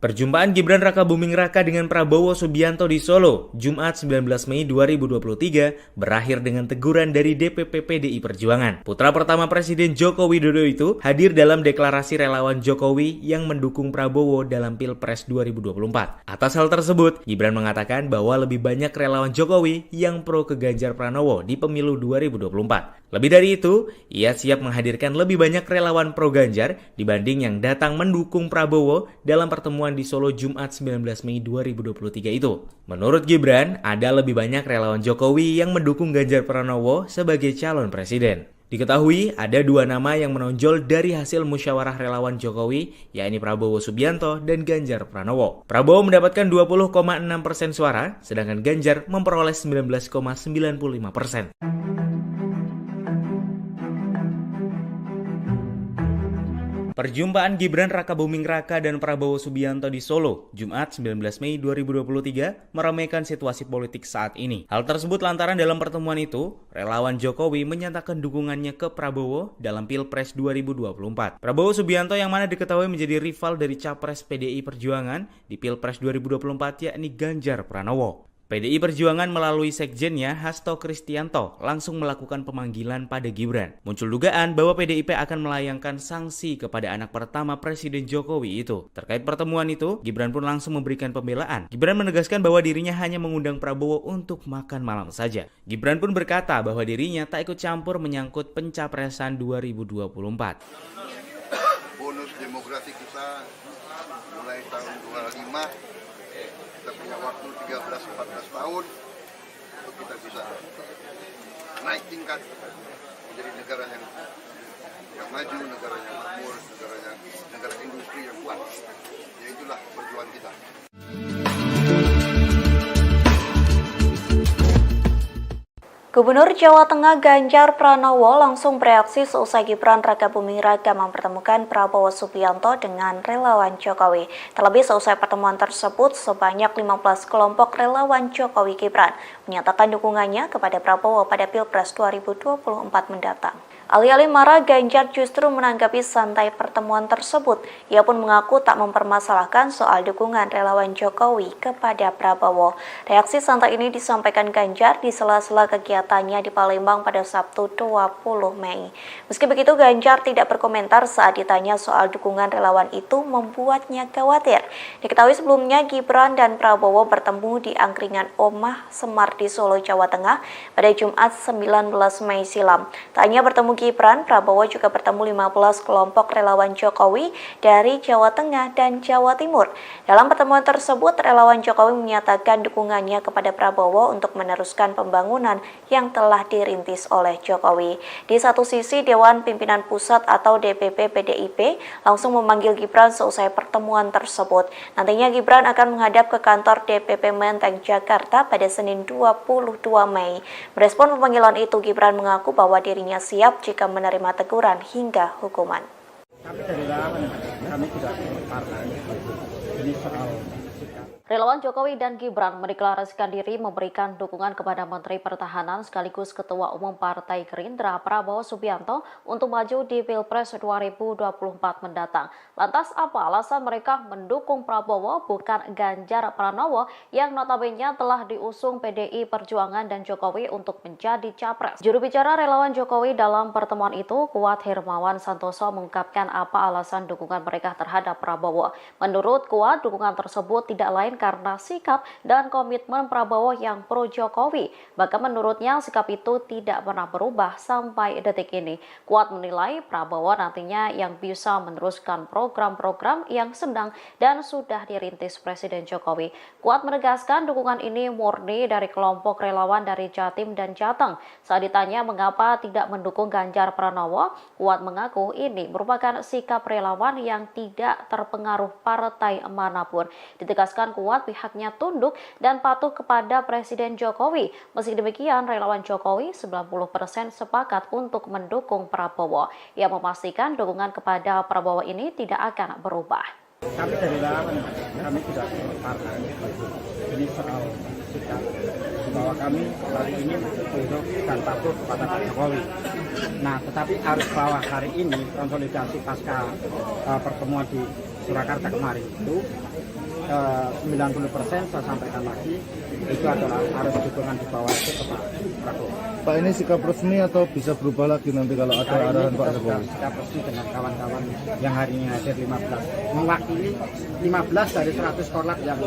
Perjumpaan Gibran Rakabuming Raka dengan Prabowo Subianto di Solo, Jumat 19 Mei 2023, berakhir dengan teguran dari DPP PDI Perjuangan. Putra pertama Presiden Joko Widodo itu hadir dalam deklarasi relawan Jokowi yang mendukung Prabowo dalam Pilpres 2024. Atas hal tersebut, Gibran mengatakan bahwa lebih banyak relawan Jokowi yang pro ke Ganjar Pranowo di pemilu 2024. Lebih dari itu, ia siap menghadirkan lebih banyak relawan pro Ganjar dibanding yang datang mendukung Prabowo dalam pertemuan di Solo Jumat 19 Mei 2023 itu. Menurut Gibran, ada lebih banyak relawan Jokowi yang mendukung Ganjar Pranowo sebagai calon presiden. Diketahui ada dua nama yang menonjol dari hasil musyawarah relawan Jokowi, yakni Prabowo Subianto dan Ganjar Pranowo. Prabowo mendapatkan 20,6% suara, sedangkan Ganjar memperoleh 19,95%. Perjumpaan Gibran Rakabuming Raka dan Prabowo Subianto di Solo, Jumat 19 Mei 2023, meramaikan situasi politik saat ini. Hal tersebut lantaran dalam pertemuan itu, relawan Jokowi menyatakan dukungannya ke Prabowo dalam Pilpres 2024. Prabowo Subianto yang mana diketahui menjadi rival dari Capres PDI Perjuangan di Pilpres 2024 yakni Ganjar Pranowo. PDI Perjuangan melalui sekjennya Hasto Kristianto langsung melakukan pemanggilan pada Gibran. Muncul dugaan bahwa PDIP akan melayangkan sanksi kepada anak pertama Presiden Jokowi itu. Terkait pertemuan itu, Gibran pun langsung memberikan pembelaan. Gibran menegaskan bahwa dirinya hanya mengundang Prabowo untuk makan malam saja. Gibran pun berkata bahwa dirinya tak ikut campur menyangkut pencapresan 2024. Bonus demografi kita mulai tahun 25, kita punya waktu 13-14 tahun untuk kita bisa naik tingkat menjadi negara yang yang maju, negaranya makmur, negara industri yang kuat. Ya itulah perjuangan kita. Gubernur Jawa Tengah Ganjar Pranowo langsung bereaksi seusai Gibran Rakabuming Raka mempertemukan Prabowo Subianto dengan relawan Jokowi. Terlebih seusai pertemuan tersebut, sebanyak 15 kelompok relawan Jokowi Gibran menyatakan dukungannya kepada Prabowo pada Pilpres 2024 mendatang. Alih-alih marah, Ganjar justru menanggapi santai pertemuan tersebut. Ia pun mengaku tak mempermasalahkan soal dukungan relawan Jokowi kepada Prabowo. Reaksi santai ini disampaikan Ganjar di sela-sela kegiatannya di Palembang pada Sabtu 20 Mei. Meski begitu, Ganjar tidak berkomentar saat ditanya soal dukungan relawan itu membuatnya khawatir. Diketahui sebelumnya Gibran dan Prabowo bertemu di angkringan Omah Semar di Solo, Jawa Tengah pada Jumat 19 Mei silam. Tak hanya bertemu Gibran, Prabowo juga bertemu 15 kelompok relawan Jokowi dari Jawa Tengah dan Jawa Timur. Dalam pertemuan tersebut, relawan Jokowi menyatakan dukungannya kepada Prabowo untuk meneruskan pembangunan yang telah dirintis oleh Jokowi. Di satu sisi, Dewan Pimpinan Pusat atau DPP PDIP langsung memanggil Gibran seusai pertemuan tersebut. Nantinya Gibran akan menghadap ke kantor DPP Menteng, Jakarta pada Senin 22 Mei. Merespon pemanggilan itu, Gibran mengaku bahwa dirinya siap jika menerima teguran hingga hukuman. Kami dari relawan, kami tidak partai. Ini soal sikap. Relawan Jokowi dan Gibran mendeklarasikan diri memberikan dukungan kepada Menteri Pertahanan sekaligus Ketua Umum Partai Gerindra Prabowo Subianto untuk maju di Pilpres 2024 mendatang. Lantas apa alasan mereka mendukung Prabowo bukan Ganjar Pranowo yang notabene telah diusung PDI Perjuangan dan Jokowi untuk menjadi capres? Juru bicara relawan Jokowi dalam pertemuan itu, Kuat Hermawan Santoso, mengungkapkan apa alasan dukungan mereka terhadap Prabowo. Menurut Kuat, dukungan tersebut tidak lain karena sikap dan komitmen Prabowo yang pro Jokowi. Bahkan menurutnya sikap itu tidak pernah berubah sampai detik ini. Kuat menilai Prabowo nantinya yang bisa meneruskan program-program yang sedang dan sudah dirintis Presiden Jokowi. Kuat menegaskan dukungan ini murni dari kelompok relawan dari Jatim dan Jateng. Saat ditanya mengapa tidak mendukung Ganjar Pranowo, Kuat mengaku ini merupakan sikap relawan yang tidak terpengaruh partai manapun. Ditegaskan Kuat pihaknya tunduk dan patuh kepada Presiden Jokowi. Meski demikian, relawan Jokowi 90% sepakat untuk mendukung Prabowo. Ia memastikan dukungan kepada Prabowo ini tidak akan berubah. Kami dari relawan, kami tidak partai. Ini soal sikap bahwa kami hari ini tunduk dan patuh kepada Pak Jokowi. Nah, tetapi harus bahwa hari ini konsolidasi pasca pertemuan di Surakarta kemarin itu 90% saya sampaikan lagi itu adalah harus dukungan di bawah itu ke Pak Prabowo. Pak, ini sikap resmi atau bisa berubah lagi nanti kalau ada arahan Pak Jokowi? Sikap resmi dengan kawan-kawan yang hari ini hadir 15, mewakili 15 dari 100 korlap yang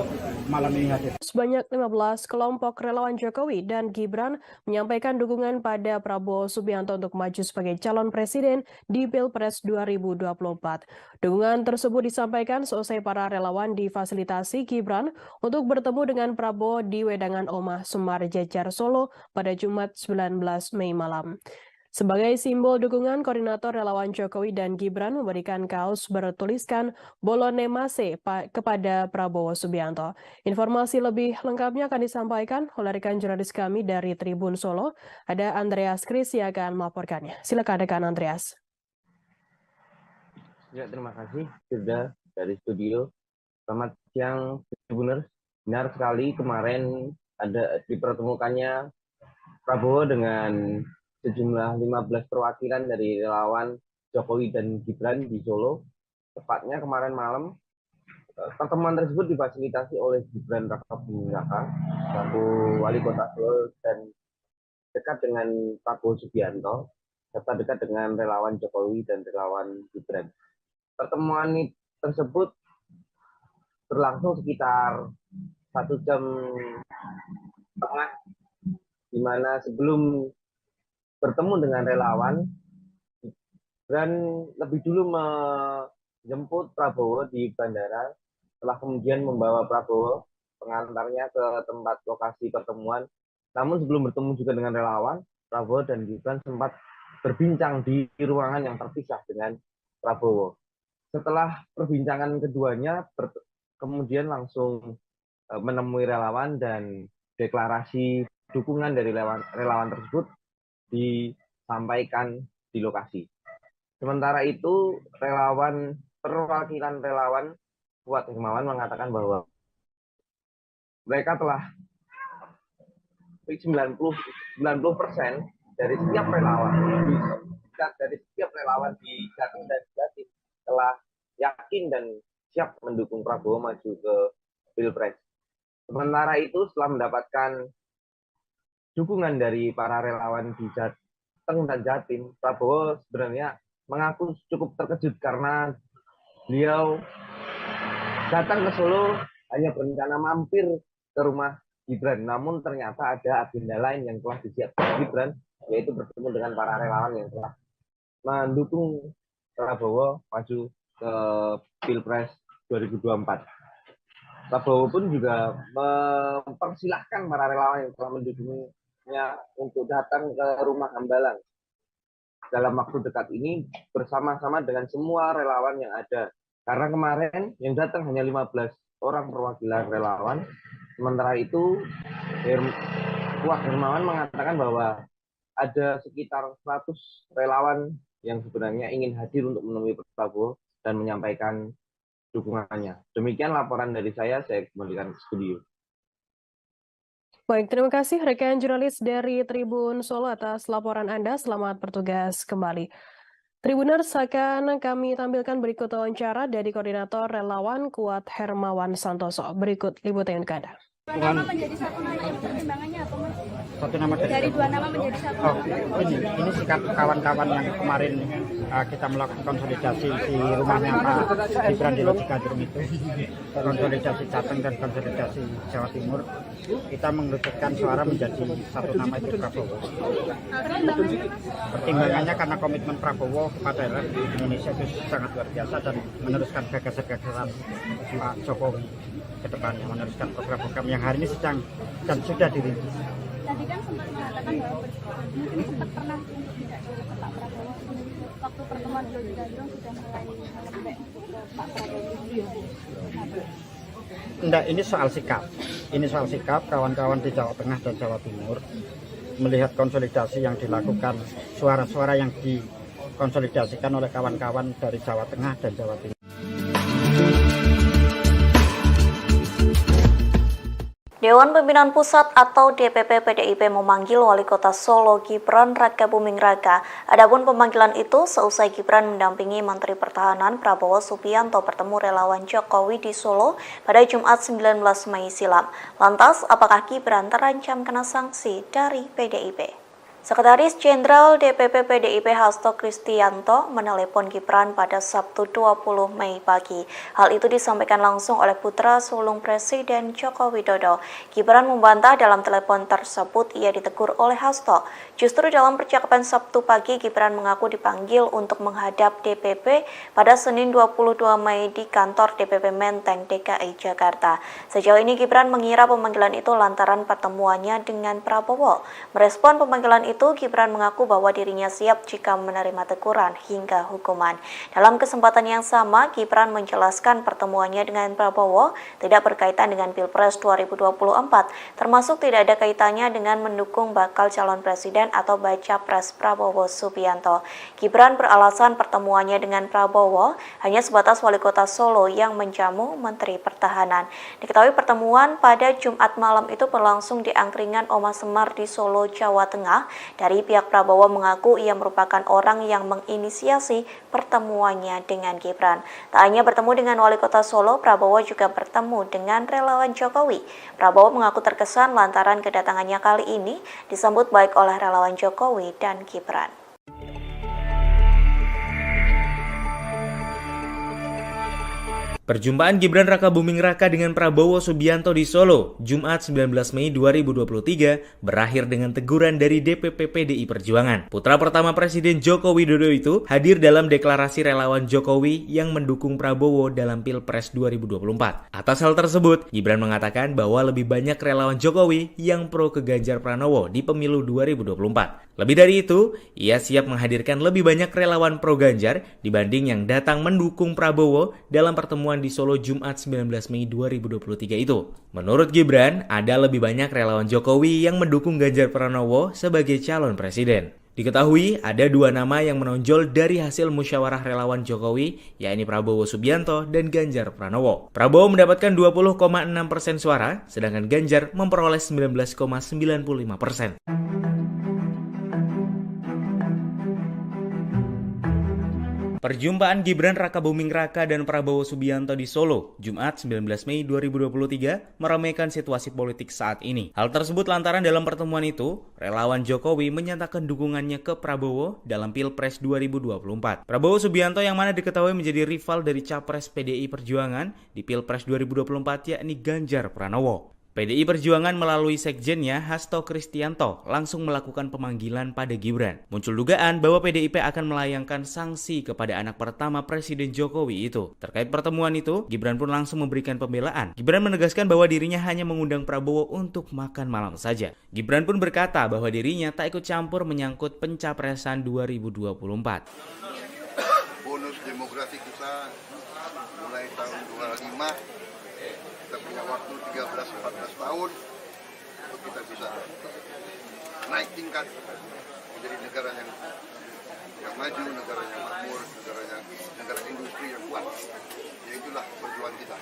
malam ini hadir. Sebanyak 15 kelompok relawan Jokowi dan Gibran menyampaikan dukungan pada Prabowo Subianto untuk maju sebagai calon presiden di Pilpres 2024. Dukungan tersebut disampaikan seusai para relawan difasilitasi Gibran untuk bertemu dengan Prabowo di Wedangan Omah Semar Jejar Solo pada Jumat 19 Mei malam. Sebagai simbol dukungan, koordinator relawan Jokowi dan Gibran memberikan kaos bertuliskan Bolone Mase kepada Prabowo Subianto. Informasi lebih lengkapnya akan disampaikan oleh rekan jurnalis kami dari Tribun Solo. Ada Andreas Kris yang akan melaporkannya. Silakan rekan Andreas. Ya, terima kasih sudah dari studio. Selamat siang, Tribuners. Benar sekali kemarin ada dipertemukannya Prabowo dengan sejumlah 15 perwakilan dari relawan Jokowi dan Gibran di Solo. Tepatnya kemarin malam, pertemuan tersebut difasilitasi oleh Gibran Rakabuming Raka, selaku wali kota Solo dan dekat dengan Prabowo Subianto, serta dekat dengan relawan Jokowi dan relawan Gibran. Pertemuan tersebut berlangsung sekitar 1 jam setengah, di mana sebelum bertemu dengan relawan, Gibran lebih dulu menjemput Prabowo di bandara, setelah kemudian membawa Prabowo pengantarnya ke tempat lokasi pertemuan. Namun sebelum bertemu juga dengan relawan, Prabowo dan Gibran sempat berbincang di ruangan yang terpisah dengan Prabowo. Setelah perbincangan keduanya, kemudian langsung menemui relawan dan deklarasi dukungan dari relawan tersebut disampaikan di lokasi. Sementara itu, perwakilan relawan Kuat Hermawan mengatakan bahwa mereka telah 90% dari setiap relawan di Jateng dan Jatim telah yakin dan siap mendukung Prabowo maju ke Pilpres. Sementara itu, setelah mendapatkan dukungan dari para relawan di Jateng dan Jatim, Prabowo sebenarnya mengaku cukup terkejut karena beliau datang ke Solo hanya berencana mampir ke rumah Gibran, namun ternyata ada agenda lain yang telah disiapkan Gibran, yaitu bertemu dengan para relawan yang telah mendukung Prabowo maju ke Pilpres 2024. Prabowo pun juga mempersilahkan para relawan yang telah mendukungnya untuk datang ke rumah Hambalang dalam waktu dekat ini bersama-sama dengan semua relawan yang ada. Karena kemarin yang datang hanya 15 orang perwakilan relawan. Sementara itu, Kuat Hermawan mengatakan bahwa ada sekitar 100 relawan yang sebenarnya ingin hadir untuk menemui Prabowo dan menyampaikan dukungannya. Demikian laporan dari saya kembalikan ke studio. Baik, terima kasih rekan jurnalis dari Tribun Solo atas laporan Anda. Selamat bertugas kembali. Tribuners, akan kami tampilkan berikut wawancara dari Koordinator Relawan Kuat Hermawan Santoso. Berikut liputan untuk Anda. Dua nama menjadi satu nama, yang pertimbangannya apa, Mas? Satu nama Dari dua nama menjadi satu nama. Ini sikap kawan-kawan yang kemarin kita melakukan konsolidasi di rumahnya Pak Gibran di Lojikadrum itu, konsolidasi Jateng dan konsolidasi Jawa Timur, kita mengerucutkan suara menjadi satu nama itu Prabowo. Pertimbangannya karena komitmen Prabowo kepada Indonesia itu sangat luar biasa dan meneruskan gagasan-gagasan Pak Jokowi ke depannya, meneruskan program-program yang hari ini sedang dan sudah dirintis. Tadi kan sempat mengatakan bahwa mungkin sempat pernah untuk tidak ke Pak Prabowo. Waktu pertemuan di Lojikadrum sudah mulai melembek ke Pak Prabowo. Enggak, ini soal sikap. Ini soal sikap kawan-kawan di Jawa Tengah dan Jawa Timur melihat konsolidasi yang dilakukan, suara-suara yang dikonsolidasikan oleh kawan-kawan dari Jawa Tengah dan Jawa Timur. Dewan Pimpinan Pusat atau DPP PDIP memanggil Wali Kota Solo Gibran Rakabuming Raka. Adapun pemanggilan itu seusai Gibran mendampingi Menteri Pertahanan Prabowo Subianto bertemu relawan Jokowi di Solo pada Jumat 19 Mei silam. Lantas, apakah Gibran terancam kena sanksi dari PDIP? Sekretaris Jenderal DPP PDIP Hasto Kristianto menelepon Gibran pada Sabtu 20 Mei pagi. Hal itu disampaikan langsung oleh putra sulung Presiden Joko Widodo. Gibran membantah dalam telepon tersebut ia ditegur oleh Hasto. Justru dalam percakapan Sabtu pagi, Gibran mengaku dipanggil untuk menghadap DPP pada Senin 22 Mei di kantor DPP Menteng, DKI Jakarta. Sejauh ini Gibran mengira pemanggilan itu lantaran pertemuannya dengan Prabowo. Merespon pemanggilan itu, Gibran mengaku bahwa dirinya siap jika menerima teguran hingga hukuman. Dalam kesempatan yang sama, Gibran menjelaskan pertemuannya dengan Prabowo tidak berkaitan dengan Pilpres 2024, termasuk tidak ada kaitannya dengan mendukung bakal calon presiden atau baca pres Prabowo Subianto. Gibran beralasan pertemuannya dengan Prabowo hanya sebatas Wali Kota Solo yang menjamu Menteri Pertahanan. Diketahui pertemuan pada Jumat malam itu berlangsung di angkringan Oma Semar di Solo, Jawa Tengah. Dari pihak Prabowo mengaku ia merupakan orang yang menginisiasi pertemuannya dengan Gibran. Tak hanya bertemu dengan Wali Kota Solo, Prabowo juga bertemu dengan relawan Jokowi. Prabowo mengaku terkesan lantaran kedatangannya kali ini disambut baik oleh relawan Jokowi dan Gibran. Perjumpaan Gibran Rakabuming Raka dengan Prabowo Subianto di Solo, Jumat 19 Mei 2023, berakhir dengan teguran dari DPP PDI Perjuangan. Putra pertama Presiden Joko Widodo itu hadir dalam deklarasi relawan Jokowi yang mendukung Prabowo dalam Pilpres 2024. Atas hal tersebut, Gibran mengatakan bahwa lebih banyak relawan Jokowi yang pro ke Ganjar Pranowo di pemilu 2024. Lebih dari itu, ia siap menghadirkan lebih banyak relawan pro Ganjar dibanding yang datang mendukung Prabowo dalam pertemuan di Solo Jumat 19 Mei 2023 itu. Menurut Gibran, ada lebih banyak relawan Jokowi yang mendukung Ganjar Pranowo sebagai calon presiden. Diketahui ada dua nama yang menonjol dari hasil musyawarah relawan Jokowi, yakni Prabowo Subianto dan Ganjar Pranowo. Prabowo mendapatkan 20,6% suara, sedangkan Ganjar memperoleh 19,95%. Perjumpaan Gibran Rakabuming Raka dan Prabowo Subianto di Solo, Jumat 19 Mei 2023, meramaikan situasi politik saat ini. Hal tersebut lantaran dalam pertemuan itu, relawan Jokowi menyatakan dukungannya ke Prabowo dalam Pilpres 2024. Prabowo Subianto yang mana diketahui menjadi rival dari Capres PDI Perjuangan di Pilpres 2024 yakni Ganjar Pranowo. PDI Perjuangan melalui sekjennya Hasto Kristianto langsung melakukan pemanggilan pada Gibran. Muncul dugaan bahwa PDIP akan melayangkan sanksi kepada anak pertama Presiden Jokowi itu. Terkait pertemuan itu, Gibran pun langsung memberikan pembelaan. Gibran menegaskan bahwa dirinya hanya mengundang Prabowo untuk makan malam saja. Gibran pun berkata bahwa dirinya tak ikut campur menyangkut pencapresan 2024. Bonus demografi kita mulai tahun 25. Kita punya waktu 13-14 tahun untuk kita bisa naik tingkat menjadi negara yang maju, negara yang makmur, negara industri yang kuat. Ya itulah perjuangan kita.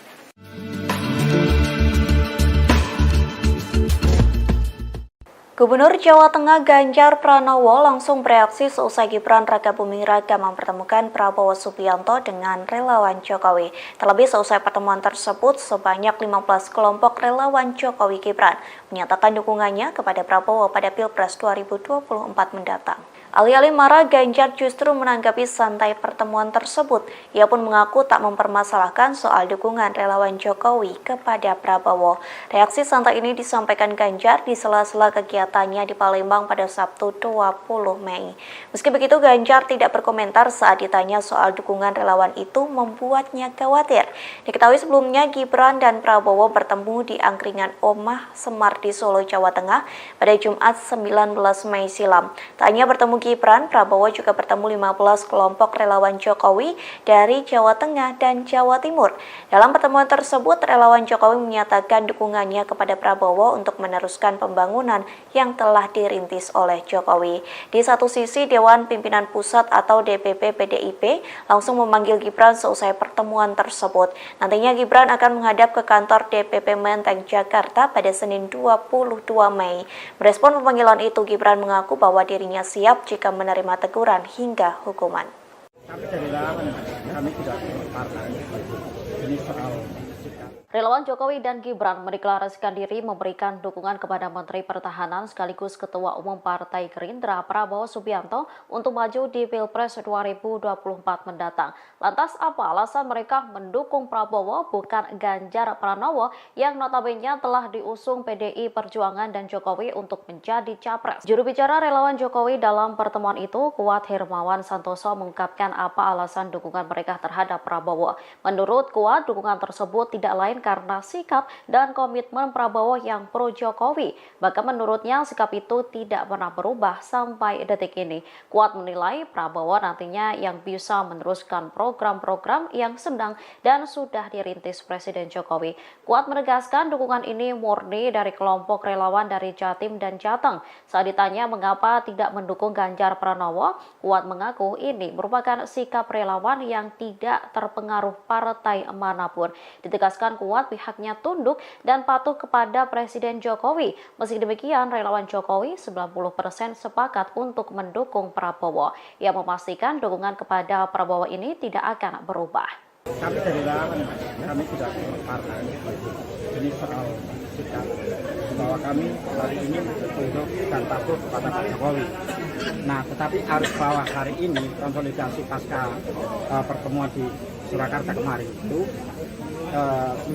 Gubernur Jawa Tengah Ganjar Pranowo langsung bereaksi seusai Gibran Rakabuming Raka mempertemukan Prabowo Subianto dengan relawan Jokowi. Terlebih seusai pertemuan tersebut, sebanyak 15 kelompok relawan Jokowi Gibran menyatakan dukungannya kepada Prabowo pada Pilpres 2024 mendatang. Alih-alih marah, Ganjar justru menanggapi santai pertemuan tersebut. Ia pun mengaku tak mempermasalahkan soal dukungan relawan Jokowi kepada Prabowo. Reaksi santai ini disampaikan Ganjar di sela-sela kegiatannya di Palembang pada Sabtu 20 Mei. Meski begitu, Ganjar tidak berkomentar saat ditanya soal dukungan relawan itu membuatnya khawatir. Diketahui sebelumnya Gibran dan Prabowo bertemu di angkringan Omah Semar di Solo, Jawa Tengah pada Jumat 19 Mei silam. Tak hanya bertemu Gibran, Prabowo juga bertemu 15 kelompok relawan Jokowi dari Jawa Tengah dan Jawa Timur. Dalam pertemuan tersebut, relawan Jokowi menyatakan dukungannya kepada Prabowo untuk meneruskan pembangunan yang telah dirintis oleh Jokowi. Di satu sisi, Dewan Pimpinan Pusat atau DPP PDIP langsung memanggil Gibran seusai pertemuan tersebut. Nantinya Gibran akan menghadap ke kantor DPP Menteng, Jakarta pada Senin 22 Mei. Merespon pemanggilan itu, Gibran mengaku bahwa dirinya siap jika menerima teguran hingga hukuman. Kami dari relawan, kami tidak partai. Ini soal Relawan Jokowi dan Gibran mendeklarasikan diri memberikan dukungan kepada Menteri Pertahanan sekaligus Ketua Umum Partai Gerindra Prabowo Subianto untuk maju di Pilpres 2024 mendatang. Lantas apa alasan mereka mendukung Prabowo bukan Ganjar Pranowo yang notabene telah diusung PDI Perjuangan dan Jokowi untuk menjadi capres? Juru bicara relawan Jokowi dalam pertemuan itu, Kuat Hermawan Santoso, mengungkapkan apa alasan dukungan mereka terhadap Prabowo. Menurut Kuat, dukungan tersebut tidak lain karena sikap dan komitmen Prabowo yang pro Jokowi. Bahkan menurutnya sikap itu tidak pernah berubah sampai detik ini. Kuat menilai Prabowo nantinya yang bisa meneruskan program-program yang sedang dan sudah dirintis Presiden Jokowi. Kuat menegaskan dukungan ini murni dari kelompok relawan dari Jatim dan Jateng. Saat ditanya mengapa tidak mendukung Ganjar Pranowo, Kuat mengaku ini merupakan sikap relawan yang tidak terpengaruh partai manapun. Ditegaskan Kuat pihaknya tunduk dan patuh kepada Presiden Jokowi. Meski demikian, relawan Jokowi 90% sepakat untuk mendukung Prabowo. Ia memastikan dukungan kepada Prabowo ini tidak akan berubah. Kami dari relawan, kami tidak partai. Ini soal sikap bahwa kami hari ini tunduk dan patuh kepada Pak Jokowi. Nah, tetapi arus bawah hari ini konsolidasi pasca pertemuan di Surakarta kemarin itu 90%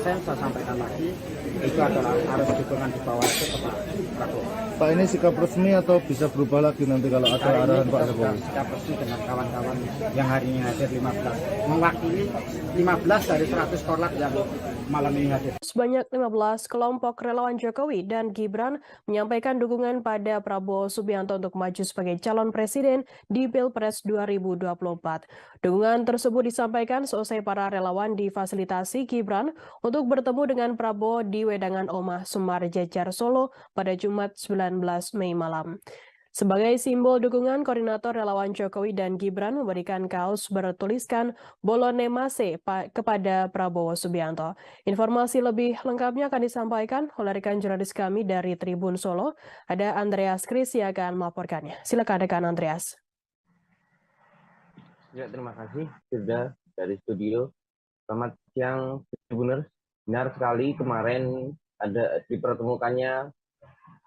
saya sampaikan lagi itu adalah harus dukungan di bawah itu ke Pak Prabowo. Pak, ini sikap resmi atau bisa berubah lagi nanti kalau ada Hari arahan ini Pak kita Jokowi? sudah sikap resmi dengan kawan-kawan yang hari ini hadir 15, mewakili 15 dari 100 korlap yang malam ini hadir. Sebanyak 15 kelompok relawan Jokowi dan Gibran menyampaikan dukungan pada Prabowo Subianto untuk maju sebagai calon presiden di Pilpres 2024. Dukungan tersebut disampaikan seusai para relawan difasilitasi Gibran untuk bertemu dengan Prabowo di Wedangan Omah Sumar Jejar Solo pada Jumat 19 Mei malam. Sebagai simbol dukungan, koordinator relawan Jokowi dan Gibran memberikan kaos bertuliskan Bolone Mase kepada Prabowo Subianto. Informasi lebih lengkapnya akan disampaikan oleh rekan jurnalis kami dari Tribun Solo. Ada Andreas Kris yang akan melaporkannya. Silakan rekan Andreas. Ya, terima kasih Firda dari studio. Selamat siang Tribuners. Benar sekali kemarin ada dipertemukannya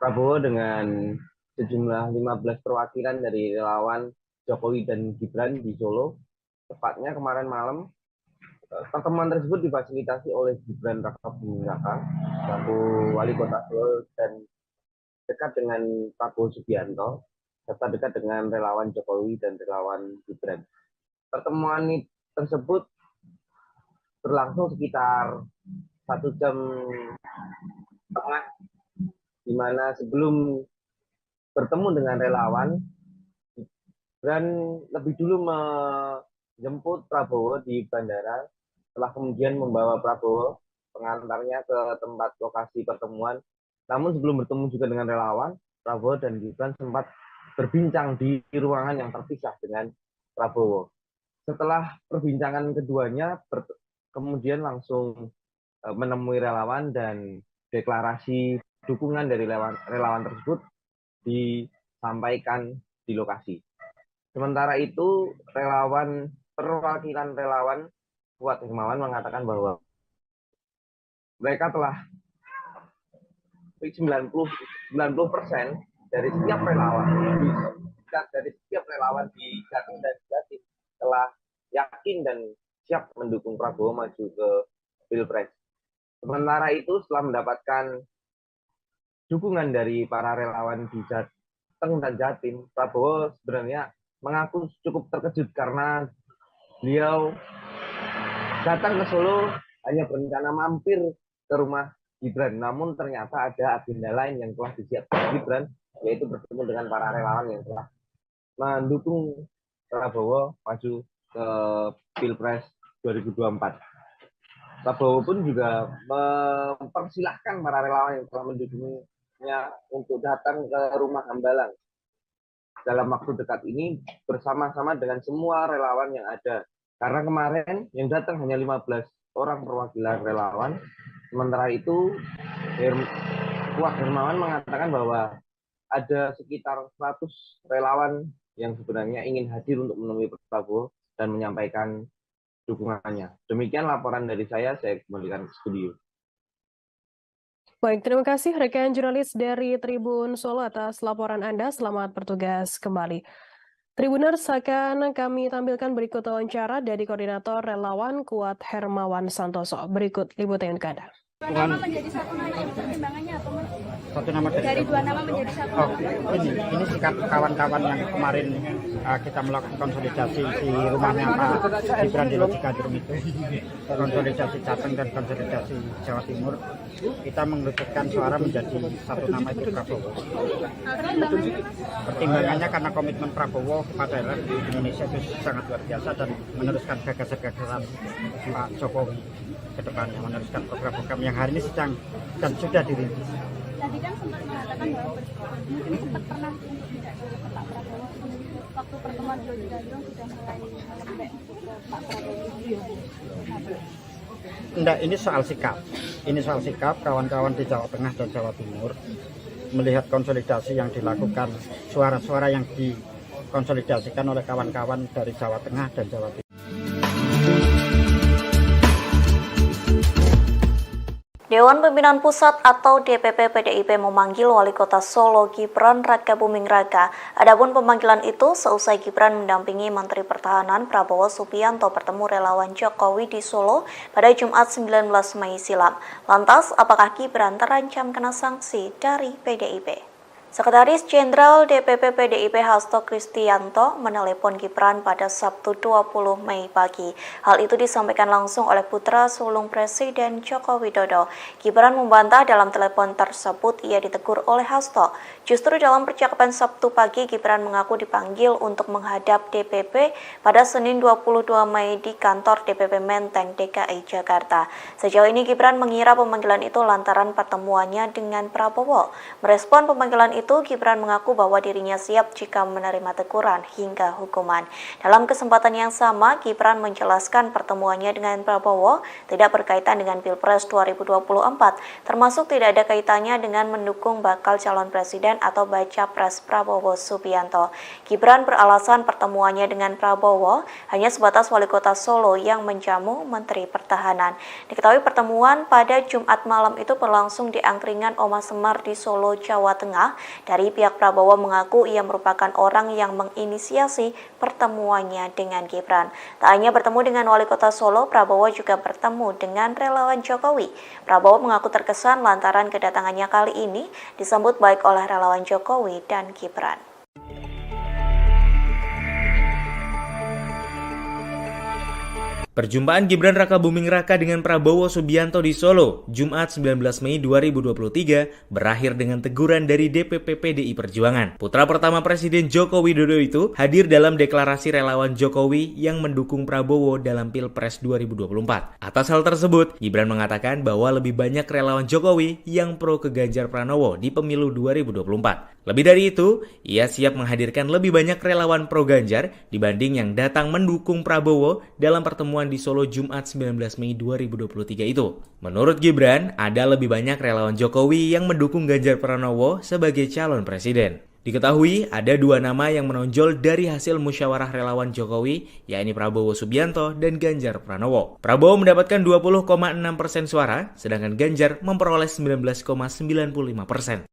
Prabowo dengan sejumlah 15 perwakilan dari relawan Jokowi dan Gibran di Solo. Tepatnya kemarin malam, pertemuan tersebut difasilitasi oleh Gibran Rakabuming Raka, selaku wali kota Solo, dan dekat dengan Prabowo Subianto, serta dekat dengan relawan Jokowi dan relawan Gibran. Pertemuan tersebut berlangsung sekitar 1 jam setengah, di mana sebelum bertemu dengan relawan, Gibran lebih dulu menjemput Prabowo di bandara, setelah kemudian membawa Prabowo pengantarnya ke tempat lokasi pertemuan. Namun sebelum bertemu juga dengan relawan, Prabowo dan Gibran sempat berbincang di ruangan yang terpisah dengan Prabowo. Setelah perbincangan keduanya, kemudian langsung menemui relawan dan deklarasi dukungan dari relawan tersebut disampaikan di lokasi. Sementara itu, perwakilan relawan Kuat Hermawan mengatakan bahwa mereka telah 90% dari setiap relawan di Jatim dan Jatim telah yakin dan siap mendukung Prabowo maju ke Pilpres. Sementara itu, setelah mendapatkan dukungan dari para relawan di Jateng dan Jatim, Prabowo sebenarnya mengaku cukup terkejut karena beliau datang ke Solo hanya berencana mampir ke rumah Gibran, namun ternyata ada agenda lain yang telah disiapkan Gibran, yaitu bertemu dengan para relawan yang telah mendukung Prabowo maju ke Pilpres 2024. Prabowo pun juga mempersilahkan para relawan yang telah mendukungnya untuk datang ke rumah Hambalang dalam waktu dekat ini bersama-sama dengan semua relawan yang ada. Karena kemarin yang datang hanya 15 orang perwakilan relawan. Sementara itu, Kuat Hermawan mengatakan bahwa ada sekitar 100 relawan yang sebenarnya ingin hadir untuk menemui Prabowo dan menyampaikan dukungannya. Demikian laporan dari saya kembalikan ke studio. Baik, terima kasih rekan jurnalis dari Tribun Solo atas laporan Anda. Selamat bertugas kembali. Tribuners, akan kami tampilkan berikut wawancara dari koordinator relawan Kuat Hermawan Santoso. Berikut liputan untuk Anda. Dua nama menjadi satu nama, pertimbangannya apa, Mas? Satu nama Dari dua nama menjadi satu nama. Ini sikap kawan-kawan yang kemarin kita melakukan konsolidasi di rumahnya Pak Gibran di Logikadrum itu, konsolidasi Jateng dan konsolidasi Jawa Timur, kita mengerucutkan suara menjadi satu nama itu Prabowo. Pertimbangannya karena komitmen Prabowo kepada Indonesia itu sangat luar biasa dan meneruskan gagasan-gagasan Pak Jokowi ke depannya, meneruskan program-program yang hari ini sedang dan sudah dirintis. Tadi kan sempat mengatakan bahwa mungkin sempat pernah untuk tidak ke Pak Prabowo, waktu pertemuan di Logikadrum sudah mulai melembek ke Pak Prabowo. Enggak, ini soal sikap. Ini soal sikap kawan-kawan di Jawa Tengah dan Jawa Timur melihat konsolidasi yang dilakukan, suara-suara yang dikonsolidasikan oleh kawan-kawan dari Jawa Tengah dan Jawa Timur. Dewan Pimpinan Pusat atau DPP PDIP memanggil Wali Kota Solo Gibran Rakabuming Raka. Adapun pemanggilan itu seusai Gibran mendampingi Menteri Pertahanan Prabowo Subianto bertemu relawan Jokowi di Solo pada Jumat 19 Mei silam. Lantas, apakah Gibran terancam kena sanksi dari PDIP? Sekretaris Jenderal DPP PDIP Hasto Kristianto menelepon Gibran pada Sabtu 20 Mei pagi. Hal itu disampaikan langsung oleh putra sulung Presiden Joko Widodo. Gibran membantah dalam telepon tersebut ia ditegur oleh Hasto. Justru dalam percakapan Sabtu pagi, Gibran mengaku dipanggil untuk menghadap DPP pada Senin 22 Mei di kantor DPP Menteng, DKI Jakarta. Sejauh ini Gibran mengira pemanggilan itu lantaran pertemuannya dengan Prabowo. Merespon pemanggilan itu, Gibran mengaku bahwa dirinya siap jika menerima teguran hingga hukuman. Dalam kesempatan yang sama, Gibran menjelaskan pertemuannya dengan Prabowo tidak berkaitan dengan Pilpres 2024, termasuk tidak ada kaitannya dengan mendukung bakal calon presiden atau baca pres Prabowo Subianto. Gibran beralasan pertemuannya dengan Prabowo hanya sebatas Wali Kota Solo yang menjamu Menteri Pertahanan. Diketahui pertemuan pada Jumat malam itu berlangsung di angkringan Oma Semar di Solo, Jawa Tengah. Dari pihak Prabowo mengaku ia merupakan orang yang menginisiasi pertemuannya dengan Gibran. Tak hanya bertemu dengan Wali Kota Solo, Prabowo juga bertemu dengan relawan Jokowi. Prabowo mengaku terkesan lantaran kedatangannya kali ini disambut baik oleh relawan Jokowi dan Gibran. Perjumpaan Gibran Rakabuming Raka dengan Prabowo Subianto di Solo, Jumat 19 Mei 2023, berakhir dengan teguran dari DPP PDI Perjuangan. Putra pertama Presiden Joko Widodo itu hadir dalam deklarasi relawan Jokowi yang mendukung Prabowo dalam Pilpres 2024. Atas hal tersebut, Gibran mengatakan bahwa lebih banyak relawan Jokowi yang pro ke Ganjar Pranowo di pemilu 2024. Lebih dari itu, ia siap menghadirkan lebih banyak relawan pro Ganjar dibanding yang datang mendukung Prabowo dalam pertemuan di Solo Jumat 19 Mei 2023 itu. Menurut Gibran, ada lebih banyak relawan Jokowi yang mendukung Ganjar Pranowo sebagai calon presiden. Diketahui ada dua nama yang menonjol dari hasil musyawarah relawan Jokowi, yakni Prabowo Subianto dan Ganjar Pranowo. Prabowo mendapatkan 20,6% suara, sedangkan Ganjar memperoleh 19,95%.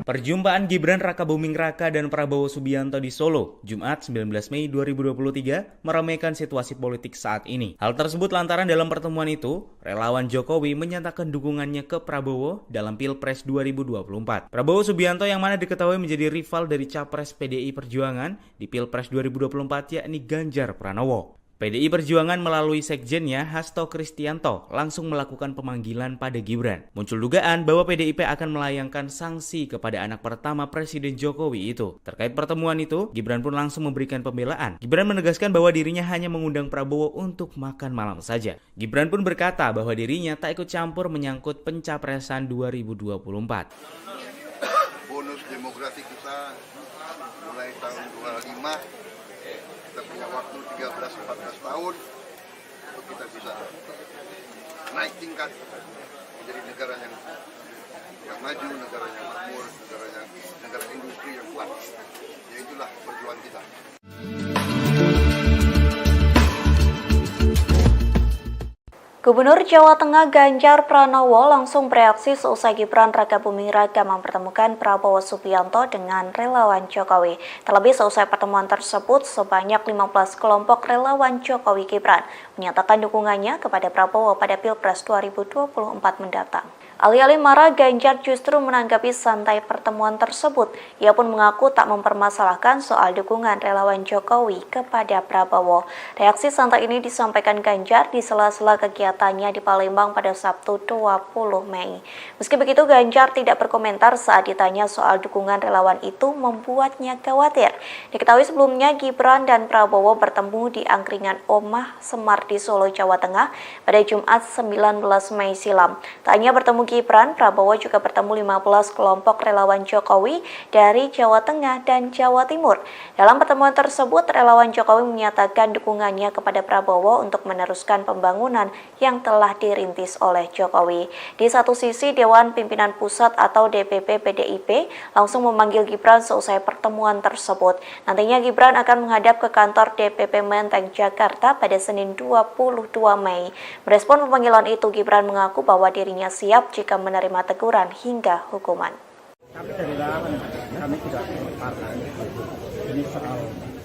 Perjumpaan Gibran Rakabuming Raka dan Prabowo Subianto di Solo, Jumat 19 Mei 2023, meramaikan situasi politik saat ini. Hal tersebut lantaran dalam pertemuan itu, relawan Jokowi menyatakan dukungannya ke Prabowo dalam Pilpres 2024. Prabowo Subianto yang mana diketahui menjadi rival dari Capres PDI Perjuangan di Pilpres 2024 yakni Ganjar Pranowo. PDI Perjuangan melalui sekjennya Hasto Kristianto langsung melakukan pemanggilan pada Gibran. Muncul dugaan bahwa PDIP akan melayangkan sanksi kepada anak pertama Presiden Jokowi itu. Terkait pertemuan itu, Gibran pun langsung memberikan pembelaan. Gibran menegaskan bahwa dirinya hanya mengundang Prabowo untuk makan malam saja. Gibran pun berkata bahwa dirinya tak ikut campur menyangkut pencapresan 2024. Bonus demografi kita mulai tahun 25. Kita punya waktu 13-14 tahun untuk kita bisa naik tingkat menjadi negara yang maju, negara yang makmur, negara industri yang kuat. Ya itulah perjuangan kita. Gubernur Jawa Tengah Ganjar Pranowo langsung bereaksi seusai Gibran Rakabuming Raka mempertemukan Prabowo Subianto dengan relawan Jokowi. Terlebih seusai pertemuan tersebut, sebanyak 15 kelompok relawan Jokowi Gibran menyatakan dukungannya kepada Prabowo pada Pilpres 2024 mendatang. Alih-alih marah, Ganjar justru menanggapi santai pertemuan tersebut. Ia pun mengaku tak mempermasalahkan soal dukungan relawan Jokowi kepada Prabowo. Reaksi santai ini disampaikan Ganjar di sela-sela kegiatannya di Palembang pada Sabtu 20 Mei. Meski begitu, Ganjar tidak berkomentar saat ditanya soal dukungan relawan itu membuatnya khawatir. Diketahui sebelumnya Gibran dan Prabowo bertemu di angkringan Oma Semar di Solo, Jawa Tengah pada Jumat 19 Mei silam. Tak hanya bertemu Gibran, Prabowo juga bertemu 15 kelompok relawan Jokowi dari Jawa Tengah dan Jawa Timur. Dalam pertemuan tersebut, relawan Jokowi menyatakan dukungannya kepada Prabowo untuk meneruskan pembangunan yang telah dirintis oleh Jokowi. Di satu sisi, Dewan Pimpinan Pusat atau DPP PDIP langsung memanggil Gibran seusai pertemuan tersebut. Nantinya Gibran akan menghadap ke kantor DPP Menteng, Jakarta pada Senin 22 Mei. Merespon pemanggilan itu, Gibran mengaku bahwa dirinya siap jika menerima teguran hingga hukuman. Kami dari relawan, kami tidak partai. Ini soal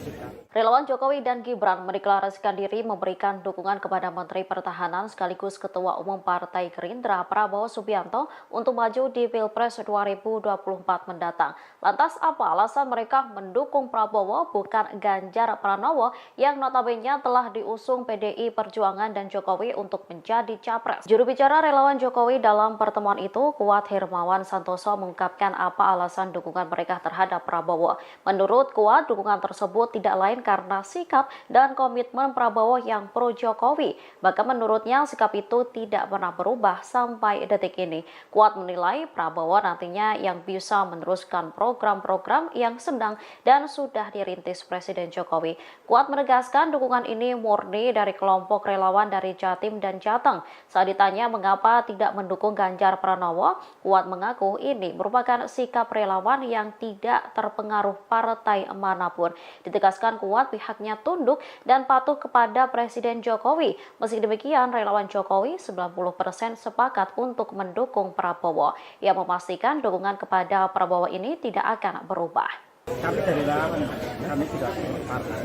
sikap. Relawan Jokowi dan Gibran mendeklarasikan diri memberikan dukungan kepada Menteri Pertahanan sekaligus Ketua Umum Partai Gerindra Prabowo Subianto untuk maju di Pilpres 2024 mendatang. Lantas apa alasan mereka mendukung Prabowo bukan Ganjar Pranowo yang notabene telah diusung PDI Perjuangan dan Jokowi untuk menjadi capres? Juru bicara relawan Jokowi dalam pertemuan itu, Kuat Hermawan Santoso, mengungkapkan apa alasan dukungan mereka terhadap Prabowo. Menurut Kuat, dukungan tersebut tidak lain karena sikap dan komitmen Prabowo yang pro Jokowi. Bahkan menurutnya sikap itu tidak pernah berubah sampai detik ini. Kuat menilai Prabowo nantinya yang bisa meneruskan program-program yang sedang dan sudah dirintis Presiden Jokowi. Kuat menegaskan dukungan ini murni dari kelompok relawan dari Jatim dan Jateng. Saat ditanya mengapa tidak mendukung Ganjar Pranowo, Kuat mengaku ini merupakan sikap relawan yang tidak terpengaruh partai manapun. Ditegaskan Kuat pihaknya tunduk dan patuh kepada Presiden Jokowi. Meski demikian, relawan Jokowi 90% sepakat untuk mendukung Prabowo. Ia memastikan dukungan kepada Prabowo ini tidak akan berubah. Kami dari relawan, kami tidak partai.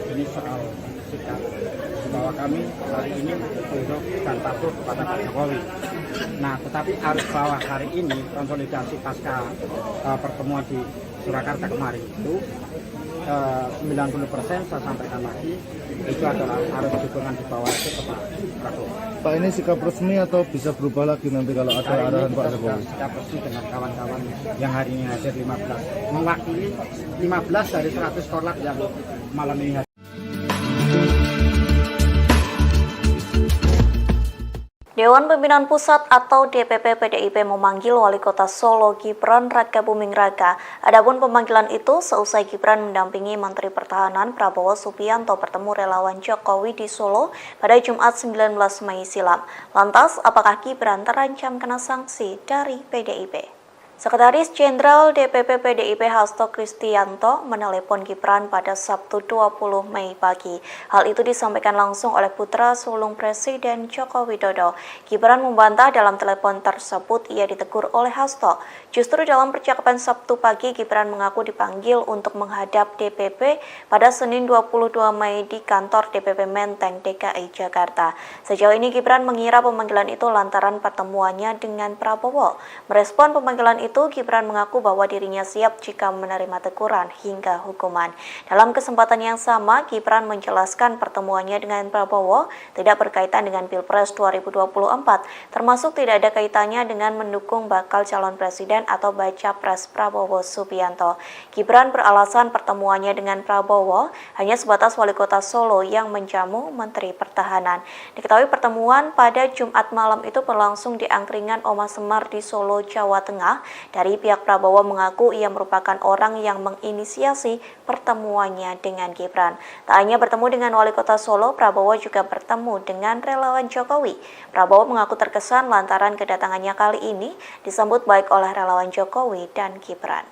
Ini soal sikap bahwa kami hari ini tunduk dan patuh kepada Pak Jokowi. Nah, tetapi harus bahwa hari ini konsolidasi pasca pertemuan di Surakarta kemarin itu 90% saya sampaikan lagi itu adalah harus dukungan di bawah itu ke Pak Prabowo. Pak, ini sikap resmi atau bisa berubah lagi nanti kalau ada arahan Pak Jokowi? Sikap resmi dengan kawan-kawan yang hari ini hadir 15, mewakili 15 dari 100 korlap yang malam ini hadir. Dewan Pimpinan Pusat atau DPP PDIP memanggil Wali Kota Solo Gibran Rakabuming Raka. Adapun pemanggilan itu seusai Gibran mendampingi Menteri Pertahanan Prabowo Subianto bertemu relawan Jokowi di Solo pada Jumat 19 Mei silam. Lantas, apakah Gibran terancam kena sanksi dari PDIP? Sekretaris Jenderal DPP PDIP Hasto Kristianto menelepon Gibran pada Sabtu 20 Mei pagi. Hal itu disampaikan langsung oleh putra sulung Presiden Joko Widodo. Gibran membantah dalam telepon tersebut ia ditegur oleh Hasto. Justru dalam percakapan Sabtu pagi, Gibran mengaku dipanggil untuk menghadap DPP pada Senin 22 Mei di kantor DPP Menteng, DKI Jakarta. Sejauh ini Gibran mengira pemanggilan itu lantaran pertemuannya dengan Prabowo. Merespon pemanggilan itu, Gibran mengaku bahwa dirinya siap jika menerima teguran hingga hukuman. Dalam kesempatan yang sama, Gibran menjelaskan pertemuannya dengan Prabowo tidak berkaitan dengan Pilpres 2024, termasuk tidak ada kaitannya dengan mendukung bakal calon presiden atau baca pres Prabowo Subianto. Gibran beralasan pertemuannya dengan Prabowo hanya sebatas Wali Kota Solo yang menjamu Menteri Pertahanan. Diketahui pertemuan pada Jumat malam itu berlangsung di angkringan Oma Semar di Solo, Jawa Tengah. Dari pihak Prabowo mengaku ia merupakan orang yang menginisiasi pertemuannya dengan Gibran. Tak hanya bertemu dengan Wali Kota Solo, Prabowo juga bertemu dengan relawan Jokowi. Prabowo mengaku terkesan lantaran kedatangannya kali ini disambut baik oleh relawan Jokowi dan Gibran.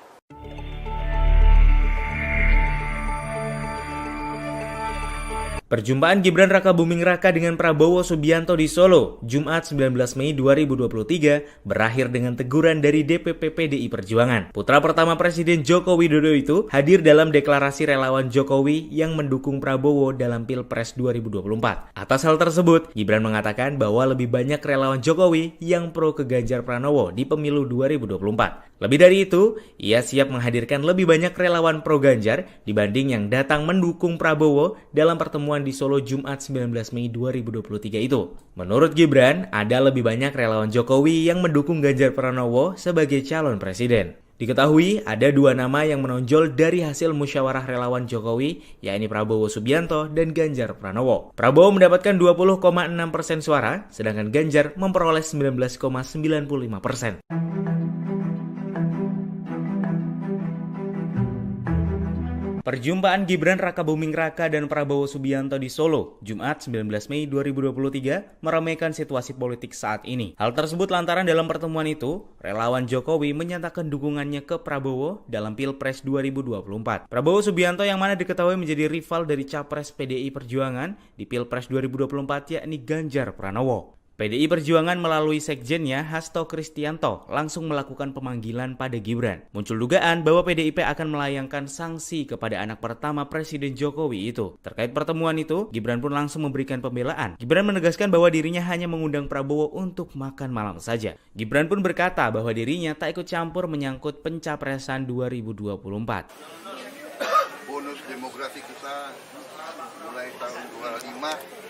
Perjumpaan Gibran Rakabuming Raka dengan Prabowo Subianto di Solo, Jumat 19 Mei 2023, berakhir dengan teguran dari DPP PDI Perjuangan. Putra pertama Presiden Joko Widodo itu hadir dalam deklarasi relawan Jokowi yang mendukung Prabowo dalam Pilpres 2024. Atas hal tersebut, Gibran mengatakan bahwa lebih banyak relawan Jokowi yang pro ke Ganjar Pranowo di pemilu 2024. Lebih dari itu, ia siap menghadirkan lebih banyak relawan pro Ganjar dibanding yang datang mendukung Prabowo dalam pertemuan di Solo Jumat 19 Mei 2023 itu. Menurut Gibran, ada lebih banyak relawan Jokowi yang mendukung Ganjar Pranowo sebagai calon presiden. Diketahui ada dua nama yang menonjol dari hasil musyawarah relawan Jokowi, yakni Prabowo Subianto dan Ganjar Pranowo. Prabowo mendapatkan 20,6% suara, sedangkan Ganjar memperoleh 19,95%. Perjumpaan Gibran Rakabuming Raka dan Prabowo Subianto di Solo, Jumat 19 Mei 2023, meramaikan situasi politik saat ini. Hal tersebut lantaran dalam pertemuan itu, relawan Jokowi menyatakan dukungannya ke Prabowo dalam Pilpres 2024. Prabowo Subianto yang mana diketahui menjadi rival dari Capres PDI Perjuangan di Pilpres 2024 yakni Ganjar Pranowo. PDI Perjuangan melalui sekjennya Hasto Kristianto langsung melakukan pemanggilan pada Gibran. Muncul dugaan bahwa PDIP akan melayangkan sanksi kepada anak pertama Presiden Jokowi itu. Terkait pertemuan itu, Gibran pun langsung memberikan pembelaan. Gibran menegaskan bahwa dirinya hanya mengundang Prabowo untuk makan malam saja. Gibran pun berkata bahwa dirinya tak ikut campur menyangkut pencapresan 2024. Bonus demografi kita mulai tahun 25,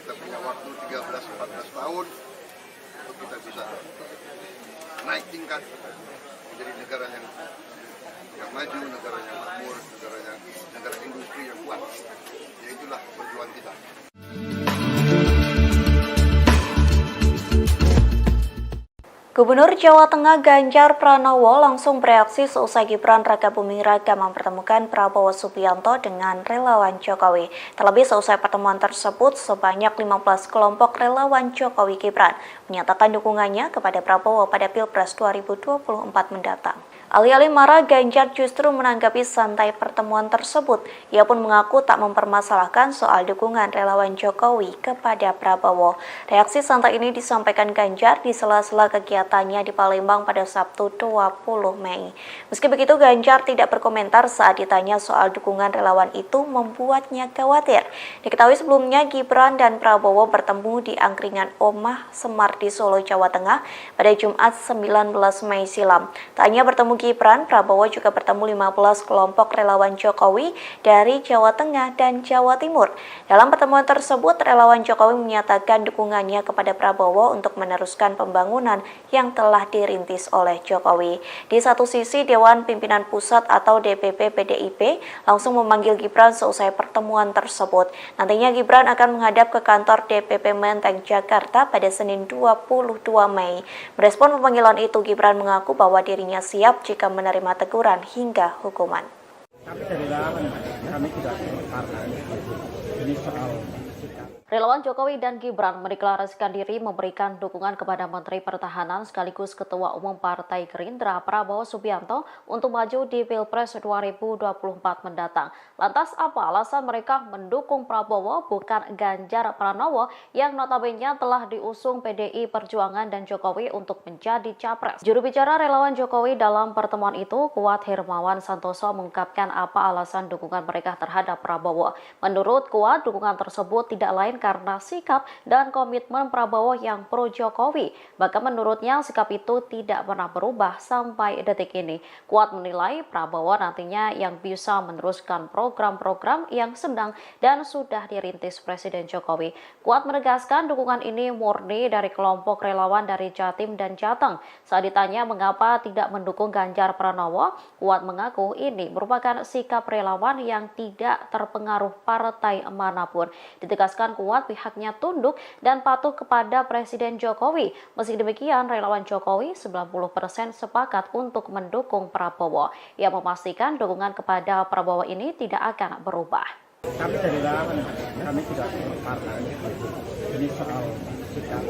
kita punya waktu 13-14 tahun untuk kita bisa naik tingkat menjadi negara yang maju, negara yang makmur, negara industri yang kuat. Ya itulah perjuangan kita. Gubernur Jawa Tengah Ganjar Pranowo langsung bereaksi seusai Gibran Rakabuming Raka mempertemukan Prabowo Subianto dengan relawan Jokowi. Terlebih seusai pertemuan tersebut, sebanyak 15 kelompok relawan Jokowi Gibran menyatakan dukungannya kepada Prabowo pada Pilpres 2024 mendatang. Alih-alih marah, Ganjar justru menanggapi santai pertemuan tersebut. Ia pun mengaku tak mempermasalahkan soal dukungan relawan Jokowi kepada Prabowo. Reaksi santai ini disampaikan Ganjar di sela-sela kegiatannya di Palembang pada Sabtu 20 Mei. Meski begitu, Ganjar tidak berkomentar saat ditanya soal dukungan relawan itu membuatnya khawatir. Diketahui sebelumnya Gibran dan Prabowo bertemu di angkringan Omah Semar di Solo, Jawa Tengah pada Jumat 19 Mei silam. Tak hanya bertemu Gibran, Prabowo juga bertemu 15 kelompok relawan Jokowi dari Jawa Tengah dan Jawa Timur. Dalam pertemuan tersebut, relawan Jokowi menyatakan dukungannya kepada Prabowo untuk meneruskan pembangunan yang telah dirintis oleh Jokowi. Di satu sisi, Dewan Pimpinan Pusat atau DPP PDIP langsung memanggil Gibran seusai pertemuan tersebut. Nantinya Gibran akan menghadap ke kantor DPP Menteng, Jakarta pada Senin 22 Mei. Merespon pemanggilan itu, Gibran mengaku bahwa dirinya siap jika menerima teguran hingga hukuman. Kami dari relawan, kami tidak partai. Ini soal sikap. Relawan Jokowi dan Gibran mendeklarasikan diri memberikan dukungan kepada Menteri Pertahanan sekaligus Ketua Umum Partai Gerindra Prabowo Subianto untuk maju di Pilpres 2024 mendatang. Lantas apa alasan mereka mendukung Prabowo bukan Ganjar Pranowo yang notabene telah diusung PDI Perjuangan dan Jokowi untuk menjadi capres? Juru bicara relawan Jokowi dalam pertemuan itu, Kuat Hermawan Santoso, mengungkapkan apa alasan dukungan mereka terhadap Prabowo. Menurut Kuat, dukungan tersebut tidak lain karena sikap dan komitmen Prabowo yang pro Jokowi. Bahkan menurutnya sikap itu tidak pernah berubah sampai detik ini. Kuat menilai Prabowo nantinya yang bisa meneruskan program-program yang sedang dan sudah dirintis Presiden Jokowi. Kuat menegaskan dukungan ini murni dari kelompok relawan dari Jatim dan Jateng. Saat ditanya mengapa tidak mendukung Ganjar Pranowo, Kuat mengaku ini merupakan sikap relawan yang tidak terpengaruh partai manapun. Ditegaskan Kuat pihaknya tunduk dan patuh kepada Presiden Jokowi. Meski demikian, relawan Jokowi 90% sepakat untuk mendukung Prabowo. Ia memastikan dukungan kepada Prabowo ini tidak akan berubah. Kami dari relawan, kami tidak partai. Ini soal sikap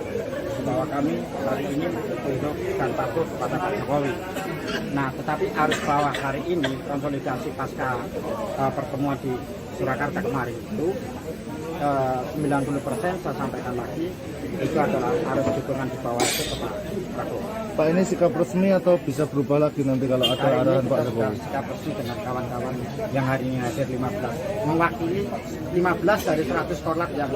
bahwa kami hari ini tunduk dan patuh kepada Pak Jokowi. Nah, tetapi arus bawah hari ini konsolidasi pasca pertemuan di Surakarta kemarin itu 90% saya sampaikan lagi itu adalah harus dukungan di bawah itu ke Pak Prabowo. Pak, ini sikap resmi atau bisa berubah lagi nanti kalau ada arahan Pak Jokowi? Sikap resmi dengan kawan-kawan yang hari ini hadir 15, mewakili 15 dari 100 korlap yang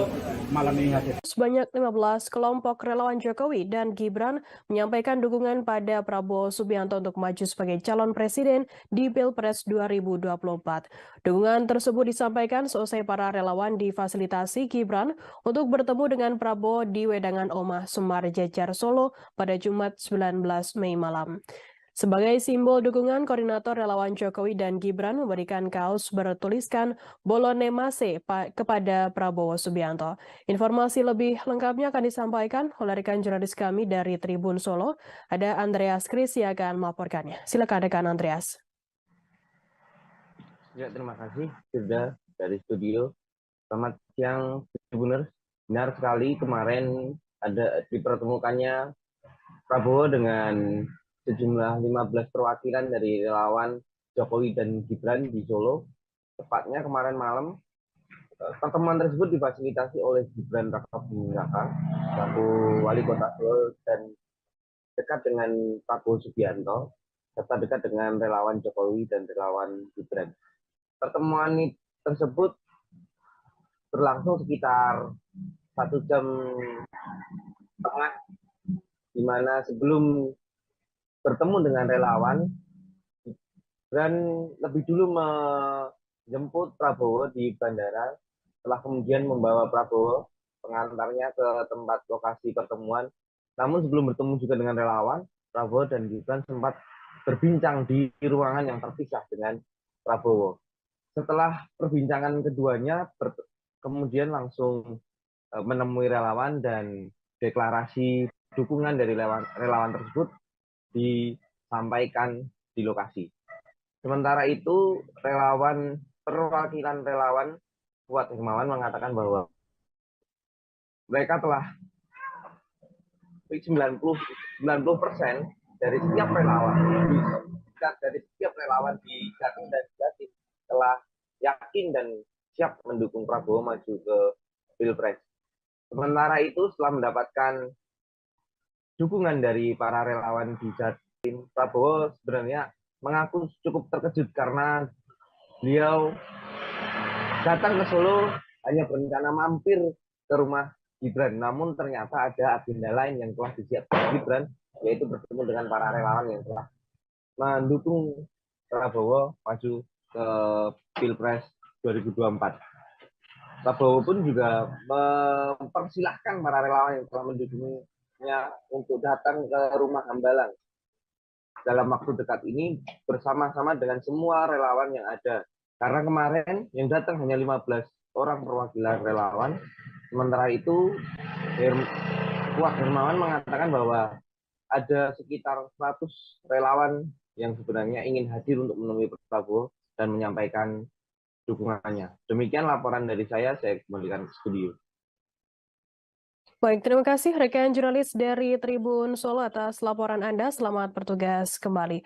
malam ini hadir. Sebanyak 15 kelompok relawan Jokowi dan Gibran menyampaikan dukungan pada Prabowo Subianto untuk maju sebagai calon presiden di Pilpres 2024. Dukungan tersebut disampaikan seusai para relawan difasilitasi Gibran untuk bertemu dengan Prabowo di Wedangan Omah Semar Jejar Solo pada Jumat 19 Mei malam. Sebagai simbol dukungan, koordinator relawan Jokowi dan Gibran memberikan kaos bertuliskan Bolone Mase kepada Prabowo Subianto. Informasi lebih lengkapnya akan disampaikan oleh rekan jurnalis kami dari Tribun Solo. Ada Andreas Kris yang akan melaporkannya. Silakan rekan Andreas. Ya, terima kasih Firda dari studio. Selamat siang, Tribuners. Benar sekali kemarin ada dipertemukannya Prabowo dengan sejumlah 15 perwakilan dari relawan Jokowi dan Gibran di Solo. Tepatnya kemarin malam, pertemuan tersebut difasilitasi oleh Gibran Rakabuming Raka, selaku wali kota Solo, dan dekat dengan Prabowo Subianto, serta dekat dengan relawan Jokowi dan relawan Gibran. Pertemuan tersebut berlangsung sekitar 1 jam setengah, di mana sebelum bertemu dengan relawan, Gibran lebih dulu menjemput Prabowo di bandara, setelah kemudian membawa Prabowo, pengantarnya ke tempat lokasi pertemuan. Namun sebelum bertemu juga dengan relawan, Prabowo dan Gibran sempat berbincang di ruangan yang terpisah dengan Prabowo. Setelah perbincangan keduanya, kemudian langsung menemui relawan dan deklarasi dukungan dari relawan tersebut disampaikan di lokasi. Sementara itu, perwakilan relawan Kuat Hermawan mengatakan bahwa mereka telah 90% dari setiap relawan di Jatim dan Jatim telah yakin dan siap mendukung Prabowo maju ke Pilpres. Sementara itu, setelah mendapatkan dukungan dari para relawan di Jatim, Prabowo sebenarnya mengaku cukup terkejut karena beliau datang ke Solo hanya berencana mampir ke rumah Gibran, namun ternyata ada agenda lain yang telah disiapkan Gibran, yaitu bertemu dengan para relawan yang telah mendukung Prabowo maju ke Pilpres 2024. Prabowo pun juga mempersilahkan para relawan yang telah mendukungnya untuk datang ke rumah Hambalang dalam waktu dekat ini bersama-sama dengan semua relawan yang ada. Karena kemarin yang datang hanya 15 orang perwakilan relawan. Sementara itu, Kuat Hermawan mengatakan bahwa ada sekitar 100 relawan yang sebenarnya ingin hadir untuk menemui Prabowo dan menyampaikan dukungannya. Demikian laporan dari saya kembalikan ke studio. Baik, terima kasih rekan jurnalis dari Tribun Solo atas laporan Anda. Selamat bertugas kembali.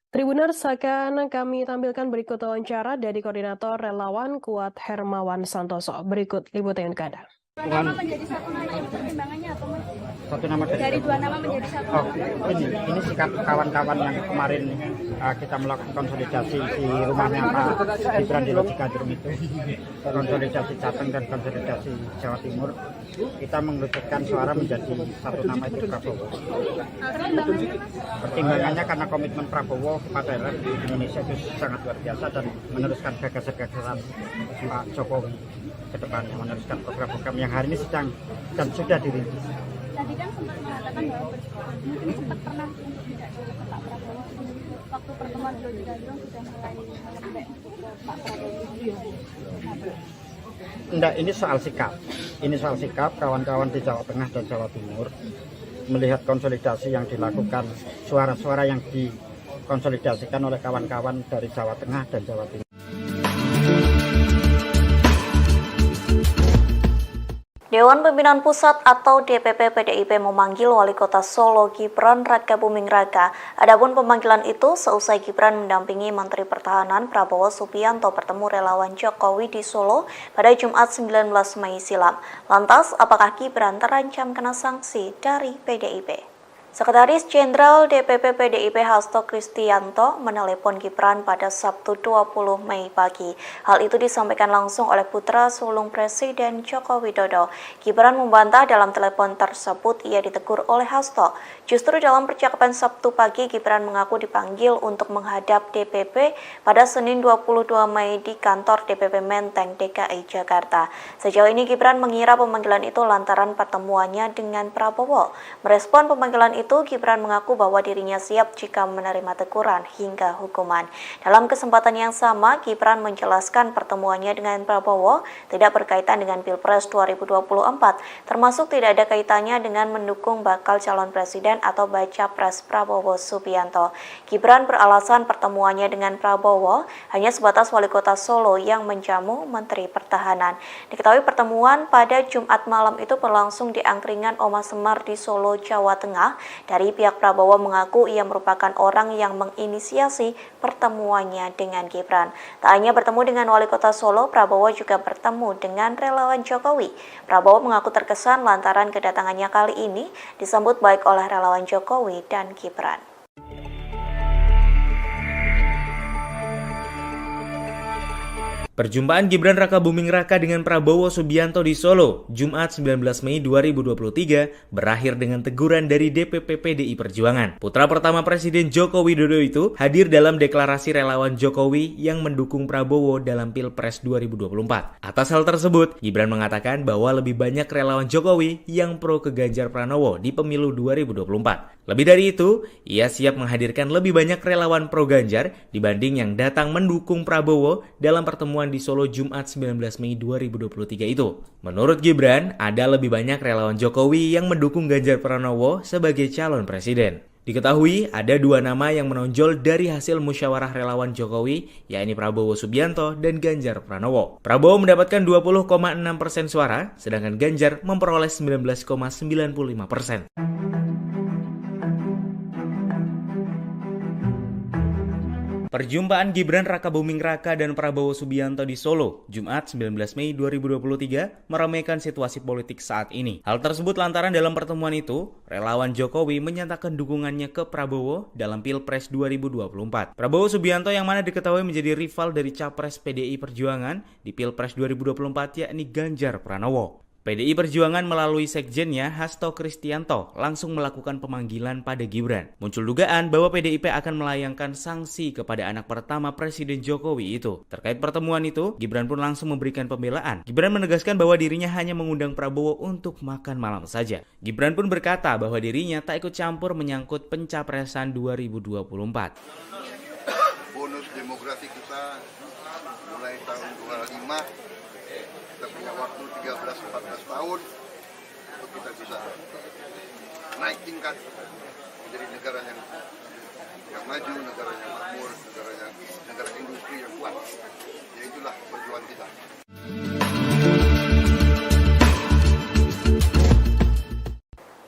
Tribuners, akan kami tampilkan berikut wawancara dari koordinator relawan Kuat Hermawan Santoso. Berikut liputan ke Anda. Nama menjadi satu nama pertimbangannya apa Mas? Satu nama Dari dua nama menjadi satu. Oh, ini sikap kawan-kawan yang kemarin kita melakukan konsolidasi di rumahnya Pak Gibran di Logikadrum itu, konsolidasi Jateng dan konsolidasi Jawa Timur, kita mengerucutkan suara menjadi satu nama itu Prabowo. Pertimbangannya karena komitmen Prabowo kepada Indonesia itu sangat luar biasa dan meneruskan gagasan-gagasan Pak Jokowi ke depannya, meneruskan program-program yang hari ini sedang dan sudah dirintis. Tadi kan sempat mengatakan bahwa mungkin sempat pernah untuk tidak ke Pak Prabowo waktu pertemuan beliau di Gandrung sudah mulai melembek ke Pak Prabowo. Enggak, ini soal sikap. Ini soal sikap kawan-kawan di Jawa Tengah dan Jawa Timur melihat konsolidasi yang dilakukan, suara-suara yang dikonsolidasikan oleh kawan-kawan dari Jawa Tengah dan Jawa Timur. Dewan Pimpinan Pusat atau DPP PDIP memanggil Wali Kota Solo Gibran Rakabuming Raka. Adapun pemanggilan itu seusai Gibran mendampingi Menteri Pertahanan Prabowo Subianto bertemu relawan Jokowi di Solo pada Jumat 19 Mei silam. Lantas, apakah Gibran terancam kena sanksi dari PDIP? Sekretaris Jenderal DPP PDIP Hasto Kristianto menelepon Gibran pada Sabtu 20 Mei pagi. Hal itu disampaikan langsung oleh putra sulung Presiden Joko Widodo. Gibran membantah dalam telepon tersebut ia ditegur oleh Hasto. Justru dalam percakapan Sabtu pagi, Gibran mengaku dipanggil untuk menghadap DPP pada Senin 22 Mei di kantor DPP Menteng, DKI Jakarta. Sejauh ini Gibran mengira pemanggilan itu lantaran pertemuannya dengan Prabowo. Merespon pemanggilan itu, itu, Gibran mengaku bahwa dirinya siap jika menerima teguran hingga hukuman. Dalam kesempatan yang sama, Gibran menjelaskan pertemuannya dengan Prabowo tidak berkaitan dengan Pilpres 2024, termasuk tidak ada kaitannya dengan mendukung bakal calon presiden atau baca pres Prabowo Subianto. Gibran beralasan pertemuannya dengan Prabowo hanya sebatas wali kota Solo yang menjamu Menteri Pertahanan. Diketahui pertemuan pada Jumat malam itu berlangsung di angkringan Oma Semar di Solo, Jawa Tengah. Dari pihak Prabowo mengaku ia merupakan orang yang menginisiasi pertemuannya dengan Gibran. Tak hanya bertemu dengan wali kota Solo, Prabowo juga bertemu dengan relawan Jokowi. Prabowo mengaku terkesan lantaran kedatangannya kali ini disambut baik oleh relawan Jokowi dan Gibran. Perjumpaan Gibran Rakabuming Raka dengan Prabowo Subianto di Solo, Jumat 19 Mei 2023, berakhir dengan teguran dari DPP PDI Perjuangan. Putra pertama Presiden Joko Widodo itu hadir dalam deklarasi relawan Jokowi yang mendukung Prabowo dalam Pilpres 2024. Atas hal tersebut, Gibran mengatakan bahwa lebih banyak relawan Jokowi yang pro ke Ganjar Pranowo di pemilu 2024. Lebih dari itu, ia siap menghadirkan lebih banyak relawan pro Ganjar dibanding yang datang mendukung Prabowo dalam pertemuan di Solo Jumat 19 Mei 2023 itu. Menurut Gibran, ada lebih banyak relawan Jokowi yang mendukung Ganjar Pranowo sebagai calon presiden. Diketahui ada dua nama yang menonjol dari hasil musyawarah relawan Jokowi, yakni Prabowo Subianto dan Ganjar Pranowo. Prabowo mendapatkan 20,6% suara, sedangkan Ganjar memperoleh 19,95%. Perjumpaan Gibran Rakabuming Raka dan Prabowo Subianto di Solo, Jumat 19 Mei 2023, meramaikan situasi politik saat ini. Hal tersebut lantaran dalam pertemuan itu, relawan Jokowi menyatakan dukungannya ke Prabowo dalam Pilpres 2024. Prabowo Subianto yang mana diketahui menjadi rival dari Capres PDI Perjuangan di Pilpres 2024 yakni Ganjar Pranowo. PDI Perjuangan melalui sekjennya Hasto Kristianto langsung melakukan pemanggilan pada Gibran. Muncul dugaan bahwa PDIP akan melayangkan sanksi kepada anak pertama Presiden Jokowi itu. Terkait pertemuan itu, Gibran pun langsung memberikan pembelaan. Gibran menegaskan bahwa dirinya hanya mengundang Prabowo untuk makan malam saja. Gibran pun berkata bahwa dirinya tak ikut campur menyangkut pencapresan 2024. Bonus demografi kita mulai tahun 25, kita punya waktu 13-14 tahun untuk kita bisa naik tingkat menjadi negara yang maju, negara yang makmur, negara industri yang kuat. Ya itulah perjuangan kita.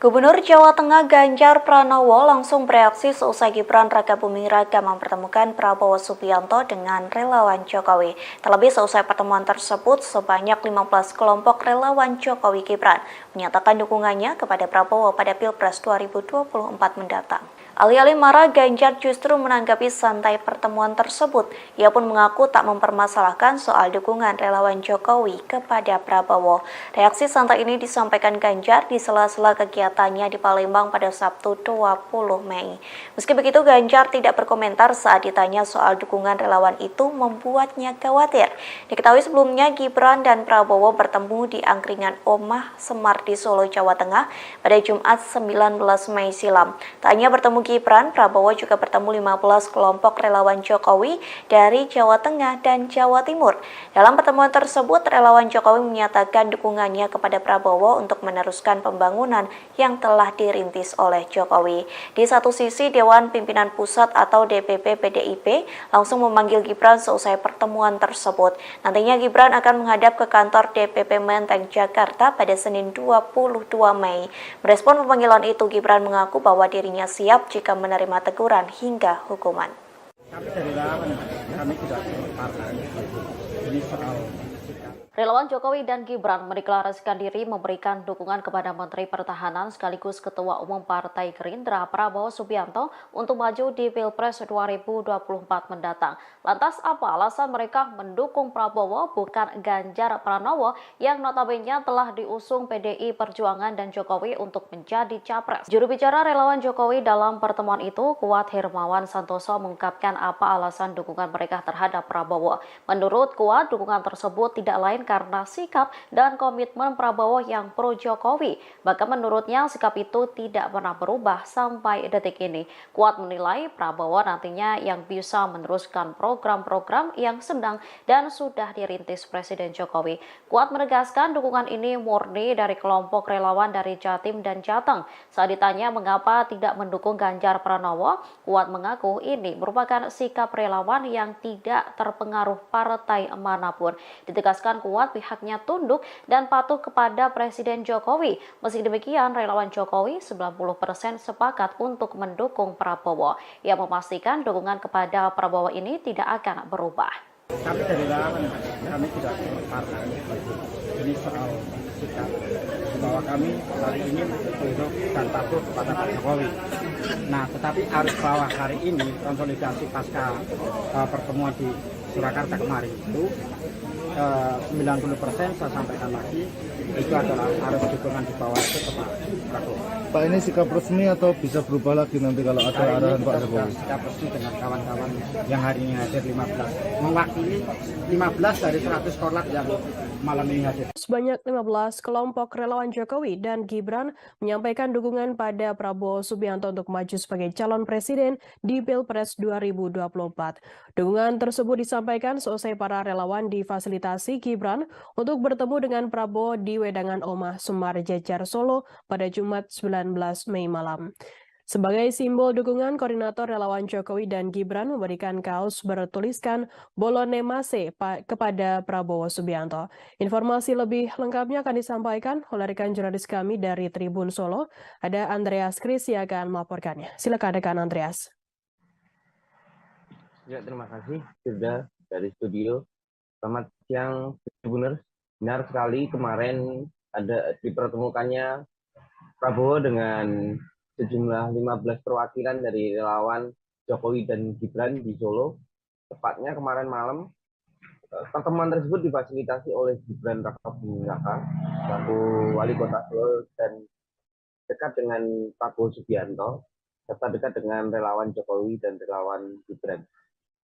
Gubernur Jawa Tengah Ganjar Pranowo langsung bereaksi seusai Gibran Rakabuming Raka mempertemukan Prabowo Subianto dengan relawan Jokowi. Terlebih seusai pertemuan tersebut, sebanyak 15 kelompok relawan Jokowi Gibran menyatakan dukungannya kepada Prabowo pada Pilpres 2024 mendatang. Alih-alih marah, Ganjar justru menanggapi santai pertemuan tersebut. Ia pun mengaku tak mempermasalahkan soal dukungan relawan Jokowi kepada Prabowo. Reaksi santai ini disampaikan Ganjar di sela-sela kegiatannya di Palembang pada Sabtu 20 Mei. Meski begitu, Ganjar tidak berkomentar saat ditanya soal dukungan relawan itu membuatnya khawatir. Diketahui sebelumnya Gibran dan Prabowo bertemu di angkringan Oma Semar di Solo, Jawa Tengah pada Jumat 19 Mei silam. Tak hanya bertemu Gibran, Prabowo juga bertemu 15 kelompok relawan Jokowi dari Jawa Tengah dan Jawa Timur. Dalam pertemuan tersebut, relawan Jokowi menyatakan dukungannya kepada Prabowo untuk meneruskan pembangunan yang telah dirintis oleh Jokowi. Di satu sisi, Dewan Pimpinan Pusat atau DPP PDIP langsung memanggil Gibran seusai pertemuan tersebut. Nantinya Gibran akan menghadap ke kantor DPP Menteng, Jakarta pada Senin 22 Mei. Merespon pemanggilan itu, Gibran mengaku bahwa dirinya siap jika menerima teguran hingga hukuman. Tapi dari relawan kami tidak partai. Ini soal Relawan Jokowi dan Gibran mendeklarasikan diri memberikan dukungan kepada Menteri Pertahanan sekaligus Ketua Umum Partai Gerindra Prabowo Subianto untuk maju di Pilpres 2024 mendatang. Lantas apa alasan mereka mendukung Prabowo bukan Ganjar Pranowo yang notabene telah diusung PDI Perjuangan dan Jokowi untuk menjadi capres? Juru bicara relawan Jokowi dalam pertemuan itu, Kuat Hermawan Santoso, mengungkapkan apa alasan dukungan mereka terhadap Prabowo. Menurut Kuat, dukungan tersebut tidak lain lain karena sikap dan komitmen Prabowo yang pro Jokowi. Bahkan menurutnya sikap itu tidak pernah berubah sampai detik ini. Kuat menilai Prabowo nantinya yang bisa meneruskan program-program yang sedang dan sudah dirintis Presiden Jokowi. Kuat menegaskan dukungan ini murni dari kelompok relawan dari Jatim dan Jateng. Saat ditanya mengapa tidak mendukung Ganjar Pranowo, Kuat mengaku ini merupakan sikap relawan yang tidak terpengaruh partai manapun. Ditegaskan Kuat pihaknya tunduk dan patuh kepada Presiden Jokowi. Meski demikian, relawan Jokowi 90% sepakat untuk mendukung Prabowo. Ia memastikan dukungan kepada Prabowo ini tidak akan berubah. Kami dari relawan, kami tidak partai. Ini soal sikap bahwa kami hari ini tunduk dan patuh kepada Pak Jokowi. Nah, tetapi arus bawah hari ini konsolidasi pasca pertemuan di Surakarta kemarin itu 90% saya sampaikan lagi itu adalah arus dukungan di bawah itu ke Pak Prabowo. Pak, ini sikap resmi atau bisa berubah lagi nanti kalau ada arahan Pak Jokowi? Sikap resmi dengan kawan-kawan yang hari ini hadir 15, mewakili 15 dari 100 korlap yang malam ini hadir. Sebanyak 15 kelompok relawan Jokowi dan Gibran menyampaikan dukungan pada Prabowo Subianto untuk maju sebagai calon presiden di Pilpres 2024. Dukungan tersebut disampaikan seusai para relawan difasilitasi Gibran untuk bertemu dengan Prabowo di Wedangan Omah Sumar Jejar Solo pada Jumat 19 Mei malam. Sebagai simbol dukungan, koordinator relawan Jokowi dan Gibran memberikan kaos bertuliskan Bolone Mase kepada Prabowo Subianto. Informasi lebih lengkapnya akan disampaikan oleh rekan jurnalis kami dari Tribun Solo. Ada Andreas Kris yang akan melaporkannya. Silakan rekan Andreas. Ya, terima kasih sudah dari studio. Selamat siang, Tribuners. Benar sekali kemarin ada dipertemukannya Prabowo dengan sejumlah 15 perwakilan dari relawan Jokowi dan Gibran di Solo. Tepatnya kemarin malam, pertemuan tersebut difasilitasi oleh Gibran Rakabuming Raka, selaku wali kota Solo dan dekat dengan Prabowo Subianto, serta dekat dengan relawan Jokowi dan relawan Gibran.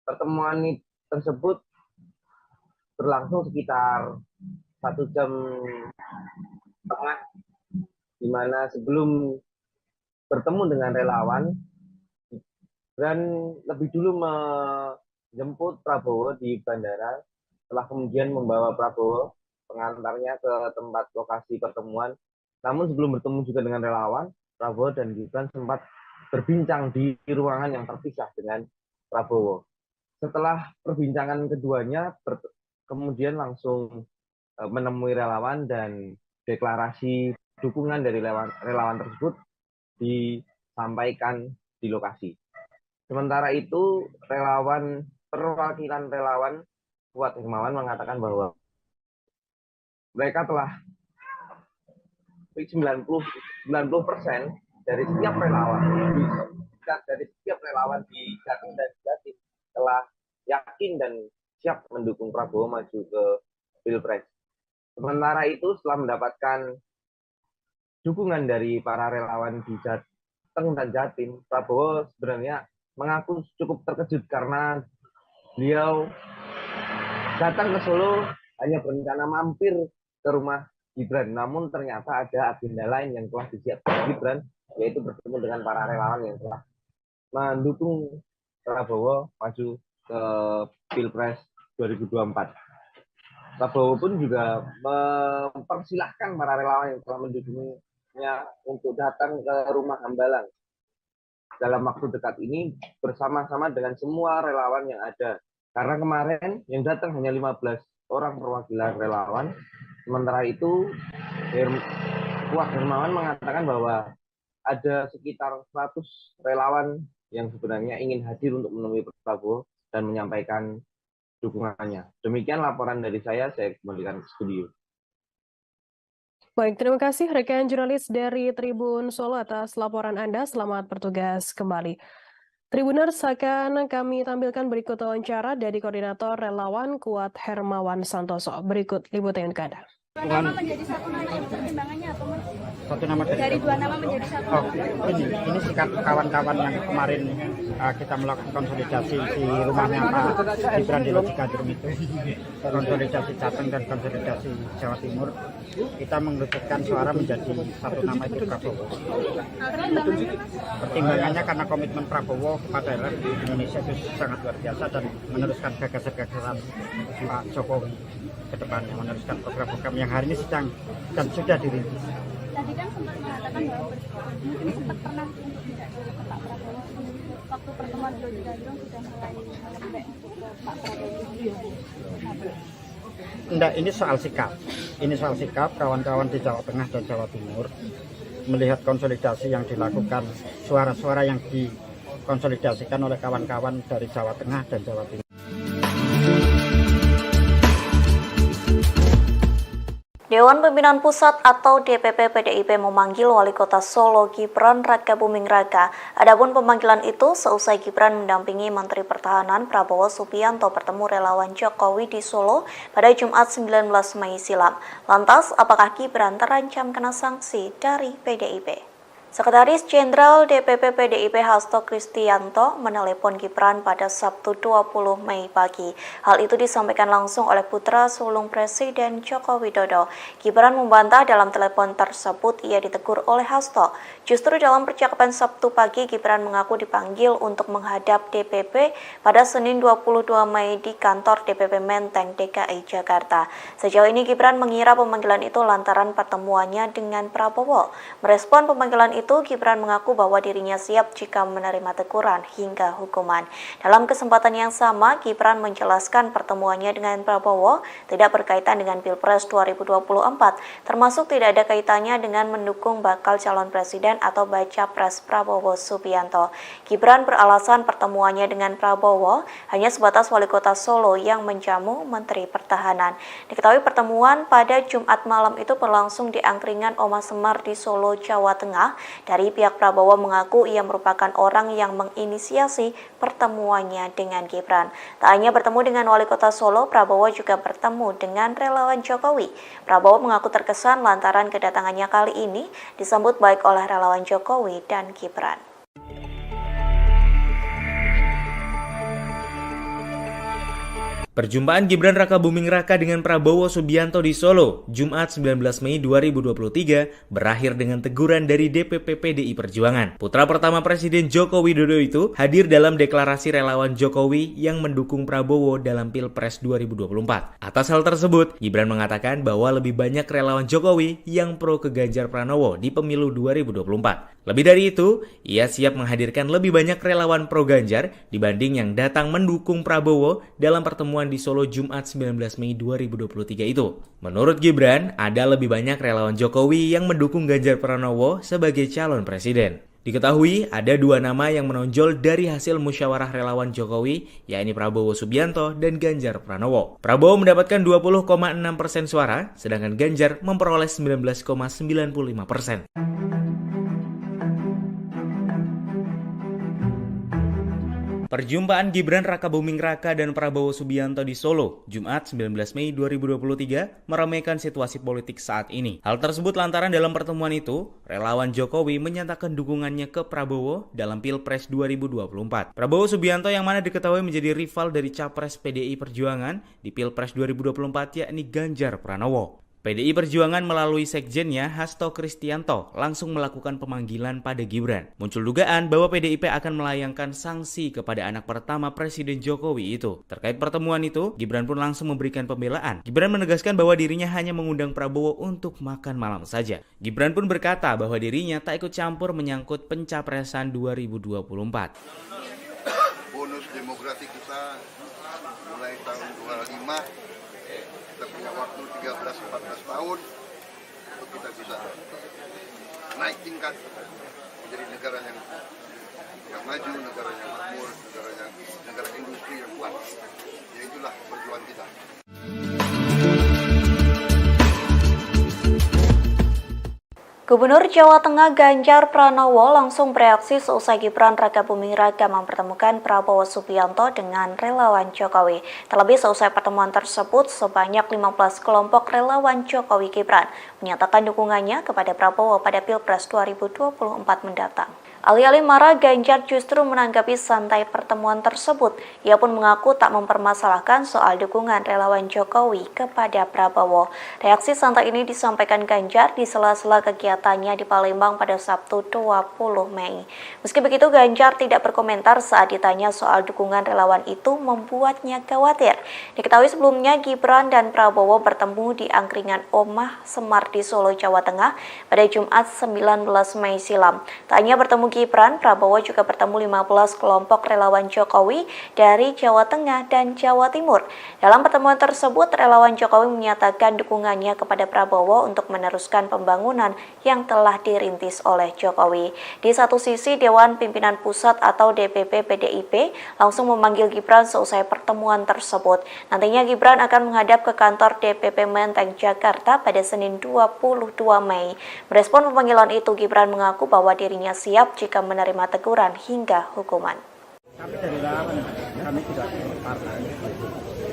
Pertemuan tersebut berlangsung sekitar 1 jam setengah, di mana sebelum bertemu dengan relawan, dan lebih dulu menjemput Prabowo di bandara, setelah kemudian membawa Prabowo pengantarnya ke tempat lokasi pertemuan. Namun sebelum bertemu juga dengan relawan, Prabowo dan Gibran sempat berbincang di ruangan yang terpisah dengan Prabowo. Setelah perbincangan keduanya, kemudian langsung menemui relawan dan deklarasi dukungan dari relawan tersebut disampaikan di lokasi. Sementara itu, perwakilan relawan Kuat Hermawan mengatakan bahwa mereka telah 90% dari setiap relawan di Jatim dan Jatim telah yakin dan siap mendukung Prabowo maju ke Pilpres. Sementara itu, setelah mendapatkan dukungan dari para relawan di Jateng dan Jatim, Prabowo sebenarnya mengaku cukup terkejut karena beliau datang ke Solo hanya berencana mampir ke rumah Gibran, namun ternyata ada agenda lain yang telah disiapkan Gibran, yaitu bertemu dengan para relawan yang telah mendukung Prabowo maju ke Pilpres 2024. Prabowo pun juga mempersilahkan para relawan yang telah mendukungnya untuk datang ke rumah Hambalang dalam waktu dekat ini bersama-sama dengan semua relawan yang ada. Karena kemarin yang datang hanya 15 orang perwakilan relawan. Sementara itu, Kuat Hermawan mengatakan bahwa ada sekitar 100 relawan yang sebenarnya ingin hadir untuk menemui Prabowo dan menyampaikan dukungannya. Demikian laporan dari saya kembalikan ke studio. Baik, terima kasih rekan jurnalis dari Tribun Solo atas laporan Anda. Selamat bertugas kembali. Tribuners, akan kami tampilkan berikut wawancara dari Koordinator Relawan Kuat Hermawan Santoso. Berikut liputan ke Anda. Menjadi satu hal yang pertimbangannya atau Satu nama Dari dua nama menjadi satu. Oh, ini sikap kawan-kawan yang kemarin kita melakukan konsolidasi di rumahnya Pak Gibran di Lodji Gandrung itu, konsolidasi Jateng dan konsolidasi Jawa Timur, kita mengerucutkan suara menjadi satu nama itu Prabowo. Pertimbangannya karena komitmen Prabowo kepada rakyat Indonesia itu sangat luar biasa dan meneruskan gagasan-gagasan Pak Jokowi ke depannya, meneruskan program-program yang hari ini sedang dan sudah dirintis. Tadi kan sempat mengatakan bahwa mungkin sempat pernah untuk tidak ke Pak Prabowo. Waktu pertemuan di Lodji Gandrung sudah mulai melembek untuk ke Pak Prabowo. Enggak, ini soal sikap. Ini soal sikap kawan-kawan di Jawa Tengah dan Jawa Timur melihat konsolidasi yang dilakukan, suara-suara yang dikonsolidasikan oleh kawan-kawan dari Jawa Tengah dan Jawa Timur. Dewan Pimpinan Pusat atau DPP PDIP memanggil Wali Kota Solo Gibran Rakabuming Raka. Adapun pemanggilan itu seusai Gibran mendampingi Menteri Pertahanan Prabowo Subianto bertemu relawan Jokowi di Solo pada Jumat 19 Mei silam. Lantas, apakah Gibran terancam kena sanksi dari PDIP? Sekretaris Jenderal DPP PDIP Hasto Kristianto menelepon Gibran pada Sabtu 20 Mei pagi. Hal itu disampaikan langsung oleh putra sulung Presiden Joko Widodo. Gibran membantah dalam telepon tersebut ia ditegur oleh Hasto. Justru dalam percakapan Sabtu pagi, Gibran mengaku dipanggil untuk menghadap DPP pada Senin 22 Mei di kantor DPP Menteng, DKI Jakarta. Sejauh ini Gibran mengira pemanggilan itu lantaran pertemuannya dengan Prabowo. Merespon pemanggilan itu, Gibran mengaku bahwa dirinya siap jika menerima teguran hingga hukuman. Dalam kesempatan yang sama, Gibran menjelaskan pertemuannya dengan Prabowo tidak berkaitan dengan Pilpres 2024, termasuk tidak ada kaitannya dengan mendukung bakal calon presiden atau baca pres Prabowo Subianto. Gibran beralasan pertemuannya dengan Prabowo hanya sebatas Wali Kota Solo yang menjamu Menteri Pertahanan. Diketahui pertemuan pada Jumat malam itu berlangsung di angkringan Oma Semar di Solo, Jawa Tengah. Dari pihak Prabowo mengaku ia merupakan orang yang menginisiasi pertemuannya dengan Gibran. Tak hanya bertemu dengan Wali Kota Solo, Prabowo juga bertemu dengan relawan Jokowi. Prabowo mengaku terkesan lantaran kedatangannya kali ini disambut baik oleh relawan Jokowi dan Gibran. Perjumpaan Gibran Rakabuming Raka dengan Prabowo Subianto di Solo, Jumat 19 Mei 2023, berakhir dengan teguran dari DPP PDI Perjuangan. Putra pertama Presiden Joko Widodo itu hadir dalam deklarasi relawan Jokowi yang mendukung Prabowo dalam Pilpres 2024. Atas hal tersebut, Gibran mengatakan bahwa lebih banyak relawan Jokowi yang pro ke Ganjar Pranowo di pemilu 2024. Lebih dari itu, ia siap menghadirkan lebih banyak relawan pro Ganjar dibanding yang datang mendukung Prabowo dalam pertemuan di Solo Jumat 19 Mei 2023 itu. Menurut Gibran, ada lebih banyak relawan Jokowi yang mendukung Ganjar Pranowo sebagai calon presiden. Diketahui ada dua nama yang menonjol dari hasil musyawarah relawan Jokowi, yakni Prabowo Subianto dan Ganjar Pranowo. Prabowo mendapatkan 20,6% suara, sedangkan Ganjar memperoleh 19,95%. Perjumpaan Gibran Rakabuming Raka dan Prabowo Subianto di Solo, Jumat 19 Mei 2023, meramaikan situasi politik saat ini. Hal tersebut lantaran dalam pertemuan itu, relawan Jokowi menyatakan dukungannya ke Prabowo dalam Pilpres 2024. Prabowo Subianto yang mana diketahui menjadi rival dari capres PDI Perjuangan di Pilpres 2024 yakni Ganjar Pranowo. PDI Perjuangan melalui sekjennya Hasto Kristianto langsung melakukan pemanggilan pada Gibran. Muncul dugaan bahwa PDIP akan melayangkan sanksi kepada anak pertama Presiden Jokowi itu. Terkait pertemuan itu, Gibran pun langsung memberikan pembelaan. Gibran menegaskan bahwa dirinya hanya mengundang Prabowo untuk makan malam saja. Gibran pun berkata bahwa dirinya tak ikut campur menyangkut pencapresan 2024. Bonus demografi kita mulai tahun 25. Kita punya waktu 13-14 tahun untuk kita bisa naik tingkat menjadi negara yang maju, negara yang makmur, negara industri yang kuat. Ya itulah perjuangan kita. Gubernur Jawa Tengah Ganjar Pranowo langsung bereaksi seusai Gibran Rakabuming Raka mempertemukan Prabowo Subianto dengan relawan Jokowi. Terlebih seusai pertemuan tersebut, sebanyak 15 kelompok relawan Jokowi Gibran menyatakan dukungannya kepada Prabowo pada Pilpres 2024 mendatang. Alih-alih marah, Ganjar justru menanggapi santai pertemuan tersebut. Ia pun mengaku tak mempermasalahkan soal dukungan relawan Jokowi kepada Prabowo. Reaksi santai ini disampaikan Ganjar di sela-sela kegiatannya di Palembang pada Sabtu 20 Mei. Meski begitu, Ganjar tidak berkomentar saat ditanya soal dukungan relawan itu membuatnya khawatir. Diketahui sebelumnya Gibran dan Prabowo bertemu di angkringan Omah Semar di Solo, Jawa Tengah pada Jumat 19 Mei silam. Tak hanya bertemu Gibran, Prabowo juga bertemu 15 kelompok relawan Jokowi dari Jawa Tengah dan Jawa Timur. Dalam pertemuan tersebut, relawan Jokowi menyatakan dukungannya kepada Prabowo untuk meneruskan pembangunan yang telah dirintis oleh Jokowi. Di satu sisi, Dewan Pimpinan Pusat atau DPP PDIP langsung memanggil Gibran seusai pertemuan tersebut. Nantinya Gibran akan menghadap ke kantor DPP Menteng, Jakarta pada Senin 22 Mei. Merespon pemanggilan itu, Gibran mengaku bahwa dirinya siap jika menerima teguran hingga hukuman. Kami dari relawan, kami tidak partai.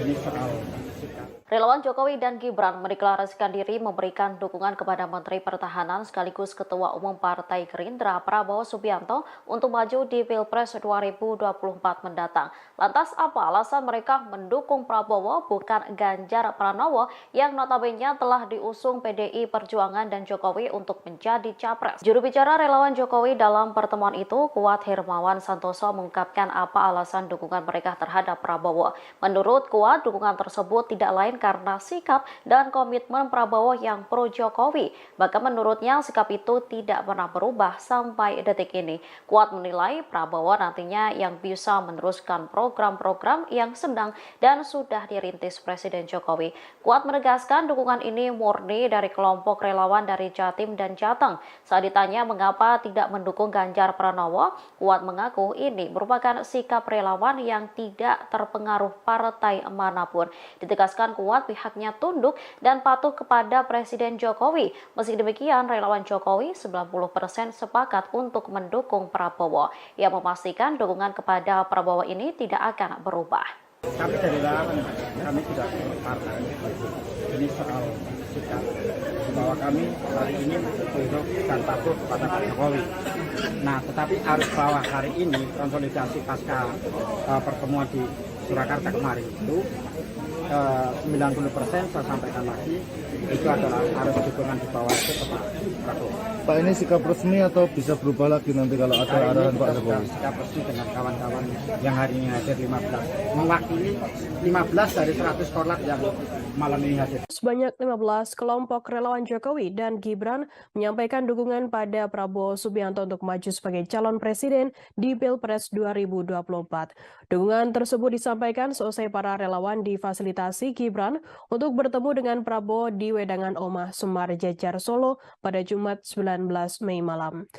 Ini soal sikap. Relawan Jokowi dan Gibran mendeklarasikan diri memberikan dukungan kepada Menteri Pertahanan sekaligus Ketua Umum Partai Gerindra Prabowo Subianto untuk maju di Pilpres 2024 mendatang. Lantas apa alasan mereka mendukung Prabowo bukan Ganjar Pranowo yang notabene telah diusung PDI Perjuangan dan Jokowi untuk menjadi capres? Juru bicara relawan Jokowi dalam pertemuan itu, Kuat Hermawan Santoso, mengungkapkan apa alasan dukungan mereka terhadap Prabowo. Menurut Kuat, dukungan tersebut tidak lain karena sikap dan komitmen Prabowo yang pro Jokowi. Bahkan menurutnya sikap itu tidak pernah berubah sampai detik ini. Kuat menilai Prabowo nantinya yang bisa meneruskan program-program yang sedang dan sudah dirintis Presiden Jokowi. Kuat menegaskan dukungan ini murni dari kelompok relawan dari Jatim dan Jateng. Saat ditanya mengapa tidak mendukung Ganjar Pranowo, Kuat mengaku ini merupakan sikap relawan yang tidak terpengaruh partai manapun. Ditegaskan Kuat pihaknya tunduk dan patuh kepada Presiden Jokowi. Meski demikian, relawan Jokowi 90% sepakat untuk mendukung Prabowo. Ia memastikan dukungan kepada Prabowo ini tidak akan berubah. Kami dari relawan, kami tidak partai. Ini soal sikap bahwa kami hari ini tunduk dan patuh kepada Pak Jokowi. Nah, tetapi arus bawah hari ini konsolidasi pasca pertemuan di Surakarta kemarin itu 90% saya sampaikan lagi itu adalah harus dukungan di bawah itu ke Pak Prabowo. Pak, ini sikap resmi atau bisa berubah lagi nanti kalau ada arahan Pak Jokowi? Sikap resmi dengan kawan-kawan yang hari ini hadir 15, mewakili 15 dari 100 korlap yang malam ini hadir. Sebanyak 15 kelompok relawan Jokowi dan Gibran menyampaikan dukungan pada Prabowo Subianto untuk maju sebagai calon presiden di Pilpres 2024. Dukungan tersebut disampaikan seusai para relawan difasilitasi Gibran untuk bertemu dengan Prabowo di Wedangan Omah Semar Jejar Solo pada Jumat 19 Mei malam.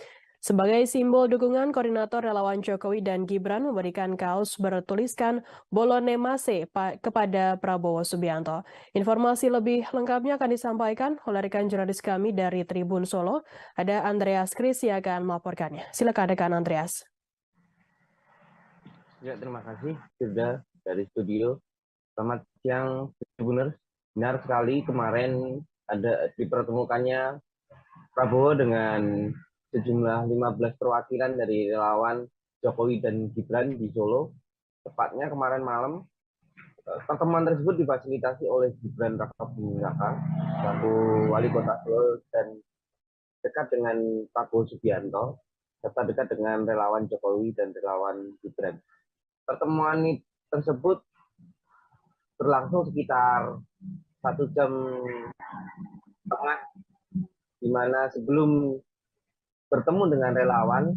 Sebagai simbol dukungan, koordinator relawan Jokowi dan Gibran memberikan kaos bertuliskan Bolone Mase kepada Prabowo Subianto. Informasi lebih lengkapnya akan disampaikan oleh rekan jurnalis kami dari Tribun Solo. Ada Andreas Kris yang akan melaporkannya. Silakan rekan Andreas. Ya, terima kasih sudah dari studio. Selamat siang, Tribuners. Benar sekali kemarin ada dipertemukannya Prabowo dengan sejumlah 15 perwakilan dari relawan Jokowi dan Gibran di Solo. Tepatnya kemarin malam, pertemuan tersebut difasilitasi oleh Gibran Rakabuming Raka, selaku wali kota Solo dan dekat dengan Prabowo Subianto, serta dekat dengan relawan Jokowi dan relawan Gibran. Pertemuan tersebut berlangsung sekitar 1 jam setengah, di mana sebelum bertemu dengan relawan,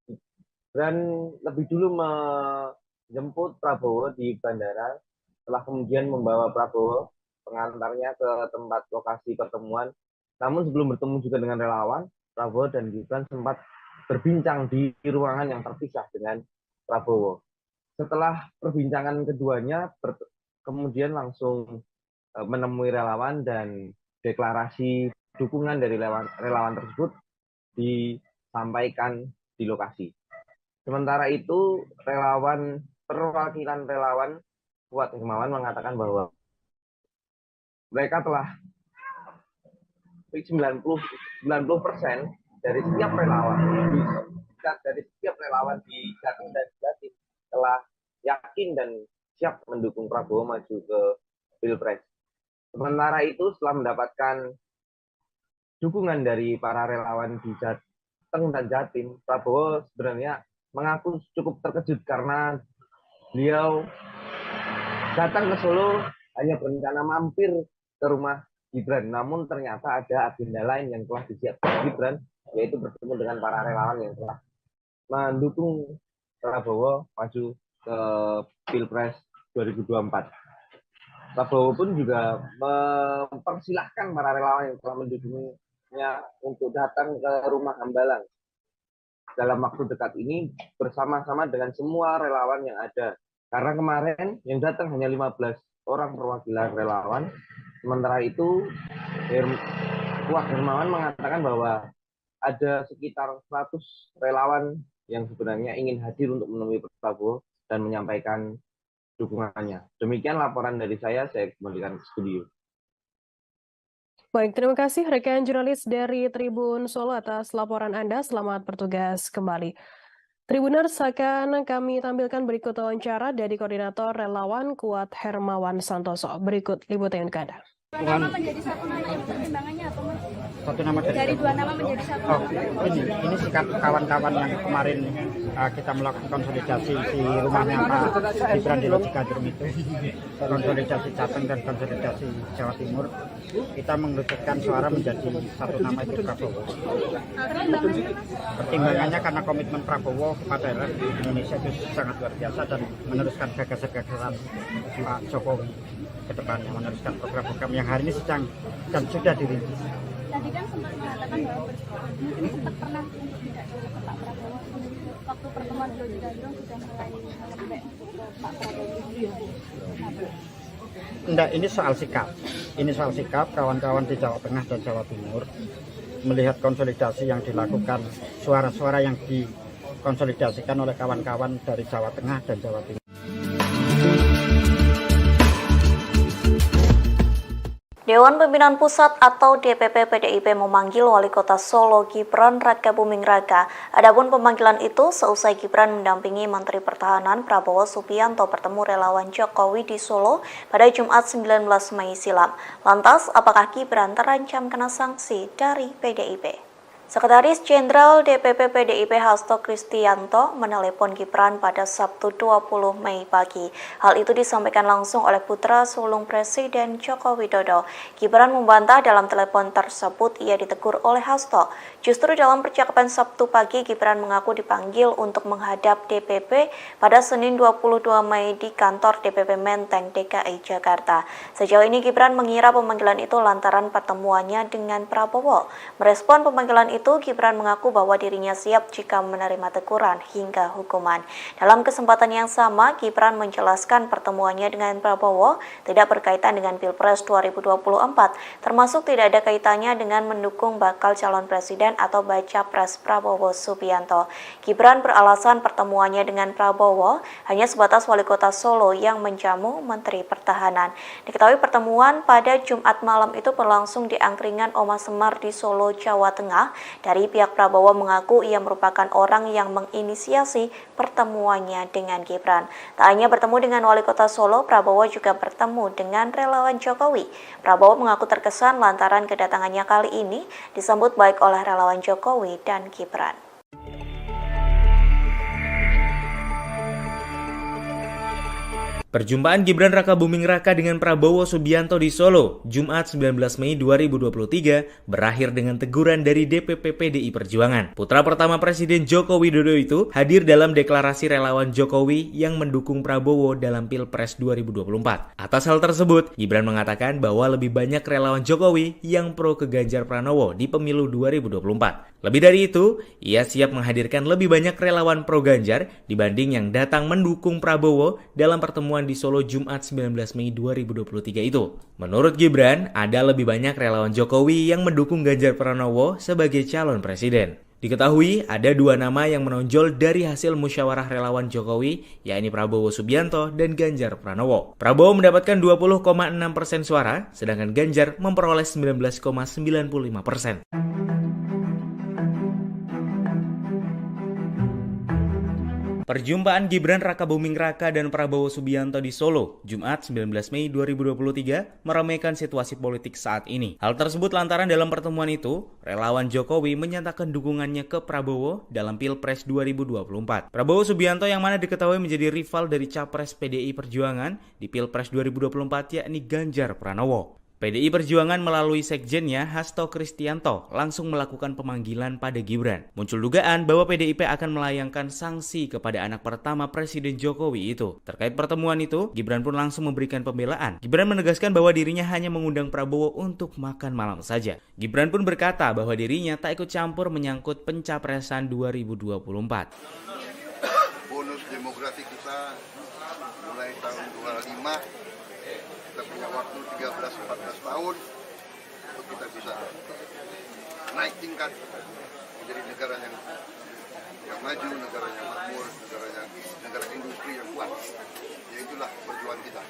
Gibran lebih dulu menjemput Prabowo di bandara, setelah kemudian membawa Prabowo pengantarnya ke tempat lokasi pertemuan. Namun sebelum bertemu juga dengan relawan, Prabowo dan Gibran sempat berbincang di ruangan yang terpisah dengan Prabowo. Setelah perbincangan keduanya, kemudian langsung menemui relawan dan deklarasi dukungan dari relawan tersebut disampaikan di lokasi. Sementara itu, perwakilan relawan Kuat Hermawan mengatakan bahwa mereka telah 90% dari setiap relawan di Jateng dan Jatim telah yakin dan siap mendukung Prabowo maju ke Pilpres. Sementara itu, setelah mendapatkan dukungan dari para relawan di Jateng dan Jatim, Prabowo sebenarnya mengaku cukup terkejut karena beliau datang ke Solo hanya berencana mampir ke rumah Gibran, namun ternyata ada agenda lain yang telah disiapkan Gibran, yaitu bertemu dengan para relawan yang telah mendukung Prabowo maju ke Pilpres 2024. Prabowo pun juga mempersilahkan para relawan yang telah mendukungnya untuk datang ke rumah Hambalang dalam waktu dekat ini bersama-sama dengan semua relawan yang ada. Karena kemarin yang datang hanya 15 orang perwakilan relawan. Sementara itu, Kuat Hermawan mengatakan bahwa ada sekitar 100 relawan yang sebenarnya ingin hadir untuk menemui Prabowo dan menyampaikan dukungannya. Demikian laporan dari saya kembalikan ke studio. Baik, terima kasih rekan jurnalis dari Tribun Solo atas laporan Anda. Selamat bertugas kembali. Tribuners, akan kami tampilkan berikut wawancara dari Koordinator Relawan Kuat Hermawan Santoso. Berikut liputan untuk Anda. Nama menjadi satu nama itu pertimbangannya apa, Mas? Satu nama Dari dua nama menjadi satu nama. Ini sikap kawan-kawan yang kemarin kita melakukan konsolidasi di rumahnya Pak Gibran di Lojikadrum itu, konsolidasi Jateng dan konsolidasi Jawa Timur, kita mengerucutkan suara menjadi satu nama itu Prabowo. Pertimbangannya karena komitmen Prabowo kepada Indonesia itu sangat luar biasa dan meneruskan gagasan-gagasan Pak Jokowi ke depannya, meneruskan program-program yang hari ini sedang dan sudah dirintis. Tadi kan sempat mengatakan bahwa mungkin sempat pernah untuk tidak ke Pak Prabowo. Waktu pertemuan di Lojikadrum sudah mulai melembek ke Pak Prabowo. Enggak, ini soal sikap. Ini soal sikap kawan-kawan di Jawa Tengah dan Jawa Timur melihat konsolidasi yang dilakukan, suara-suara yang dikonsolidasikan oleh kawan-kawan dari Jawa Tengah dan Jawa Timur. Dewan Pimpinan Pusat atau DPP PDIP memanggil Wali Kota Solo Gibran Rakabuming Raka. Adapun pemanggilan itu seusai Gibran mendampingi Menteri Pertahanan Prabowo Subianto bertemu relawan Jokowi di Solo pada Jumat 19 Mei silam. Lantas, apakah Gibran terancam kena sanksi dari PDIP? Sekretaris Jenderal DPP PDIP Hasto Kristianto menelepon Gibran pada Sabtu 20 Mei pagi. Hal itu disampaikan langsung oleh putra sulung Presiden Joko Widodo. Gibran membantah dalam telepon tersebut ia ditegur oleh Hasto. Justru dalam percakapan Sabtu pagi, Gibran mengaku dipanggil untuk menghadap DPP pada Senin 22 Mei di kantor DPP Menteng, DKI Jakarta. Sejauh ini Gibran mengira pemanggilan itu lantaran pertemuannya dengan Prabowo. Merespon pemanggilan itu, Gibran mengaku bahwa dirinya siap jika menerima teguran hingga hukuman. Dalam kesempatan yang sama, Gibran menjelaskan pertemuannya dengan Prabowo tidak berkaitan dengan Pilpres 2024, termasuk tidak ada kaitannya dengan mendukung bakal calon presiden atau baca pres Prabowo Subianto. Gibran beralasan pertemuannya dengan Prabowo hanya sebatas Wali Kota Solo yang menjamu Menteri Pertahanan. Diketahui pertemuan pada Jumat malam itu berlangsung di angkringan Oma Semar di Solo, Jawa Tengah. Dari pihak Prabowo mengaku ia merupakan orang yang menginisiasi pertemuannya dengan Gibran. Tak hanya bertemu dengan Wali Kota Solo, Prabowo juga bertemu dengan relawan Jokowi. Prabowo mengaku terkesan lantaran kedatangannya kali ini disambut baik oleh relawan Jokowi dan Gibran. Perjumpaan Gibran Rakabuming Raka dengan Prabowo Subianto di Solo, Jumat 19 Mei 2023, berakhir dengan teguran dari DPP PDI Perjuangan. Putra pertama Presiden Joko Widodo itu hadir dalam deklarasi relawan Jokowi yang mendukung Prabowo dalam Pilpres 2024. Atas hal tersebut, Gibran mengatakan bahwa lebih banyak relawan Jokowi yang pro ke Ganjar Pranowo di pemilu 2024. Lebih dari itu, ia siap menghadirkan lebih banyak relawan pro Ganjar dibanding yang datang mendukung Prabowo dalam pertemuan relawan di Solo Jumat 19 Mei 2023 itu. Menurut Gibran, ada lebih banyak relawan Jokowi yang mendukung Ganjar Pranowo sebagai calon presiden. Diketahui ada dua nama yang menonjol dari hasil musyawarah relawan Jokowi, yakni Prabowo Subianto dan Ganjar Pranowo. Prabowo mendapatkan 20,6% suara, sedangkan Ganjar memperoleh 19,95%. Perjumpaan Gibran Rakabuming Raka dan Prabowo Subianto di Solo, Jumat 19 Mei 2023, meramaikan situasi politik saat ini. Hal tersebut lantaran dalam pertemuan itu, relawan Jokowi menyatakan dukungannya ke Prabowo dalam Pilpres 2024. Prabowo Subianto yang mana diketahui menjadi rival dari Capres PDI Perjuangan di Pilpres 2024 yakni Ganjar Pranowo. PDI Perjuangan melalui sekjennya Hasto Kristianto langsung melakukan pemanggilan pada Gibran. Muncul dugaan bahwa PDIP akan melayangkan sanksi kepada anak pertama Presiden Jokowi itu. Terkait pertemuan itu, Gibran pun langsung memberikan pembelaan. Gibran menegaskan bahwa dirinya hanya mengundang Prabowo untuk makan malam saja. Gibran pun berkata bahwa dirinya tak ikut campur menyangkut pencapresan 2024. Bonus demografi kita mulai tahun 25. Kita punya waktu 13-14 tahun untuk kita bisa naik tingkat menjadi negara yang maju, negara yang makmur, negara industri yang kuat. Ya itulah perjuangan kita.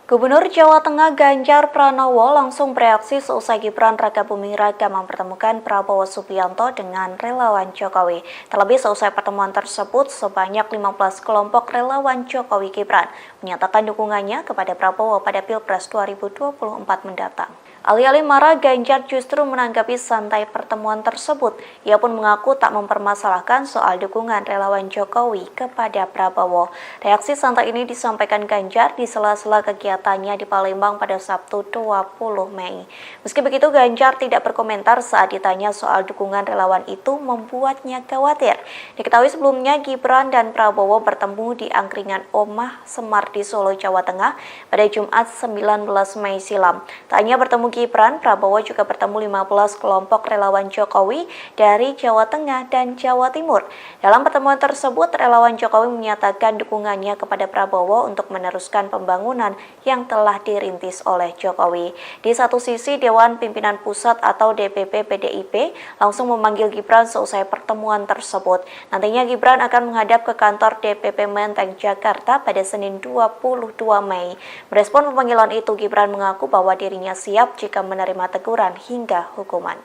Gubernur Jawa Tengah Ganjar Pranowo langsung bereaksi seusai Gibran Rakabuming Raka mempertemukan Prabowo Subianto dengan relawan Jokowi. Terlebih seusai pertemuan tersebut, sebanyak 15 kelompok relawan Jokowi Gibran menyatakan dukungannya kepada Prabowo pada Pilpres 2024 mendatang. Alih-alih marah, Ganjar justru menanggapi santai pertemuan tersebut. Ia pun mengaku tak mempermasalahkan soal dukungan relawan Jokowi kepada Prabowo. Reaksi santai ini disampaikan Ganjar di sela-sela kegiatannya di Palembang pada Sabtu 20 Mei. Meski begitu, Ganjar tidak berkomentar saat ditanya soal dukungan relawan itu membuatnya khawatir. Diketahui sebelumnya Gibran dan Prabowo bertemu di angkringan Omah Semar di Solo, Jawa Tengah pada Jumat 19 Mei silam. Tak hanya bertemu Gibran, Prabowo juga bertemu 15 kelompok relawan Jokowi dari Jawa Tengah dan Jawa Timur. Dalam pertemuan tersebut, relawan Jokowi menyatakan dukungannya kepada Prabowo untuk meneruskan pembangunan yang telah dirintis oleh Jokowi. Di satu sisi, Dewan Pimpinan Pusat atau DPP PDIP langsung memanggil Gibran seusai pertemuan tersebut. Nantinya Gibran akan menghadap ke kantor DPP Menteng, Jakarta pada Senin 22 Mei. Merespon pemanggilan itu, Gibran mengaku bahwa dirinya siap jika menerima teguran hingga hukuman.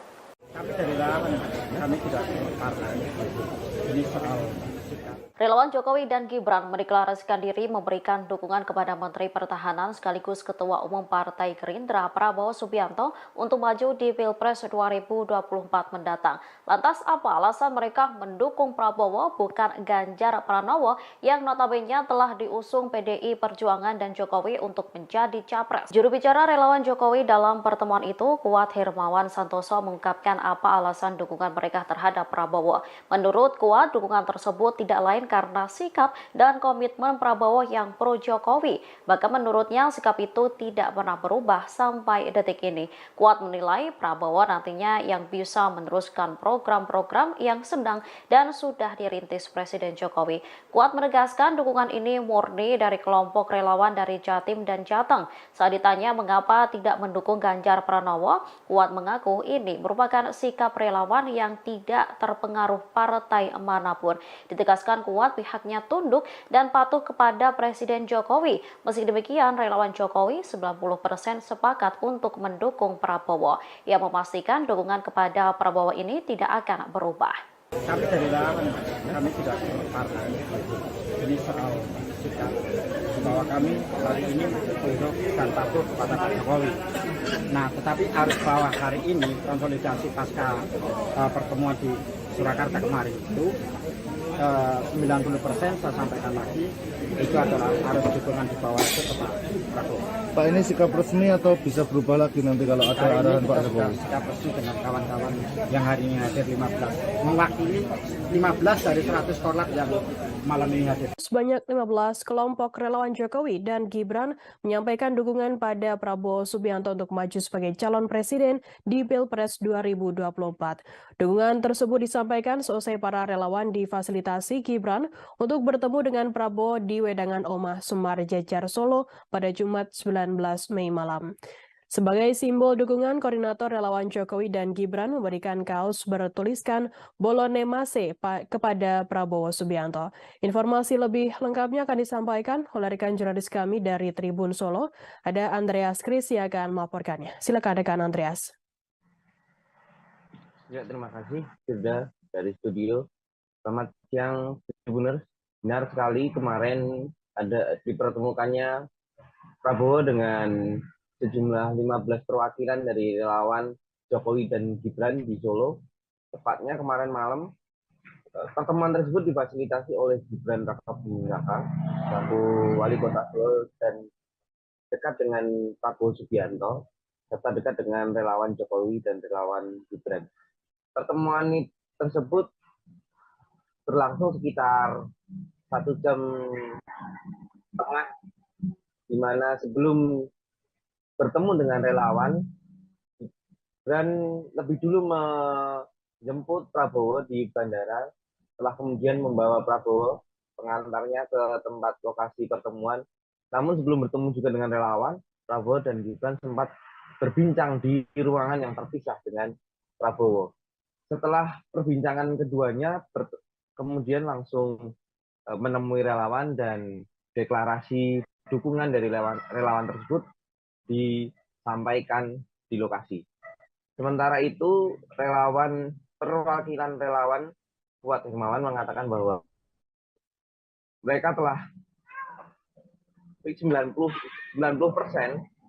Kami dari relawan, kami tidak partai. Ini soal Relawan Jokowi dan Gibran mendeklarasikan diri memberikan dukungan kepada Menteri Pertahanan sekaligus Ketua Umum Partai Gerindra Prabowo Subianto untuk maju di Pilpres 2024 mendatang. Lantas apa alasan mereka mendukung Prabowo bukan Ganjar Pranowo yang notabene telah diusung PDI Perjuangan dan Jokowi untuk menjadi capres? Juru bicara relawan Jokowi dalam pertemuan itu, Kuat Hermawan Santoso, mengungkapkan apa alasan dukungan mereka terhadap Prabowo. Menurut Kuat, dukungan tersebut tidak lain karena sikap dan komitmen Prabowo yang pro Jokowi. Bahkan menurutnya sikap itu tidak pernah berubah sampai detik ini. Kuat menilai Prabowo nantinya yang bisa meneruskan program-program yang sedang dan sudah dirintis Presiden Jokowi. Kuat menegaskan dukungan ini murni dari kelompok relawan dari Jatim dan Jateng. Saat ditanya mengapa tidak mendukung Ganjar Pranowo, Kuat mengaku ini merupakan sikap relawan yang tidak terpengaruh partai manapun. Ditegaskan Kuat pihaknya tunduk dan patuh kepada Presiden Jokowi. Meski demikian, relawan Jokowi 90% sepakat untuk mendukung Prabowo. Ia memastikan dukungan kepada Prabowo ini tidak akan berubah. Kami dari relawan, kami tidak partai. Ini soal sikap bahwa kami hari ini tunduk dan patuh kepada Pak Jokowi. Nah, tetapi arus bawah hari ini konsolidasi pasca pertemuan di Surakarta kemarin itu 90% saya sampaikan lagi itu adalah harus dukungan di bawah itu ke Pak Prabowo. Pak, ini sikap resmi atau bisa berubah lagi nanti kalau ada Hari arahan ini Pak kita sudah Jokowi? sikap resmi dengan kawan-kawan yang hari ini hadir 15, mewakili 15 dari 100 korlap yang malam ini hadir. Sebanyak 15 kelompok relawan Jokowi dan Gibran menyampaikan dukungan pada Prabowo Subianto untuk maju sebagai calon presiden di Pilpres 2024. Dukungan tersebut disampaikan seusai para relawan difasilitasi Gibran untuk bertemu dengan Prabowo di Wedangan Omah Sumar Jejar Solo pada Jumat 19 Mei malam. Sebagai simbol dukungan, koordinator relawan Jokowi dan Gibran memberikan kaos bertuliskan Bolone Mase kepada Prabowo Subianto. Informasi lebih lengkapnya akan disampaikan oleh rekan jurnalis kami dari Tribun Solo. Ada Andreas Kris yang akan melaporkannya. Silakan rekan Andreas. Ya, terima kasih Firda dari studio. Selamat siang Tribuners. Benar sekali kemarin ada dipertemukannya Prabowo dengan sejumlah 15 perwakilan dari relawan Jokowi dan Gibran di Solo. Tepatnya kemarin malam, pertemuan tersebut difasilitasi oleh Gibran Rakabuming Raka, selaku wali kota Solo, dan dekat dengan Prabowo Subianto, serta dekat dengan relawan Jokowi dan relawan Gibran. Pertemuan tersebut berlangsung sekitar 1 jam setengah, di mana sebelum bertemu dengan relawan, Gibran lebih dulu menjemput Prabowo di bandara, setelah kemudian membawa Prabowo pengantarnya ke tempat lokasi pertemuan. Namun sebelum bertemu juga dengan relawan, Prabowo dan Gibran sempat berbincang di ruangan yang terpisah dengan Prabowo. Setelah perbincangan keduanya, kemudian langsung menemui relawan dan deklarasi dukungan dari relawan tersebut disampaikan di lokasi. Sementara itu, perwakilan relawan Kuat Hermawan mengatakan bahwa mereka telah 90%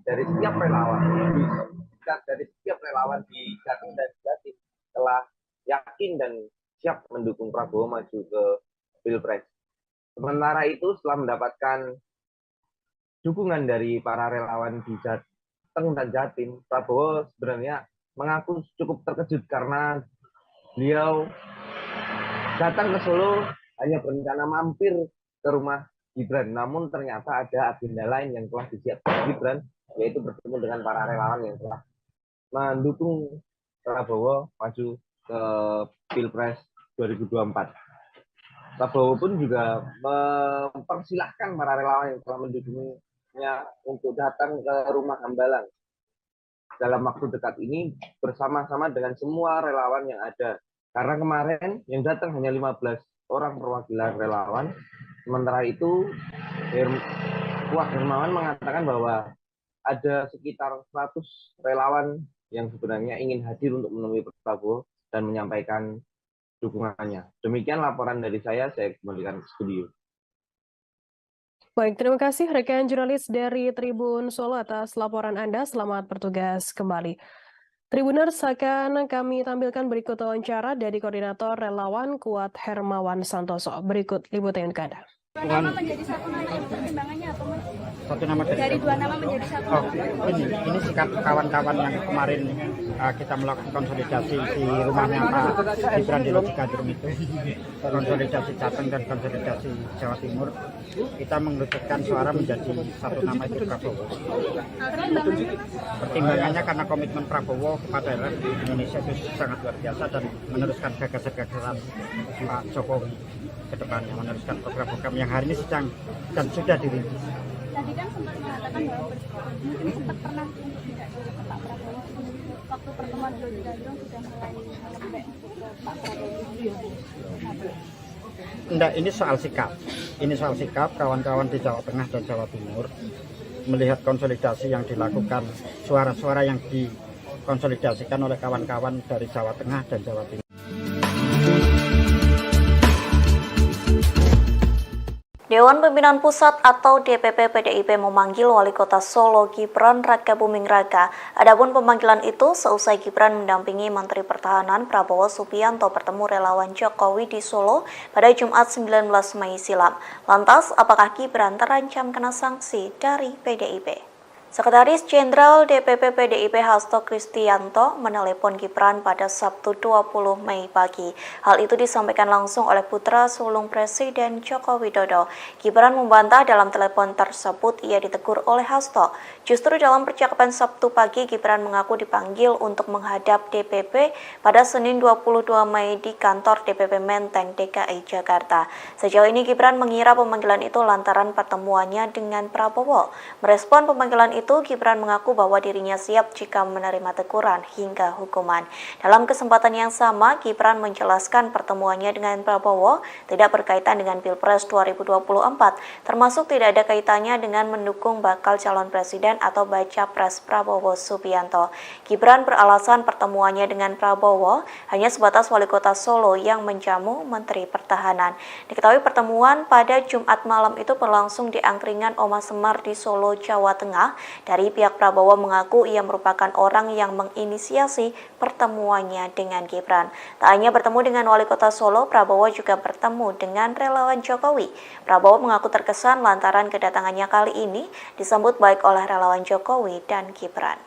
dari setiap relawan di Jatim dan Jatim telah yakin dan siap mendukung Prabowo maju ke Pilpres. Sementara itu, setelah mendapatkan dukungan dari para relawan di Jateng dan Jatim, Prabowo sebenarnya mengaku cukup terkejut karena beliau datang ke Solo hanya berencana mampir ke rumah Gibran, namun ternyata ada agenda lain yang telah disiapkan Gibran, yaitu bertemu dengan para relawan yang telah mendukung Prabowo maju ke Pilpres 2024. Prabowo pun juga mempersilahkan para relawan yang telah mendukungnya untuk datang ke rumah Hambalang dalam waktu dekat ini bersama-sama dengan semua relawan yang ada. Karena kemarin yang datang hanya 15 orang perwakilan relawan. Sementara itu, Kuat Hermawan mengatakan bahwa ada sekitar 100 relawan yang sebenarnya ingin hadir untuk menemui Prabowo dan menyampaikan dukungannya. Demikian laporan dari saya kembalikan ke studio. Baik, terima kasih rekan jurnalis dari Tribun Solo atas laporan Anda. Selamat bertugas kembali. Tribuners, akan kami tampilkan berikut wawancara dari koordinator relawan Kuat Hermawan Santoso. Berikut liputan untuk Anda. Dua nama menjadi satu nama, pertimbangannya apa, Mas? Satu nama Dari dua nama menjadi satu nama. Ini sikap kawan-kawan yang kemarin kita melakukan konsolidasi di rumahnya Pak Gibran di Lodjikadrum itu, konsolidasi Jateng dan konsolidasi Jawa Timur, kita mengerucutkan suara menjadi satu nama itu Prabowo. Pertimbangannya karena komitmen Prabowo kepada Indonesia itu sangat luar biasa dan meneruskan gagasan-gagasan Pak Jokowi ke depannya, meneruskan program-program yang hari ini sedang dan sudah dirintis. Tadi kan sempat mengatakan bahwa mungkin sempat pernah untuk tidak ke Pak Prabowo. Waktu pertemuan di Lodjikadrum sudah mulai melembek ke Pak Prabowo. Enggak, ini soal sikap. Ini soal sikap kawan-kawan di Jawa Tengah dan Jawa Timur melihat konsolidasi yang dilakukan, suara-suara yang dikonsolidasikan oleh kawan-kawan dari Jawa Tengah dan Jawa Timur. Dewan Pimpinan Pusat atau DPP PDIP memanggil Wali Kota Solo Gibran Rakabuming Raka. Adapun pemanggilan itu seusai Gibran mendampingi Menteri Pertahanan Prabowo Subianto bertemu relawan Jokowi di Solo pada Jumat 19 Mei silam. Lantas, apakah Gibran terancam kena sanksi dari PDIP? Sekretaris Jenderal DPP PDIP Hasto Kristianto menelepon Gibran pada Sabtu 20 Mei pagi. Hal itu disampaikan langsung oleh putra sulung Presiden Joko Widodo. Gibran membantah dalam telepon tersebut ia ditegur oleh Hasto. Justru dalam percakapan Sabtu pagi, Gibran mengaku dipanggil untuk menghadap DPP pada Senin 22 Mei di kantor DPP Menteng, DKI Jakarta. Sejauh ini Gibran mengira pemanggilan itu lantaran pertemuannya dengan Prabowo. Merespon pemanggilan itu, Gibran mengaku bahwa dirinya siap jika menerima teguran hingga hukuman. Dalam kesempatan yang sama, Gibran menjelaskan pertemuannya dengan Prabowo tidak berkaitan dengan Pilpres 2024, termasuk tidak ada kaitannya dengan mendukung bakal calon presiden atau baca pres Prabowo Subianto. Gibran beralasan pertemuannya dengan Prabowo hanya sebatas Wali Kota Solo yang menjamu Menteri Pertahanan. Diketahui pertemuan pada Jumat malam itu berlangsung di angkringan Oma Semar di Solo, Jawa Tengah. Dari pihak Prabowo mengaku ia merupakan orang yang menginisiasi pertemuannya dengan Gibran. Tak hanya bertemu dengan Wali Kota Solo, Prabowo juga bertemu dengan relawan Jokowi. Prabowo mengaku terkesan lantaran kedatangannya kali ini disambut baik oleh relawan Jokowi dan Gibran.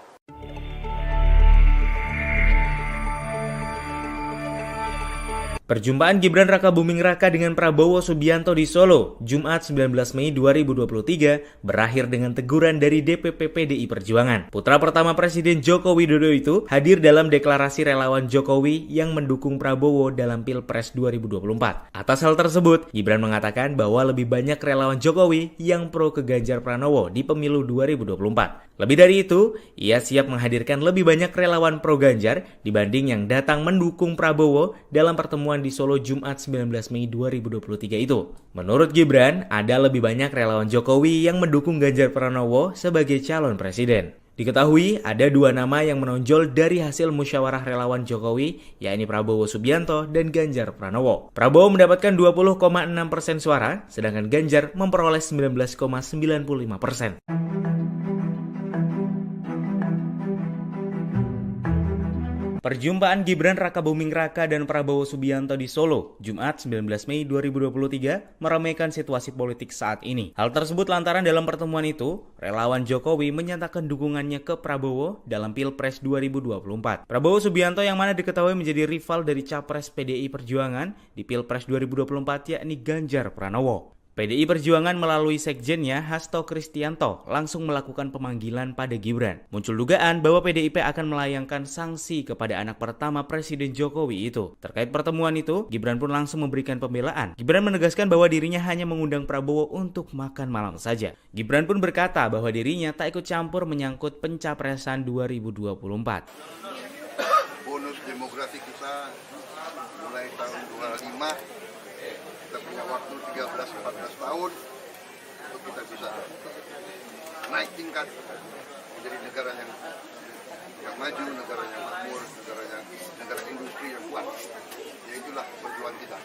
Perjumpaan Gibran Rakabuming Raka dengan Prabowo Subianto di Solo, Jumat 19 Mei 2023, berakhir dengan teguran dari DPP PDI Perjuangan. Putra pertama Presiden Joko Widodo itu hadir dalam deklarasi relawan Jokowi yang mendukung Prabowo dalam Pilpres 2024. Atas hal tersebut, Gibran mengatakan bahwa lebih banyak relawan Jokowi yang pro ke Ganjar Pranowo di pemilu 2024. Lebih dari itu, ia siap menghadirkan lebih banyak relawan pro Ganjar dibanding yang datang mendukung Prabowo dalam pertemuan di Solo Jumat 19 Mei 2023 itu. Menurut Gibran, ada lebih banyak relawan Jokowi yang mendukung Ganjar Pranowo sebagai calon presiden. Diketahui ada dua nama yang menonjol dari hasil musyawarah relawan Jokowi, yakni Prabowo Subianto dan Ganjar Pranowo. Prabowo mendapatkan 20,6% suara, sedangkan Ganjar memperoleh 19,95%. Perjumpaan Gibran Rakabuming Raka dan Prabowo Subianto di Solo, Jumat 19 Mei 2023, meramaikan situasi politik saat ini. Hal tersebut lantaran dalam pertemuan itu, relawan Jokowi menyatakan dukungannya ke Prabowo dalam Pilpres 2024. Prabowo Subianto yang mana diketahui menjadi rival dari Capres PDI Perjuangan di Pilpres 2024 yakni Ganjar Pranowo. PDI Perjuangan melalui sekjennya Hasto Kristianto langsung melakukan pemanggilan pada Gibran. Muncul dugaan bahwa PDIP akan melayangkan sanksi kepada anak pertama Presiden Jokowi itu. Terkait pertemuan itu, Gibran pun langsung memberikan pembelaan. Gibran menegaskan bahwa dirinya hanya mengundang Prabowo untuk makan malam saja. Gibran pun berkata bahwa dirinya tak ikut campur menyangkut pencapresan 2024. Bonus demografi kita mulai tahun 25. Kita punya waktu 13-14 tahun untuk kita bisa naik tingkat menjadi negara yang maju, negara yang makmur, negara industri yang kuat. Ya itulah perjuangan kita.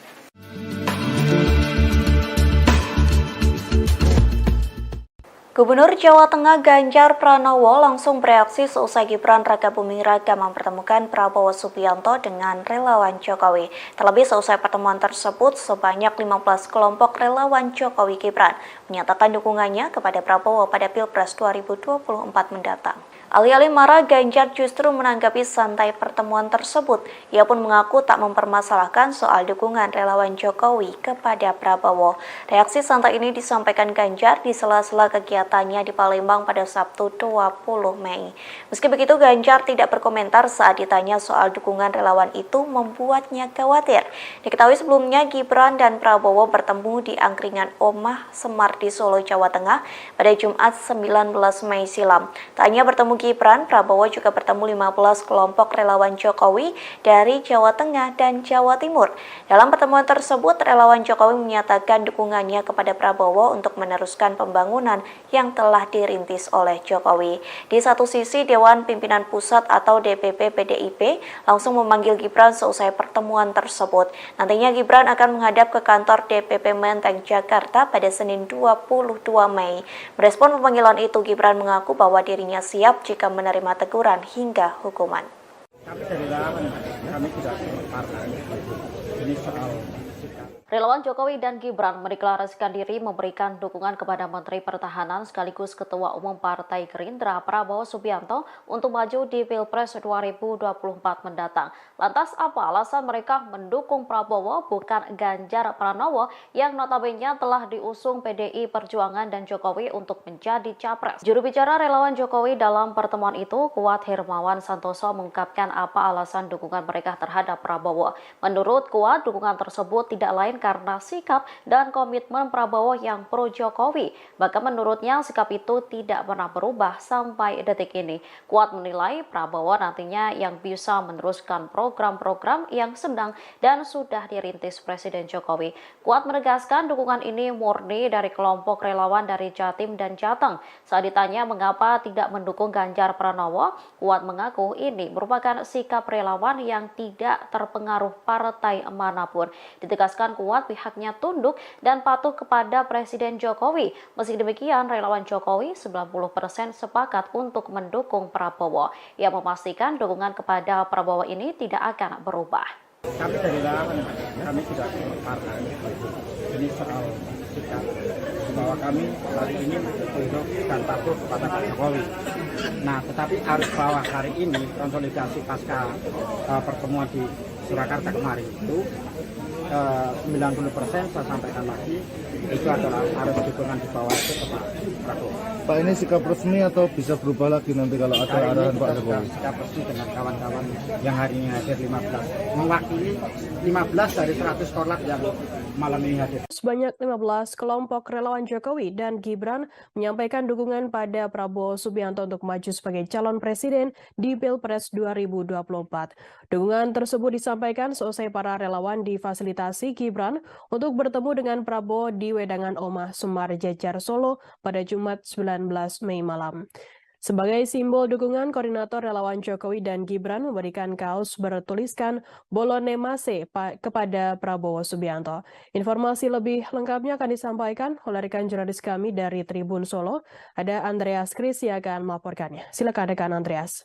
Gubernur Jawa Tengah Ganjar Pranowo langsung bereaksi seusai Gibran Rakabuming Raka mempertemukan Prabowo Subianto dengan relawan Jokowi. Terlebih seusai pertemuan tersebut, sebanyak 15 kelompok relawan Jokowi Gibran menyatakan dukungannya kepada Prabowo pada Pilpres 2024 mendatang. Alih-alih marah, Ganjar justru menanggapi santai pertemuan tersebut. Ia pun mengaku tak mempermasalahkan soal dukungan relawan Jokowi kepada Prabowo. Reaksi santai ini disampaikan Ganjar di sela-sela kegiatannya di Palembang pada Sabtu 20 Mei. Meski begitu, Ganjar tidak berkomentar saat ditanya soal dukungan relawan itu membuatnya khawatir. Diketahui sebelumnya Gibran dan Prabowo bertemu di angkringan Oma Semar di Solo, Jawa Tengah pada Jumat 19 Mei silam. Tak hanya bertemu Gibran, Prabowo juga bertemu 15 kelompok relawan Jokowi dari Jawa Tengah dan Jawa Timur. Dalam pertemuan tersebut, relawan Jokowi menyatakan dukungannya kepada Prabowo untuk meneruskan pembangunan yang telah dirintis oleh Jokowi. Di satu sisi, Dewan Pimpinan Pusat atau DPP PDIP langsung memanggil Gibran seusai pertemuan tersebut. Nantinya Gibran akan menghadap ke kantor DPP Menteng, Jakarta pada Senin 22 Mei. Merespon pemanggilan itu, Gibran mengaku bahwa dirinya siap jika menerima teguran hingga hukuman. Kami dari relawan, kami tidak partai. Ini soal sikap. Relawan Jokowi dan Gibran mendeklarasikan diri memberikan dukungan kepada Menteri Pertahanan sekaligus Ketua Umum Partai Gerindra Prabowo Subianto untuk maju di Pilpres 2024 mendatang. Lantas apa alasan mereka mendukung Prabowo bukan Ganjar Pranowo yang notabene telah diusung PDI Perjuangan dan Jokowi untuk menjadi capres? Juru bicara relawan Jokowi dalam pertemuan itu, Kuat Hermawan Santoso, mengungkapkan apa alasan dukungan mereka terhadap Prabowo. Menurut Kuat, dukungan tersebut tidak lain karena sikap dan komitmen Prabowo yang pro Jokowi. Bahkan menurutnya sikap itu tidak pernah berubah sampai detik ini. Kuat menilai Prabowo nantinya yang bisa meneruskan program-program yang sedang dan sudah dirintis Presiden Jokowi. Kuat menegaskan dukungan ini murni dari kelompok relawan dari Jatim dan Jateng. Saat ditanya mengapa tidak mendukung Ganjar Pranowo, Kuat mengaku ini merupakan sikap relawan yang tidak terpengaruh partai manapun. Ditegaskan Kuat pihaknya tunduk dan patuh kepada Presiden Jokowi. Meski demikian, relawan Jokowi 90% sepakat untuk mendukung Prabowo. Ia memastikan dukungan kepada Prabowo ini tidak akan berubah. Kami dari relawan, kami tidak partai. Ini soal sikap bahwa kami hari ini tunduk dan patuh kepada Pak Jokowi. Nah, tetapi harus bahwa hari ini konsolidasi pasca pertemuan di Surakarta kemarin itu 90% saya sampaikan lagi itu adalah harus dukungan di bawah itu ke Pak Prabowo. Pak, ini sikap resmi atau bisa berubah lagi nanti kalau ada Hari arahan ini Pak kita sudah Jokowi? sikap resmi dengan kawan-kawan yang hari ini hadir 15, mewakili 15 dari 100 korlap yang malam ini hadir. Sebanyak 15 kelompok relawan Jokowi dan Gibran menyampaikan dukungan pada Prabowo Subianto untuk maju sebagai calon presiden di Pilpres 2024. Dukungan tersebut disampaikan seusai para relawan difasilitasi Gibran untuk bertemu dengan Prabowo di Wedangan Omah Semar Jejar Solo pada Jumat 19 Mei malam. Sebagai simbol dukungan, koordinator relawan Jokowi dan Gibran memberikan kaos bertuliskan Bolone Mase kepada Prabowo Subianto. Informasi lebih lengkapnya akan disampaikan oleh rekan jurnalis kami dari Tribun Solo. Ada Andreas Kris yang akan melaporkannya. Silakan rekan Andreas.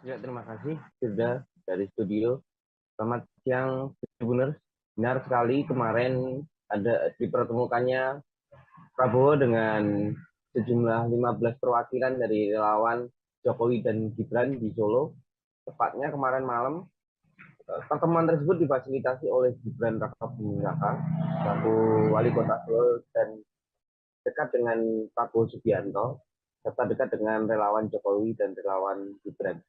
Ya, terima kasih sudah dari studio. Selamat siang, Tribuners. Benar sekali kemarin ada dipertemukannya Prabowo dengan sejumlah 15 perwakilan dari relawan Jokowi dan Gibran di Solo. Tepatnya kemarin malam, pertemuan tersebut difasilitasi oleh Gibran Rakabuming Raka, selaku Wali Kota Solo dan dekat dengan Prabowo Subianto, serta dekat dengan relawan Jokowi dan relawan Gibran.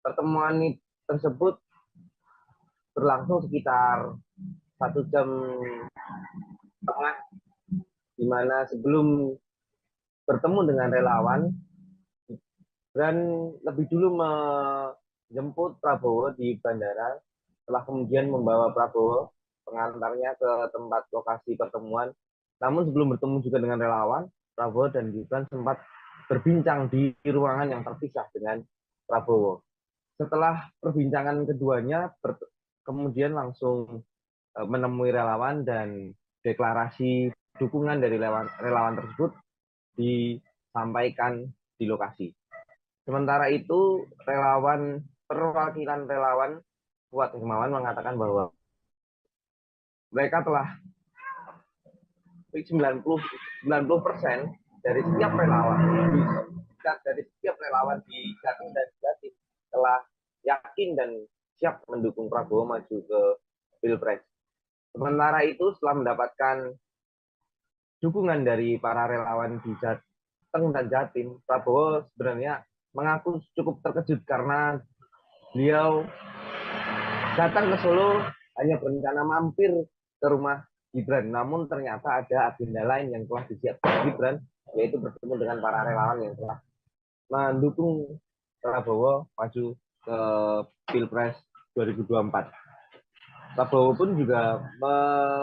Pertemuan tersebut berlangsung sekitar 1 jam setengah, di mana sebelum bertemu dengan relawan, Gibran lebih dulu menjemput Prabowo di bandara, setelah kemudian membawa Prabowo pengantarnya ke tempat lokasi pertemuan. Namun sebelum bertemu juga dengan relawan, Prabowo dan Gibran sempat berbincang di ruangan yang terpisah dengan Prabowo. Setelah perbincangan keduanya, kemudian langsung menemui relawan dan deklarasi dukungan dari relawan tersebut disampaikan di lokasi. Sementara itu, perwakilan relawan Kuat Hermawan mengatakan bahwa mereka telah 90% dari setiap relawan di Jatim dan Jatim telah yakin dan siap mendukung Prabowo maju ke Pilpres. Sementara itu, setelah mendapatkan dukungan dari para relawan di Jateng dan Jatim, Prabowo sebenarnya mengaku cukup terkejut karena beliau datang ke Solo hanya berencana mampir ke rumah Gibran, namun ternyata ada agenda lain yang telah disiapkan Gibran, yaitu bertemu dengan para relawan yang telah mendukung Prabowo maju ke Pilpres 2024. Prabowo pun juga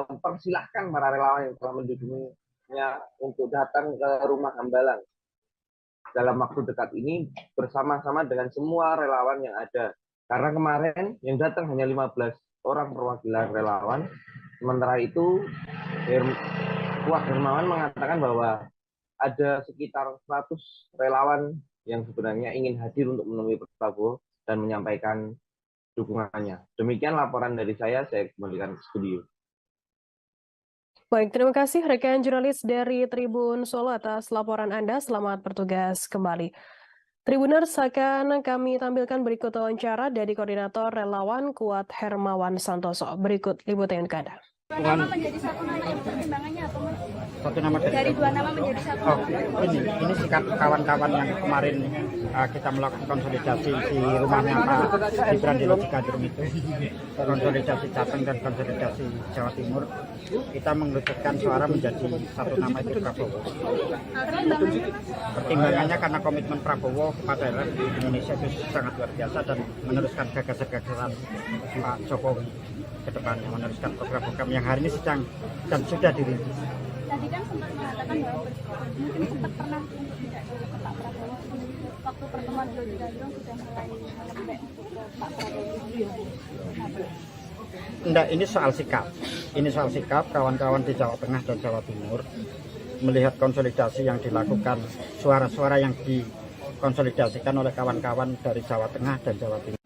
mempersilahkan para relawan yang telah mendukungnya untuk datang ke rumah Hambalang dalam waktu dekat ini bersama-sama dengan semua relawan yang ada. Karena kemarin yang datang hanya 15 orang perwakilan relawan, sementara itu Wah Hermawan mengatakan bahwa ada sekitar 100 relawan yang sebenarnya ingin hadir untuk menemui Prabowo dan menyampaikan dukungannya. Demikian laporan dari saya kembalikan ke studio. Baik, terima kasih rekan jurnalis dari Tribun Solo atas laporan Anda. Selamat bertugas kembali. Tribuners, akan kami tampilkan berikut wawancara dari Koordinator Relawan Kuat Hermawan Santoso. Berikut liputan ke Anda. Dua nama menjadi satu nama itu pertimbangannya apa, Mas? Satu nama Dari dua nama menjadi satu nama. Ini sikap kawan-kawan yang kemarin kita melakukan konsolidasi di rumahnya Pak Gibran di Loji Gandrung itu, konsolidasi Jateng dan konsolidasi Jawa Timur, kita mengerucutkan suara menjadi satu nama itu Prabowo. Pertimbangannya karena komitmen Prabowo kepada rakyat Indonesia itu sangat luar biasa dan meneruskan gagasan-gagasan Pak Jokowi ke depannya, meneruskan program-program yang hari ini sedang dan sudah dirintis. Tadi kan sempat mengatakan bahwa mungkin sempat pernah untuk tidak ke Pak Prabowo. Waktu pertemuan di Loji Gandrung sudah mulai melembek untuk ke Pak Prabowo. Enggak, ini soal sikap. Ini soal sikap kawan-kawan di Jawa Tengah dan Jawa Timur melihat konsolidasi yang dilakukan, suara-suara yang dikonsolidasikan oleh kawan-kawan dari Jawa Tengah dan Jawa Timur.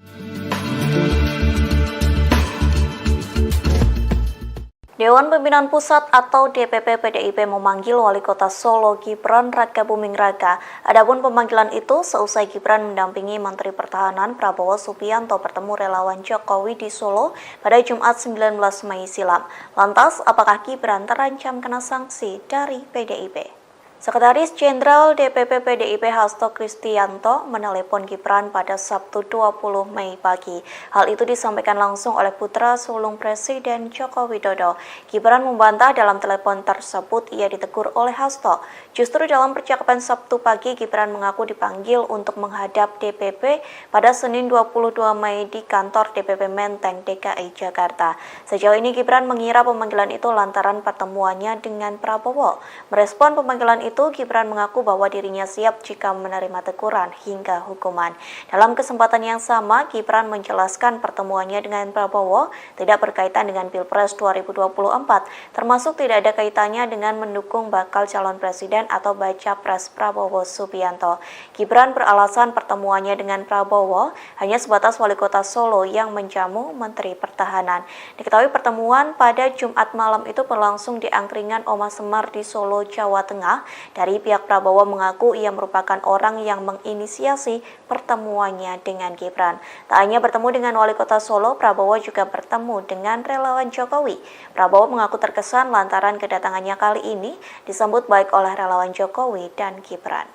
Dewan Pimpinan Pusat atau DPP PDIP memanggil Wali Kota Solo Gibran Rakabuming Raka. Adapun pemanggilan itu seusai Gibran mendampingi Menteri Pertahanan Prabowo Subianto bertemu relawan Jokowi di Solo pada Jumat 19 Mei silam. Lantas, apakah Gibran terancam kena sanksi dari PDIP? Sekretaris Jenderal DPP PDIP Hasto Kristianto menelepon Gibran pada Sabtu 20 Mei pagi. Hal itu disampaikan langsung oleh putra sulung Presiden Joko Widodo. Gibran membantah dalam telepon tersebut ia ditegur oleh Hasto. Justru dalam percakapan Sabtu pagi, Gibran mengaku dipanggil untuk menghadap DPP pada Senin 22 Mei di kantor DPP Menteng, DKI Jakarta. Sejauh ini Gibran mengira pemanggilan itu lantaran pertemuannya dengan Prabowo. Merespon pemanggilan itu, Gibran mengaku bahwa dirinya siap jika menerima teguran hingga hukuman. Dalam kesempatan yang sama, Gibran menjelaskan pertemuannya dengan Prabowo tidak berkaitan dengan Pilpres 2024, termasuk tidak ada kaitannya dengan mendukung bakal calon presiden atau baca pres Prabowo Subianto. Gibran beralasan pertemuannya dengan Prabowo hanya sebatas Wali Kota Solo yang menjamu Menteri Pertahanan. Diketahui pertemuan pada Jumat malam itu berlangsung di angkringan Oma Semar di Solo, Jawa Tengah. Dari pihak Prabowo mengaku ia merupakan orang yang menginisiasi pertemuannya dengan Gibran. Tak hanya bertemu dengan Wali Kota Solo, Prabowo juga bertemu dengan relawan Jokowi. Prabowo mengaku terkesan lantaran kedatangannya kali ini disambut baik oleh relawan Jokowi dan Gibran.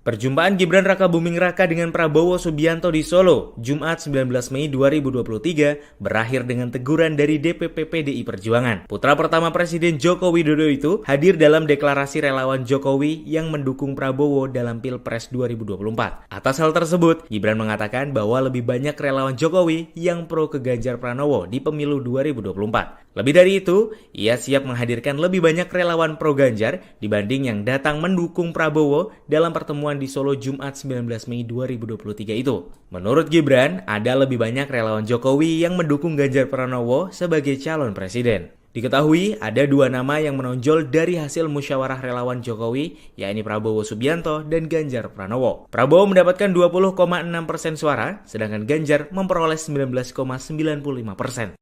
Perjumpaan Gibran Rakabuming Raka dengan Prabowo Subianto di Solo, Jumat 19 Mei 2023, berakhir dengan teguran dari DPP PDI Perjuangan. Putra pertama Presiden Joko Widodo itu hadir dalam deklarasi relawan Jokowi yang mendukung Prabowo dalam Pilpres 2024. Atas hal tersebut, Gibran mengatakan bahwa lebih banyak relawan Jokowi yang pro ke Ganjar Pranowo di pemilu 2024. Lebih dari itu, ia siap menghadirkan lebih banyak relawan pro Ganjar dibanding yang datang mendukung Prabowo dalam pertemuan di Solo Jumat 19 Mei 2023 itu. Menurut Gibran, ada lebih banyak relawan Jokowi yang mendukung Ganjar Pranowo sebagai calon presiden. Diketahui ada dua nama yang menonjol dari hasil musyawarah relawan Jokowi, yakni Prabowo Subianto dan Ganjar Pranowo. Prabowo mendapatkan 20,6% suara, sedangkan Ganjar memperoleh 19,95%.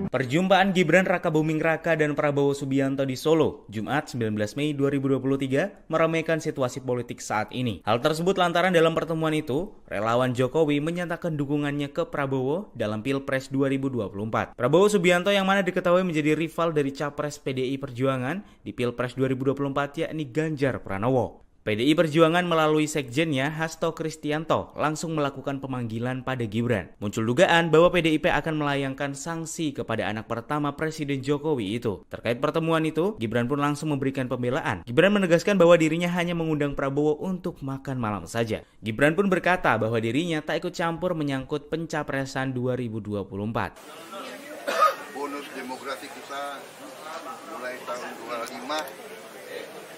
Perjumpaan Gibran Rakabuming Raka dan Prabowo Subianto di Solo, Jumat 19 Mei 2023, meramaikan situasi politik saat ini. Hal tersebut lantaran dalam pertemuan itu, relawan Jokowi menyatakan dukungannya ke Prabowo dalam Pilpres 2024. Prabowo Subianto yang mana diketahui menjadi rival dari capres PDI Perjuangan di Pilpres 2024 yakni Ganjar Pranowo. PDI Perjuangan melalui sekjennya Hasto Kristianto langsung melakukan pemanggilan pada Gibran. Muncul dugaan bahwa PDIP akan melayangkan sanksi kepada anak pertama Presiden Jokowi itu. Terkait pertemuan itu, Gibran pun langsung memberikan pembelaan. Gibran menegaskan bahwa dirinya hanya mengundang Prabowo untuk makan malam saja. Gibran pun berkata bahwa dirinya tak ikut campur menyangkut pencapresan 2024. Bonus demografi kita mulai tahun 25,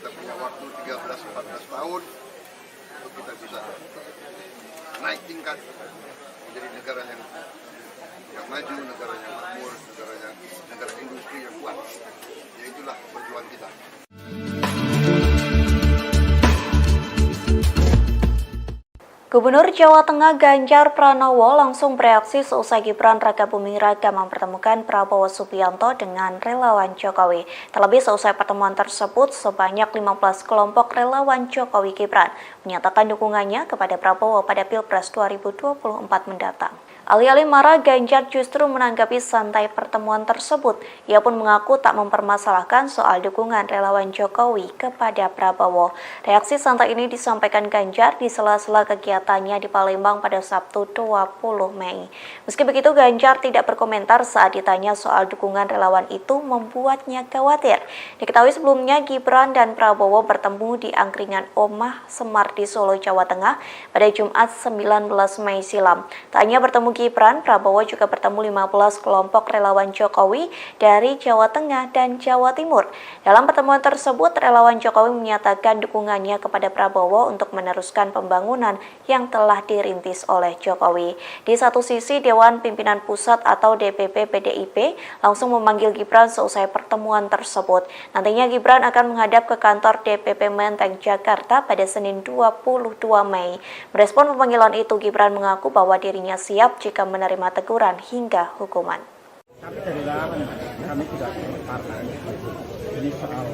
kita punya waktu 13-14 tahun untuk kita bisa naik tingkat menjadi negara yang maju, negara yang makmur, negara industri yang kuat. Ya itulah perjuangan kita. Gubernur Jawa Tengah Ganjar Pranowo langsung bereaksi seusai Gibran Rakabuming Raka mempertemukan Prabowo Subianto dengan relawan Jokowi. Terlebih seusai pertemuan tersebut, sebanyak 15 kelompok relawan Jokowi Gibran menyatakan dukungannya kepada Prabowo pada Pilpres 2024 mendatang. Alih-alih marah, Ganjar justru menanggapi santai pertemuan tersebut. Ia pun mengaku tak mempermasalahkan soal dukungan relawan Jokowi kepada Prabowo. Reaksi santai ini disampaikan Ganjar di sela-sela kegiatannya di Palembang pada Sabtu 20 Mei. Meski begitu, Ganjar tidak berkomentar saat ditanya soal dukungan relawan itu membuatnya khawatir. Diketahui sebelumnya Gibran dan Prabowo bertemu di angkringan Omah Semar di Solo, Jawa Tengah pada Jumat 19 Mei silam. Tak hanya bertemu Gibran, Prabowo juga bertemu 15 kelompok relawan Jokowi dari Jawa Tengah dan Jawa Timur. Dalam pertemuan tersebut, relawan Jokowi menyatakan dukungannya kepada Prabowo untuk meneruskan pembangunan yang telah dirintis oleh Jokowi. Di satu sisi, Dewan Pimpinan Pusat atau DPP PDIP langsung memanggil Gibran seusai pertemuan tersebut. Nantinya Gibran akan menghadap ke kantor DPP Menteng, Jakarta pada Senin 22 Mei. Merespon pemanggilan itu, Gibran mengaku bahwa dirinya siap jika menerima teguran hingga hukuman. Kami dari relawan, kami tidak partai. Ini soal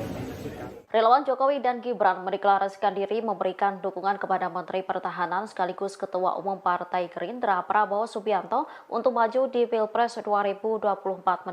sikap. Relawan Jokowi dan Gibran mendeklarasikan diri memberikan dukungan kepada Menteri Pertahanan sekaligus Ketua Umum Partai Gerindra Prabowo Subianto untuk maju di Pilpres 2024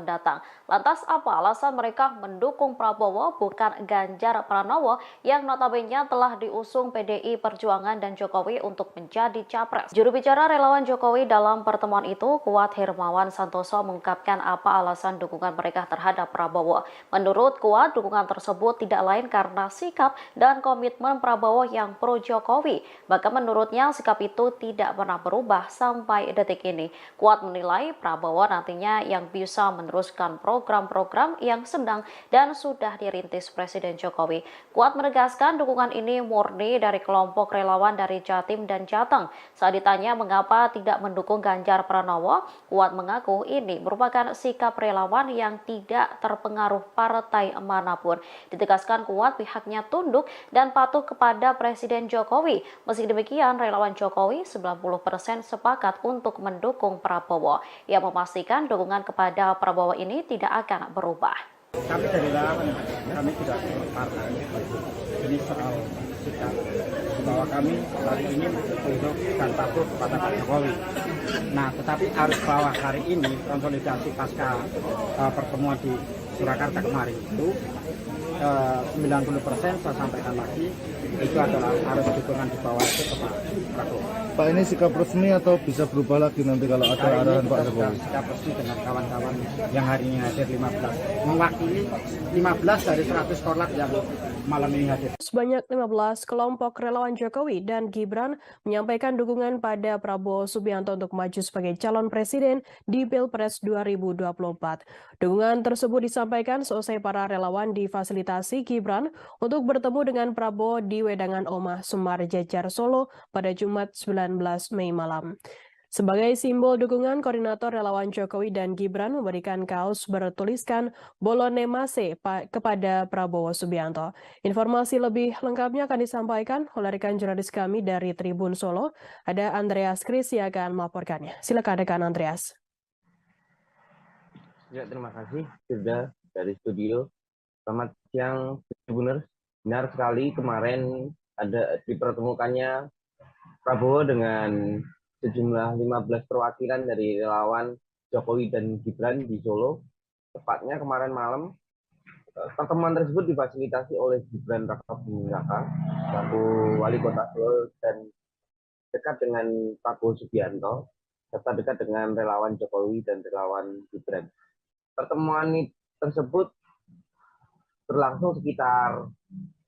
mendatang. Lantas apa alasan mereka mendukung Prabowo bukan Ganjar Pranowo yang notabene telah diusung PDI Perjuangan dan Jokowi untuk menjadi capres? Juru bicara relawan Jokowi dalam pertemuan itu, Kuat Hermawan Santoso, mengungkapkan apa alasan dukungan mereka terhadap Prabowo. Menurut Kuat, dukungan tersebut tidak lain karena sikap dan komitmen Prabowo yang pro Jokowi. Bahkan menurutnya sikap itu tidak pernah berubah sampai detik ini. Kuat menilai Prabowo nantinya yang bisa meneruskan program-program yang sedang dan sudah dirintis Presiden Jokowi. Kuat menegaskan dukungan ini murni dari kelompok relawan dari Jatim dan Jateng. Saat ditanya mengapa tidak mendukung Ganjar Pranowo, Kuat mengaku ini merupakan sikap relawan yang tidak terpengaruh partai manapun. Ditegaskan Kuat pihaknya tunduk dan patuh kepada Presiden Jokowi. Meski demikian, relawan Jokowi 90% sepakat untuk mendukung Prabowo. Ia memastikan dukungan kepada Prabowo ini tidak akan berubah. Kami dari relawan, kami tidak partai. Ini soal sikap bahwa kami hari ini tunduk dan patuh kepada Pak Jokowi. Nah, tetapi arus bawah hari ini konsolidasi pasca pertemuan di Surakarta kemarin itu 90% saya sampaikan lagi itu adalah harus dukungan di bawah itu ke Pak Prabowo. Pak, ini sikap resmi atau bisa berubah lagi nanti kalau ada arahan Pak Jokowi? Sikap resmi dengan kawan-kawan yang hari ini hadir 15, mewakili 15 dari 100 korlap yang malam ini hadir. Sebanyak 15 kelompok relawan Jokowi dan Gibran menyampaikan dukungan pada Prabowo Subianto untuk maju sebagai calon presiden di Pilpres 2024. Dukungan tersebut disampaikan seusai para relawan difasilitasi Gibran untuk bertemu dengan Prabowo di Wedangan Omah Semar Jejar Solo pada Jumat 19 Mei malam. Sebagai simbol dukungan, koordinator relawan Jokowi dan Gibran memberikan kaos bertuliskan Bolone Mase kepada Prabowo Subianto. Informasi lebih lengkapnya akan disampaikan oleh rekan jurnalis kami dari Tribun Solo. Ada Andreas Kris yang akan melaporkannya. Silakan rekan Andreas. Ya, terima kasih sudah dari studio. Selamat siang, Tribuners. Benar sekali kemarin ada dipertemukannya Prabowo dengan sejumlah 15 perwakilan dari relawan Jokowi dan Gibran di Solo. Tepatnya kemarin malam Pertemuan tersebut difasilitasi oleh Gibran Rakabuming Raka selaku Wali Kota Solo dan dekat dengan Prabowo Subianto serta dekat dengan relawan Jokowi dan relawan Gibran. Pertemuan tersebut berlangsung sekitar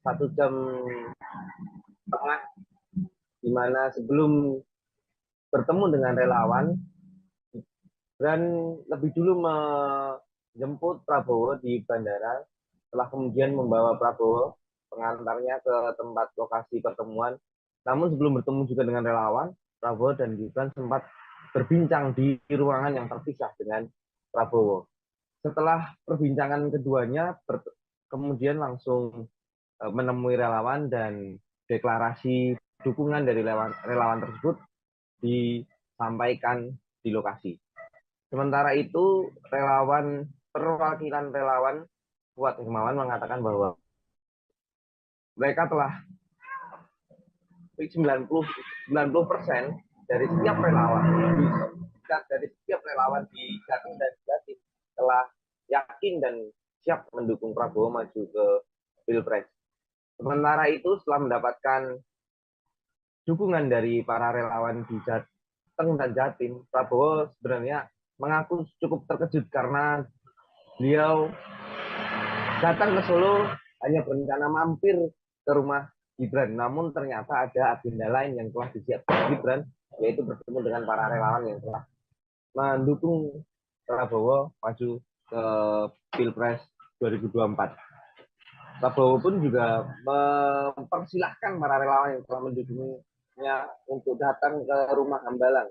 1 jam setengah, di mana sebelum bertemu dengan relawan, Gibran lebih dulu menjemput Prabowo di bandara, setelah kemudian membawa Prabowo pengantarnya ke tempat lokasi pertemuan. Namun sebelum bertemu juga dengan relawan, Prabowo dan Gibran sempat berbincang di ruangan yang terpisah dengan Prabowo. Setelah perbincangan keduanya, kemudian langsung menemui relawan dan deklarasi dukungan dari relawan tersebut disampaikan di lokasi. Sementara itu, perwakilan relawan Kuat Hermawan mengatakan bahwa mereka telah 90% dari setiap relawan di Jatim dan Jatim telah yakin dan siap mendukung Prabowo maju ke Pilpres. Sementara itu, setelah mendapatkan dukungan dari para relawan di Jateng dan Jatim, Prabowo sebenarnya mengaku cukup terkejut karena beliau datang ke Solo hanya berencana mampir ke rumah Gibran, namun ternyata ada agenda lain yang telah disiapkan Gibran, yaitu bertemu dengan para relawan yang telah mendukung Prabowo maju ke Pilpres 2024. Prabowo pun juga mempersilahkan para relawan yang telah mendukungnya untuk datang ke rumah Hambalang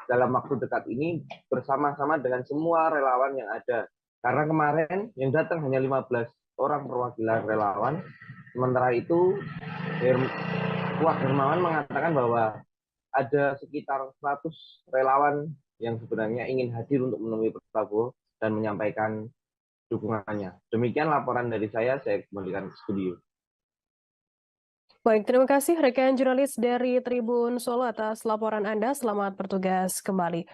dalam waktu dekat ini bersama-sama dengan semua relawan yang ada. Karena kemarin yang datang hanya 15 orang perwakilan relawan. Sementara itu, Kuat Hermawan mengatakan bahwa ada sekitar 100 relawan yang sebenarnya ingin hadir untuk menemui Prabowo dan menyampaikan dukungannya. Demikian laporan dari saya kembalikan ke studio. Baik, terima kasih rekan jurnalis dari Tribun Solo atas laporan Anda. Selamat bertugas kembali.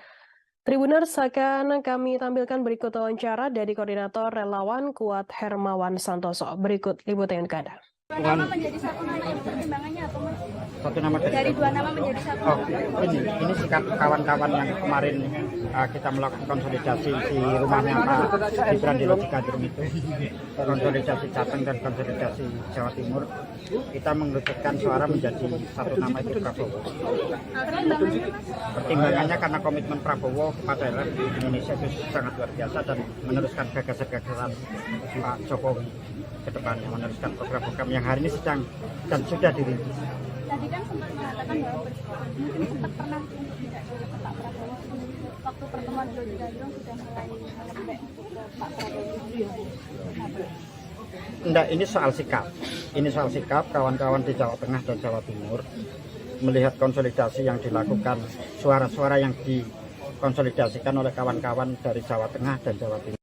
Tribuners, akan kami tampilkan berikut wawancara dari Koordinator Relawan Kuat Hermawan Santoso. Berikut liputan untuk Anda. Dua nama menjadi satu nama itu pertimbangannya apa, Mas? Satu nama Dari dua nama menjadi satu nama. Ini sikap kawan-kawan yang kemarin kita melakukan konsolidasi di rumahnya Pak Gibran di Logikadrum itu, konsolidasi Jateng dan konsolidasi Jawa Timur, kita mengerucutkan suara menjadi satu nama itu Prabowo. Pertimbangannya karena komitmen Prabowo kepada Indonesia itu sangat luar biasa dan meneruskan gagasan-gagasan Pak Jokowi ke depannya, meneruskan program-program yang hari ini sedang dan sudah dirintis. Tadi kan sempat mengatakan bahwa mungkin sempat pernah untuk tidak ke Pak Prabowo waktu pertemuan di Logikadrum sudah mulai melembek ke Pak Prabowo. Enggak, ini soal sikap. Ini soal sikap kawan-kawan di Jawa Tengah dan Jawa Timur melihat konsolidasi yang dilakukan, suara-suara yang dikonsolidasikan oleh kawan-kawan dari Jawa Tengah dan Jawa Timur.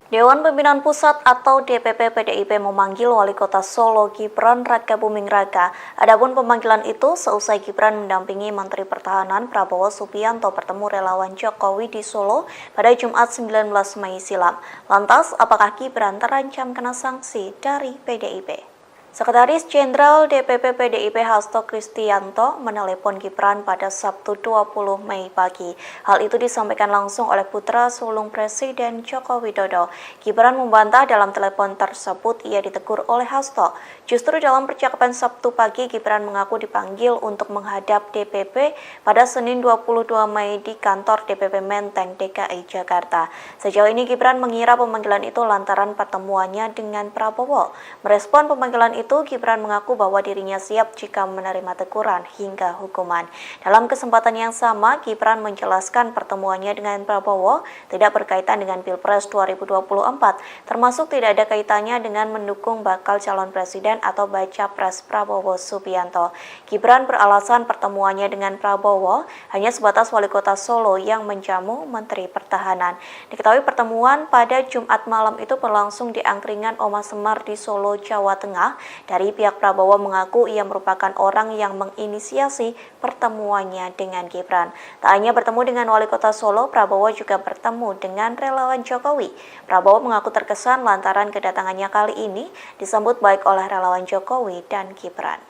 Dewan Pimpinan Pusat atau DPP PDIP memanggil Wali Kota Solo Gibran Rakabuming Raka. Adapun pemanggilan itu seusai Gibran mendampingi Menteri Pertahanan Prabowo Subianto bertemu relawan Jokowi di Solo pada Jumat 19 Mei silam. Lantas, apakah Gibran terancam kena sanksi dari PDIP? Sekretaris Jenderal DPP PDIP Hasto Kristianto menelepon Gibran pada Sabtu 20 Mei pagi. Hal itu disampaikan langsung oleh putra sulung Presiden Joko Widodo. Gibran membantah dalam telepon tersebut ia ditegur oleh Hasto. Justru dalam percakapan Sabtu pagi, Gibran mengaku dipanggil untuk menghadap DPP pada Senin 22 Mei di kantor DPP Menteng, DKI Jakarta. Sejauh ini Gibran mengira pemanggilan itu lantaran pertemuannya dengan Prabowo. Merespon pemanggilan itu, Gibran mengaku bahwa dirinya siap jika menerima teguran hingga hukuman. Dalam kesempatan yang sama, Gibran menjelaskan pertemuannya dengan Prabowo tidak berkaitan dengan Pilpres 2024, termasuk tidak ada kaitannya dengan mendukung bakal calon presiden atau baca pres Prabowo Subianto. Gibran beralasan pertemuannya dengan Prabowo hanya sebatas Wali Kota Solo yang menjamu Menteri Pertahanan. Diketahui pertemuan pada Jumat malam itu berlangsung di angkringan Oma Semar di Solo, Jawa Tengah. Dari pihak Prabowo mengaku ia merupakan orang yang menginisiasi pertemuannya dengan Gibran. Tak hanya bertemu dengan Wali Kota Solo, Prabowo juga bertemu dengan relawan Jokowi. Prabowo mengaku terkesan lantaran kedatangannya kali ini disambut baik oleh relawan Jokowi dan Gibran.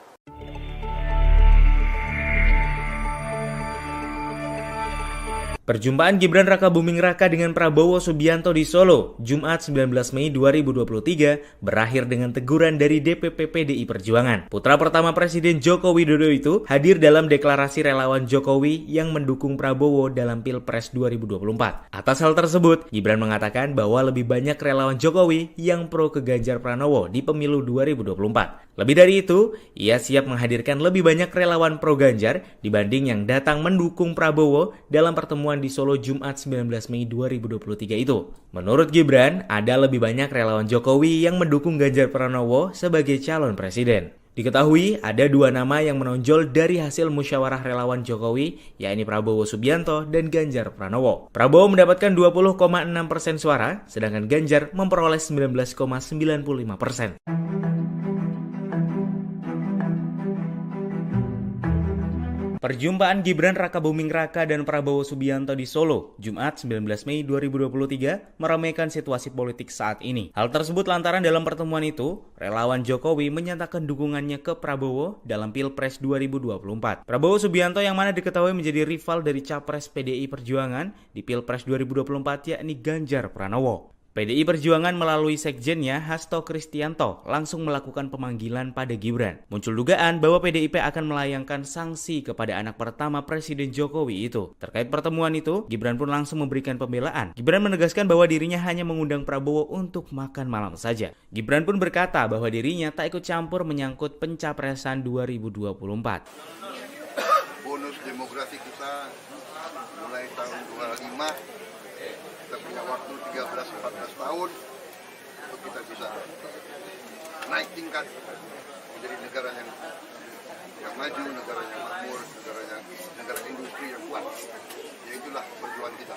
Perjumpaan Gibran Rakabuming Raka dengan Prabowo Subianto di Solo, Jumat 19 Mei 2023, berakhir dengan teguran dari DPP PDI Perjuangan. Putra pertama Presiden Joko Widodo itu hadir dalam deklarasi relawan Jokowi yang mendukung Prabowo dalam Pilpres 2024. Atas hal tersebut, Gibran mengatakan bahwa lebih banyak relawan Jokowi yang pro ke Ganjar Pranowo di pemilu 2024. Lebih dari itu, ia siap menghadirkan lebih banyak relawan pro Ganjar dibanding yang datang mendukung Prabowo dalam pertemuan di Solo Jumat 19 Mei 2023 itu. Menurut Gibran, ada lebih banyak relawan Jokowi yang mendukung Ganjar Pranowo sebagai calon presiden. Diketahui ada dua nama yang menonjol dari hasil musyawarah relawan Jokowi, yakni Prabowo Subianto dan Ganjar Pranowo. Prabowo mendapatkan 20,6% suara, sedangkan Ganjar memperoleh 19,95%. Perjumpaan Gibran Rakabuming Raka dan Prabowo Subianto di Solo, Jumat 19 Mei 2023, meramaikan situasi politik saat ini. Hal tersebut lantaran dalam pertemuan itu, relawan Jokowi menyatakan dukungannya ke Prabowo dalam Pilpres 2024. Prabowo Subianto yang mana diketahui menjadi rival dari Capres PDI Perjuangan di Pilpres 2024 yakni Ganjar Pranowo. PDI Perjuangan melalui sekjennya Hasto Kristianto langsung melakukan pemanggilan pada Gibran. Muncul dugaan bahwa PDIP akan melayangkan sanksi kepada anak pertama Presiden Jokowi itu. Terkait pertemuan itu, Gibran pun langsung memberikan pembelaan. Gibran menegaskan bahwa dirinya hanya mengundang Prabowo untuk makan malam saja. Gibran pun berkata bahwa dirinya tak ikut campur menyangkut pencapresan 2024. Bonus demografi kita mulai tahun 25, kita punya waktu 13-14 tahun untuk kita bisa naik tingkat menjadi negara yang maju, negara yang makmur, negara industri yang kuat. Ya itulah perjuangan kita.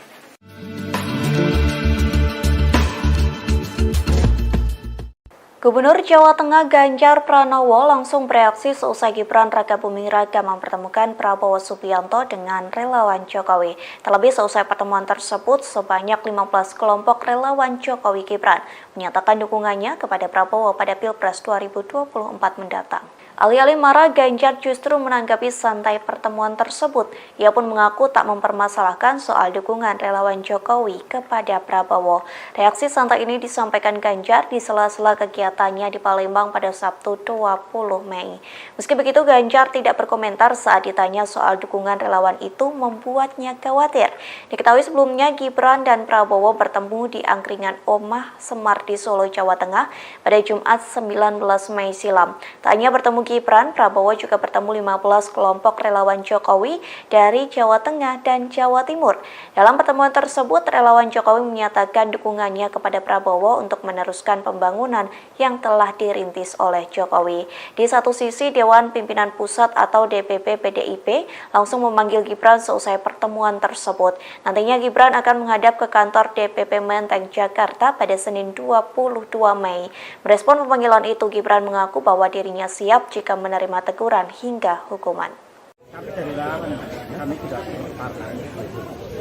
Gubernur Jawa Tengah Ganjar Pranowo langsung bereaksi seusai Gibran Rakabuming Raka mempertemukan Prabowo Subianto dengan relawan Jokowi. Terlebih seusai pertemuan tersebut, sebanyak 15 kelompok relawan Jokowi Gibran menyatakan dukungannya kepada Prabowo pada Pilpres 2024 mendatang. Alih-alih marah, Ganjar justru menanggapi santai pertemuan tersebut. Ia pun mengaku tak mempermasalahkan soal dukungan relawan Jokowi kepada Prabowo. Reaksi santai ini disampaikan Ganjar di sela-sela kegiatannya di Palembang pada Sabtu 20 Mei. Meski begitu, Ganjar tidak berkomentar saat ditanya soal dukungan relawan itu membuatnya khawatir. Diketahui sebelumnya Gibran dan Prabowo bertemu di angkringan Omah Semar di Solo, Jawa Tengah pada Jumat 19 Mei silam. Tak hanya bertemu Gibran, Prabowo juga bertemu 15 kelompok relawan Jokowi dari Jawa Tengah dan Jawa Timur. Dalam pertemuan tersebut, relawan Jokowi menyatakan dukungannya kepada Prabowo untuk meneruskan pembangunan yang telah dirintis oleh Jokowi. Di satu sisi, Dewan Pimpinan Pusat atau DPP PDIP langsung memanggil Gibran seusai pertemuan tersebut. Nantinya Gibran akan menghadap ke kantor DPP Menteng, Jakarta pada Senin 22 Mei. Merespon pemanggilan itu, Gibran mengaku bahwa dirinya siap jika menerima teguran hingga hukuman. Kami dari relawan, kami tidak partai.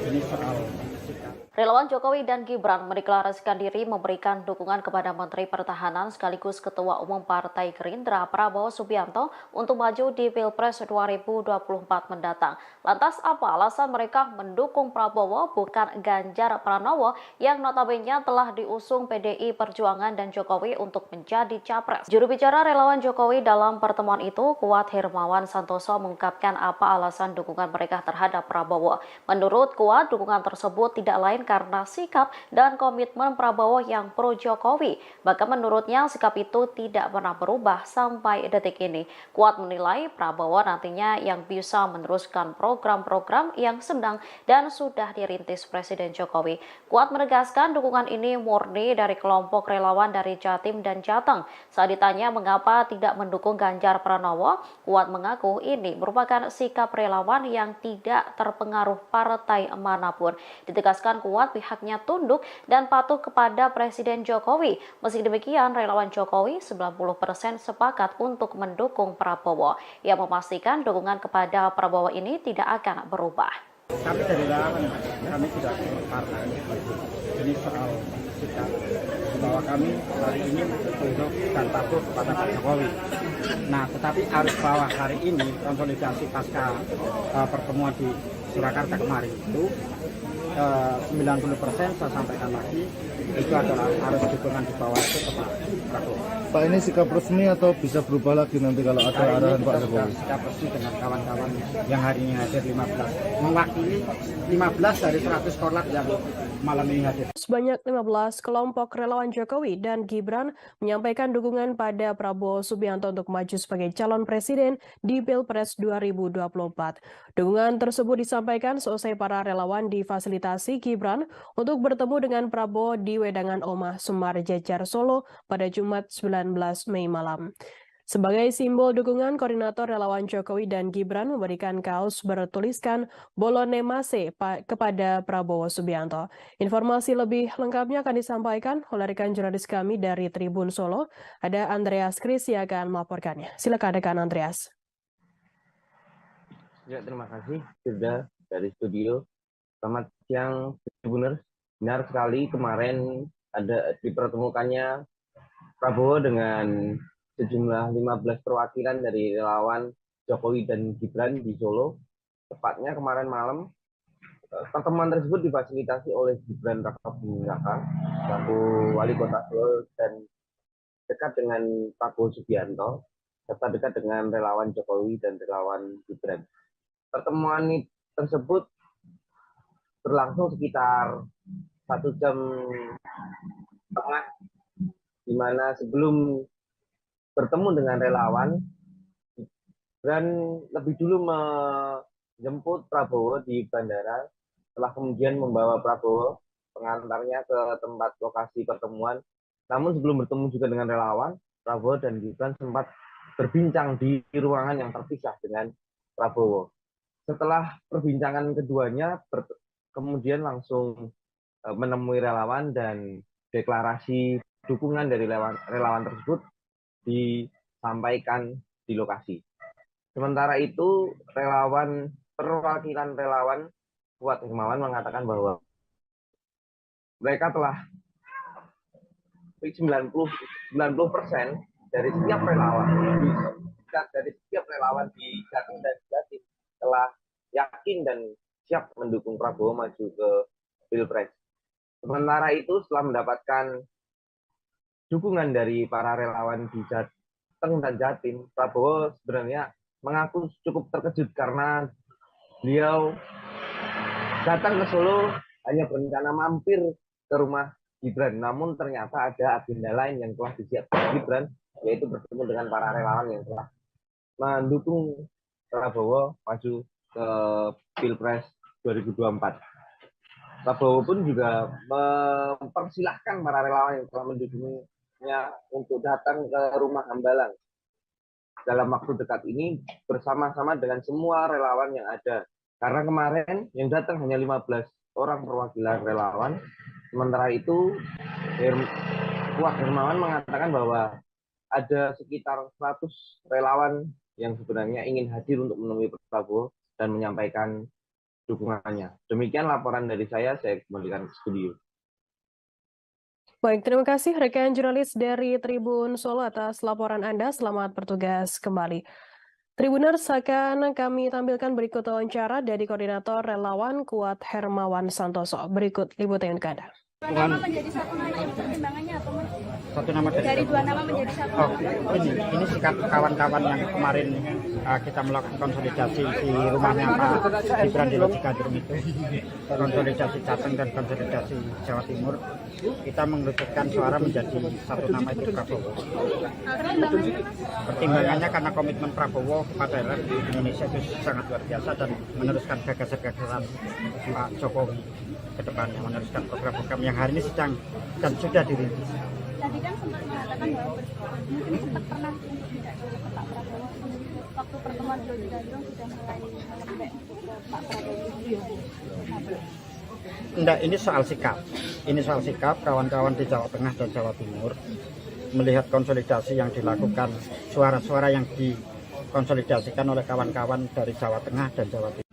Ini soal sikap. Relawan Jokowi dan Gibran mendeklarasikan diri memberikan dukungan kepada Menteri Pertahanan sekaligus Ketua Umum Partai Gerindra Prabowo Subianto untuk maju di Pilpres 2024 mendatang. Lantas apa alasan mereka mendukung Prabowo bukan Ganjar Pranowo yang notabene telah diusung PDI Perjuangan dan Jokowi untuk menjadi capres? Juru bicara relawan Jokowi dalam pertemuan itu, Kuat Hermawan Santoso, mengungkapkan apa alasan dukungan mereka terhadap Prabowo. Menurut Kuat, dukungan tersebut tidak lain karena sikap dan komitmen Prabowo yang pro Jokowi. Bahkan menurutnya sikap itu tidak pernah berubah sampai detik ini. Kuat menilai Prabowo nantinya yang bisa meneruskan program-program yang sedang dan sudah dirintis Presiden Jokowi. Kuat menegaskan dukungan ini murni dari kelompok relawan dari Jatim dan Jateng. Saat ditanya mengapa tidak mendukung Ganjar Pranowo, Kuat mengaku ini merupakan sikap relawan yang tidak terpengaruh partai manapun. Ditegaskan Kuat membuat pihaknya tunduk dan patuh kepada Presiden Jokowi. Meski demikian, relawan Jokowi 90% sepakat untuk mendukung Prabowo. Ia memastikan dukungan kepada Prabowo ini tidak akan berubah. Kami dari relawan, kami tidak partai. Ini soal sikap bahwa kami hari ini tunduk dan patuh kepada Pak Jokowi. Nah, tetapi arus bawah hari ini konsolidasi pasca pertemuan di Surakarta kemarin itu 90% saya sampaikan lagi itu adalah arus dukungan di bawah itu ke Pak Prabowo. Pak, ini sikap resmi atau bisa berubah lagi nanti kalau ada arahan Pak Jokowi? Sikap resmi dengan kawan-kawan yang hari ini hadir 15, mewakili 15 dari 100 korlap yang malam ini hadir. Sebanyak 15 kelompok relawan Jokowi dan Gibran menyampaikan dukungan pada Prabowo Subianto untuk maju sebagai calon presiden di Pilpres 2024. Dukungan tersebut disampaikan seusai para relawan difasilitasi Gibran untuk bertemu dengan Prabowo di Wedangan Omah Sumar Jejar Solo pada Jumat 19 Mei malam. Sebagai simbol dukungan, koordinator relawan Jokowi dan Gibran memberikan kaos bertuliskan Bolone Mase kepada Prabowo Subianto. Informasi lebih lengkapnya akan disampaikan oleh rekan jurnalis kami dari Tribun Solo. Ada Andreas Kris yang akan melaporkannya. Silakan rekan Andreas. Ya, terima kasih sudah dari studio. Selamat siang, Tribuners. Benar sekali kemarin ada dipertemukannya Prabowo dengan sejumlah 15 perwakilan dari relawan Jokowi dan Gibran di Solo. Tepatnya kemarin malam, pertemuan tersebut difasilitasi oleh Gibran Rakabuming Raka, selaku wali kota Solo dan dekat dengan Prabowo Subianto, serta dekat dengan relawan Jokowi dan relawan Gibran. Pertemuan tersebut berlangsung sekitar 1 jam setengah, di mana sebelum bertemu dengan relawan, Gibran lebih dulu menjemput Prabowo di bandara, setelah kemudian membawa Prabowo pengantarnya ke tempat lokasi pertemuan. Namun sebelum bertemu juga dengan relawan, Prabowo dan Gibran sempat berbincang di ruangan yang terpisah dengan Prabowo. Setelah perbincangan keduanya, kemudian langsung menemui relawan dan deklarasi dukungan dari relawan tersebut disampaikan di lokasi. Sementara itu, perwakilan relawan Kuat Hermawan mengatakan bahwa mereka telah 90% dari setiap relawan di Jateng dan Jatim telah yakin dan siap mendukung Prabowo maju ke Pilpres. Sementara itu, setelah mendapatkan dukungan dari para relawan di Jateng dan Jatim, Prabowo sebenarnya mengaku cukup terkejut karena beliau datang ke Solo hanya berencana mampir ke rumah Gibran. Namun ternyata ada agenda lain yang telah disiapkan Gibran, yaitu bertemu dengan para relawan yang telah mendukung Prabowo maju ke Pilpres 2024. Prabowo pun juga mempersilahkan para relawan yang telah mendukungnya untuk datang ke rumah Hambalang dalam waktu dekat ini bersama-sama dengan semua relawan yang ada. Karena kemarin yang datang hanya 15 orang perwakilan relawan. Sementara itu, Kuat Hermawan mengatakan bahwa ada sekitar 100 relawan yang sebenarnya ingin hadir untuk menemui Prabowo dan menyampaikan dukungannya. Demikian laporan dari saya kembalikan ke studio. Baik, terima kasih rekan jurnalis dari Tribun Solo atas laporan Anda. Selamat bertugas kembali. Tribuners, akan kami tampilkan berikut wawancara dari Koordinator Relawan Kuat Hermawan Santoso. Berikut liputan untuk Anda. Dua nama menjadi satu nama itu pertimbangannya apa, Mas? Satu nama Dari dua nama menjadi satu nama. Ini sikap kawan-kawan yang kemarin kita melakukan konsolidasi di rumahnya Pak Gibran di Lojigandrung itu, konsolidasi Jateng dan konsolidasi Jawa Timur, kita mengerucutkan suara menjadi satu nama itu Prabowo. Pertimbangannya karena komitmen Prabowo pada Indonesia itu sangat luar biasa dan meneruskan gagasan-gagasan Pak Jokowi ke depannya, meneruskan program-program yang hari ini sedang dan sudah dirintis. Tadi kan sempat mengatakan bahwa mungkin sempat pernah untuk tidak ke Pak Prabowo waktu pertemuan di Lojigandrung sudah mulai melembek ke Pak Prabowo. Enggak, ini soal sikap. Ini soal sikap kawan-kawan di Jawa Tengah dan Jawa Timur melihat konsolidasi yang dilakukan, suara-suara yang dikonsolidasikan oleh kawan-kawan dari Jawa Tengah dan Jawa Timur.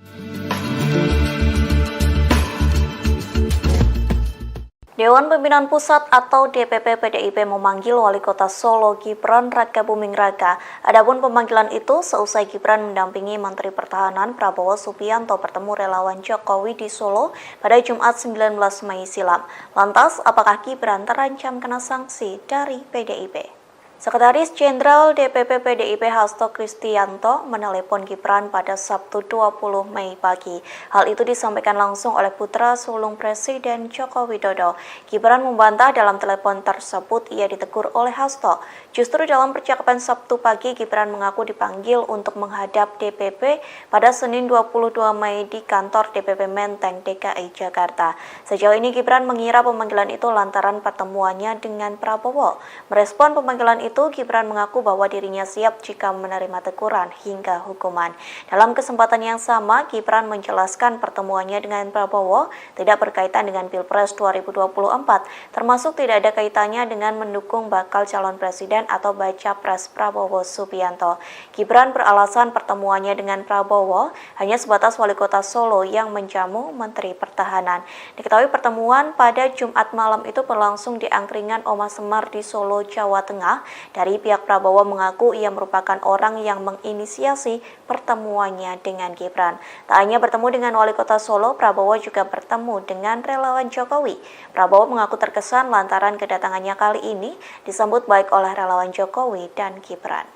Dewan Pimpinan Pusat atau DPP PDIP memanggil Wali Kota Solo Gibran Rakabuming Raka. Adapun pemanggilan itu seusai Gibran mendampingi Menteri Pertahanan Prabowo Subianto bertemu relawan Jokowi di Solo pada Jumat 19 Mei silam. Lantas, apakah Gibran terancam kena sanksi dari PDIP? Sekretaris Jenderal DPP PDIP Hasto Kristianto menelepon Gibran pada Sabtu 20 Mei pagi. Hal itu disampaikan langsung oleh putra sulung Presiden Joko Widodo. Gibran membantah dalam telepon tersebut ia ditegur oleh Hasto. Justru dalam percakapan Sabtu pagi, Gibran mengaku dipanggil untuk menghadap DPP pada Senin 22 Mei di kantor DPP Menteng, DKI Jakarta. Sejauh ini Gibran mengira pemanggilan itu lantaran pertemuannya dengan Prabowo. Merespon pemanggilan itu, Gibran mengaku bahwa dirinya siap jika menerima teguran hingga hukuman. Dalam kesempatan yang sama, Gibran menjelaskan pertemuannya dengan Prabowo tidak berkaitan dengan Pilpres 2024, termasuk tidak ada kaitannya dengan mendukung bakal calon presiden atau baca pres Prabowo Subianto. Gibran beralasan pertemuannya dengan Prabowo hanya sebatas Wali Kota Solo yang menjamu Menteri Pertahanan. Diketahui pertemuan pada Jumat malam itu berlangsung di angkringan Oma Semar di Solo, Jawa Tengah. Dari pihak Prabowo mengaku ia merupakan orang yang menginisiasi pertemuannya dengan Gibran. Tak hanya bertemu dengan Wali Kota Solo, Prabowo juga bertemu dengan relawan Jokowi. Prabowo mengaku terkesan lantaran kedatangannya kali ini disambut baik oleh relawan Jokowi dan Gibran.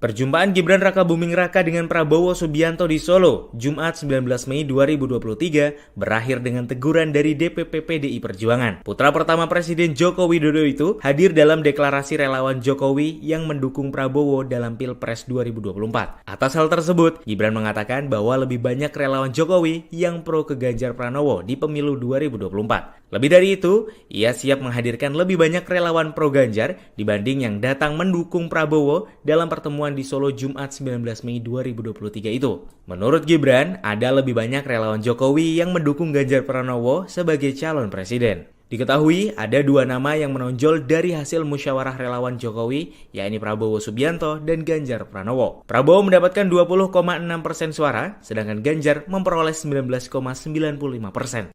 Perjumpaan Gibran Rakabuming Raka dengan Prabowo Subianto di Solo, Jumat 19 Mei 2023, berakhir dengan teguran dari DPP PDI Perjuangan. Putra pertama Presiden Joko Widodo itu hadir dalam deklarasi relawan Jokowi yang mendukung Prabowo dalam Pilpres 2024. Atas hal tersebut, Gibran mengatakan bahwa lebih banyak relawan Jokowi yang pro ke Ganjar Pranowo di pemilu 2024. Lebih dari itu, ia siap menghadirkan lebih banyak relawan pro Ganjar dibanding yang datang mendukung Prabowo dalam pertemuan di Solo Jumat 19 Mei 2023 itu. Menurut Gibran, ada lebih banyak relawan Jokowi yang mendukung Ganjar Pranowo sebagai calon presiden. Diketahui ada dua nama yang menonjol dari hasil musyawarah relawan Jokowi, yakni Prabowo Subianto dan Ganjar Pranowo. Prabowo mendapatkan 20,6% suara, sedangkan Ganjar memperoleh 19,95%.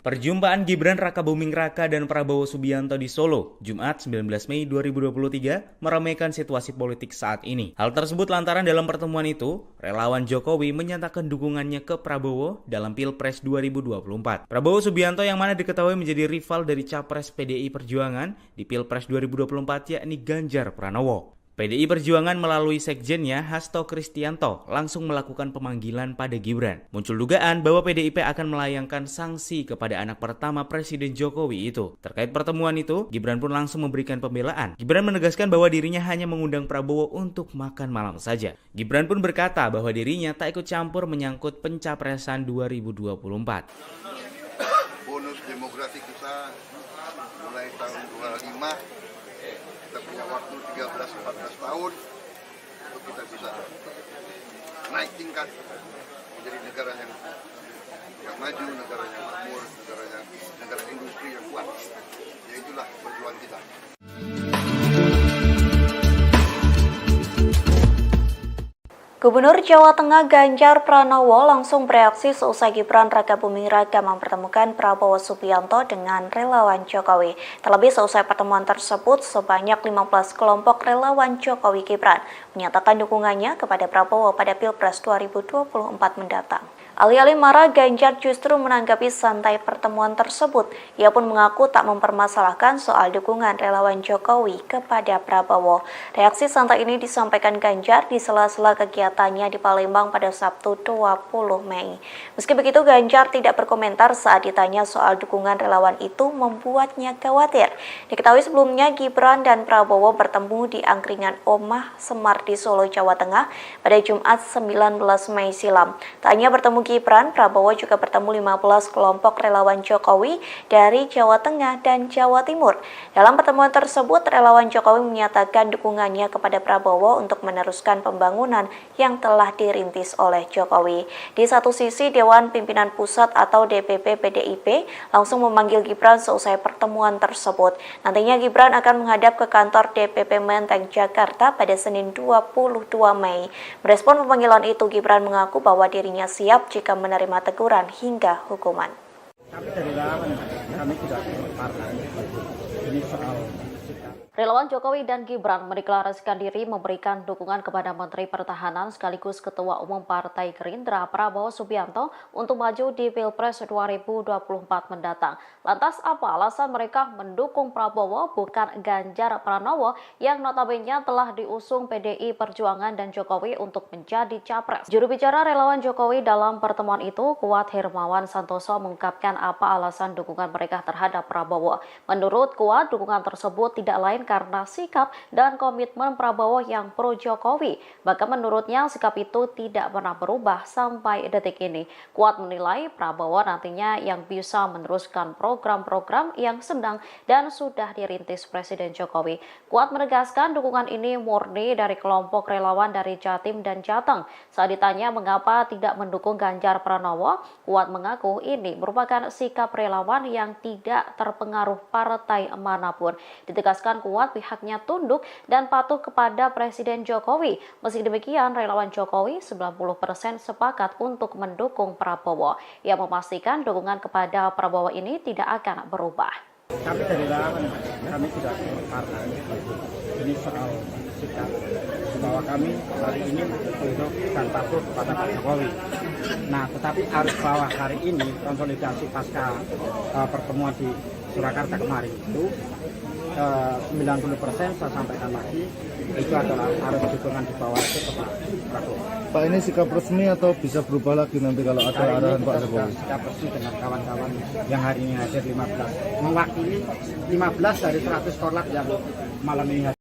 Perjumpaan Gibran Rakabuming Raka dan Prabowo Subianto di Solo, Jumat 19 Mei 2023, meramaikan situasi politik saat ini. Hal tersebut lantaran dalam pertemuan itu, relawan Jokowi menyatakan dukungannya ke Prabowo dalam Pilpres 2024. Prabowo Subianto yang mana diketahui menjadi rival dari Capres PDI Perjuangan di Pilpres 2024 yakni Ganjar Pranowo. PDI Perjuangan melalui sekjennya Hasto Kristianto langsung melakukan pemanggilan pada Gibran. Muncul dugaan bahwa PDIP akan melayangkan sanksi kepada anak pertama Presiden Jokowi itu. Terkait pertemuan itu, Gibran pun langsung memberikan pembelaan. Gibran menegaskan bahwa dirinya hanya mengundang Prabowo untuk makan malam saja. Gibran pun berkata bahwa dirinya tak ikut campur menyangkut pencapresan 2024. Bonus demografi kita mulai tahun 25. Kita punya waktu 13-14 tahun untuk kita bisa naik tingkat menjadi negara yang maju, negara yang makmur, negara industri yang kuat. Ya itulah perjuangan kita. Gubernur Jawa Tengah Ganjar Pranowo langsung bereaksi seusai Gibran Rakabuming Raka mempertemukan Prabowo Subianto dengan relawan Jokowi. Terlebih seusai pertemuan tersebut, sebanyak 15 kelompok relawan Jokowi Gibran menyatakan dukungannya kepada Prabowo pada Pilpres 2024 mendatang. Alih-alih marah, Ganjar justru menanggapi santai pertemuan tersebut. Ia pun mengaku tak mempermasalahkan soal dukungan relawan Jokowi kepada Prabowo. Reaksi santai ini disampaikan Ganjar di sela-sela kegiatannya di Palembang pada Sabtu 20 Mei. Meski begitu, Ganjar tidak berkomentar saat ditanya soal dukungan relawan itu membuatnya khawatir. Diketahui sebelumnya Gibran dan Prabowo bertemu di angkringan Oma Semar di Solo, Jawa Tengah pada Jumat 19 Mei silam. Tak hanya bertemu Gibran, Prabowo juga bertemu 15 kelompok relawan Jokowi dari Jawa Tengah dan Jawa Timur. Dalam pertemuan tersebut, relawan Jokowi menyatakan dukungannya kepada Prabowo untuk meneruskan pembangunan yang telah dirintis oleh Jokowi. Di satu sisi, Dewan Pimpinan Pusat atau DPP PDIP langsung memanggil Gibran seusai pertemuan tersebut. Nantinya Gibran akan menghadap ke kantor DPP Menteng, Jakarta pada Senin 22 Mei. Merespon pemanggilan itu, Gibran mengaku bahwa dirinya siap jika menerima teguran hingga hukuman. Kami dari relawan, kami tidak partai. Ini soal sikap. Relawan Jokowi dan Gibran mendeklarasikan diri memberikan dukungan kepada Menteri Pertahanan sekaligus Ketua Umum Partai Gerindra Prabowo Subianto untuk maju di Pilpres 2024 mendatang. Lantas apa alasan mereka mendukung Prabowo bukan Ganjar Pranowo yang notabene telah diusung PDI Perjuangan dan Jokowi untuk menjadi capres? Juru bicara relawan Jokowi dalam pertemuan itu, Kuat Hermawan Santoso, mengungkapkan apa alasan dukungan mereka terhadap Prabowo. Menurut Kuat, dukungan tersebut tidak lain karena sikap dan komitmen Prabowo yang pro Jokowi. Bahkan menurutnya sikap itu tidak pernah berubah sampai detik ini. Kuat menilai Prabowo nantinya yang bisa meneruskan program-program yang sedang dan sudah dirintis Presiden Jokowi. Kuat menegaskan dukungan ini murni dari kelompok relawan dari Jatim dan Jateng. Saat ditanya mengapa tidak mendukung Ganjar Pranowo, Kuat mengaku ini merupakan sikap relawan yang tidak terpengaruh partai manapun. Ditegaskan Kuat pihaknya tunduk dan patuh kepada Presiden Jokowi. Meski demikian, relawan Jokowi 90% sepakat untuk mendukung Prabowo. Ia memastikan dukungan kepada Prabowo ini tidak akan berubah. Kami dari relawan, kami tidak partai. Ini soal sikap bahwa kami hari ini tunduk dan patuh kepada Pak Jokowi. Nah, tetapi arus bawah hari ini konsolidasi pasca pertemuan di Surakarta kemarin itu 90% saya sampaikan lagi itu adalah arus dukungan di bawah itu ke Pak Prabowo. Pak, ini sikap resmi atau bisa berubah lagi nanti kalau ada arahan Pak Jokowi? Sikap resmi dengan kawan-kawan yang hari ini hadir 15, mewakili 15 dari 100 korlap yang malam ini hadir.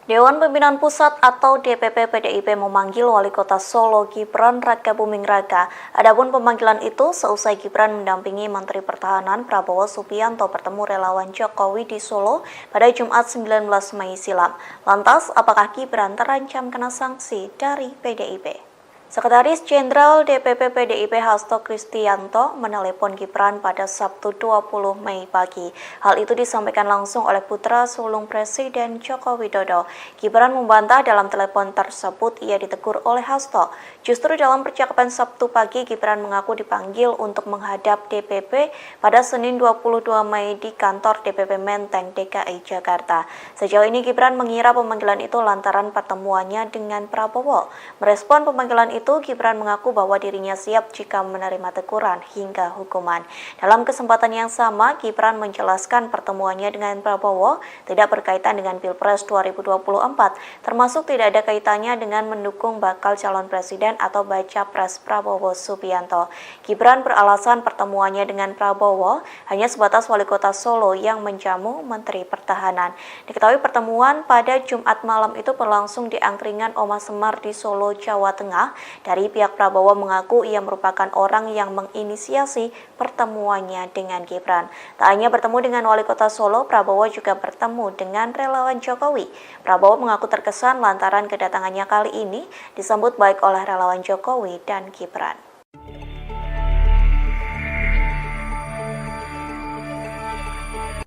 Dewan Pimpinan Pusat atau DPP PDIP memanggil Wali Kota Solo Gibran Rakabuming Raka. Adapun pemanggilan itu seusai Gibran mendampingi Menteri Pertahanan Prabowo Subianto bertemu relawan Jokowi di Solo pada Jumat 19 Mei silam. Lantas, apakah Gibran terancam kena sanksi dari PDIP? Sekretaris Jenderal DPP PDIP Hasto Kristianto menelepon Gibran pada Sabtu 20 Mei pagi. Hal itu disampaikan langsung oleh putra sulung Presiden Joko Widodo. Gibran membantah dalam telepon tersebut ia ditegur oleh Hasto. Justru dalam percakapan Sabtu pagi, Gibran mengaku dipanggil untuk menghadap DPP pada Senin 22 Mei di kantor DPP Menteng, DKI Jakarta. Sejauh ini Gibran mengira pemanggilan itu lantaran pertemuannya dengan Prabowo. Merespon pemanggilan itu, Gibran mengaku bahwa dirinya siap jika menerima teguran hingga hukuman. Dalam kesempatan yang sama, Gibran menjelaskan pertemuannya dengan Prabowo tidak berkaitan dengan Pilpres 2024, termasuk tidak ada kaitannya dengan mendukung bakal calon presiden atau baca pres Prabowo Subianto. Gibran beralasan pertemuannya dengan Prabowo hanya sebatas Wali Kota Solo yang menjamu Menteri Pertahanan. Diketahui pertemuan pada Jumat malam itu berlangsung di angkringan Oma Semar di Solo, Jawa Tengah. Dari pihak Prabowo mengaku ia merupakan orang yang menginisiasi pertemuannya dengan Gibran. Tak hanya bertemu dengan Wali Kota Solo, Prabowo juga bertemu dengan relawan Jokowi. Prabowo mengaku terkesan lantaran kedatangannya kali ini disambut baik oleh relawan Jokowi dan Gibran.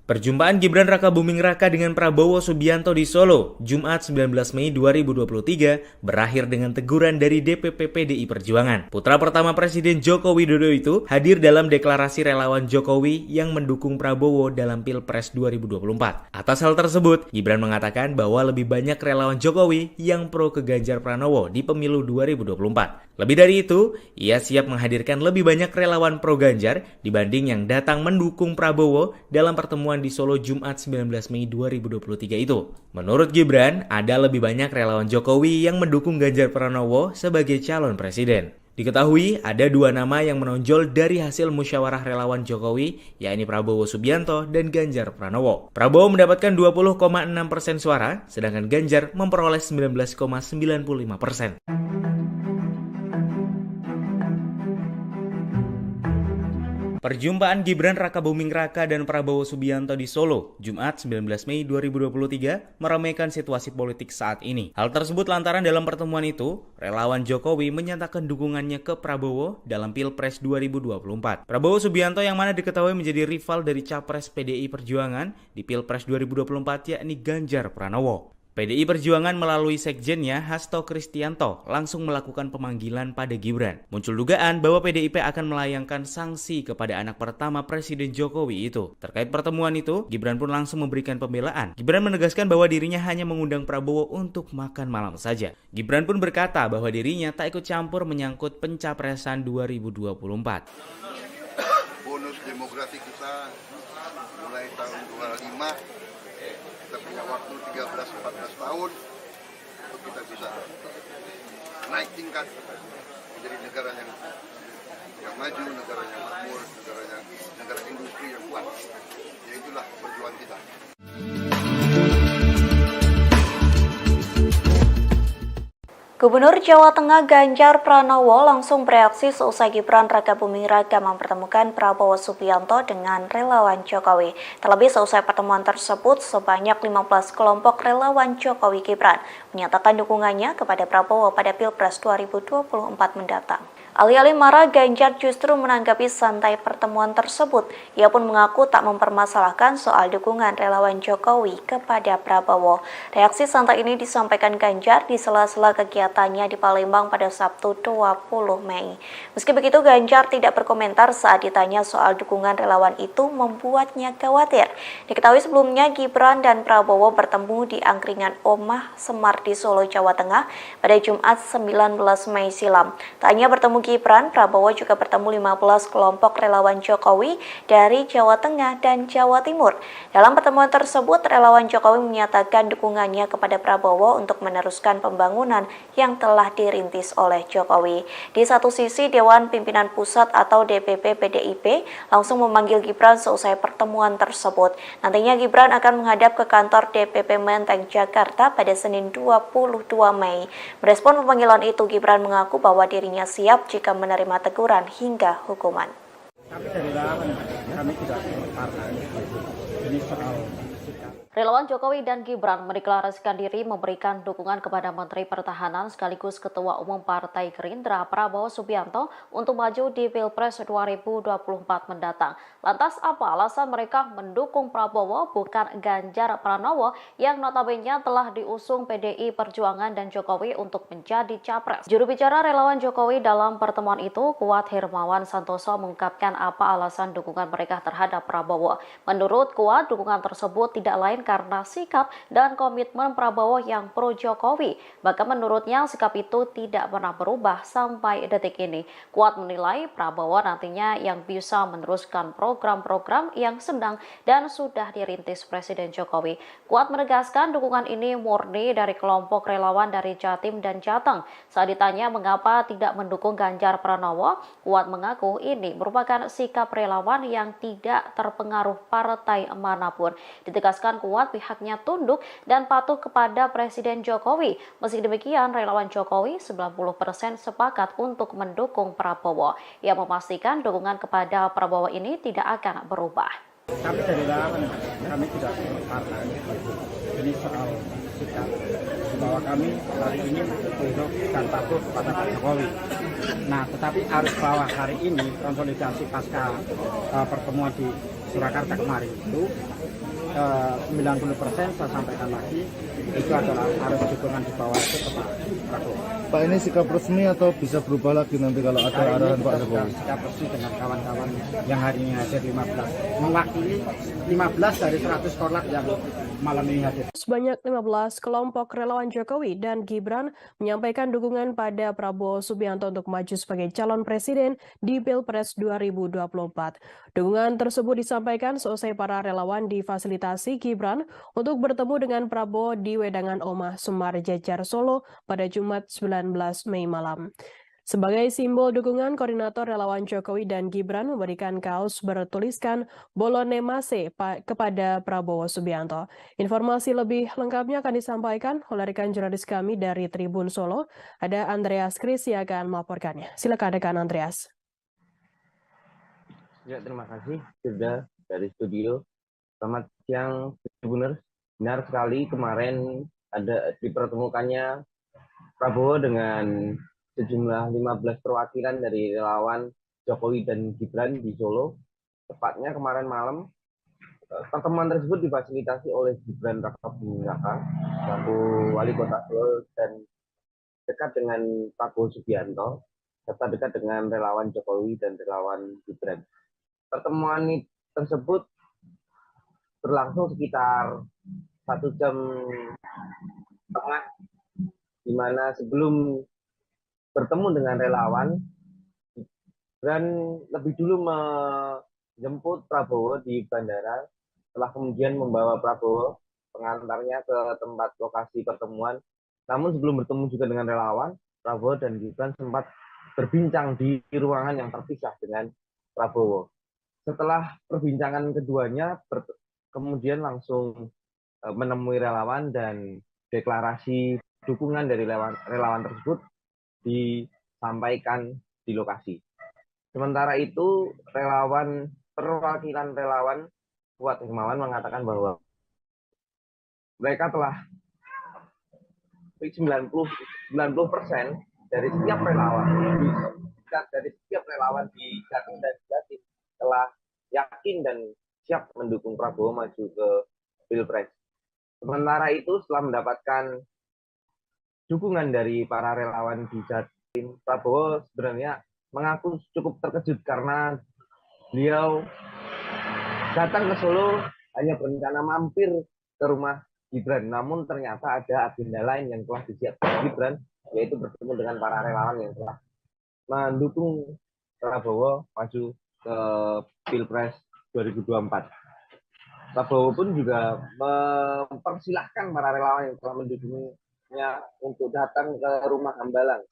Perjumpaan Gibran Rakabuming Raka dengan Prabowo Subianto di Solo, Jumat 19 Mei 2023, berakhir dengan teguran dari DPP PDI Perjuangan. Putra pertama Presiden Joko Widodo itu hadir dalam deklarasi relawan Jokowi yang mendukung Prabowo dalam Pilpres 2024. Atas hal tersebut, Gibran mengatakan bahwa lebih banyak relawan Jokowi yang pro ke Ganjar Pranowo di pemilu 2024. Lebih dari itu, ia siap menghadirkan lebih banyak relawan pro Ganjar dibanding yang datang mendukung Prabowo dalam pertemuan di Solo Jumat 19 Mei 2023 itu. Menurut Gibran, ada lebih banyak relawan Jokowi yang mendukung Ganjar Pranowo sebagai calon presiden. Diketahui ada dua nama yang menonjol dari hasil musyawarah relawan Jokowi, yakni Prabowo Subianto dan Ganjar Pranowo. Prabowo mendapatkan 20,6% suara, sedangkan Ganjar memperoleh 19,95%. Perjumpaan Gibran Rakabuming Raka dan Prabowo Subianto di Solo, Jumat 19 Mei 2023, meramaikan situasi politik saat ini. Hal tersebut lantaran dalam pertemuan itu, relawan Jokowi menyatakan dukungannya ke Prabowo dalam Pilpres 2024. Prabowo Subianto yang mana diketahui menjadi rival dari Capres PDI Perjuangan di Pilpres 2024 yakni Ganjar Pranowo. PDI Perjuangan melalui sekjennya Hasto Kristianto langsung melakukan pemanggilan pada Gibran. Muncul dugaan bahwa PDIP akan melayangkan sanksi kepada anak pertama Presiden Jokowi itu. Terkait pertemuan itu, Gibran pun langsung memberikan pembelaan. Gibran menegaskan bahwa dirinya hanya mengundang Prabowo untuk makan malam saja. Gibran pun berkata bahwa dirinya tak ikut campur menyangkut pencapresan 2024. Bonus demografi kita mulai tahun 25, kita punya waktu 13-14 tahun untuk kita bisa naik tingkat menjadi negara yang maju, negara yang makmur, negara industri yang kuat. Ya itulah perjuangan kita. Gubernur Jawa Tengah Ganjar Pranowo langsung bereaksi seusai Gibran Rakabuming Raka mempertemukan Prabowo Subianto dengan relawan Jokowi. Terlebih seusai pertemuan tersebut, sebanyak 15 kelompok relawan Jokowi Gibran menyatakan dukungannya kepada Prabowo pada Pilpres 2024 mendatang. Alih-alih marah, Ganjar justru menanggapi santai pertemuan tersebut. Ia pun mengaku tak mempermasalahkan soal dukungan relawan Jokowi kepada Prabowo. Reaksi santai ini disampaikan Ganjar di sela-sela kegiatannya di Palembang pada Sabtu 20 Mei. Meski begitu, Ganjar tidak berkomentar saat ditanya soal dukungan relawan itu membuatnya khawatir. Diketahui sebelumnya Gibran dan Prabowo bertemu di angkringan Omah Semar di Solo, Jawa Tengah pada Jumat 19 Mei silam. Tak hanya bertemu Gibran, Prabowo juga bertemu 15 kelompok relawan Jokowi dari Jawa Tengah dan Jawa Timur. Dalam pertemuan tersebut, relawan Jokowi menyatakan dukungannya kepada Prabowo untuk meneruskan pembangunan yang telah dirintis oleh Jokowi. Di satu sisi, Dewan Pimpinan Pusat atau DPP PDIP langsung memanggil Gibran seusai pertemuan tersebut. Nantinya Gibran akan menghadap ke kantor DPP Menteng, Jakarta pada Senin 22 Mei. Merespon pemanggilan itu, Gibran mengaku bahwa dirinya siap jika menerima teguran hingga hukuman. Kami dari relawan, kami tidak partai. Ini soal sikap. Relawan Jokowi dan Gibran mendeklarasikan diri memberikan dukungan kepada Menteri Pertahanan sekaligus Ketua Umum Partai Gerindra Prabowo Subianto untuk maju di Pilpres 2024 mendatang. Lantas apa alasan mereka mendukung Prabowo bukan Ganjar Pranowo yang notabene telah diusung PDI Perjuangan dan Jokowi untuk menjadi capres? Juru bicara relawan Jokowi dalam pertemuan itu, Kuat Hermawan Santoso, mengungkapkan apa alasan dukungan mereka terhadap Prabowo. Menurut Kuat, dukungan tersebut tidak lain karena sikap dan komitmen Prabowo yang pro Jokowi. Bahkan menurutnya sikap itu tidak pernah berubah sampai detik ini. Kuat menilai Prabowo nantinya yang bisa meneruskan program-program yang sedang dan sudah dirintis Presiden Jokowi. Kuat menegaskan dukungan ini murni dari kelompok relawan dari Jatim dan Jateng. Saat ditanya mengapa tidak mendukung Ganjar Pranowo, Kuat mengaku ini merupakan sikap relawan yang tidak terpengaruh partai manapun. Ditegaskan Kuat pihaknya tunduk dan patuh kepada Presiden Jokowi. Meski demikian, relawan Jokowi 90% sepakat untuk mendukung Prabowo. Ia memastikan dukungan kepada Prabowo ini tidak akan berubah. Kami dari relawan, kami tidak partai. Ini soal sikap bahwa kami hari ini tunduk dan patuh kepada Pak Jokowi. Nah, tetapi harus bahwa hari ini konsolidasi pasca pertemuan di Surakarta kemarin itu 90% saya sampaikan lagi itu adalah harus dukungan di bawah itu ke Pak Prabowo. Pak, ini sikap resmi atau bisa berubah lagi nanti kalau ada arahan Pak Jokowi? Sikap resmi dengan kawan-kawan yang hari ini hadir 15, mewakili 15 dari 100 korlap yang malam ini hadir. Sebanyak 15 kelompok relawan Jokowi dan Gibran menyampaikan dukungan pada Prabowo Subianto untuk maju sebagai calon presiden di Pilpres 2024. Dukungan tersebut disampaikan seusai para relawan difasilitasi Gibran untuk bertemu dengan Prabowo di Wedangan Omah Semar Jejar Solo pada Jumat 19 Mei malam. Sebagai simbol dukungan, koordinator relawan Jokowi dan Gibran memberikan kaos bertuliskan Bolone Mase kepada Prabowo Subianto. Informasi lebih lengkapnya akan disampaikan oleh rekan jurnalis kami dari Tribun Solo. Ada Andreas Kris yang akan melaporkannya. Silakan rekan Andreas. Ya, terima kasih sudah dari studio. Selamat siang, Tribuners. Benar sekali kemarin ada dipertemukannya Prabowo dengan sejumlah 15 perwakilan dari relawan Jokowi dan Gibran di Solo. Tepatnya kemarin malam, pertemuan tersebut difasilitasi oleh Gibran Rakabuming Raka, selaku wali kota Solo dan dekat dengan Prabowo Subianto, serta dekat dengan relawan Jokowi dan relawan Gibran. Pertemuan tersebut berlangsung sekitar 1 jam setengah, di mana sebelum bertemu dengan relawan, Gibran lebih dulu menjemput Prabowo di bandara, setelah kemudian membawa Prabowo pengantarnya ke tempat lokasi pertemuan. Namun sebelum bertemu juga dengan relawan, Prabowo dan Gibran sempat berbincang di ruangan yang terpisah dengan Prabowo. Setelah perbincangan keduanya, kemudian langsung menemui relawan dan deklarasi dukungan dari relawan tersebut disampaikan di lokasi. Sementara itu, perwakilan relawan Kuat Hermawan mengatakan bahwa mereka telah 90% dari setiap relawan di Jatim dan Jatim telah yakin dan siap mendukung Prabowo maju ke Pilpres. Sementara itu, setelah mendapatkan dukungan dari para relawan di Jatim, Prabowo sebenarnya mengaku cukup terkejut karena beliau datang ke Solo hanya berencana mampir ke rumah Gibran, namun ternyata ada agenda lain yang telah disiapkan Gibran, yaitu bertemu dengan para relawan yang telah mendukung Prabowo maju ke Pilpres 2024. Prabowo pun juga mempersilahkan para relawan yang telah mendukungnya untuk datang ke rumah Hambalang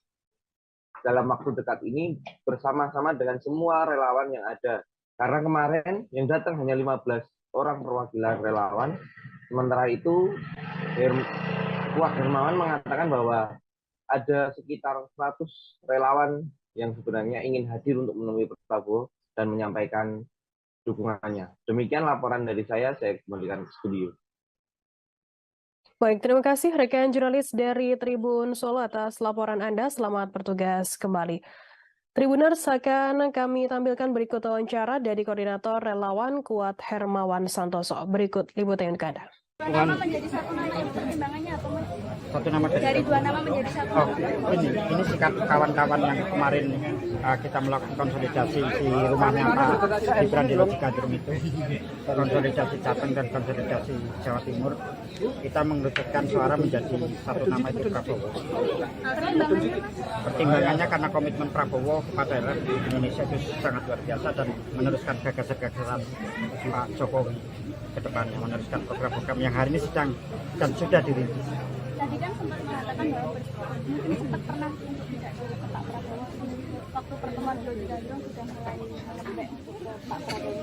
dalam waktu dekat ini bersama-sama dengan semua relawan yang ada. Karena kemarin yang datang hanya 15 orang perwakilan relawan. Sementara itu, Kuat Hermawan mengatakan bahwa ada sekitar 100 relawan yang sebenarnya ingin hadir untuk menemui Prabowo dan menyampaikan dukungannya. Demikian laporan dari saya kembalikan ke studio. Baik, terima kasih rekan jurnalis dari Tribun Solo atas laporan Anda. Selamat bertugas kembali. Tribuners, akan kami tampilkan berikut wawancara dari koordinator relawan Kuat Hermawan Santoso. Berikut liputan untuk Anda. Dua nama menjadi satu nama itu pertimbangannya apa, Mas? Satu nama Dari dua nama menjadi satu. Oh, ini sikap kawan-kawan yang kemarin kita melakukan konsolidasi di rumahnya Pak Gibran di Logika Jrum itu, konsolidasi Jateng dan konsolidasi Jawa Timur, kita mengerucutkan suara menjadi satu nama itu Prabowo. Pertimbangannya karena komitmen Prabowo kepada Indonesia itu sangat luar biasa dan meneruskan gagasan-gagasan Pak Jokowi ke depannya, meneruskan program-program yang hari ini sedang dan sudah dirintis. Tadi kan sempat mengatakan bahwa mungkin sempat pernah untuk tidak jauh ke Pak Prabowo. Waktu pertemuan Logika Jrum sudah mulai melembek ke Pak Prabowo.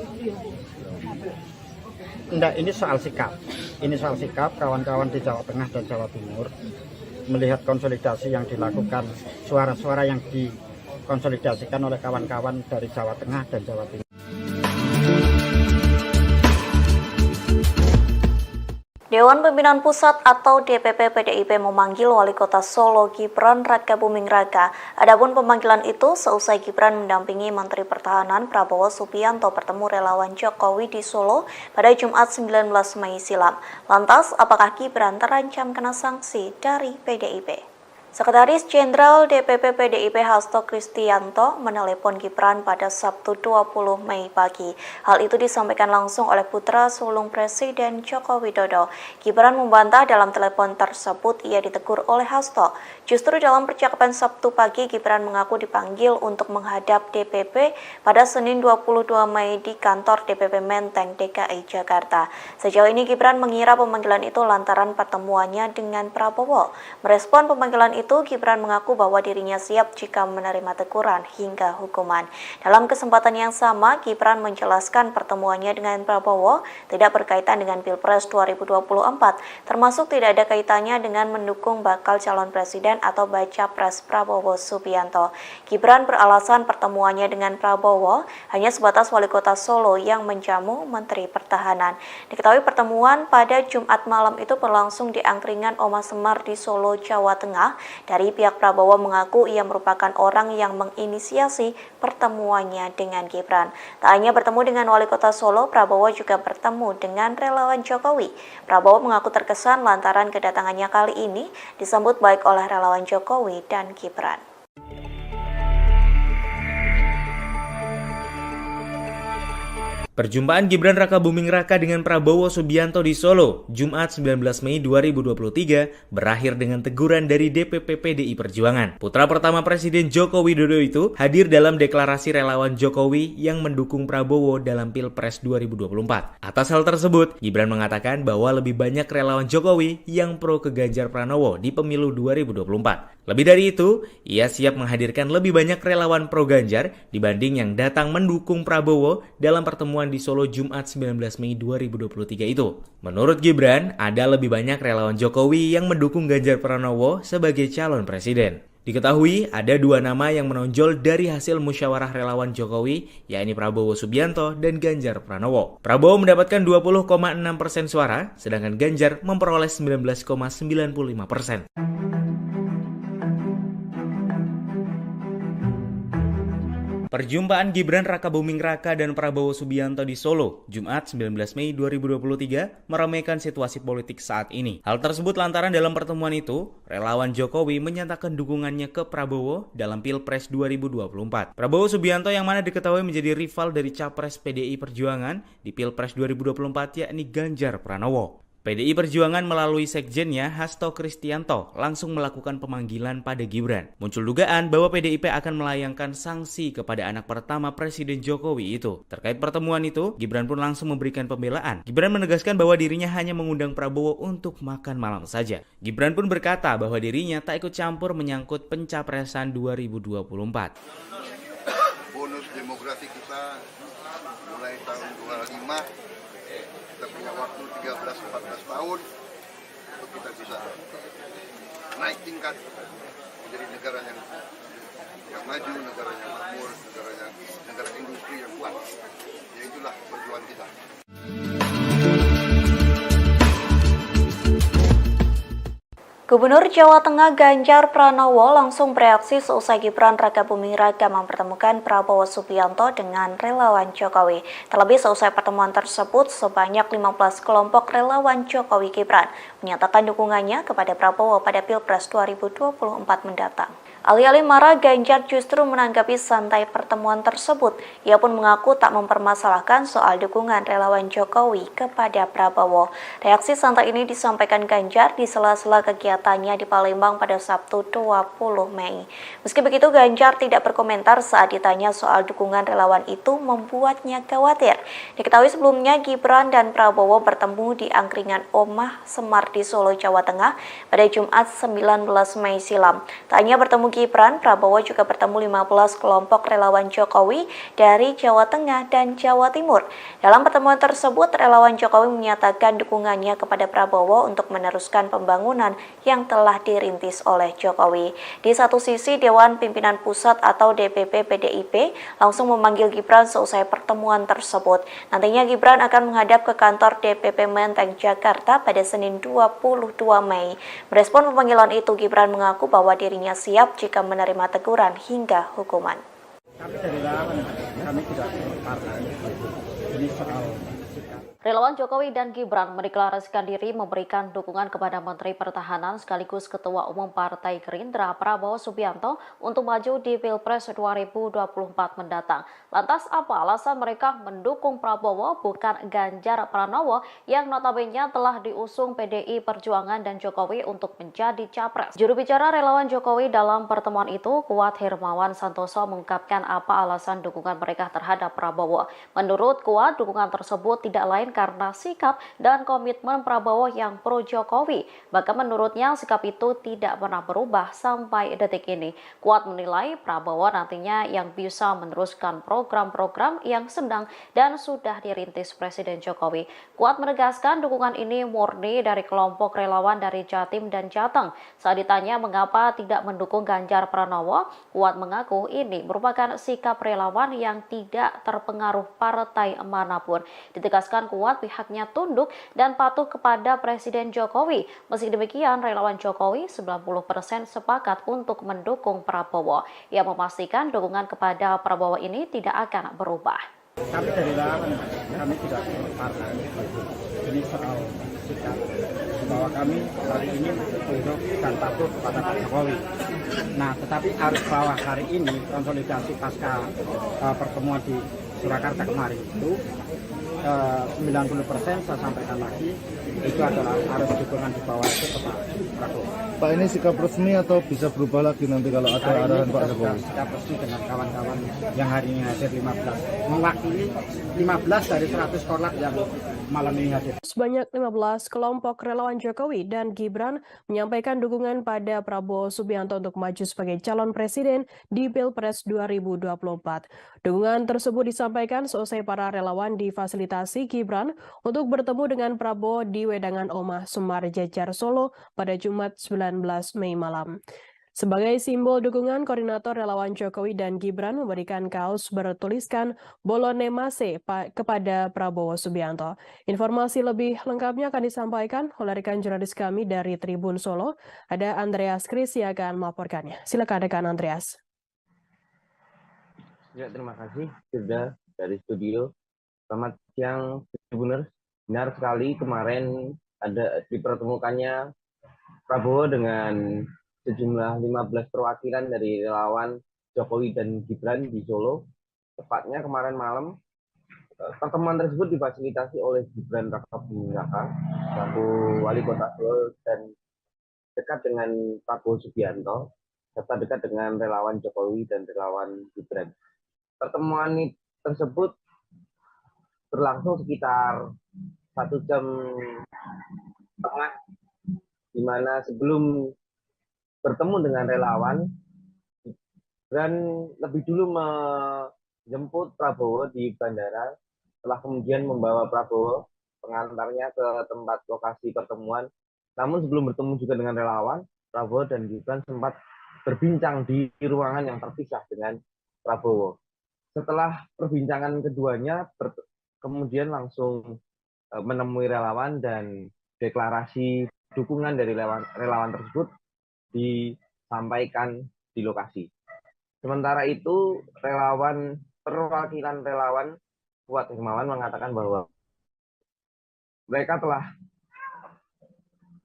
Enggak, ini soal sikap. Ini soal sikap kawan-kawan di Jawa Tengah dan Jawa Timur melihat konsolidasi yang dilakukan, suara-suara yang dikonsolidasikan oleh kawan-kawan dari Jawa Tengah dan Jawa Timur. Dewan Pimpinan Pusat atau DPP PDIP memanggil Wali Kota Solo Gibran Rakabuming Raka. Adapun pemanggilan itu seusai Gibran mendampingi Menteri Pertahanan Prabowo Subianto bertemu relawan Jokowi di Solo pada Jumat 19 Mei silam. Lantas, apakah Gibran terancam kena sanksi dari PDIP? Sekretaris Jenderal DPP PDIP Hasto Kristianto menelepon Gibran pada Sabtu 20 Mei pagi. Hal itu disampaikan langsung oleh putra sulung Presiden Joko Widodo. Gibran membantah dalam telepon tersebut ia ditegur oleh Hasto. Justru dalam percakapan Sabtu pagi, Gibran mengaku dipanggil untuk menghadap DPP pada Senin 22 Mei di kantor DPP Menteng, DKI Jakarta. Sejauh ini Gibran mengira pemanggilan itu lantaran pertemuannya dengan Prabowo. Merespon pemanggilan itu, Gibran mengaku bahwa dirinya siap jika menerima teguran hingga hukuman. Dalam kesempatan yang sama, Gibran menjelaskan pertemuannya dengan Prabowo tidak berkaitan dengan Pilpres 2024, termasuk tidak ada kaitannya dengan mendukung bakal calon presiden atau baca pres Prabowo Subianto. Gibran beralasan pertemuannya dengan Prabowo hanya sebatas wali kota Solo yang menjamu Menteri Pertahanan. Diketahui pertemuan pada Jumat malam itu berlangsung di angkringan Oma Semar di Solo, Jawa Tengah. Dari pihak Prabowo mengaku ia merupakan orang yang menginisiasi pertemuannya dengan Gibran. Tak hanya bertemu dengan wali kota Solo, Prabowo juga bertemu dengan relawan Jokowi. Prabowo mengaku terkesan lantaran kedatangannya kali ini disambut baik oleh relawan Jokowi dan Gibran. Perjumpaan Gibran Rakabuming Raka dengan Prabowo Subianto di Solo, Jumat 19 Mei 2023, berakhir dengan teguran dari DPP PDI Perjuangan. Putra pertama Presiden Joko Widodo itu hadir dalam deklarasi relawan Jokowi yang mendukung Prabowo dalam Pilpres 2024. Atas hal tersebut, Gibran mengatakan bahwa lebih banyak relawan Jokowi yang pro ke Ganjar Pranowo di pemilu 2024. Lebih dari itu, ia siap menghadirkan lebih banyak relawan pro Ganjar dibanding yang datang mendukung Prabowo dalam pertemuan di Solo Jumat 19 Mei 2023 itu. Menurut Gibran, ada lebih banyak relawan Jokowi yang mendukung Ganjar Pranowo sebagai calon presiden. Diketahui ada dua nama yang menonjol dari hasil musyawarah relawan Jokowi, yakni Prabowo Subianto dan Ganjar Pranowo. Prabowo mendapatkan 20,6% suara, sedangkan Ganjar memperoleh 19,95%. Perjumpaan Gibran Rakabuming Raka dan Prabowo Subianto di Solo, Jumat 19 Mei 2023, meramaikan situasi politik saat ini. Hal tersebut lantaran dalam pertemuan itu, relawan Jokowi menyatakan dukungannya ke Prabowo dalam Pilpres 2024. Prabowo Subianto yang mana diketahui menjadi rival dari Capres PDI Perjuangan di Pilpres 2024 yakni Ganjar Pranowo. PDI Perjuangan melalui sekjennya Hasto Kristianto langsung melakukan pemanggilan pada Gibran. Muncul dugaan bahwa PDIP akan melayangkan sanksi kepada anak pertama Presiden Jokowi itu. Terkait pertemuan itu, Gibran pun langsung memberikan pembelaan. Gibran menegaskan bahwa dirinya hanya mengundang Prabowo untuk makan malam saja. Gibran pun berkata bahwa dirinya tak ikut campur menyangkut pencapresan 2024. Bonus demografi kita mulai tahun 25, kita punya waktu 13-14 tahun untuk kita bisa naik tingkat menjadi negara yang maju, negara yang makmur, negara industri yang kuat. Ya itulah perjuangan kita. Gubernur Jawa Tengah Ganjar Pranowo langsung bereaksi seusai Gibran Rakabuming Raka mempertemukan Prabowo Subianto dengan relawan Jokowi. Terlebih seusai pertemuan tersebut, sebanyak 15 kelompok relawan Jokowi Gibran menyatakan dukungannya kepada Prabowo pada Pilpres 2024 mendatang. Alih-alih marah, Ganjar justru menanggapi santai pertemuan tersebut. Ia pun mengaku tak mempermasalahkan soal dukungan relawan Jokowi kepada Prabowo. Reaksi santai ini disampaikan Ganjar di sela-sela kegiatannya di Palembang pada Sabtu 20 Mei. Meski begitu, Ganjar tidak berkomentar saat ditanya soal dukungan relawan itu membuatnya khawatir. Diketahui sebelumnya Gibran dan Prabowo bertemu di angkringan Oma Semar di Solo, Jawa Tengah pada Jumat 19 Mei silam. Tak hanya bertemu Gibran, Prabowo juga bertemu 15 kelompok relawan Jokowi dari Jawa Tengah dan Jawa Timur. Dalam pertemuan tersebut, relawan Jokowi menyatakan dukungannya kepada Prabowo untuk meneruskan pembangunan yang telah dirintis oleh Jokowi. Di satu sisi, Dewan Pimpinan Pusat atau DPP PDIP langsung memanggil Gibran seusai pertemuan tersebut. Nantinya Gibran akan menghadap ke kantor DPP Menteng, Jakarta pada Senin 22 Mei. Merespon pemanggilan itu, Gibran mengaku bahwa dirinya siap jika menerima teguran hingga hukuman. Kami dari relawan, kami tidak partai. Ini soal Relawan Jokowi dan Gibran mendeklarasikan diri memberikan dukungan kepada Menteri Pertahanan sekaligus Ketua Umum Partai Gerindra Prabowo Subianto untuk maju di Pilpres 2024 mendatang. Lantas apa alasan mereka mendukung Prabowo bukan Ganjar Pranowo yang notabene telah diusung PDI Perjuangan dan Jokowi untuk menjadi capres? Juru bicara relawan Jokowi dalam pertemuan itu, Kuat Hermawan Santoso, mengungkapkan apa alasan dukungan mereka terhadap Prabowo. Menurut Kuat, dukungan tersebut tidak lain lain karena sikap dan komitmen Prabowo yang pro Jokowi. Bahkan menurutnya sikap itu tidak pernah berubah sampai detik ini. Kuat menilai Prabowo nantinya yang bisa meneruskan program-program yang sedang dan sudah dirintis Presiden Jokowi. Kuat menegaskan dukungan ini murni dari kelompok relawan dari Jatim dan Jateng. Saat ditanya mengapa tidak mendukung Ganjar Pranowo, Kuat mengaku ini merupakan sikap relawan yang tidak terpengaruh partai manapun. Ditegaskan Kuat pihaknya tunduk dan patuh kepada Presiden Jokowi. Meski demikian, relawan Jokowi 90% sepakat untuk mendukung Prabowo. Ia memastikan dukungan kepada Prabowo ini tidak akan berubah. Kami dari relawan, kami tidak partai. Ini soal sikap bahwa kami hari ini tunduk dan patuh kepada Pak Jokowi. Nah, tetapi arus bawah hari ini konsolidasi pasca pertemuan di Surakarta kemarin itu 90% saya sampaikan lagi itu adalah arus dukungan di bawah itu ke Pak Prabowo. Pak, ini sikap resmi atau bisa berubah lagi nanti kalau ada arahan Pak Jokowi? Sikap resmi dengan kawan-kawan yang hari ini hadir 15, mewakili 15 dari 100 korlap yang malam ini hadir. Sebanyak 15 kelompok relawan Jokowi dan Gibran menyampaikan dukungan pada Prabowo Subianto untuk maju sebagai calon presiden di Pilpres 2024. Dukungan tersebut disampaikan seusai para relawan difasilitasi Gibran untuk bertemu dengan Prabowo di Wedangan Omah Semar Jejar Solo pada Jumat 19 Mei malam. Sebagai simbol dukungan, koordinator relawan Jokowi dan Gibran memberikan kaos bertuliskan Bolone Mase kepada Prabowo Subianto. Informasi lebih lengkapnya akan disampaikan oleh rekan jurnalis kami dari Tribun Solo. Ada Andreas Kris yang akan melaporkannya. Silakan rekan Andreas. Ya, terima kasih sudah dari studio. Selamat siang, Tribuners. Benar sekali kemarin ada dipertemukannya Prabowo dengan sejumlah 15 perwakilan dari relawan Jokowi dan Gibran di Solo. Tepatnya kemarin malam, pertemuan tersebut difasilitasi oleh Gibran Rakabuming Raka, selaku wali kota Solo dan dekat dengan Prabowo Subianto, serta dekat dengan relawan Jokowi dan relawan Gibran. Pertemuan tersebut berlangsung sekitar 1 jam setengah, di mana sebelum bertemu dengan relawan, Gibran lebih dulu menjemput Prabowo di bandara, setelah kemudian membawa Prabowo pengantarnya ke tempat lokasi pertemuan. Namun sebelum bertemu juga dengan relawan, Prabowo dan Gibran sempat berbincang di ruangan yang terpisah dengan Prabowo. Setelah perbincangan keduanya, kemudian langsung menemui relawan dan deklarasi dukungan dari relawan tersebut disampaikan di lokasi. Sementara itu, perwakilan relawan Kuat Hermawan mengatakan bahwa mereka telah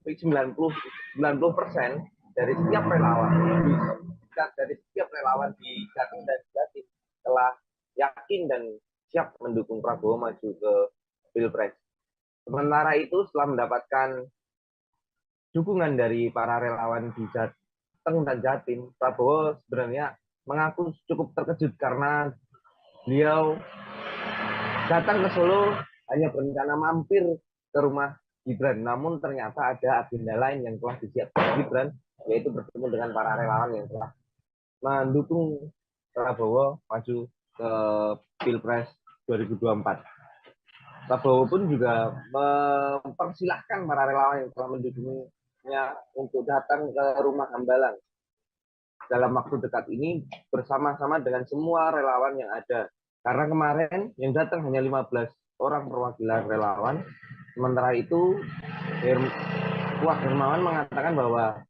90% dari setiap relawan di Jatim dan Jatim telah yakin dan siap mendukung Prabowo maju ke Pilpres. Sementara itu, setelah mendapatkan dukungan dari para relawan di Jateng dan Jatim, Prabowo sebenarnya mengaku cukup terkejut karena beliau datang ke Solo hanya berencana mampir ke rumah Gibran, namun ternyata ada agenda lain yang telah disiapkan Gibran, yaitu bertemu dengan para relawan yang telah mendukung Prabowo maju ke Pilpres 2024. Prabowo pun juga mempersilahkan para relawan yang telah mendukungnya untuk datang ke rumah Hambalang dalam waktu dekat ini bersama-sama dengan semua relawan yang ada. Karena kemarin yang datang hanya 15 orang perwakilan relawan. Sementara itu, Kuat Hermawan mengatakan bahwa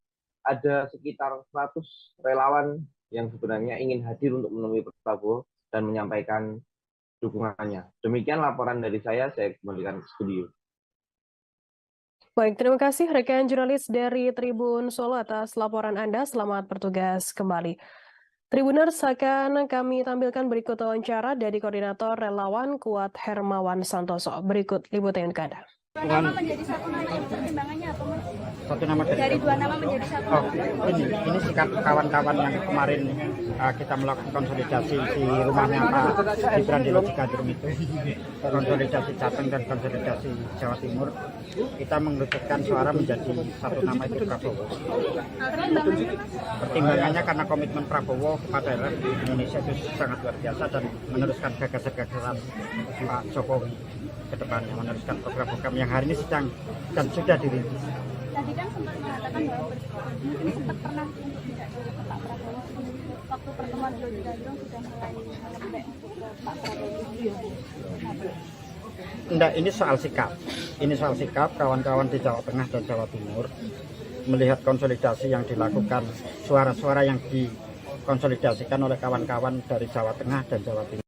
ada sekitar 100 relawan yang sebenarnya ingin hadir untuk menemui Prabowo dan menyampaikan dukungannya. Demikian laporan dari saya kembalikan ke studio. Baik, terima kasih rekan jurnalis dari Tribun Solo atas laporan Anda. Selamat bertugas kembali. Tribuners, akan kami tampilkan berikut wawancara dari Koordinator Relawan Kuat Hermawan Santoso. Berikut liputan ke Anda. Nama menjadi satu nama itu pertimbangannya apa, Mas? Satu nama Dari dua nama menjadi satu. Oh, ini sikap kawan-kawan yang kemarin kita melakukan konsolidasi di rumahnya Pak Gibran di Logikadrum itu, konsolidasi Jateng dan konsolidasi Jawa Timur, kita mengerucutkan suara menjadi satu nama itu Prabowo. Pertimbangannya, Mas? Pertimbangannya karena komitmen Prabowo kepada Indonesia itu sangat luar biasa dan meneruskan gagasan-gagasan Pak Jokowi ke depannya, meneruskan program-program yang hari ini sedang dan sudah dirintis. Tadi kan sempat mengatakan bahwa mungkin sempat pernah untuk tidak ke Pak Prabowo. Waktu pertemuan di Logikadrum sudah mulai melembek untuk ke Pak Prabowo. Enggak, ini soal sikap. Ini soal sikap kawan-kawan di Jawa Tengah dan Jawa Timur melihat konsolidasi yang dilakukan, suara-suara yang dikonsolidasikan oleh kawan-kawan dari Jawa Tengah dan Jawa Timur.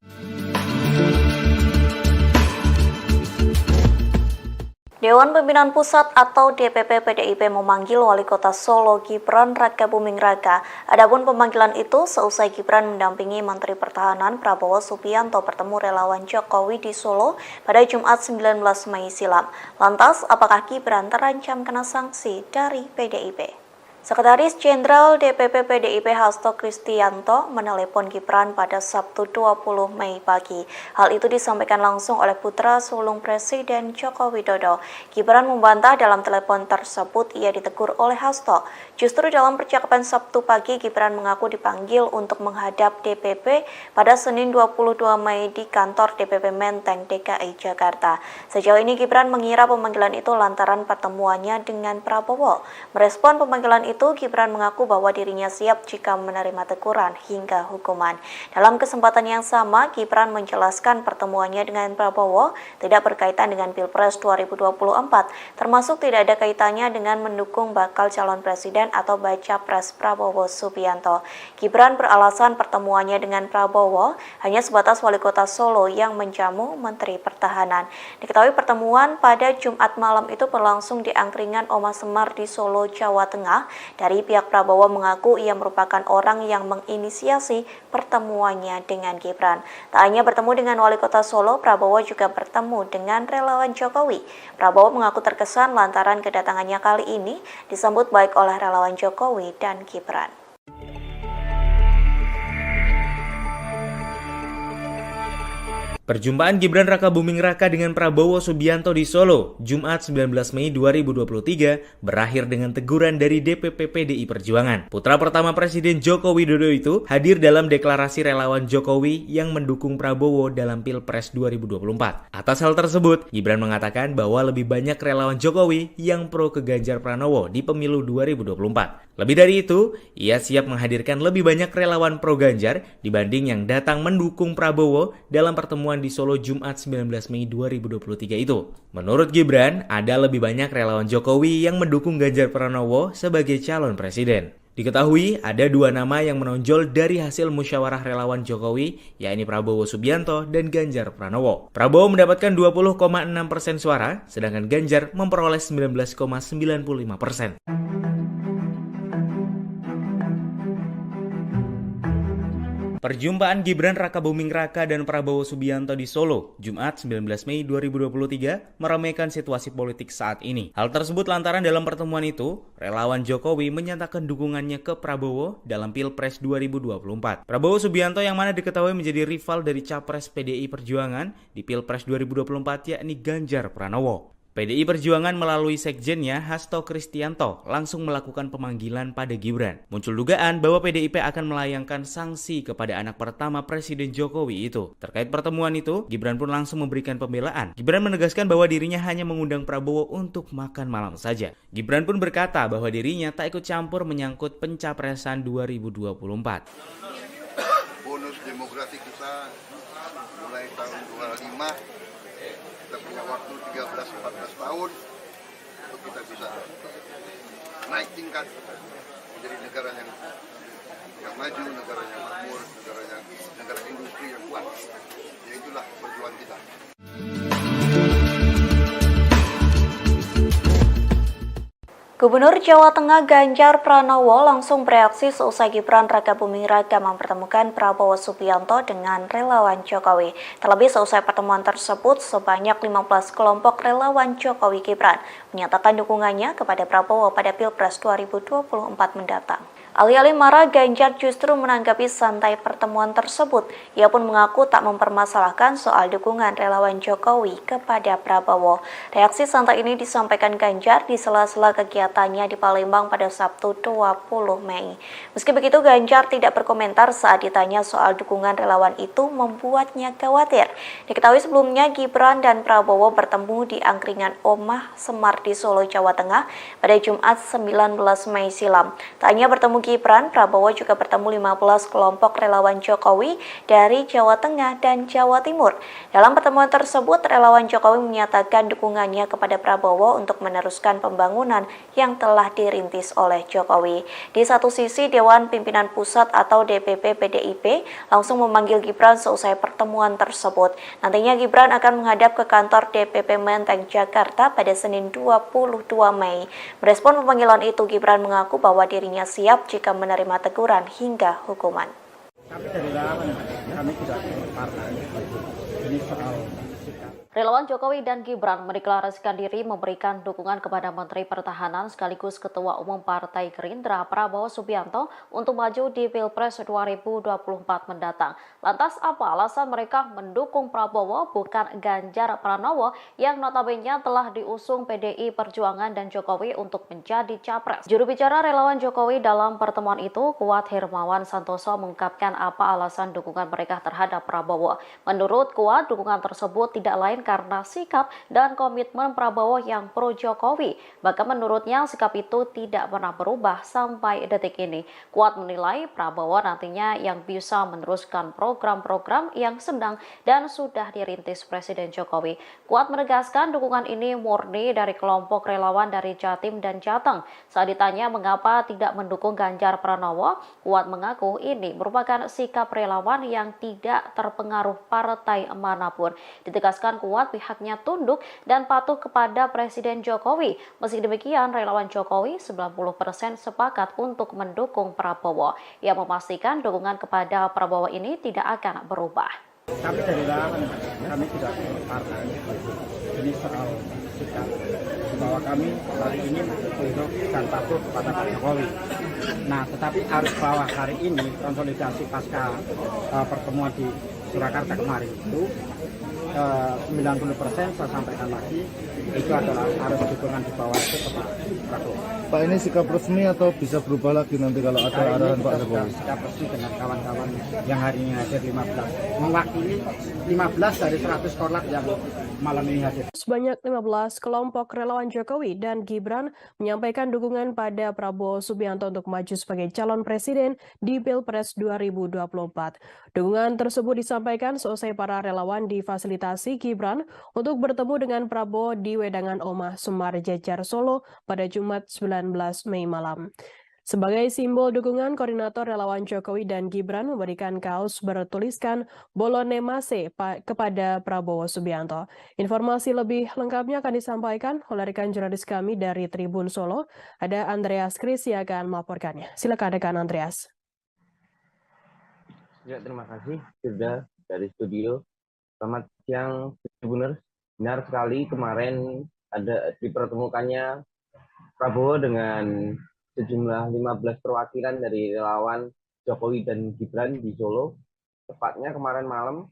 Dewan Pimpinan Pusat atau DPP PDIP memanggil Wali Kota Solo Gibran Rakabuming Raka. Adapun pemanggilan itu seusai Gibran mendampingi Menteri Pertahanan Prabowo Subianto bertemu relawan Jokowi di Solo pada Jumat 19 Mei silam. Lantas, apakah Gibran terancam kena sanksi dari PDIP? Sekretaris Jenderal DPP PDIP Hasto Kristianto menelepon Gibran pada Sabtu 20 Mei pagi. Hal itu disampaikan langsung oleh putra sulung Presiden Joko Widodo. Gibran membantah dalam telepon tersebut ia ditegur oleh Hasto. Justru dalam percakapan Sabtu pagi, Gibran mengaku dipanggil untuk menghadap DPP pada Senin 22 Mei di kantor DPP Menteng, DKI Jakarta. Sejauh ini Gibran mengira pemanggilan itu lantaran pertemuannya dengan Prabowo. Merespon pemanggilan itu, Gibran mengaku bahwa dirinya siap jika menerima teguran hingga hukuman. Dalam kesempatan yang sama, Gibran menjelaskan pertemuannya dengan Prabowo tidak berkaitan dengan Pilpres 2024, termasuk tidak ada kaitannya dengan mendukung bakal calon presiden atau baca pres Prabowo Subianto. Gibran beralasan pertemuannya dengan Prabowo hanya sebatas Wali Kota Solo yang menjamu Menteri Pertahanan. Diketahui pertemuan pada Jumat malam itu berlangsung di angkringan Oma Semar di Solo, Jawa Tengah. Dari pihak Prabowo mengaku ia merupakan orang yang menginisiasi pertemuannya dengan Gibran. Tak hanya bertemu dengan Wali Kota Solo, Prabowo juga bertemu dengan relawan Jokowi. Prabowo mengaku terkesan lantaran kedatangannya kali ini disambut baik oleh relawan Jokowi dan Gibran. Perjumpaan Gibran Rakabuming Raka dengan Prabowo Subianto di Solo, Jumat 19 Mei 2023, berakhir dengan teguran dari DPP PDI Perjuangan. Putra pertama Presiden Joko Widodo itu hadir dalam deklarasi relawan Jokowi yang mendukung Prabowo dalam Pilpres 2024. Atas hal tersebut, Gibran mengatakan bahwa lebih banyak relawan Jokowi yang pro ke Ganjar Pranowo di pemilu 2024. Lebih dari itu, ia siap menghadirkan lebih banyak relawan pro Ganjar dibanding yang datang mendukung Prabowo dalam pertemuan di Solo Jumat 19 Mei 2023 itu. Menurut Gibran, ada lebih banyak relawan Jokowi yang mendukung Ganjar Pranowo sebagai calon presiden. Diketahui ada dua nama yang menonjol dari hasil musyawarah relawan Jokowi, yakni Prabowo Subianto dan Ganjar Pranowo. Prabowo mendapatkan 20,6% suara, sedangkan Ganjar memperoleh 19,95%. Perjumpaan Gibran Rakabuming Raka dan Prabowo Subianto di Solo, Jumat 19 Mei 2023, meramaikan situasi politik saat ini. Hal tersebut lantaran dalam pertemuan itu, relawan Jokowi menyatakan dukungannya ke Prabowo dalam Pilpres 2024. Prabowo Subianto yang mana diketahui menjadi rival dari Capres PDI Perjuangan di Pilpres 2024 yakni Ganjar Pranowo. PDI Perjuangan melalui sekjennya Hasto Kristianto langsung melakukan pemanggilan pada Gibran. Muncul dugaan bahwa PDIP akan melayangkan sanksi kepada anak pertama Presiden Jokowi itu. Terkait pertemuan itu, Gibran pun langsung memberikan pembelaan. Gibran menegaskan bahwa dirinya hanya mengundang Prabowo untuk makan malam saja. Gibran pun berkata bahwa dirinya tak ikut campur menyangkut pencapresan 2024. Bonus demografi kita mulai tahun 25. Kita punya waktu 13-14 tahun untuk kita bisa naik tingkat menjadi negara yang maju, negara yang makmur, negara industri yang kuat. Ya itulah perjuangan kita. Gubernur Jawa Tengah Ganjar Pranowo langsung bereaksi seusai Gibran Rakabuming Raka mempertemukan Prabowo Subianto dengan relawan Jokowi. Terlebih seusai pertemuan tersebut, sebanyak 15 kelompok relawan Jokowi Gibran menyatakan dukungannya kepada Prabowo pada Pilpres 2024 mendatang. Alih-alih marah, Ganjar justru menanggapi santai pertemuan tersebut. Ia pun mengaku tak mempermasalahkan soal dukungan relawan Jokowi kepada Prabowo. Reaksi santai ini disampaikan Ganjar di sela-sela kegiatannya di Palembang pada Sabtu 20 Mei. Meski begitu, Ganjar tidak berkomentar saat ditanya soal dukungan relawan itu membuatnya khawatir. Diketahui sebelumnya Gibran dan Prabowo bertemu di angkringan Omah Semar di Solo, Jawa Tengah pada Jumat 19 Mei silam. Tak hanya bertemu Gibran, Prabowo juga bertemu 15 kelompok relawan Jokowi dari Jawa Tengah dan Jawa Timur. Dalam pertemuan tersebut, relawan Jokowi menyatakan dukungannya kepada Prabowo untuk meneruskan pembangunan yang telah dirintis oleh Jokowi. Di satu sisi, Dewan Pimpinan Pusat atau DPP PDIP langsung memanggil Gibran seusai pertemuan tersebut. Nantinya Gibran akan menghadap ke kantor DPP Menteng, Jakarta pada Senin 22 Mei. Merespon pemanggilan itu, Gibran mengaku bahwa dirinya siap jika menerima teguran hingga hukuman. Kami dari relawan, kami tidak partai. Ini soal sikap. Relawan Jokowi dan Gibran mendeklarasikan diri memberikan dukungan kepada Menteri Pertahanan sekaligus Ketua Umum Partai Gerindra Prabowo Subianto untuk maju di Pilpres 2024 mendatang. Lantas apa alasan mereka mendukung Prabowo bukan Ganjar Pranowo yang notabene telah diusung PDI Perjuangan dan Jokowi untuk menjadi capres? Juru bicara relawan Jokowi dalam pertemuan itu, Kuat Hermawan Santoso, mengungkapkan apa alasan dukungan mereka terhadap Prabowo. Menurut Kuat, dukungan tersebut tidak lain karena sikap dan komitmen Prabowo yang pro Jokowi. Bahkan menurutnya sikap itu tidak pernah berubah sampai detik ini. Kuat menilai Prabowo nantinya yang bisa meneruskan program-program yang sedang dan sudah dirintis Presiden Jokowi. Kuat menegaskan dukungan ini murni dari kelompok relawan dari Jatim dan Jateng. Saat ditanya mengapa tidak mendukung Ganjar Pranowo, Kuat mengaku ini merupakan sikap relawan yang tidak terpengaruh partai manapun. Ditegaskan Kuat pihaknya tunduk dan patuh kepada Presiden Jokowi. Meski demikian, relawan Jokowi 90% sepakat untuk mendukung Prabowo. Ia memastikan dukungan kepada Prabowo ini tidak akan berubah. Kami dari relawan, kami tidak partai. Ini soal sikap bahwa kami hari ini tunduk dan patuh kepada Pak Jokowi. Nah, tetapi harus bahwa hari ini konsolidasi pasca pertemuan di Surakarta kemarin itu 90% saya sampaikan lagi itu adalah harus dukungan di bawah itu ke Pak Prabowo. Pak, ini sikap resmi atau bisa berubah lagi nanti kalau ada arahan Pak Jokowi? Sikap resmi dengan kawan-kawan yang hari ini hadir 15, mewakili 15 dari 100 korlap yang malam ini hadir. Sebanyak 15 kelompok relawan Jokowi dan Gibran menyampaikan dukungan pada Prabowo Subianto untuk maju sebagai calon presiden di Pilpres 2024. Dukungan tersebut disampaikan seusai para relawan difasilitasi Gibran untuk bertemu dengan Prabowo di Wedangan Omah Semar Jejar Solo pada Jumat 19 Mei malam. Sebagai simbol dukungan, koordinator relawan Jokowi dan Gibran memberikan kaos bertuliskan Bolone Mase kepada Prabowo Subianto. Informasi lebih lengkapnya akan disampaikan oleh rekan jurnalis kami dari Tribun Solo. Ada Andreas Kris yang akan melaporkannya. Silakan rekan Andreas. Ya, terima kasih sudah dari studio. Selamat siang, Tribuners. Benar sekali kemarin ada dipertemukannya Prabowo dengan sejumlah 15 perwakilan dari relawan Jokowi dan Gibran di Solo. Tepatnya kemarin malam,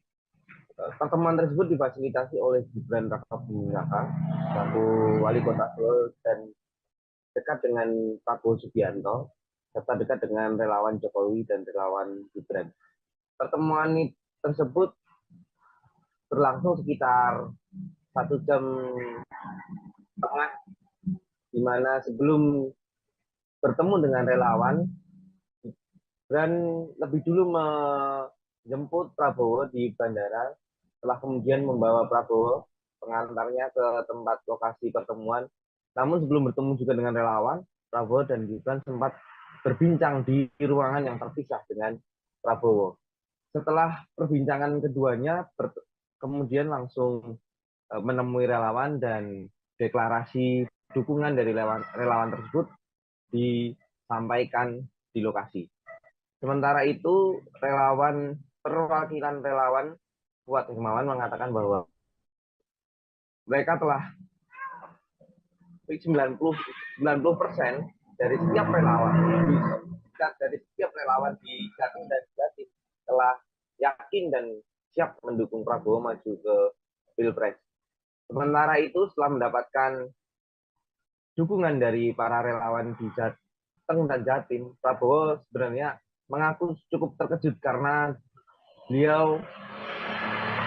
pertemuan tersebut difasilitasi oleh Gibran Rakabuming Raka, selaku wali kota Solo dan dekat dengan Prabowo Subianto, serta dekat dengan relawan Jokowi dan relawan Gibran. Pertemuan tersebut berlangsung sekitar 1 jam setengah, di mana sebelum bertemu dengan relawan, Gibran lebih dulu menjemput Prabowo di bandara, setelah kemudian membawa Prabowo pengantarnya ke tempat lokasi pertemuan. Namun sebelum bertemu juga dengan relawan, Prabowo dan Gibran sempat berbincang di ruangan yang terpisah dengan Prabowo. Setelah perbincangan keduanya, kemudian langsung menemui relawan dan deklarasi dukungan dari relawan tersebut disampaikan di lokasi. Sementara itu, perwakilan relawan Kuat Hermawan mengatakan bahwa mereka telah 90% dari setiap relawan di Jatim dan Jatim telah yakin dan siap mendukung Prabowo maju ke Pilpres. Sementara itu, setelah mendapatkan dukungan dari para relawan di Jateng dan Jatim, Prabowo sebenarnya mengaku cukup terkejut karena beliau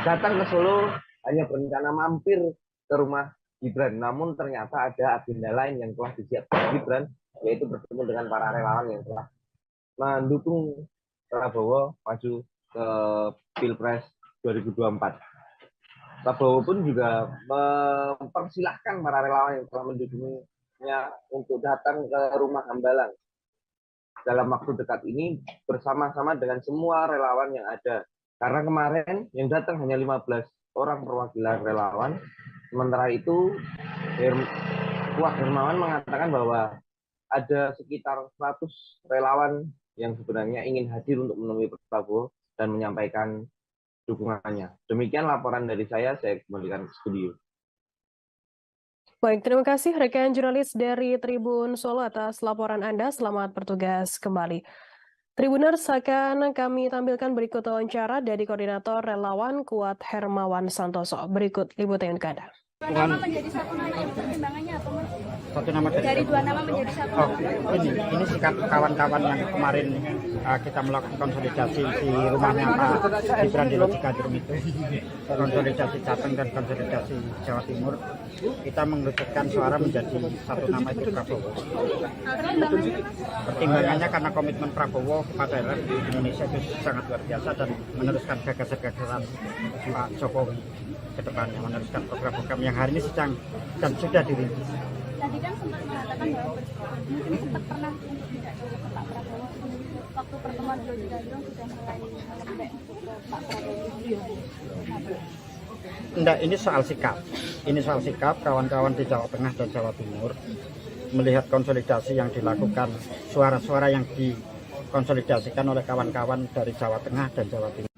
datang ke Solo hanya berencana mampir ke rumah Gibran, namun ternyata ada agenda lain yang telah disiapkan Gibran, yaitu bertemu dengan para relawan yang telah mendukung Prabowo maju ke Pilpres 2024. Prabowo pun juga mempersilahkan para relawan yang telah mendukungnya untuk datang ke rumah Hambalang dalam waktu dekat ini bersama-sama dengan semua relawan yang ada. Karena kemarin yang datang hanya 15 orang perwakilan relawan. Sementara itu, Kuat Hermawan mengatakan bahwa ada sekitar 100 relawan yang sebenarnya ingin hadir untuk menemui Prabowo dan menyampaikan dukungannya. Demikian laporan dari saya kembalikan ke studio. Baik, terima kasih rekan jurnalis dari Tribun Solo atas laporan Anda. Selamat bertugas kembali. Tribuners, akan kami tampilkan berikut wawancara dari Koordinator Relawan Kuat Hermawan Santoso. Berikut liputan ke Anda. Dua nama menjadi satu nama itu pertimbangannya apa, Mas? Satu nama Dari dua nama menjadi satu. Ini sikap kawan-kawan yang kemarin kita melakukan konsolidasi di rumahnya Pak Gibran di Logikadrum itu, konsolidasi Jateng dan konsolidasi Jawa Timur, kita mengerucutkan suara menjadi satu nama itu Prabowo. Pertimbangannya karena komitmen Prabowo kepada Indonesia itu sangat luar biasa dan meneruskan gagasan-gagasan Pak Jokowi ke depannya, meneruskan program-program yang hari ini sedang dan sudah dirintis. Tadi kan sempat mengatakan bahwa mungkin sempat pernah untuk tidak ke Pak Prabowo waktu pertemuan Logikadrum sudah mulai melembek ke Pak Prabowo. Enggak, ini soal sikap. Ini soal sikap kawan-kawan di Jawa Tengah dan Jawa Timur melihat konsolidasi yang dilakukan, suara-suara yang dikonsolidasikan oleh kawan-kawan dari Jawa Tengah dan Jawa Timur.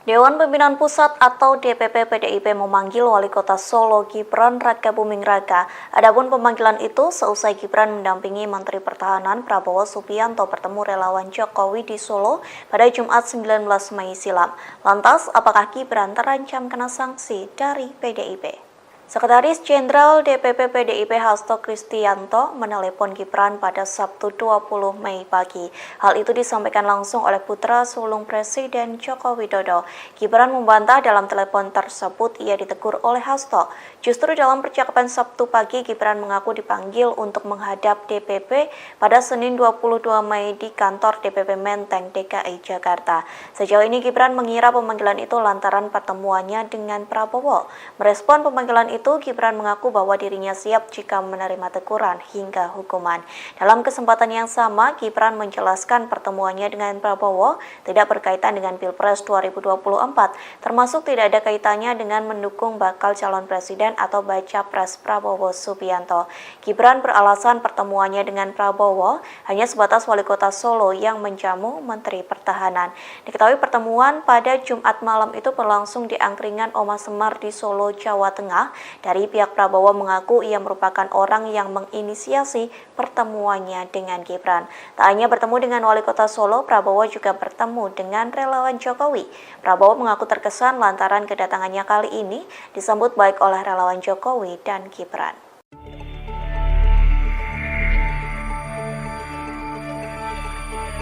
Dewan Pimpinan Pusat atau DPP PDIP memanggil Wali Kota Solo Gibran Rakabuming Raka. Adapun pemanggilan itu seusai Gibran mendampingi Menteri Pertahanan Prabowo Subianto bertemu relawan Jokowi di Solo pada Jumat 19 Mei silam. Lantas, apakah Gibran terancam kena sanksi dari PDIP? Sekretaris Jenderal DPP PDIP Hasto Kristianto menelepon Gibran pada Sabtu 20 Mei pagi. Hal itu disampaikan langsung oleh putra sulung Presiden Joko Widodo. Gibran membantah dalam telepon tersebut ia ditegur oleh Hasto. Justru dalam percakapan Sabtu pagi, Gibran mengaku dipanggil untuk menghadap DPP pada Senin 22 Mei di kantor DPP Menteng, DKI Jakarta. Sejauh ini Gibran mengira pemanggilan itu lantaran pertemuannya dengan Prabowo. Merespon pemanggilan itu, Gibran mengaku bahwa dirinya siap jika menerima teguran hingga hukuman. Dalam kesempatan yang sama, Gibran menjelaskan pertemuannya dengan Prabowo tidak berkaitan dengan Pilpres 2024, termasuk tidak ada kaitannya dengan mendukung bakal calon presiden atau baca pres Prabowo Subianto. Gibran beralasan pertemuannya dengan Prabowo hanya sebatas Wali Kota Solo yang menjamu Menteri Pertahanan. Diketahui pertemuan pada Jumat malam itu berlangsung di angkringan Oma Semar di Solo, Jawa Tengah. Dari pihak Prabowo mengaku ia merupakan orang yang menginisiasi pertemuannya dengan Gibran. Tak hanya bertemu dengan Wali Kota Solo, Prabowo juga bertemu dengan relawan Jokowi. Prabowo mengaku terkesan lantaran kedatangannya kali ini disambut baik oleh relawan Jokowi dan Gibran.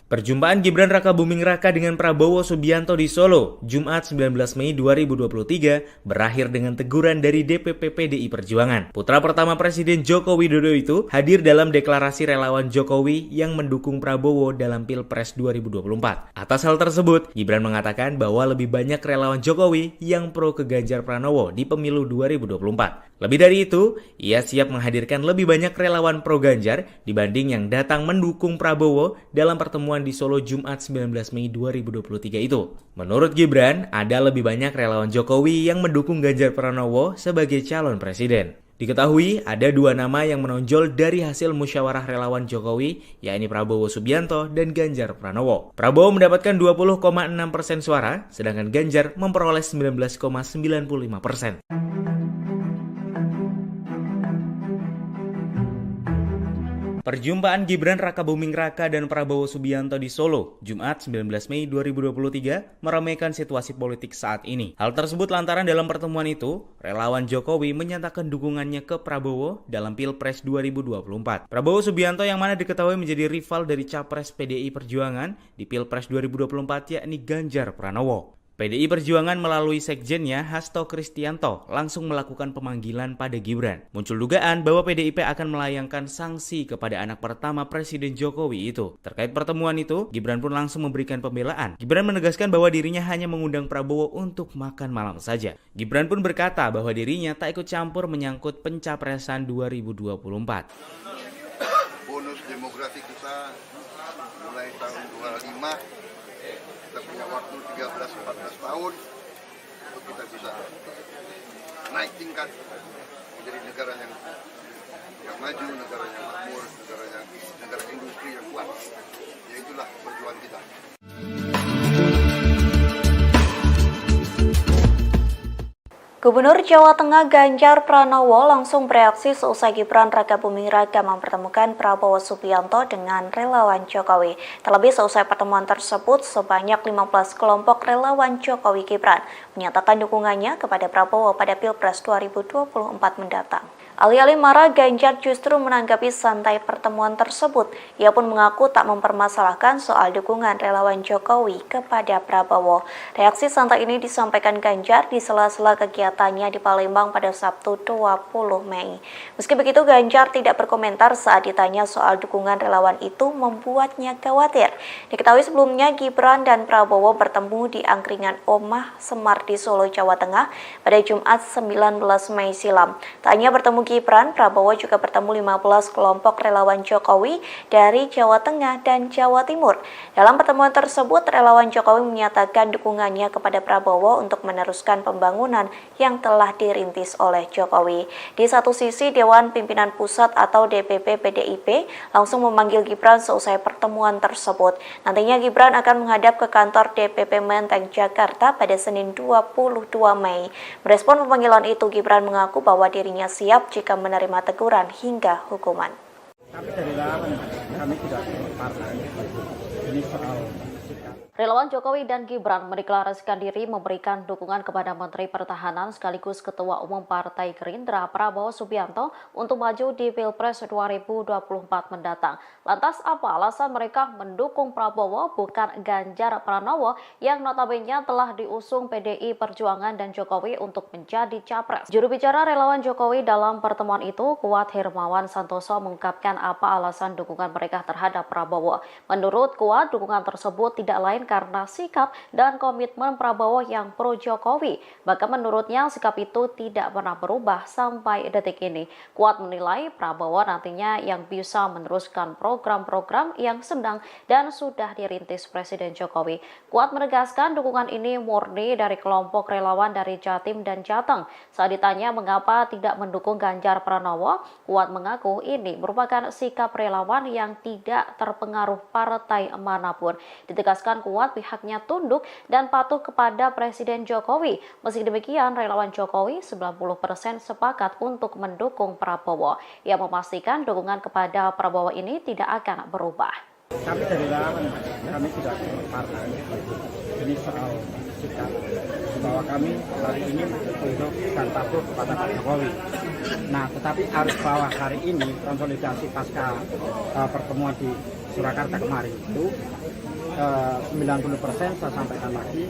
Perjumpaan Gibran Rakabuming Raka dengan Prabowo Subianto di Solo, Jumat 19 Mei 2023, berakhir dengan teguran dari DPP PDI Perjuangan. Putra pertama Presiden Joko Widodo itu hadir dalam deklarasi relawan Jokowi yang mendukung Prabowo dalam Pilpres 2024. Atas hal tersebut, Gibran mengatakan bahwa lebih banyak relawan Jokowi yang pro ke Ganjar Pranowo di pemilu 2024. Lebih dari itu, ia siap menghadirkan lebih banyak relawan pro Ganjar dibanding yang datang mendukung Prabowo dalam pertemuan pertemuan di Solo Jumat 19 Mei 2023 itu. Menurut Gibran, ada lebih banyak relawan Jokowi yang mendukung Ganjar Pranowo sebagai calon presiden. Diketahui ada dua nama yang menonjol dari hasil musyawarah relawan Jokowi, yakni Prabowo Subianto dan Ganjar Pranowo. Prabowo mendapatkan 20,6% suara, sedangkan Ganjar memperoleh 19,95%. Perjumpaan Gibran Rakabuming Raka dan Prabowo Subianto di Solo, Jumat 19 Mei 2023, meramaikan situasi politik saat ini. Hal tersebut lantaran dalam pertemuan itu, relawan Jokowi menyatakan dukungannya ke Prabowo dalam Pilpres 2024. Prabowo Subianto yang mana diketahui menjadi rival dari Capres PDI Perjuangan di Pilpres 2024 yakni Ganjar Pranowo. PDI Perjuangan melalui sekjennya Hasto Kristianto langsung melakukan pemanggilan pada Gibran. Muncul dugaan bahwa PDIP akan melayangkan sanksi kepada anak pertama Presiden Jokowi itu. Terkait pertemuan itu, Gibran pun langsung memberikan pembelaan. Gibran menegaskan bahwa dirinya hanya mengundang Prabowo untuk makan malam saja. Gibran pun berkata bahwa dirinya tak ikut campur menyangkut pencapresan 2024. Bonus demografi kita mulai tahun 25. Kita punya waktu 13-14 tahun untuk kita bisa naik tingkat menjadi negara yang maju, negara yang makmur, negara industri yang kuat. Ya itulah perjuangan kita. Gubernur Jawa Tengah Ganjar Pranowo langsung bereaksi seusai Gibran Rakabuming Raka mempertemukan Prabowo Subianto dengan relawan Jokowi. Terlebih seusai pertemuan tersebut, sebanyak 15 kelompok relawan Jokowi Gibran menyatakan dukungannya kepada Prabowo pada Pilpres 2024 mendatang. Alih-alih marah, Ganjar justru menanggapi santai pertemuan tersebut. Ia pun mengaku tak mempermasalahkan soal dukungan relawan Jokowi kepada Prabowo. Reaksi santai ini disampaikan Ganjar di sela-sela kegiatannya di Palembang pada Sabtu 20 Mei. Meski begitu, Ganjar tidak berkomentar saat ditanya soal dukungan relawan itu membuatnya khawatir. Diketahui sebelumnya Gibran dan Prabowo bertemu di angkringan Omah Semar di Solo, Jawa Tengah pada Jumat 19 Mei silam. Tak hanya bertemu Gibran, Prabowo juga bertemu 15 kelompok relawan Jokowi dari Jawa Tengah dan Jawa Timur. Dalam pertemuan tersebut, relawan Jokowi menyatakan dukungannya kepada Prabowo untuk meneruskan pembangunan yang telah dirintis oleh Jokowi. Di satu sisi, Dewan Pimpinan Pusat atau DPP PDIP langsung memanggil Gibran seusai pertemuan tersebut. Nantinya Gibran akan menghadap ke kantor DPP Menteng, Jakarta pada Senin 22 Mei. Merespon pemanggilan itu, Gibran mengaku bahwa dirinya siap jika menerima teguran hingga hukuman. Kami dari relawan, kami tidak partai. Ini soal sikap. Relawan Jokowi dan Gibran mendeklarasikan diri memberikan dukungan kepada Menteri Pertahanan sekaligus Ketua Umum Partai Gerindra Prabowo Subianto untuk maju di Pilpres 2024 mendatang. Lantas apa alasan mereka mendukung Prabowo bukan Ganjar Pranowo yang notabene telah diusung PDI Perjuangan dan Jokowi untuk menjadi capres? Juru bicara relawan Jokowi dalam pertemuan itu, Kuat Hermawan Santoso, mengungkapkan apa alasan dukungan mereka terhadap Prabowo. Menurut Kuat, dukungan tersebut tidak lain karena sikap dan komitmen Prabowo yang pro Jokowi. Bahkan menurutnya sikap itu tidak pernah berubah sampai detik ini. Kuat menilai Prabowo nantinya yang bisa meneruskan program-program yang sedang dan sudah dirintis Presiden Jokowi. Kuat menegaskan dukungan ini murni dari kelompok relawan dari Jatim dan Jateng. Saat ditanya mengapa tidak mendukung Ganjar Pranowo, Kuat mengaku ini merupakan sikap relawan yang tidak terpengaruh partai manapun. Ditegaskan Kuat pihaknya tunduk dan patuh kepada Presiden Jokowi. Meski demikian, relawan Jokowi 90% sepakat untuk mendukung Prabowo. Ia memastikan dukungan kepada Prabowo ini tidak akan berubah. Kami dari relawan, kami tidak partai. Ini soal sikap bahwa kami hari ini tunduk dan patuh kepada Pak Jokowi. Nah, tetapi harus bahwa hari ini konsolidasi pasca pertemuan di Surakarta kemarin itu 90% saya sampaikan lagi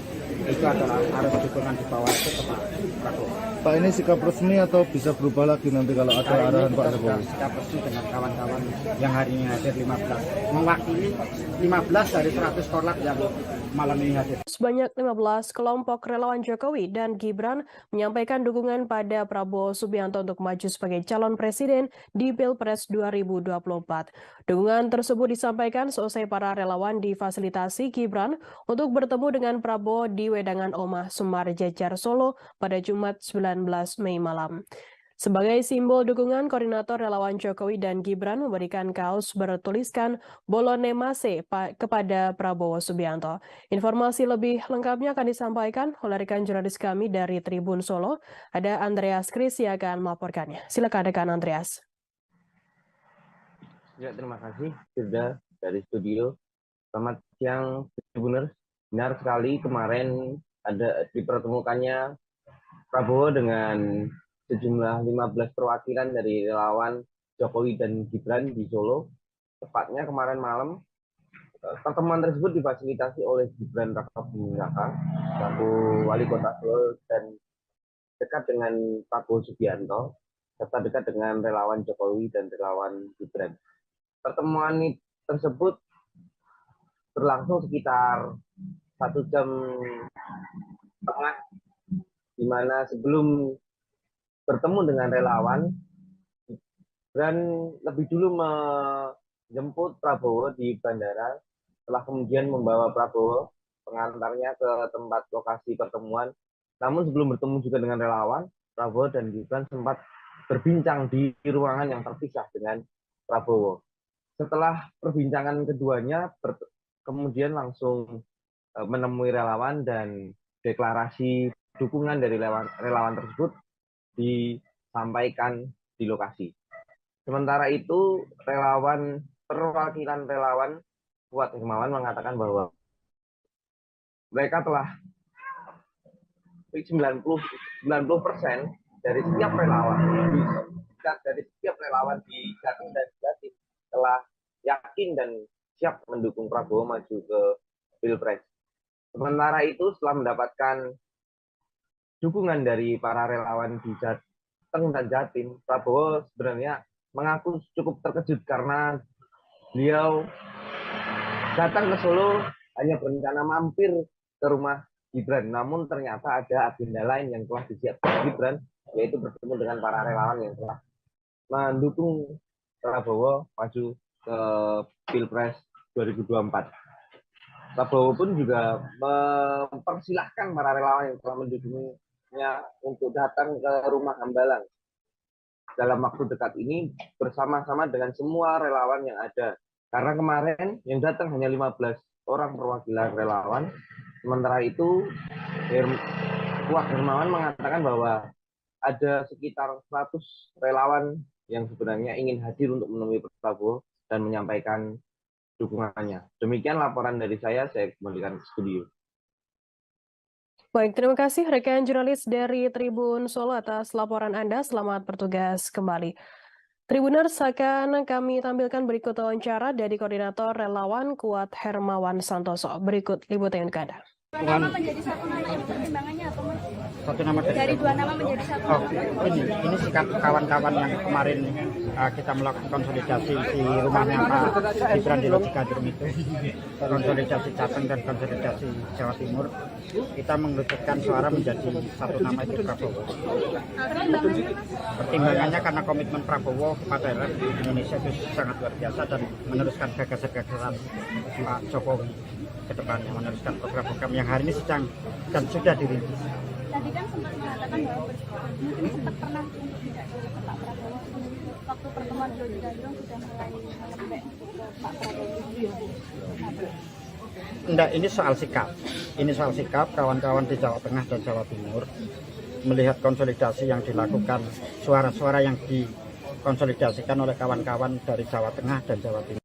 itu adalah harus dukungan di bawah itu ke Pak Prabowo. Pak, ini sikap resmi atau bisa berubah lagi nanti kalau ada Hari arahan ini Pak kita sudah Jokowi? sikap resmi dengan kawan-kawan yang hari ini hadir 15, mewakili 15 dari 100 korlap yang malam ini hadir. Sebanyak 15 kelompok relawan Jokowi dan Gibran menyampaikan dukungan pada Prabowo Subianto untuk maju sebagai calon presiden di Pilpres 2024. Dukungan tersebut disampaikan seusai para relawan difasilitasi Gibran untuk bertemu dengan Prabowo di Wedangan Omah Semar Jejar Solo pada Jumat 19 Mei malam. Sebagai simbol dukungan, koordinator relawan Jokowi dan Gibran memberikan kaos bertuliskan Bolone Mase kepada Prabowo Subianto. Informasi lebih lengkapnya akan disampaikan oleh rekan jurnalis kami dari Tribun Solo. Ada Andreas Kris yang akan melaporkannya. Silakan rekan Andreas. Ya, terima kasih sudah dari studio. Selamat siang, Tribuners. Benar sekali kemarin ada dipertemukannya Prabowo dengan sejumlah 15 perwakilan dari relawan Jokowi dan Gibran di Solo. Tepatnya kemarin malam, pertemuan tersebut difasilitasi oleh Gibran Rakabuming Raka, selaku wali kota Solo dan dekat dengan Prabowo Subianto, serta dekat dengan relawan Jokowi dan relawan Gibran. Pertemuan tersebut berlangsung sekitar 1 jam setengah, di mana sebelum bertemu dengan relawan, Gibran lebih dulu menjemput Prabowo di bandara, setelah kemudian membawa Prabowo pengantarnya ke tempat lokasi pertemuan. Namun sebelum bertemu juga dengan relawan, Prabowo dan Gibran sempat berbincang di ruangan yang terpisah dengan Prabowo. Setelah perbincangan keduanya, kemudian langsung menemui relawan dan deklarasi dukungan dari relawan tersebut disampaikan di lokasi. Sementara itu, perwakilan relawan Kuat Hermawan mengatakan bahwa mereka telah 90% dari setiap relawan di Jatim dan Jatim telah yakin dan siap mendukung Prabowo maju ke Pilpres. Sementara itu, setelah mendapatkan dukungan dari para relawan di Jateng dan Jatim, Prabowo sebenarnya mengaku cukup terkejut karena beliau datang ke Solo hanya berencana mampir ke rumah Gibran. Namun ternyata ada agenda lain yang telah disiapkan Gibran, yaitu bertemu dengan para relawan yang telah mendukung Prabowo maju ke Pilpres 2024. Prabowo pun juga mempersilahkan para relawan yang telah mendukungnya untuk datang ke rumah Hambalang dalam waktu dekat ini bersama-sama dengan semua relawan yang ada. Karena kemarin yang datang hanya 15 orang perwakilan relawan. Sementara itu, Kuat Hermawan mengatakan bahwa ada sekitar 100 relawan yang sebenarnya ingin hadir untuk menemui Prabowo dan menyampaikan dukungannya. Demikian laporan dari saya kembalikan ke studio. Baik, terima kasih rekan jurnalis dari Tribun Solo atas laporan Anda. Selamat bertugas kembali. Tribuners, akan kami tampilkan berikut wawancara dari Koordinator Relawan Kuat Hermawan Santoso. Berikut liputan untuk Anda. Dua nama menjadi satu nama itu pertimbangannya apa, Mas? Satu nama Dari dua nama menjadi satu nama. Ini sikap kawan-kawan yang kemarin kita melakukan konsolidasi di rumahnya Pak Gibran di Logikadrum itu, konsolidasi Jateng dan konsolidasi Jawa Timur, kita mengerucutkan suara menjadi satu nama itu Prabowo. Pertimbangannya karena komitmen Prabowo pada Indonesia itu sangat luar biasa dan meneruskan gagasan-gagasan Pak Jokowi ke depannya, meneruskan program-program yang hari ini sedang dan sudah dirintis. Tadi kan sempat mengatakan bahwa mungkin sempat pernah untuk tidak ke Pak Prabowo. Waktu pertemuan di Logikadrum sudah mulai melembek ke Pak Prabowo. Enggak, ini soal sikap. Ini soal sikap kawan-kawan di Jawa Tengah dan Jawa Timur melihat konsolidasi yang dilakukan, suara-suara yang dikonsolidasikan oleh kawan-kawan dari Jawa Tengah dan Jawa Timur.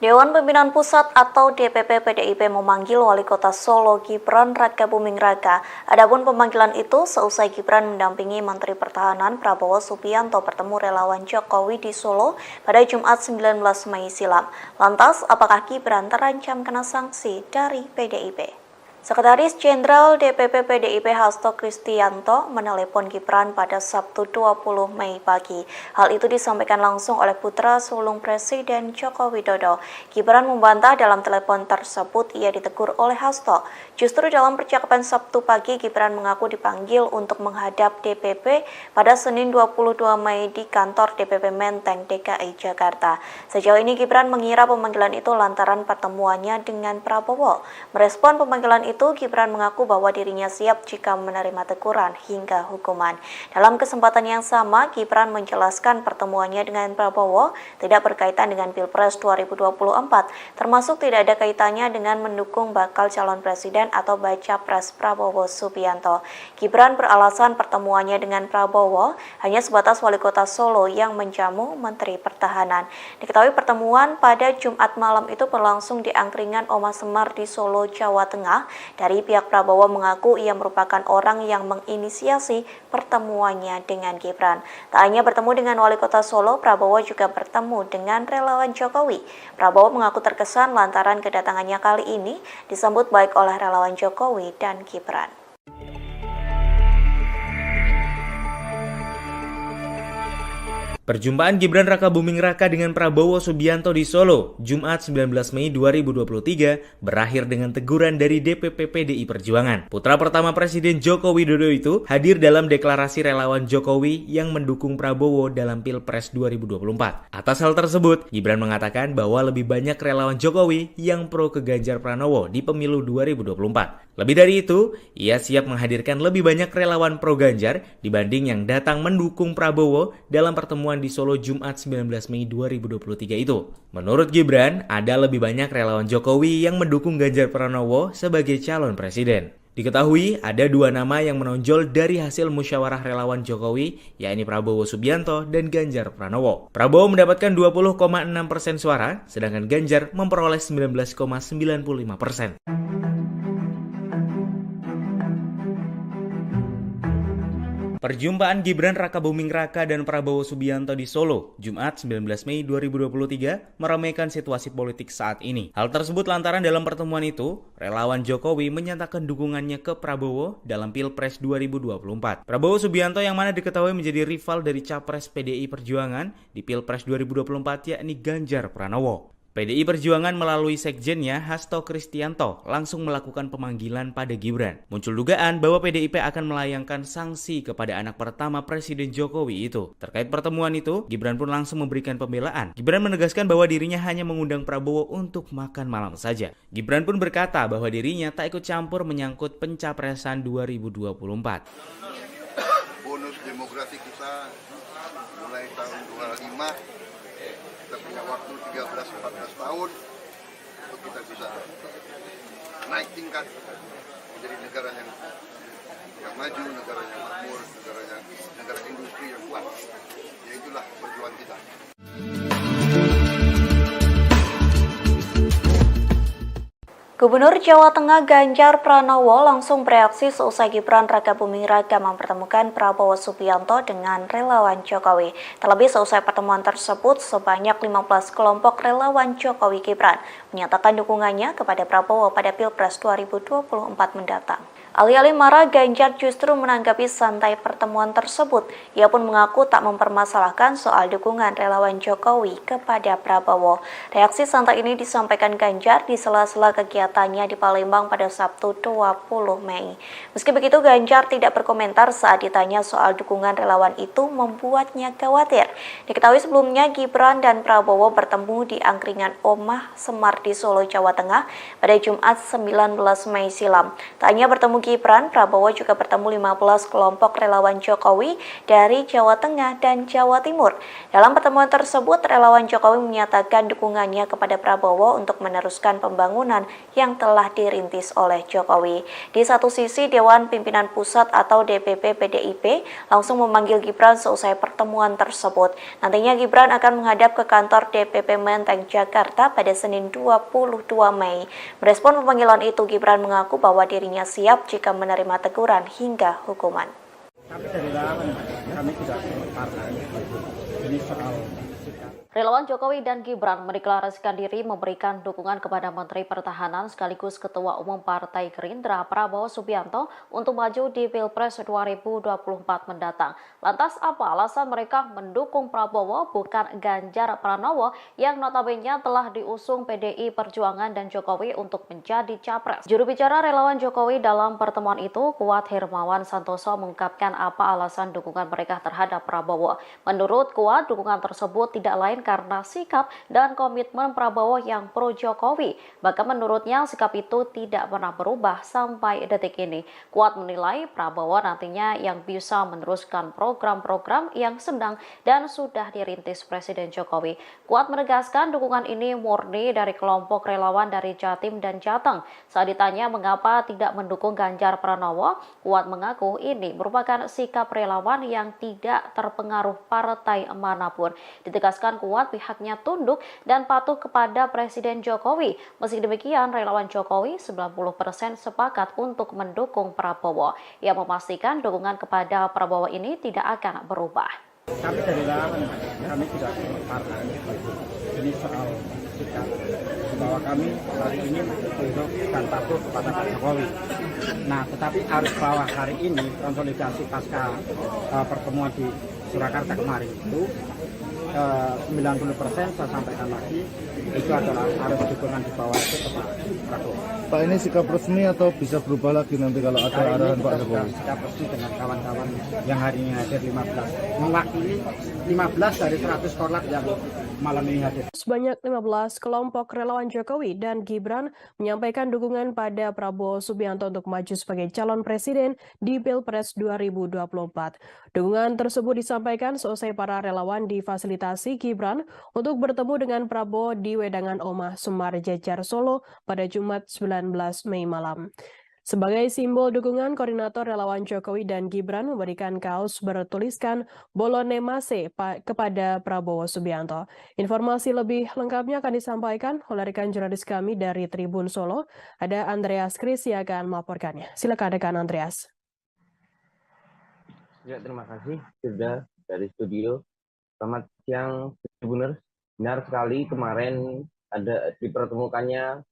Dewan Pimpinan Pusat atau DPP PDIP memanggil Wali Kota Solo Gibran Rakabuming Raka. Adapun pemanggilan itu seusai Gibran mendampingi Menteri Pertahanan Prabowo Subianto bertemu relawan Jokowi di Solo pada Jumat 19 Mei silam. Lantas, apakah Gibran terancam kena sanksi dari PDIP? Sekretaris Jenderal DPP PDIP Hasto Kristianto menelepon Gibran pada Sabtu 20 Mei pagi. Hal itu disampaikan langsung oleh putra sulung Presiden Joko Widodo. Gibran membantah dalam telepon tersebut ia ditegur oleh Hasto. Justru dalam percakapan Sabtu pagi, Gibran mengaku dipanggil untuk menghadap DPP pada Senin 22 Mei di kantor DPP Menteng, DKI Jakarta. Sejauh ini Gibran mengira pemanggilan itu lantaran pertemuannya dengan Prabowo. Merespon pemanggilan itu, Gibran mengaku bahwa dirinya siap jika menerima teguran hingga hukuman. Dalam kesempatan yang sama, Gibran menjelaskan pertemuannya dengan Prabowo tidak berkaitan dengan Pilpres 2024, termasuk tidak ada kaitannya dengan mendukung bakal calon presiden atau baca pres Prabowo Subianto. Gibran beralasan pertemuannya dengan Prabowo hanya sebatas Wali Kota Solo yang menjamu Menteri Pertahanan. Diketahui pertemuan pada Jumat malam itu berlangsung di angkringan Oma Semar di Solo, Jawa Tengah. Dari pihak Prabowo mengaku ia merupakan orang yang menginisiasi pertemuannya dengan Gibran. Tak hanya bertemu dengan Wali Kota Solo, Prabowo juga bertemu dengan relawan Jokowi. Prabowo mengaku terkesan lantaran kedatangannya kali ini disambut baik oleh relawan Jokowi dan Gibran. Perjumpaan Gibran Rakabuming Raka dengan Prabowo Subianto di Solo, Jumat 19 Mei 2023, berakhir dengan teguran dari DPP PDI Perjuangan. Putra pertama Presiden Joko Widodo itu hadir dalam deklarasi relawan Jokowi yang mendukung Prabowo dalam Pilpres 2024. Atas hal tersebut, Gibran mengatakan bahwa lebih banyak relawan Jokowi yang pro ke Ganjar Pranowo di pemilu 2024. Lebih dari itu, ia siap menghadirkan lebih banyak relawan pro Ganjar dibanding yang datang mendukung Prabowo dalam pertemuan di Solo Jumat 19 Mei 2023 itu. Menurut Gibran, ada lebih banyak relawan Jokowi yang mendukung Ganjar Pranowo sebagai calon presiden. Diketahui ada dua nama yang menonjol dari hasil musyawarah relawan Jokowi, yakni Prabowo Subianto dan Ganjar Pranowo. Prabowo mendapatkan 20,6% suara, sedangkan Ganjar memperoleh 19,95%. Perjumpaan Gibran Rakabuming Raka dan Prabowo Subianto di Solo, Jumat 19 Mei 2023, meramaikan situasi politik saat ini. Hal tersebut lantaran dalam pertemuan itu, relawan Jokowi menyatakan dukungannya ke Prabowo dalam Pilpres 2024. Prabowo Subianto yang mana diketahui menjadi rival dari Capres PDI Perjuangan di Pilpres 2024 yakni Ganjar Pranowo. PDI Perjuangan melalui sekjennya Hasto Kristianto langsung melakukan pemanggilan pada Gibran. Muncul dugaan bahwa PDIP akan melayangkan sanksi kepada anak pertama Presiden Jokowi itu. Terkait pertemuan itu, Gibran pun langsung memberikan pembelaan. Gibran menegaskan bahwa dirinya hanya mengundang Prabowo untuk makan malam saja. Gibran pun berkata bahwa dirinya tak ikut campur menyangkut pencapresan 2024. Bonus demografi kita mulai tahun 25. Kita punya waktu 13-14 tahun untuk kita bisa naik tingkat menjadi negara yang maju, negara yang makmur, negara industri yang kuat. Ya itulah perjuangan kita. Gubernur Jawa Tengah Ganjar Pranowo langsung bereaksi seusai Gibran Rakabuming Raka mempertemukan Prabowo Subianto dengan relawan Jokowi. Terlebih seusai pertemuan tersebut, sebanyak 15 kelompok relawan Jokowi Gibran menyatakan dukungannya kepada Prabowo pada Pilpres 2024 mendatang. Alih-alih marah, Ganjar justru menanggapi santai pertemuan tersebut. Ia pun mengaku tak mempermasalahkan soal dukungan relawan Jokowi kepada Prabowo. Reaksi santai ini disampaikan Ganjar di sela-sela kegiatannya di Palembang pada Sabtu 20 Mei. Meski begitu, Ganjar tidak berkomentar saat ditanya soal dukungan relawan itu membuatnya khawatir. Diketahui sebelumnya Gibran dan Prabowo bertemu di angkringan Oma Semar di Solo, Jawa Tengah pada Jumat 19 Mei silam. Tak hanya bertemu mendukung Gibran, Prabowo juga bertemu 15 kelompok relawan Jokowi dari Jawa Tengah dan Jawa Timur. Dalam pertemuan tersebut, relawan Jokowi menyatakan dukungannya kepada Prabowo untuk meneruskan pembangunan yang telah dirintis oleh Jokowi. Di satu sisi, Dewan Pimpinan Pusat atau DPP PDIP langsung memanggil Gibran seusai pertemuan tersebut. Nantinya Gibran akan menghadap ke kantor DPP Menteng, Jakarta pada Senin 22 Mei. Merespon pemanggilan itu, Gibran mengaku bahwa dirinya siap jika menerima teguran hingga hukuman. Kami dari relawan, kami tidak partai. Ini soal sikap. Relawan Jokowi dan Gibran mendeklarasikan diri memberikan dukungan kepada Menteri Pertahanan sekaligus Ketua Umum Partai Gerindra Prabowo Subianto untuk maju di Pilpres 2024 mendatang. Lantas apa alasan mereka mendukung Prabowo bukan Ganjar Pranowo yang notabene telah diusung PDI Perjuangan dan Jokowi untuk menjadi capres? Juru bicara relawan Jokowi dalam pertemuan itu, Kuat Hermawan Santoso, mengungkapkan apa alasan dukungan mereka terhadap Prabowo. Menurut Kuat, dukungan tersebut tidak lain karena sikap dan komitmen Prabowo yang pro Jokowi. Bahkan menurutnya sikap itu tidak pernah berubah sampai detik ini. Kuat menilai Prabowo nantinya yang bisa meneruskan program-program yang sedang dan sudah dirintis Presiden Jokowi. Kuat menegaskan dukungan ini murni dari kelompok relawan dari Jatim dan Jateng. Saat ditanya mengapa tidak mendukung Ganjar Pranowo, Kuat mengaku ini merupakan sikap relawan yang tidak terpengaruh partai manapun. Ditegaskan Kuat pihaknya tunduk dan patuh kepada Presiden Jokowi. Meski demikian, relawan Jokowi 90% sepakat untuk mendukung Prabowo. Ia memastikan dukungan kepada Prabowo ini tidak akan berubah. Kami dari relawan, kami tidak partai. Ini soal sikap bahwa kami hari ini tunduk dan patuh kepada Pak Jokowi. Nah, tetapi arus bawah hari ini konsolidasi pasca pertemuan di Surakarta kemarin itu 90% saya sampaikan lagi itu adalah harus dukungan di bawah itu ke Pak Prabowo. Pak, ini sikap resmi atau bisa berubah lagi nanti kalau ada arahan Pak Jokowi? Sikap resmi dengan kawan-kawan yang hari ini hadir 15, mewakili 15 dari 100 korlap yang malam ini hadir. Sebanyak 15 kelompok relawan Jokowi dan Gibran menyampaikan dukungan pada Prabowo Subianto untuk maju sebagai calon presiden di Pilpres 2024. Dukungan tersebut disampaikan seusai para relawan difasilitasi Gibran untuk bertemu dengan Prabowo di Wedangan Omah Sumar Jejar Solo pada Jumat 19 Mei malam. Sebagai simbol dukungan, koordinator relawan Jokowi dan Gibran memberikan kaos bertuliskan Bolone Mase kepada Prabowo Subianto. Informasi lebih lengkapnya akan disampaikan oleh rekan jurnalis kami dari Tribun Solo. Ada Andreas Kris yang akan melaporkannya. Silakan rekan Andreas. Ya, terima kasih sudah dari studio. Selamat siang, Tribuners. Benar sekali kemarin ada dipertemukannya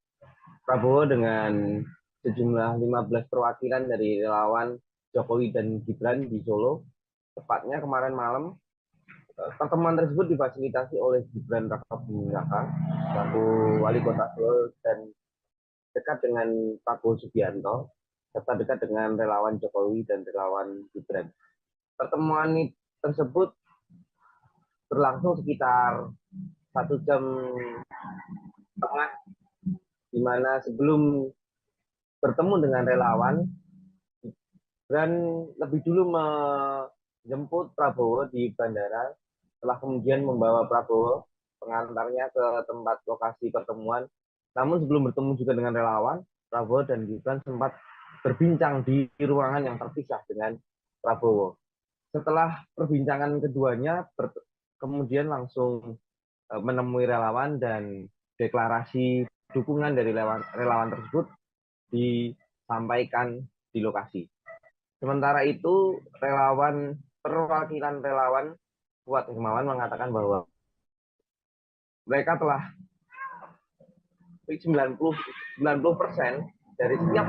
Prabowo dengan sejumlah 15 perwakilan dari relawan Jokowi dan Gibran di Solo. Tepatnya kemarin malam, pertemuan tersebut difasilitasi oleh Gibran Rakabuming Raka, selaku Wali Kota Solo dan dekat dengan Prabowo Subianto, serta dekat dengan relawan Jokowi dan relawan Gibran. Pertemuan tersebut berlangsung sekitar 1 jam setengah, di mana sebelum bertemu dengan relawan, dan lebih dulu menjemput Prabowo di bandara, setelah kemudian membawa Prabowo pengantarnya ke tempat lokasi pertemuan. Namun sebelum bertemu juga dengan relawan, Prabowo dan Gibran sempat berbincang di ruangan yang terpisah dengan Prabowo. Setelah perbincangan keduanya, kemudian langsung menemui relawan dan deklarasi dukungan dari relawan tersebut disampaikan di lokasi. Sementara itu, perwakilan relawan Kuat Hermawan mengatakan bahwa mereka telah 90% dari setiap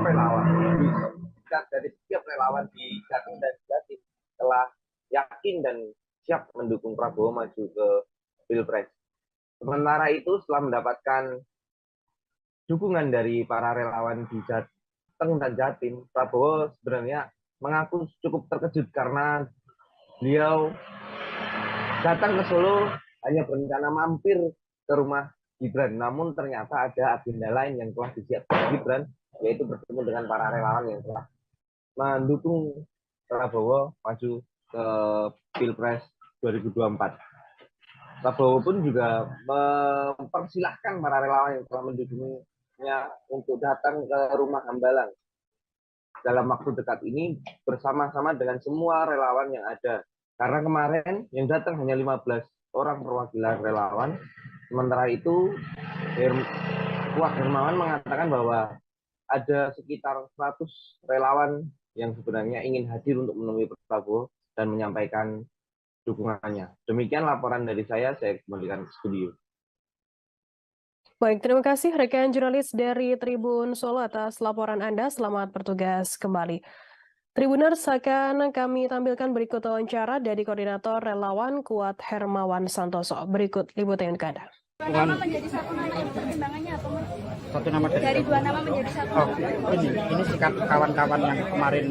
relawan di Jatim dan Jatim telah yakin dan siap mendukung Prabowo maju ke Pilpres. Sementara itu, setelah mendapatkan dukungan dari para relawan di Jateng dan Jatim, Prabowo sebenarnya mengaku cukup terkejut karena beliau datang ke Solo hanya berencana mampir ke rumah Gibran, namun ternyata ada agenda lain yang telah disiapkan Gibran, yaitu bertemu dengan para relawan yang telah mendukung Prabowo maju ke Pilpres 2024. Prabowo pun juga mempersilahkan para relawan yang telah mendukungnya untuk datang ke rumah Hambalang dalam waktu dekat ini bersama-sama dengan semua relawan yang ada. Karena kemarin yang datang hanya 15 orang perwakilan relawan, sementara itu Wah Hermawan mengatakan bahwa ada sekitar 100 relawan yang sebenarnya ingin hadir untuk menemui Prabowo dan menyampaikan dukungannya. Demikian laporan dari saya kembalikan ke studio. Baik, terima kasih rekan jurnalis dari Tribun Solo atas laporan Anda. Selamat bertugas kembali. Tribuners, akan kami tampilkan berikut wawancara dari Koordinator Relawan Kuat Hermawan Santoso. Berikut liputan ke Anda. Dua nama menjadi satu nama, pertimbangannya apa, Mas? Satu nama Dari dua nama menjadi satu. Oh, ini sikap kawan-kawan yang kemarin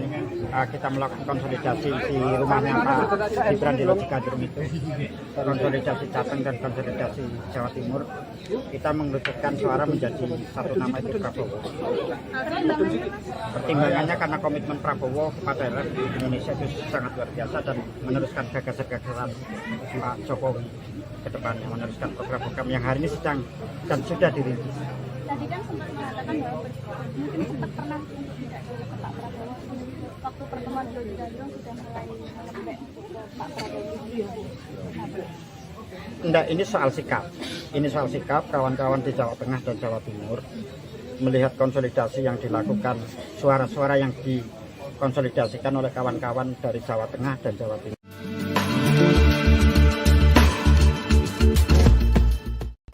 kita melakukan konsolidasi di rumahnya Pak Gibran di Loji Gadrum itu, konsolidasi Jateng dan konsolidasi Jawa Timur, kita mengerucutkan suara menjadi satu nama itu Prabowo. Pertimbangannya karena komitmen Prabowo kepada Indonesia itu sangat luar biasa dan meneruskan gagasan-gagasan Pak Jokowi ke depannya, meneruskan program-program yang hari ini sedang dan sudah dirintis. Tadi kan sempat mengatakan bahwa mungkin sempat pernah untuk tidak jauh ke Pak Prabowo. Waktu pertemuan di Loji Gadrum sudah mulai melembek untuk ke Pak Prabowo. Enggak, ini soal sikap. Ini soal sikap kawan-kawan di Jawa Tengah dan Jawa Timur melihat konsolidasi yang dilakukan, suara-suara yang dikonsolidasikan oleh kawan-kawan dari Jawa Tengah dan Jawa Timur.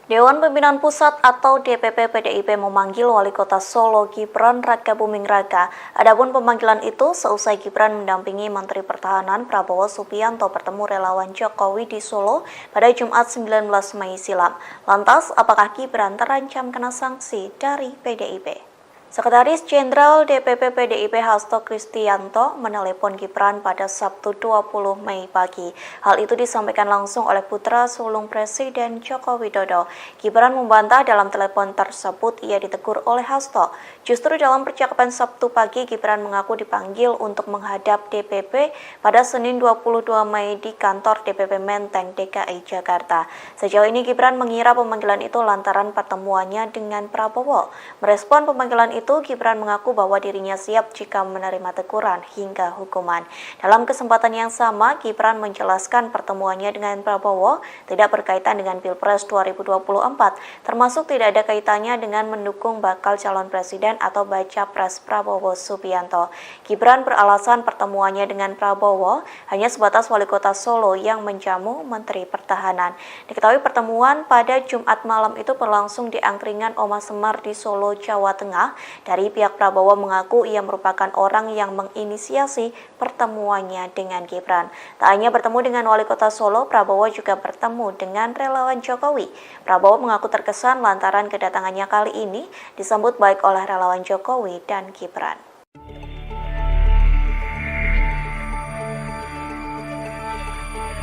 Dewan Pimpinan Pusat atau DPP PDIP memanggil Wali Kota Solo Gibran Rakabuming Raka. Adapun pemanggilan itu seusai Gibran mendampingi Menteri Pertahanan Prabowo Subianto bertemu relawan Jokowi di Solo pada Jumat 19 Mei silam. Lantas, apakah Gibran terancam kena sanksi dari PDIP? Sekretaris Jenderal DPP PDIP Hasto Kristianto menelepon Gibran pada Sabtu 20 Mei pagi. Hal itu disampaikan langsung oleh putra sulung Presiden Joko Widodo. Gibran membantah dalam telepon tersebut ia ditegur oleh Hasto. Justru dalam percakapan Sabtu pagi, Gibran mengaku dipanggil untuk menghadap DPP pada Senin 22 Mei di kantor DPP Menteng, DKI Jakarta. Sejauh ini Gibran mengira pemanggilan itu lantaran pertemuannya dengan Prabowo. Merespon pemanggilan itu, Gibran mengaku bahwa dirinya siap jika menerima teguran hingga hukuman. Dalam kesempatan yang sama, Gibran menjelaskan pertemuannya dengan Prabowo tidak berkaitan dengan Pilpres 2024, termasuk tidak ada kaitannya dengan mendukung bakal calon presiden atau baca pres Prabowo Subianto. Gibran beralasan pertemuannya dengan Prabowo hanya sebatas Wali Kota Solo yang menjamu Menteri Pertahanan. Diketahui pertemuan pada Jumat malam itu berlangsung di angkringan Oma Semar di Solo, Jawa Tengah. Dari pihak Prabowo mengaku ia merupakan orang yang menginisiasi pertemuannya dengan Gibran. Tak hanya bertemu dengan Wali Kota Solo, Prabowo juga bertemu dengan relawan Jokowi. Prabowo mengaku terkesan lantaran kedatangannya kali ini disambut baik oleh relawan Jokowi dan Gibran.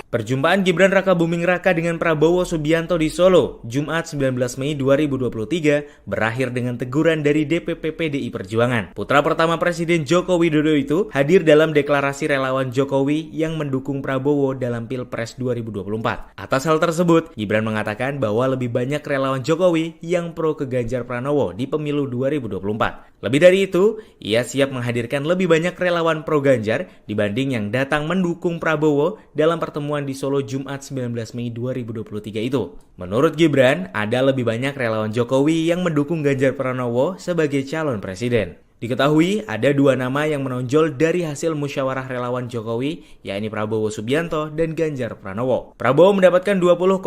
Perjumpaan Gibran Rakabuming Raka dengan Prabowo Subianto di Solo, Jumat 19 Mei 2023, berakhir dengan teguran dari DPP PDI Perjuangan. Putra pertama Presiden Joko Widodo itu hadir dalam deklarasi relawan Jokowi yang mendukung Prabowo dalam Pilpres 2024. Atas hal tersebut, Gibran mengatakan bahwa lebih banyak relawan Jokowi yang pro ke Ganjar Pranowo di pemilu 2024. Lebih dari itu, ia siap menghadirkan lebih banyak relawan pro Ganjar dibanding yang datang mendukung Prabowo dalam pertemuan di Solo Jumat 19 Mei 2023 itu. Menurut Gibran, ada lebih banyak relawan Jokowi yang mendukung Ganjar Pranowo sebagai calon presiden. Diketahui ada dua nama yang menonjol dari hasil musyawarah relawan Jokowi, yakni Prabowo Subianto dan Ganjar Pranowo. Prabowo mendapatkan 20,6%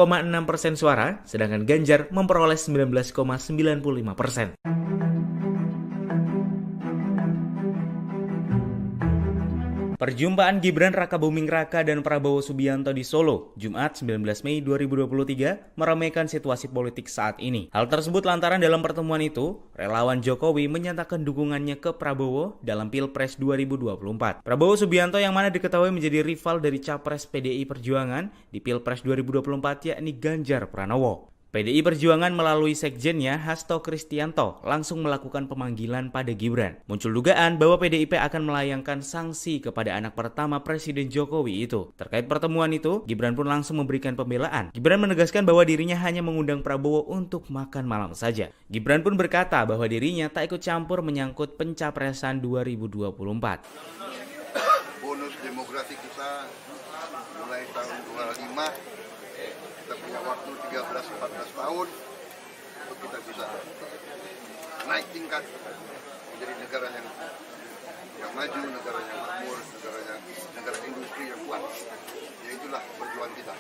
suara, sedangkan Ganjar memperoleh 19,95%. Perjumpaan Gibran Rakabuming Raka dan Prabowo Subianto di Solo, Jumat 19 Mei 2023, meramaikan situasi politik saat ini. Hal tersebut lantaran dalam pertemuan itu, relawan Jokowi menyatakan dukungannya ke Prabowo dalam Pilpres 2024. Prabowo Subianto yang mana diketahui menjadi rival dari capres PDI Perjuangan di Pilpres 2024 yakni Ganjar Pranowo. PDI Perjuangan melalui sekjennya Hasto Kristianto langsung melakukan pemanggilan pada Gibran. Muncul dugaan bahwa PDIP akan melayangkan sanksi kepada anak pertama Presiden Jokowi itu. Terkait pertemuan itu, Gibran pun langsung memberikan pembelaan. Gibran menegaskan bahwa dirinya hanya mengundang Prabowo untuk makan malam saja. Gibran pun berkata bahwa dirinya tak ikut campur menyangkut pencapresan 2024. Bonus demografi kita mulai tahun 25, kita punya waktu 13-14 tahun untuk kita bisa naik tingkat menjadi negara yang maju, negara yang makmur, negara industri yang kuat. Ya itulah perjuangan kita.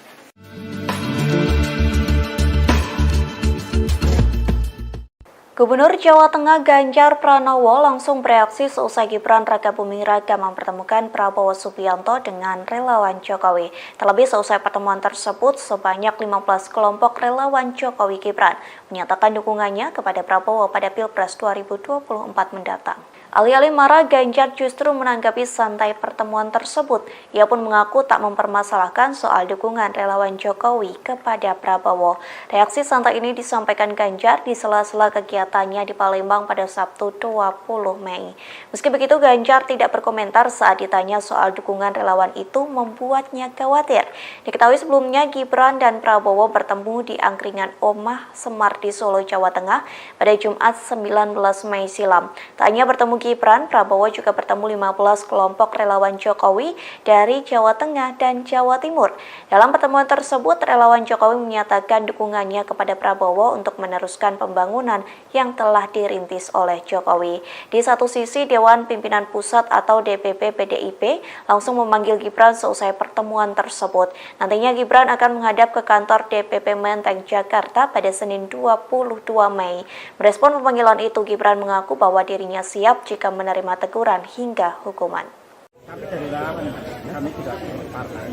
Gubernur Jawa Tengah Ganjar Pranowo langsung bereaksi seusai Gibran Rakabuming Raka mempertemukan Prabowo Subianto dengan relawan Jokowi. Terlebih seusai pertemuan tersebut, sebanyak 15 kelompok relawan Jokowi Gibran menyatakan dukungannya kepada Prabowo pada Pilpres 2024 mendatang. Alih-alih marah, Ganjar justru menanggapi santai pertemuan tersebut. Ia pun mengaku tak mempermasalahkan soal dukungan relawan Jokowi kepada Prabowo. Reaksi santai ini disampaikan Ganjar di sela-sela kegiatannya di Palembang pada Sabtu 20 Mei. Meski begitu, Ganjar tidak berkomentar saat ditanya soal dukungan relawan itu membuatnya khawatir. Diketahui sebelumnya Gibran dan Prabowo bertemu di angkringan Omah Semar di Solo, Jawa Tengah pada Jumat 19 Mei silam. Tak hanya bertemu Gibran, Prabowo juga bertemu 15 kelompok relawan Jokowi dari Jawa Tengah dan Jawa Timur. Dalam pertemuan tersebut, relawan Jokowi menyatakan dukungannya kepada Prabowo untuk meneruskan pembangunan yang telah dirintis oleh Jokowi. Di satu sisi, Dewan Pimpinan Pusat atau DPP PDIP langsung memanggil Gibran seusai pertemuan tersebut. Nantinya Gibran akan menghadap ke kantor DPP Menteng, Jakarta pada Senin 22 Mei. Merespon pemanggilan itu, Gibran mengaku bahwa dirinya siap jika menerima teguran hingga hukuman. Kami dari relawan, kami tidak partai.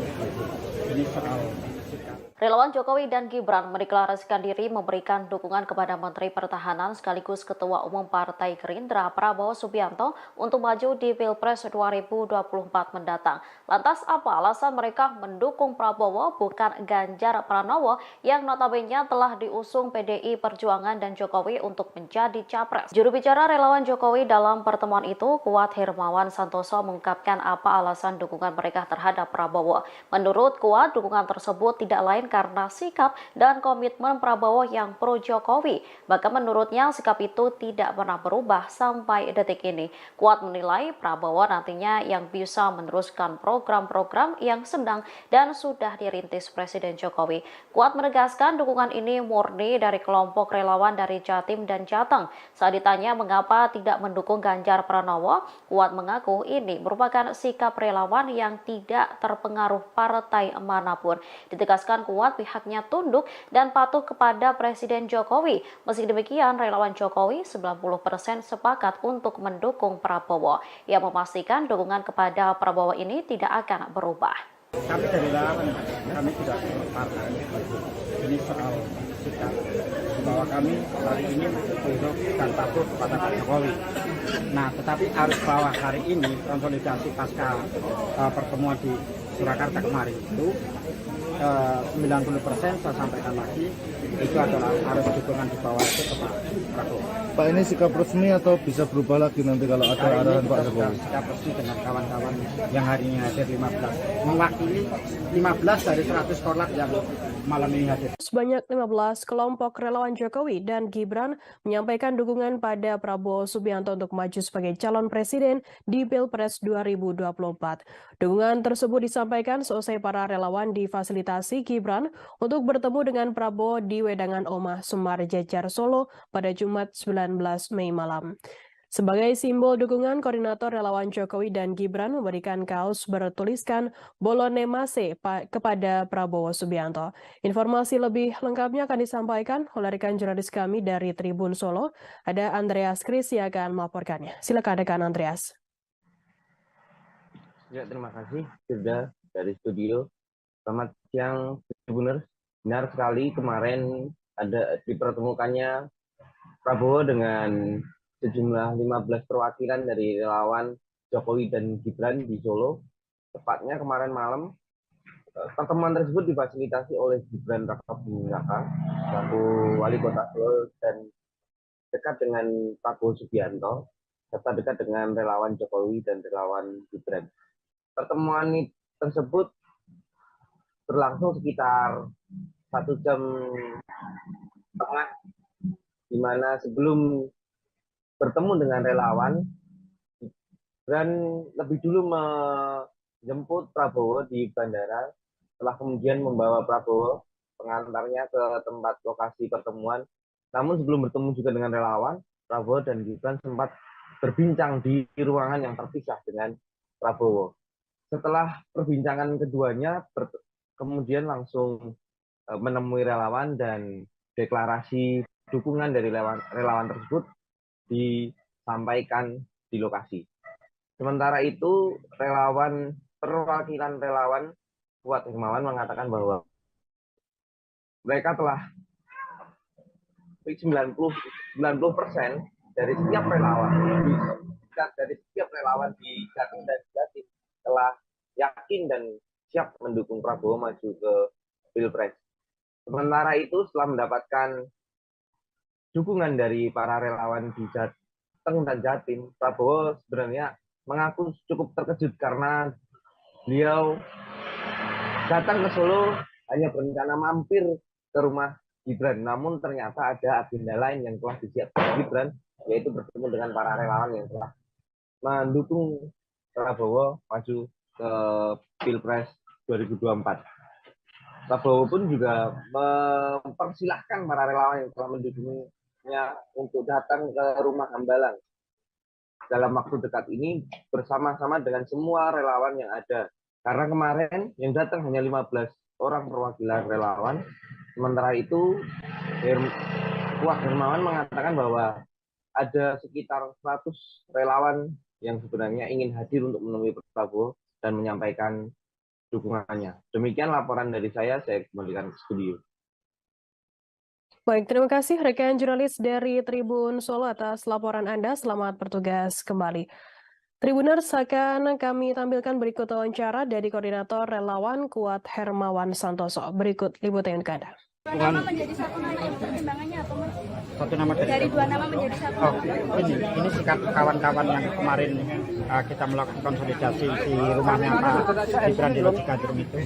Ini soal sikap. Relawan Jokowi dan Gibran mendeklarasikan diri memberikan dukungan kepada Menteri Pertahanan sekaligus Ketua Umum Partai Gerindra Prabowo Subianto untuk maju di Pilpres 2024 mendatang. Lantas apa alasan mereka mendukung Prabowo bukan Ganjar Pranowo yang notabene telah diusung PDI Perjuangan dan Jokowi untuk menjadi capres? Juru bicara relawan Jokowi dalam pertemuan itu, Kuat Hermawan Santoso, mengungkapkan apa alasan dukungan mereka terhadap Prabowo. Menurut Kuat, dukungan tersebut tidak lain karena sikap dan komitmen Prabowo yang pro Jokowi. Bahkan menurutnya sikap itu tidak pernah berubah sampai detik ini. Kuat menilai Prabowo nantinya yang bisa meneruskan program-program yang sedang dan sudah dirintis Presiden Jokowi. Kuat menegaskan dukungan ini murni dari kelompok relawan dari Jatim dan Jateng. Saat ditanya mengapa tidak mendukung Ganjar Pranowo, Kuat mengaku ini merupakan sikap relawan yang tidak terpengaruh partai manapun. Ditegaskan Kuat pihaknya tunduk dan patuh kepada Presiden Jokowi. Meski demikian, relawan Jokowi 90% sepakat untuk mendukung Prabowo. Ia memastikan dukungan kepada Prabowo ini tidak akan berubah. Kami dari relawan, kami tidak partai. Ini soal sikap bahwa kami hari ini tunduk dan patuh kepada Pak Jokowi. Nah, tetapi harus bahwa hari ini konsolidasi pasca pertemuan di Surakarta kemarin itu 90% saya sampaikan lagi itu adalah harus dukungan di bawah itu ke Pak Prabowo. Pak, ini sikap resmi atau bisa berubah lagi nanti kalau ada arahan Pak Jokowi? Sikap resmi dengan kawan-kawan yang hari ini hadir 15, mewakili 15 dari 100 korlap yang malam ini hadir. Sebanyak 15 kelompok relawan Jokowi dan Gibran menyampaikan dukungan pada Prabowo Subianto untuk maju sebagai calon presiden di Pilpres 2024. Dukungan tersebut disampaikan seusai para relawan difasilitasi Gibran untuk bertemu dengan Prabowo di Wedangan Omah Semar Jejar Solo pada Jumat 19 Mei malam. Sebagai simbol dukungan, koordinator relawan Jokowi dan Gibran memberikan kaos bertuliskan Bolone Mase kepada Prabowo Subianto. Informasi lebih lengkapnya akan disampaikan oleh rekan jurnalis kami dari Tribun Solo. Ada Andreas Kris yang akan melaporkannya. Silakan rekan Andreas. Ya, terima kasih sudah dari studio. Selamat siang, Tribuners. Benar sekali kemarin ada dipertemukannya Prabowo dengan sejumlah 15 perwakilan dari relawan Jokowi dan Gibran di Solo. Tepatnya kemarin malam Pertemuan tersebut difasilitasi oleh Gibran Rakabuming Raka selaku Wali Kota Solo dan dekat dengan Prabowo Subianto serta dekat dengan relawan Jokowi dan relawan Gibran. Pertemuan tersebut berlangsung sekitar 1 jam setengah, di mana sebelum bertemu dengan relawan, Gibran lebih dulu menjemput Prabowo di bandara, setelah kemudian membawa Prabowo pengantarnya ke tempat lokasi pertemuan. Namun sebelum bertemu juga dengan relawan, Prabowo dan Gibran sempat berbincang di ruangan yang terpisah dengan Prabowo. Setelah perbincangan keduanya, kemudian langsung menemui relawan dan deklarasi dukungan dari relawan tersebut disampaikan di lokasi. Sementara itu, perwakilan relawan Kuat Hermawan mengatakan bahwa mereka telah 90% dari setiap relawan di Jatim dan Jatim telah yakin dan siap mendukung Prabowo maju ke Pilpres. Sementara itu, setelah mendapatkan dukungan dari para relawan di Jateng dan Jatim, Prabowo sebenarnya mengaku cukup terkejut karena beliau datang ke Solo hanya berencana mampir ke rumah Gibran, namun ternyata ada agenda lain yang telah disiapkan Gibran, yaitu bertemu dengan para relawan yang telah mendukung Prabowo maju ke Pilpres 2024. Prabowo pun juga mempersilahkan para relawan yang telah mendukungnya untuk datang ke rumah Hambalang dalam waktu dekat ini bersama-sama dengan semua relawan yang ada. Karena kemarin yang datang hanya 15 orang perwakilan relawan. Sementara itu, Kuat Hermawan mengatakan bahwa ada sekitar 100 relawan yang sebenarnya ingin hadir untuk menemui Prabowo dan menyampaikan dukungannya. Demikian laporan dari saya kembalikan ke studio. Baik, terima kasih rekan jurnalis dari Tribun Solo atas laporan Anda. Selamat bertugas kembali. Tribuners, akan kami tampilkan berikut wawancara dari Koordinator Relawan Kuat Hermawan Santoso. Berikut liputan ke Anda. Dua nama menjadi satu nama itu pertimbangannya apa, Mas? Satu nama Dari dua nama menjadi satu. Oh, ini sikap kawan-kawan yang kemarin kita melakukan konsolidasi di rumahnya Pak Gibran di Loji Gandrung itu,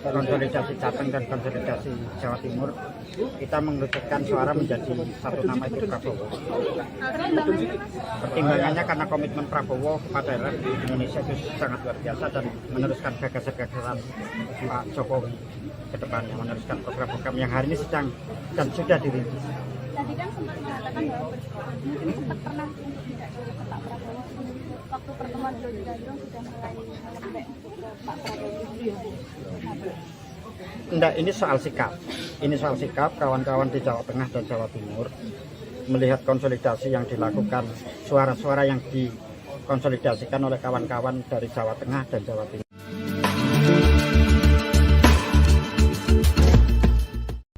konsolidasi Jateng dan konsolidasi Jawa Timur, kita mengerucutkan suara menjadi satu nama itu Prabowo. Pertimbangannya karena komitmen Prabowo kepada Indonesia itu sangat luar biasa dan meneruskan gagasan-gagasan Pak Jokowi ke depannya, meneruskan program-program yang hari ini sedang dan sudah dirintis. Tadi kan sempat mengatakan bahwa mungkin sempat pernah untuk tidak jauh ke Pak Prabowo. Waktu pertemuan di Loji Gandrung sudah mulai melembek untuk ke Pak Prabowo. Enggak, ini soal sikap. Ini soal sikap kawan-kawan di Jawa Tengah dan Jawa Timur melihat konsolidasi yang dilakukan, suara-suara yang dikonsolidasikan oleh kawan-kawan dari Jawa Tengah dan Jawa Timur.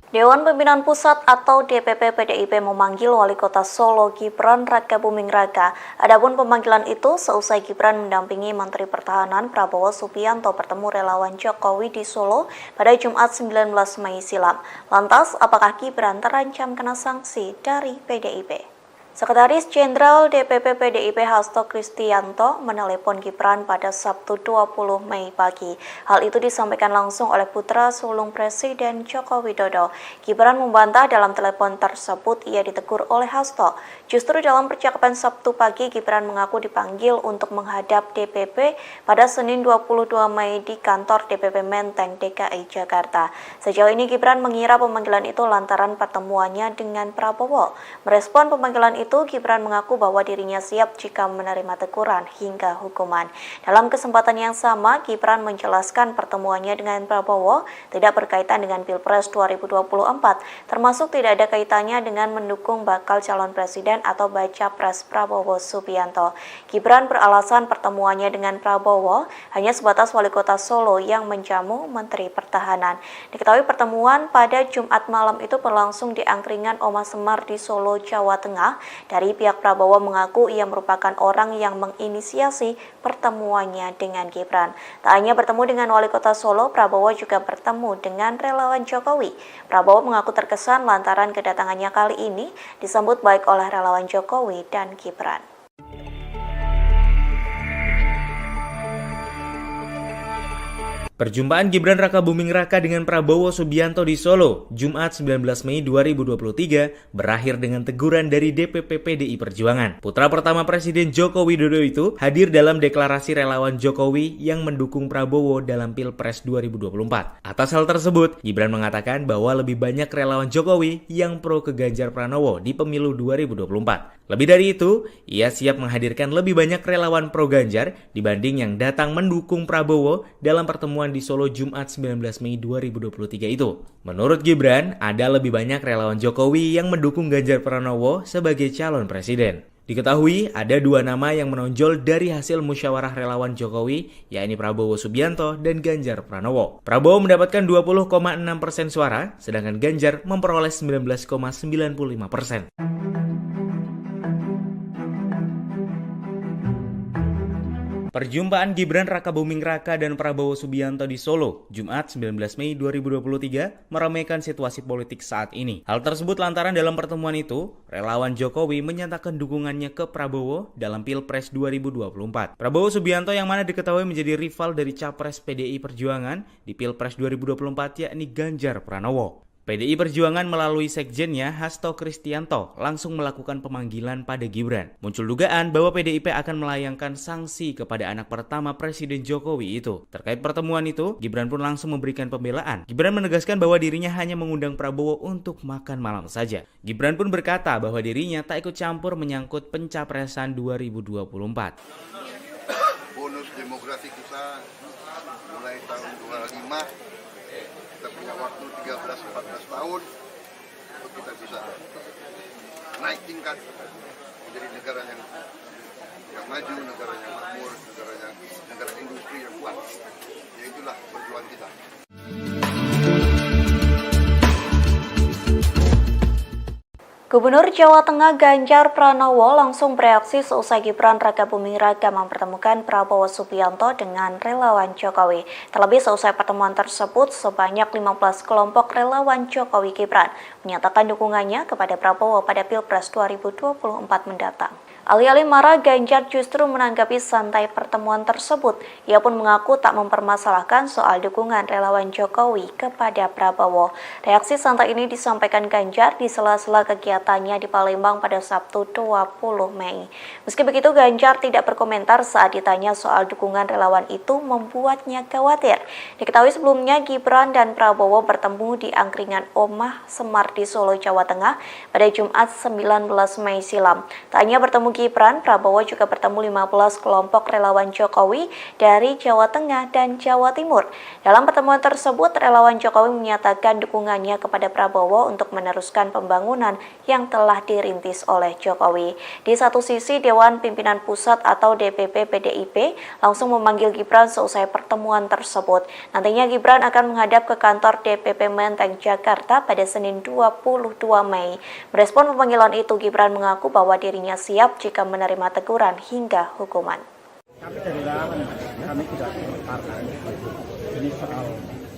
Dewan Pimpinan Pusat atau DPP PDIP memanggil Wali Kota Solo Gibran Rakabuming Raka. Adapun pemanggilan itu seusai Gibran mendampingi Menteri Pertahanan Prabowo Subianto bertemu relawan Jokowi di Solo pada Jumat 19 Mei silam. Lantas, apakah Gibran terancam kena sanksi dari PDIP? Sekretaris Jenderal DPP PDIP Hasto Kristianto menelepon Gibran pada Sabtu 20 Mei pagi. Hal itu disampaikan langsung oleh putra sulung Presiden Joko Widodo. Gibran membantah dalam telepon tersebut ia ditegur oleh Hasto. Justru dalam percakapan Sabtu pagi, Gibran mengaku dipanggil untuk menghadap DPP pada Senin 22 Mei di kantor DPP Menteng, DKI Jakarta. Sejauh ini Gibran mengira pemanggilan itu lantaran pertemuannya dengan Prabowo. Merespon pemanggilan itu, Gibran mengaku bahwa dirinya siap jika menerima teguran hingga hukuman. Dalam kesempatan yang sama, Gibran menjelaskan pertemuannya dengan Prabowo tidak berkaitan dengan Pilpres 2024, termasuk tidak ada kaitannya dengan mendukung bakal calon presiden atau baca pres Prabowo Subianto. Gibran beralasan pertemuannya dengan Prabowo hanya sebatas Wali Kota Solo yang menjamu Menteri Pertahanan. Diketahui pertemuan pada Jumat malam itu berlangsung di angkringan Oma Semar di Solo, Jawa Tengah, Dari pihak Prabowo mengaku ia merupakan orang yang menginisiasi pertemuannya dengan Gibran. Tak hanya bertemu dengan Wali Kota Solo, Prabowo juga bertemu dengan relawan Jokowi. Prabowo mengaku terkesan lantaran kedatangannya kali ini disambut baik oleh relawan Jokowi dan Gibran. Perjumpaan Gibran Rakabuming Raka dengan Prabowo Subianto di Solo, Jumat 19 Mei 2023, berakhir dengan teguran dari DPP PDI Perjuangan. Putra pertama Presiden Joko Widodo itu hadir dalam deklarasi relawan Jokowi yang mendukung Prabowo dalam Pilpres 2024. Atas hal tersebut, Gibran mengatakan bahwa lebih banyak relawan Jokowi yang pro ke Ganjar Pranowo di pemilu 2024. Lebih dari itu, ia siap menghadirkan lebih banyak relawan pro Ganjar dibanding yang datang mendukung Prabowo dalam pertemuan di Solo Jumat 19 Mei 2023 itu. Menurut Gibran, ada lebih banyak relawan Jokowi yang mendukung Ganjar Pranowo sebagai calon presiden. Diketahui ada dua nama yang menonjol dari hasil musyawarah relawan Jokowi, yakni Prabowo Subianto dan Ganjar Pranowo. Prabowo mendapatkan 20,6% suara, sedangkan Ganjar memperoleh 19,95%. Perjumpaan Gibran Rakabuming Raka dan Prabowo Subianto di Solo, Jumat 19 Mei 2023, meramaikan situasi politik saat ini. Hal tersebut lantaran dalam pertemuan itu, relawan Jokowi menyatakan dukungannya ke Prabowo dalam Pilpres 2024. Prabowo Subianto yang mana diketahui menjadi rival dari Capres PDI Perjuangan di Pilpres 2024 yakni Ganjar Pranowo. PDI Perjuangan melalui sekjennya Hasto Kristianto langsung melakukan pemanggilan pada Gibran. Muncul dugaan bahwa PDIP akan melayangkan sanksi kepada anak pertama Presiden Jokowi itu. Terkait pertemuan itu, Gibran pun langsung memberikan pembelaan. Gibran menegaskan bahwa dirinya hanya mengundang Prabowo untuk makan malam saja. Gibran pun berkata bahwa dirinya tak ikut campur menyangkut pencapresan 2024. Bonus demografi kita mulai tahun 25. Kita punya waktu 13-14 tahun untuk kita bisa naik tingkat menjadi negara yang maju, negara yang makmur, negara industri yang kuat. Ya itulah perjuangan kita. Gubernur Jawa Tengah Ganjar Pranowo langsung bereaksi seusai Gibran Rakabuming Raka mempertemukan Prabowo Subianto dengan relawan Jokowi. Terlebih seusai pertemuan tersebut, sebanyak 15 kelompok relawan Jokowi Gibran menyatakan dukungannya kepada Prabowo pada Pilpres 2024 mendatang. Alih-alih marah, Ganjar justru menanggapi santai pertemuan tersebut. Ia pun mengaku tak mempermasalahkan soal dukungan relawan Jokowi kepada Prabowo. Reaksi santai ini disampaikan Ganjar di sela-sela kegiatannya di Palembang pada Sabtu 20 Mei. Meski begitu, Ganjar tidak berkomentar saat ditanya soal dukungan relawan itu membuatnya khawatir. Diketahui sebelumnya Gibran dan Prabowo bertemu di angkringan Omah Semar di Solo, Jawa Tengah pada Jumat 19 Mei silam. Tak hanya bertemu Gibran, Prabowo juga bertemu 15 kelompok relawan Jokowi dari Jawa Tengah dan Jawa Timur. Dalam pertemuan tersebut, relawan Jokowi menyatakan dukungannya kepada Prabowo untuk meneruskan pembangunan yang telah dirintis oleh Jokowi. Di satu sisi, Dewan Pimpinan Pusat atau DPP PDIP langsung memanggil Gibran seusai pertemuan tersebut. Nantinya Gibran akan menghadap ke kantor DPP Menteng, Jakarta pada Senin 22 Mei. Merespon pemanggilan itu, Gibran mengaku bahwa dirinya siap jika menerima teguran hingga hukuman. Kami dari relawan, kami tidak partai. Ini soal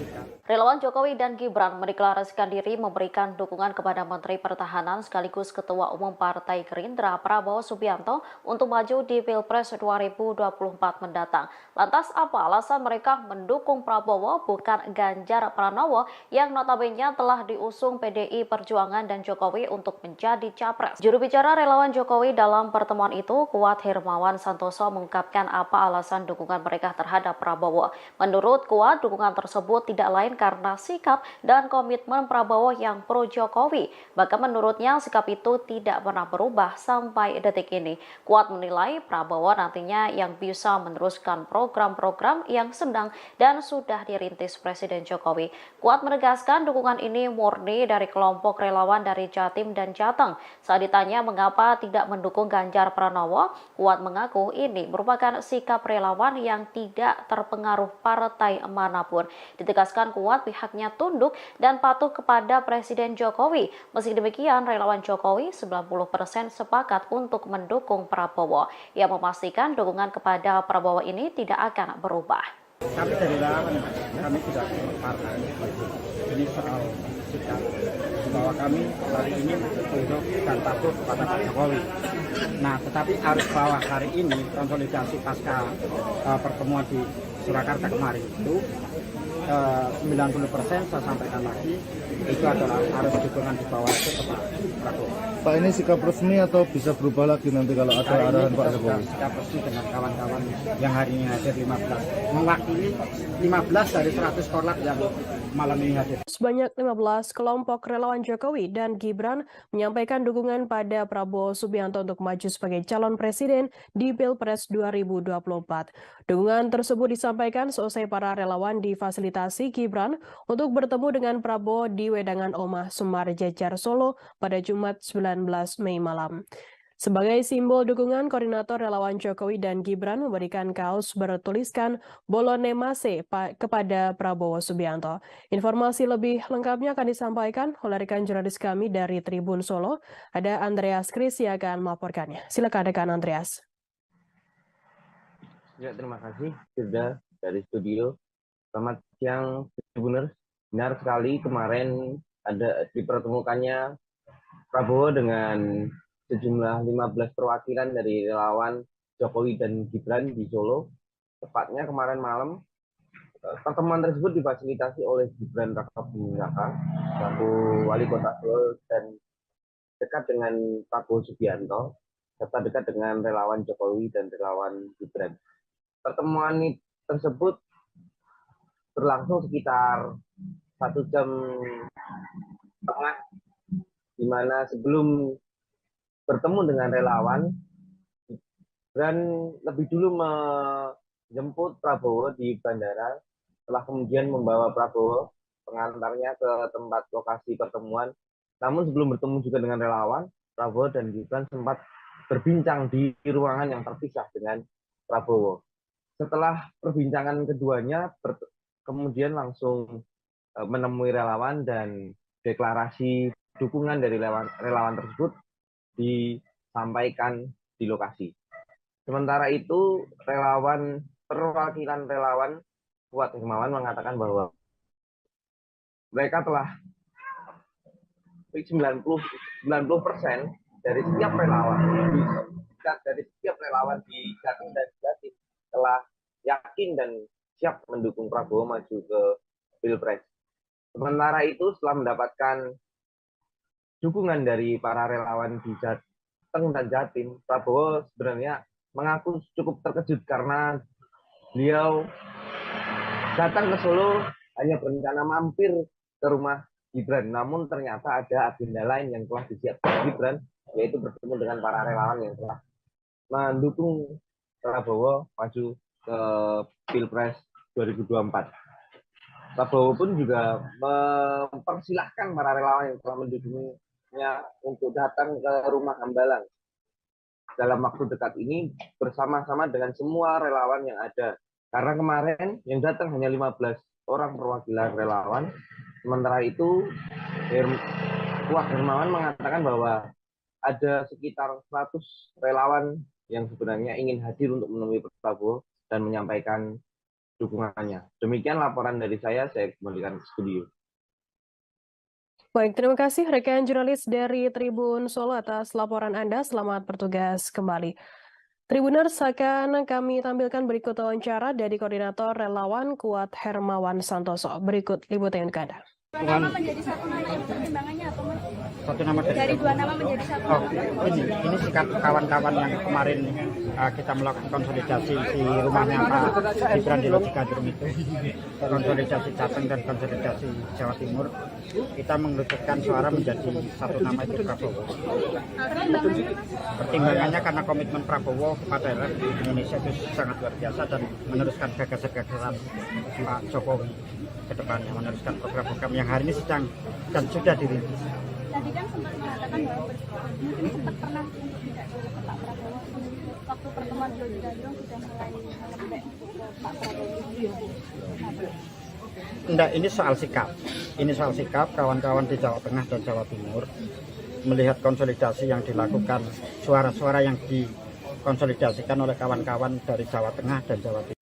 sikap. Relawan Jokowi dan Gibran mendeklarasikan diri memberikan dukungan kepada Menteri Pertahanan sekaligus Ketua Umum Partai Gerindra Prabowo Subianto untuk maju di Pilpres 2024 mendatang. Lantas apa alasan mereka mendukung Prabowo bukan Ganjar Pranowo yang notabene telah diusung PDI Perjuangan dan Jokowi untuk menjadi capres? Juru bicara relawan Jokowi dalam pertemuan itu, Kuat Hermawan Santoso, mengungkapkan apa alasan dukungan mereka terhadap Prabowo. Menurut Kuat, dukungan tersebut tidak lain karena sikap dan komitmen Prabowo yang pro Jokowi. Bahkan menurutnya sikap itu tidak pernah berubah sampai detik ini. Kuat menilai Prabowo nantinya yang bisa meneruskan program-program yang sedang dan sudah dirintis Presiden Jokowi. Kuat menegaskan dukungan ini murni dari kelompok relawan dari Jatim dan Jateng. Saat ditanya mengapa tidak mendukung Ganjar Pranowo, Kuat mengaku ini merupakan sikap relawan yang tidak terpengaruh partai manapun. Ditegaskan Kuat membuat pihaknya tunduk dan patuh kepada Presiden Jokowi. Meski demikian, relawan Jokowi 90% sepakat untuk mendukung Prabowo. Ia memastikan dukungan kepada Prabowo ini tidak akan berubah. Kami dari relawan, kami tidak partai. Ini soal sikap bahwa kami hari ini tunduk dan patuh kepada Pak Jokowi. Nah, tetapi arus bawah hari ini konsolidasi pasca pertemuan di Surakarta kemarin itu 90% saya sampaikan lagi itu adalah arus dukungan di bawah itu ke Pak Prabowo. Pak, ini sikap resmi atau bisa berubah lagi nanti kalau ada arahan Pak Jokowi? Sikap resmi dengan kawan-kawan yang hari ini hadir 15, mewakili 15 dari 100 korlap yang malam ini hadir. Sebanyak 15 kelompok relawan Jokowi dan Gibran menyampaikan dukungan pada Prabowo Subianto untuk maju sebagai calon presiden di Pilpres 2024. Dukungan tersebut disampaikan seusai para relawan difasilitasi Gibran untuk bertemu dengan Prabowo di Wedangan Omah Semar Jejar Solo pada Jumat 19 Mei malam. Sebagai simbol dukungan, koordinator relawan Jokowi dan Gibran memberikan kaos bertuliskan Bolone Mase kepada Prabowo Subianto. Informasi lebih lengkapnya akan disampaikan oleh rekan jurnalis kami dari Tribun Solo. Ada Andreas Kris yang akan melaporkannya. Silakan rekan Andreas. Ya, terima kasih sudah dari studio. Selamat siang, Tribuners. Benar sekali kemarin ada dipertemukannya Prabowo dengan sejumlah 15 perwakilan dari relawan Jokowi dan Gibran di Solo. Tepatnya kemarin malam, pertemuan tersebut difasilitasi oleh Gibran Rakabuming Raka, selaku Wali Kota Solo dan dekat dengan Prabowo Subianto, serta dekat dengan relawan Jokowi dan relawan Gibran. Pertemuan tersebut berlangsung sekitar 1 jam setengah, di mana sebelum bertemu dengan relawan, Gibran lebih dulu menjemput Prabowo di bandara, setelah kemudian membawa Prabowo pengantarnya ke tempat lokasi pertemuan. Namun sebelum bertemu juga dengan relawan, Prabowo dan Gibran sempat berbincang di ruangan yang terpisah dengan Prabowo. Setelah perbincangan keduanya, kemudian langsung menemui relawan dan deklarasi dukungan dari relawan tersebut disampaikan di lokasi. Sementara itu, perwakilan relawan Kuat Hermawan mengatakan bahwa mereka telah 90% dari setiap relawan di Jatim dan Jatim telah yakin dan siap mendukung Prabowo maju ke Pilpres. Sementara itu, setelah mendapatkan dukungan dari para relawan di Jateng dan Jatim, Prabowo sebenarnya mengaku cukup terkejut karena beliau datang ke Solo hanya berencana mampir ke rumah Gibran. Namun ternyata ada agenda lain yang telah disiapkan Gibran, yaitu bertemu dengan para relawan yang telah mendukung Prabowo maju ke Pilpres 2024. Prabowo pun juga mempersilahkan para relawan yang telah mendukungnya untuk datang ke rumah Hambalang dalam waktu dekat ini bersama-sama dengan semua relawan yang ada. Karena kemarin yang datang hanya 15 orang perwakilan relawan. Sementara itu, Kuat Hermawan mengatakan bahwa ada sekitar 100 relawan yang sebenarnya ingin hadir untuk menemui Prabowo dan menyampaikan dukungannya. Demikian laporan dari saya kembalikan ke studio. Baik, terima kasih rekan jurnalis dari Tribun Solo atas laporan Anda. Selamat bertugas kembali. Tribuners, akan kami tampilkan berikut wawancara dari Koordinator Relawan Kuat Hermawan Santoso. Berikut liputan untuk Anda. Nama menjadi satu nama itu pertimbangannya apa, Mas? Satu nama Dari dua nama menjadi satu nama. Ini sikap kawan-kawan yang kemarin kita melakukan konsolidasi di rumahnya Pak Gibran di Lojikadur itu, konsolidasi Jateng dan konsolidasi Jawa Timur, kita mengerucutkan suara menjadi satu nama itu Prabowo. Pertimbangannya karena komitmen Prabowo kepada rakyat Indonesia itu sangat luar biasa dan meneruskan gagasan-gagasan Pak Jokowi ke depannya, meneruskan program-program yang hari ini sedang dan sudah dirintis. Tadi kan sempat mengatakan bahwa mungkin sempat pernah untuk tidak ke Pak Prabowo waktu pertemuan Jokowi Gandong sudah mulai melembek ke Pak Prabowo. Enggak, ini soal sikap. Ini soal sikap kawan-kawan di Jawa Tengah dan Jawa Timur melihat konsolidasi yang dilakukan, suara-suara yang dikonsolidasikan oleh kawan-kawan dari Jawa Tengah dan Jawa Timur.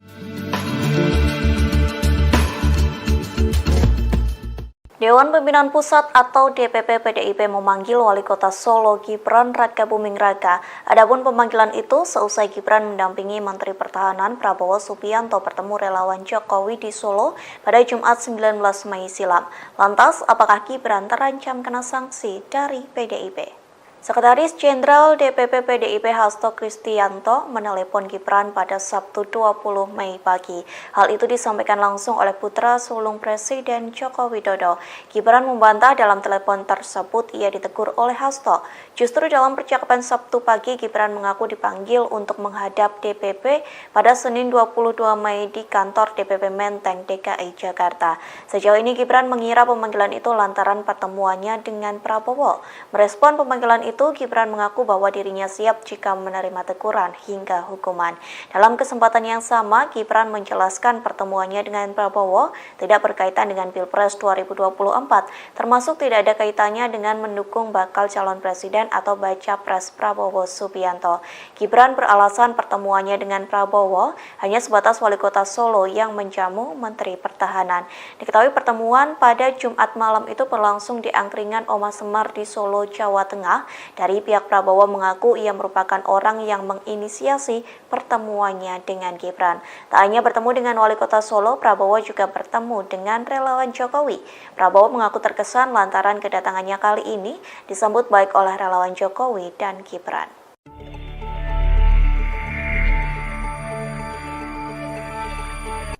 Dewan Pimpinan Pusat atau DPP PDIP memanggil Wali Kota Solo Gibran Rakabuming Raka. Adapun pemanggilan itu seusai Gibran mendampingi Menteri Pertahanan Prabowo Subianto bertemu relawan Jokowi di Solo pada Jumat 19 Mei silam. Lantas, apakah Gibran terancam kena sanksi dari PDIP? Sekretaris Jenderal DPP PDIP Hasto Kristianto menelepon Gibran pada Sabtu 20 Mei pagi. Hal itu disampaikan langsung oleh putra sulung Presiden Joko Widodo. Gibran membantah dalam telepon tersebut ia ditegur oleh Hasto. Justru dalam percakapan Sabtu pagi, Gibran mengaku dipanggil untuk menghadap DPP pada Senin 22 Mei di kantor DPP Menteng, DKI Jakarta. Sejauh ini Gibran mengira pemanggilan itu lantaran pertemuannya dengan Prabowo. Merespon pemanggilan itu, Gibran mengaku bahwa dirinya siap jika menerima teguran hingga hukuman. Dalam kesempatan yang sama, Gibran menjelaskan pertemuannya dengan Prabowo tidak berkaitan dengan Pilpres 2024, termasuk tidak ada kaitannya dengan mendukung bakal calon presiden atau baca pres Prabowo Subianto. Gibran beralasan pertemuannya dengan Prabowo hanya sebatas Wali Kota Solo yang menjamu Menteri Pertahanan. Diketahui pertemuan pada Jumat malam itu berlangsung di angkringan Oma Semar di Solo, Jawa Tengah. Dari pihak Prabowo mengaku ia merupakan orang yang menginisiasi pertemuannya dengan Gibran. Tak hanya bertemu dengan Wali Kota Solo, Prabowo juga bertemu dengan relawan Jokowi. Prabowo mengaku terkesan lantaran kedatangannya kali ini disambut baik oleh relawan Jokowi dan Gibran.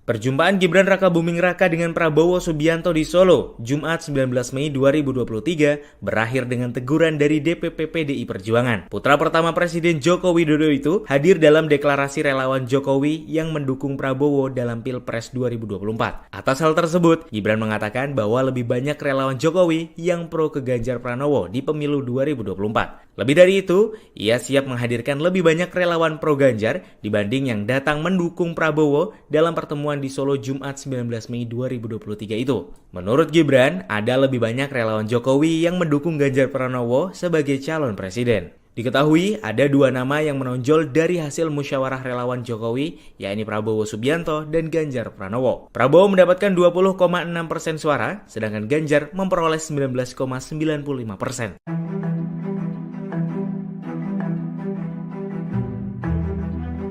Perjumpaan Gibran Rakabuming Raka dengan Prabowo Subianto di Solo, Jumat 19 Mei 2023, berakhir dengan teguran dari DPP PDI Perjuangan. Putra pertama Presiden Joko Widodo itu hadir dalam deklarasi relawan Jokowi yang mendukung Prabowo dalam Pilpres 2024. Atas hal tersebut, Gibran mengatakan bahwa lebih banyak relawan Jokowi yang pro ke Ganjar Pranowo di pemilu 2024. Lebih dari itu, ia siap menghadirkan lebih banyak relawan pro Ganjar dibanding yang datang mendukung Prabowo dalam pertemuan di Solo Jumat 19 Mei 2023 itu. Menurut Gibran, ada lebih banyak relawan Jokowi yang mendukung Ganjar Pranowo sebagai calon presiden. Diketahui ada dua nama yang menonjol dari hasil musyawarah relawan Jokowi, yakni Prabowo Subianto dan Ganjar Pranowo. Prabowo mendapatkan 20,6% suara, sedangkan Ganjar memperoleh 19,95%.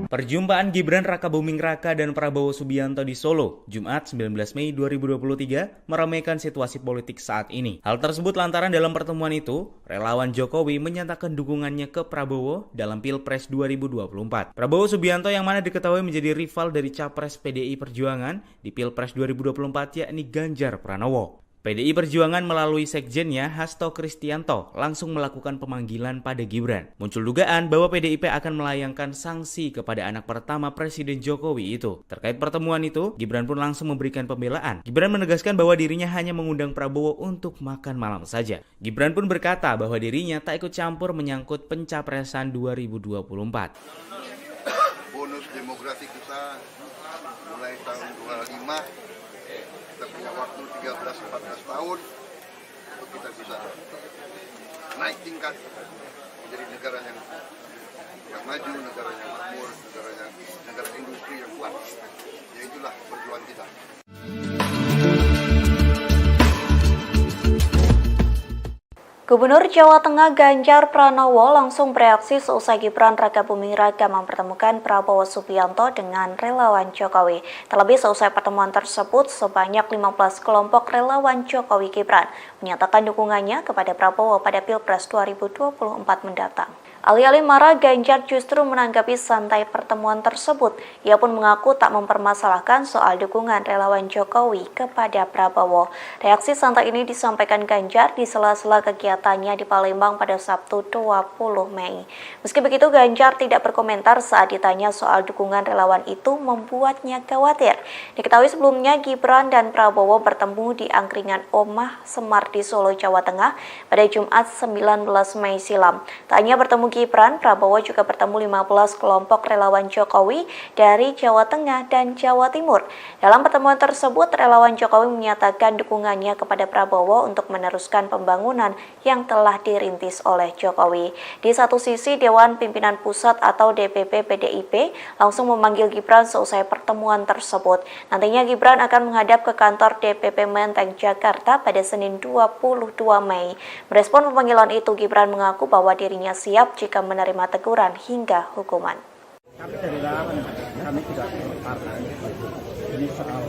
Perjumpaan Gibran Rakabuming Raka dan Prabowo Subianto di Solo, Jumat 19 Mei 2023, meramaikan situasi politik saat ini. Hal tersebut lantaran dalam pertemuan itu, relawan Jokowi menyatakan dukungannya ke Prabowo dalam Pilpres 2024. Prabowo Subianto yang mana diketahui menjadi rival dari Capres PDI Perjuangan di Pilpres 2024 yakni Ganjar Pranowo. PDI Perjuangan melalui sekjennya Hasto Kristianto langsung melakukan pemanggilan pada Gibran. Muncul dugaan bahwa PDIP akan melayangkan sanksi kepada anak pertama Presiden Jokowi itu. Terkait pertemuan itu, Gibran pun langsung memberikan pembelaan. Gibran menegaskan bahwa dirinya hanya mengundang Prabowo untuk makan malam saja. Gibran pun berkata bahwa dirinya tak ikut campur menyangkut pencapresan 2024. Bonus demografi kita mulai tahun 25. Kita punya waktu 13-14 tahun untuk kita bisa naik tingkat menjadi negara yang maju, negara yang makmur, negara industri yang kuat. Ya itulah perjuangan kita. Gubernur Jawa Tengah Ganjar Pranowo langsung bereaksi seusai Gibran Rakabuming Raka mempertemukan Prabowo Subianto dengan relawan Jokowi. Terlebih seusai pertemuan tersebut, sebanyak 15 kelompok relawan Jokowi Gibran menyatakan dukungannya kepada Prabowo pada Pilpres 2024 mendatang. Alih-alih marah, Ganjar justru menanggapi santai pertemuan tersebut. Ia pun mengaku tak mempermasalahkan soal dukungan relawan Jokowi kepada Prabowo. Reaksi santai ini disampaikan Ganjar di sela-sela kegiatannya di Palembang pada Sabtu 20 Mei. Meski begitu, Ganjar tidak berkomentar saat ditanya soal dukungan relawan itu membuatnya khawatir. Diketahui sebelumnya Gibran dan Prabowo bertemu di angkringan Oma Semar di Solo, Jawa Tengah pada Jumat 19 Mei silam. Tak hanya bertemu Gibran, Prabowo juga bertemu 15 kelompok relawan Jokowi dari Jawa Tengah dan Jawa Timur. Dalam pertemuan tersebut, relawan Jokowi menyatakan dukungannya kepada Prabowo untuk meneruskan pembangunan yang telah dirintis oleh Jokowi. Di satu sisi, Dewan Pimpinan Pusat atau DPP PDIP langsung memanggil Gibran seusai pertemuan tersebut. Nantinya Gibran akan menghadap ke kantor DPP Menteng, Jakarta pada Senin 22 Mei. Merespon pemanggilan itu, Gibran mengaku bahwa dirinya siap jika menerima teguran hingga hukuman. Kami dari relawan, kami tidak partai. Ini soal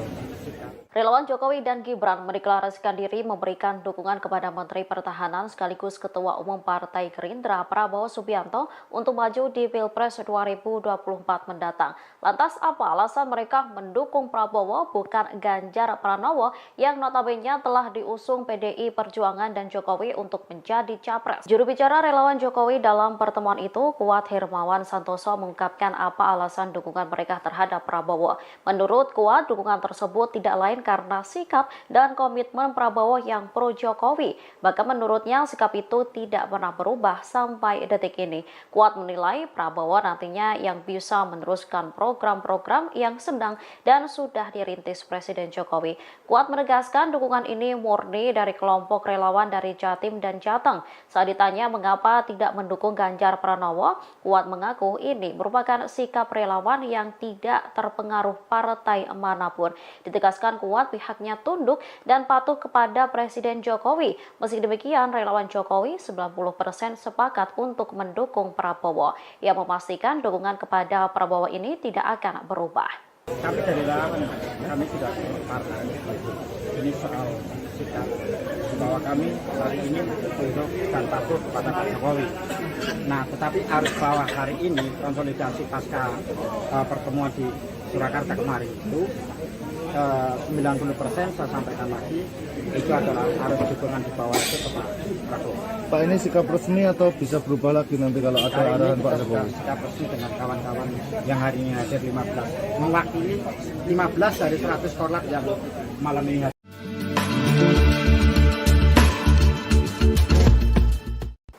Relawan Jokowi dan Gibran mendeklarasikan diri memberikan dukungan kepada Menteri Pertahanan sekaligus Ketua Umum Partai Gerindra Prabowo Subianto untuk maju di Pilpres 2024 mendatang. Lantas apa alasan mereka mendukung Prabowo bukan Ganjar Pranowo yang notabene telah diusung PDI Perjuangan dan Jokowi untuk menjadi capres? Juru bicara relawan Jokowi dalam pertemuan itu, Kuat Hermawan Santoso, mengungkapkan apa alasan dukungan mereka terhadap Prabowo. Menurut Kuat, dukungan tersebut tidak lain karena sikap dan komitmen Prabowo yang pro Jokowi. Bahkan menurutnya sikap itu tidak pernah berubah sampai detik ini. Kuat menilai Prabowo nantinya yang bisa meneruskan program-program yang sedang dan sudah dirintis Presiden Jokowi. Kuat menegaskan dukungan ini murni dari kelompok relawan dari Jatim dan Jateng. Saat ditanya mengapa tidak mendukung Ganjar Pranowo, Kuat mengaku ini merupakan sikap relawan yang tidak terpengaruh partai manapun. Ditegaskan Kuat pihaknya tunduk dan patuh kepada Presiden Jokowi. Meski demikian, relawan Jokowi 90% sepakat untuk mendukung Prabowo. Ia memastikan dukungan kepada Prabowo ini tidak akan berubah. Kami dari relawan, kami tidak partai. Ini soal sikap bahwa kami hari ini tunduk dan patuh kepada Pak Jokowi. Nah, tetapi harus bahwa hari ini konsolidasi pasca pertemuan di Surakarta kemarin itu 90% saya sampaikan lagi itu adalah harus dukungan di bawah itu ke Pak Prabowo. Pak, ini sikap resmi atau bisa berubah lagi nanti kalau ada arahan Pak Jokowi? Sikap resmi dengan kawan-kawan yang hari ini hadir 15, mewakili 15 dari 100 korlap yang malam ini hadir.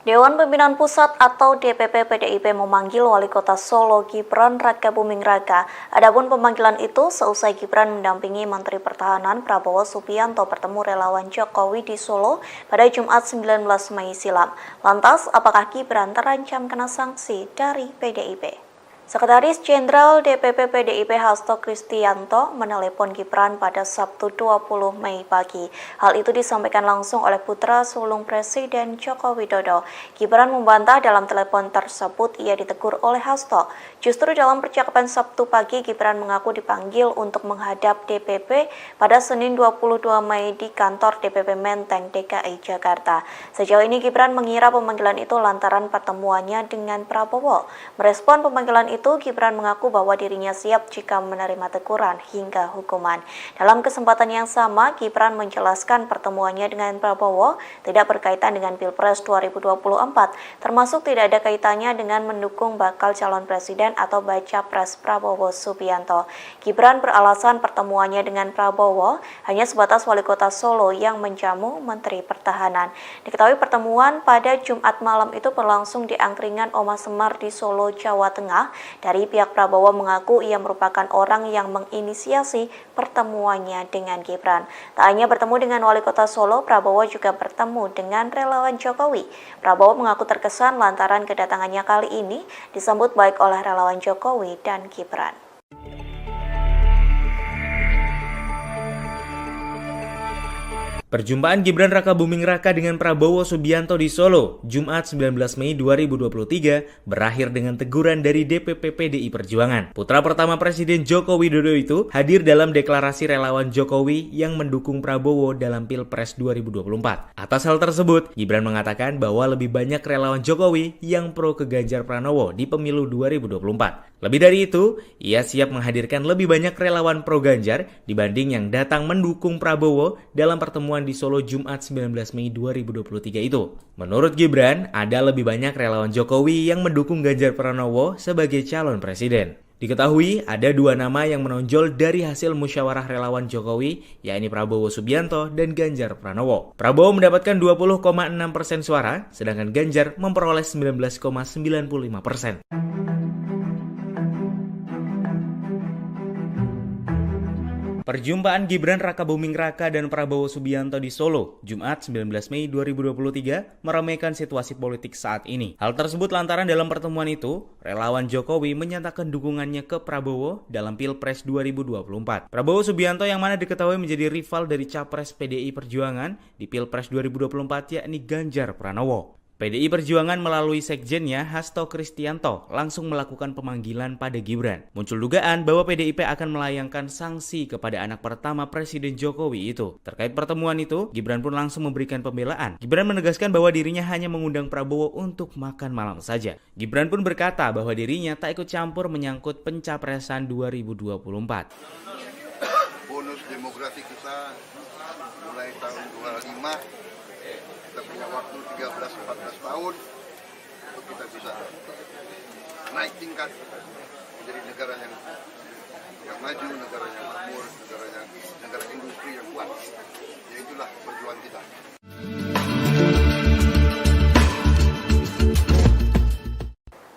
Dewan Pimpinan Pusat atau DPP PDIP memanggil Wali Kota Solo Gibran Rakabuming Raka. Adapun pemanggilan itu seusai Gibran mendampingi Menteri Pertahanan Prabowo Subianto bertemu relawan Jokowi di Solo pada Jumat 19 Mei silam. Lantas, apakah Gibran terancam kena sanksi dari PDIP? Sekretaris Jenderal DPP PDIP Hasto Kristianto menelepon Gibran pada Sabtu 20 Mei pagi. Hal itu disampaikan langsung oleh putra sulung Presiden Joko Widodo. Gibran membantah dalam telepon tersebut ia ditegur oleh Hasto. Justru dalam percakapan Sabtu pagi, Gibran mengaku dipanggil untuk menghadap DPP pada Senin 22 Mei di kantor DPP Menteng, DKI Jakarta. Sejauh ini Gibran mengira pemanggilan itu lantaran pertemuannya dengan Prabowo. Merespon pemanggilan itu, Gibran mengaku bahwa dirinya siap jika menerima teguran hingga hukuman. Dalam kesempatan yang sama, Gibran menjelaskan pertemuannya dengan Prabowo tidak berkaitan dengan Pilpres 2024, termasuk tidak ada kaitannya dengan mendukung bakal calon presiden atau baca pres Prabowo Subianto. Gibran beralasan pertemuannya dengan Prabowo hanya sebatas Wali Kota Solo yang menjamu Menteri Pertahanan. Diketahui pertemuan pada Jumat malam itu berlangsung di angkringan Oma Semar di Solo, Jawa Tengah. Dari pihak Prabowo mengaku ia merupakan orang yang menginisiasi pertemuannya dengan Gibran. Tak hanya bertemu dengan Wali Kota Solo, Prabowo juga bertemu dengan relawan Jokowi. Prabowo mengaku terkesan lantaran kedatangannya kali ini disambut baik oleh relawan Jokowi dan Gibran. Perjumpaan Gibran Rakabuming Raka dengan Prabowo Subianto di Solo, Jumat 19 Mei 2023, berakhir dengan teguran dari DPP PDI Perjuangan. Putra pertama Presiden Joko Widodo itu hadir dalam deklarasi relawan Jokowi yang mendukung Prabowo dalam Pilpres 2024. Atas hal tersebut, Gibran mengatakan bahwa lebih banyak relawan Jokowi yang pro ke Ganjar Pranowo di pemilu 2024. Lebih dari itu, ia siap menghadirkan lebih banyak relawan pro Ganjar dibanding yang datang mendukung Prabowo dalam pertemuan di Solo Jumat 19 Mei 2023 itu. Menurut Gibran, ada lebih banyak relawan Jokowi yang mendukung Ganjar Pranowo sebagai calon presiden. Diketahui ada dua nama yang menonjol dari hasil musyawarah relawan Jokowi, yakni Prabowo Subianto dan Ganjar Pranowo. Prabowo mendapatkan 20,6% suara, sedangkan Ganjar memperoleh 19,95%. Perjumpaan Gibran Rakabuming Raka dan Prabowo Subianto di Solo, Jumat 19 Mei 2023, meramaikan situasi politik saat ini. Hal tersebut lantaran dalam pertemuan itu, relawan Jokowi menyatakan dukungannya ke Prabowo dalam Pilpres 2024. Prabowo Subianto yang mana diketahui menjadi rival dari Capres PDI Perjuangan di Pilpres 2024 yakni Ganjar Pranowo. PDI Perjuangan melalui sekjennya Hasto Kristianto langsung melakukan pemanggilan pada Gibran. Muncul dugaan bahwa PDIP akan melayangkan sanksi kepada anak pertama Presiden Jokowi itu. Terkait pertemuan itu, Gibran pun langsung memberikan pembelaan. Gibran menegaskan bahwa dirinya hanya mengundang Prabowo untuk makan malam saja. Gibran pun berkata bahwa dirinya tak ikut campur menyangkut pencapresan 2024. Bonus demografi kita mulai tahun 25, kita punya waktu 13-14 tahun untuk kita bisa naik tingkat menjadi negara yang maju, negara yang makmur, negara industri yang kuat. Ya itulah perjuangan kita.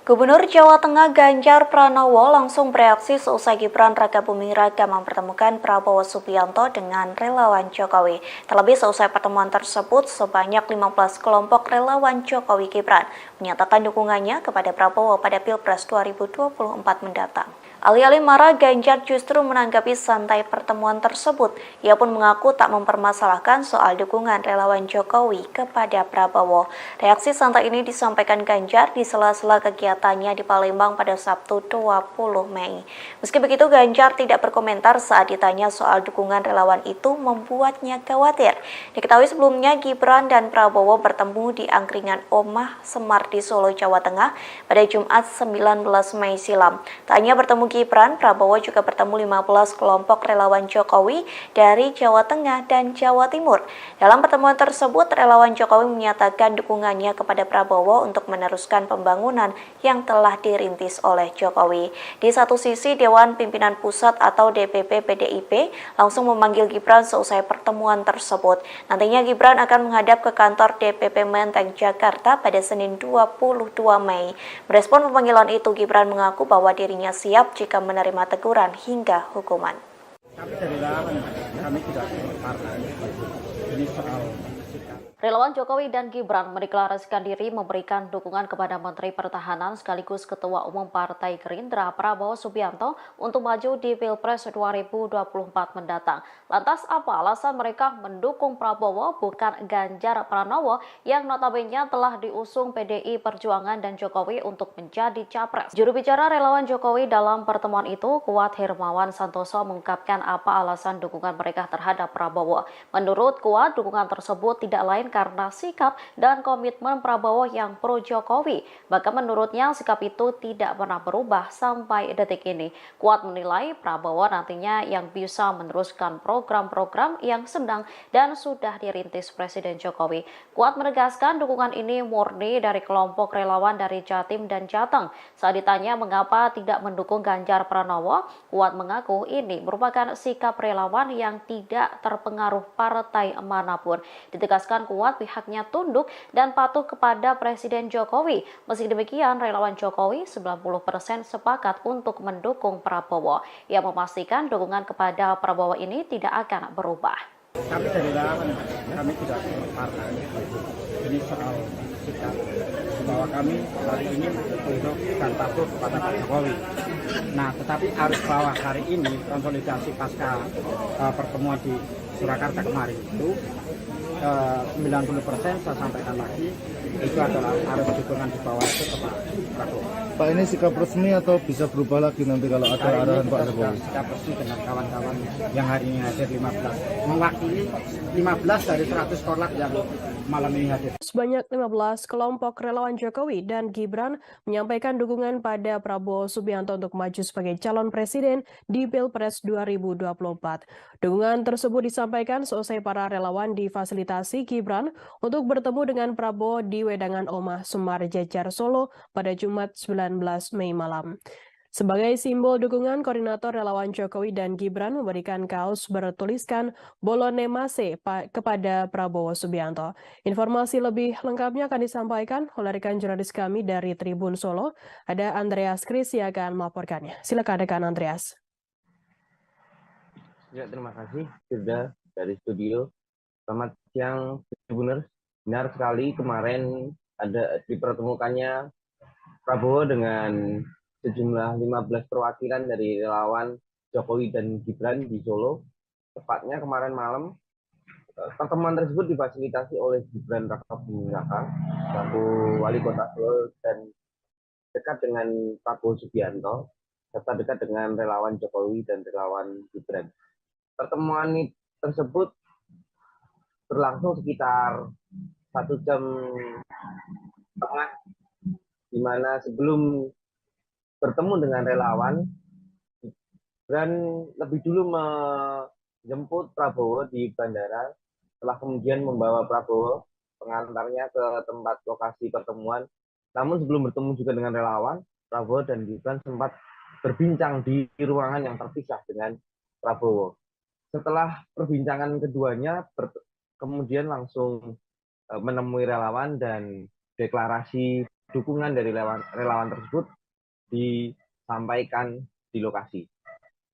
Gubernur Jawa Tengah Ganjar Pranowo langsung bereaksi seusai Gibran Rakabuming Raka mempertemukan Prabowo Subianto dengan relawan Jokowi. Terlebih seusai pertemuan tersebut, sebanyak 15 kelompok relawan Jokowi Gibran menyatakan dukungannya kepada Prabowo pada Pilpres 2024 mendatang. Alih-alih marah, Ganjar justru menanggapi santai pertemuan tersebut. Ia pun mengaku tak mempermasalahkan soal dukungan relawan Jokowi kepada Prabowo. Reaksi santai ini disampaikan Ganjar di sela-sela kegiatannya di Palembang pada Sabtu 20 Mei. Meski begitu, Ganjar tidak berkomentar saat ditanya soal dukungan relawan itu membuatnya khawatir. Diketahui sebelumnya Gibran dan Prabowo bertemu di angkringan Omah Semar di Solo, Jawa Tengah pada Jumat 19 Mei silam. Tak hanya bertemu Gibran, Prabowo juga bertemu 15 kelompok relawan Jokowi dari Jawa Tengah dan Jawa Timur. Dalam pertemuan tersebut, relawan Jokowi menyatakan dukungannya kepada Prabowo untuk meneruskan pembangunan yang telah dirintis oleh Jokowi. Di satu sisi, Dewan Pimpinan Pusat atau DPP PDIP langsung memanggil Gibran seusai pertemuan tersebut. Nantinya Gibran akan menghadap ke kantor DPP Menteng, Jakarta pada Senin 22 Mei. Merespon pemanggilan itu, Gibran mengaku bahwa dirinya siap jika menerima teguran hingga hukuman. Kami dari relawan, kami tidak partai. Ini soal sikap. Relawan Jokowi dan Gibran mendeklarasikan diri memberikan dukungan kepada Menteri Pertahanan sekaligus Ketua Umum Partai Gerindra Prabowo Subianto untuk maju di Pilpres 2024 mendatang. Lantas apa alasan mereka mendukung Prabowo bukan Ganjar Pranowo yang notabene telah diusung PDI Perjuangan dan Jokowi untuk menjadi capres? Juru bicara relawan Jokowi dalam pertemuan itu, Kuat Hermawan Santoso, mengungkapkan apa alasan dukungan mereka terhadap Prabowo. Menurut Kuat, dukungan tersebut tidak lain karena sikap dan komitmen Prabowo yang pro Jokowi. Bahkan menurutnya sikap itu tidak pernah berubah sampai detik ini. Kuat menilai Prabowo nantinya yang bisa meneruskan program-program yang sedang dan sudah dirintis Presiden Jokowi. Kuat menegaskan dukungan ini murni dari kelompok relawan dari Jatim dan Jateng. Saat ditanya mengapa tidak mendukung Ganjar Pranowo, Kuat mengaku ini merupakan sikap relawan yang tidak terpengaruh partai manapun. Ditegaskan Kuat pihaknya tunduk dan patuh kepada Presiden Jokowi. Meski demikian, relawan Jokowi 90% sepakat untuk mendukung Prabowo. Ia memastikan dukungan kepada Prabowo ini tidak akan berubah. Kami dari relawan, kami tidak partai. Ini soal sikap bahwa kami hari ini tunduk dan patuh kepada Pak Jokowi. Nah, tetapi arus bawah hari ini konsolidasi pasca pertemuan di Surakarta kemarin itu 90% saya sampaikan lagi itu adalah arus dukungan di bawah itu ke Pak Prabowo. Pak, ini sikap resmi atau bisa berubah lagi nanti kalau ada arahan Pak Jokowi? Sikap resmi dengan kawan-kawan yang hari ini hadir 15, mewakili 15 dari 100 korlap yang malam ini hadir. Sebanyak 15 kelompok relawan Jokowi dan Gibran menyampaikan dukungan pada Prabowo Subianto untuk maju sebagai calon presiden di Pilpres 2024. Dukungan tersebut disampaikan seusai para relawan difasilitasi Gibran untuk bertemu dengan Prabowo di Wedangan Omah Semar Jejar Solo pada Jumat 19 Mei malam. Sebagai simbol dukungan, koordinator relawan Jokowi dan Gibran memberikan kaos bertuliskan Bolone Mase kepada Prabowo Subianto. Informasi lebih lengkapnya akan disampaikan oleh rekan jurnalis kami dari Tribun Solo. Ada Andreas Kris yang akan melaporkannya. Silakan rekan Andreas. Ya, terima kasih sudah dari studio. Selamat siang, Tribuners. Benar sekali kemarin ada dipertemukannya Prabowo dengan sejumlah 15 perwakilan dari relawan Jokowi dan Gibran di Solo. Tepatnya kemarin malam, pertemuan tersebut difasilitasi oleh Gibran Rakabuming Raka, selaku wali kota Solo dan dekat dengan Prabowo Subianto, serta dekat dengan relawan Jokowi dan relawan Gibran. Pertemuan tersebut berlangsung sekitar 1 jam setengah, di mana sebelum bertemu dengan relawan, Gibran lebih dulu menjemput Prabowo di bandara, setelah kemudian membawa Prabowo pengantarnya ke tempat lokasi pertemuan. Namun sebelum bertemu juga dengan relawan, Prabowo dan Gibran sempat berbincang di ruangan yang terpisah dengan Prabowo. Setelah perbincangan keduanya, kemudian langsung menemui relawan dan deklarasi dukungan dari relawan tersebut disampaikan di lokasi.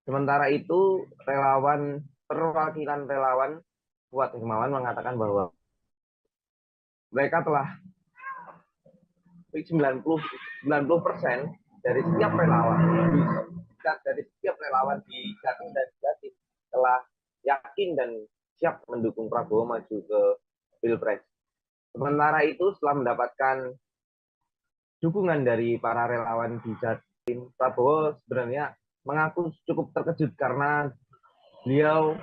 Sementara itu, perwakilan relawan Kuat Hermawan mengatakan bahwa mereka telah 90% dari setiap relawan di Jatim dan Jatim telah yakin dan siap mendukung Prabowo maju ke Pilpres. Sementara itu, setelah mendapatkan dukungan dari para relawan di Jatim, Prabowo sebenarnya mengaku cukup terkejut karena beliau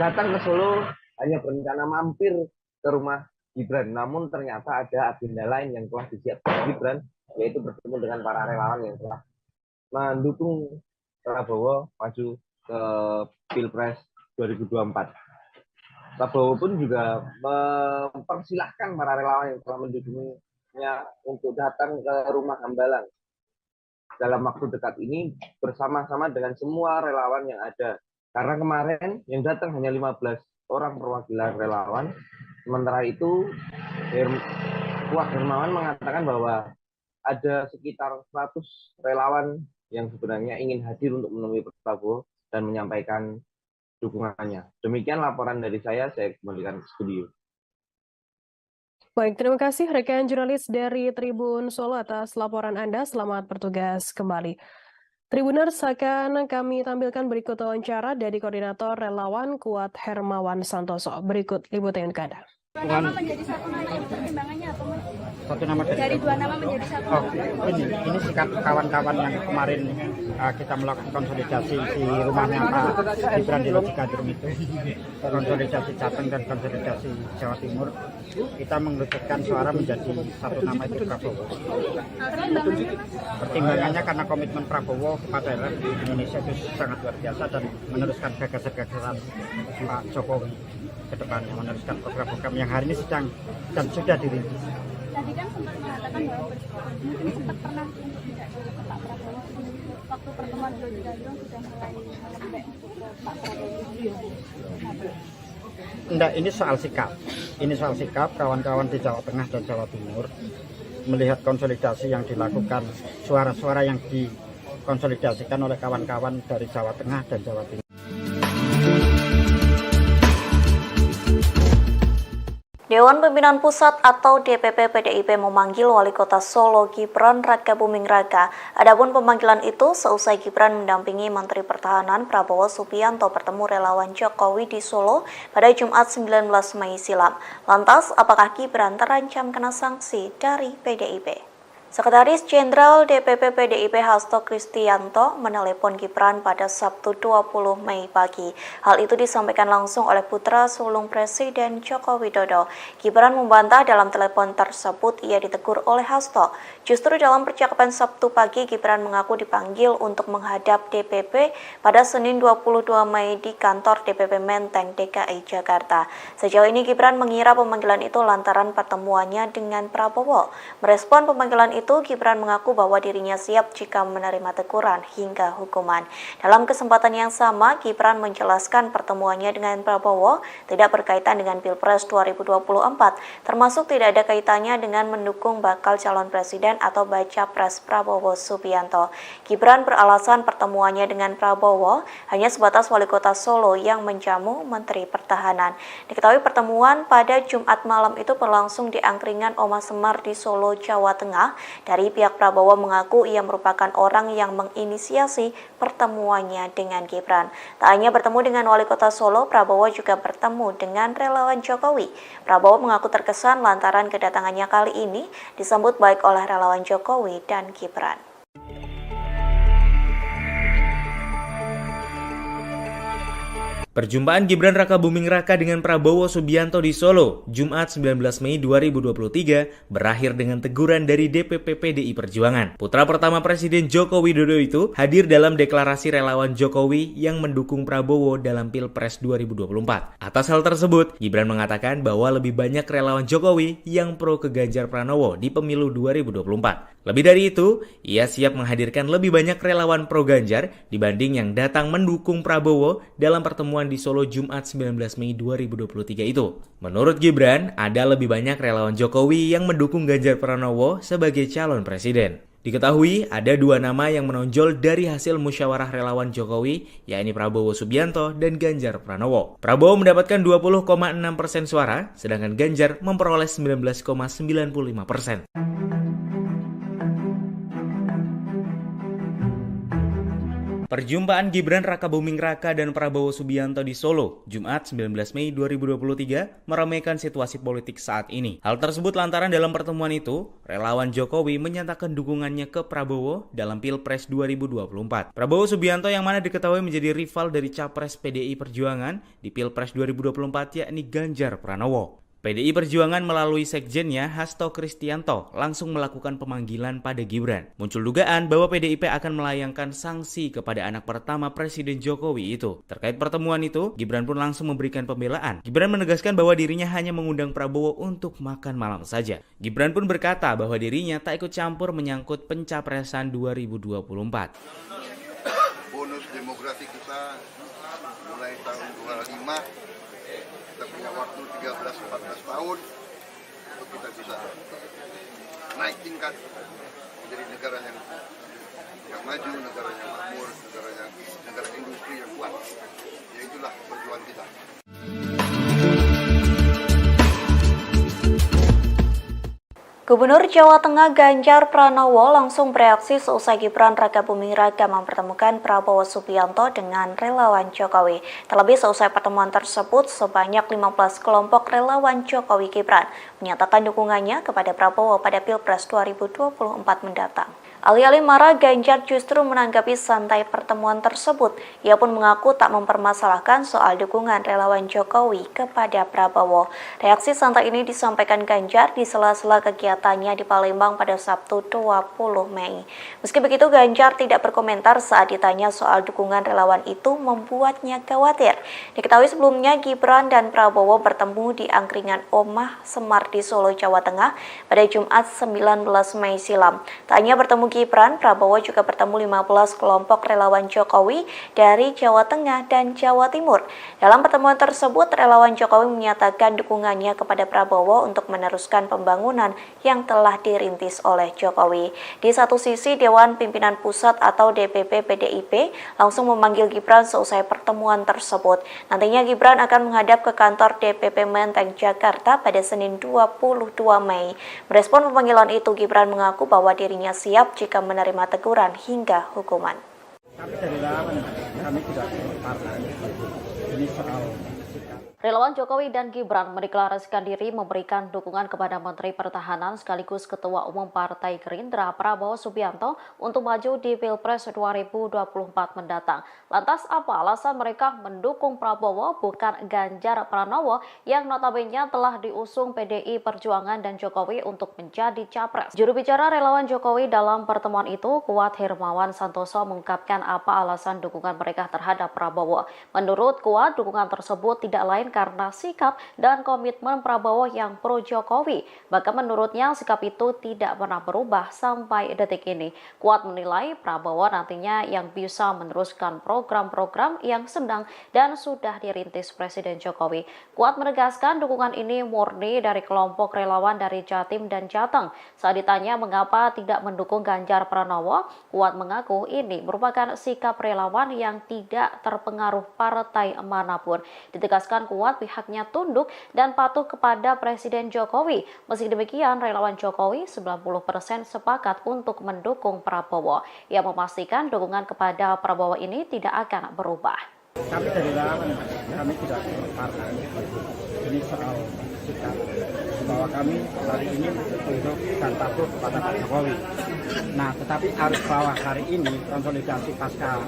datang ke Solo hanya berencana mampir ke rumah Gibran, namun ternyata ada agenda lain yang telah disiapkan Gibran, yaitu bertemu dengan para relawan yang telah mendukung Prabowo maju ke Pilpres 2024. Prabowo pun juga mempersilahkan para relawan yang telah mendukungnya untuk datang ke rumah Hambalang dalam waktu dekat ini bersama-sama dengan semua relawan yang ada. Karena kemarin yang datang hanya 15 orang perwakilan relawan. Sementara itu, Kuat Hermawan mengatakan bahwa ada sekitar 100 relawan yang sebenarnya ingin hadir untuk menemui Prabowo dan menyampaikan dukungannya. Demikian laporan dari saya kembalikan ke studio. Baik, terima kasih rekan jurnalis dari Tribun Solo atas laporan Anda. Selamat bertugas kembali. Tribuners, akan kami tampilkan berikut wawancara dari Koordinator Relawan Kuat Hermawan Santoso. Berikut liputan untuk Anda. Dua nama menjadi satu nama itu pertimbangannya apa, Mas? Satu nama Dari dua nama menjadi satu nama. Ini sikap kawan-kawan yang kemarin kita melakukan konsolidasi di rumahnya Pak Gibran di Logikadrum itu, konsolidasi Jateng dan konsolidasi Jawa Timur, kita mengerucutkan suara menjadi satu nama itu Prabowo. Pertimbangannya karena komitmen Prabowo kepada Indonesia itu sangat luar biasa dan meneruskan gagasan-gagasan Pak Jokowi ke depannya, meneruskan program-program yang hari ini sedang dan sudah dirintis. Tadi kan sempat mengatakan bahwa mungkin sempat pernah untuk tidak ke Pak Prabowo waktu pertemuan di Logikadrum sudah mulai melembek ke Pak Prabowo. Enggak, ini soal sikap. Ini soal sikap kawan-kawan di Jawa Tengah dan Jawa Timur melihat konsolidasi yang dilakukan, suara-suara yang dikonsolidasikan oleh kawan-kawan dari Jawa Tengah dan Jawa Timur. Dewan Pimpinan Pusat atau DPP PDIP memanggil Wali Kota Solo Gibran Rakabuming Raka. Adapun pemanggilan itu seusai Gibran mendampingi Menteri Pertahanan Prabowo Subianto bertemu relawan Jokowi di Solo pada Jumat 19 Mei silam. Lantas, apakah Gibran terancam kena sanksi dari PDIP? Sekretaris Jenderal DPP PDIP Hasto Kristianto menelepon Gibran pada Sabtu 20 Mei pagi. Hal itu disampaikan langsung oleh putra sulung Presiden Joko Widodo. Gibran membantah dalam telepon tersebut ia ditegur oleh Hasto. Justru dalam percakapan Sabtu pagi, Gibran mengaku dipanggil untuk menghadap DPP pada Senin 22 Mei di kantor DPP Menteng, DKI Jakarta. Sejauh ini Gibran mengira pemanggilan itu lantaran pertemuannya dengan Prabowo. Merespon pemanggilan itu, Gibran mengaku bahwa dirinya siap jika menerima teguran hingga hukuman. Dalam kesempatan yang sama, Gibran menjelaskan pertemuannya dengan Prabowo tidak berkaitan dengan Pilpres 2024, termasuk tidak ada kaitannya dengan mendukung bakal calon presiden atau baca pres Prabowo Subianto. Gibran beralasan pertemuannya dengan Prabowo hanya sebatas wali kota Solo yang menjamu Menteri Pertahanan. Diketahui pertemuan pada Jumat malam itu berlangsung di angkringan Oma Semar di Solo, Jawa Tengah. Dari pihak Prabowo mengaku ia merupakan orang yang menginisiasi pertemuannya dengan Gibran. Tak hanya bertemu dengan wali kota Solo, Prabowo juga bertemu dengan relawan Jokowi. Prabowo mengaku terkesan lantaran kedatangannya kali ini disambut baik oleh relawan Jokowi dan Gibran. Perjumpaan Gibran Rakabuming Raka dengan Prabowo Subianto di Solo, Jumat 19 Mei 2023, berakhir dengan teguran dari DPP PDI Perjuangan. Putra pertama Presiden Joko Widodo itu hadir dalam deklarasi relawan Jokowi yang mendukung Prabowo dalam Pilpres 2024. Atas hal tersebut, Gibran mengatakan bahwa lebih banyak relawan Jokowi yang pro ke Ganjar Pranowo di pemilu 2024. Lebih dari itu, ia siap menghadirkan lebih banyak relawan pro Ganjar dibanding yang datang mendukung Prabowo dalam pertemuan di Solo Jumat 19 Mei 2023 itu. Menurut Gibran, ada lebih banyak relawan Jokowi yang mendukung Ganjar Pranowo sebagai calon presiden. Diketahui ada dua nama yang menonjol dari hasil musyawarah relawan Jokowi, yakni Prabowo Subianto dan Ganjar Pranowo. Prabowo mendapatkan 20,6% suara, sedangkan Ganjar memperoleh 19,95%. Perjumpaan Gibran Rakabuming Raka dan Prabowo Subianto di Solo, Jumat 19 Mei 2023, meramaikan situasi politik saat ini. Hal tersebut lantaran dalam pertemuan itu, relawan Jokowi menyatakan dukungannya ke Prabowo dalam Pilpres 2024. Prabowo Subianto yang mana diketahui menjadi rival dari Capres PDI Perjuangan di Pilpres 2024 yakni Ganjar Pranowo. PDI Perjuangan melalui sekjennya Hasto Kristianto langsung melakukan pemanggilan pada Gibran. Muncul dugaan bahwa PDIP akan melayangkan sanksi kepada anak pertama Presiden Jokowi itu. Terkait pertemuan itu, Gibran pun langsung memberikan pembelaan. Gibran menegaskan bahwa dirinya hanya mengundang Prabowo untuk makan malam saja. Gibran pun berkata bahwa dirinya tak ikut campur menyangkut pencapresan 2024. Bonus demografi kita mulai tahun 25, kita punya waktu 13-14 tahun untuk kita bisa naik tingkat menjadi negara yang maju, negara yang makmur, negara industri yang kuat. Ya itulah perjuangan kita. Gubernur Jawa Tengah Ganjar Pranowo langsung bereaksi seusai Gibran Rakabuming Raka mempertemukan Prabowo Subianto dengan relawan Jokowi. Terlebih seusai pertemuan tersebut, sebanyak 15 kelompok relawan Jokowi Gibran menyatakan dukungannya kepada Prabowo pada Pilpres 2024 mendatang. Alih-alih marah, Ganjar justru menanggapi santai pertemuan tersebut. Ia pun mengaku tak mempermasalahkan soal dukungan relawan Jokowi kepada Prabowo. Reaksi santai ini disampaikan Ganjar di sela-sela kegiatannya di Palembang pada Sabtu 20 Mei. Meski begitu, Ganjar tidak berkomentar saat ditanya soal dukungan relawan itu membuatnya khawatir. Diketahui sebelumnya Gibran dan Prabowo bertemu di angkringan Oma Semar di Solo, Jawa Tengah pada Jumat 19 Mei silam. Tak hanya bertemu Gibran, Prabowo juga bertemu 15 kelompok relawan Jokowi dari Jawa Tengah dan Jawa Timur. Dalam pertemuan tersebut, relawan Jokowi menyatakan dukungannya kepada Prabowo untuk meneruskan pembangunan yang telah dirintis oleh Jokowi. Di satu sisi, Dewan Pimpinan Pusat atau DPP PDIP langsung memanggil Gibran seusai pertemuan tersebut. Nantinya Gibran akan menghadap ke kantor DPP Menteng, Jakarta pada Senin 22 Mei. Merespon pemanggilan itu, Gibran mengaku bahwa dirinya siap jika menerima teguran hingga hukuman. Kami dari relawan, kami tidak partai. Ini soal Relawan Jokowi dan Gibran mendeklarasikan diri memberikan dukungan kepada Menteri Pertahanan sekaligus Ketua Umum Partai Gerindra Prabowo Subianto untuk maju di Pilpres 2024 mendatang. Lantas apa alasan mereka mendukung Prabowo bukan Ganjar Pranowo yang notabene telah diusung PDI Perjuangan dan Jokowi untuk menjadi capres? Juru bicara relawan Jokowi dalam pertemuan itu, Kuat Hermawan Santoso, mengungkapkan apa alasan dukungan mereka terhadap Prabowo. Menurut Kuat, dukungan tersebut tidak lain karena sikap dan komitmen Prabowo yang pro Jokowi. Bahkan menurutnya sikap itu tidak pernah berubah sampai detik ini. Kuat menilai Prabowo nantinya yang bisa meneruskan program-program yang sedang dan sudah dirintis Presiden Jokowi. Kuat menegaskan dukungan ini murni dari kelompok relawan dari Jatim dan Jateng. Saat ditanya mengapa tidak mendukung Ganjar Pranowo, Kuat mengaku ini merupakan sikap relawan yang tidak terpengaruh partai manapun. Ditegaskan Kuat pihaknya tunduk dan patuh kepada Presiden Jokowi. Meski demikian, relawan Jokowi 90% sepakat untuk mendukung Prabowo. Ia memastikan dukungan kepada Prabowo ini tidak akan berubah. Kami dari relawan, kami tidak partai. Ini soal sikap bahwa kami hari ini tunduk dan patuh kepada Pak Jokowi. Nah, tetapi arus bawah hari ini konsolidasi pasca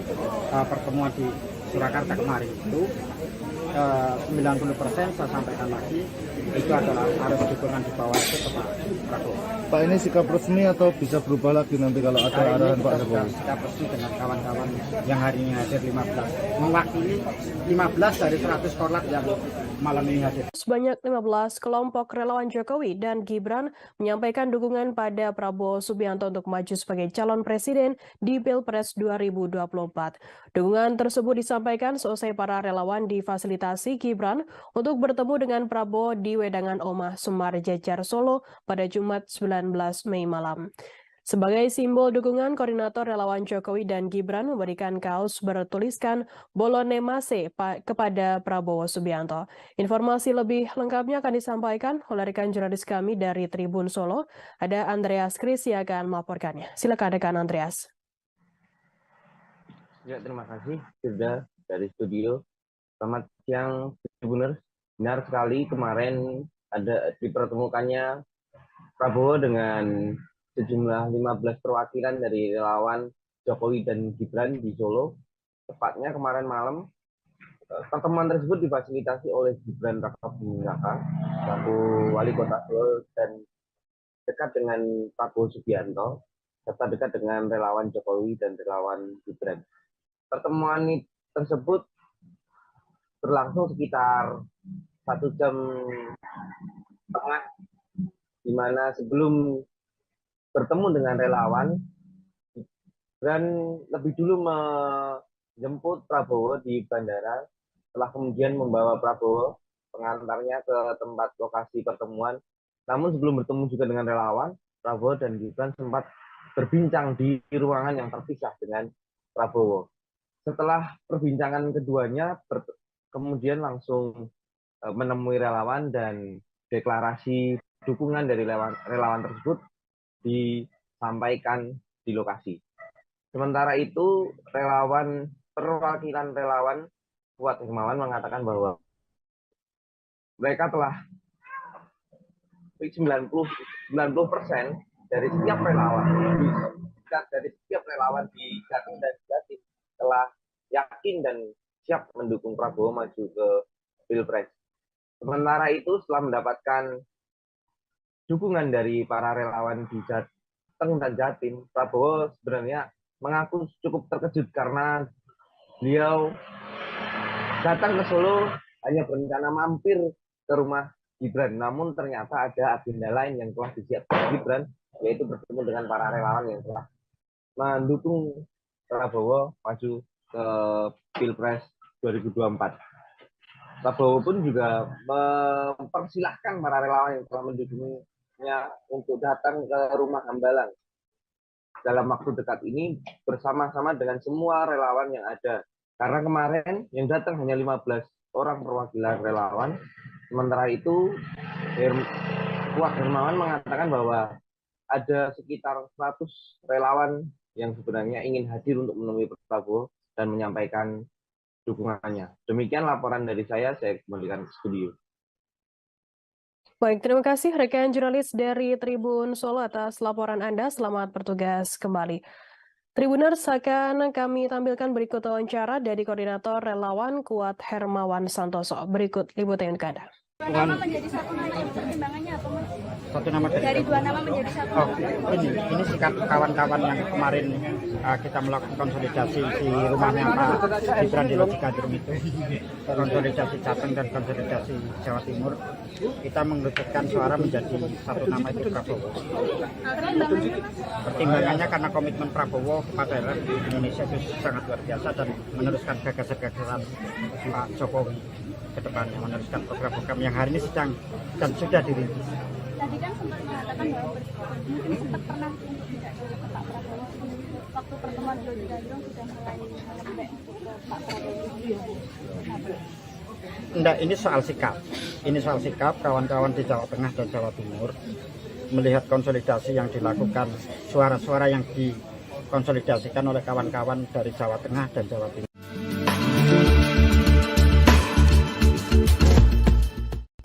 pertemuan di Surakarta kemarin itu 90% saya sampaikan lagi itu adalah arus dukungan di bawah itu ke Pak Prabowo. Pak, ini sikap resmi atau bisa berubah lagi nanti kalau ada arahan Pak Jokowi? Sikap resmi dengan kawan-kawan yang hari ini hadir 15, mewakili 15 dari 100 korlap yang malam ini hadir. Sebanyak 15 kelompok relawan Jokowi dan Gibran menyampaikan dukungan pada Prabowo Subianto untuk maju sebagai calon presiden di Pilpres 2024. Dukungan tersebut disampaikan seusai para relawan difasilitasi Gibran untuk bertemu dengan Prabowo di Wedangan Omah Sumar Jajar Solo pada Jumat 19 Mei malam. Sebagai simbol dukungan, koordinator relawan Jokowi dan Gibran memberikan kaos bertuliskan Bolone Mase kepada Prabowo Subianto. Informasi lebih lengkapnya akan disampaikan oleh rekan jurnalis kami dari Tribun Solo. Ada Andreas Kris yang akan melaporkannya. Silakan rekan Andreas. Ya, terima kasih sudah dari studio. Selamat siang, Tribuners. Benar sekali kemarin ada dipertemukannya Prabowo dengan sejumlah 15 perwakilan dari relawan Jokowi dan Gibran di Solo. Tepatnya kemarin malam, pertemuan tersebut difasilitasi oleh Gibran Rakabuming Raka, selaku wali kota Solo, dan dekat dengan Prabowo Subianto, serta dekat dengan relawan Jokowi dan relawan Gibran. Pertemuan tersebut berlangsung sekitar 1 jam setengah, di mana sebelum bertemu dengan relawan, dan lebih dulu menjemput Prabowo di bandara, setelah kemudian membawa Prabowo pengantarnya ke tempat lokasi pertemuan. Namun sebelum bertemu juga dengan relawan, Prabowo dan Gibran sempat berbincang di ruangan yang terpisah dengan Prabowo. Setelah perbincangan keduanya, kemudian langsung menemui relawan dan deklarasi dukungan dari relawan tersebut disampaikan di lokasi. Sementara itu, perwakilan relawan Kuat Hermawan mengatakan bahwa mereka telah 90% dari setiap relawan di Jatim dan Jatim telah yakin dan siap mendukung Prabowo maju ke Pilpres. Sementara itu, setelah mendapatkan dukungan dari para relawan di Jateng dan Jatim, Prabowo sebenarnya mengaku cukup terkejut karena beliau datang ke Solo hanya berencana mampir ke rumah Gibran, namun ternyata ada agenda lain yang telah disiapkan Gibran, yaitu bertemu dengan para relawan yang telah mendukung Prabowo maju ke Pilpres 2024. Prabowo pun juga mempersilahkan para relawan yang telah mendukungnya untuk datang ke rumah Hambalang dalam waktu dekat ini bersama-sama dengan semua relawan yang ada. Karena kemarin yang datang hanya 15 orang perwakilan relawan. Sementara itu, Kuat Hermawan mengatakan bahwa ada sekitar 100 relawan yang sebenarnya ingin hadir untuk menemui Prabowo dan menyampaikan dukungannya. Demikian laporan dari saya kembalikan ke studio. Baik, terima kasih rekan jurnalis dari Tribun Solo atas laporan Anda. Selamat bertugas kembali. Tribuners, akan kami tampilkan berikut wawancara dari Koordinator Relawan Kuat Hermawan Santoso. Berikut liputan Anda. Dua nama menjadi satu nama, itu pertimbangannya apa, Mas? Satu nama Dari dua nama menjadi satu Oh, nama. ini sikap kawan-kawan yang kemarin kita melakukan konsolidasi di rumahnya Pak Gibran di Loji Gadrum itu, konsolidasi Jateng dan konsolidasi Jawa Timur, kita mengerucutkan suara menjadi satu nama itu Prabowo. Pertimbangannya, Mas? Pertimbangannya karena komitmen Prabowo kepada rakyat Indonesia itu sangat luar biasa dan meneruskan gagasan-gagasan Pak Jokowi ke depannya, meneruskan program-program yang hari ini sedang dan sudah dirintis. Tadi kan sempat mengatakan bahwa mungkin sempat pernah untuk tidak jauh ke Pak Prabowo. Waktu pertemuan di Loji Gadrum sudah mulai melembek untuk ke Pak Prabowo. Enggak, ini soal sikap. Ini soal sikap kawan-kawan di Jawa Tengah dan Jawa Timur melihat konsolidasi yang dilakukan, suara-suara yang dikonsolidasikan oleh kawan-kawan dari Jawa Tengah dan Jawa Timur.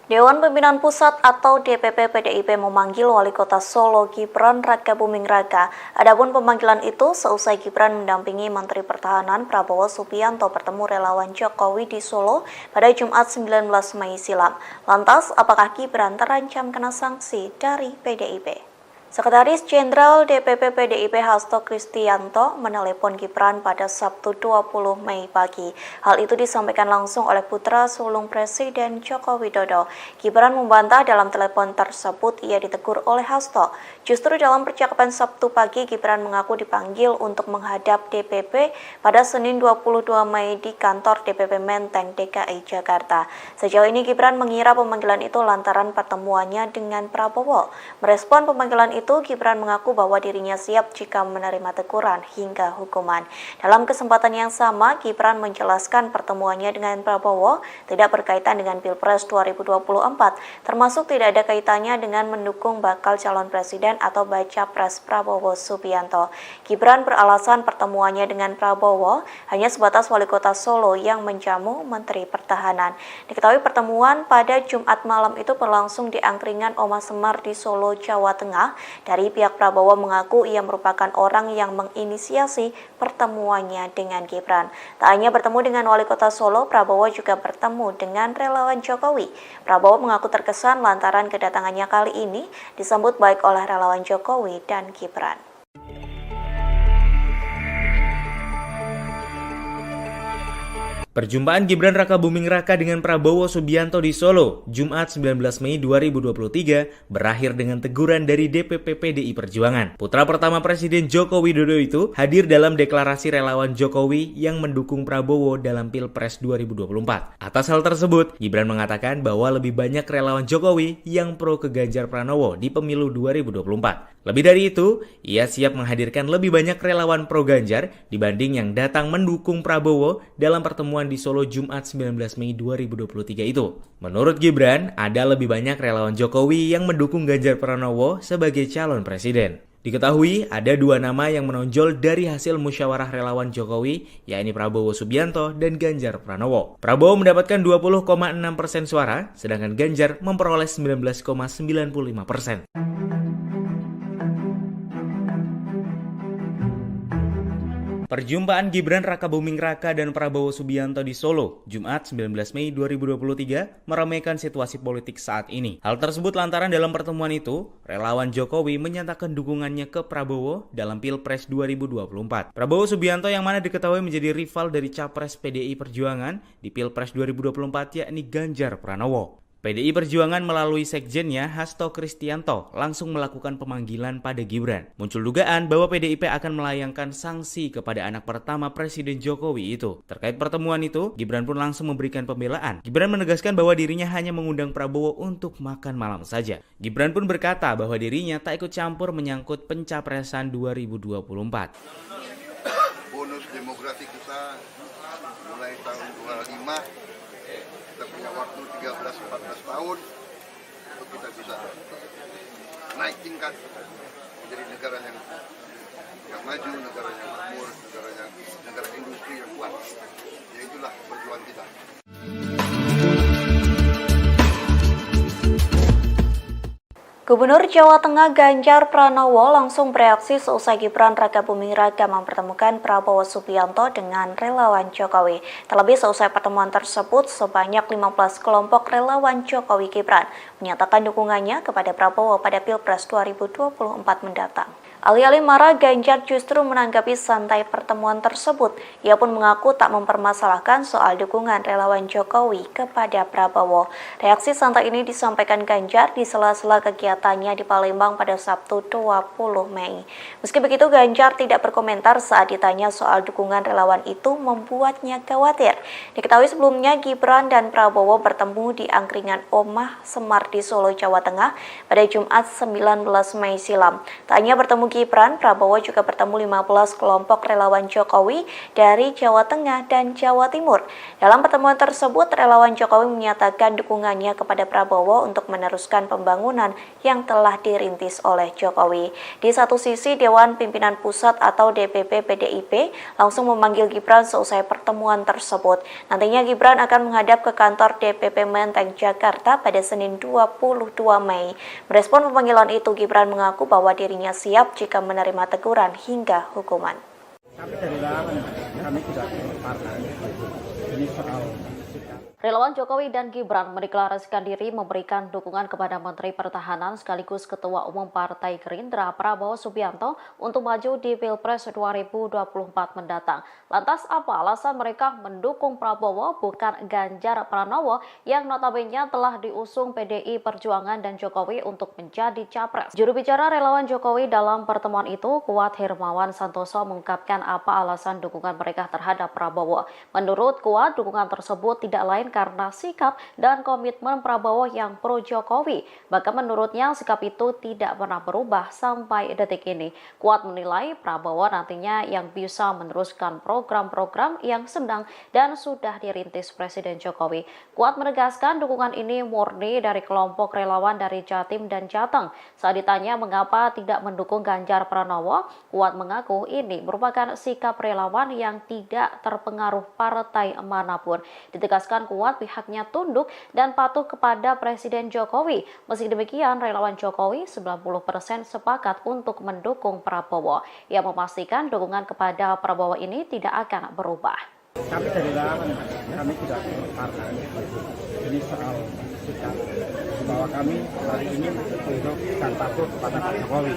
Dewan Pimpinan Pusat atau DPP PDIP memanggil Wali Kota Solo Gibran Rakabuming Raka. Adapun pemanggilan itu seusai Gibran mendampingi Menteri Pertahanan Prabowo Subianto bertemu relawan Jokowi di Solo pada Jumat 19 Mei silam. Lantas, apakah Gibran terancam kena sanksi dari PDIP? Sekretaris Jenderal DPP PDIP Hasto Kristianto menelepon Gibran pada Sabtu 20 Mei pagi. Hal itu disampaikan langsung oleh putra sulung Presiden Joko Widodo. Gibran membantah dalam telepon tersebut ia ditegur oleh Hasto. Justru dalam percakapan Sabtu pagi, Gibran mengaku dipanggil untuk menghadap DPP pada Senin 22 Mei di kantor DPP Menteng, DKI Jakarta. Sejauh ini Gibran mengira pemanggilan itu lantaran pertemuannya dengan Prabowo. Merespon pemanggilan itu, Gibran mengaku bahwa dirinya siap jika menerima teguran hingga hukuman. Dalam kesempatan yang sama, Gibran menjelaskan pertemuannya dengan Prabowo tidak berkaitan dengan Pilpres 2024, termasuk tidak ada kaitannya dengan mendukung bakal calon presiden atau baca pres Prabowo Subianto. Gibran beralasan pertemuannya dengan Prabowo hanya sebatas Wali Kota Solo yang menjamu Menteri Pertahanan. Diketahui pertemuan pada Jumat malam itu berlangsung di angkringan Oma Semar di Solo, Jawa Tengah. Dari pihak Prabowo mengaku ia merupakan orang yang menginisiasi pertemuannya dengan Gibran. Tak hanya bertemu dengan Wali Kota Solo, Prabowo juga bertemu dengan relawan Jokowi. Prabowo mengaku terkesan lantaran kedatangannya kali ini disambut baik oleh relawan Jokowi dan Gibran. Perjumpaan Gibran Rakabuming Raka dengan Prabowo Subianto di Solo, Jumat 19 Mei 2023, berakhir dengan teguran dari DPP PDI Perjuangan. Putra pertama Presiden Joko Widodo itu hadir dalam deklarasi relawan Jokowi yang mendukung Prabowo dalam Pilpres 2024. Atas hal tersebut, Gibran mengatakan bahwa lebih banyak relawan Jokowi yang pro ke Ganjar Pranowo di pemilu 2024. Lebih dari itu, ia siap menghadirkan lebih banyak relawan pro Ganjar dibanding yang datang mendukung Prabowo dalam pertemuan di Solo Jumat 19 Mei 2023 itu. Menurut Gibran, ada lebih banyak relawan Jokowi yang mendukung Ganjar Pranowo sebagai calon presiden. Diketahui ada dua nama yang menonjol dari hasil musyawarah relawan Jokowi, yakni Prabowo Subianto dan Ganjar Pranowo. Prabowo mendapatkan 20,6% suara, sedangkan Ganjar memperoleh 19,95%. Perjumpaan Gibran Rakabuming Raka dan Prabowo Subianto di Solo, Jumat 19 Mei 2023, meramaikan situasi politik saat ini. Hal tersebut lantaran dalam pertemuan itu, relawan Jokowi menyatakan dukungannya ke Prabowo dalam Pilpres 2024. Prabowo Subianto yang mana diketahui menjadi rival dari capres PDI Perjuangan di Pilpres 2024 yakni Ganjar Pranowo. PDI Perjuangan melalui sekjennya Hasto Kristianto langsung melakukan pemanggilan pada Gibran. Muncul dugaan bahwa PDIP akan melayangkan sanksi kepada anak pertama Presiden Jokowi itu. Terkait pertemuan itu, Gibran pun langsung memberikan pembelaan. Gibran menegaskan bahwa dirinya hanya mengundang Prabowo untuk makan malam saja. Gibran pun berkata bahwa dirinya tak ikut campur menyangkut pencapresan 2024. Bonus demografi kita mulai tahun 25. Kita punya waktu 13-14 tahun untuk kita bisa naik tingkat menjadi negara yang maju, negara yang makmur, negara industri yang kuat. Ya itulah perjuangan kita. Gubernur Jawa Tengah Ganjar Pranowo langsung bereaksi seusai Gibran Raka Buming Raka mempertemukan Prabowo Subianto dengan relawan Jokowi. Terlebih seusai pertemuan tersebut, sebanyak 15 kelompok relawan Jokowi Gibran menyatakan dukungannya kepada Prabowo pada Pilpres 2024 mendatang. Alih-alih marah, Ganjar justru menanggapi santai pertemuan tersebut. Ia pun mengaku tak mempermasalahkan soal dukungan relawan Jokowi kepada Prabowo. Reaksi santai ini disampaikan Ganjar di sela-sela kegiatannya di Palembang pada Sabtu 20 Mei. Meski begitu, Ganjar tidak berkomentar saat ditanya soal dukungan relawan itu membuatnya khawatir. Diketahui sebelumnya Gibran dan Prabowo bertemu di angkringan Omah Semar di Solo, Jawa Tengah pada Jumat 19 Mei silam. Tak hanya bertemu Gibran, Prabowo juga bertemu 15 kelompok relawan Jokowi dari Jawa Tengah dan Jawa Timur. Dalam pertemuan tersebut, relawan Jokowi menyatakan dukungannya kepada Prabowo untuk meneruskan pembangunan yang telah dirintis oleh Jokowi. Di satu sisi, Dewan Pimpinan Pusat atau DPP PDIP langsung memanggil Gibran seusai pertemuan tersebut. Nantinya Gibran akan menghadap ke kantor DPP Menteng, Jakarta pada Senin 22 Mei. Merespon pemanggilan itu, Gibran mengaku bahwa dirinya siap jika menerima teguran hingga hukuman. Kami dari relawan, kami tidak partai. Ini soal Relawan Jokowi dan Gibran mendeklarasikan diri memberikan dukungan kepada Menteri Pertahanan sekaligus Ketua Umum Partai Gerindra Prabowo Subianto untuk maju di Pilpres 2024 mendatang. Lantas apa alasan mereka mendukung Prabowo bukan Ganjar Pranowo yang notabene telah diusung PDI Perjuangan dan Jokowi untuk menjadi capres? Juru bicara relawan Jokowi dalam pertemuan itu, Kuat Hermawan Santoso, mengungkapkan apa alasan dukungan mereka terhadap Prabowo. Menurut Kuat, dukungan tersebut tidak lain karena sikap dan komitmen Prabowo yang pro Jokowi. Bahkan menurutnya sikap itu tidak pernah berubah sampai detik ini. Kuat menilai Prabowo nantinya yang bisa meneruskan program-program yang sedang dan sudah dirintis Presiden Jokowi. Kuat menegaskan dukungan ini murni dari kelompok relawan dari Jatim dan Jateng. Saat ditanya mengapa tidak mendukung Ganjar Pranowo, Kuat mengaku ini merupakan sikap relawan yang tidak terpengaruh partai manapun. Ditegaskan Kuat pihaknya tunduk dan patuh kepada Presiden Jokowi. Meski demikian, relawan Jokowi 90% sepakat untuk mendukung Prabowo. Ia memastikan dukungan kepada Prabowo ini tidak akan berubah. kami dari relawan, kami tidak partai. Ini soal sikap bahwa kami hari ini tunduk dan patuh kepada Pak Jokowi.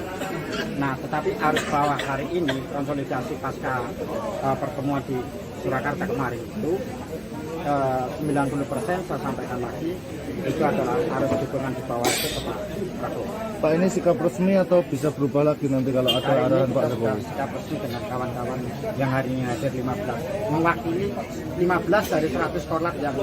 Nah, tetapi harus bahwa hari ini konsolidasi pasca pertemuan di Surakarta kemarin itu 90% saya sampaikan lagi itu adalah harus dukungan di bawah itu ke Pak Prabowo. Pak, ini sikap resmi atau bisa berubah lagi nanti kalau ada arahan Pak Jokowi? Sikap resmi dengan kawan-kawan yang hari ini hadir 15, mewakili 15 dari 100 korlap yang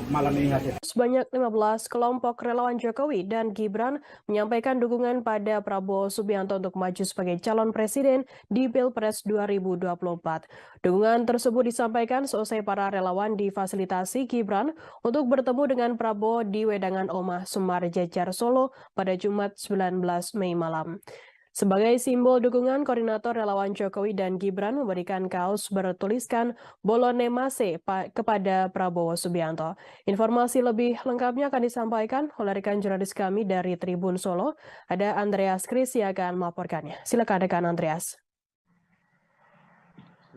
malam ini hadir. Sebanyak 15 kelompok relawan Jokowi dan Gibran menyampaikan dukungan pada Prabowo Subianto untuk maju sebagai calon presiden di Pilpres 2024. Dukungan tersebut disampaikan seusai para relawan difasilitasi Gibran untuk bertemu dengan Prabowo di Wedangan Omah Semar Jejar Solo pada Jumat 19 Mei malam. Sebagai simbol dukungan, koordinator relawan Jokowi dan Gibran memberikan kaos bertuliskan Bolone Mase kepada Prabowo Subianto. Informasi lebih lengkapnya akan disampaikan oleh rekan jurnalis kami dari Tribun Solo. Ada Andreas Kris yang akan melaporkannya. Silakan rekan Andreas.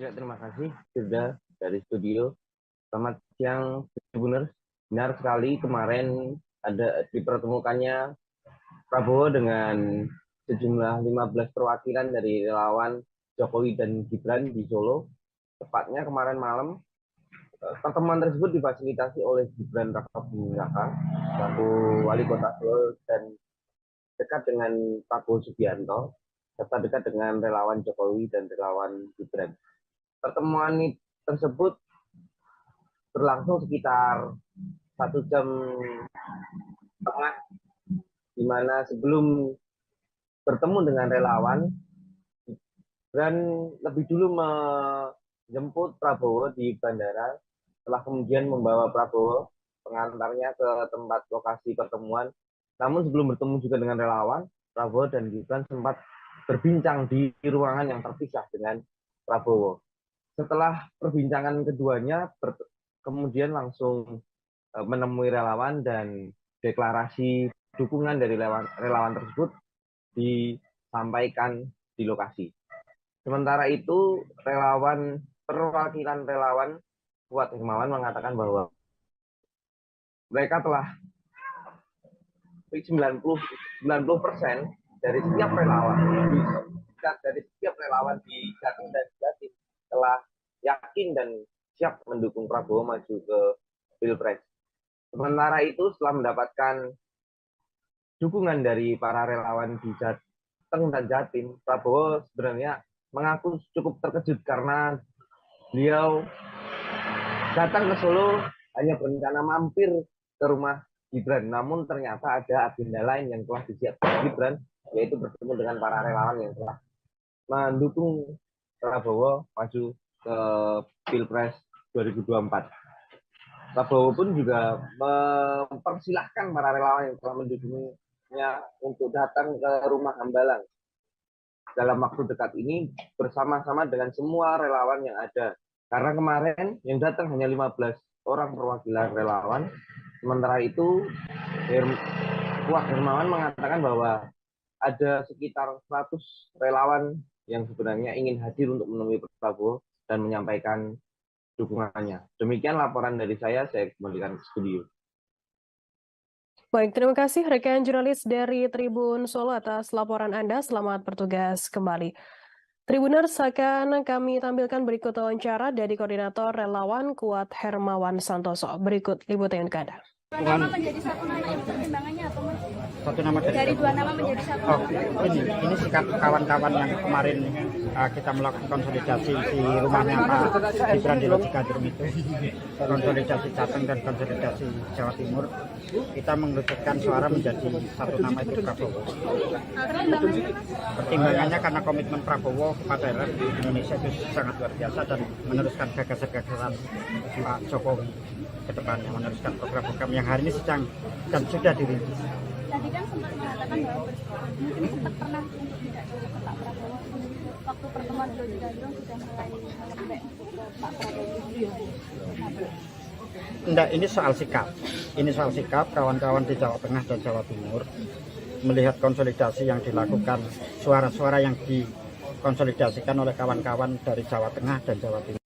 Ya, terima kasih sudah dari studio. Selamat siang, Tribuners. Benar sekali kemarin ada dipertemukannya Prabowo dengan sejumlah 15 perwakilan dari relawan Jokowi dan Gibran di Solo. Tepatnya kemarin malam, pertemuan tersebut difasilitasi oleh Gibran Raka Buming Raka, selaku wali kota Solo dan dekat dengan Prabowo Subianto, serta dekat dengan relawan Jokowi dan relawan Gibran. Pertemuan tersebut berlangsung sekitar 1 jam setengah, di mana sebelum bertemu dengan relawan, Gibran lebih dulu menjemput Prabowo di bandara, setelah kemudian membawa Prabowo pengantarnya ke tempat lokasi pertemuan. Namun sebelum bertemu juga dengan relawan, Prabowo dan Gibran sempat berbincang di ruangan yang terpisah dengan Prabowo. Setelah perbincangan keduanya, kemudian langsung menemui relawan dan deklarasi dukungan dari relawan tersebut disampaikan di lokasi. Sementara itu, perwakilan relawan Kuat Hermawan mengatakan bahwa mereka telah 90% dari setiap relawan di Jatim dan Jatim telah yakin dan siap mendukung Prabowo maju ke Pilpres. Sementara itu, setelah mendapatkan dukungan dari para relawan di Jateng dan Jatim, Prabowo sebenarnya mengaku cukup terkejut karena beliau datang ke Solo hanya berencana mampir ke rumah Gibran, namun ternyata ada agenda lain yang telah disiapkan Gibran, yaitu bertemu dengan para relawan yang telah mendukung Prabowo maju ke Pilpres 2024. Prabowo pun juga mempersilahkan para relawan yang telah mendukungnya untuk datang ke rumah Hambalang dalam waktu dekat ini bersama-sama dengan semua relawan yang ada. Karena kemarin yang datang hanya 15 orang perwakilan relawan. Sementara itu, Kuat Hermawan mengatakan bahwa ada sekitar 100 relawan yang sebenarnya ingin hadir untuk menemui Prabowo dan menyampaikan dukungannya. Demikian laporan dari saya kembalikan ke studio. Baik, terima kasih rekan jurnalis dari Tribun Solo atas laporan Anda. Selamat bertugas kembali. Tribuners, akan kami tampilkan berikut wawancara dari Koordinator Relawan Kuat Hermawan Santoso. Berikut liputan ke Anda. Dua nama menjadi satu nama itu pertimbangannya apa, Mas? Satu nama Dari dua nama menjadi satu. Oh, ini sikap kawan-kawan yang kemarin kita melakukan konsolidasi di rumahnya Pak Gibran di Logika Drum itu, konsolidasi Jateng dan konsolidasi Jawa Timur, kita mengerucutkan suara menjadi satu nama itu Prabowo. Pertimbangannya karena komitmen Prabowo kepada Indonesia itu sangat luar biasa dan meneruskan gagasan-gagasan Pak Jokowi ke depannya, meneruskan program-program yang hari ini sedang dan sudah dirintis. Tadi kan sempat mengatakan bahwa mungkin sempat pernah untuk tidak jauh ke Pak Prabowo. Waktu pertemuan beliau di Gandrung sudah mulai melembek untuk ke Pak Prabowo. Enggak, ini soal sikap. Ini soal sikap kawan-kawan di Jawa Tengah dan Jawa Timur melihat konsolidasi yang dilakukan, suara-suara yang dikonsolidasikan oleh kawan-kawan dari Jawa Tengah dan Jawa Timur.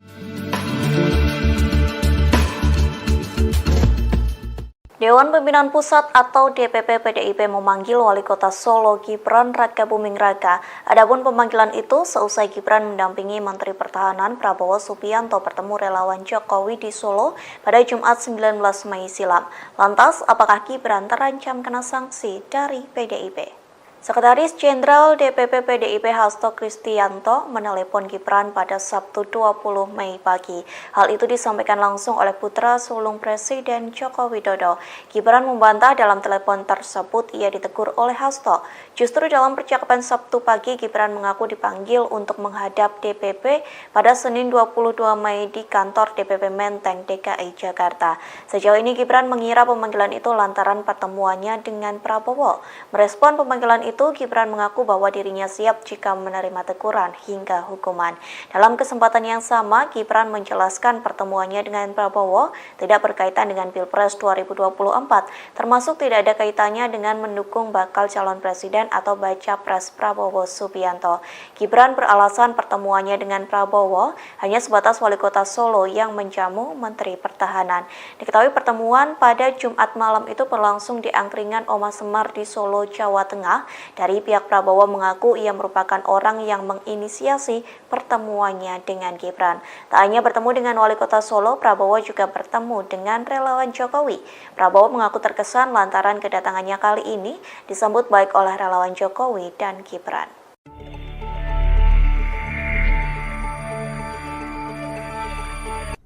Dewan Pimpinan Pusat atau DPP PDIP memanggil Wali Kota Solo Gibran Rakabuming Raka. Adapun pemanggilan itu seusai Gibran mendampingi Menteri Pertahanan Prabowo Subianto bertemu relawan Jokowi di Solo pada Jumat 19 Mei silam. Lantas, apakah Gibran terancam kena sanksi dari PDIP? Sekretaris Jenderal DPP PDIP Hasto Kristianto menelepon Gibran pada Sabtu 20 Mei pagi. Hal itu disampaikan langsung oleh putra sulung Presiden Joko Widodo. Gibran membantah dalam telepon tersebut ia ditegur oleh Hasto. Justru dalam percakapan Sabtu pagi, Gibran mengaku dipanggil untuk menghadap DPP pada Senin 22 Mei di kantor DPP Menteng, DKI Jakarta. Sejauh ini Gibran mengira pemanggilan itu lantaran pertemuannya dengan Prabowo. Merespon pemanggilan itu, Gibran mengaku bahwa dirinya siap jika menerima teguran hingga hukuman. Dalam kesempatan yang sama, Gibran menjelaskan pertemuannya dengan Prabowo tidak berkaitan dengan Pilpres 2024, termasuk tidak ada kaitannya dengan mendukung bakal calon presiden atau baca pres Prabowo Subianto. Gibran beralasan pertemuannya dengan Prabowo hanya sebatas Wali Kota Solo yang menjamu Menteri Pertahanan. Diketahui pertemuan pada Jumat malam itu berlangsung di angkringan Oma Semar di Solo, Jawa Tengah. Dari pihak Prabowo mengaku ia merupakan orang yang menginisiasi pertemuannya dengan Gibran. Tak hanya bertemu dengan Wali Kota Solo, Prabowo juga bertemu dengan relawan Jokowi. Prabowo mengaku terkesan lantaran kedatangannya kali ini disambut baik oleh relawan Jokowi dan Gibran.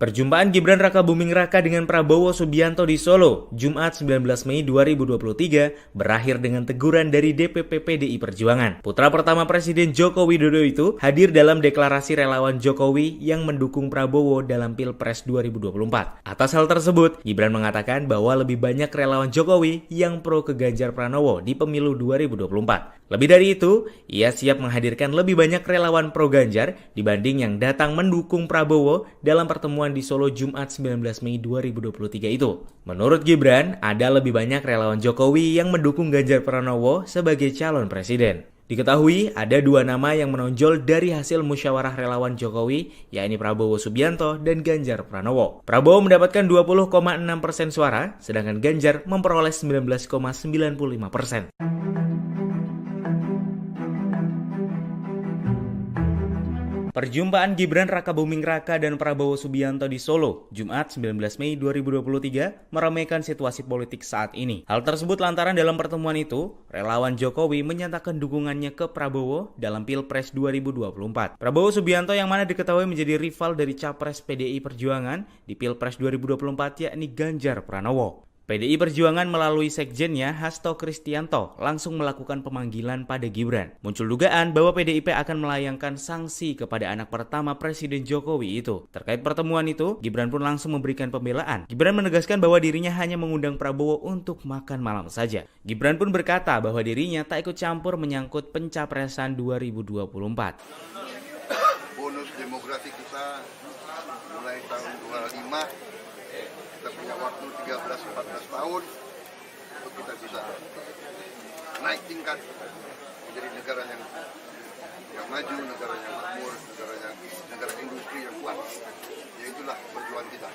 Perjumpaan Gibran Rakabuming Raka dengan Prabowo Subianto di Solo, Jumat 19 Mei 2023, berakhir dengan teguran dari DPP PDI Perjuangan. Putra pertama Presiden Joko Widodo itu hadir dalam deklarasi relawan Jokowi yang mendukung Prabowo dalam Pilpres 2024. Atas hal tersebut, Gibran mengatakan bahwa lebih banyak relawan Jokowi yang pro ke Ganjar Pranowo di pemilu 2024. Lebih dari itu, ia siap menghadirkan lebih banyak relawan pro Ganjar dibanding yang datang mendukung Prabowo dalam pertemuan pertemuan di Solo Jumat 19 Mei 2023 itu. Menurut Gibran, ada lebih banyak relawan Jokowi yang mendukung Ganjar Pranowo sebagai calon presiden. Diketahui ada dua nama yang menonjol dari hasil musyawarah relawan Jokowi, yakni Prabowo Subianto dan Ganjar Pranowo. Prabowo mendapatkan 20,6% suara, sedangkan Ganjar memperoleh 19,95%. Perjumpaan Gibran Rakabuming Raka dan Prabowo Subianto di Solo, Jumat 19 Mei 2023, meramaikan situasi politik saat ini. Hal tersebut lantaran dalam pertemuan itu, relawan Jokowi menyatakan dukungannya ke Prabowo dalam Pilpres 2024. Prabowo Subianto yang mana diketahui menjadi rival dari Capres PDI Perjuangan di Pilpres 2024 yakni Ganjar Pranowo. PDI Perjuangan melalui sekjennya Hasto Kristianto langsung melakukan pemanggilan pada Gibran. Muncul dugaan bahwa PDIP akan melayangkan sanksi kepada anak pertama Presiden Jokowi itu. Terkait pertemuan itu, Gibran pun langsung memberikan pembelaan. Gibran menegaskan bahwa dirinya hanya mengundang Prabowo untuk makan malam saja. Gibran pun berkata bahwa dirinya tak ikut campur menyangkut pencapresan 2024. Bonus demografi kita mulai tahun 25. Kita punya waktu 13-14 tahun untuk kita bisa naik tingkat menjadi negara yang maju, negara yang makmur, negara industri yang kuat. Ya itulah perjuangan kita.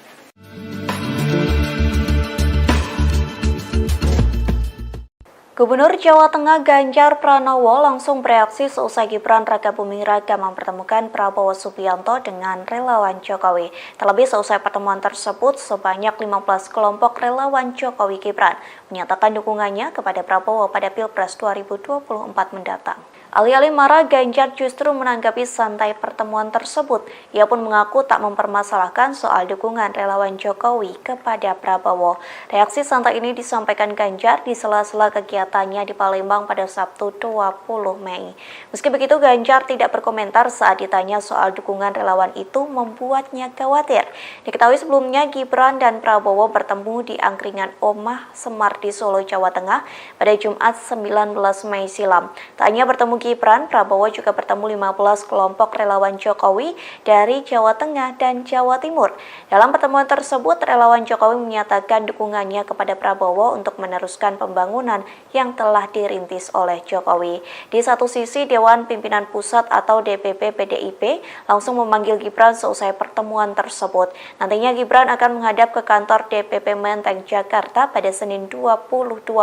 Gubernur Jawa Tengah Ganjar Pranowo langsung bereaksi seusai Gibran Rakabuming Raka mempertemukan Prabowo Subianto dengan relawan Jokowi. Terlebih seusai pertemuan tersebut, sebanyak 15 kelompok relawan Jokowi Gibran menyatakan dukungannya kepada Prabowo pada Pilpres 2024 mendatang. Alih-alih marah, Ganjar justru menanggapi santai pertemuan tersebut. Ia pun mengaku tak mempermasalahkan soal dukungan relawan Jokowi kepada Prabowo. Reaksi santai ini disampaikan Ganjar di sela-sela kegiatannya di Palembang pada Sabtu 20 Mei. Meski begitu, Ganjar tidak berkomentar saat ditanya soal dukungan relawan itu membuatnya khawatir. Diketahui sebelumnya Gibran dan Prabowo bertemu di angkringan Omah Semar di Solo, Jawa Tengah pada Jumat 19 Mei silam. Tak hanya bertemu Gibran, Prabowo juga bertemu 15 kelompok relawan Jokowi dari Jawa Tengah dan Jawa Timur. Dalam pertemuan tersebut, relawan Jokowi menyatakan dukungannya kepada Prabowo untuk meneruskan pembangunan yang telah dirintis oleh Jokowi. Di satu sisi, Dewan Pimpinan Pusat atau DPP PDIP langsung memanggil Gibran seusai pertemuan tersebut. Nantinya Gibran akan menghadap ke kantor DPP Menteng, Jakarta pada Senin 22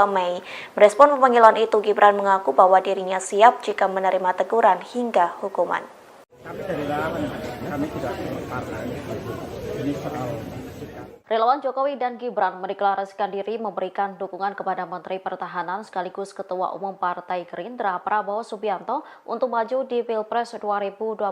Mei. Merespon pemanggilan itu, Gibran mengaku bahwa dirinya siap jika menerima teguran hingga hukuman. Tapi dari relawan kami tidak partai. Ini soal sikap. Relawan Jokowi dan Gibran mendeklarasikan diri memberikan dukungan kepada Menteri Pertahanan sekaligus Ketua Umum Partai Gerindra Prabowo Subianto untuk maju di Pilpres 2024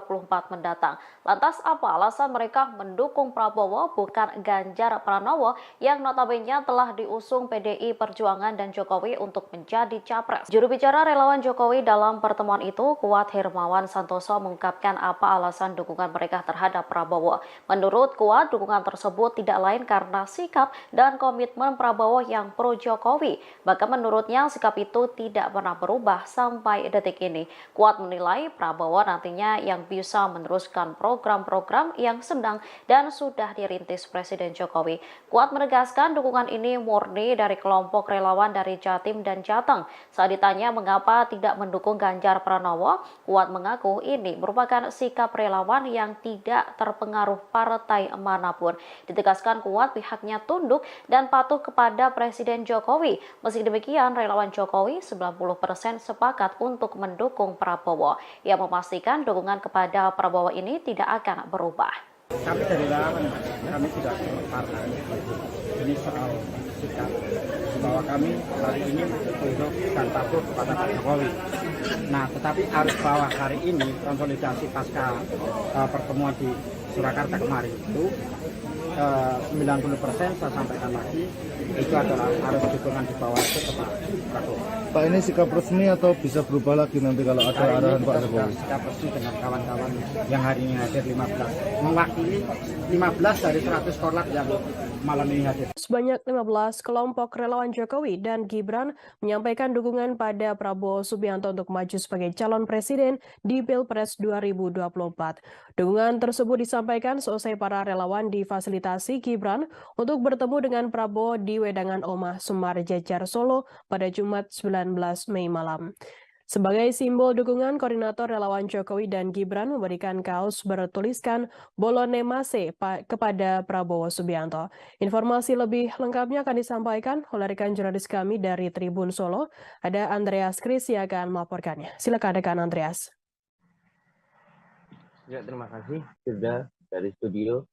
mendatang. Lantas apa alasan mereka mendukung Prabowo bukan Ganjar Pranowo yang notabene telah diusung PDI Perjuangan dan Jokowi untuk menjadi capres? Juru bicara relawan Jokowi dalam pertemuan itu, Kuat Hermawan Santoso, mengungkapkan apa alasan dukungan mereka terhadap Prabowo. Menurut Kuat, dukungan tersebut tidak lain karena sikap dan komitmen Prabowo yang pro Jokowi. Bahkan menurutnya sikap itu tidak pernah berubah sampai detik ini. Kuat menilai Prabowo nantinya yang bisa meneruskan program-program yang sedang dan sudah dirintis Presiden Jokowi. Kuat menegaskan dukungan ini murni dari kelompok relawan dari Jatim dan Jateng. Saat ditanya mengapa tidak mendukung Ganjar Pranowo, Kuat mengaku ini merupakan sikap relawan yang tidak terpengaruh partai manapun. Ditegaskan Kuat pihaknya tunduk dan patuh kepada Presiden Jokowi. Meski demikian, relawan Jokowi 90% sepakat untuk mendukung Prabowo. Ia memastikan dukungan kepada Prabowo ini tidak akan berubah. Kami dari relawan kami tidak partai. Ini soal sikap bahwa kami hari ini tunduk dan patuh kepada Pak Jokowi. Nah, tetapi harus bahwa hari ini konsolidasi pasca pertemuan di Surakarta kemarin itu 90% saya sampaikan lagi itu adalah harus dukungan di bawah itu ke Pak Prabowo. Pak, ini sikap resmi atau bisa berubah lagi nanti kalau ada arahan Pak Jokowi? Sikap resmi dengan kawan-kawan yang hari ini hadir 15 mewakili 15 dari 100 korlap yang malam ini hadir. Sebanyak 15 kelompok relawan Jokowi dan Gibran menyampaikan dukungan pada Prabowo Subianto untuk maju sebagai calon presiden di Pilpres 2024. Dukungan tersebut disampaikan seusai para relawan difasilitasi Gibran untuk bertemu dengan Prabowo di Wedangan Omah Sumar Jejar Solo pada Jumat 19 Mei malam. Sebagai simbol dukungan, koordinator relawan Jokowi dan Gibran memberikan kaos bertuliskan Bolone Mase kepada Prabowo Subianto. Informasi lebih lengkapnya akan disampaikan oleh rekan jurnalis kami dari Tribun Solo. Ada Andreas Kris yang akan melaporkannya. Silakan rekan Andreas. Ya, terima kasih sudah dari studio.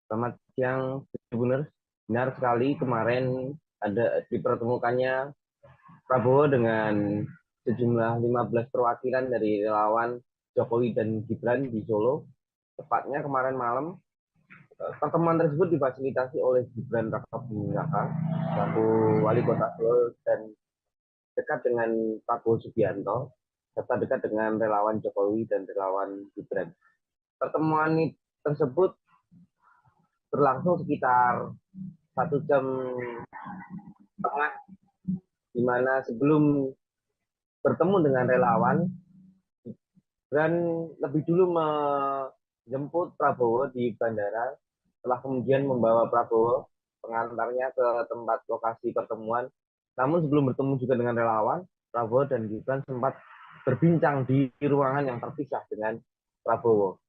Selamat siang, Tribuners. Benar sekali kemarin ada dipertemukannya Prabowo dengan sejumlah 15 perwakilan dari relawan Jokowi dan Gibran di Solo. Tepatnya kemarin malam, pertemuan tersebut difasilitasi oleh Gibran Rakabuming Raka, selaku wali kota Solo dan dekat dengan Prabowo Subianto, serta dekat dengan relawan Jokowi dan relawan Gibran. Pertemuan tersebut berlangsung sekitar 1 jam setengah, di mana sebelum bertemu dengan relawan, Gibran lebih dulu menjemput Prabowo di bandara, setelah kemudian membawa Prabowo pengantarnya ke tempat lokasi pertemuan. Namun sebelum bertemu juga dengan relawan, Prabowo dan Gibran sempat berbincang di ruangan yang terpisah dengan Prabowo.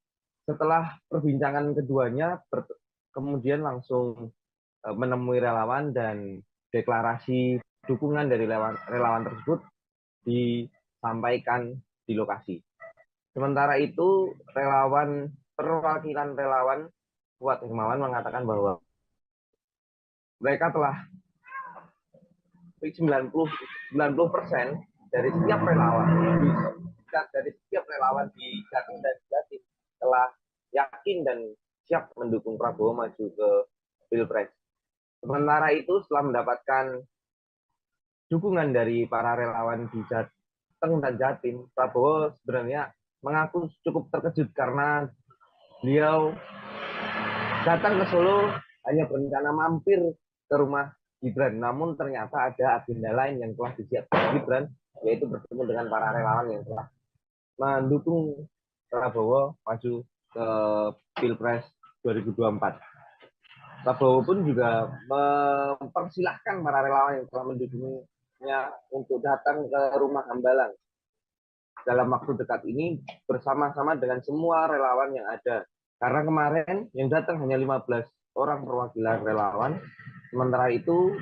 Setelah perbincangan keduanya, kemudian langsung menemui relawan dan deklarasi dukungan dari relawan tersebut disampaikan di lokasi. Sementara itu, perwakilan relawan Kuat Hermawan mengatakan bahwa mereka telah 90% dari setiap relawan di Jatim dan Jatim telah yakin dan siap mendukung Prabowo maju ke Pilpres. Sementara itu, setelah mendapatkan dukungan dari para relawan di Jateng dan Jatim, Prabowo sebenarnya mengaku cukup terkejut karena beliau datang ke Solo hanya berencana mampir ke rumah Gibran. Namun ternyata ada agenda lain yang telah disiapkan Gibran, yaitu bertemu dengan para relawan yang telah mendukung Prabowo maju ke Pilpres 2024. Prabowo pun juga mempersilahkan para relawan yang telah mendukungnya untuk datang ke rumah Hambalang dalam waktu dekat ini bersama-sama dengan semua relawan yang ada. Karena kemarin yang datang hanya 15 orang perwakilan relawan. Sementara itu,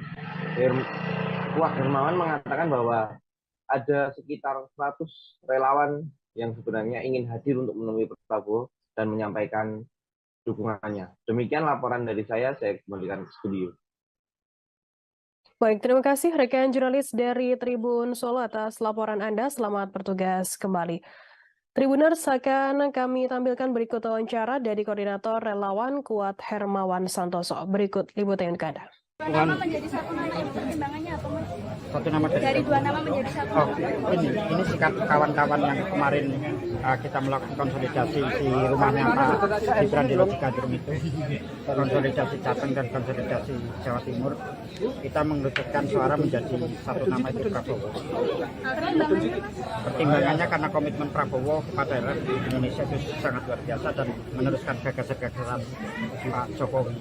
Kuat Hermawan mengatakan bahwa ada sekitar 100 relawan yang sebenarnya ingin hadir untuk menemui Prabowo dan menyampaikan dukungannya. Demikian laporan dari saya kembalikan ke studio. Baik, terima kasih rekan jurnalis dari Tribun Solo atas laporan Anda. Selamat bertugas kembali. Tribuners, akan kami tampilkan berikut wawancara dari Koordinator Relawan Kuat Hermawan Santoso. Berikut liputan ke Anda. Dua nama menjadi satu nama itu pertimbangannya apa, Mas? Satu nama Dari dua nama menjadi satu nama. Ini sikap kawan-kawan yang kemarin kita melakukan konsolidasi di rumahnya Pak Gibran di Lodjikaderung itu, konsolidasi Jateng dan konsolidasi Jawa Timur, kita mengerucutkan suara menjadi satu nama itu Prabowo. Pertimbangannya karena komitmen Prabowo kepada Indonesia itu sangat luar biasa dan meneruskan gagasan-gagasan Pak Jokowi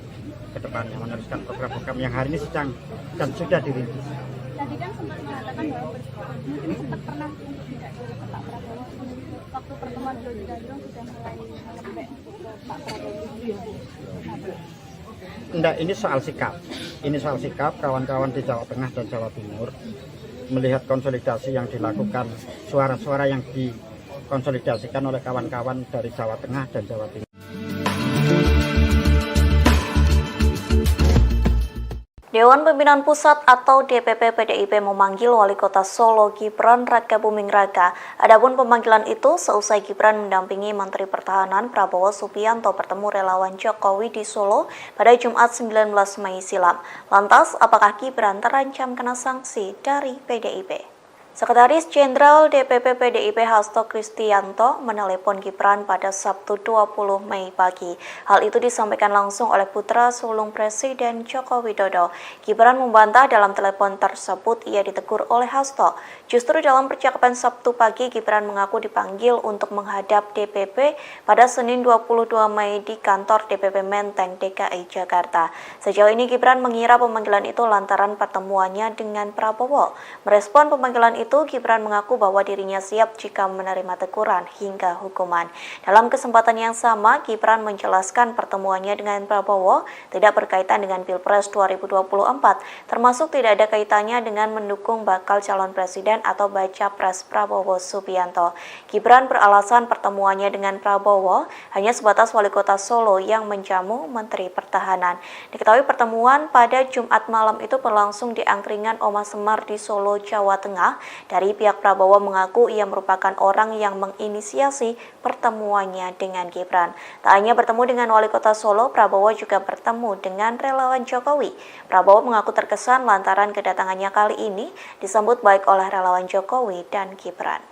ke depannya, meneruskan program-program yang hari ini sedang dan sudah dirintis. Tadi kan sempat mengatakan bahwa mungkin sempat pernah untuk tidak ke Pak Prabowo waktu pertemuan di Lodjikaderung sudah mulai melembek ke Pak Prabowo. Enggak, ini soal sikap. Ini soal sikap kawan-kawan di Jawa Tengah dan Jawa Timur melihat konsolidasi yang dilakukan, suara-suara yang dikonsolidasikan oleh kawan-kawan dari Jawa Tengah dan Jawa Timur. Dewan Pimpinan Pusat atau DPP PDIP memanggil Wali Kota Solo Gibran Rakabuming Raka. Adapun pemanggilan itu seusai Gibran mendampingi Menteri Pertahanan Prabowo Subianto bertemu relawan Jokowi di Solo pada Jumat 19 Mei silam. Lantas, apakah Gibran terancam kena sanksi dari PDIP? Sekretaris Jenderal DPP PDIP Hasto Kristianto menelepon Gibran pada Sabtu 20 Mei pagi. Hal itu disampaikan langsung oleh putra sulung Presiden Joko Widodo. Gibran membantah dalam telepon tersebut ia ditegur oleh Hasto. Justru dalam percakapan Sabtu pagi, Gibran mengaku dipanggil untuk menghadap DPP pada Senin 22 Mei di kantor DPP Menteng DKI Jakarta. Sejauh ini Gibran mengira pemanggilan itu lantaran pertemuannya dengan Prabowo. Merespon pemanggilan itu, Gibran mengaku bahwa dirinya siap jika menerima teguran hingga hukuman. Dalam kesempatan yang sama, Gibran menjelaskan pertemuannya dengan Prabowo tidak berkaitan dengan Pilpres 2024, termasuk tidak ada kaitannya dengan mendukung bakal calon presiden atau baca pres Prabowo Subianto. Gibran beralasan pertemuannya dengan Prabowo hanya sebatas wali kota Solo yang menjamu Menteri Pertahanan. Diketahui pertemuan pada Jumat malam itu berlangsung di angkringan Oma Semar di Solo, Jawa Tengah. Dari pihak Prabowo mengaku ia merupakan orang yang menginisiasi pertemuannya dengan Gibran. Tak hanya bertemu dengan wali kota Solo, Prabowo juga bertemu dengan relawan Jokowi. Prabowo mengaku terkesan lantaran kedatangannya kali ini disambut baik oleh relawan Jokowi dan Gibran.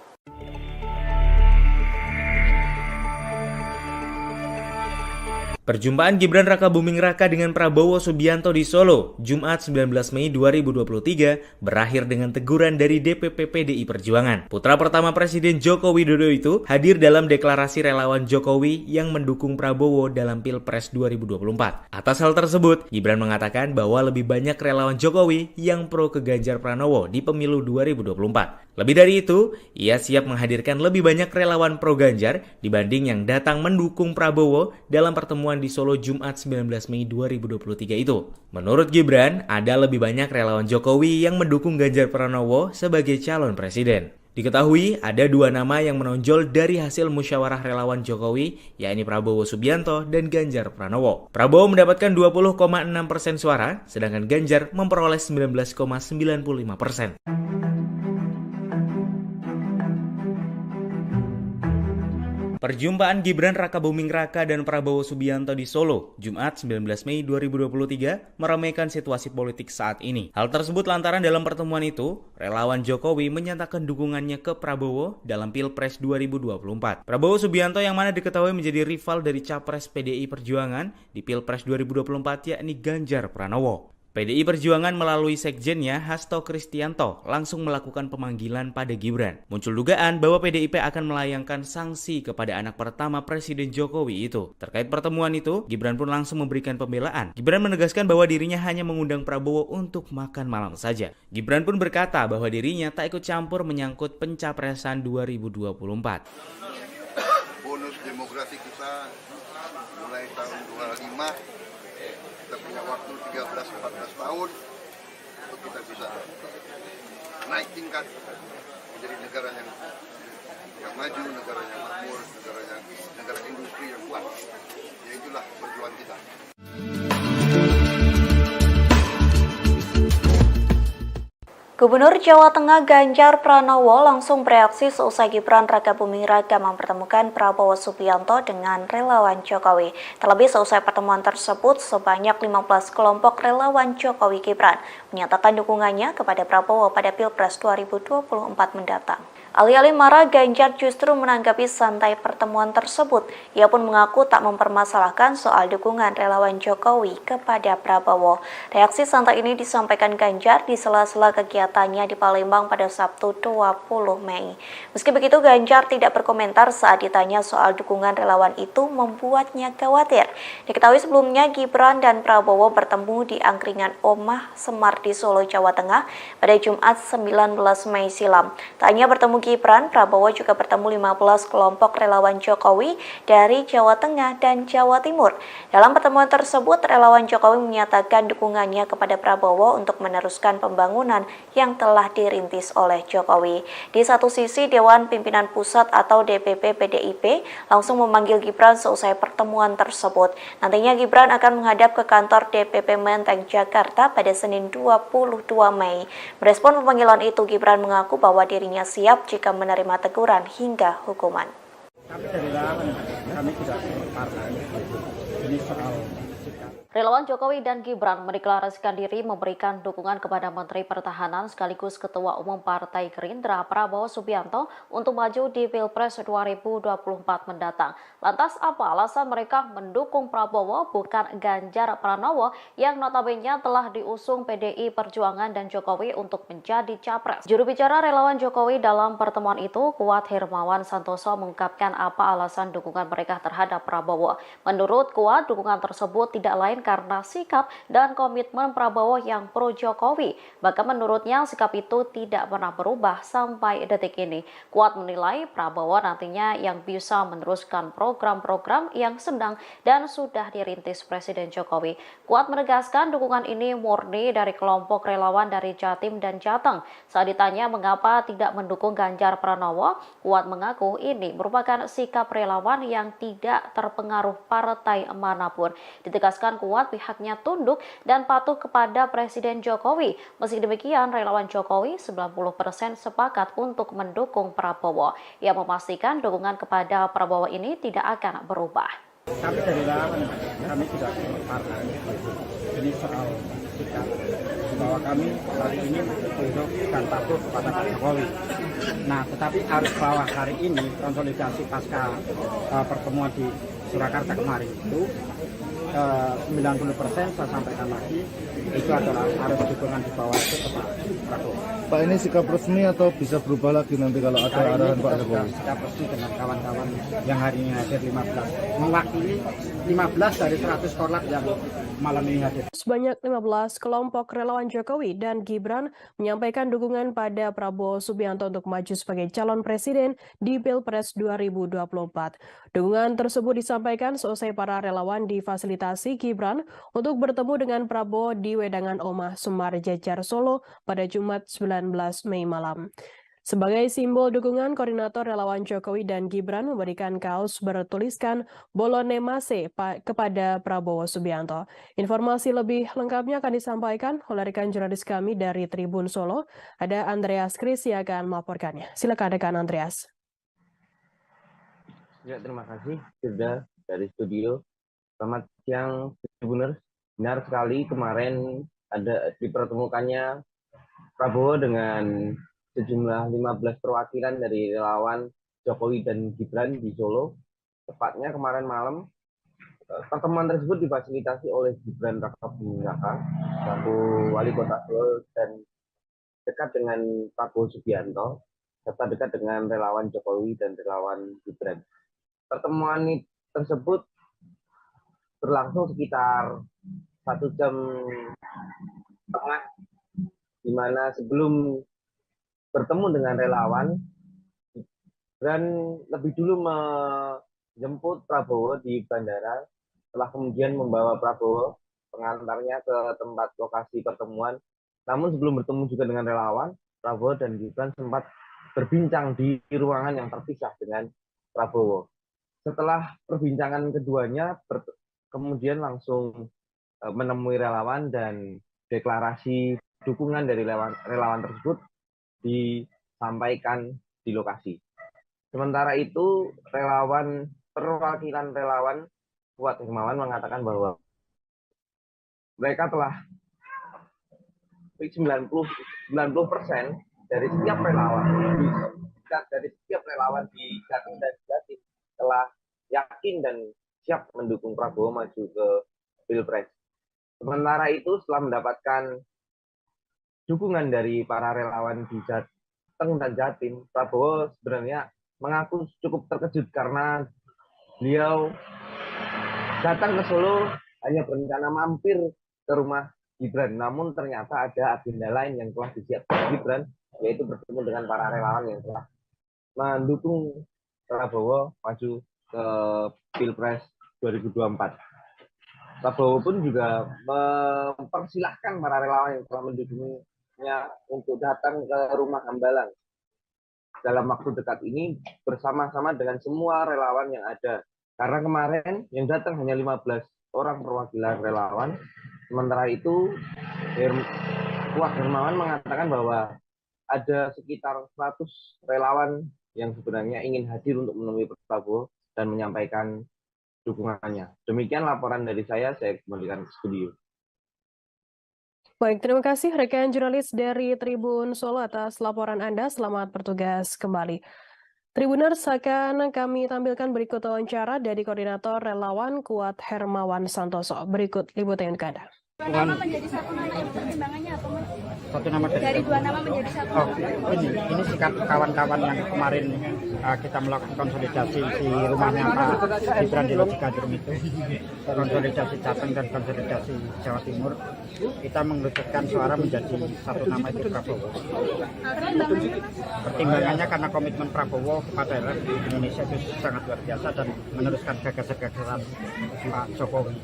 Perjumpaan Gibran Rakabuming Raka dengan Prabowo Subianto di Solo, Jumat 19 Mei 2023, berakhir dengan teguran dari DPP PDI Perjuangan. Putra pertama Presiden Joko Widodo itu hadir dalam deklarasi relawan Jokowi yang mendukung Prabowo dalam Pilpres 2024. Atas hal tersebut, Gibran mengatakan bahwa lebih banyak relawan Jokowi yang pro ke Ganjar Pranowo di pemilu 2024. Lebih dari itu, ia siap menghadirkan lebih banyak relawan pro Ganjar dibanding yang datang mendukung Prabowo dalam pertemuan di Solo Jumat 19 Mei 2023 itu. Menurut Gibran, ada lebih banyak relawan Jokowi yang mendukung Ganjar Pranowo sebagai calon presiden. Diketahui ada dua nama yang menonjol dari hasil musyawarah relawan Jokowi, yakni Prabowo Subianto dan Ganjar Pranowo. Prabowo mendapatkan 20,6% suara, sedangkan Ganjar memperoleh 19,95%. Perjumpaan Gibran Rakabuming Raka dan Prabowo Subianto di Solo, Jumat 19 Mei 2023, meramaikan situasi politik saat ini. Hal tersebut lantaran dalam pertemuan itu, relawan Jokowi menyatakan dukungannya ke Prabowo dalam Pilpres 2024. Prabowo Subianto yang mana diketahui menjadi rival dari Capres PDI Perjuangan di Pilpres 2024 yakni Ganjar Pranowo. PDI Perjuangan melalui sekjennya Hasto Kristianto langsung melakukan pemanggilan pada Gibran. Muncul dugaan bahwa PDIP akan melayangkan sanksi kepada anak pertama Presiden Jokowi itu. Terkait pertemuan itu, Gibran pun langsung memberikan pembelaan. Gibran menegaskan bahwa dirinya hanya mengundang Prabowo untuk makan malam saja. Gibran pun berkata bahwa dirinya tak ikut campur menyangkut pencapresan 2024. Bonus demografi kita mulai tahun 25. Kita punya waktu 13-14 tahun untuk kita bisa naik tingkat menjadi negara yang maju, negara yang makmur, negara industri yang kuat. Ya itulah perjuangan kita. Gubernur Jawa Tengah Ganjar Pranowo langsung bereaksi seusai Gibran Rakabuming Raka mempertemukan Prabowo Subianto dengan relawan Jokowi. Terlebih seusai pertemuan tersebut, sebanyak 15 kelompok relawan Jokowi Gibran menyatakan dukungannya kepada Prabowo pada Pilpres 2024 mendatang. Alih-alih marah, Ganjar justru menanggapi santai pertemuan tersebut. Ia pun mengaku tak mempermasalahkan soal dukungan relawan Jokowi kepada Prabowo. Reaksi santai ini disampaikan Ganjar di sela-sela kegiatannya di Palembang pada Sabtu 20 Mei. Meski begitu, Ganjar tidak berkomentar saat ditanya soal dukungan relawan itu membuatnya khawatir. Diketahui sebelumnya Gibran dan Prabowo bertemu di angkringan Oma Semar di Solo, Jawa Tengah pada Jumat 19 Mei silam. Tak hanya bertemu Gibran, Prabowo juga bertemu 15 kelompok relawan Jokowi dari Jawa Tengah dan Jawa Timur. Dalam pertemuan tersebut, relawan Jokowi menyatakan dukungannya kepada Prabowo untuk meneruskan pembangunan yang telah dirintis oleh Jokowi. Di satu sisi, Dewan Pimpinan Pusat atau DPP PDIP langsung memanggil Gibran seusai pertemuan tersebut. Nantinya Gibran akan menghadap ke kantor DPP Menteng Jakarta pada Senin 22 Mei. Merespon pemanggilan itu, Gibran mengaku bahwa dirinya siap jika menerima teguran hingga hukuman. Kami dari relawan, kami tidak partai. Ini soal sikap. Relawan Jokowi dan Gibran mendeklarasikan diri memberikan dukungan kepada Menteri Pertahanan sekaligus Ketua Umum Partai Gerindra Prabowo Subianto untuk maju di Pilpres 2024 mendatang. Lantas apa alasan mereka mendukung Prabowo bukan Ganjar Pranowo yang notabene telah diusung PDI Perjuangan dan Jokowi untuk menjadi capres? Juru bicara relawan Jokowi dalam pertemuan itu, Kuat Hermawan Santoso mengungkapkan apa alasan dukungan mereka terhadap Prabowo. Menurut Kuat, dukungan tersebut tidak lain karena sikap dan komitmen Prabowo yang pro Jokowi. Bahkan menurutnya sikap itu tidak pernah berubah sampai detik ini. Kuat menilai Prabowo nantinya yang bisa meneruskan program-program yang sedang dan sudah dirintis Presiden Jokowi. Kuat menegaskan dukungan ini murni dari kelompok relawan dari Jatim dan Jateng. Saat ditanya mengapa tidak mendukung Ganjar Pranowo, Kuat mengaku ini merupakan sikap relawan yang tidak terpengaruh partai manapun. Ditegaskan Kuat pihaknya tunduk dan patuh kepada Presiden Jokowi. Meski demikian, relawan Jokowi 90% sepakat untuk mendukung Prabowo. Ia memastikan dukungan kepada Prabowo ini tidak akan berubah. Kami dari relawan, kami tidak partai. Ini soal sikap bahwa kami hari ini tunduk dan patuh kepada Pak Jokowi. Nah, tetapi arus bawah hari ini konsolidasi pasca pertemuan di Surakarta kemarin itu 90% saya sampaikan lagi itu adalah harus dukungan di bawah itu ke Pak Prabowo. Pak, ini sikap resmi atau bisa berubah lagi nanti kalau ada arahan Pak Jokowi? Sikap resmi dengan kawan-kawan yang hari ini hadir 15, mewakili 15 dari 100 korlap yang malam ini hadir. Sebanyak 15 kelompok relawan Jokowi dan Gibran menyampaikan dukungan pada Prabowo Subianto untuk maju sebagai calon presiden di Pilpres 2024. Dukungan tersebut disampaikan seusai para relawan difasilitasi Gibran untuk bertemu dengan Prabowo di Wedangan Omah Semar Jejar Solo pada Jumat 19 Mei malam. Sebagai simbol dukungan, koordinator relawan Jokowi dan Gibran memberikan kaos bertuliskan Bolone Mase kepada Prabowo Subianto. Informasi lebih lengkapnya akan disampaikan oleh rekan jurnalis kami dari Tribun Solo. Ada Andreas Kris yang akan melaporkannya. Silakan rekan Andreas. Ya, terima kasih sudah dari studio. Selamat siang, Tribuners. Benar sekali kemarin ada dipertemukannya Prabowo dengan sejumlah 15 perwakilan dari relawan Jokowi dan Gibran di Solo. Tepatnya kemarin malam, pertemuan tersebut difasilitasi oleh Gibran Rakabuming Raka, selaku wali kota Solo dan dekat dengan Prabowo Subianto, serta dekat dengan relawan Jokowi dan relawan Gibran. Pertemuan tersebut berlangsung sekitar 1 jam setengah, di mana sebelum bertemu dengan relawan, Gibran lebih dulu menjemput Prabowo di bandara, setelah kemudian membawa Prabowo pengantarnya ke tempat lokasi pertemuan. Namun sebelum bertemu juga dengan relawan, Prabowo dan Gibran sempat berbincang di ruangan yang terpisah dengan Prabowo. Setelah perbincangan keduanya, kemudian langsung menemui relawan dan deklarasi dukungan dari relawan tersebut disampaikan di lokasi. Sementara itu, perwakilan relawan Kuat Hermawan mengatakan bahwa mereka telah 90% dari setiap relawan di Jatim dan Jatim telah yakin dan siap mendukung Prabowo maju ke Pilpres. Sementara itu, setelah mendapatkan dukungan dari para relawan di Jateng dan Jatim, Prabowo sebenarnya mengaku cukup terkejut karena beliau datang ke Solo hanya berencana mampir ke rumah Gibran, namun ternyata ada agenda lain yang telah disiapkan Gibran, yaitu bertemu dengan para relawan yang telah mendukung Prabowo maju ke Pilpres 2024. Prabowo pun juga mempersilahkan para relawan yang telah mendukungnya untuk datang ke rumah Hambalang dalam waktu dekat ini bersama-sama dengan semua relawan yang ada. Karena kemarin yang datang hanya 15 orang perwakilan relawan. Sementara itu, Kuat Hermawan mengatakan bahwa ada sekitar 100 relawan yang sebenarnya ingin hadir untuk menemui Prabowo dan menyampaikan dukungannya. Demikian laporan dari saya kembalikan ke studio. Baik, terima kasih rekan jurnalis dari Tribun Solo atas laporan Anda. Selamat bertugas kembali. Tribuners, akan kami tampilkan berikut wawancara dari Koordinator Relawan Kuat Hermawan Santoso. Berikut liputan untuk Anda. Dua nama menjadi satu nama itu pertimbangannya apa, Mas? Satu nama Dari dua nama menjadi satu nama. ini sikap kawan-kawan yang kemarin kita melakukan konsolidasi di rumahnya Pak Gibran di Loji Gadrum itu, konsolidasi Jateng dan konsolidasi Jawa Timur, kita mengerucutkan suara menjadi satu nama itu Prabowo. Pertimbangannya, Mas? Pertimbangannya karena komitmen Prabowo kepada Indonesia itu sangat luar biasa dan meneruskan gagasan-gagasan Pak Jokowi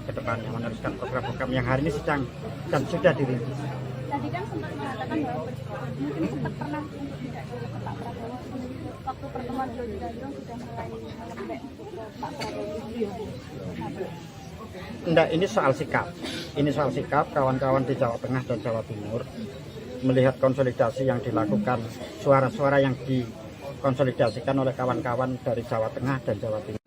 ke depannya, meneruskan program-program yang hari ini sedang dan sudah dirintis. Tadi kan sempat mengatakan bahwa mungkin sempat pernah untuk tidak ke Pak Prabowo. Waktu pertemuan di Loji Gadrum sudah mulai melembek untuk ke Pak Prabowo. Enggak, ini soal sikap. Ini soal sikap kawan-kawan di Jawa Tengah dan Jawa Timur melihat konsolidasi yang dilakukan, suara-suara yang dikonsolidasikan oleh kawan-kawan dari Jawa Tengah dan Jawa Timur.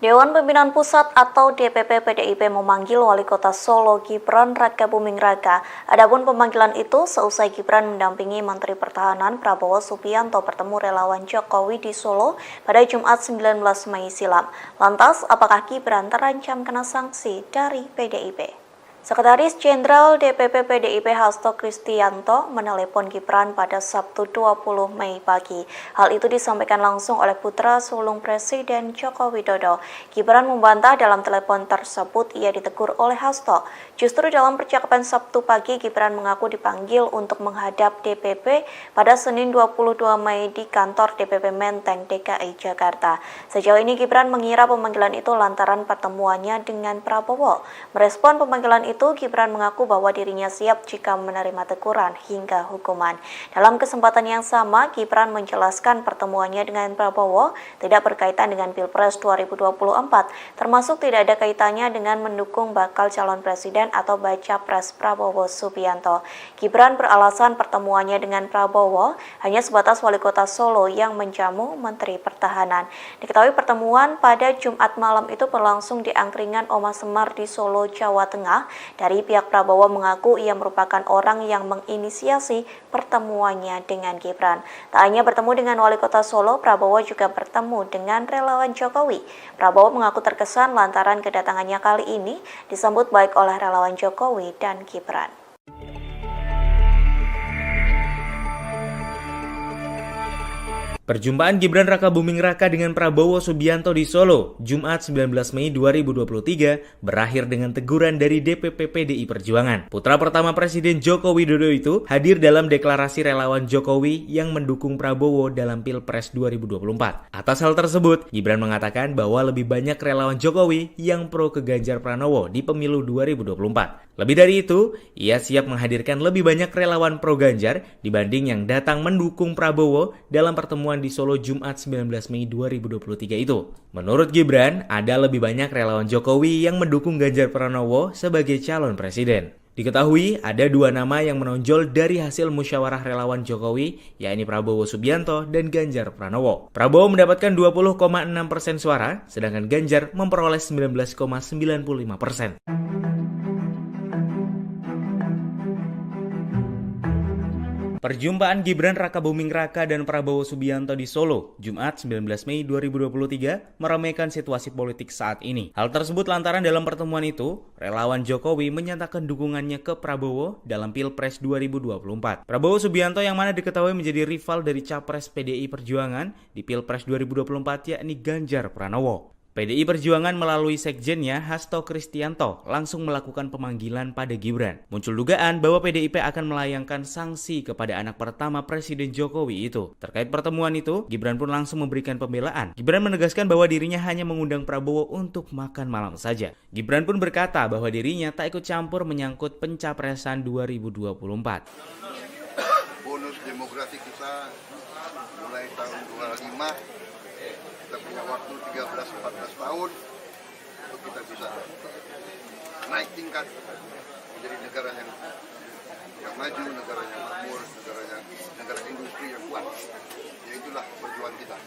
Dewan Pimpinan Pusat atau DPP PDIP memanggil Wali Kota Solo Gibran Rakabuming Raka. Adapun pemanggilan itu seusai Gibran mendampingi Menteri Pertahanan Prabowo Subianto bertemu relawan Jokowi di Solo pada Jumat 19 Mei silam. Lantas, apakah Gibran terancam kena sanksi dari PDIP? Sekretaris Jenderal DPP PDIP Hasto Kristianto menelepon Gibran pada Sabtu 20 Mei pagi. Hal itu disampaikan langsung oleh putra sulung Presiden Joko Widodo. Gibran membantah dalam telepon tersebut ia ditegur oleh Hasto. Justru dalam percakapan Sabtu pagi, Gibran mengaku dipanggil untuk menghadap DPP pada Senin 22 Mei di kantor DPP Menteng, DKI Jakarta. Sejauh ini Gibran mengira pemanggilan itu lantaran pertemuannya dengan Prabowo. Merespon pemanggilan itu, Gibran mengaku bahwa dirinya siap jika menerima teguran hingga hukuman. Dalam kesempatan yang sama, Gibran menjelaskan pertemuannya dengan Prabowo tidak berkaitan dengan Pilpres 2024, termasuk tidak ada kaitannya dengan mendukung bakal calon presiden atau baca pres Prabowo Subianto. Gibran beralasan pertemuannya dengan Prabowo hanya sebatas Wali Kota Solo yang menjamu Menteri Pertahanan. Diketahui pertemuan pada Jumat malam itu berlangsung di angkringan Oma Semar di Solo, Jawa Tengah. Dari pihak Prabowo mengaku ia merupakan orang yang menginisiasi pertemuannya dengan Gibran. Tak hanya bertemu dengan Wali Kota Solo, Prabowo juga bertemu dengan relawan Jokowi. Prabowo mengaku terkesan lantaran kedatangannya kali ini disambut baik oleh relawan Jokowi dan Gibran. Perjumpaan Gibran Rakabuming Raka dengan Prabowo Subianto di Solo, Jumat 19 Mei 2023, berakhir dengan teguran dari DPP PDI Perjuangan. Putra pertama Presiden Joko Widodo itu hadir dalam deklarasi relawan Jokowi yang mendukung Prabowo dalam Pilpres 2024. Atas hal tersebut, Gibran mengatakan bahwa lebih banyak relawan Jokowi yang pro ke Ganjar Pranowo di pemilu 2024. Lebih dari itu, ia siap menghadirkan lebih banyak relawan pro Ganjar dibanding yang datang mendukung Prabowo dalam pertemuan di Solo Jumat 19 Mei 2023 itu. Menurut Gibran, ada lebih banyak relawan Jokowi yang mendukung Ganjar Pranowo sebagai calon presiden. Diketahui ada dua nama yang menonjol dari hasil musyawarah relawan Jokowi, yakni Prabowo Subianto dan Ganjar Pranowo. Prabowo mendapatkan 20,6% suara, sedangkan Ganjar memperoleh 19,95%. Perjumpaan Gibran Rakabuming Raka dan Prabowo Subianto di Solo, Jumat 19 Mei 2023, meramaikan situasi politik saat ini. Hal tersebut lantaran dalam pertemuan itu, relawan Jokowi menyatakan dukungannya ke Prabowo dalam Pilpres 2024. Prabowo Subianto yang mana diketahui menjadi rival dari Capres PDI Perjuangan di Pilpres 2024 yakni Ganjar Pranowo. PDI Perjuangan melalui sekjennya Hasto Kristianto langsung melakukan pemanggilan pada Gibran. Muncul dugaan bahwa PDIP akan melayangkan sanksi kepada anak pertama Presiden Jokowi itu. Terkait pertemuan itu, Gibran pun langsung memberikan pembelaan. Gibran menegaskan bahwa dirinya hanya mengundang Prabowo untuk makan malam saja. Gibran pun berkata bahwa dirinya tak ikut campur menyangkut pencapresan 2024. Bonus demografi kita mulai tahun 25. Kita punya waktu 13-14 tahun untuk kita bisa naik tingkat menjadi negara yang maju, negara yang makmur, negara industri yang kuat. Yaitu itulah perjuangan kita.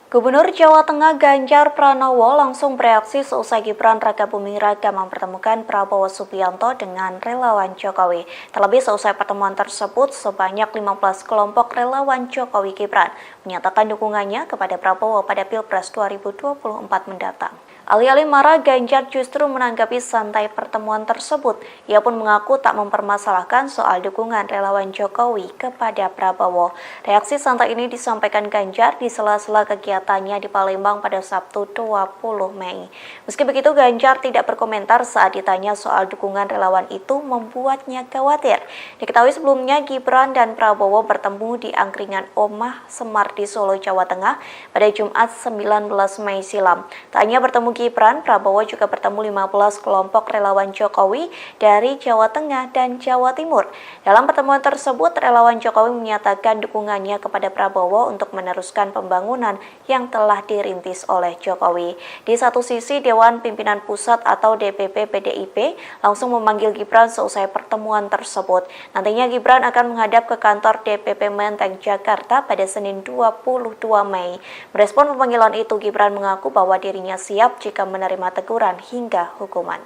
Gubernur Jawa Tengah Ganjar Pranowo langsung bereaksi seusai Gibran Rakabuming Raka mempertemukan Prabowo Subianto dengan relawan Jokowi. Terlebih seusai pertemuan tersebut, sebanyak 15 kelompok relawan Jokowi Gibran menyatakan dukungannya kepada Prabowo pada Pilpres 2024 mendatang. Alih-alih marah, Ganjar justru menanggapi santai pertemuan tersebut. Ia pun mengaku tak mempermasalahkan soal dukungan relawan Jokowi kepada Prabowo. Reaksi santai ini disampaikan Ganjar di sela-sela kegiatannya di Palembang pada Sabtu 20 Mei. Meski begitu, Ganjar tidak berkomentar saat ditanya soal dukungan relawan itu membuatnya khawatir. Diketahui sebelumnya Gibran dan Prabowo bertemu di angkringan Omah Semar di Solo, Jawa Tengah pada Jumat 19 Mei silam. Tak hanya bertemu Gibran, Prabowo juga bertemu 15 kelompok relawan Jokowi dari Jawa Tengah dan Jawa Timur. Dalam pertemuan tersebut, relawan Jokowi menyatakan dukungannya kepada Prabowo untuk meneruskan pembangunan yang telah dirintis oleh Jokowi. Di satu sisi, Dewan Pimpinan Pusat atau DPP PDIP langsung memanggil Gibran seusai pertemuan tersebut. Nantinya Gibran akan menghadap ke kantor DPP Menteng, Jakarta pada Senin 22 Mei. Merespon pemanggilan itu, Gibran mengaku bahwa dirinya siap jika menerima teguran hingga hukuman.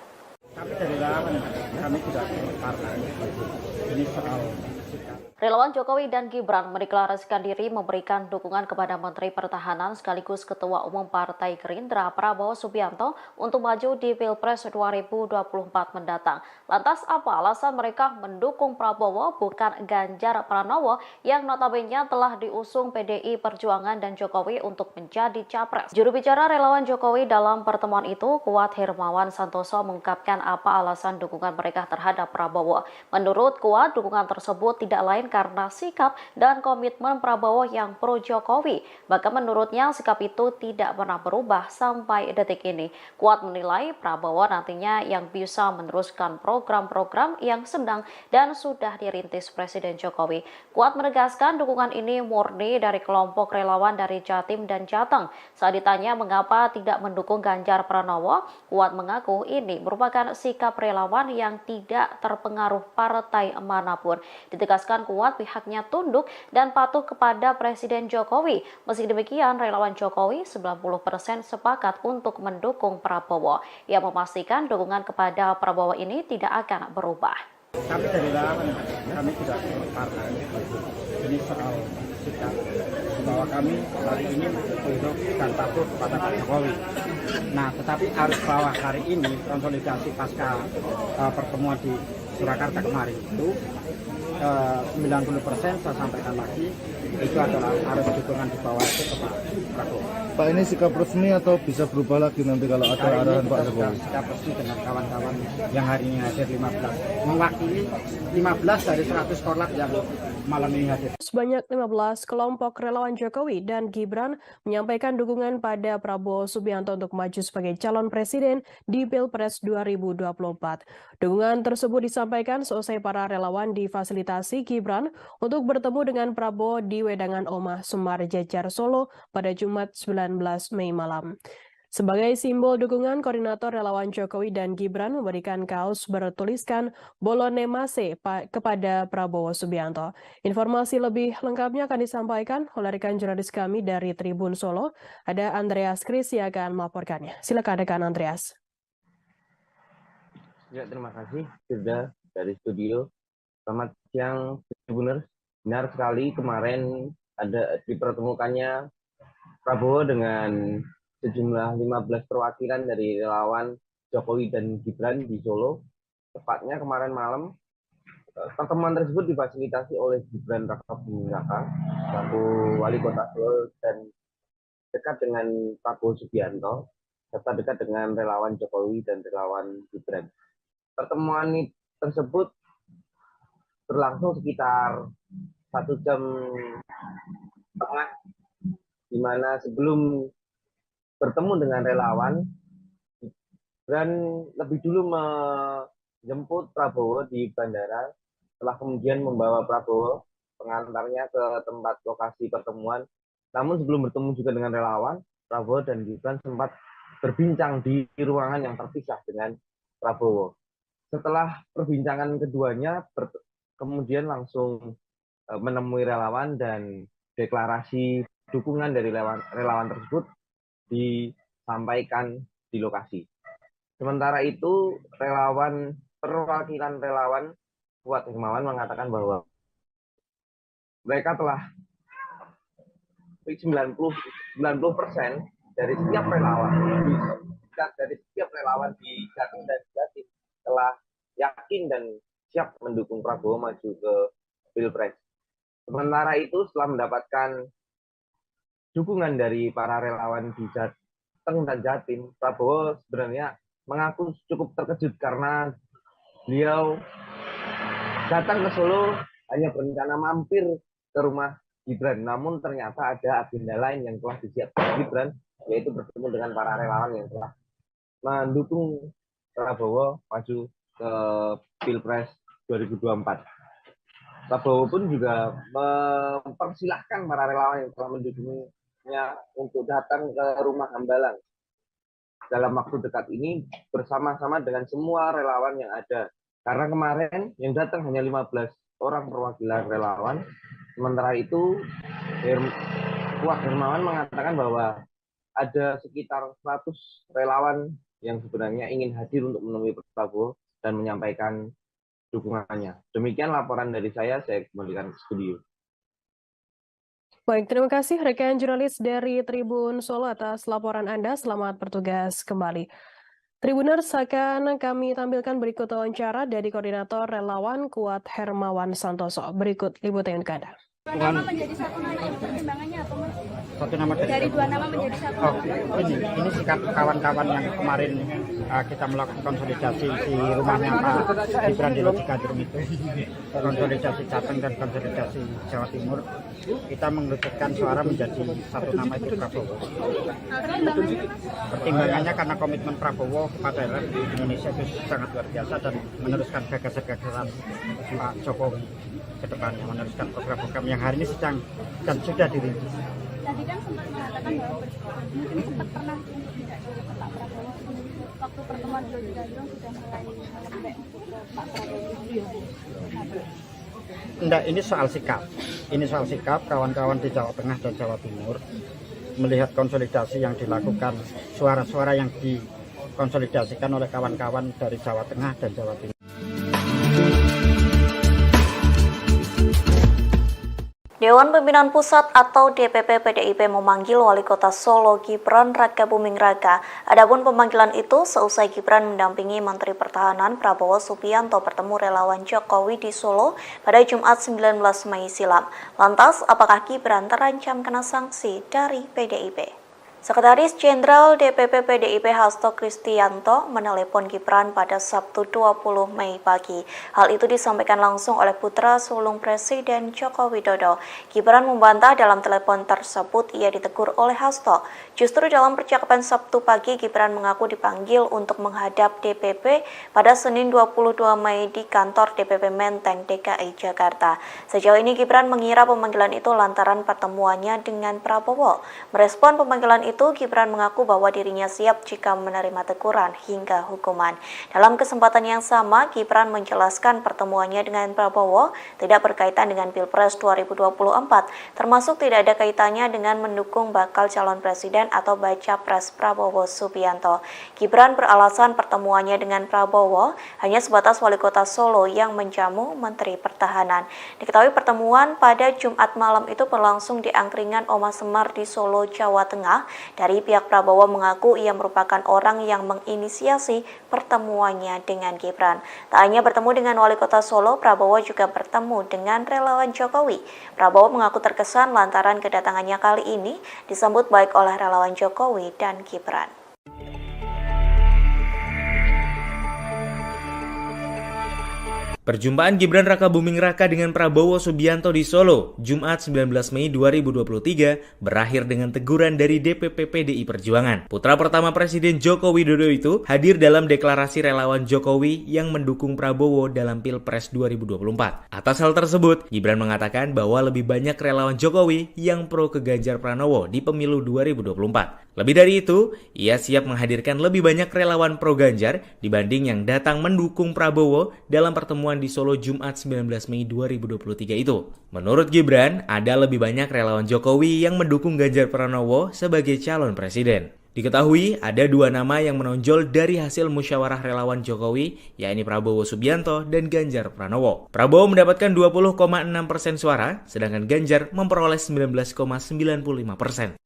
Kami dari relawan, kami tidak partai. Ini soal sikap. Relawan Jokowi dan Gibran mendeklarasikan diri memberikan dukungan kepada Menteri Pertahanan sekaligus Ketua Umum Partai Gerindra Prabowo Subianto untuk maju di Pilpres 2024 mendatang. Lantas apa alasan mereka mendukung Prabowo bukan Ganjar Pranowo yang notabene telah diusung PDI Perjuangan dan Jokowi untuk menjadi capres? Juru bicara relawan Jokowi dalam pertemuan itu, Kuat Hermawan Santoso, mengungkapkan apa alasan dukungan mereka terhadap Prabowo. Menurut Kuat, dukungan tersebut tidak lain karena sikap dan komitmen Prabowo yang pro Jokowi. Bahkan menurutnya sikap itu tidak pernah berubah sampai detik ini. Kuat menilai Prabowo nantinya yang bisa meneruskan program-program yang sedang dan sudah dirintis Presiden Jokowi. Kuat menegaskan dukungan ini murni dari kelompok relawan dari Jatim dan Jateng. Saat ditanya mengapa tidak mendukung Ganjar Pranowo, Kuat mengaku ini merupakan sikap relawan yang tidak terpengaruh partai manapun. Ditegaskan Kuat pihaknya tunduk dan patuh kepada Presiden Jokowi. Meski demikian, relawan Jokowi 90% sepakat untuk mendukung Prabowo. Ia memastikan dukungan kepada Prabowo ini tidak akan berubah. Kami dari relawan, kami tidak partai. Ini soal sikap bahwa kami hari ini tunduk dan patuh kepada Pak Jokowi. Nah, tetapi arus bawah hari ini konsolidasi pasca pertemuan di Surakarta kemarin itu 90% saya sampaikan lagi itu adalah harus dukungan di bawah itu ke Pak Prabowo. Pak, ini sikap resmi atau bisa berubah lagi nanti kalau ada Hari arahan ini Pak kita Jokowi? sudah sikap resmi dengan kawan-kawan yang hari ini hadir 15, mewakili 15 dari 100 korlap yang malam ini hadir. Sebanyak 15 kelompok relawan Jokowi dan Gibran menyampaikan dukungan pada Prabowo Subianto untuk maju sebagai calon presiden di Pilpres 2024. Dukungan tersebut disampaikan seusai para relawan difasilitasi Gibran untuk bertemu dengan Prabowo di Wedangan Omah Semar Jejar Solo pada Jumat 19 Mei malam. Sebagai simbol dukungan, koordinator relawan Jokowi dan Gibran memberikan kaos bertuliskan Bolone Mase kepada Prabowo Subianto. Informasi lebih lengkapnya akan disampaikan oleh rekan jurnalis kami dari Tribun Solo. Ada Andreas Kris yang akan melaporkannya. Silakan rekan Andreas. Ya, terima kasih sudah dari studio. Selamat siang, Tribuners. Benar sekali kemarin ada dipertemukannya Prabowo dengan sejumlah 15 perwakilan dari relawan Jokowi dan Gibran di Solo. Tepatnya kemarin malam, pertemuan tersebut difasilitasi oleh Gibran Rakabuming Raka, selaku Wali Kota Solo dan dekat dengan Prabowo Subianto, serta dekat dengan relawan Jokowi dan relawan Gibran. Pertemuan tersebut berlangsung sekitar 1 jam setengah, di mana sebelum bertemu dengan relawan, Gibran lebih dulu menjemput Prabowo di bandara, setelah kemudian membawa Prabowo pengantarnya ke tempat lokasi pertemuan. Namun sebelum bertemu juga dengan relawan, Prabowo dan Gibran sempat berbincang di ruangan yang terpisah dengan Prabowo. Setelah perbincangan keduanya kemudian langsung menemui relawan dan deklarasi dukungan dari relawan tersebut disampaikan di lokasi. Sementara itu, perwakilan relawan Kuat Hermawan mengatakan bahwa mereka telah 90% dari setiap relawan di Jatim dan Jatim telah yakin dan siap mendukung Prabowo maju ke Pilpres. Sementara itu, setelah mendapatkan dukungan dari para relawan di Jateng dan Jatim, Prabowo sebenarnya mengaku cukup terkejut karena beliau datang ke Solo hanya berencana mampir ke rumah Gibran, namun ternyata ada agenda lain yang telah disiapkan Gibran, yaitu bertemu dengan para relawan yang telah mendukung Prabowo maju ke Pilpres 2024. Prabowo pun juga mempersilahkan para relawan yang telah mendukungnya untuk datang ke rumah Hambalang dalam waktu dekat ini bersama-sama dengan semua relawan yang ada. Karena kemarin yang datang hanya 15 orang perwakilan relawan. Sementara itu, Kuat Hermawan mengatakan bahwa ada sekitar 100 relawan yang sebenarnya ingin hadir untuk menemui Prabowo dan menyampaikan dukungannya. Demikian laporan dari saya kembalikan ke studio. Baik, terima kasih rekan jurnalis dari Tribun Solo atas laporan Anda. Selamat bertugas kembali. Tribuners, akan kami tampilkan berikut wawancara dari Koordinator Relawan Kuat Hermawan Santoso. Berikut liputan ke Anda. Dua nama menjadi satu nama, pertimbangannya apa Mas? Satu nama Dari dua nama menjadi satu. Ini sikap kawan-kawan yang kemarin kita melakukan konsolidasi di rumahnya Pak Gibran di Lodjikadrum itu, konsolidasi Jateng dan konsolidasi Jawa Timur, kita mengerucutkan suara menjadi satu nama itu Prabowo. Pertimbangannya karena komitmen Prabowo kepada Indonesia itu sangat luar biasa dan meneruskan gagasan-gagasan Pak Jokowi ke depannya, meneruskan program-program yang hari ini sedang dan sudah dirintis. Tadi kan sempat mengatakan bahwa mungkin sempat pernah untuk tidak ke Pak Prabowo. Waktu pertemuan di Lodjikadrum sudah mulai melembek untuk ke Pak Prabowo. Enggak, ini soal sikap. Ini soal sikap kawan-kawan di Jawa Tengah dan Jawa Timur melihat konsolidasi yang dilakukan, suara-suara yang dikonsolidasikan oleh kawan-kawan dari Jawa Tengah dan Jawa Timur. Dewan Pimpinan Pusat atau DPP PDIP memanggil Wali Kota Solo Gibran Rakabuming Raka. Adapun pemanggilan itu seusai Gibran mendampingi Menteri Pertahanan Prabowo Subianto bertemu relawan Jokowi di Solo pada Jumat 19 Mei silam. Lantas, apakah Gibran terancam kena sanksi dari PDIP? Sekretaris Jenderal DPP PDIP Hasto Kristianto menelepon Gibran pada Sabtu 20 Mei pagi. Hal itu disampaikan langsung oleh putra sulung Presiden Joko Widodo. Gibran membantah dalam telepon tersebut ia ditegur oleh Hasto. Justru dalam percakapan Sabtu pagi, Gibran mengaku dipanggil untuk menghadap DPP pada Senin 22 Mei di kantor DPP Menteng, DKI Jakarta. Sejauh ini Gibran mengira pemanggilan itu lantaran pertemuannya dengan Prabowo. Merespon pemanggilan itu, Gibran mengaku bahwa dirinya siap jika menerima teguran hingga hukuman. Dalam kesempatan yang sama, Gibran menjelaskan pertemuannya dengan Prabowo tidak berkaitan dengan Pilpres 2024, termasuk tidak ada kaitannya dengan mendukung bakal calon presiden atau baca pres Prabowo Subianto. Gibran beralasan pertemuannya dengan Prabowo hanya sebatas Wali Kota Solo yang menjamu Menteri Pertahanan. Diketahui pertemuan pada Jumat malam itu berlangsung di angkringan Oma Semar di Solo, Jawa Tengah. Dari pihak Prabowo mengaku ia merupakan orang yang menginisiasi pertemuannya dengan Gibran. Tak hanya bertemu dengan Wali Kota Solo, Prabowo juga bertemu dengan relawan Jokowi. Prabowo mengaku terkesan lantaran kedatangannya kali ini disambut baik oleh relawan Jokowi dan Gibran. Perjumpaan Gibran Rakabuming Raka dengan Prabowo Subianto di Solo, Jumat 19 Mei 2023, berakhir dengan teguran dari DPP PDI Perjuangan. Putra pertama Presiden Joko Widodo itu hadir dalam deklarasi relawan Jokowi yang mendukung Prabowo dalam Pilpres 2024. Atas hal tersebut, Gibran mengatakan bahwa lebih banyak relawan Jokowi yang pro ke Ganjar Pranowo di pemilu 2024. Lebih dari itu, ia siap menghadirkan lebih banyak relawan pro Ganjar dibanding yang datang mendukung Prabowo dalam pertemuan di Solo Jumat 19 Mei 2023 itu. Menurut Gibran, ada lebih banyak relawan Jokowi yang mendukung Ganjar Pranowo sebagai calon presiden. Diketahui ada dua nama yang menonjol dari hasil musyawarah relawan Jokowi, yakni Prabowo Subianto dan Ganjar Pranowo. Prabowo mendapatkan 20,6% suara, sedangkan Ganjar memperoleh 19,95%.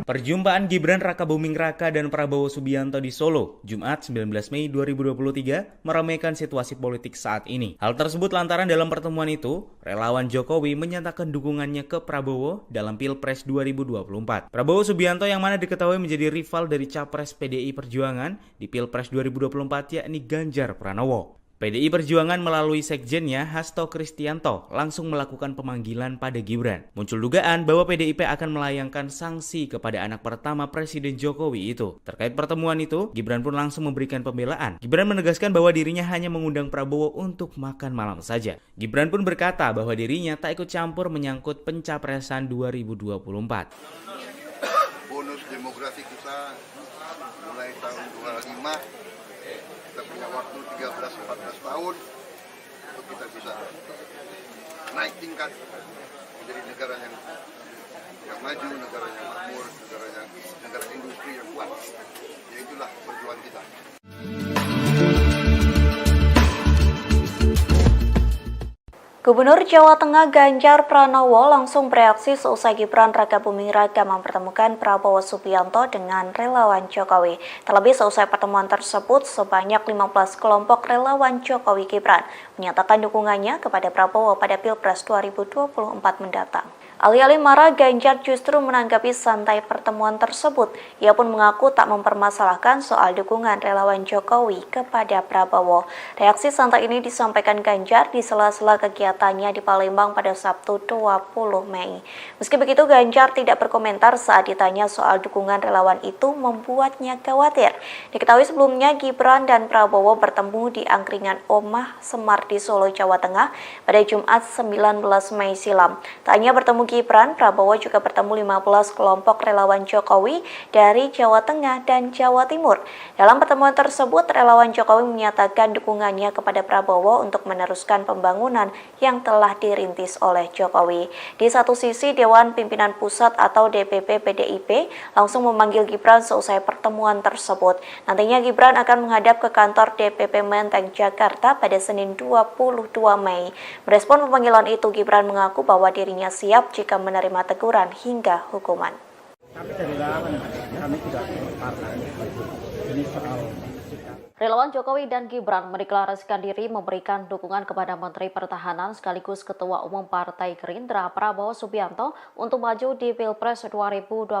Perjumpaan Gibran Rakabuming Raka dan Prabowo Subianto di Solo, Jumat 19 Mei 2023, meramaikan situasi politik saat ini. Hal tersebut lantaran dalam pertemuan itu, relawan Jokowi menyatakan dukungannya ke Prabowo dalam Pilpres 2024. Prabowo Subianto yang mana diketahui menjadi rival dari Capres PDI Perjuangan di Pilpres 2024 yakni Ganjar Pranowo. PDI Perjuangan melalui sekjennya Hasto Kristianto langsung melakukan pemanggilan pada Gibran. Muncul dugaan bahwa PDIP akan melayangkan sanksi kepada anak pertama Presiden Jokowi itu. Terkait pertemuan itu, Gibran pun langsung memberikan pembelaan. Gibran menegaskan bahwa dirinya hanya mengundang Prabowo untuk makan malam saja. Gibran pun berkata bahwa dirinya tak ikut campur menyangkut pencapresan 2024. Bonus demografi kita mulai tahun 25. Kita punya waktu 13-14 tahun untuk kita bisa naik tingkat menjadi negara yang maju, negara yang makmur, negara industri yang kuat. Ya itulah perjuangan kita. Gubernur Jawa Tengah Ganjar Pranowo langsung bereaksi seusai Gibran Rakabuming Raka mempertemukan Prabowo Subianto dengan relawan Jokowi. Terlebih seusai pertemuan tersebut, sebanyak 15 kelompok relawan Jokowi Gibran menyatakan dukungannya kepada Prabowo pada Pilpres 2024 mendatang. Alih-alih marah, Ganjar justru menanggapi santai pertemuan tersebut. Ia pun mengaku tak mempermasalahkan soal dukungan relawan Jokowi kepada Prabowo. Reaksi santai ini disampaikan Ganjar di sela-sela kegiatannya di Palembang pada Sabtu 20 Mei. Meski begitu, Ganjar tidak berkomentar saat ditanya soal dukungan relawan itu membuatnya khawatir. Diketahui sebelumnya Gibran dan Prabowo bertemu di angkringan Omah Semar di Solo, Jawa Tengah pada Jumat 19 Mei silam. Tak hanya bertemu Gibran, Prabowo juga bertemu 15 kelompok relawan Jokowi dari Jawa Tengah dan Jawa Timur. Dalam pertemuan tersebut, relawan Jokowi menyatakan dukungannya kepada Prabowo untuk meneruskan pembangunan yang telah dirintis oleh Jokowi. Di satu sisi, Dewan Pimpinan Pusat atau DPP PDIP langsung memanggil Gibran seusai pertemuan tersebut. Nantinya Gibran akan menghadap ke kantor DPP Menteng, Jakarta pada Senin 22 Mei. Merespon pemanggilan itu, Gibran mengaku bahwa dirinya siap jika menerima teguran hingga hukuman. Kami dari relawan, kami tidak partai. Ini soal sikap. Relawan Jokowi dan Gibran mendeklarasikan diri memberikan dukungan kepada Menteri Pertahanan sekaligus Ketua Umum Partai Gerindra Prabowo Subianto untuk maju di Pilpres 2024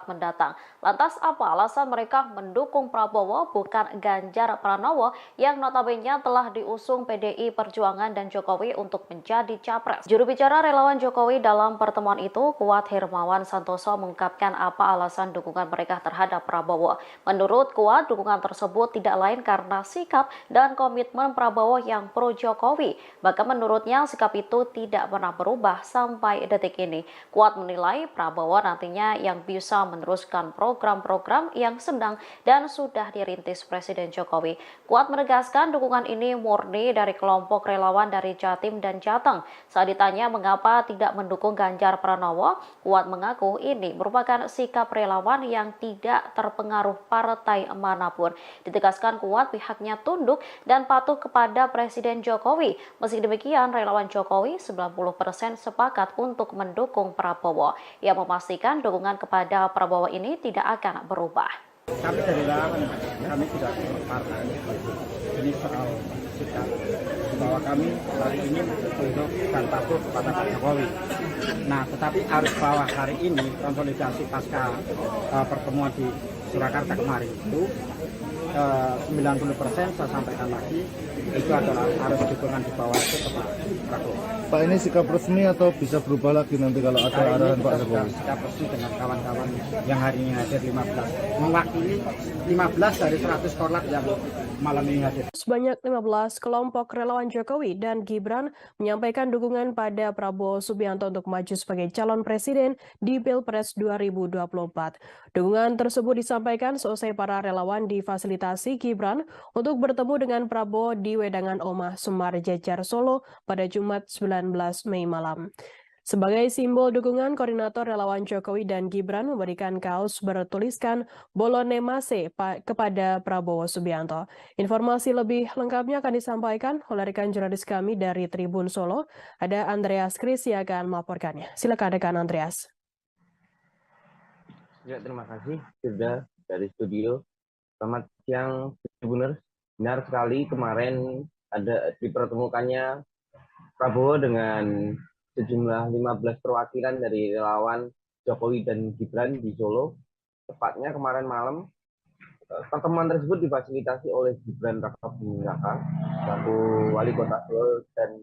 mendatang. Lantas apa alasan mereka mendukung Prabowo bukan Ganjar Pranowo yang notabene telah diusung PDI Perjuangan dan Jokowi untuk menjadi capres? Juru bicara relawan Jokowi dalam pertemuan itu, Kuat Hermawan Santoso, mengungkapkan apa alasan dukungan mereka terhadap Prabowo. Menurut Kuat, dukungan tersebut tidak lain karena sikap dan komitmen Prabowo yang pro Jokowi. Bahkan menurutnya sikap itu tidak pernah berubah sampai detik ini. Kuat menilai Prabowo nantinya yang bisa meneruskan program-program yang sedang dan sudah dirintis Presiden Jokowi. Kuat menegaskan dukungan ini murni dari kelompok relawan dari Jatim dan Jateng. Saat ditanya mengapa tidak mendukung Ganjar Pranowo, Kuat mengaku ini merupakan sikap relawan yang tidak terpengaruh partai manapun. Ditegaskan Kuat pihaknya tunduk dan patuh kepada Presiden Jokowi. Meski demikian, relawan Jokowi 90% sepakat untuk mendukung Prabowo. Ia memastikan dukungan kepada Prabowo ini tidak akan berubah. Kami dari relawan, kami tidak partai. Ini soal sikap bahwa kami hari ini tunduk dan patuh kepada Pak Jokowi. Nah, tetapi harus bahwa hari ini konsolidasi pasca pertemuan di Surakarta kemarin itu 90% saya sampaikan lagi itu adalah harus dukungan di bawah itu ke Pak Prabowo. Pak, ini sikap resmi atau bisa berubah lagi nanti kalau ada arahan Pak Jokowi? Sikap resmi dengan kawan-kawan yang hari ini hadir 15, mewakili 15 dari 100 korlap yang malam ini hadir. Sebanyak 15 kelompok relawan relawan Jokowi dan Gibran menyampaikan dukungan pada Prabowo Subianto untuk maju sebagai calon presiden di Pilpres 2024. Dukungan tersebut disampaikan seusai para relawan difasilitasi Gibran untuk bertemu dengan Prabowo di Wedangan Omah Sumar Jejar Solo pada Jumat 19 Mei malam. Sebagai simbol dukungan, koordinator relawan Jokowi dan Gibran memberikan kaos bertuliskan Bolone Mase kepada Prabowo Subianto. Informasi lebih lengkapnya akan disampaikan oleh rekan jurnalis kami dari Tribun Solo. Ada Andreas Kris yang akan melaporkannya. Silakan rekan Andreas. Ya, terima kasih sudah dari studio. Selamat siang, Tribuners. Benar sekali kemarin ada dipertemukannya Prabowo dengan sejumlah 15 perwakilan dari relawan Jokowi dan Gibran di Solo. Tepatnya kemarin malam, pertemuan tersebut difasilitasi oleh Gibran Rakabuming Raka, selaku wali kota Solo, dan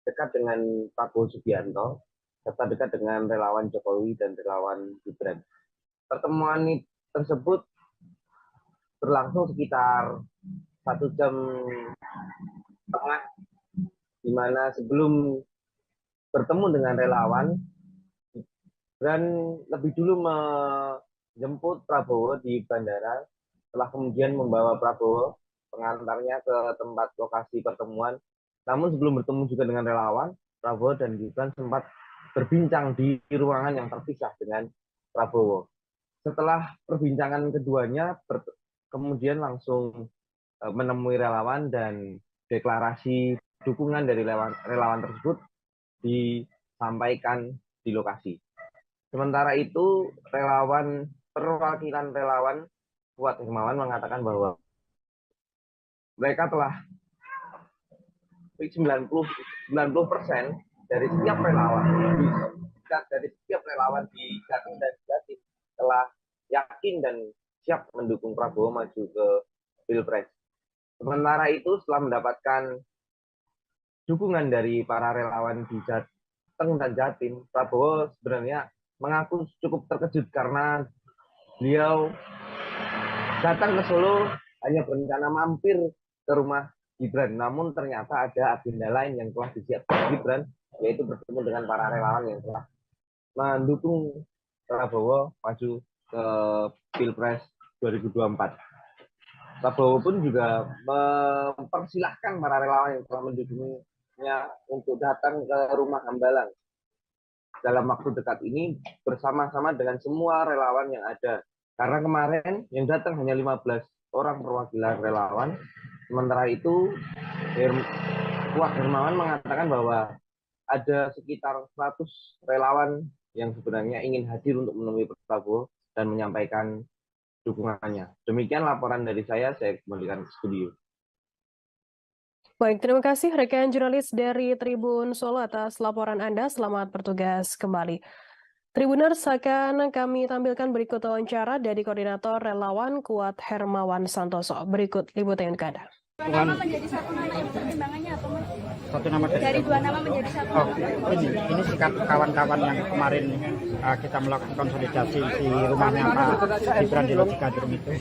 dekat dengan Prabowo Subianto, serta dekat dengan relawan Jokowi dan relawan Gibran. Pertemuan tersebut berlangsung sekitar 1 jam setengah, di mana sebelum bertemu dengan relawan, Gibran lebih dulu menjemput Prabowo di bandara, setelah kemudian membawa Prabowo pengantarnya ke tempat lokasi pertemuan. Namun sebelum bertemu juga dengan relawan, Prabowo dan Gibran sempat berbincang di ruangan yang terpisah dengan Prabowo. Setelah perbincangan keduanya, kemudian langsung menemui relawan dan deklarasi dukungan dari relawan tersebut disampaikan di lokasi. Sementara itu, perwakilan relawan Kuat Hermawan mengatakan bahwa mereka telah 90% dari setiap relawan di Jatim dan Jatim telah yakin dan siap mendukung Prabowo maju ke Pilpres. Sementara itu, setelah mendapatkan dukungan dari para relawan di Jateng dan Jatim, Prabowo sebenarnya mengaku cukup terkejut karena beliau datang ke Solo hanya berencana mampir ke rumah Gibran. Namun ternyata ada agenda lain yang telah disiapkan Gibran, yaitu bertemu dengan para relawan yang telah mendukung Prabowo maju ke Pilpres 2024. Prabowo pun juga mempersilahkan para relawan yang telah mendukungnya untuk datang ke rumah Hambalang dalam waktu dekat ini bersama-sama dengan semua relawan yang ada. Karena kemarin yang datang hanya 15 orang perwakilan relawan. Sementara itu, Kuat Hermawan mengatakan bahwa ada sekitar 100 relawan yang sebenarnya ingin hadir untuk menemui Prabowo dan menyampaikan dukungannya. Demikian laporan dari saya kembalikan ke studio. Baik, terima kasih rekan jurnalis dari Tribun Solo atas laporan Anda. Selamat bertugas kembali. Tribuners, akan kami tampilkan berikut wawancara dari Koordinator Relawan Kuat Hermawan Santoso. Berikut liputan untuk Anda. Dua nama menjadi satu nama itu pertimbangannya apa, Mas? Satu nama Dari dua nama menjadi satu. Oh, ini sikap kawan-kawan yang kemarin kita melakukan konsolidasi di rumahnya Pak Gibran di Logikadrum itu,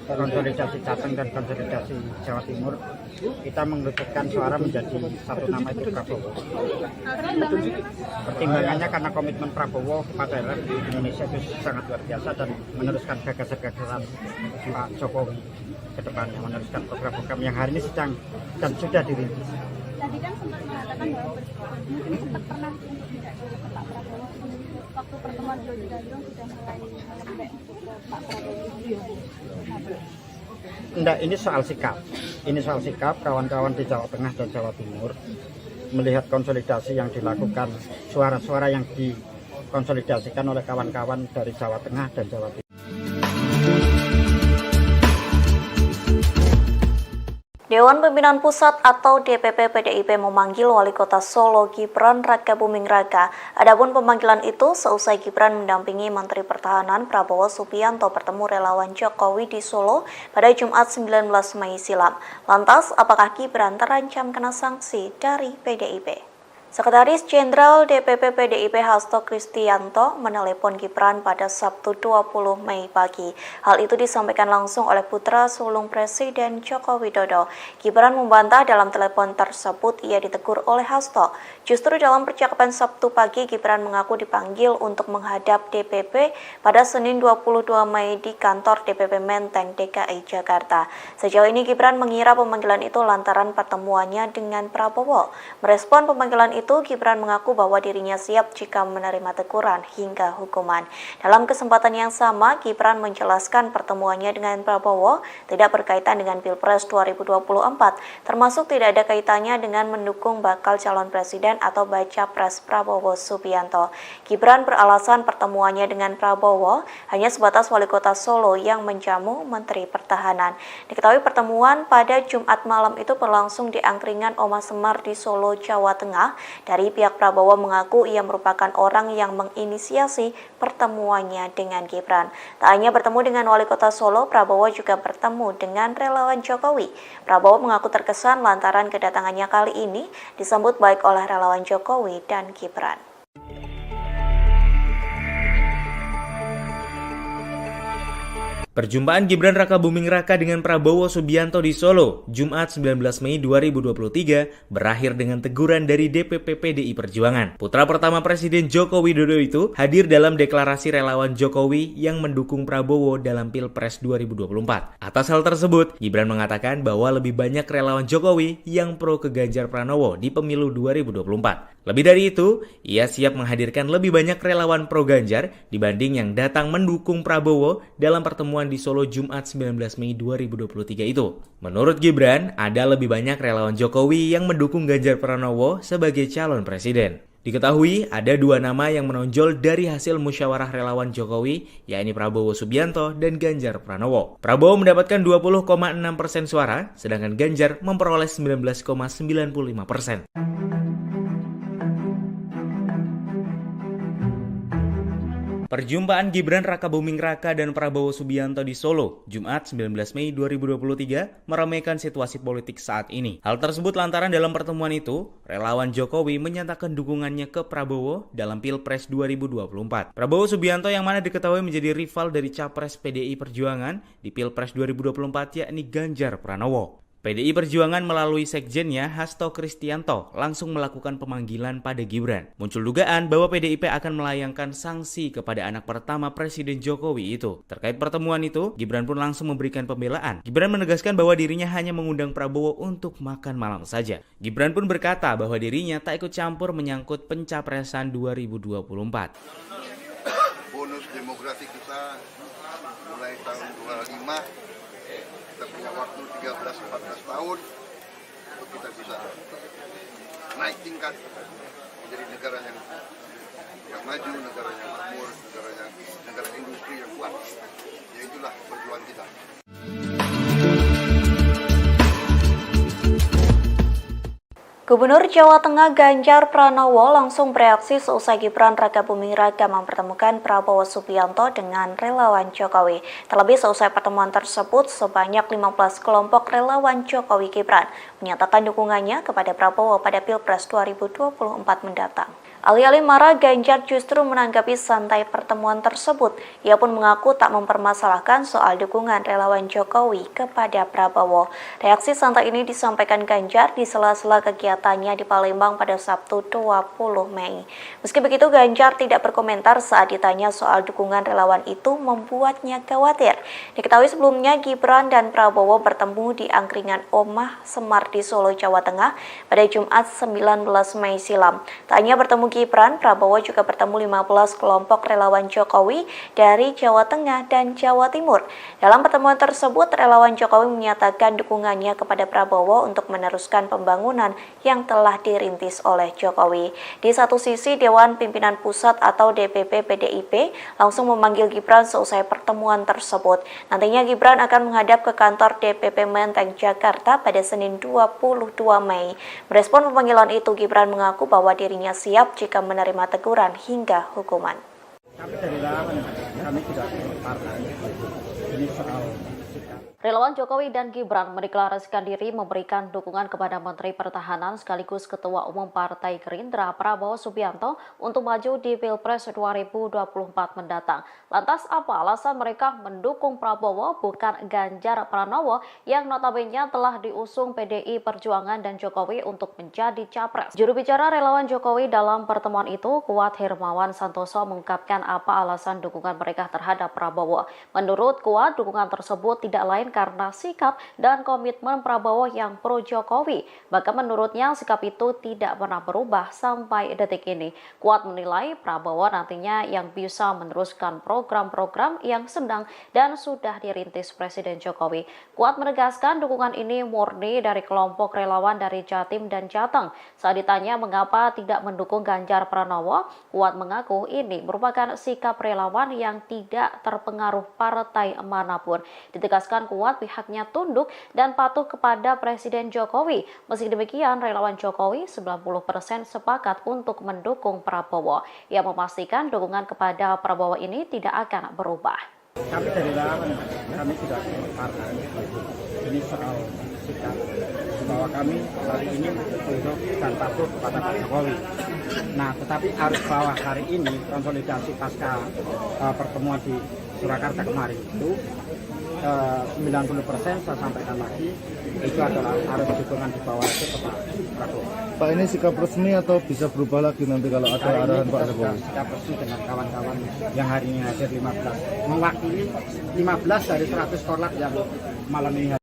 konsolidasi Jateng dan konsolidasi Jawa Timur, kita mengerucutkan suara menjadi satu nama itu Prabowo. Pertimbangannya karena komitmen Prabowo kepada Indonesia itu sangat luar biasa dan meneruskan gagasan-gagasan Pak Jokowi ke depannya, meneruskan program-program yang hari ini sedang dan sudah dirintis. Tadi kan sempat mengatakan bahwa mungkin sempat pernah untuk tidak ke Pak Prabowo waktu pertemuan beliau di Gandrung sudah mulai melembek untuk ke Pak Prabowo. Enggak, ini soal sikap. Ini soal sikap kawan-kawan di Jawa Tengah dan Jawa Timur melihat konsolidasi yang dilakukan, suara-suara yang dikonsolidasikan oleh kawan-kawan dari Jawa Tengah dan Jawa Timur. Dewan Pimpinan Pusat atau DPP PDIP memanggil Wali Kota Solo Gibran Rakabuming Raka. Adapun pemanggilan itu seusai Gibran mendampingi Menteri Pertahanan Prabowo Subianto bertemu relawan Jokowi di Solo pada Jumat 19 Mei silam. Lantas, apakah Gibran terancam kena sanksi dari PDIP? Sekretaris Jenderal DPP PDIP Hasto Kristianto menelepon Gibran pada Sabtu 20 Mei pagi. Hal itu disampaikan langsung oleh putra sulung Presiden Joko Widodo. Gibran membantah dalam telepon tersebut ia ditegur oleh Hasto. Justru dalam percakapan Sabtu pagi, Gibran mengaku dipanggil untuk menghadap DPP pada Senin 22 Mei di kantor DPP Menteng, DKI Jakarta. Sejauh ini Gibran mengira pemanggilan itu lantaran pertemuannya dengan Prabowo. Merespon pemanggilan itu, Gibran mengaku bahwa dirinya siap jika menerima teguran hingga hukuman. Dalam kesempatan yang sama, Gibran menjelaskan pertemuannya dengan Prabowo tidak berkaitan dengan Pilpres 2024, termasuk tidak ada kaitannya dengan mendukung bakal calon presiden atau baca pres Prabowo Subianto. Gibran beralasan pertemuannya dengan Prabowo hanya sebatas wali kota Solo yang menjamu Menteri Pertahanan. Diketahui pertemuan pada Jumat malam itu berlangsung di angkringan Oma Semar di Solo, Jawa Tengah. Dari pihak Prabowo mengaku ia merupakan orang yang menginisiasi pertemuannya dengan Gibran. Tak hanya bertemu dengan wali kota Solo, Prabowo juga bertemu dengan relawan Jokowi. Prabowo mengaku terkesan lantaran kedatangannya kali ini disambut baik oleh relawan Jokowi dan Gibran. Perjumpaan Gibran Rakabuming Raka dengan Prabowo Subianto di Solo, Jumat 19 Mei 2023, berakhir dengan teguran dari DPP PDI Perjuangan. Putra pertama Presiden Joko Widodo itu hadir dalam deklarasi relawan Jokowi yang mendukung Prabowo dalam Pilpres 2024. Atas hal tersebut, Gibran mengatakan bahwa lebih banyak relawan Jokowi yang pro ke Ganjar Pranowo di pemilu 2024. Lebih dari itu, ia siap menghadirkan lebih banyak relawan pro Ganjar dibanding yang datang mendukung Prabowo dalam pertemuan di Solo Jumat 19 Mei 2023 itu. Menurut Gibran, ada lebih banyak relawan Jokowi yang mendukung Ganjar Pranowo sebagai calon presiden. Diketahui ada dua nama yang menonjol dari hasil musyawarah relawan Jokowi, yakni Prabowo Subianto dan Ganjar Pranowo. Prabowo mendapatkan 20,6% suara, sedangkan Ganjar memperoleh 19,95%. Perjumpaan Gibran Rakabuming Raka dan Prabowo Subianto di Solo, Jumat 19 Mei 2023, meramaikan situasi politik saat ini. Hal tersebut lantaran dalam pertemuan itu, relawan Jokowi menyatakan dukungannya ke Prabowo dalam Pilpres 2024. Prabowo Subianto yang mana diketahui menjadi rival dari Capres PDI Perjuangan di Pilpres 2024 yakni Ganjar Pranowo. PDI Perjuangan melalui sekjennya Hasto Kristianto langsung melakukan pemanggilan pada Gibran. Muncul dugaan bahwa PDIP akan melayangkan sanksi kepada anak pertama Presiden Jokowi itu. Terkait pertemuan itu, Gibran pun langsung memberikan pembelaan. Gibran menegaskan bahwa dirinya hanya mengundang Prabowo untuk makan malam saja. Gibran pun berkata bahwa dirinya tak ikut campur menyangkut pencapresan 2024. Bonus demografi kita mulai tahun 25. Kita punya waktu 13-14 tahun untuk kita bisa naik tingkat menjadi negara yang maju, negara yang makmur, negara industri yang kuat. Ya itulah perjuangan kita. Gubernur Jawa Tengah Ganjar Pranowo langsung bereaksi seusai Gibran Rakabuming Raka mempertemukan Prabowo Subianto dengan relawan Jokowi. Terlebih seusai pertemuan tersebut, sebanyak 15 kelompok relawan Jokowi Gibran menyatakan dukungannya kepada Prabowo pada Pilpres 2024 mendatang. Alih-alih marah, Ganjar justru menanggapi santai pertemuan tersebut. Ia pun mengaku tak mempermasalahkan soal dukungan relawan Jokowi kepada Prabowo. Reaksi santai ini disampaikan Ganjar di sela-sela kegiatannya di Palembang pada Sabtu 20 Mei. Meski begitu, Ganjar tidak berkomentar saat ditanya soal dukungan relawan itu membuatnya khawatir. Diketahui sebelumnya Gibran dan Prabowo bertemu di angkringan Oma Semar di Solo, Jawa Tengah pada Jumat 19 Mei silam. Tak hanya bertemu Gibran, Prabowo juga bertemu 15 kelompok relawan Jokowi dari Jawa Tengah dan Jawa Timur. Dalam pertemuan tersebut, relawan Jokowi menyatakan dukungannya kepada Prabowo untuk meneruskan pembangunan yang telah dirintis oleh Jokowi. Di satu sisi, Dewan Pimpinan Pusat atau DPP PDIP langsung memanggil Gibran seusai pertemuan tersebut. Nantinya Gibran akan menghadap ke kantor DPP Menteng, Jakarta pada Senin 22 Mei. Merespon pemanggilan itu, Gibran mengaku bahwa dirinya siap jika menerima teguran hingga hukuman. Kami dari relawan, kami tidak partai. Ini soal sikap. Relawan Jokowi dan Gibran mendeklarasikan diri memberikan dukungan kepada Menteri Pertahanan sekaligus Ketua Umum Partai Gerindra Prabowo Subianto untuk maju di Pilpres 2024 mendatang. Lantas apa alasan mereka mendukung Prabowo bukan Ganjar Pranowo yang notabene telah diusung PDI Perjuangan dan Jokowi untuk menjadi capres? Juru bicara relawan Jokowi dalam pertemuan itu, Kuat Hermawan Santoso, mengungkapkan apa alasan dukungan mereka terhadap Prabowo. Menurut Kuat, dukungan tersebut tidak lain karena sikap dan komitmen Prabowo yang pro Jokowi. Bahkan menurutnya sikap itu tidak pernah berubah sampai detik ini. Kuat menilai Prabowo nantinya yang bisa meneruskan program-program yang sedang dan sudah dirintis Presiden Jokowi. Kuat menegaskan dukungan ini murni dari kelompok relawan dari Jatim dan Jateng. Saat ditanya mengapa tidak mendukung Ganjar Pranowo, Kuat mengaku ini merupakan sikap relawan yang tidak terpengaruh partai manapun. Ditegaskan Kuat pihaknya tunduk dan patuh kepada Presiden Jokowi. Meski demikian, relawan Jokowi 90% sepakat untuk mendukung Prabowo. Ia memastikan dukungan kepada Prabowo ini tidak akan berubah. Kami dari relawan, kami tidak partai. Ini soal sikap bahwa kami hari ini tunduk dan patuh kepada Pak Jokowi. Nah, tetapi arus bawah hari ini konsolidasi pasca pertemuan di Surakarta kemarin itu 90% saya sampaikan lagi itu adalah arus dukungan di bawah itu ke Pak Prabowo. Pak, ini sikap resmi atau bisa berubah lagi nanti kalau ada arahan Pak Jokowi? Sikap resmi dengan kawan-kawan yang hari ini hadir 15, mewakili 15 dari 100 korlap yang malam ini hadir.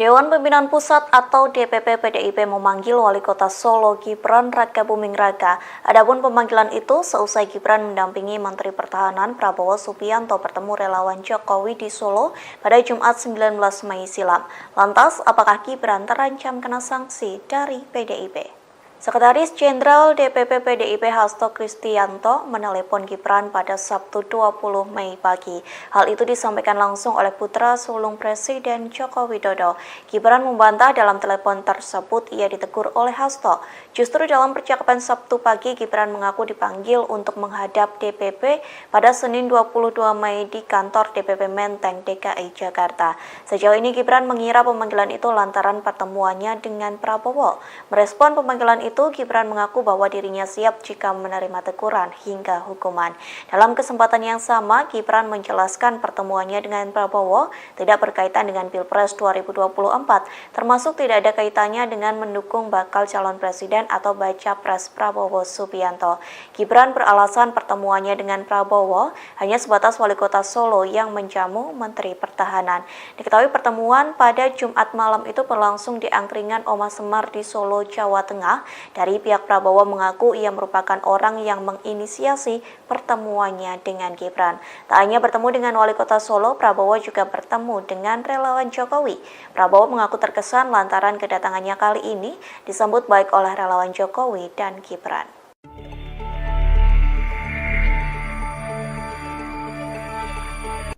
Dewan Pimpinan Pusat atau DPP PDIP memanggil Wali Kota Solo Gibran Rakabuming Raka. Adapun pemanggilan itu seusai Gibran mendampingi Menteri Pertahanan Prabowo Subianto bertemu relawan Jokowi di Solo pada Jumat 19 Mei silam. Lantas, apakah Gibran terancam kena sanksi dari PDIP? Sekretaris Jenderal DPP PDIP Hasto Kristianto menelepon Gibran pada Sabtu 20 Mei pagi. Hal itu disampaikan langsung oleh putra sulung Presiden Joko Widodo. Gibran membantah dalam telepon tersebut ia ditegur oleh Hasto. Justru dalam percakapan Sabtu pagi, Gibran mengaku dipanggil untuk menghadap DPP pada Senin 22 Mei di kantor DPP Menteng, DKI Jakarta. Sejauh ini Gibran mengira pemanggilan itu lantaran pertemuannya dengan Prabowo. Merespon pemanggilan itu, Gibran mengaku bahwa dirinya siap jika menerima teguran hingga hukuman. Dalam kesempatan yang sama, Gibran menjelaskan pertemuannya dengan Prabowo tidak berkaitan dengan Pilpres 2024, termasuk tidak ada kaitannya dengan mendukung bakal calon presiden atau baca pres Prabowo Subianto. Gibran beralasan pertemuannya dengan Prabowo hanya sebatas Wali Kota Solo yang menjamu Menteri Pertahanan. Diketahui pertemuan pada Jumat malam itu berlangsung di angkringan Oma Semar di Solo, Jawa Tengah. Dari pihak Prabowo mengaku ia merupakan orang yang menginisiasi pertemuannya dengan Gibran. Tak hanya bertemu dengan Wali Kota Solo, Prabowo juga bertemu dengan relawan Jokowi. Prabowo mengaku terkesan lantaran kedatangannya kali ini disambut baik oleh relawan Jokowi dan Gibran.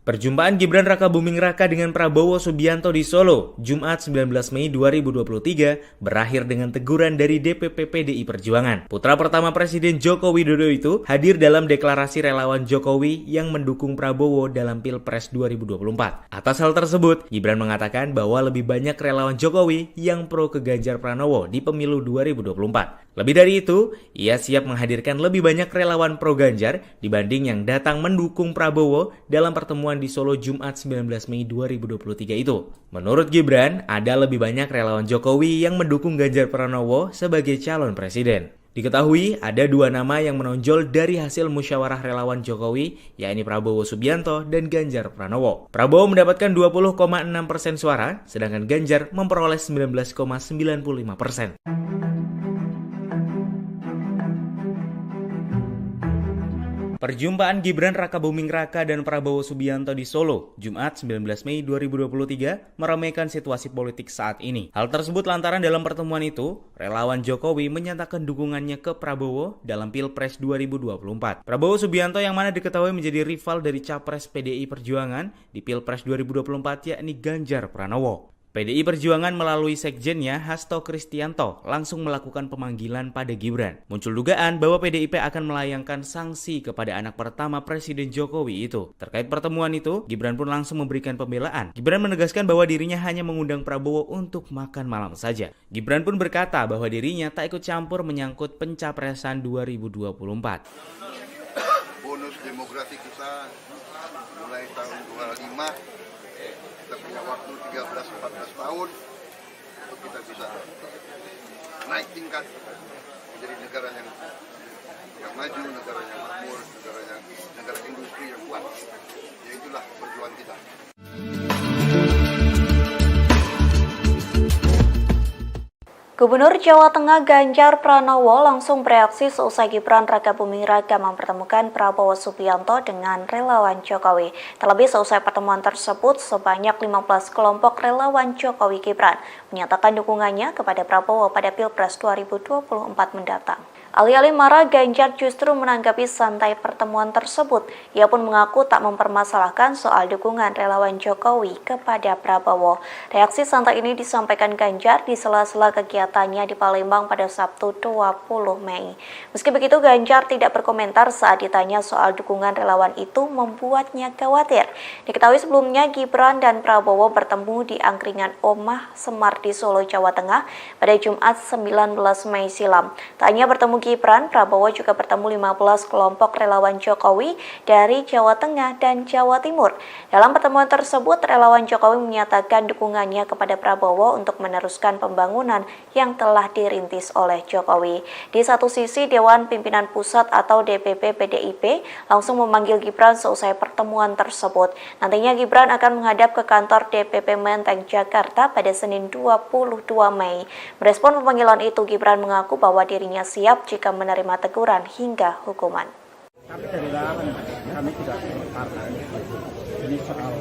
Perjumpaan Gibran Rakabuming Raka dengan Prabowo Subianto di Solo, Jumat 19 Mei 2023, berakhir dengan teguran dari DPP PDI Perjuangan. Putra pertama Presiden Joko Widodo itu hadir dalam deklarasi relawan Jokowi yang mendukung Prabowo dalam Pilpres 2024. Atas hal tersebut, Gibran mengatakan bahwa lebih banyak relawan Jokowi yang pro ke Ganjar Pranowo di pemilu 2024. Lebih dari itu, ia siap menghadirkan lebih banyak relawan pro Ganjar dibanding yang datang mendukung Prabowo dalam pertemuan di Solo Jumat 19 Mei 2023 itu. Menurut Gibran, ada lebih banyak relawan Jokowi yang mendukung Ganjar Pranowo sebagai calon presiden. Diketahui ada dua nama yang menonjol dari hasil musyawarah relawan Jokowi, yakni Prabowo Subianto dan Ganjar Pranowo. Prabowo mendapatkan 20,6% suara, sedangkan Ganjar memperoleh 19,95%. Perjumpaan Gibran Rakabuming Raka dan Prabowo Subianto di Solo, Jumat 19 Mei 2023, meramaikan situasi politik saat ini. Hal tersebut lantaran dalam pertemuan itu, relawan Jokowi menyatakan dukungannya ke Prabowo dalam Pilpres 2024. Prabowo Subianto yang mana diketahui menjadi rival dari capres PDI Perjuangan di Pilpres 2024 yakni Ganjar Pranowo. PDI Perjuangan melalui sekjennya Hasto Kristianto langsung melakukan pemanggilan pada Gibran. Muncul dugaan bahwa PDIP akan melayangkan sanksi kepada anak pertama Presiden Jokowi itu. Terkait pertemuan itu, Gibran pun langsung memberikan pembelaan. Gibran menegaskan bahwa dirinya hanya mengundang Prabowo untuk makan malam saja. Gibran pun berkata bahwa dirinya tak ikut campur menyangkut pencapresan 2024. Bonus demografi kita mulai tahun 25, kita punya waktu 13-14 tahun untuk kita bisa naik tingkat menjadi negara yang maju, negara yang makmur, negara industri yang kuat. Ya itulah perjuangan kita. Gubernur Jawa Tengah Ganjar Pranowo langsung bereaksi seusai Gibran Rakabuming Raka mempertemukan Prabowo Subianto dengan relawan Jokowi. Terlebih seusai pertemuan tersebut, sebanyak 15 kelompok relawan Jokowi Gibran menyatakan dukungannya kepada Prabowo pada Pilpres 2024 mendatang. Alih-alih marah, Ganjar justru menanggapi santai pertemuan tersebut. Ia pun mengaku tak mempermasalahkan soal dukungan relawan Jokowi kepada Prabowo. Reaksi santai ini disampaikan Ganjar di sela-sela kegiatannya di Palembang pada Sabtu 20 Mei. Meski begitu, Ganjar tidak berkomentar saat ditanya soal dukungan relawan itu membuatnya khawatir. Diketahui sebelumnya Gibran dan Prabowo bertemu di angkringan Omah Semar di Solo, Jawa Tengah pada Jumat 19 Mei silam. Tak hanya bertemu Gibran, Prabowo juga bertemu 15 kelompok relawan Jokowi dari Jawa Tengah dan Jawa Timur. Dalam pertemuan tersebut, relawan Jokowi menyatakan dukungannya kepada Prabowo untuk meneruskan pembangunan yang telah dirintis oleh Jokowi. Di satu sisi, Dewan Pimpinan Pusat atau DPP PDIP langsung memanggil Gibran seusai pertemuan tersebut. Nantinya Gibran akan menghadap ke kantor DPP Menteng, Jakarta pada Senin 22 Mei. Merespon pemanggilan itu, Gibran mengaku bahwa dirinya siap jika menerima teguran hingga hukuman. Kami dari relawan, kami tidak partai. Ini soal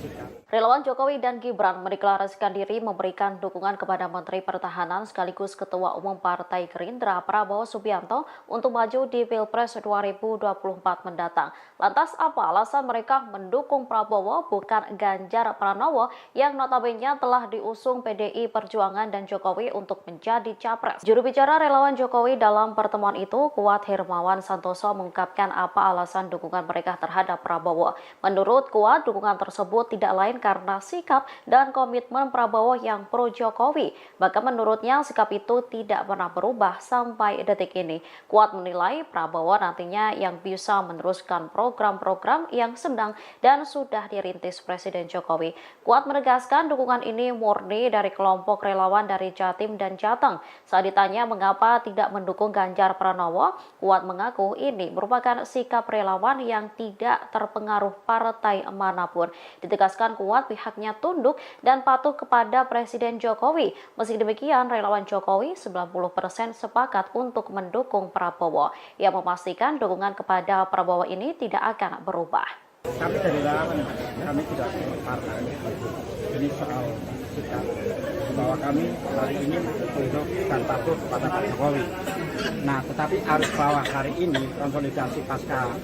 sikap. Relawan Jokowi dan Gibran mendeklarasikan diri memberikan dukungan kepada Menteri Pertahanan sekaligus Ketua Umum Partai Gerindra Prabowo Subianto untuk maju di Pilpres 2024 mendatang. Lantas apa alasan mereka mendukung Prabowo bukan Ganjar Pranowo yang notabene telah diusung PDI Perjuangan dan Jokowi untuk menjadi capres? Juru bicara relawan Jokowi dalam pertemuan itu, Kuat Hermawan Santoso, mengungkapkan apa alasan dukungan mereka terhadap Prabowo. Menurut Kuat, dukungan tersebut tidak lain karena sikap dan komitmen Prabowo yang pro Jokowi. Bahkan menurutnya sikap itu tidak pernah berubah sampai detik ini. Kuat menilai Prabowo nantinya yang bisa meneruskan program-program yang sedang dan sudah dirintis Presiden Jokowi. Kuat menegaskan dukungan ini murni dari kelompok relawan dari Jatim dan Jateng. Saat ditanya mengapa tidak mendukung Ganjar Pranowo, Kuat mengaku ini merupakan sikap relawan yang tidak terpengaruh partai manapun. Ditegaskan Kuat pihaknya tunduk dan patuh kepada Presiden Jokowi. Meski demikian, relawan Jokowi 90% sepakat untuk mendukung Prabowo. Ia memastikan dukungan kepada Prabowo ini tidak akan berubah. Kami dari relawan, kami tidak partai. Ini soal sikap bahwa kami hari ini tunduk dan patuh kepada Pak Jokowi. Nah, tetapi arus bawah hari ini konsolidasi pasca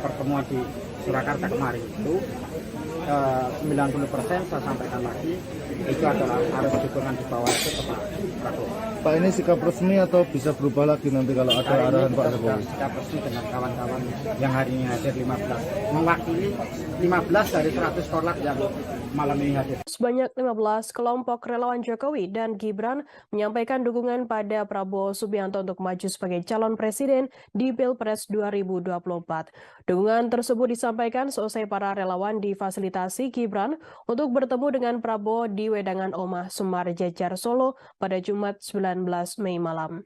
pertemuan di Surakarta kemarin itu 90% saya sampaikan lagi itu adalah harus dukungan di bawah itu ke Pak Prabowo. Pak, ini sikap resmi atau bisa berubah lagi nanti kalau ada arahan Pak Jokowi? Sikap resmi dengan kawan-kawan yang hari ini hadir 15, mewakili 15 dari 100 korlap yang malam ini hadir. Sebanyak 15 kelompok relawan Jokowi dan Gibran menyampaikan dukungan pada Prabowo Subianto untuk maju sebagai calon presiden di Pilpres 2024. Dukungan tersebut disampaikan seusai para relawan difasilitasi Gibran untuk bertemu dengan Prabowo di Wedangan Omah Semar Jejar Solo pada Jumat 19 Mei malam.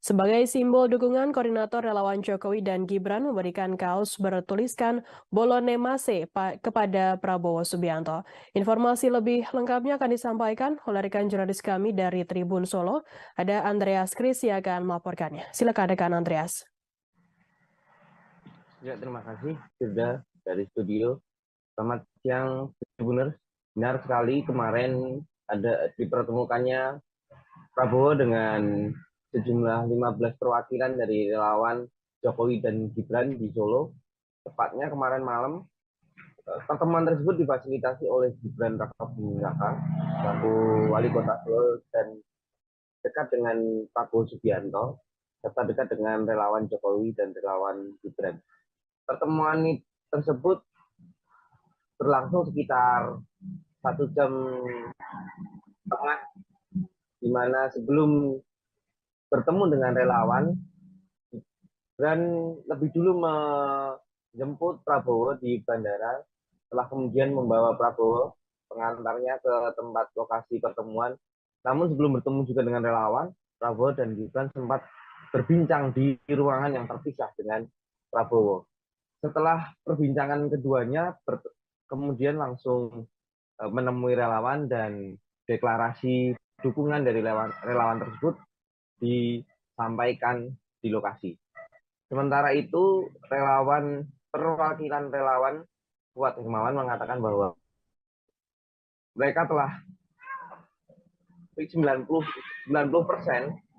Sebagai simbol dukungan, koordinator relawan Jokowi dan Gibran memberikan kaos bertuliskan Bolone Mase kepada Prabowo Subianto. Informasi lebih lengkapnya akan disampaikan oleh rekan jurnalis kami dari Tribun Solo. Ada Andreas Kris yang akan melaporkannya. Silakan rekan Andreas. Ya, terima kasih sudah dari studio. Selamat siang, Tribuners. Benar sekali kemarin ada dipertemukannya Prabowo dengan sejumlah 15 perwakilan dari relawan Jokowi dan Gibran di Solo. Tepatnya kemarin malam pertemuan tersebut difasilitasi oleh Gibran Rakabuming Raka selaku Wali Kota Solo dan dekat dengan Prabowo Subianto serta dekat dengan relawan Jokowi dan relawan Gibran. Pertemuan tersebut berlangsung sekitar 1 jam setengah, di mana sebelum bertemu dengan relawan, Gibran lebih dulu menjemput Prabowo di bandara, setelah kemudian membawa Prabowo pengantarnya ke tempat lokasi pertemuan. Namun sebelum bertemu juga dengan relawan, Prabowo dan Gibran sempat berbincang di ruangan yang terpisah dengan Prabowo. Setelah perbincangan keduanya, kemudian langsung menemui relawan dan deklarasi dukungan dari relawan tersebut disampaikan di lokasi. Sementara itu, perwakilan relawan Kuat Hermawan mengatakan bahwa mereka telah 90%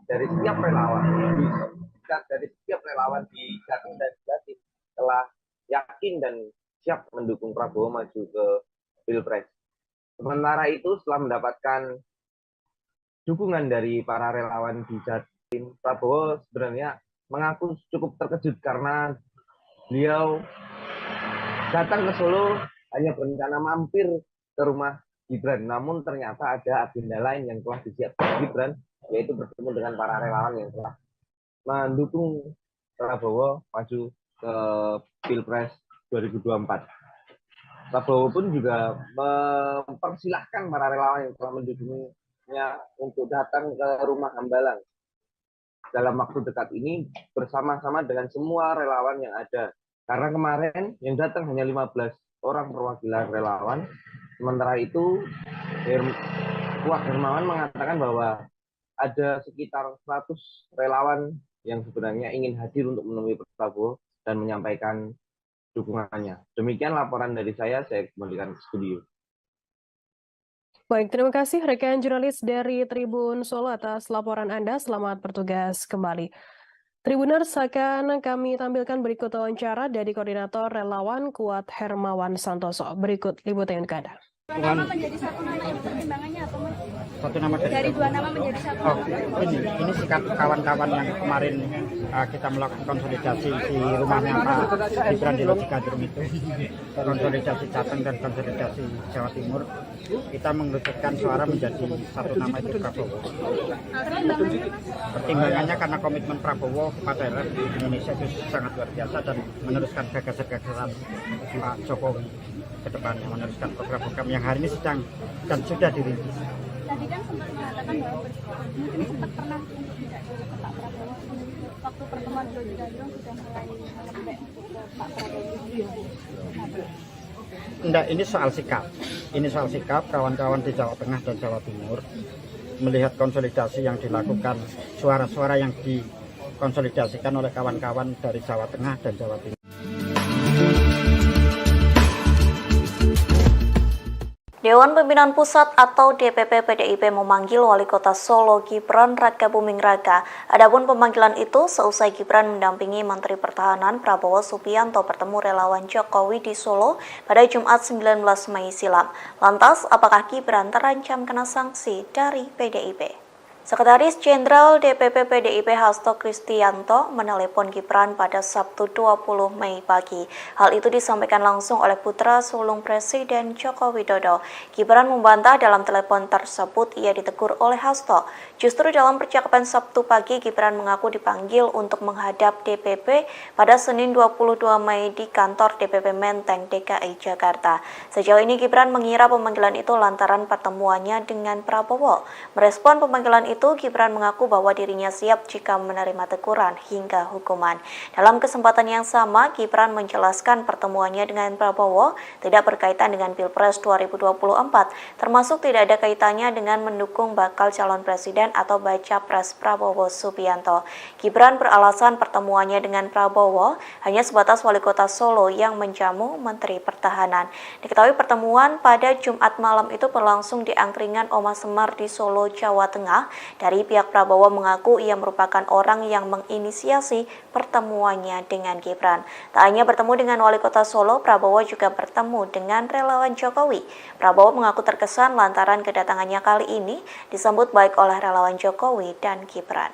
dari setiap relawan di Jatim dan Jatim telah yakin dan siap mendukung Prabowo maju ke Pilpres. Sementara itu, setelah mendapatkan dukungan dari para relawan di Jatim, Prabowo sebenarnya mengaku cukup terkejut karena beliau datang ke Solo hanya berencana mampir ke rumah Gibran, namun ternyata ada agenda lain yang telah disiapkan Gibran, yaitu bertemu dengan para relawan yang telah mendukung Prabowo maju ke Pilpres 2024. Prabowo pun juga mempersilahkan para relawan yang telah mendukungnya untuk datang ke rumah Hambalang dalam waktu dekat ini bersama-sama dengan semua relawan yang ada. Karena kemarin yang datang hanya 15 orang perwakilan relawan. Sementara itu, Kuat Hermawan mengatakan bahwa ada sekitar 100 relawan yang sebenarnya ingin hadir untuk menemui Prabowo dan menyampaikan dukungannya. Demikian laporan dari saya kembalikan ke studio. Baik, terima kasih rekan jurnalis dari Tribun Solo atas laporan Anda. Selamat bertugas kembali. Tribuners, akan kami tampilkan berikut wawancara dari Koordinator Relawan Kuat Hermawan Santoso. Berikut liputan untuk Anda. Dua nama menjadi satu nama itu pertimbangannya apa, Mas? Satu nama Dari dua nama menjadi satu. Oh, ini sikap kawan-kawan yang kemarin kita melakukan konsolidasi di rumahnya Pak Gibran di Loji Gandrung itu, konsolidasi Jateng dan konsolidasi Jawa Timur, kita mengerucutkan suara menjadi satu nama itu Prabowo. Pertimbangannya karena komitmen Prabowo kepada Indonesia itu sangat luar biasa dan meneruskan gagasan-gagasan Pak Jokowi ke depannya, meneruskan program-program yang hari ini sedang dan sudah dirintis. Tadi kan sempat mengatakan bahwa mungkin sempat pernah untuk tidak ke Pak Prabowo waktu pertemuan di Loji Gandrung sudah mulai melembek ke Pak Prabowo. Enggak, ini soal sikap. Ini soal sikap kawan-kawan di Jawa Tengah dan Jawa Timur melihat konsolidasi yang dilakukan, suara-suara yang dikonsolidasikan oleh kawan-kawan dari Jawa Tengah dan Jawa Timur. Dewan Pimpinan Pusat atau DPP PDIP memanggil Wali Kota Solo Gibran Rakabuming Raka. Adapun pemanggilan itu seusai Gibran mendampingi Menteri Pertahanan Prabowo Subianto bertemu relawan Jokowi di Solo pada Jumat 19 Mei silam. Lantas, apakah Gibran terancam kena sanksi dari PDIP? Sekretaris Jenderal DPP PDIP Hasto Kristianto menelepon Gibran pada Sabtu 20 Mei pagi. Hal itu disampaikan langsung oleh putra sulung Presiden Joko Widodo. Gibran membantah dalam telepon tersebut ia ditegur oleh Hasto. Justru dalam percakapan Sabtu pagi, Gibran mengaku dipanggil untuk menghadap DPP pada Senin 22 Mei di kantor DPP Menteng, DKI Jakarta. Sejauh ini Gibran mengira pemanggilan itu lantaran pertemuannya dengan Prabowo. Merespon pemanggilan itu, Gibran mengaku bahwa dirinya siap jika menerima teguran hingga hukuman. Dalam kesempatan yang sama, Gibran menjelaskan pertemuannya dengan Prabowo tidak berkaitan dengan Pilpres 2024, termasuk tidak ada kaitannya dengan mendukung bakal calon presiden atau baca pres Prabowo Subianto. Gibran beralasan pertemuannya dengan Prabowo hanya sebatas Wali Kota Solo yang menjamu Menteri Pertahanan. Diketahui pertemuan pada Jumat malam itu berlangsung di angkringan Oma Semar di Solo, Jawa Tengah. Dari pihak Prabowo mengaku ia merupakan orang yang menginisiasi pertemuannya dengan Gibran. Tak hanya bertemu dengan Wali Kota Solo, Prabowo juga bertemu dengan relawan Jokowi. Prabowo mengaku terkesan lantaran kedatangannya kali ini disambut baik oleh relawan Jokowi dan Gibran.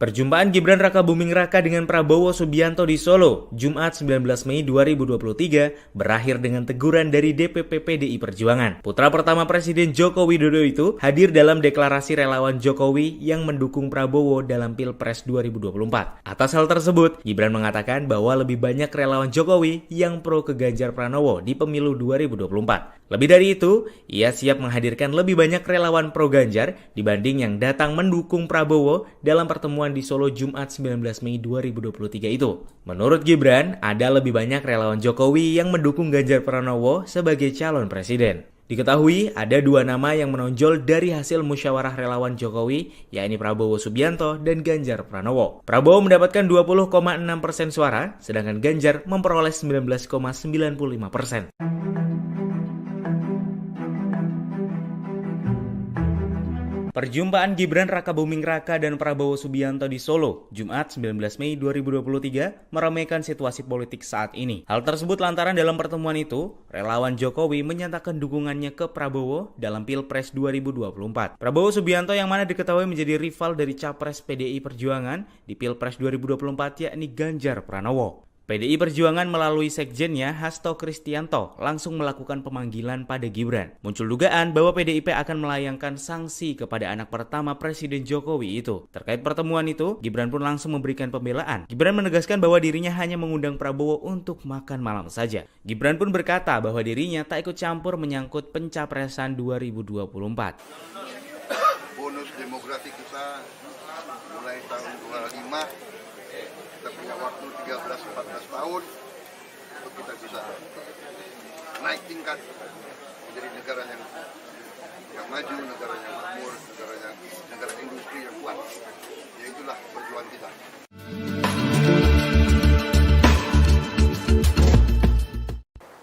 Perjumpaan Gibran Rakabuming Raka dengan Prabowo Subianto di Solo, Jumat 19 Mei 2023, berakhir dengan teguran dari DPP PDI Perjuangan. Putra pertama Presiden Joko Widodo itu hadir dalam deklarasi relawan Jokowi yang mendukung Prabowo dalam Pilpres 2024. Atas hal tersebut, Gibran mengatakan bahwa lebih banyak relawan Jokowi yang pro ke Ganjar Pranowo di pemilu 2024. Lebih dari itu, ia siap menghadirkan lebih banyak relawan pro Ganjar dibanding yang datang mendukung Prabowo dalam pertemuan di Solo Jumat 19 Mei 2023 itu. Menurut Gibran, ada lebih banyak relawan Jokowi yang mendukung Ganjar Pranowo sebagai calon presiden. Diketahui ada dua nama yang menonjol dari hasil musyawarah relawan Jokowi, yakni Prabowo Subianto dan Ganjar Pranowo. Prabowo mendapatkan 20,6% suara, sedangkan Ganjar memperoleh 19,95%. Perjumpaan Gibran Rakabuming Raka dan Prabowo Subianto di Solo, Jumat 19 Mei 2023, meramaikan situasi politik saat ini. Hal tersebut lantaran dalam pertemuan itu, relawan Jokowi menyatakan dukungannya ke Prabowo dalam Pilpres 2024. Prabowo Subianto yang mana diketahui menjadi rival dari Capres PDI Perjuangan di Pilpres 2024 yakni Ganjar Pranowo. PDI Perjuangan melalui sekjennya Hasto Kristianto langsung melakukan pemanggilan pada Gibran. Muncul dugaan bahwa PDIP akan melayangkan sanksi kepada anak pertama Presiden Jokowi itu. Terkait pertemuan itu, Gibran pun langsung memberikan pembelaan. Gibran menegaskan bahwa dirinya hanya mengundang Prabowo untuk makan malam saja. Gibran pun berkata bahwa dirinya tak ikut campur menyangkut pencapresan 2024. Bonus demografi kita mulai tahun 25. Kita punya waktu 13-14 tahun untuk kita bisa naik tingkat menjadi negara yang maju, negara yang makmur, negara industri yang kuat. Ya itulah perjuangan kita.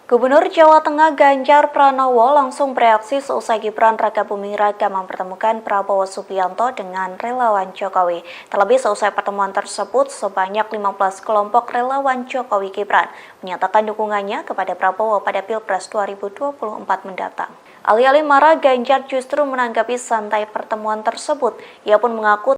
Gubernur Jawa Tengah Ganjar Pranowo langsung bereaksi seusai Gibran Rakabuming Raka mempertemukan Prabowo Subianto dengan relawan Jokowi. Terlebih seusai pertemuan tersebut, sebanyak 15 kelompok relawan Jokowi Gibran menyatakan dukungannya kepada Prabowo pada Pilpres 2024 mendatang. Alih-alih marah, Ganjar justru menanggapi santai pertemuan tersebut. Ia pun mengaku